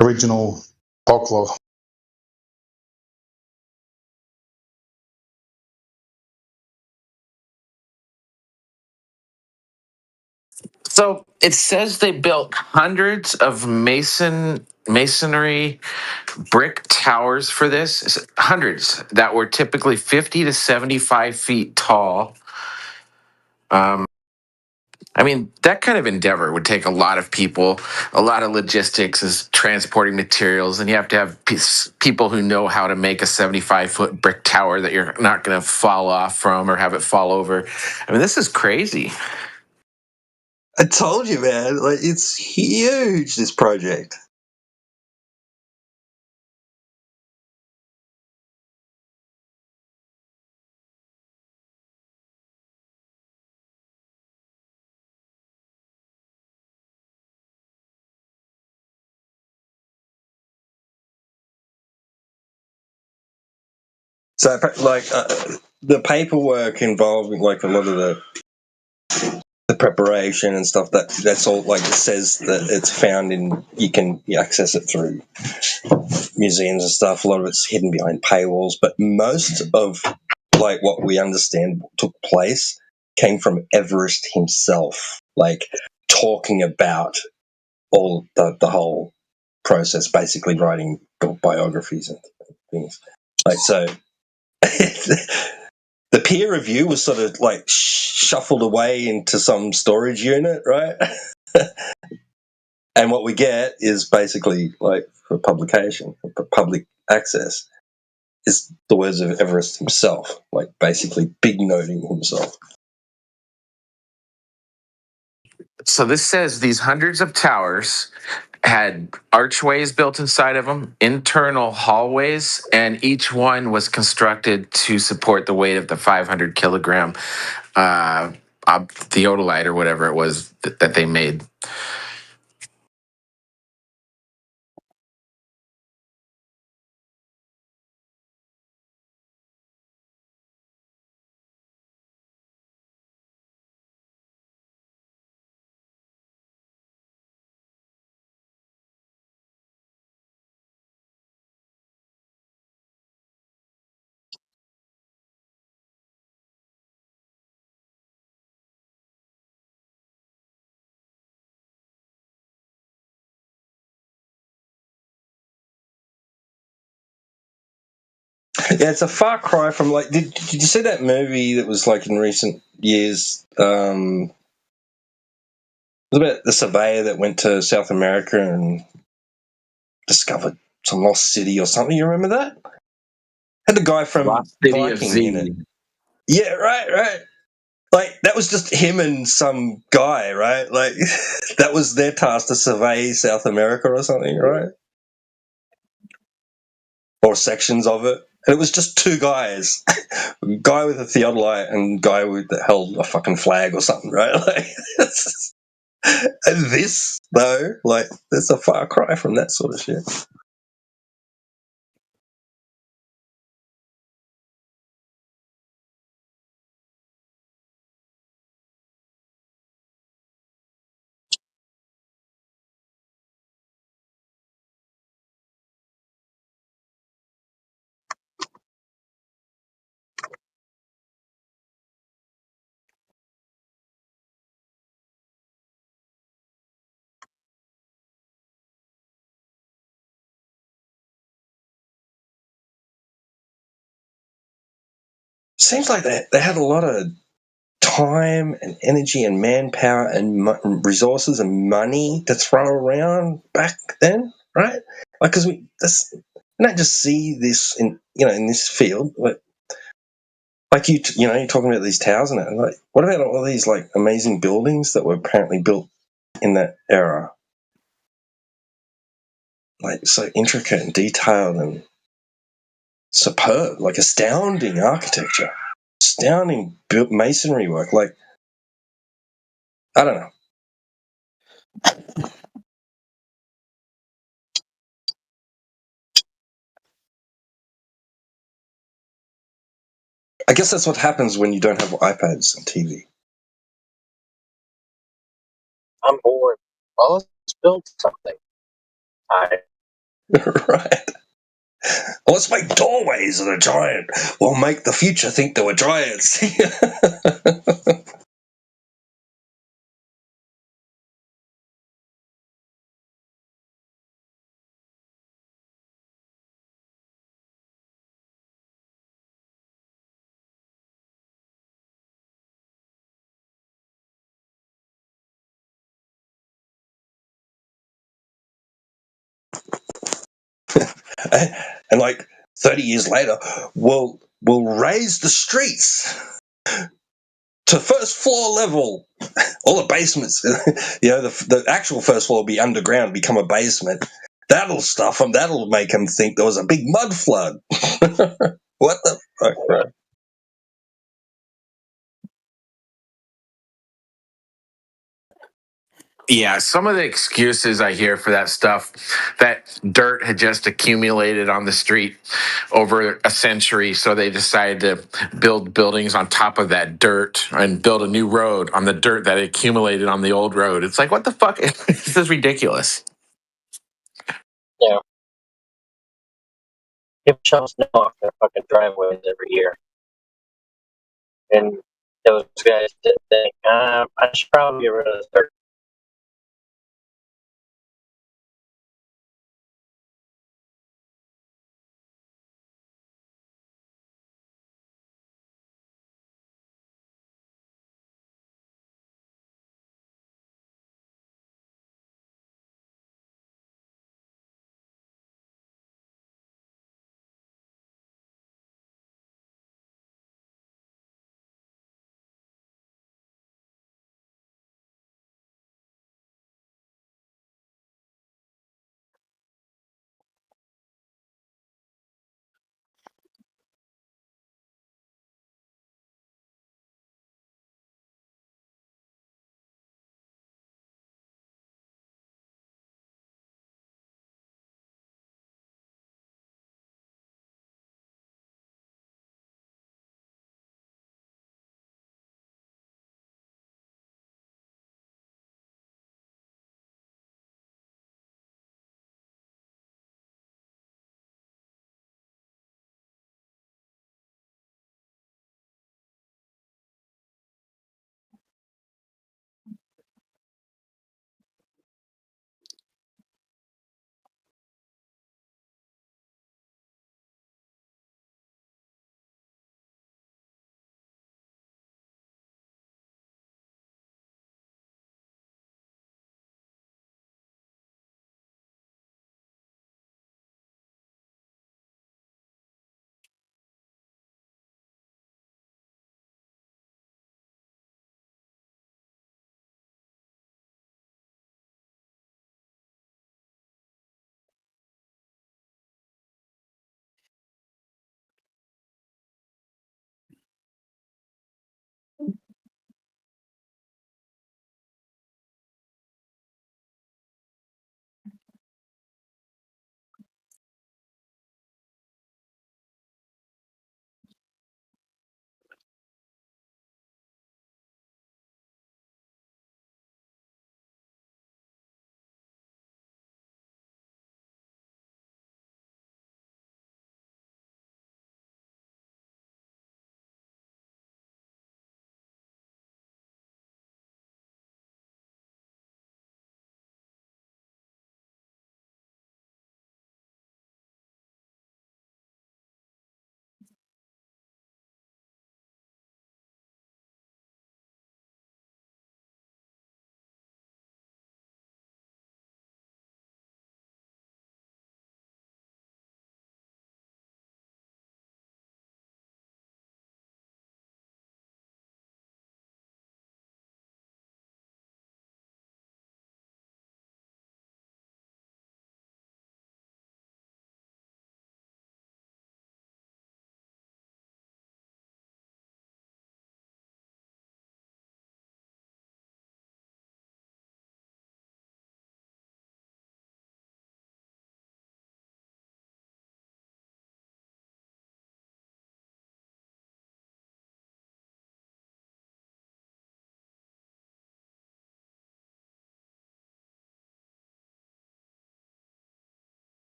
original folklore. So it says they built hundreds of masonry brick towers for this, hundreds that were typically 50 to 75 feet tall. I mean, that kind of endeavor would take a lot of people, a lot of logistics as transporting materials, and you have to have people who know how to make a 75-foot brick tower that you're not going to fall off from or have it fall over. I mean, this is crazy. I told you, man. Like, it's huge, this project. So, like, the paperwork involving, like, a lot of the preparation and stuff, that's all, like, it says that it's found in, you can access it through museums and stuff. A lot of it's hidden behind paywalls, but most of, like, what we understand took place came from Everest himself, like, talking about all the whole process, basically writing biographies and things. Like, so the peer review was sort of like shuffled away into some storage unit, right? And what we get is basically, like, for publication, for public access, is the words of Everest himself, like, basically big noting himself. So this says these hundreds of towers had archways built inside of them, internal hallways, and each one was constructed to support the weight of the 500 kilogram theodolite or whatever it was that they made. Yeah, it's a far cry from, like, did you see that movie that was, like, in recent years? It was about the surveyor that went to South America and discovered some lost city or something. You remember that? Had the guy from Lost City of Viking Z. in it. Yeah, right. Like, that was just him and some guy, right? Like, that was their task, to survey South America or something, right? Or sections of it. And it was just two guys. Guy with a theodolite and guy that held a fucking flag or something, right? Like, and this, though, like, that's a far cry from that sort of shit. seems like they had a lot of time and energy and manpower and resources and money to throw around back then, right? Like, because we don't just see this in this field, like you're talking about these towers and that. Like, what about all these like amazing buildings that were apparently built in that era? Like, so intricate and detailed and superb, like astounding architecture, astounding masonry work. Like, I don't know. I guess that's what happens when you don't have iPads and TV. I'm bored. Well, let's build something. Right. Well, let's make doorways that are giant. We'll make the future think there were giants. And like 30 years later, we'll raise the streets to first floor level. All the basements, the actual first floor will be underground, become a basement. That'll stuff them. That'll make them think there was a big mud flood. What the fuck, bro? Yeah, some of the excuses I hear for that stuff, that dirt had just accumulated on the street over a century, so they decided to build buildings on top of that dirt and build a new road on the dirt that accumulated on the old road. It's like, what the fuck? This is ridiculous. Yeah. People shovel snow off their fucking driveways every year. And those guys think, I should probably get rid of this dirt.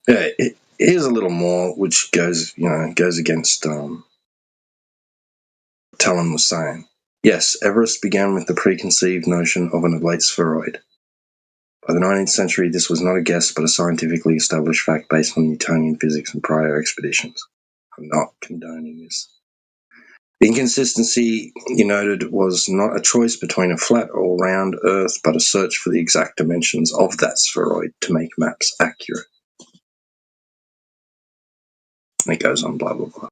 Yeah, here's a little more, which goes against Talon was saying. Yes, Everest began with the preconceived notion of an oblate spheroid. By the 19th century, this was not a guess, but a scientifically established fact based on Newtonian physics and prior expeditions. I'm not condoning this. The inconsistency, you noted, was not a choice between a flat or round Earth, but a search for the exact dimensions of that spheroid to make maps accurate. And it goes on, blah, blah, blah.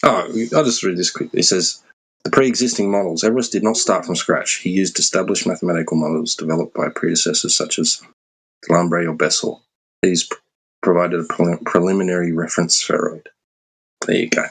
Oh, I'll just read this quickly. It says, the pre-existing models. Everest did not start from scratch. He used established mathematical models developed by predecessors such as Delambre or Bessel. These provided a preliminary reference spheroid. There you go.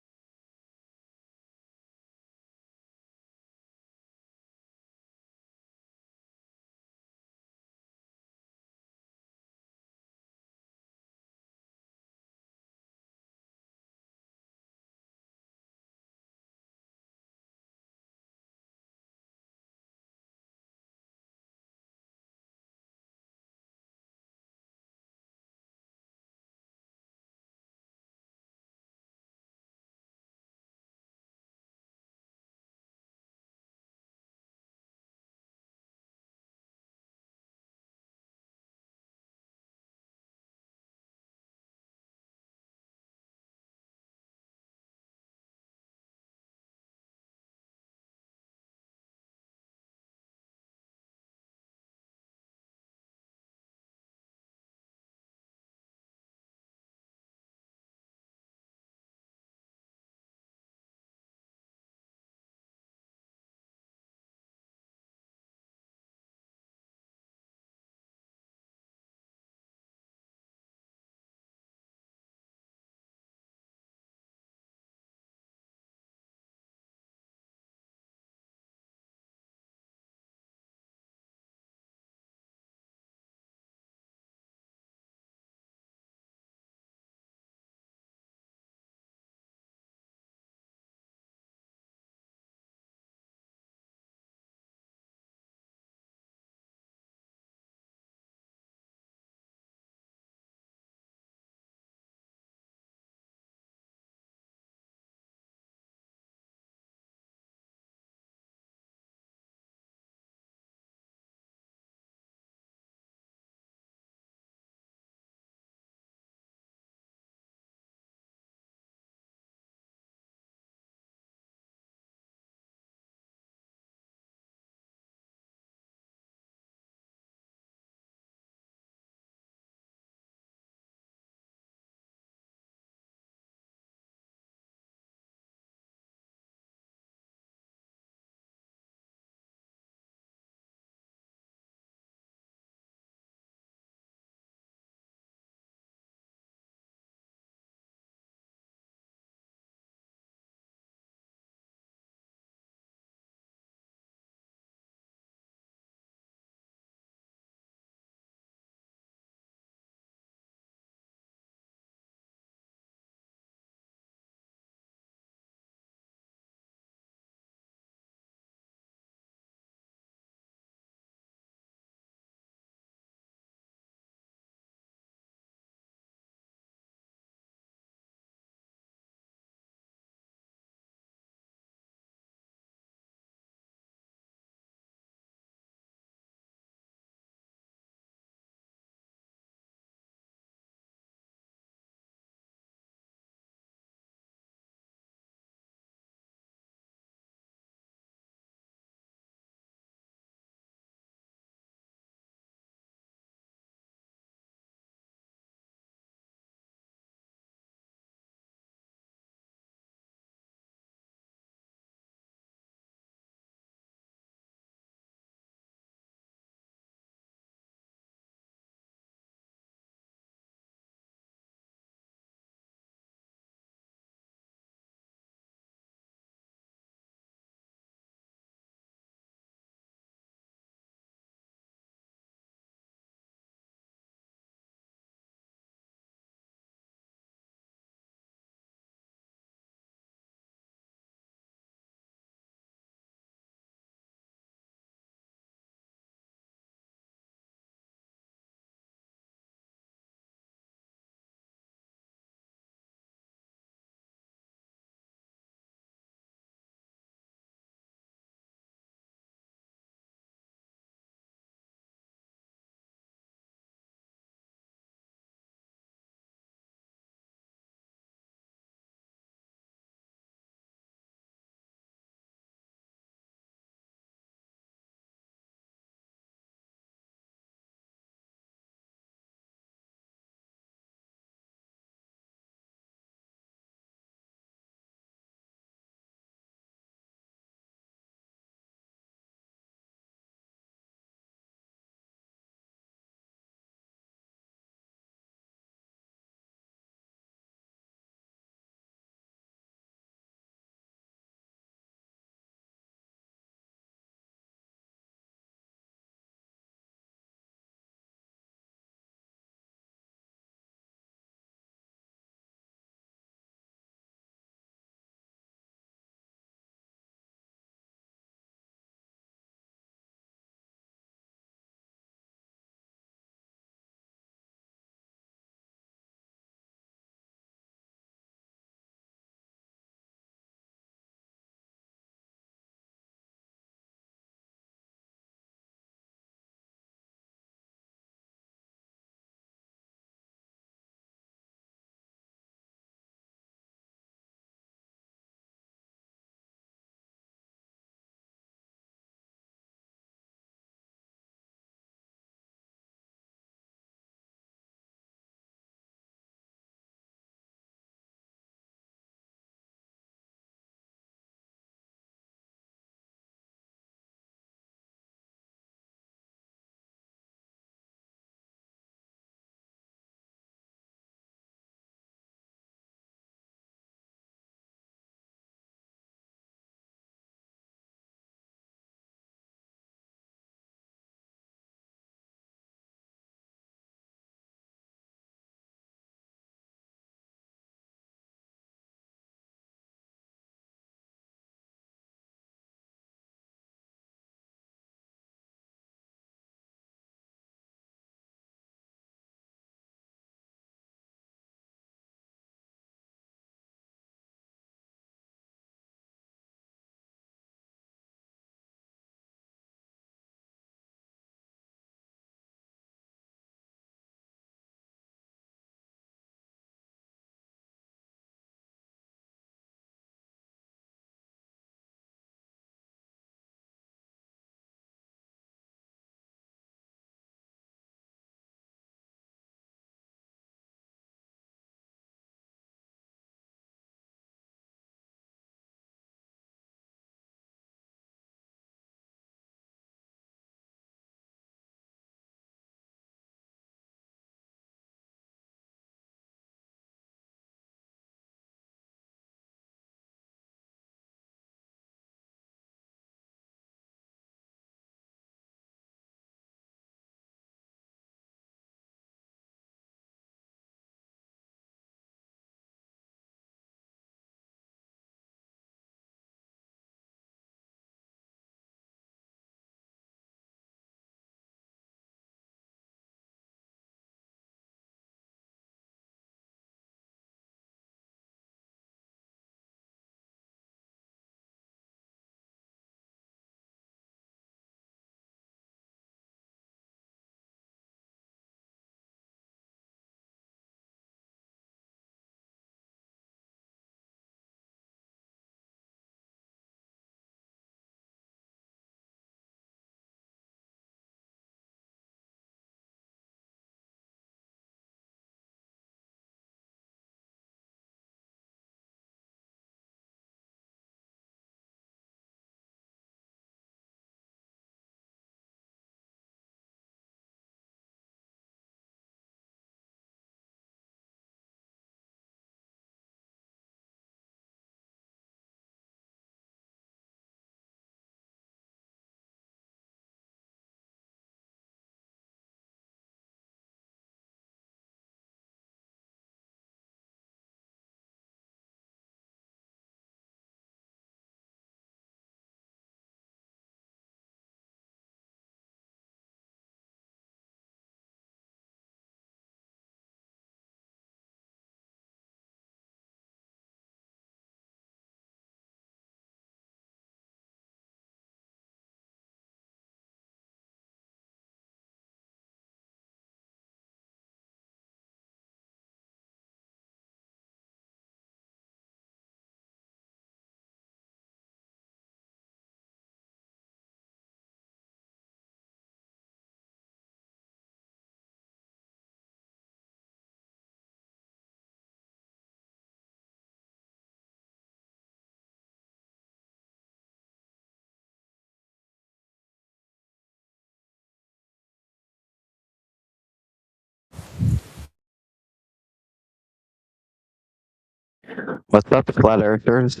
What's up, flat earthers?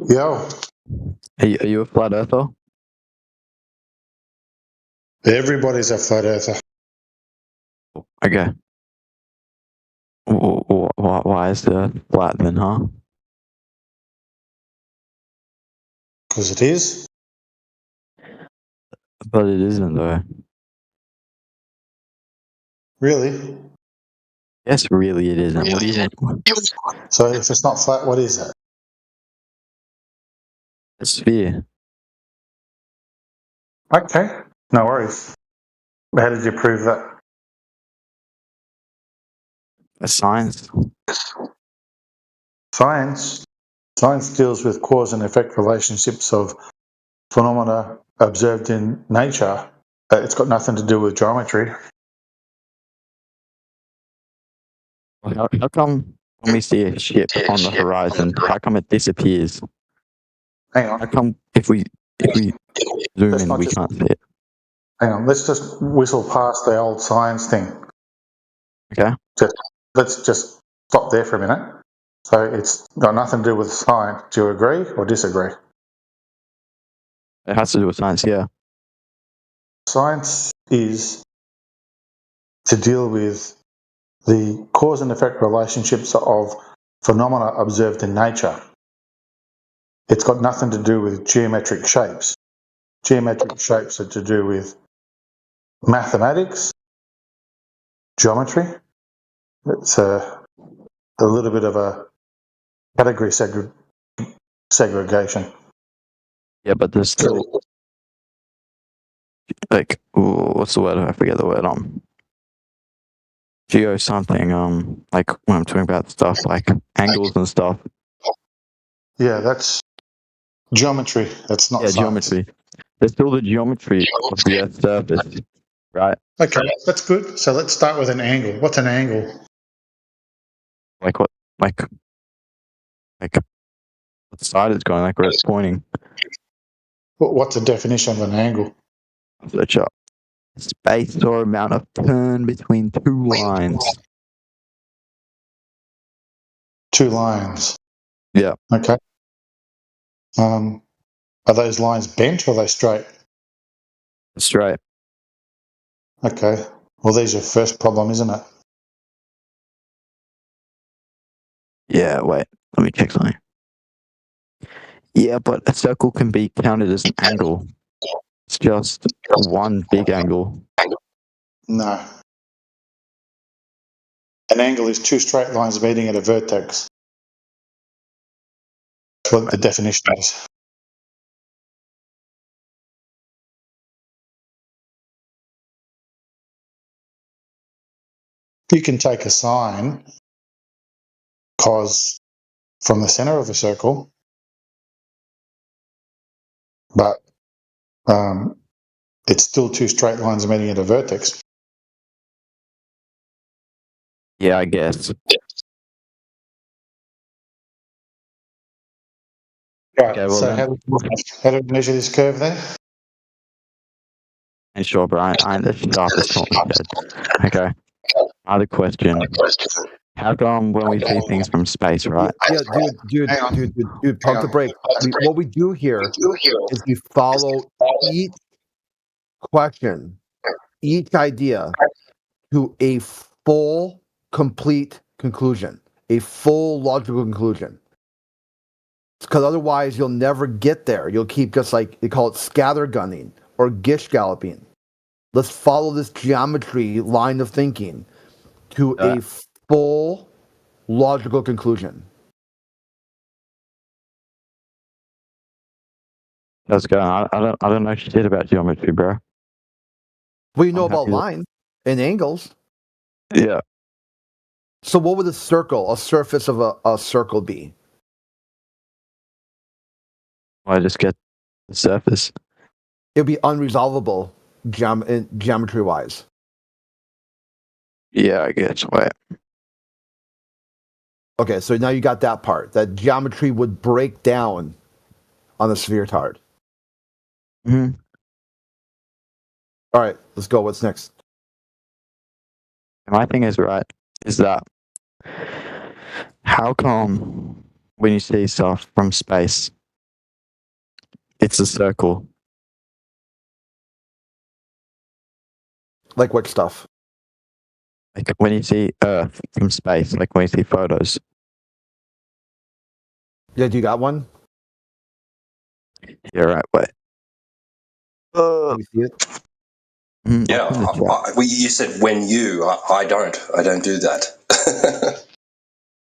Yo, Are you a flat earther? everybody's a flat earther. Okay. Why is the Earth flat then, huh? Because it is. But it isn't though. Really? Yes, really it isn't. What do you think? So if it's not flat, what is it? A sphere. Okay, no worries. How did you prove that? That's science. Science. Science deals with cause and effect relationships of phenomena observed in nature. It's got nothing to do with geometry. How come when we see a ship on the horizon, how come it disappears? Hang on. How come if we zoom in, we can't see it? Hang on. Let's just whistle past the old science thing. Okay. Let's just stop there for a minute. So it's got nothing to do with science. Do you agree or disagree? It has to do with science, yeah. Science is to deal with the cause and effect relationships of phenomena observed in nature. It's got nothing to do with geometric shapes. Geometric shapes are to do with mathematics, geometry. It's a little bit of a category segregation. Yeah, but there's still like what's the word? I forget the word. Geo something. Like when I'm talking about stuff like angles and stuff. Yeah, that's geometry. That's not science. Geometry. There's still the geometry of the Earth's surface, right? Okay, that's good. So let's start with an angle. What's an angle? Like what? Like what side it's going? Like where it's pointing. What's the definition of an angle? Search up. Space or amount of turn between two lines. Two lines. Yeah. Okay. Are those lines bent or are they straight? Straight. Okay. Well, there's your first problem, isn't it? Yeah, wait. Let me check something. Yeah, but a circle can be counted as an angle. It's just one big angle. No. An angle is two straight lines meeting at a vertex. That's what the definition is. You can take a sine, cos, from the center of a circle, but it's still two straight lines meeting at a vertex. Yeah, I guess. Right. Okay, well so then, how do we measure this curve there? and sure, but I ain't the sharpest tool in the shed. Okay. Other question. How come when we see things from space, right? Yeah, dude, pump the brake. What we do here is we follow each question, each idea to a full, complete conclusion, a full logical conclusion. Because otherwise you'll never get there. You'll keep just like, they call it scattergunning or gish galloping. Let's follow this geometry line of thinking to a full logical conclusion. Let's go. I don't know shit about geometry, bro. Well, you know about lines and angles. Yeah. So what would a surface of a circle be? I just get the surface. It would be unresolvable geometry-wise. Yeah, I guess. Wait. Okay, so now you got that part. That geometry would break down on the sphere tard. Mm-hmm. All right, let's go. What's next? My thing is right. Is that how come when you see stuff from space, it's a circle? Like what stuff? Like when you see Earth from space, like when you see photos. Yeah, do you got one? Yeah, right. Wait. Let me see it. Yeah, you said when you. I don't. I don't do that.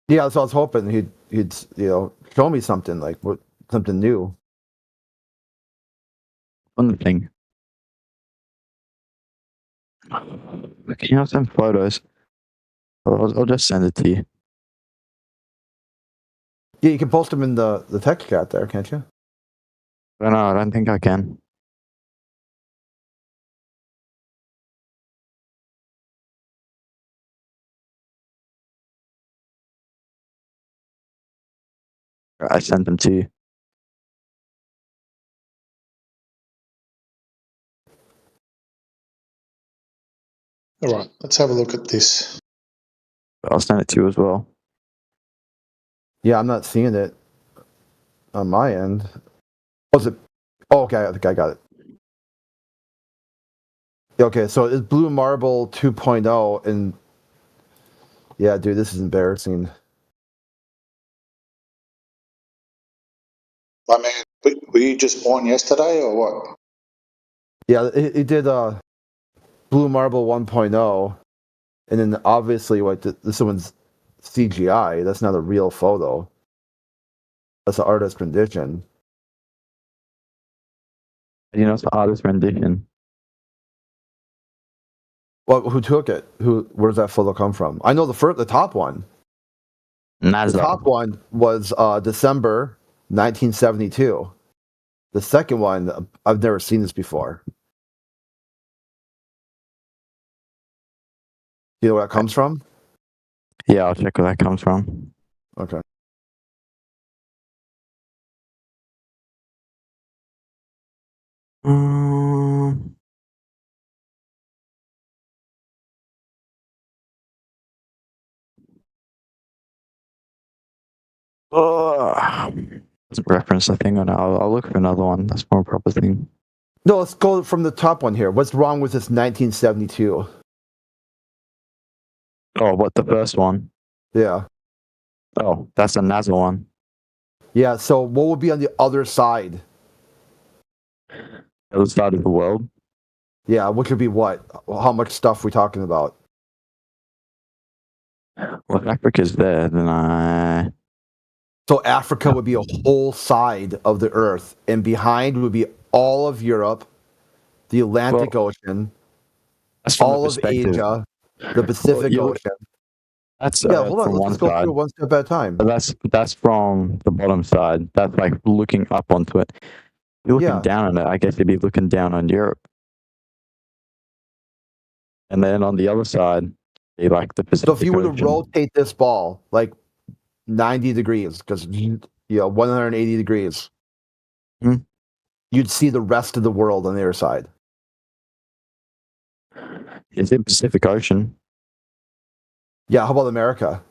Yeah, that's what I was hoping he'd show me something like something new. One thing. Can you have some photos? I'll just send it to you. Yeah, you can post them in the text chat there, can't you? But no, I don't think I can. I sent them to you. All right, let's have a look at this. I'll send it to you as well. Yeah, I'm not seeing it on my end. Was it? Oh, okay, I think I got it. Okay, so it's Blue Marble 2.0, and yeah, dude, this is embarrassing. I mean, were you just born yesterday or what? Yeah, it did Blue Marble 1.0, and then obviously this one's CGI. That's not a real photo. That's an artist rendition. You know, it's the artist rendition. Well, who took it? Where does that photo come from? I know the top one. NASA. The top one was December 1972. The second one, I've never seen this before. You know where that comes from? Yeah, I'll check where that comes from. Okay. Doesn't reference the thing on it. I'll look for another one. That's more proper thing. No, let's go from the top one here. What's wrong with this 1972? Oh, what, the first one? Yeah. Oh, that's a NASA one. Yeah, so what would be on the other side? The other side of the world? Yeah, which would be what? How much stuff we talking about? Well, if Africa's there, then So Africa would be a whole side of the Earth, and behind would be all of Europe, the Atlantic Ocean, all of Asia, the Pacific Ocean. That's hold on. from Let's one just go side. through one step at a time. But that's from the bottom side. That's like looking up onto it. You're looking down on it. I guess you'd be looking down on Europe. And then on the other side, be like the Pacific So if you were to Ocean. rotate this ball like 90 degrees, because 180 degrees, you'd see the rest of the world on the other side. It's in Pacific Ocean. Yeah, how about America?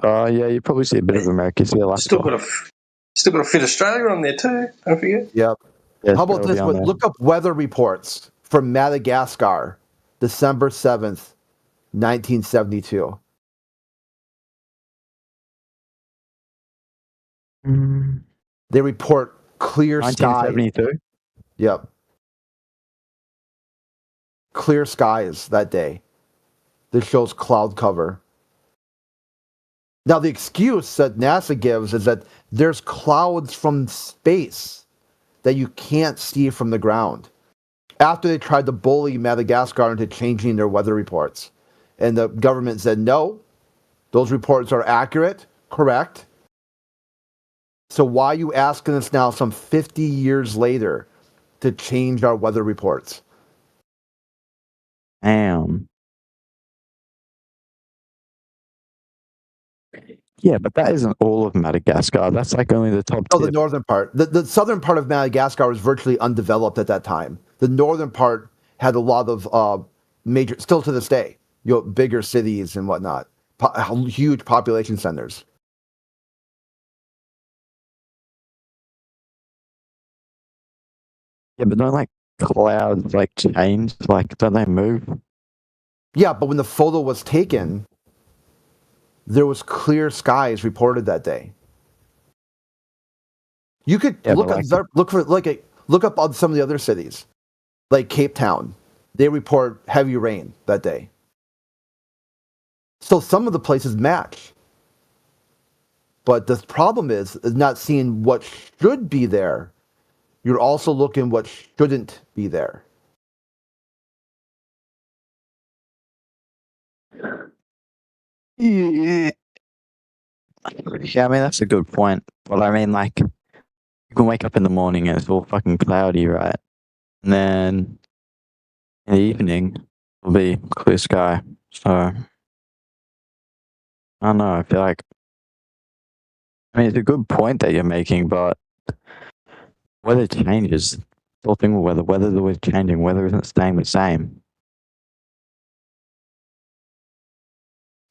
Yeah, you probably see a bit of America. You see Alaska. Still got to fit Australia on there too. Don't forget. Yep. Yeah, how about this on one? there. Look up weather reports from Madagascar, December 7th, 1972. They report clear skies. 1972? Yep. Clear skies that day. This shows cloud cover. Now, the excuse that NASA gives is that there's clouds from space that you can't see from the ground. After they tried to bully Madagascar into changing their weather reports. And the government said, no, those reports are accurate, correct. So why are you asking us now, some 50 years later, to change our weather reports? Damn. Yeah, but that isn't all of Madagascar. That's like only the top No, tip. the northern part. The southern part of Madagascar was virtually undeveloped at that time. The northern part had a lot of major, still to this day, bigger cities and whatnot, huge population centers. Yeah, but don't like clouds like change? Like, don't they move? Yeah, but when the photo was taken, there was clear skies reported that day. You could look up on some of the other cities, like Cape Town. They report heavy rain that day. So some of the places match. But the problem is not seeing what should be there. You're also looking what shouldn't be there. Yeah, I mean, that's a good point. But I mean, like, you can wake up in the morning and it's all fucking cloudy, right? And then in the evening, it'll be clear sky. So, I don't know. I feel like, I mean, it's a good point that you're making, but weather changes. The whole thing with weather. Weather's always changing. Weather isn't staying the same.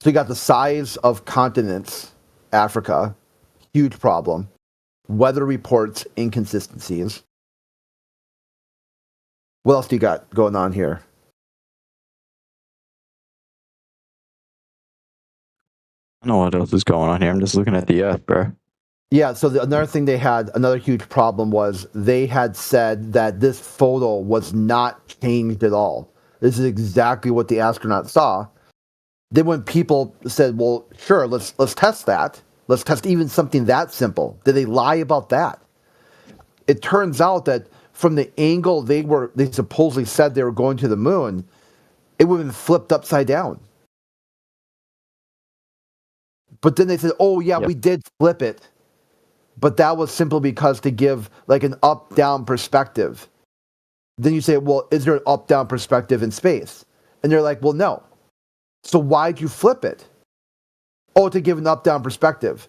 So you got the size of continents, Africa, huge problem. Weather reports inconsistencies. What else do you got going on here? I don't know what else is going on here. I'm just looking at the Earth, bro. Yeah, so another thing they had, another huge problem was they had said that this photo was not changed at all. This is exactly what the astronaut saw. Then when people said, well, sure, let's test that. Let's test even something that simple. Did they lie about that? It turns out that from the angle they supposedly said they were going to the moon, it would have been flipped upside down. But then they said, oh yeah, we did flip it. But that was simply because to give like an up-down perspective. Then you say, well, is there an up-down perspective in space? And they're like, well, no. So why'd you flip it? Oh, to give an up-down perspective.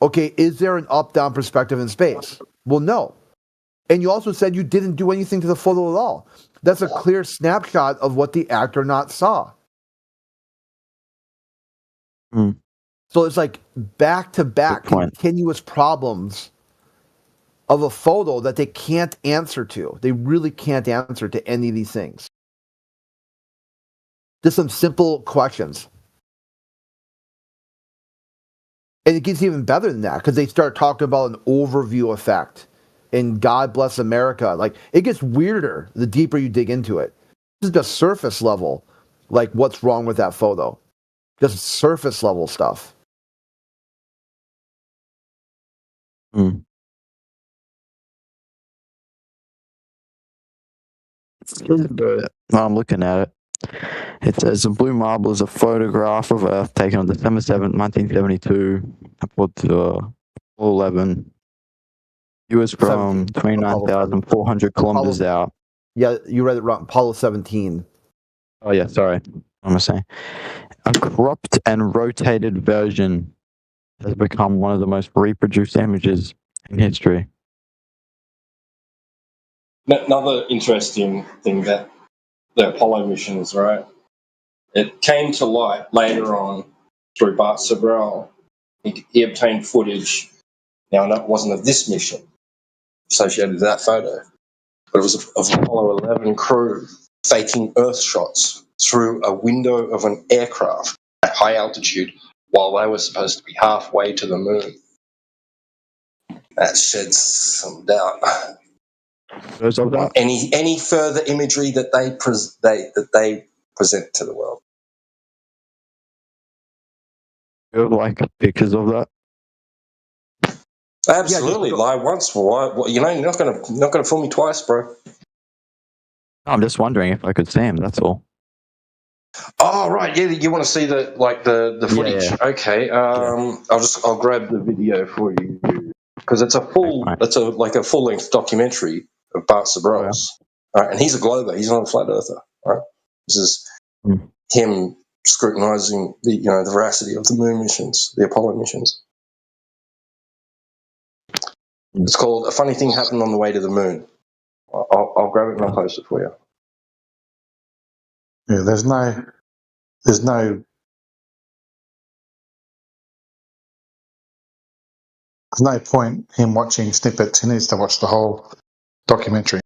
Okay, is there an up-down perspective in space? Well, no. And you also said you didn't do anything to the photo at all. That's a clear snapshot of what the astronaut saw. Mm. So it's like back-to-back continuous problems of a photo that they can't answer to. They really can't answer to any of these things. Just some simple questions. And it gets even better than that because they start talking about an overview effect and God Bless America. Like, it gets weirder the deeper you dig into it. This is just surface level, like what's wrong with that photo. Just surface level stuff. Mm. I'm looking at it. It says the blue marble is a photograph of Earth taken on December 7th, 1972, upward to 11. It was from 29,400 kilometers out. Yeah, you read it wrong. Apollo 17. Oh, yeah, sorry. What am I saying? A cropped and rotated version has become one of the most reproduced images in history. Another interesting thing that the Apollo missions, right? It came to light later on through Bart Sobral. He obtained footage. Now, it wasn't of this mission associated with that photo, but it was of Apollo 11 crew faking Earth shots through a window of an aircraft at high altitude while they were supposed to be halfway to the moon. That sheds some doubt. Any further imagery that they present to the world. You have like pictures of that? Absolutely, lie once. Why? You know, you're not gonna fool me twice, bro. I'm just wondering if I could see him. That's all. Oh right, yeah. You want to see the footage? Yeah. Okay. I'll grab the video for you because it's a full length documentary of Bart Sobral's. Right, and he's a glober. He's not a flat earther. Right. This is him scrutinising the the veracity of the moon missions, the Apollo missions. It's called "A Funny Thing Happened on the Way to the Moon." I'll grab it and I'll post it for you. Yeah, there's no point in watching snippets. He needs to watch the whole documentary.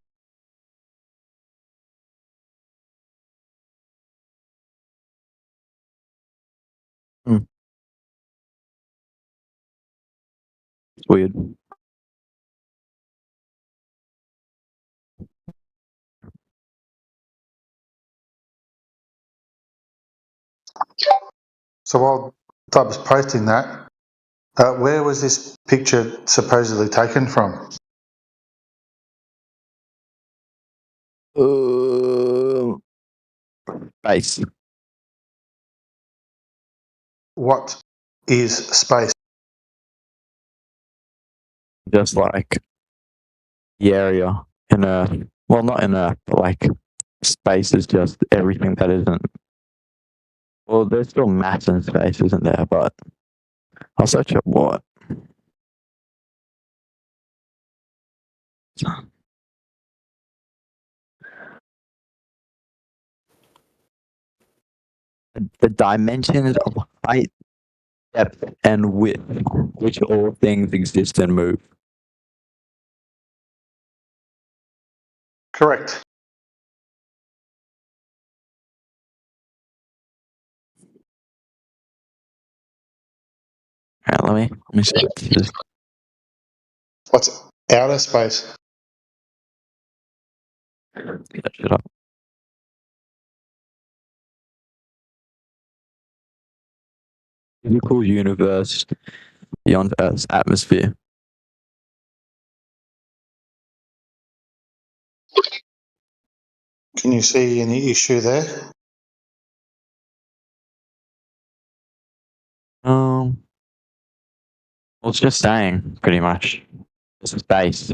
It's weird. So while I was posting that, where was this picture supposedly taken from? Space. What is space? Just like the area in Earth. Well, not in Earth, but like space is just everything that isn't. Well, there's still mass in space, isn't there? But I'll search up what. The dimensions of height, depth, and width, which all things exist and move. Correct. Alright, let me see what this is. What's outer space? Get it up. Physical universe beyond Earth's atmosphere. Can you see any issue there? Well, it's just saying, pretty much. It's space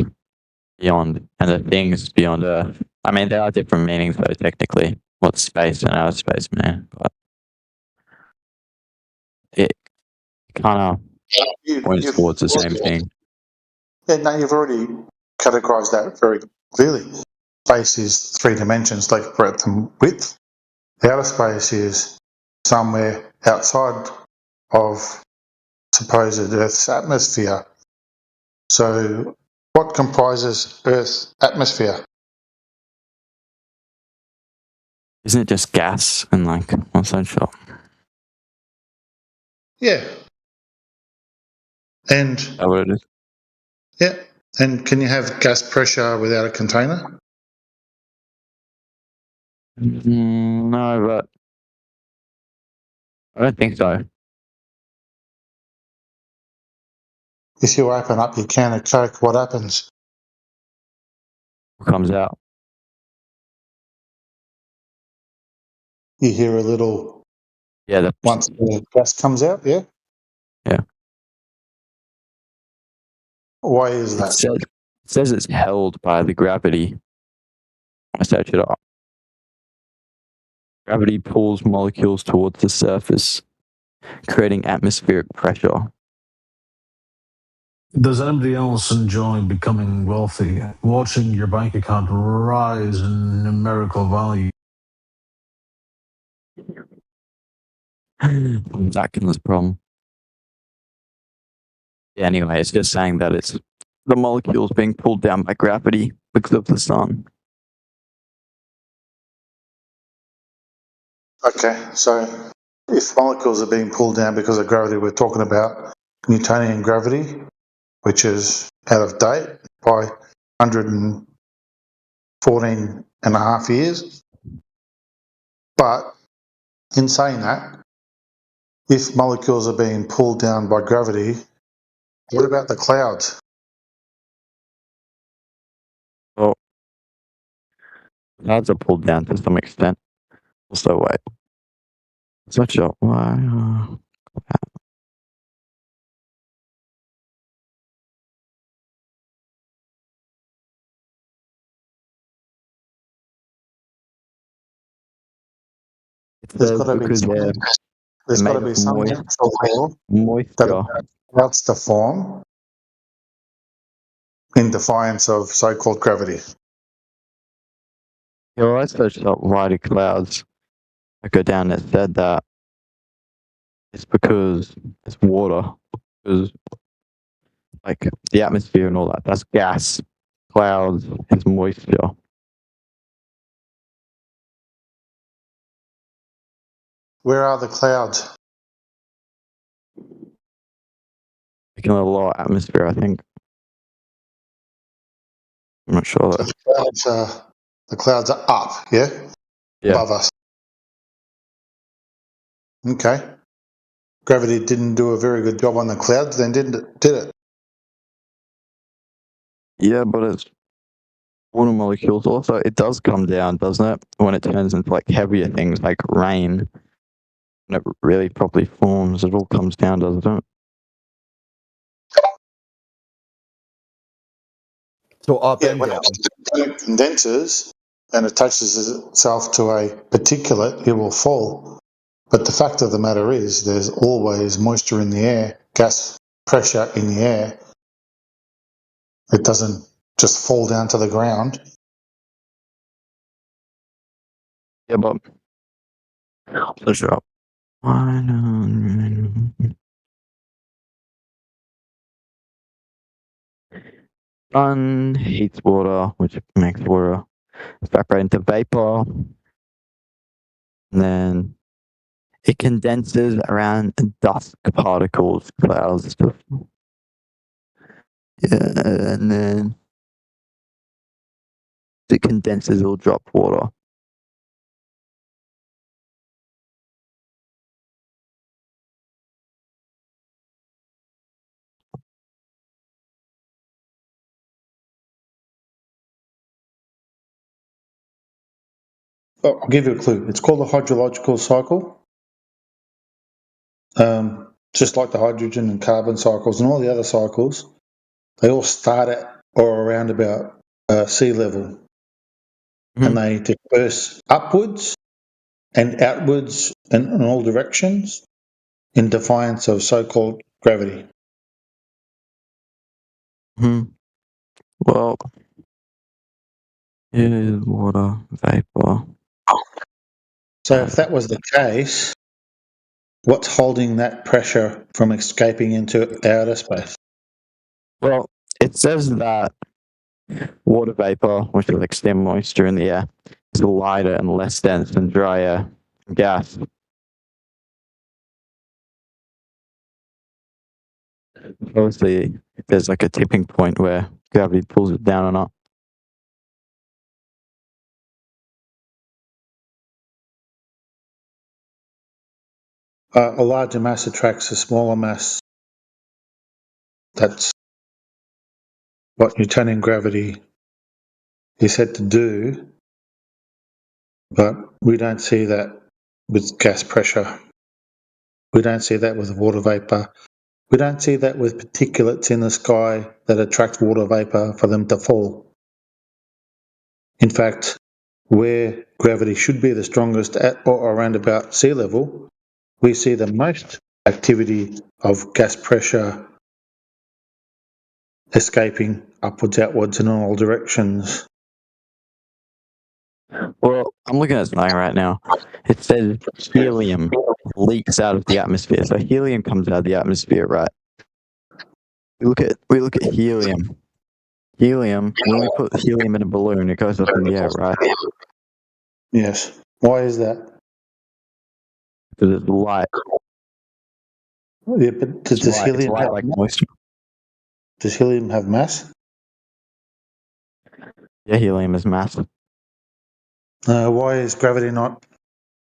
beyond, and the things beyond Earth. I mean, there are different meanings, though, technically. What's space and outer space, man? But it kind of points towards the same thing. Yeah, no, you've already categorised that very clearly. Space is 3 dimensions, like breadth and width. The outer space is somewhere outside of supposed Earth's atmosphere. So, what comprises Earth's atmosphere? Isn't it just gas and like what's that shot? Yeah. And Is that what it is? yeah, and can you have gas pressure without a container? No, but I don't think so. If you open up your can of Coke, what happens? What comes out? You hear a little. Yeah, once the gas comes out. Yeah. Yeah. Why is that? It says it's held by the gravity. I search it up. Gravity pulls molecules towards the surface, creating atmospheric pressure. Does anybody else enjoy becoming wealthy, watching your bank account rise in numerical value? That can be the problem. Yeah, anyway, it's just saying that it's the molecules being pulled down by gravity because of the sun. Okay, so if molecules are being pulled down because of gravity, we're talking about Newtonian gravity, which is out of date by 114 and a half years. But in saying that, if molecules are being pulled down by gravity, what about the clouds? Well, clouds are pulled down to some extent. Also, wait. Such a why? There's got to be some moist, natural law that moisture. allows clouds to form in defiance of so-called gravity. Yeah, well, I searched up why do clouds go down. It said that it's because it's water. Because like the atmosphere and all that, that's gas. Clouds is moisture. Where are the clouds? Like in a lower atmosphere, I think. I'm not sure. So the clouds are up, yeah? Above us. Okay. Gravity didn't do a very good job on the clouds then, did it? Yeah, but it's water molecules. Also, it does come down, doesn't it? When it turns into like heavier things like rain, when it really properly forms, it all comes down, doesn't it? So up and when down. it condenses and attaches itself to a particulate, it will fall. But the fact of the matter is there's always moisture in the air, gas pressure in the air. It doesn't just fall down to the ground. Yeah, but let's up. Sun heats water, which makes water evaporate into vapor. And then it condenses around dust particles, clouds and stuff. Yeah, and then it condenses, it'll drop water. Oh, I'll give you a clue. It's called the hydrological cycle. Just like the hydrogen and carbon cycles and all the other cycles, they all start at or around about sea level. And they disperse upwards and outwards and in all directions in defiance of so-called gravity. Well, it is water vapor. So if that was the case, what's holding that pressure from escaping into outer space? Well, it says that water vapor, which is like stem moisture in the air, is lighter and less dense than dry air gas. Obviously, there's like a tipping point where gravity pulls it down or not. A larger mass attracts a smaller mass. That's what Newtonian gravity is said to do, but we don't see that with gas pressure. We don't see that with water vapor. We don't see that with particulates in the sky that attract water vapor for them to fall. In fact, where gravity should be the strongest at or around about sea level, we see the most activity of gas pressure escaping upwards, outwards, and in all directions. Well, I'm looking at something right now. It says helium leaks out of the atmosphere. So helium comes out of the atmosphere, right? We look at helium. Helium, when we put helium in a balloon, it goes up in the air, right? Yes. Why is that? Because it's light. Yeah, but does helium have like moisture? Does helium have mass? Yeah, helium is massive. Why is gravity not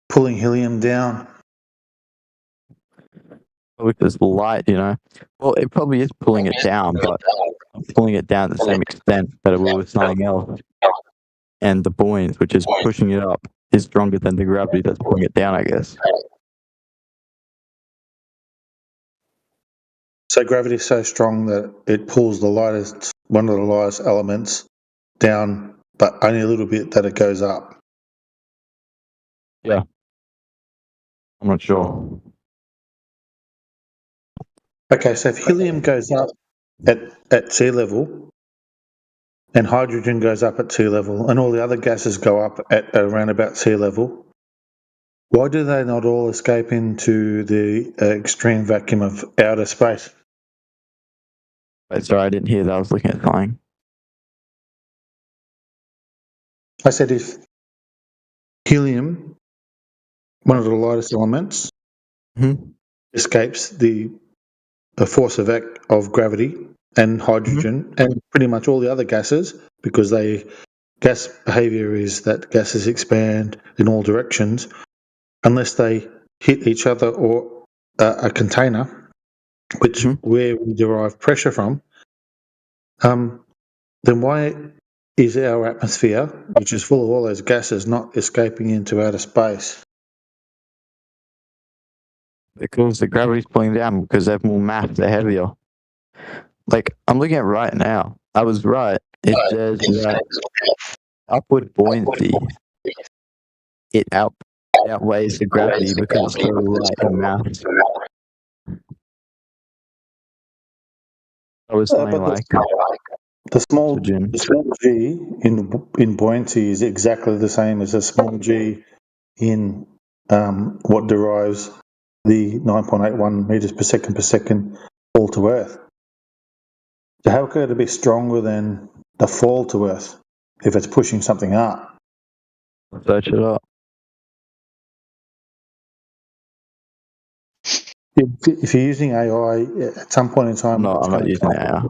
pulling helium down? Because light, you know. Well, it probably is pulling it down, but pulling it down to the same extent that it will with something else. And the buoyance, which is pushing it up, is stronger than the gravity that's pulling it down, I guess. So gravity is so strong that it pulls one of the lightest elements down, but only a little bit that it goes up. Yeah. I'm not sure. Okay, so if helium goes up at sea level, and hydrogen goes up at sea level, and all the other gases go up at around about sea level, why do they not all escape into the extreme vacuum of outer space? Wait, sorry, I didn't hear that. I was looking at flying. I said if helium, one of the lightest elements, escapes the force of gravity and hydrogen and pretty much all the other gases, because gas behavior is that gases expand in all directions unless they hit each other or a container, which where we derive pressure from. Then why is our atmosphere, which is full of all those gases, not escaping into outer space? Because the gravity's pulling down because they have more mass, they're heavier. Like, I'm looking at right now. I was right. It says that upward buoyancy, it outweighs the gravity because it's so light in mass. I was saying like the small g in buoyancy is exactly the same as a small g in what derives the 9.81 meters per second fall to Earth. So how could it be stronger than the fall to Earth if it's pushing something up? Search it up. If you're using AI, at some point in time, I'm not using AI.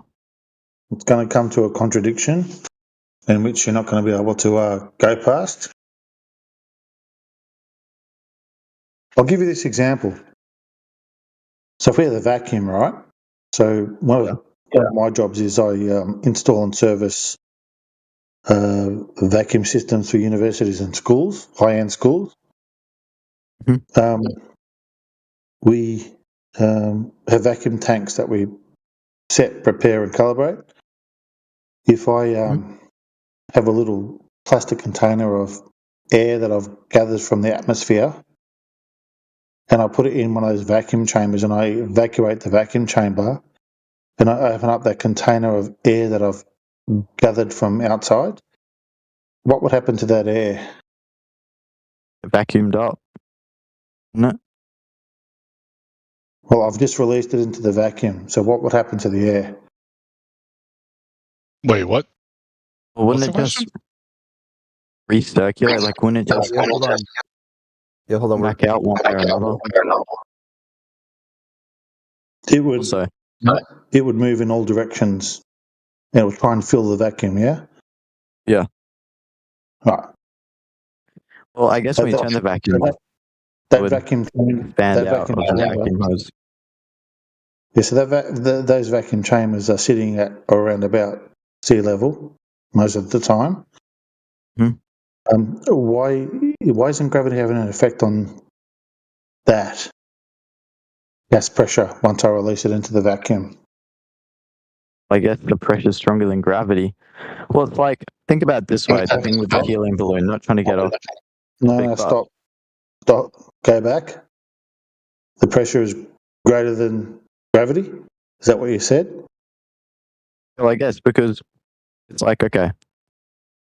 It's going to come to a contradiction in which you're not going to be able to go past. I'll give you this example. So if we have a vacuum, right? So one of my jobs is I install and service vacuum systems for universities and schools, high-end schools. We have vacuum tanks that we set, prepare, and calibrate. If I have a little plastic container of air that I've gathered from the atmosphere, and I put it in one of those vacuum chambers, and I evacuate the vacuum chamber, and I open up that container of air that I've gathered from outside, what would happen to that air? Vacuumed up. No. Well, I've just released it into the vacuum, so what would happen to the air? Wait, what? Well, wouldn't it just recirculate? Like, wouldn't it just hold on. Yeah, hold on. Back out one way or another? It would. It would move in all directions, and it would try and fill the vacuum. Yeah. Yeah. Right. Well, I guess when you turn the vacuum off, that vacuum expand out of the vacuum hose. Yeah, so those vacuum chambers are sitting at around about sea level most of the time. Why isn't gravity having an effect on that gas pressure once I release it into the vacuum? I guess the pressure is stronger than gravity. Well, it's like, think about it this way, the thing with the helium balloon, not trying to get off. No, stop. Go back. The pressure is greater than gravity? Is that what you said? Well, I guess because it's like, okay,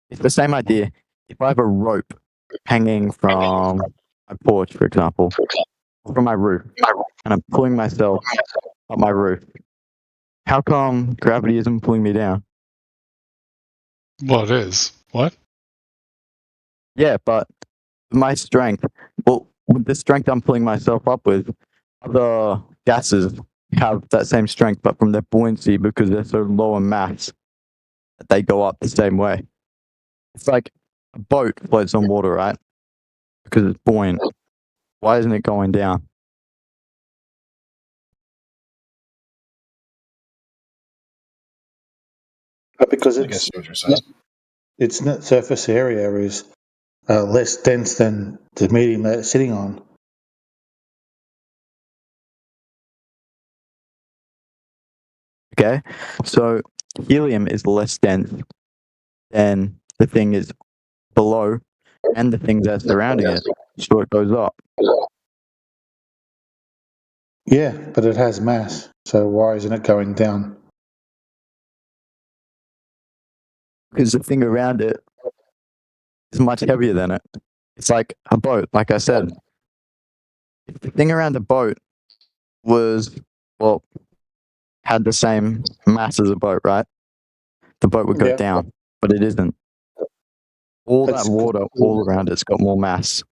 it's the same idea. If I have a rope hanging from my porch, for example, from my roof, and I'm pulling myself up my roof, how come gravity isn't pulling me down? Well, it is. What? Yeah, but my strength, well, with the strength I'm pulling myself up with, other gases have that same strength, but from their buoyancy, because they're so low in mass, they go up the same way. It's like a boat floats on water, right? Because it's buoyant. Why isn't it going down? Because its net surface area is less dense than the medium that it's sitting on. Okay, so helium is less dense than the thing is below and the things that are surrounding it, so it goes up. Yeah, but it has mass. So why isn't it going down? Because the thing around it is much heavier than it. It's like a boat, like I said. If the thing around the boat was, well, had the same mass as a boat, right? The boat would go Yeah. down, but it isn't. All It's that water all around it's got more mass.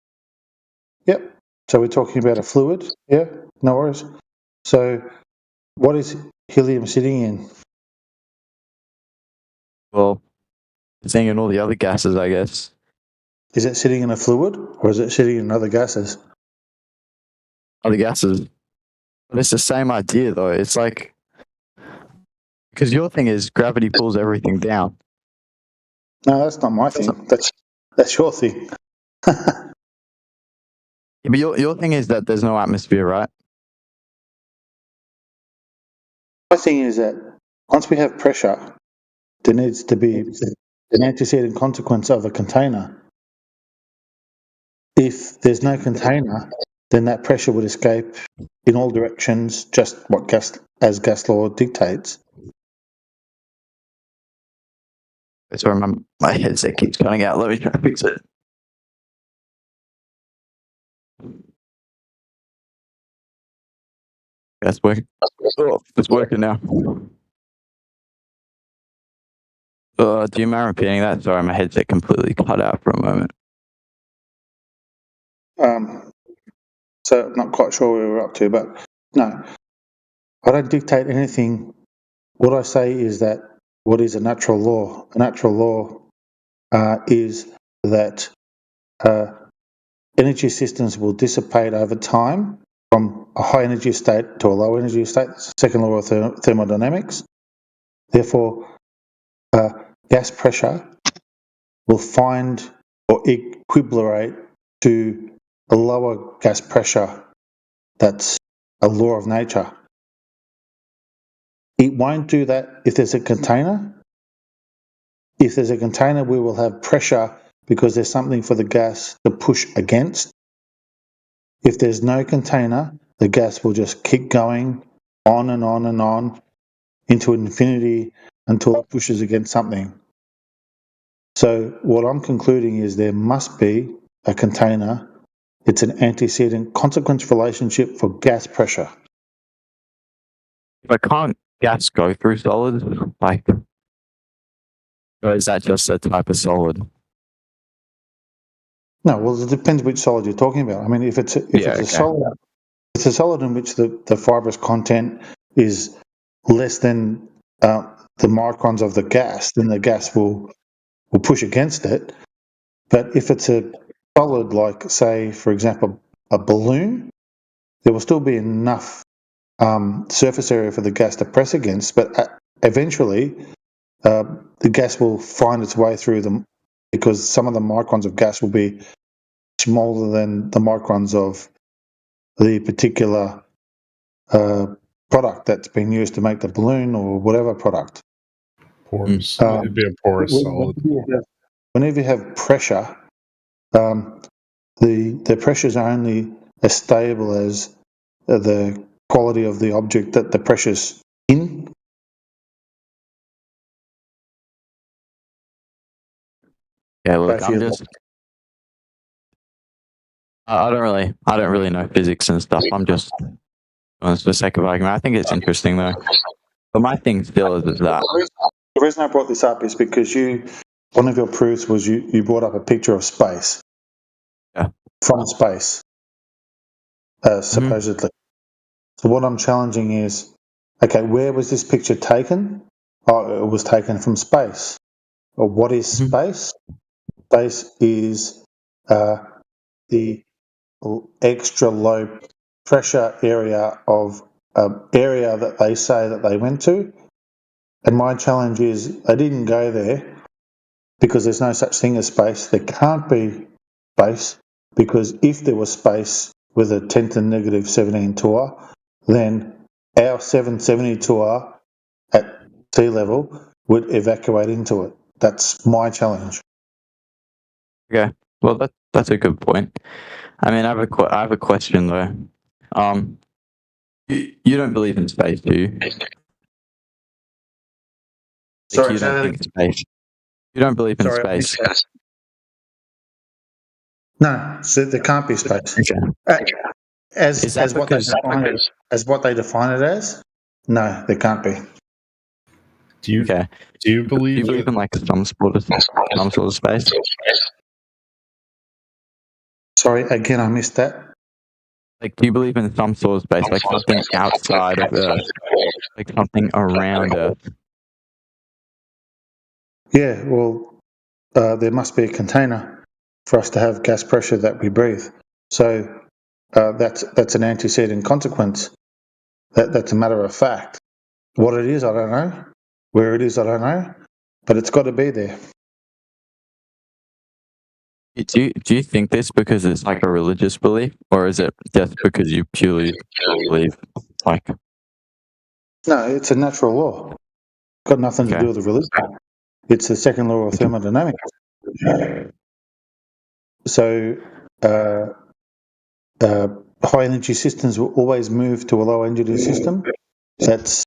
Yep. So we're talking about a fluid. Yeah, no worries. So what is helium sitting in? Well, it's sitting in all the other gases, I guess. Is it sitting in a fluid or is it sitting in other gases? Other gases. But it's the same idea, though. It's like, because your thing is gravity pulls everything down. No, that's not my thing. That's your thing. Yeah, but your thing is that there's no atmosphere, right? My thing is that once we have pressure, there needs to be an antecedent consequence of a container. If there's no container, then that pressure would escape in all directions, just what gas law dictates. Sorry, my headset keeps cutting out. Let me try to fix it. That's working. Oh, it's working now. Do you mind repeating that? Sorry, my headset completely cut out for a moment. So I'm not quite sure where we're up to, but no, I don't dictate anything. What I say is that what is a natural law? A natural law is that energy systems will dissipate over time from a high energy state to a low energy state. That's the second law of thermodynamics. Therefore, gas pressure will find or equilibrate to a lower gas pressure. That's a law of nature. It won't do that if there's a container. If there's a container, we will have pressure because there's something for the gas to push against. If there's no container, the gas will just keep going on and on and on into infinity until it pushes against something. So what I'm concluding is there must be a container. It's an antecedent consequence relationship for gas pressure. But can't gas go through solids? Like, or is that just a type of solid? No, well, it depends which solid you're talking about. I mean, if it's a solid, it's a solid in which the fibrous content is less than the microns of the gas, then the gas will push against it. But if it's a solid, like say, for example, a balloon, there will still be enough surface area for the gas to press against. But eventually, the gas will find its way through them because some of the microns of gas will be smaller than the microns of the particular product that's been used to make the balloon or whatever product. Porous. It'd be a porous solid. Whenever you have pressure, the pressures are only as stable as the quality of the object that the pressure's in. Yeah, look, I'm just. I don't really know physics and stuff. I'm just, for the sake of argument, I think it's interesting though. But my thing still is that. The reason I brought this up is because one of your proofs was you brought up a picture of space. Yeah. From space, supposedly. So what I'm challenging is, okay, where was this picture taken? Oh, it was taken from space. Well, what is space? Space is the extra low pressure area of area that they say that they went to. And my challenge is they didn't go there because there's no such thing as space. There can't be space because if there was space with a 10 to the negative 17 tour, then our 770 tour at sea level would evacuate into it. That's my challenge. Okay, well that's a good point. I mean, I have a question though. You don't believe in space, do you? Sorry, you don't think space. You don't believe in space. No, so there can't be space. As what they define it as, no, there can't be. Do you believe? Do you believe in like some sort of space? Sorry, again, I missed that. Like, do you believe in some sort of space, like something outside of Earth, like something around Earth? Yeah, well, there must be a container for us to have gas pressure that we breathe. So that's an antecedent consequence. That's a matter of fact. What it is, I don't know. Where it is, I don't know. But it's got to be there. Do you think this because it's like a religious belief, or is it just because you purely believe like? No, it's a natural law. Got nothing to do with the religion. It's the second law of thermodynamics. So high energy systems will always move to a low energy system. That's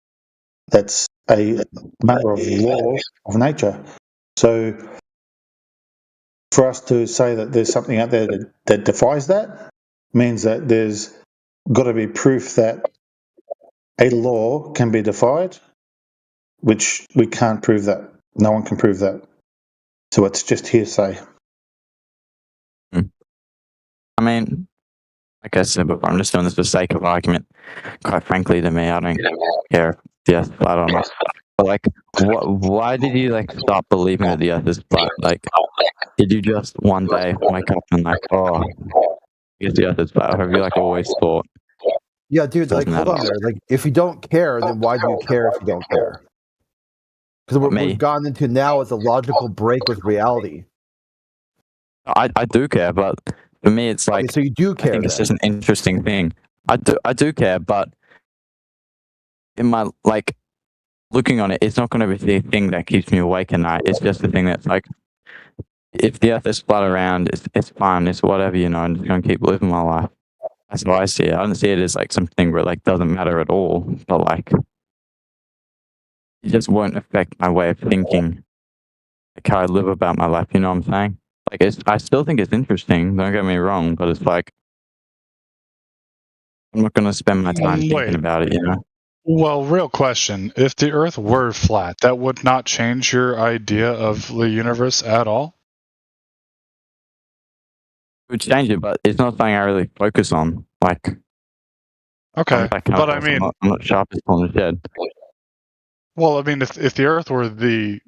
a matter of law of nature. So for us to say that there's something out there that defies that means that there's got to be proof that a law can be defied, which we can't prove that. No one can prove that. So it's just hearsay. I mean, like I said before, I'm just doing this for the sake of argument. Quite frankly, to me, I don't care if the Earth's flat or not. But like, why did you like stop believing that the Earth is flat? Like, did you just one day wake up and like, oh, I guess the Earth is flat? Or have you like always thought? Yeah, dude. Like, hold on there. Like, if you don't care, then why do you care if you don't care? Because what we've gotten into now is a logical break with reality. I do care, but for me, it's like. So you do care. I think it's just an interesting thing. I do care, but in my like looking on it, it's not going to be the thing that keeps me awake at night. It's just the thing that's like, if the Earth is flat around, it's fine. It's whatever, you know. I'm just going to keep living my life. That's how I see it. I don't see it as like something where it like doesn't matter at all, but like it just won't affect my way of thinking, like how I live about my life. You know what I'm saying? Like I still think it's interesting. Don't get me wrong, but it's like I'm not going to spend my time thinking about it. You know. Well, real question: if the Earth were flat, that would not change your idea of the universe at all? It would change it, but it's not something I really focus on. Like, okay, but I mean, I'm not sharpest on the shed. Well, I mean, if the Earth were the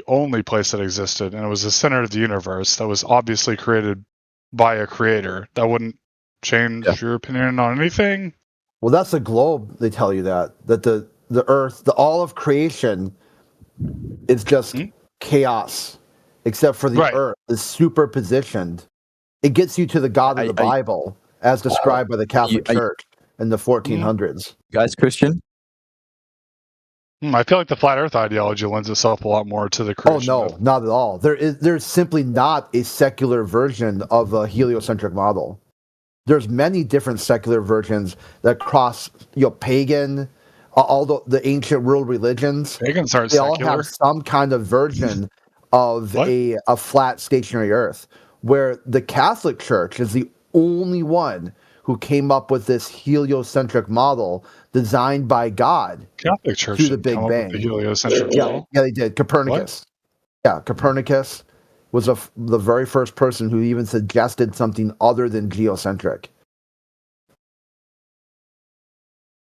only place that existed, and it was the center of the universe that was obviously created by a creator, that wouldn't change your opinion on anything? Well, that's the globe. They tell you that the Earth, all of creation, is just chaos, except for the Earth is superpositioned. It gets you to the God of the Bible, as described by the Catholic Church in the 1400s. You guys Christian? I feel like the flat Earth ideology lends itself a lot more to the creation. Oh no, not at all. There's simply not a secular version of a heliocentric model. There's many different secular versions that cross, pagan, all the ancient world religions. Pagans aren't secular. They all have some kind of version of a flat stationary Earth, where the Catholic Church is the only one who came up with this heliocentric model designed by God. Catholic Church through the Big Bang. The heliocentric model? Yeah, they did. Copernicus. What? Yeah, Copernicus was the very first person who even suggested something other than geocentric.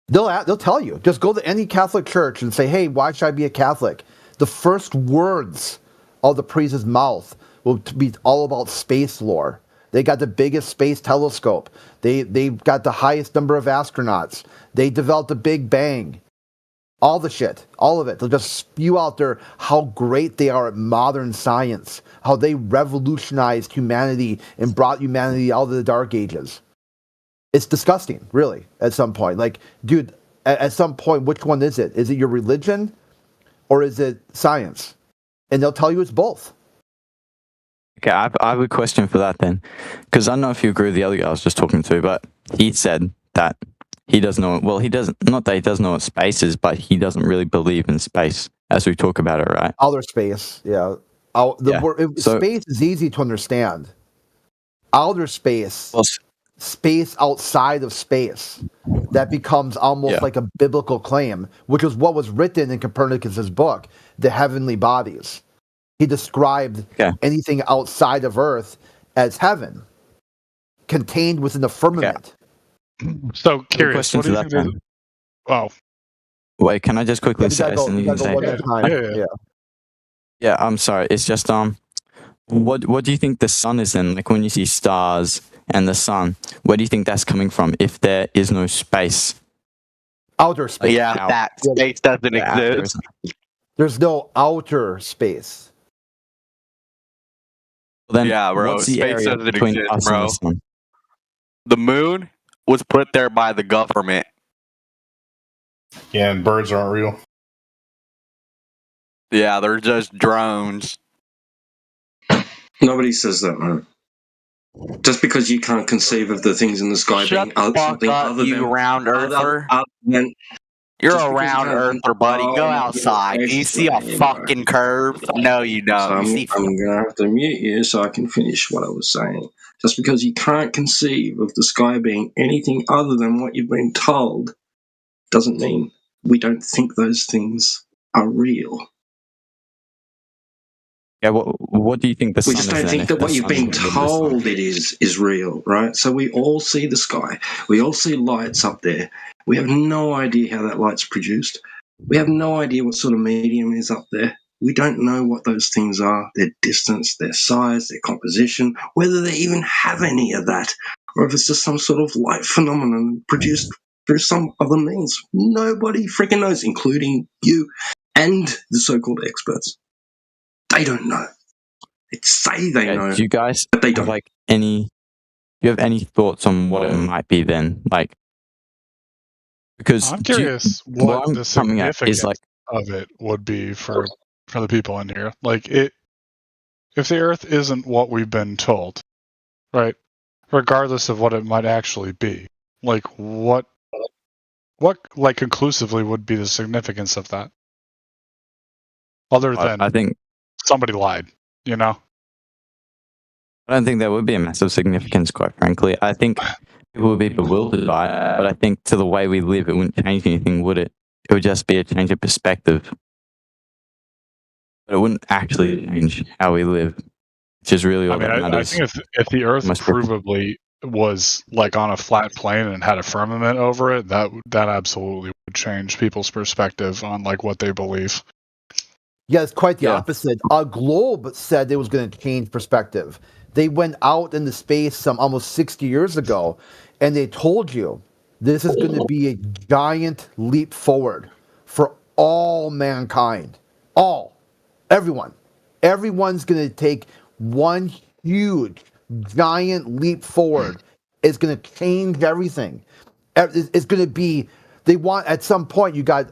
They'll tell you. Just go to any Catholic church and say, "Hey, why should I be a Catholic?" The first words of the priest's mouth will be all about space lore. They got the biggest space telescope. They've got the highest number of astronauts. They developed the Big Bang. All the shit, all of it. They'll just spew out there how great they are at modern science, how they revolutionized humanity and brought humanity out of the Dark Ages. It's disgusting, really, at some point. Like, dude, at some point, which one is it? Is it your religion or is it science? And they'll tell you it's both. Okay, I have a question for that then. Because I don't know if you agree with the other guy I was just talking to, but he said that he does know. Well, he doesn't. Not that he doesn't know what space is, but he doesn't really believe in space as we talk about it, right? Outer space, yeah. Space is easy to understand. Outer space, space outside of space, that becomes almost like a biblical claim, which is what was written in Copernicus's book, The Heavenly Bodies. He described anything outside of Earth as heaven, contained within the firmament. So curious, what do you think? Oh, wait, can I just quickly say something? Yeah, I'm sorry. It's just what do you think the sun is in? Like when you see stars and the sun, where do you think that's coming from? If there is no space, outer space. That space doesn't exist. There's no outer space. Then bro. what's the Space area doesn't between exist, us bro. and the sun? The moon was put there by the government. Yeah, and birds aren't real. Yeah, they're just drones. Nobody says that, man. Just because you can't conceive of the things in the sky Shut being the fuck something up, other you than round earther. You're just a because you round can't earther, buddy. control Go your outside. Do you see a brain, fucking curve? No, you don't. So I'm You see going to have to mute you so I can finish what I was saying. Just because you can't conceive of the sky being anything other than what you've been told doesn't mean we don't think those things are real. Yeah, what do you think the sun We is? just don't think that what you've been told it is real, right? So we all see the sky. We all see lights up there. We have no idea how that light's produced. We have no idea what sort of medium is up there. We don't know what those things are, their distance, their size, their composition, whether they even have any of that, or if it's just some sort of light phenomenon produced through some other means. Nobody freaking knows, including you and the so-called experts. They don't know. They say they know. Do you guys but they don't. have do you have any thoughts on what it might be then? Because I'm curious what the significance is of it would be for the people in here. If the Earth isn't what we've been told, right? Regardless of what it might actually be, what conclusively would be the significance of that? Other than I think somebody lied, you know? I don't think there would be a massive significance, quite frankly. I think people would be bewildered by it, but I think to the way we live, it wouldn't change anything, would it? It would just be a change of perspective. But it wouldn't actually change how we live, which is really all that matters. I think if the Earth provably was on a flat plane and had a firmament over it, that absolutely would change people's perspective on what they believe. Yeah, it's quite the opposite. A Globe said it was going to change perspective. They went out into space some almost 60 years ago, and they told you this is going to be a giant leap forward for all mankind. Everyone. Everyone's going to take one huge, giant leap forward. It's going to change everything. It's going to be, at some point, you got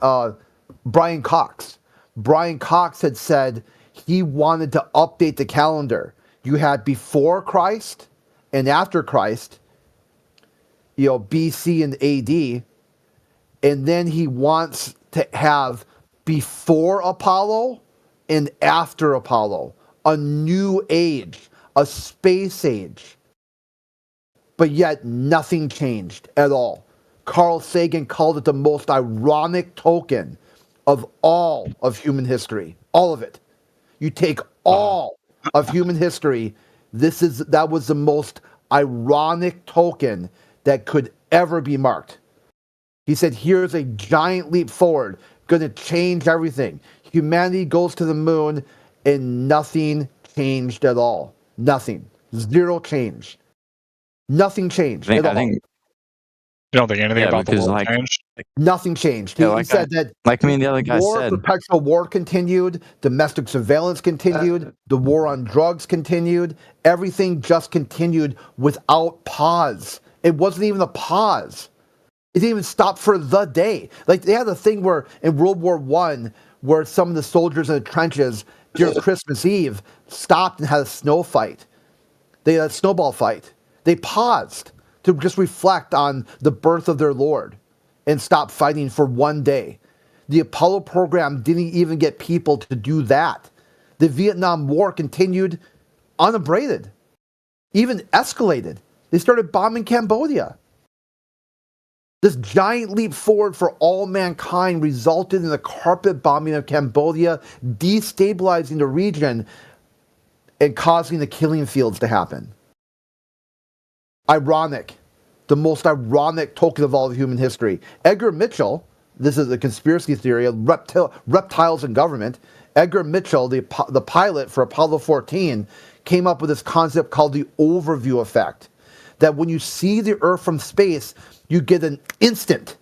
Brian Cox. Brian Cox had said he wanted to update the calendar. You had before Christ and after Christ, BC and AD, and then he wants to have before Apollo and after Apollo, a new age, a space age. But yet nothing changed at all. Carl Sagan called it the most ironic token of all of human history. All of it. You take all of human history, that was the most ironic token that could ever be marked. He said, here's a giant leap forward, going to change everything. Humanity goes to the moon, and nothing changed at all. Nothing. Zero change. Nothing changed at all. You don't think anything about the world changed? Nothing changed. He said that the other guy said, perpetual war continued, domestic surveillance continued, the war on drugs continued, everything just continued without pause. It wasn't even a pause. It didn't even stop for the day. They had a thing where in World War I, where some of the soldiers in the trenches during Christmas Eve stopped and had a snow fight. They had a snowball fight. They paused to just reflect on the birth of their Lord. and stop fighting for one day. The Apollo program didn't even get people to do that. The Vietnam War continued unabated, even escalated. They started bombing Cambodia. This giant leap forward for all mankind resulted in the carpet bombing of Cambodia, destabilizing the region and causing the killing fields to happen. Ironic. The most ironic token of all of human history. Edgar Mitchell, this is a conspiracy theory of reptiles and government. Edgar Mitchell, the pilot for Apollo 14, came up with this concept called the overview effect. That when you see the Earth from space, you get an instant,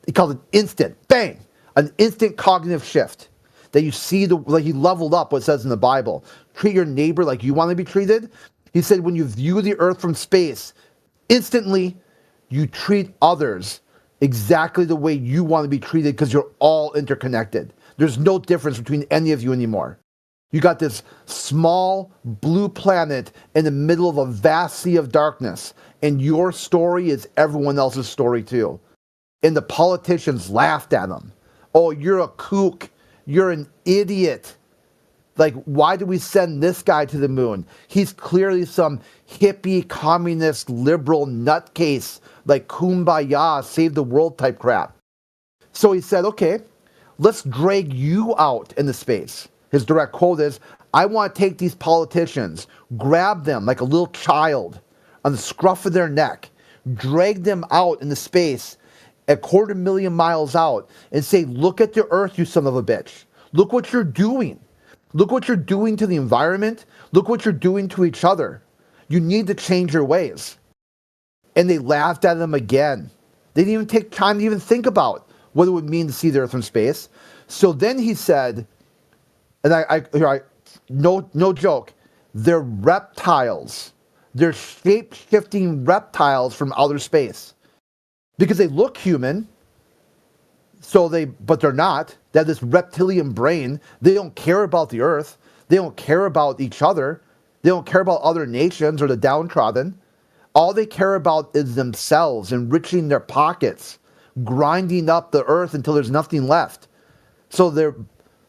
he called it instant, bang, an instant cognitive shift. That you see like he leveled up what it says in the Bible. Treat your neighbor like you want to be treated. He said when you view the Earth from space, instantly you treat others exactly the way you want to be treated because you're all interconnected. There's no difference between any of you anymore. You got this small blue planet in the middle of a vast sea of darkness, and your story is everyone else's story too. And the politicians laughed at him. Oh, you're a kook. You're an idiot. Like, why do we send this guy to the moon? He's clearly some hippie, communist, liberal nutcase, like kumbaya, save the world type crap. So he said, okay, let's drag you out into space. His direct quote is, I want to take these politicians, grab them like a little child on the scruff of their neck, drag them out into space a 250,000 miles out and say, look at the Earth, you son of a bitch. Look what you're doing. Look what you're doing to the environment. Look what you're doing to each other. You need to change your ways. And they laughed at him again. They didn't even take time to even think about what it would mean to see the Earth from space. So then he said, and no joke, they're reptiles. They're shape-shifting reptiles from outer space. Because they look human, but they're not. They have this reptilian brain. They don't care about the Earth. They don't care about each other. They don't care about other nations or the downtrodden. All they care about is themselves, enriching their pockets, grinding up the Earth until there's nothing left. So they're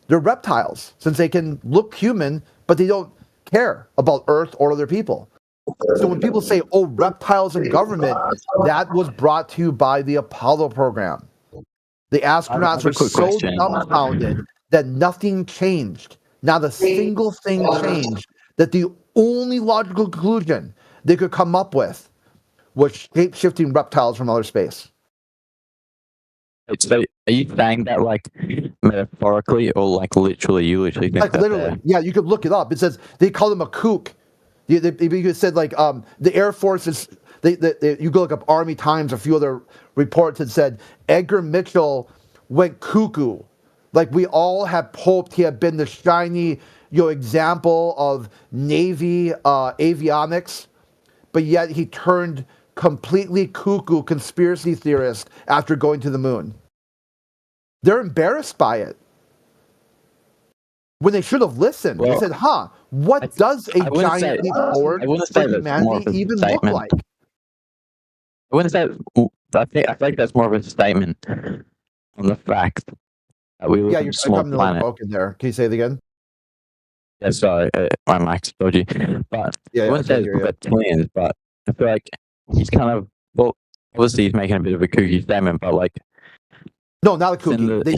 reptiles, since they can look human, but they don't care about Earth or other people. So when people say, oh, reptiles and government, that was brought to you by the Apollo program. The astronauts were so dumbfounded that nothing changed. Not a single thing changed. That the only logical conclusion they could come up with was shape-shifting reptiles from outer space. So are you saying that like metaphorically or like literally? You literally think like literally? Yeah, you could look it up. It says they call them a kook. You said like the Air Force is. You go look up Army Times, a few other reports that said Edgar Mitchell went cuckoo. Like we all had hoped he had been the shiny, example of Navy avionics, but yet he turned completely cuckoo conspiracy theorist after going to the moon. They're embarrassed by it. When they should have listened. They said, what does a giant leap forward for humanity even look like? I wouldn't say. I feel like that's more of a statement on the fact that we live in a small planet. Broken there. Can you say it again? Yeah, sorry, my mic's dodgy. But I wouldn't say it's reptilians, but I feel like he's kind of obviously he's making a bit of a kooky statement, but like no, not a kooky.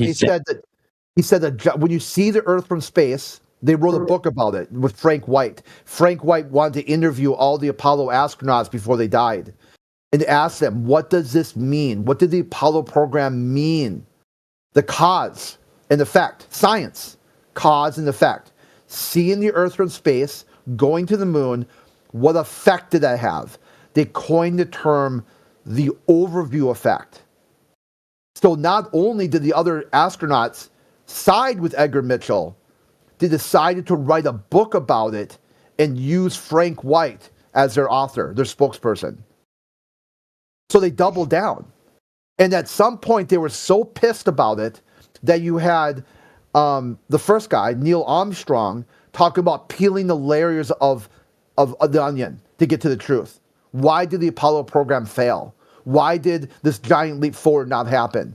He said that when you see the Earth from space, they wrote a book about it with Frank White. Frank White wanted to interview all the Apollo astronauts before they died. And ask them, what does this mean? What did the Apollo program mean? The cause and effect, science, cause and effect. Seeing the Earth from space, going to the moon, what effect did that have? They coined the term the overview effect. So not only did the other astronauts side with Edgar Mitchell, they decided to write a book about it and use Frank White as their author, their spokesperson. So they doubled down. And at some point, they were so pissed about it that you had the first guy, Neil Armstrong, talking about peeling the layers of the onion to get to the truth. Why did the Apollo program fail? Why did this giant leap forward not happen?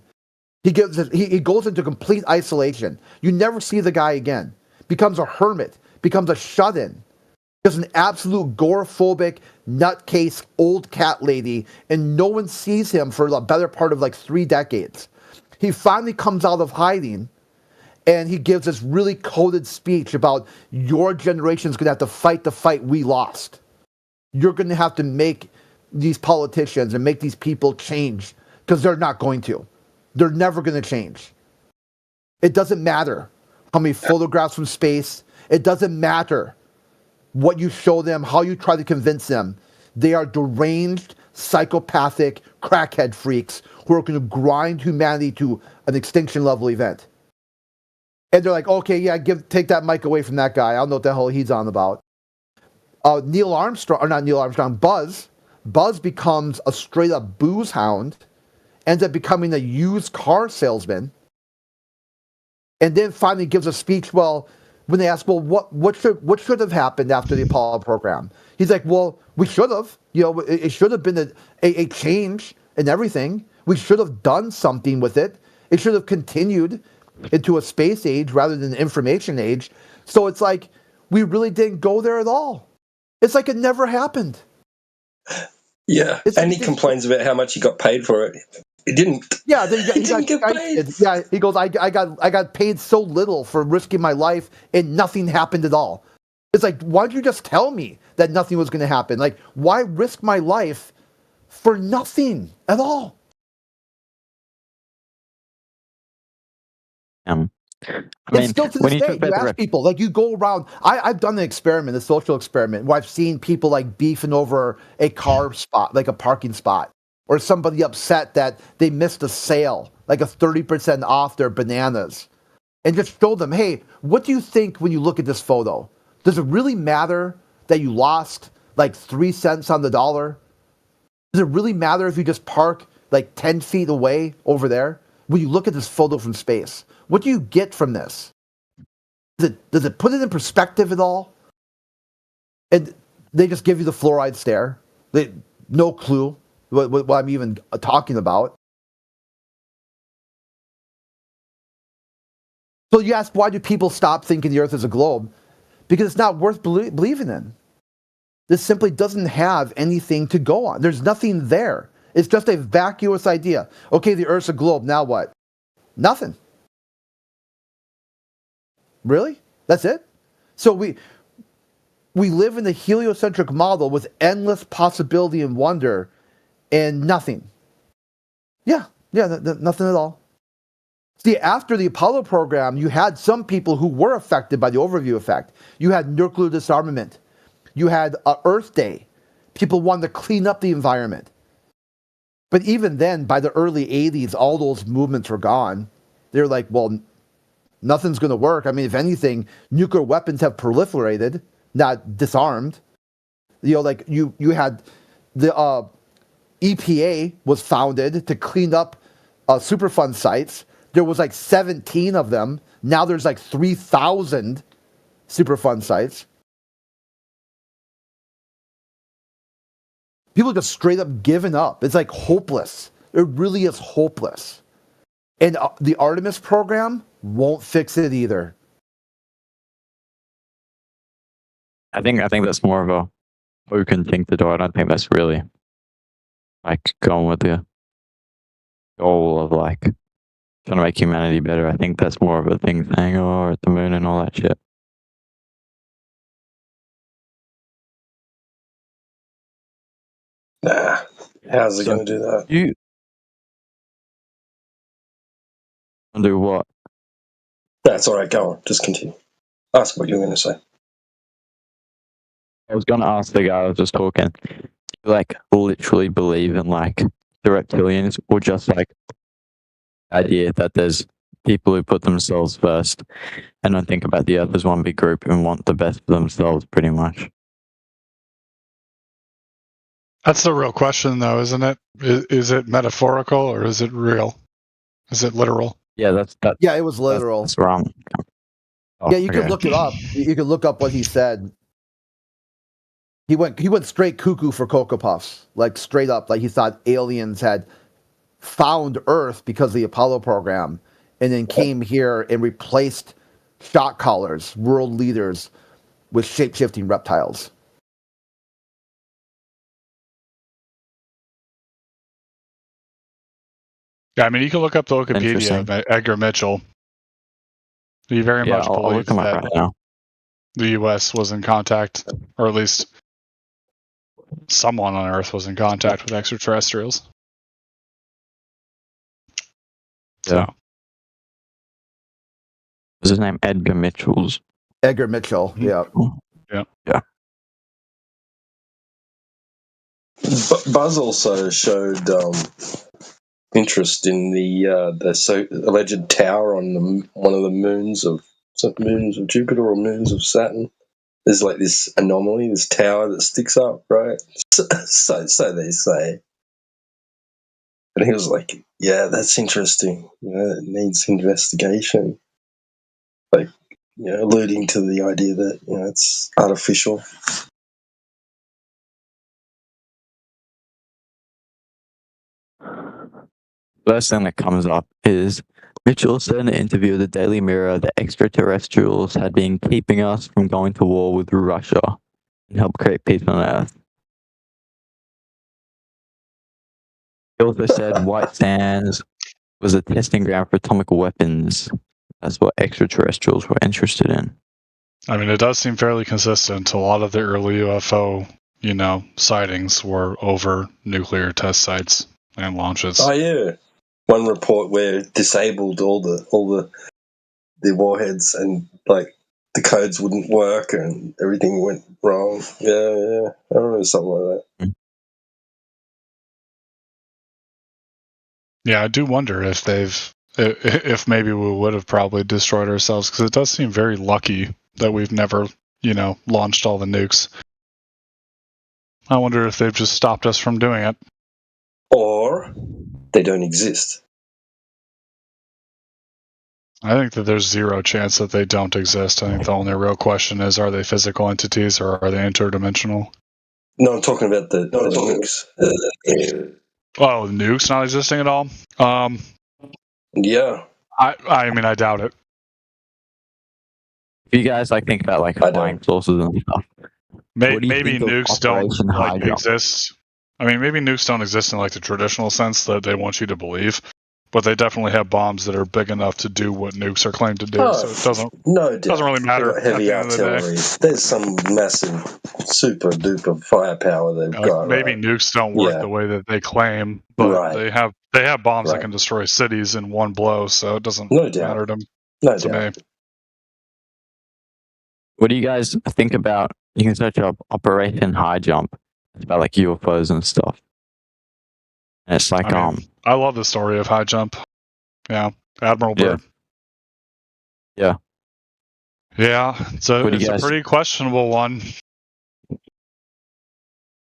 He goes into complete isolation. You never see the guy again. Becomes a hermit. Becomes a shut-in. Just an absolute agoraphobic, nutcase, old cat lady, and no one sees him for the better part of like 3 decades. He finally comes out of hiding, and he gives this really coded speech about your generation's going to have to fight the fight we lost. You're going to have to make these politicians and make these people change, because they're not going to. They're never going to change. It doesn't matter how many photographs from space. It doesn't matter what you show them, how you try to convince them. They are deranged, psychopathic, crackhead freaks who are going to grind humanity to an extinction level event. And they're like, okay, yeah, take that mic away from that guy. I don't know what the hell he's on about. Buzz becomes a straight up booze hound, ends up becoming a used car salesman, and then finally gives a speech. Well, when they ask, well, what should have happened after the Apollo program? He's like, well, we should have. It should have been a change in everything. We should have done something with it. It should have continued into a space age rather than an information age. So it's like we really didn't go there at all. It's like it never happened. Yeah, and he complains about how much he got paid for it. He didn't. Yeah, he didn't get paid. Yeah, he goes, I got paid so little for risking my life, and nothing happened at all. It's like, why don't you just tell me that nothing was going to happen? Like, why risk my life for nothing at all? And still to this day, you ask people, like you go around, I've done an experiment, a social experiment, where I've seen people like beefing over a car spot, like a parking spot, or somebody upset that they missed a sale, like a 30% off their bananas, and just show them, hey, what do you think when you look at this photo? Does it really matter that you lost like 3 cents on the dollar? Does it really matter if you just park like 10 feet away over there? When you look at this photo from space, what do you get from this? Does it put it in perspective at all? And they just give you the fluoride stare. No clue what I'm even talking about. So you ask, why do people stop thinking the Earth is a globe? Because it's not worth believing in. This simply doesn't have anything to go on. There's nothing there. It's just a vacuous idea. Okay, the Earth's a globe. Now what? Nothing. Really? That's it? So we live in the heliocentric model with endless possibility and wonder and nothing. Yeah, nothing at all. See, after the Apollo program, you had some people who were affected by the overview effect. You had nuclear disarmament. You had Earth Day. People wanted to clean up the environment. But even then, by the early 80s, all those movements were gone. They're like, well, nothing's going to work. I mean, if anything, nuclear weapons have proliferated, not disarmed. Like you had the EPA was founded to clean up Superfund sites. There was like 17 of them. Now there's like 3,000 Superfund sites. People just straight up given up. It's like hopeless. It really is hopeless. And the Artemis program won't fix it either. I think that's more of a who can think the door. I don't think that's really like going with the goal of like trying to make humanity better. I think that's more of a thing saying, oh, at the moon and all that shit. Nah, how's it going to do that? You do what? That's all right. Go on. Just continue. Ask what you were going to say. I was going to ask the guy I was just talking. Do you like literally believe in like the reptilians, or just like the idea that there's people who put themselves first and don't think about the others, one big group, and want the best for themselves, pretty much? That's the real question, though, isn't it? Is it metaphorical or is it real? Is it literal? Yeah, that's that. Yeah, it was literal. That's wrong. Yeah, you could look it up. You could look up what he said. He went straight cuckoo for Cocoa Puffs, like straight up, like he thought aliens had found Earth because of the Apollo program, and then came here and replaced shot callers, world leaders, with shape-shifting reptiles. Yeah, I mean, you can look up the Wikipedia of Edgar Mitchell. He very much I'll look believes him up that right now. the U.S. was in contact, or at least someone on Earth was in contact with extraterrestrials. Yeah. What's his name? Edgar Mitchell's. Edgar Mitchell, yeah. Yeah. Yeah. Buzz also showed interest in the alleged tower on one of the moons of Jupiter or moons of Saturn. There's like this anomaly, this tower that sticks up, right? So they say. And he was like, "Yeah, that's interesting. It needs investigation." Like, alluding to the idea that it's artificial. First thing that comes up is Mitchell said in an interview with the Daily Mirror that extraterrestrials had been keeping us from going to war with Russia and help create peace on Earth. He also said White Sands was a testing ground for atomic weapons. That's what extraterrestrials were interested in. I mean, it does seem fairly consistent. A lot of the early UFO, sightings were over nuclear test sites and launches. Oh yeah, one report where it disabled all the warheads and like the codes wouldn't work and everything went wrong. Yeah, I remember something like that. Yeah, I do wonder if maybe we would have probably destroyed ourselves, because it does seem very lucky that we've never, launched all the nukes. I wonder if they've just stopped us from doing it. Or they don't exist. I think that there's zero chance that they don't exist. I think the only real question is, are they physical entities or are they interdimensional? No, I'm talking about the nukes. Oh, the nukes not existing at all? Yeah. I mean, I doubt it. If you guys think about flying saucers and stuff, maybe nukes don't High Jump? exist. I mean, maybe nukes don't exist in the traditional sense that they want you to believe, but they definitely have bombs that are big enough to do what nukes are claimed to do. So it doesn't really matter. They've got heavy artillery. There's some massive, super duper firepower they've got. Maybe nukes don't work the way that they claim, but they have bombs that can destroy cities in one blow. So it doesn't matter to me. What do you guys think about? You can search up Operation High Jump. It's about UFOs and stuff. And it's I love the story of High Jump. Yeah, Admiral Byrd. Yeah. Yeah, it's a pretty questionable one.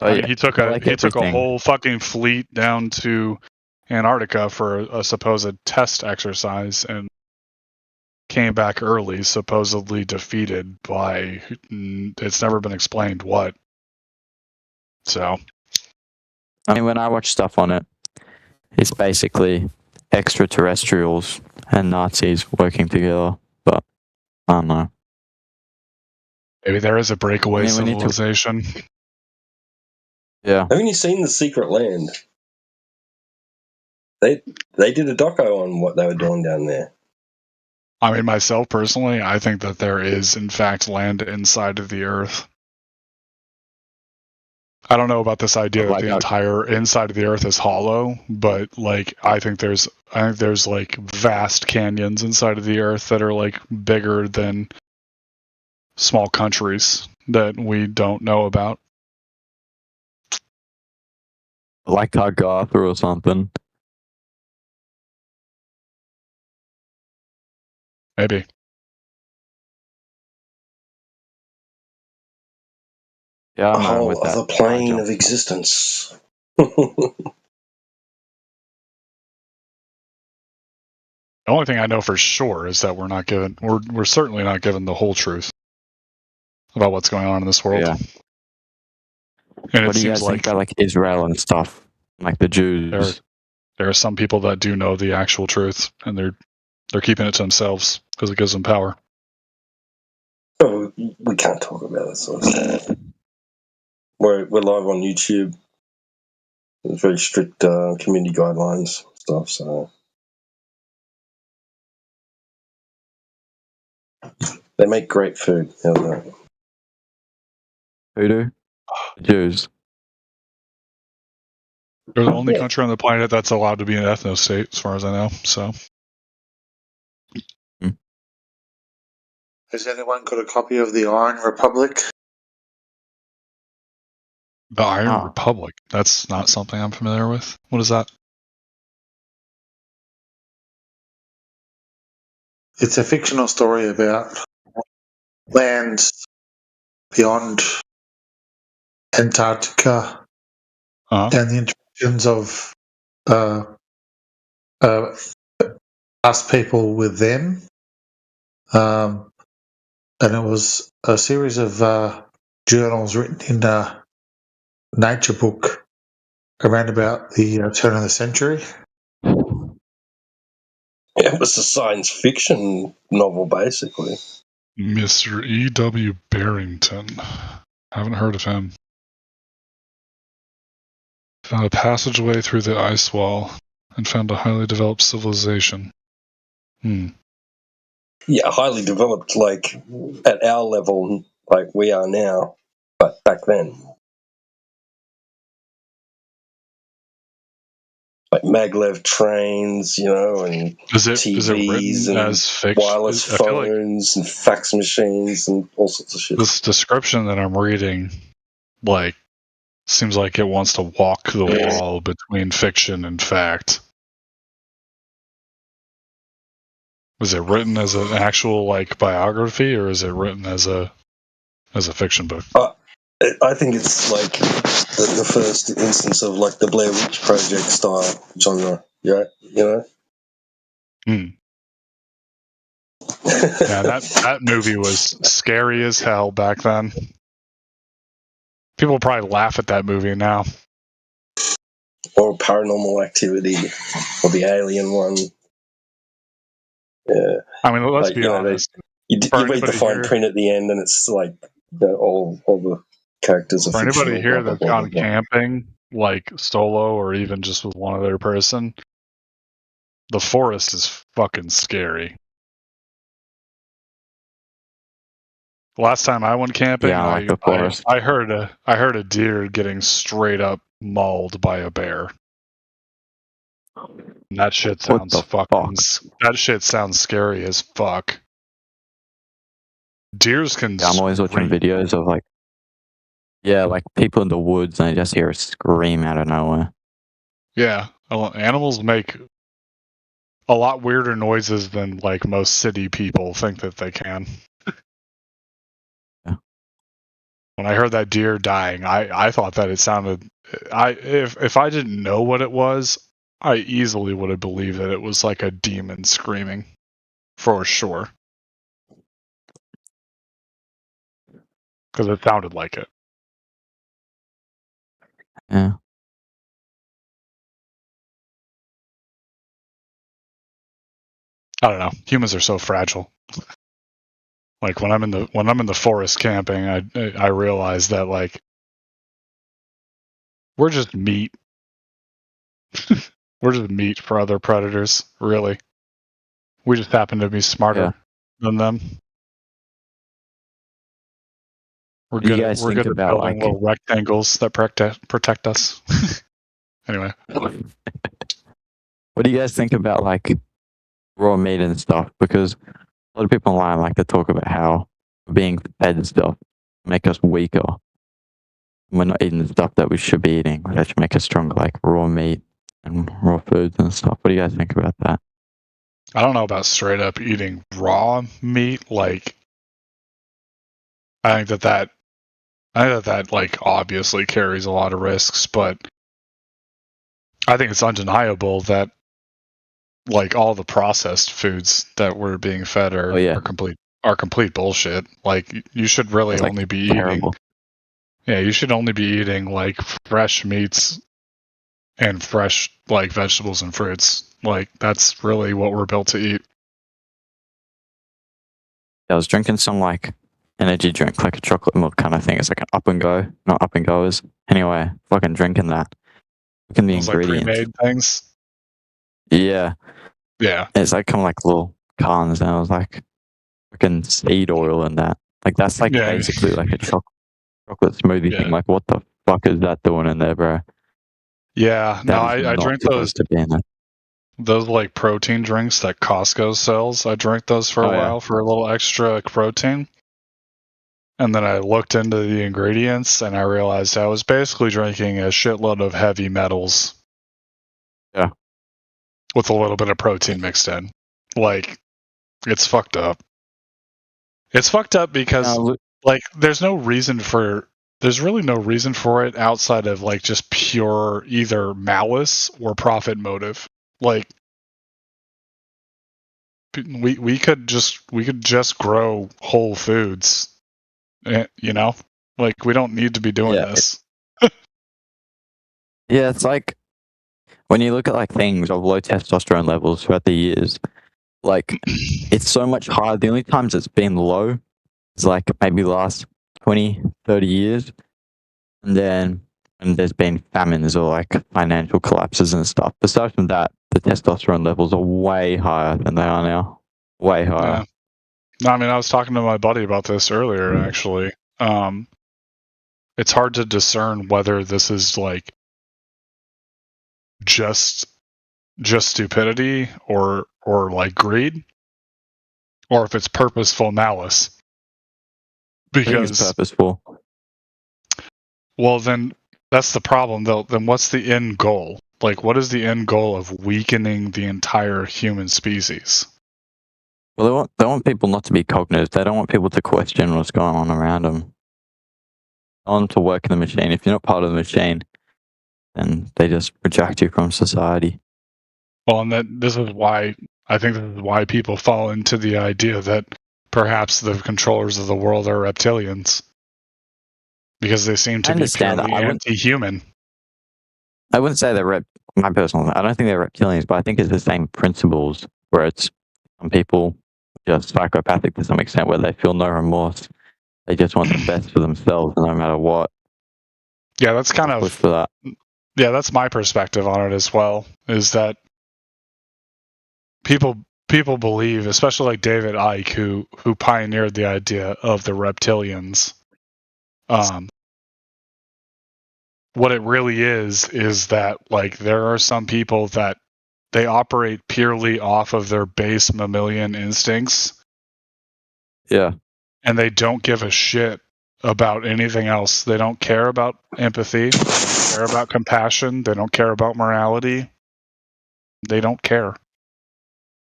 He took a whole fucking fleet down to Antarctica for a supposed test exercise and came back early, supposedly defeated by it's never been explained what. So, I mean, when I watch stuff on it, it's basically extraterrestrials and Nazis working together. But I don't know. Maybe there is a breakaway civilization. Yeah. Haven't you seen The Secret Land? They did a doco on what they were doing down there. I mean, myself personally, I think that there is, in fact, land inside of the Earth. I don't know about this idea that the entire inside of the Earth is hollow, but I think there's vast canyons inside of the Earth that are bigger than small countries that we don't know about. Like Garth or something. Maybe. Yeah, a whole other plane of existence. The only thing I know for sure is that we're certainly not given the whole truth about what's going on in this world. Yeah. And What it do you seems guys think like about like Israel and stuff, like the Jews? there are some people that do know the actual truth, and they're keeping it to themselves because it gives them power. Oh, we can't talk about that sort of stuff. We're live on YouTube. There's very strict community guidelines stuff. So they make great food. How's that? Who do? Jews. They're the only country on the planet that's allowed to be an ethno state, as far as I know. So, Has anyone got a copy of the Iron Republic? the Iron Republic. That's not something I'm familiar with. What is that? It's a fictional story about lands beyond Antarctica and the interactions of us people with them. And it was a series of journals written in a nature book around about the turn of the century. Yeah, it was a science fiction novel, basically. Mr. E.W. Barrington. Haven't heard of him. Found a passageway through the ice wall and found a highly developed civilization. Yeah, highly developed, like at our level, like we are now, but back then. Like maglev trains, and Is it TVs written and as fiction? wireless I feel like phones and fax machines and all sorts of shit. this description that I'm reading, like, seems like it wants to walk the wall between fiction and fact. Is it written as an actual like biography, or is it written as a fiction book? I think it's like the first instance of like the Blair Witch Project style genre. Yeah, Yeah, that movie was scary as hell back then. People probably laugh at that movie now. Or Paranormal Activity, or the Alien one. Yeah, I mean, let's be honest. You read the fine print at the end, and it's like all the characters are For anybody fictional, here blah, that's blah, blah, gone blah. camping, like solo or even just with one other person, the forest is fucking scary. Last time I went camping, Yeah, I like the forest. I heard a deer getting straight up mauled by a bear. And that shit sounds that shit sounds scary as fuck. Deers can. Yeah, I'm always watching videos of like people in the woods, and I just hear a scream out of nowhere. Yeah, animals make a lot weirder noises than like most city people think that they can. Yeah. When I heard that deer dying, I thought that it sounded. If I didn't know what it was, I easily would have believed that it was like a demon screaming, for sure. Because it sounded like it. Yeah. I don't know. Humans are so fragile. Like when I'm in the forest camping, I realize that like we're just meat. We're just meat for other predators, really. We just happen to be smarter than them. We're good at building little rectangles that protect us. Anyway. What do you guys think about like raw meat and stuff? Because a lot of people online like to talk about how being fed and stuff make us weaker. We're not eating the stuff that we should be eating. That should make us stronger, like raw meat and raw foods and stuff. What do you guys think about that? I don't know about straight up eating raw meat. Like, I think that like obviously carries a lot of risks, but I think it's undeniable that like all the processed foods that we're being fed are complete bullshit. Like you should really only be eating Yeah, you should only be eating like fresh meats and fresh like vegetables and fruits. Like that's really what we're built to eat. I was drinking some like energy drink, like a chocolate milk kind of thing. It's like an up and go, not up and goers. Anyway, fucking drinking that. Looking at the Those like ingredients. pre-made things. Yeah. Yeah. It's like kind of like little cans, and I was like, fucking seed oil and that. Like that's like Yeah. basically like a chocolate smoothie Yeah. thing. Like what the fuck is that doing in there, bro? Yeah, no, That is I not drink supposed to be in there. those like protein drinks that Costco sells. I drank those for a Oh, yeah. while for a little extra protein. And then I looked into the ingredients and I realized I was basically drinking a shitload of heavy metals. Yeah. With a little bit of protein mixed in. Like, it's fucked up. It's fucked up because, like, there's really no reason for it outside of, like, just pure either malice or profit motive. Like, we could just grow whole foods, you know? Like, we don't need to be doing this. Yeah, it's like when you look at like things of low testosterone levels throughout the years, like it's so much higher. The only times it's been low is like maybe the last 20, 30 years. And then when there's been famines or like financial collapses and stuff. Aside from that, the testosterone levels are way higher than they are now. Way higher. Yeah. No, I mean, I was talking to my buddy about this earlier, actually. It's hard to discern whether this is like just stupidity or like greed, or if it's purposeful malice. I think it's Because purposeful. well, then that's the problem. Though, then what's the end goal? Like, what is the end goal of weakening the entire human species? Well, they want people not to be cognitive. They don't want people to question what's going on around them. They want them to work in the machine. If you're not part of the machine, then they just reject you from society. Well, and this is why I think this is why people fall into the idea that perhaps the controllers of the world are reptilians, because they seem to be understand purely that. I wouldn't- anti-human. I wouldn't say they're my personal. I don't think they're reptilians, but I think it's the same principles where it's some people just psychopathic to some extent, where they feel no remorse. They just want the best for themselves, no matter what. Yeah, that's kind Push of for that. yeah, that's my perspective on it as well. Is that people believe, especially like David Icke, who pioneered the idea of the reptilians. What it really is that like there are some people that they operate purely off of their base mammalian instincts. Yeah. And they don't give a shit about anything else. They don't care about empathy. They don't care about compassion. They don't care about morality. They don't care.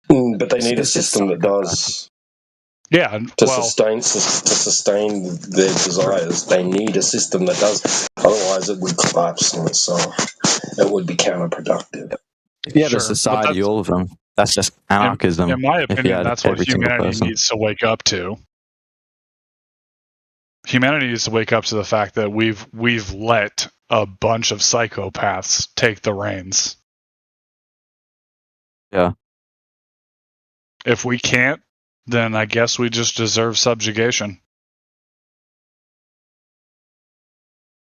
But they need a system that does. Yeah, to sustain their desires, they need a system that does. Otherwise, it would collapse on itself. It would be counterproductive. If you had Sure, a but society, all of them, that's just anarchism. In my if you opinion, had that's what every single humanity person. needs to wake up to. Humanity needs to wake up to the fact that we've let a bunch of psychopaths take the reins. Yeah. If we can't, then I guess we just deserve subjugation.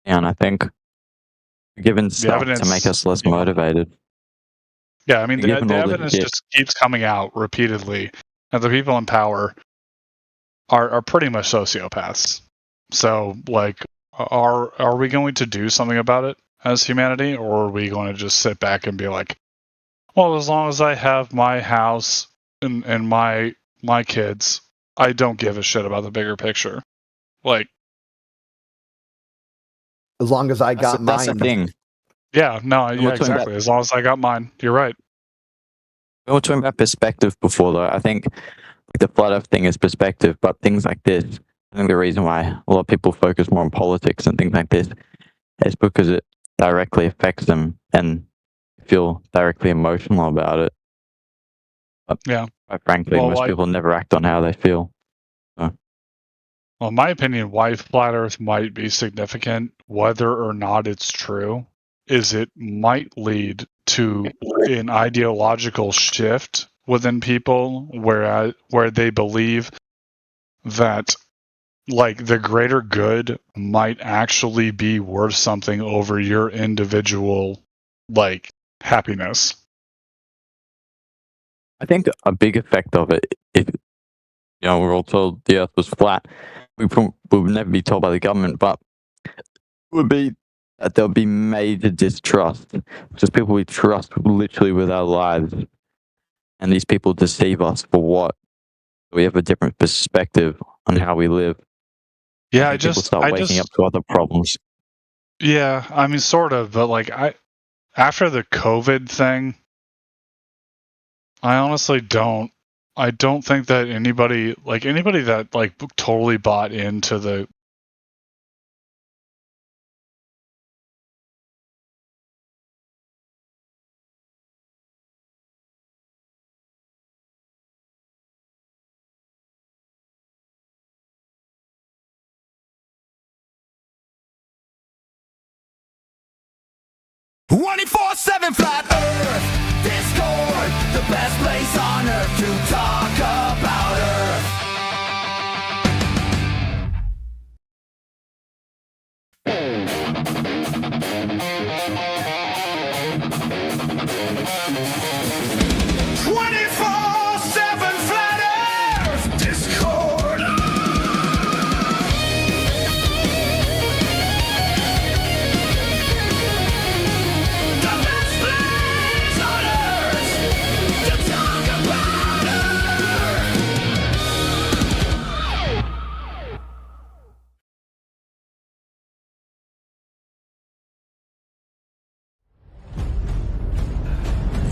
Yeah, and I think given stuff to evidence- make us less motivated. Yeah, I mean, the Given all the evidence shit. just keeps coming out repeatedly that the people in power are pretty much sociopaths. So, like, are we going to do something about it as humanity, or are we going to just sit back and be like, well, as long as I have my house and my kids, I don't give a shit about the bigger picture. Like, As long as I got That's the mine. thing. yeah, no, we're yeah, talking about- exactly. As long as I got mine, you're right. We were talking about perspective before, though. I think like, the flat earth thing is perspective, but things like this, I think the reason why a lot of people focus more on politics and things like this is because it directly affects them and feel directly emotional about it. But Yeah. quite frankly, Well, most like- people never act on how they feel. So. Well, in my opinion, why flat Earth might be significant, whether or not it's true, is it might lead to an ideological shift within people where they believe that like the greater good might actually be worth something over your individual like happiness. I think a big effect of it, if we're all told the Earth was flat, we would never be told by the government, but it would be that there'll be major distrust. Just people we trust literally with our lives, and these people deceive us for what? We have a different perspective on how we live. Yeah, people start waking up to other problems. Yeah, I mean, sort of, but like after the COVID thing, I honestly don't. I don't think that anybody that like totally bought into the. "24/7 Flat Earth Discord, the best place on earth to talk about Earth."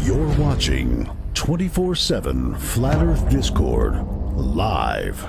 You're watching 24/7 Flat Earth Discord live.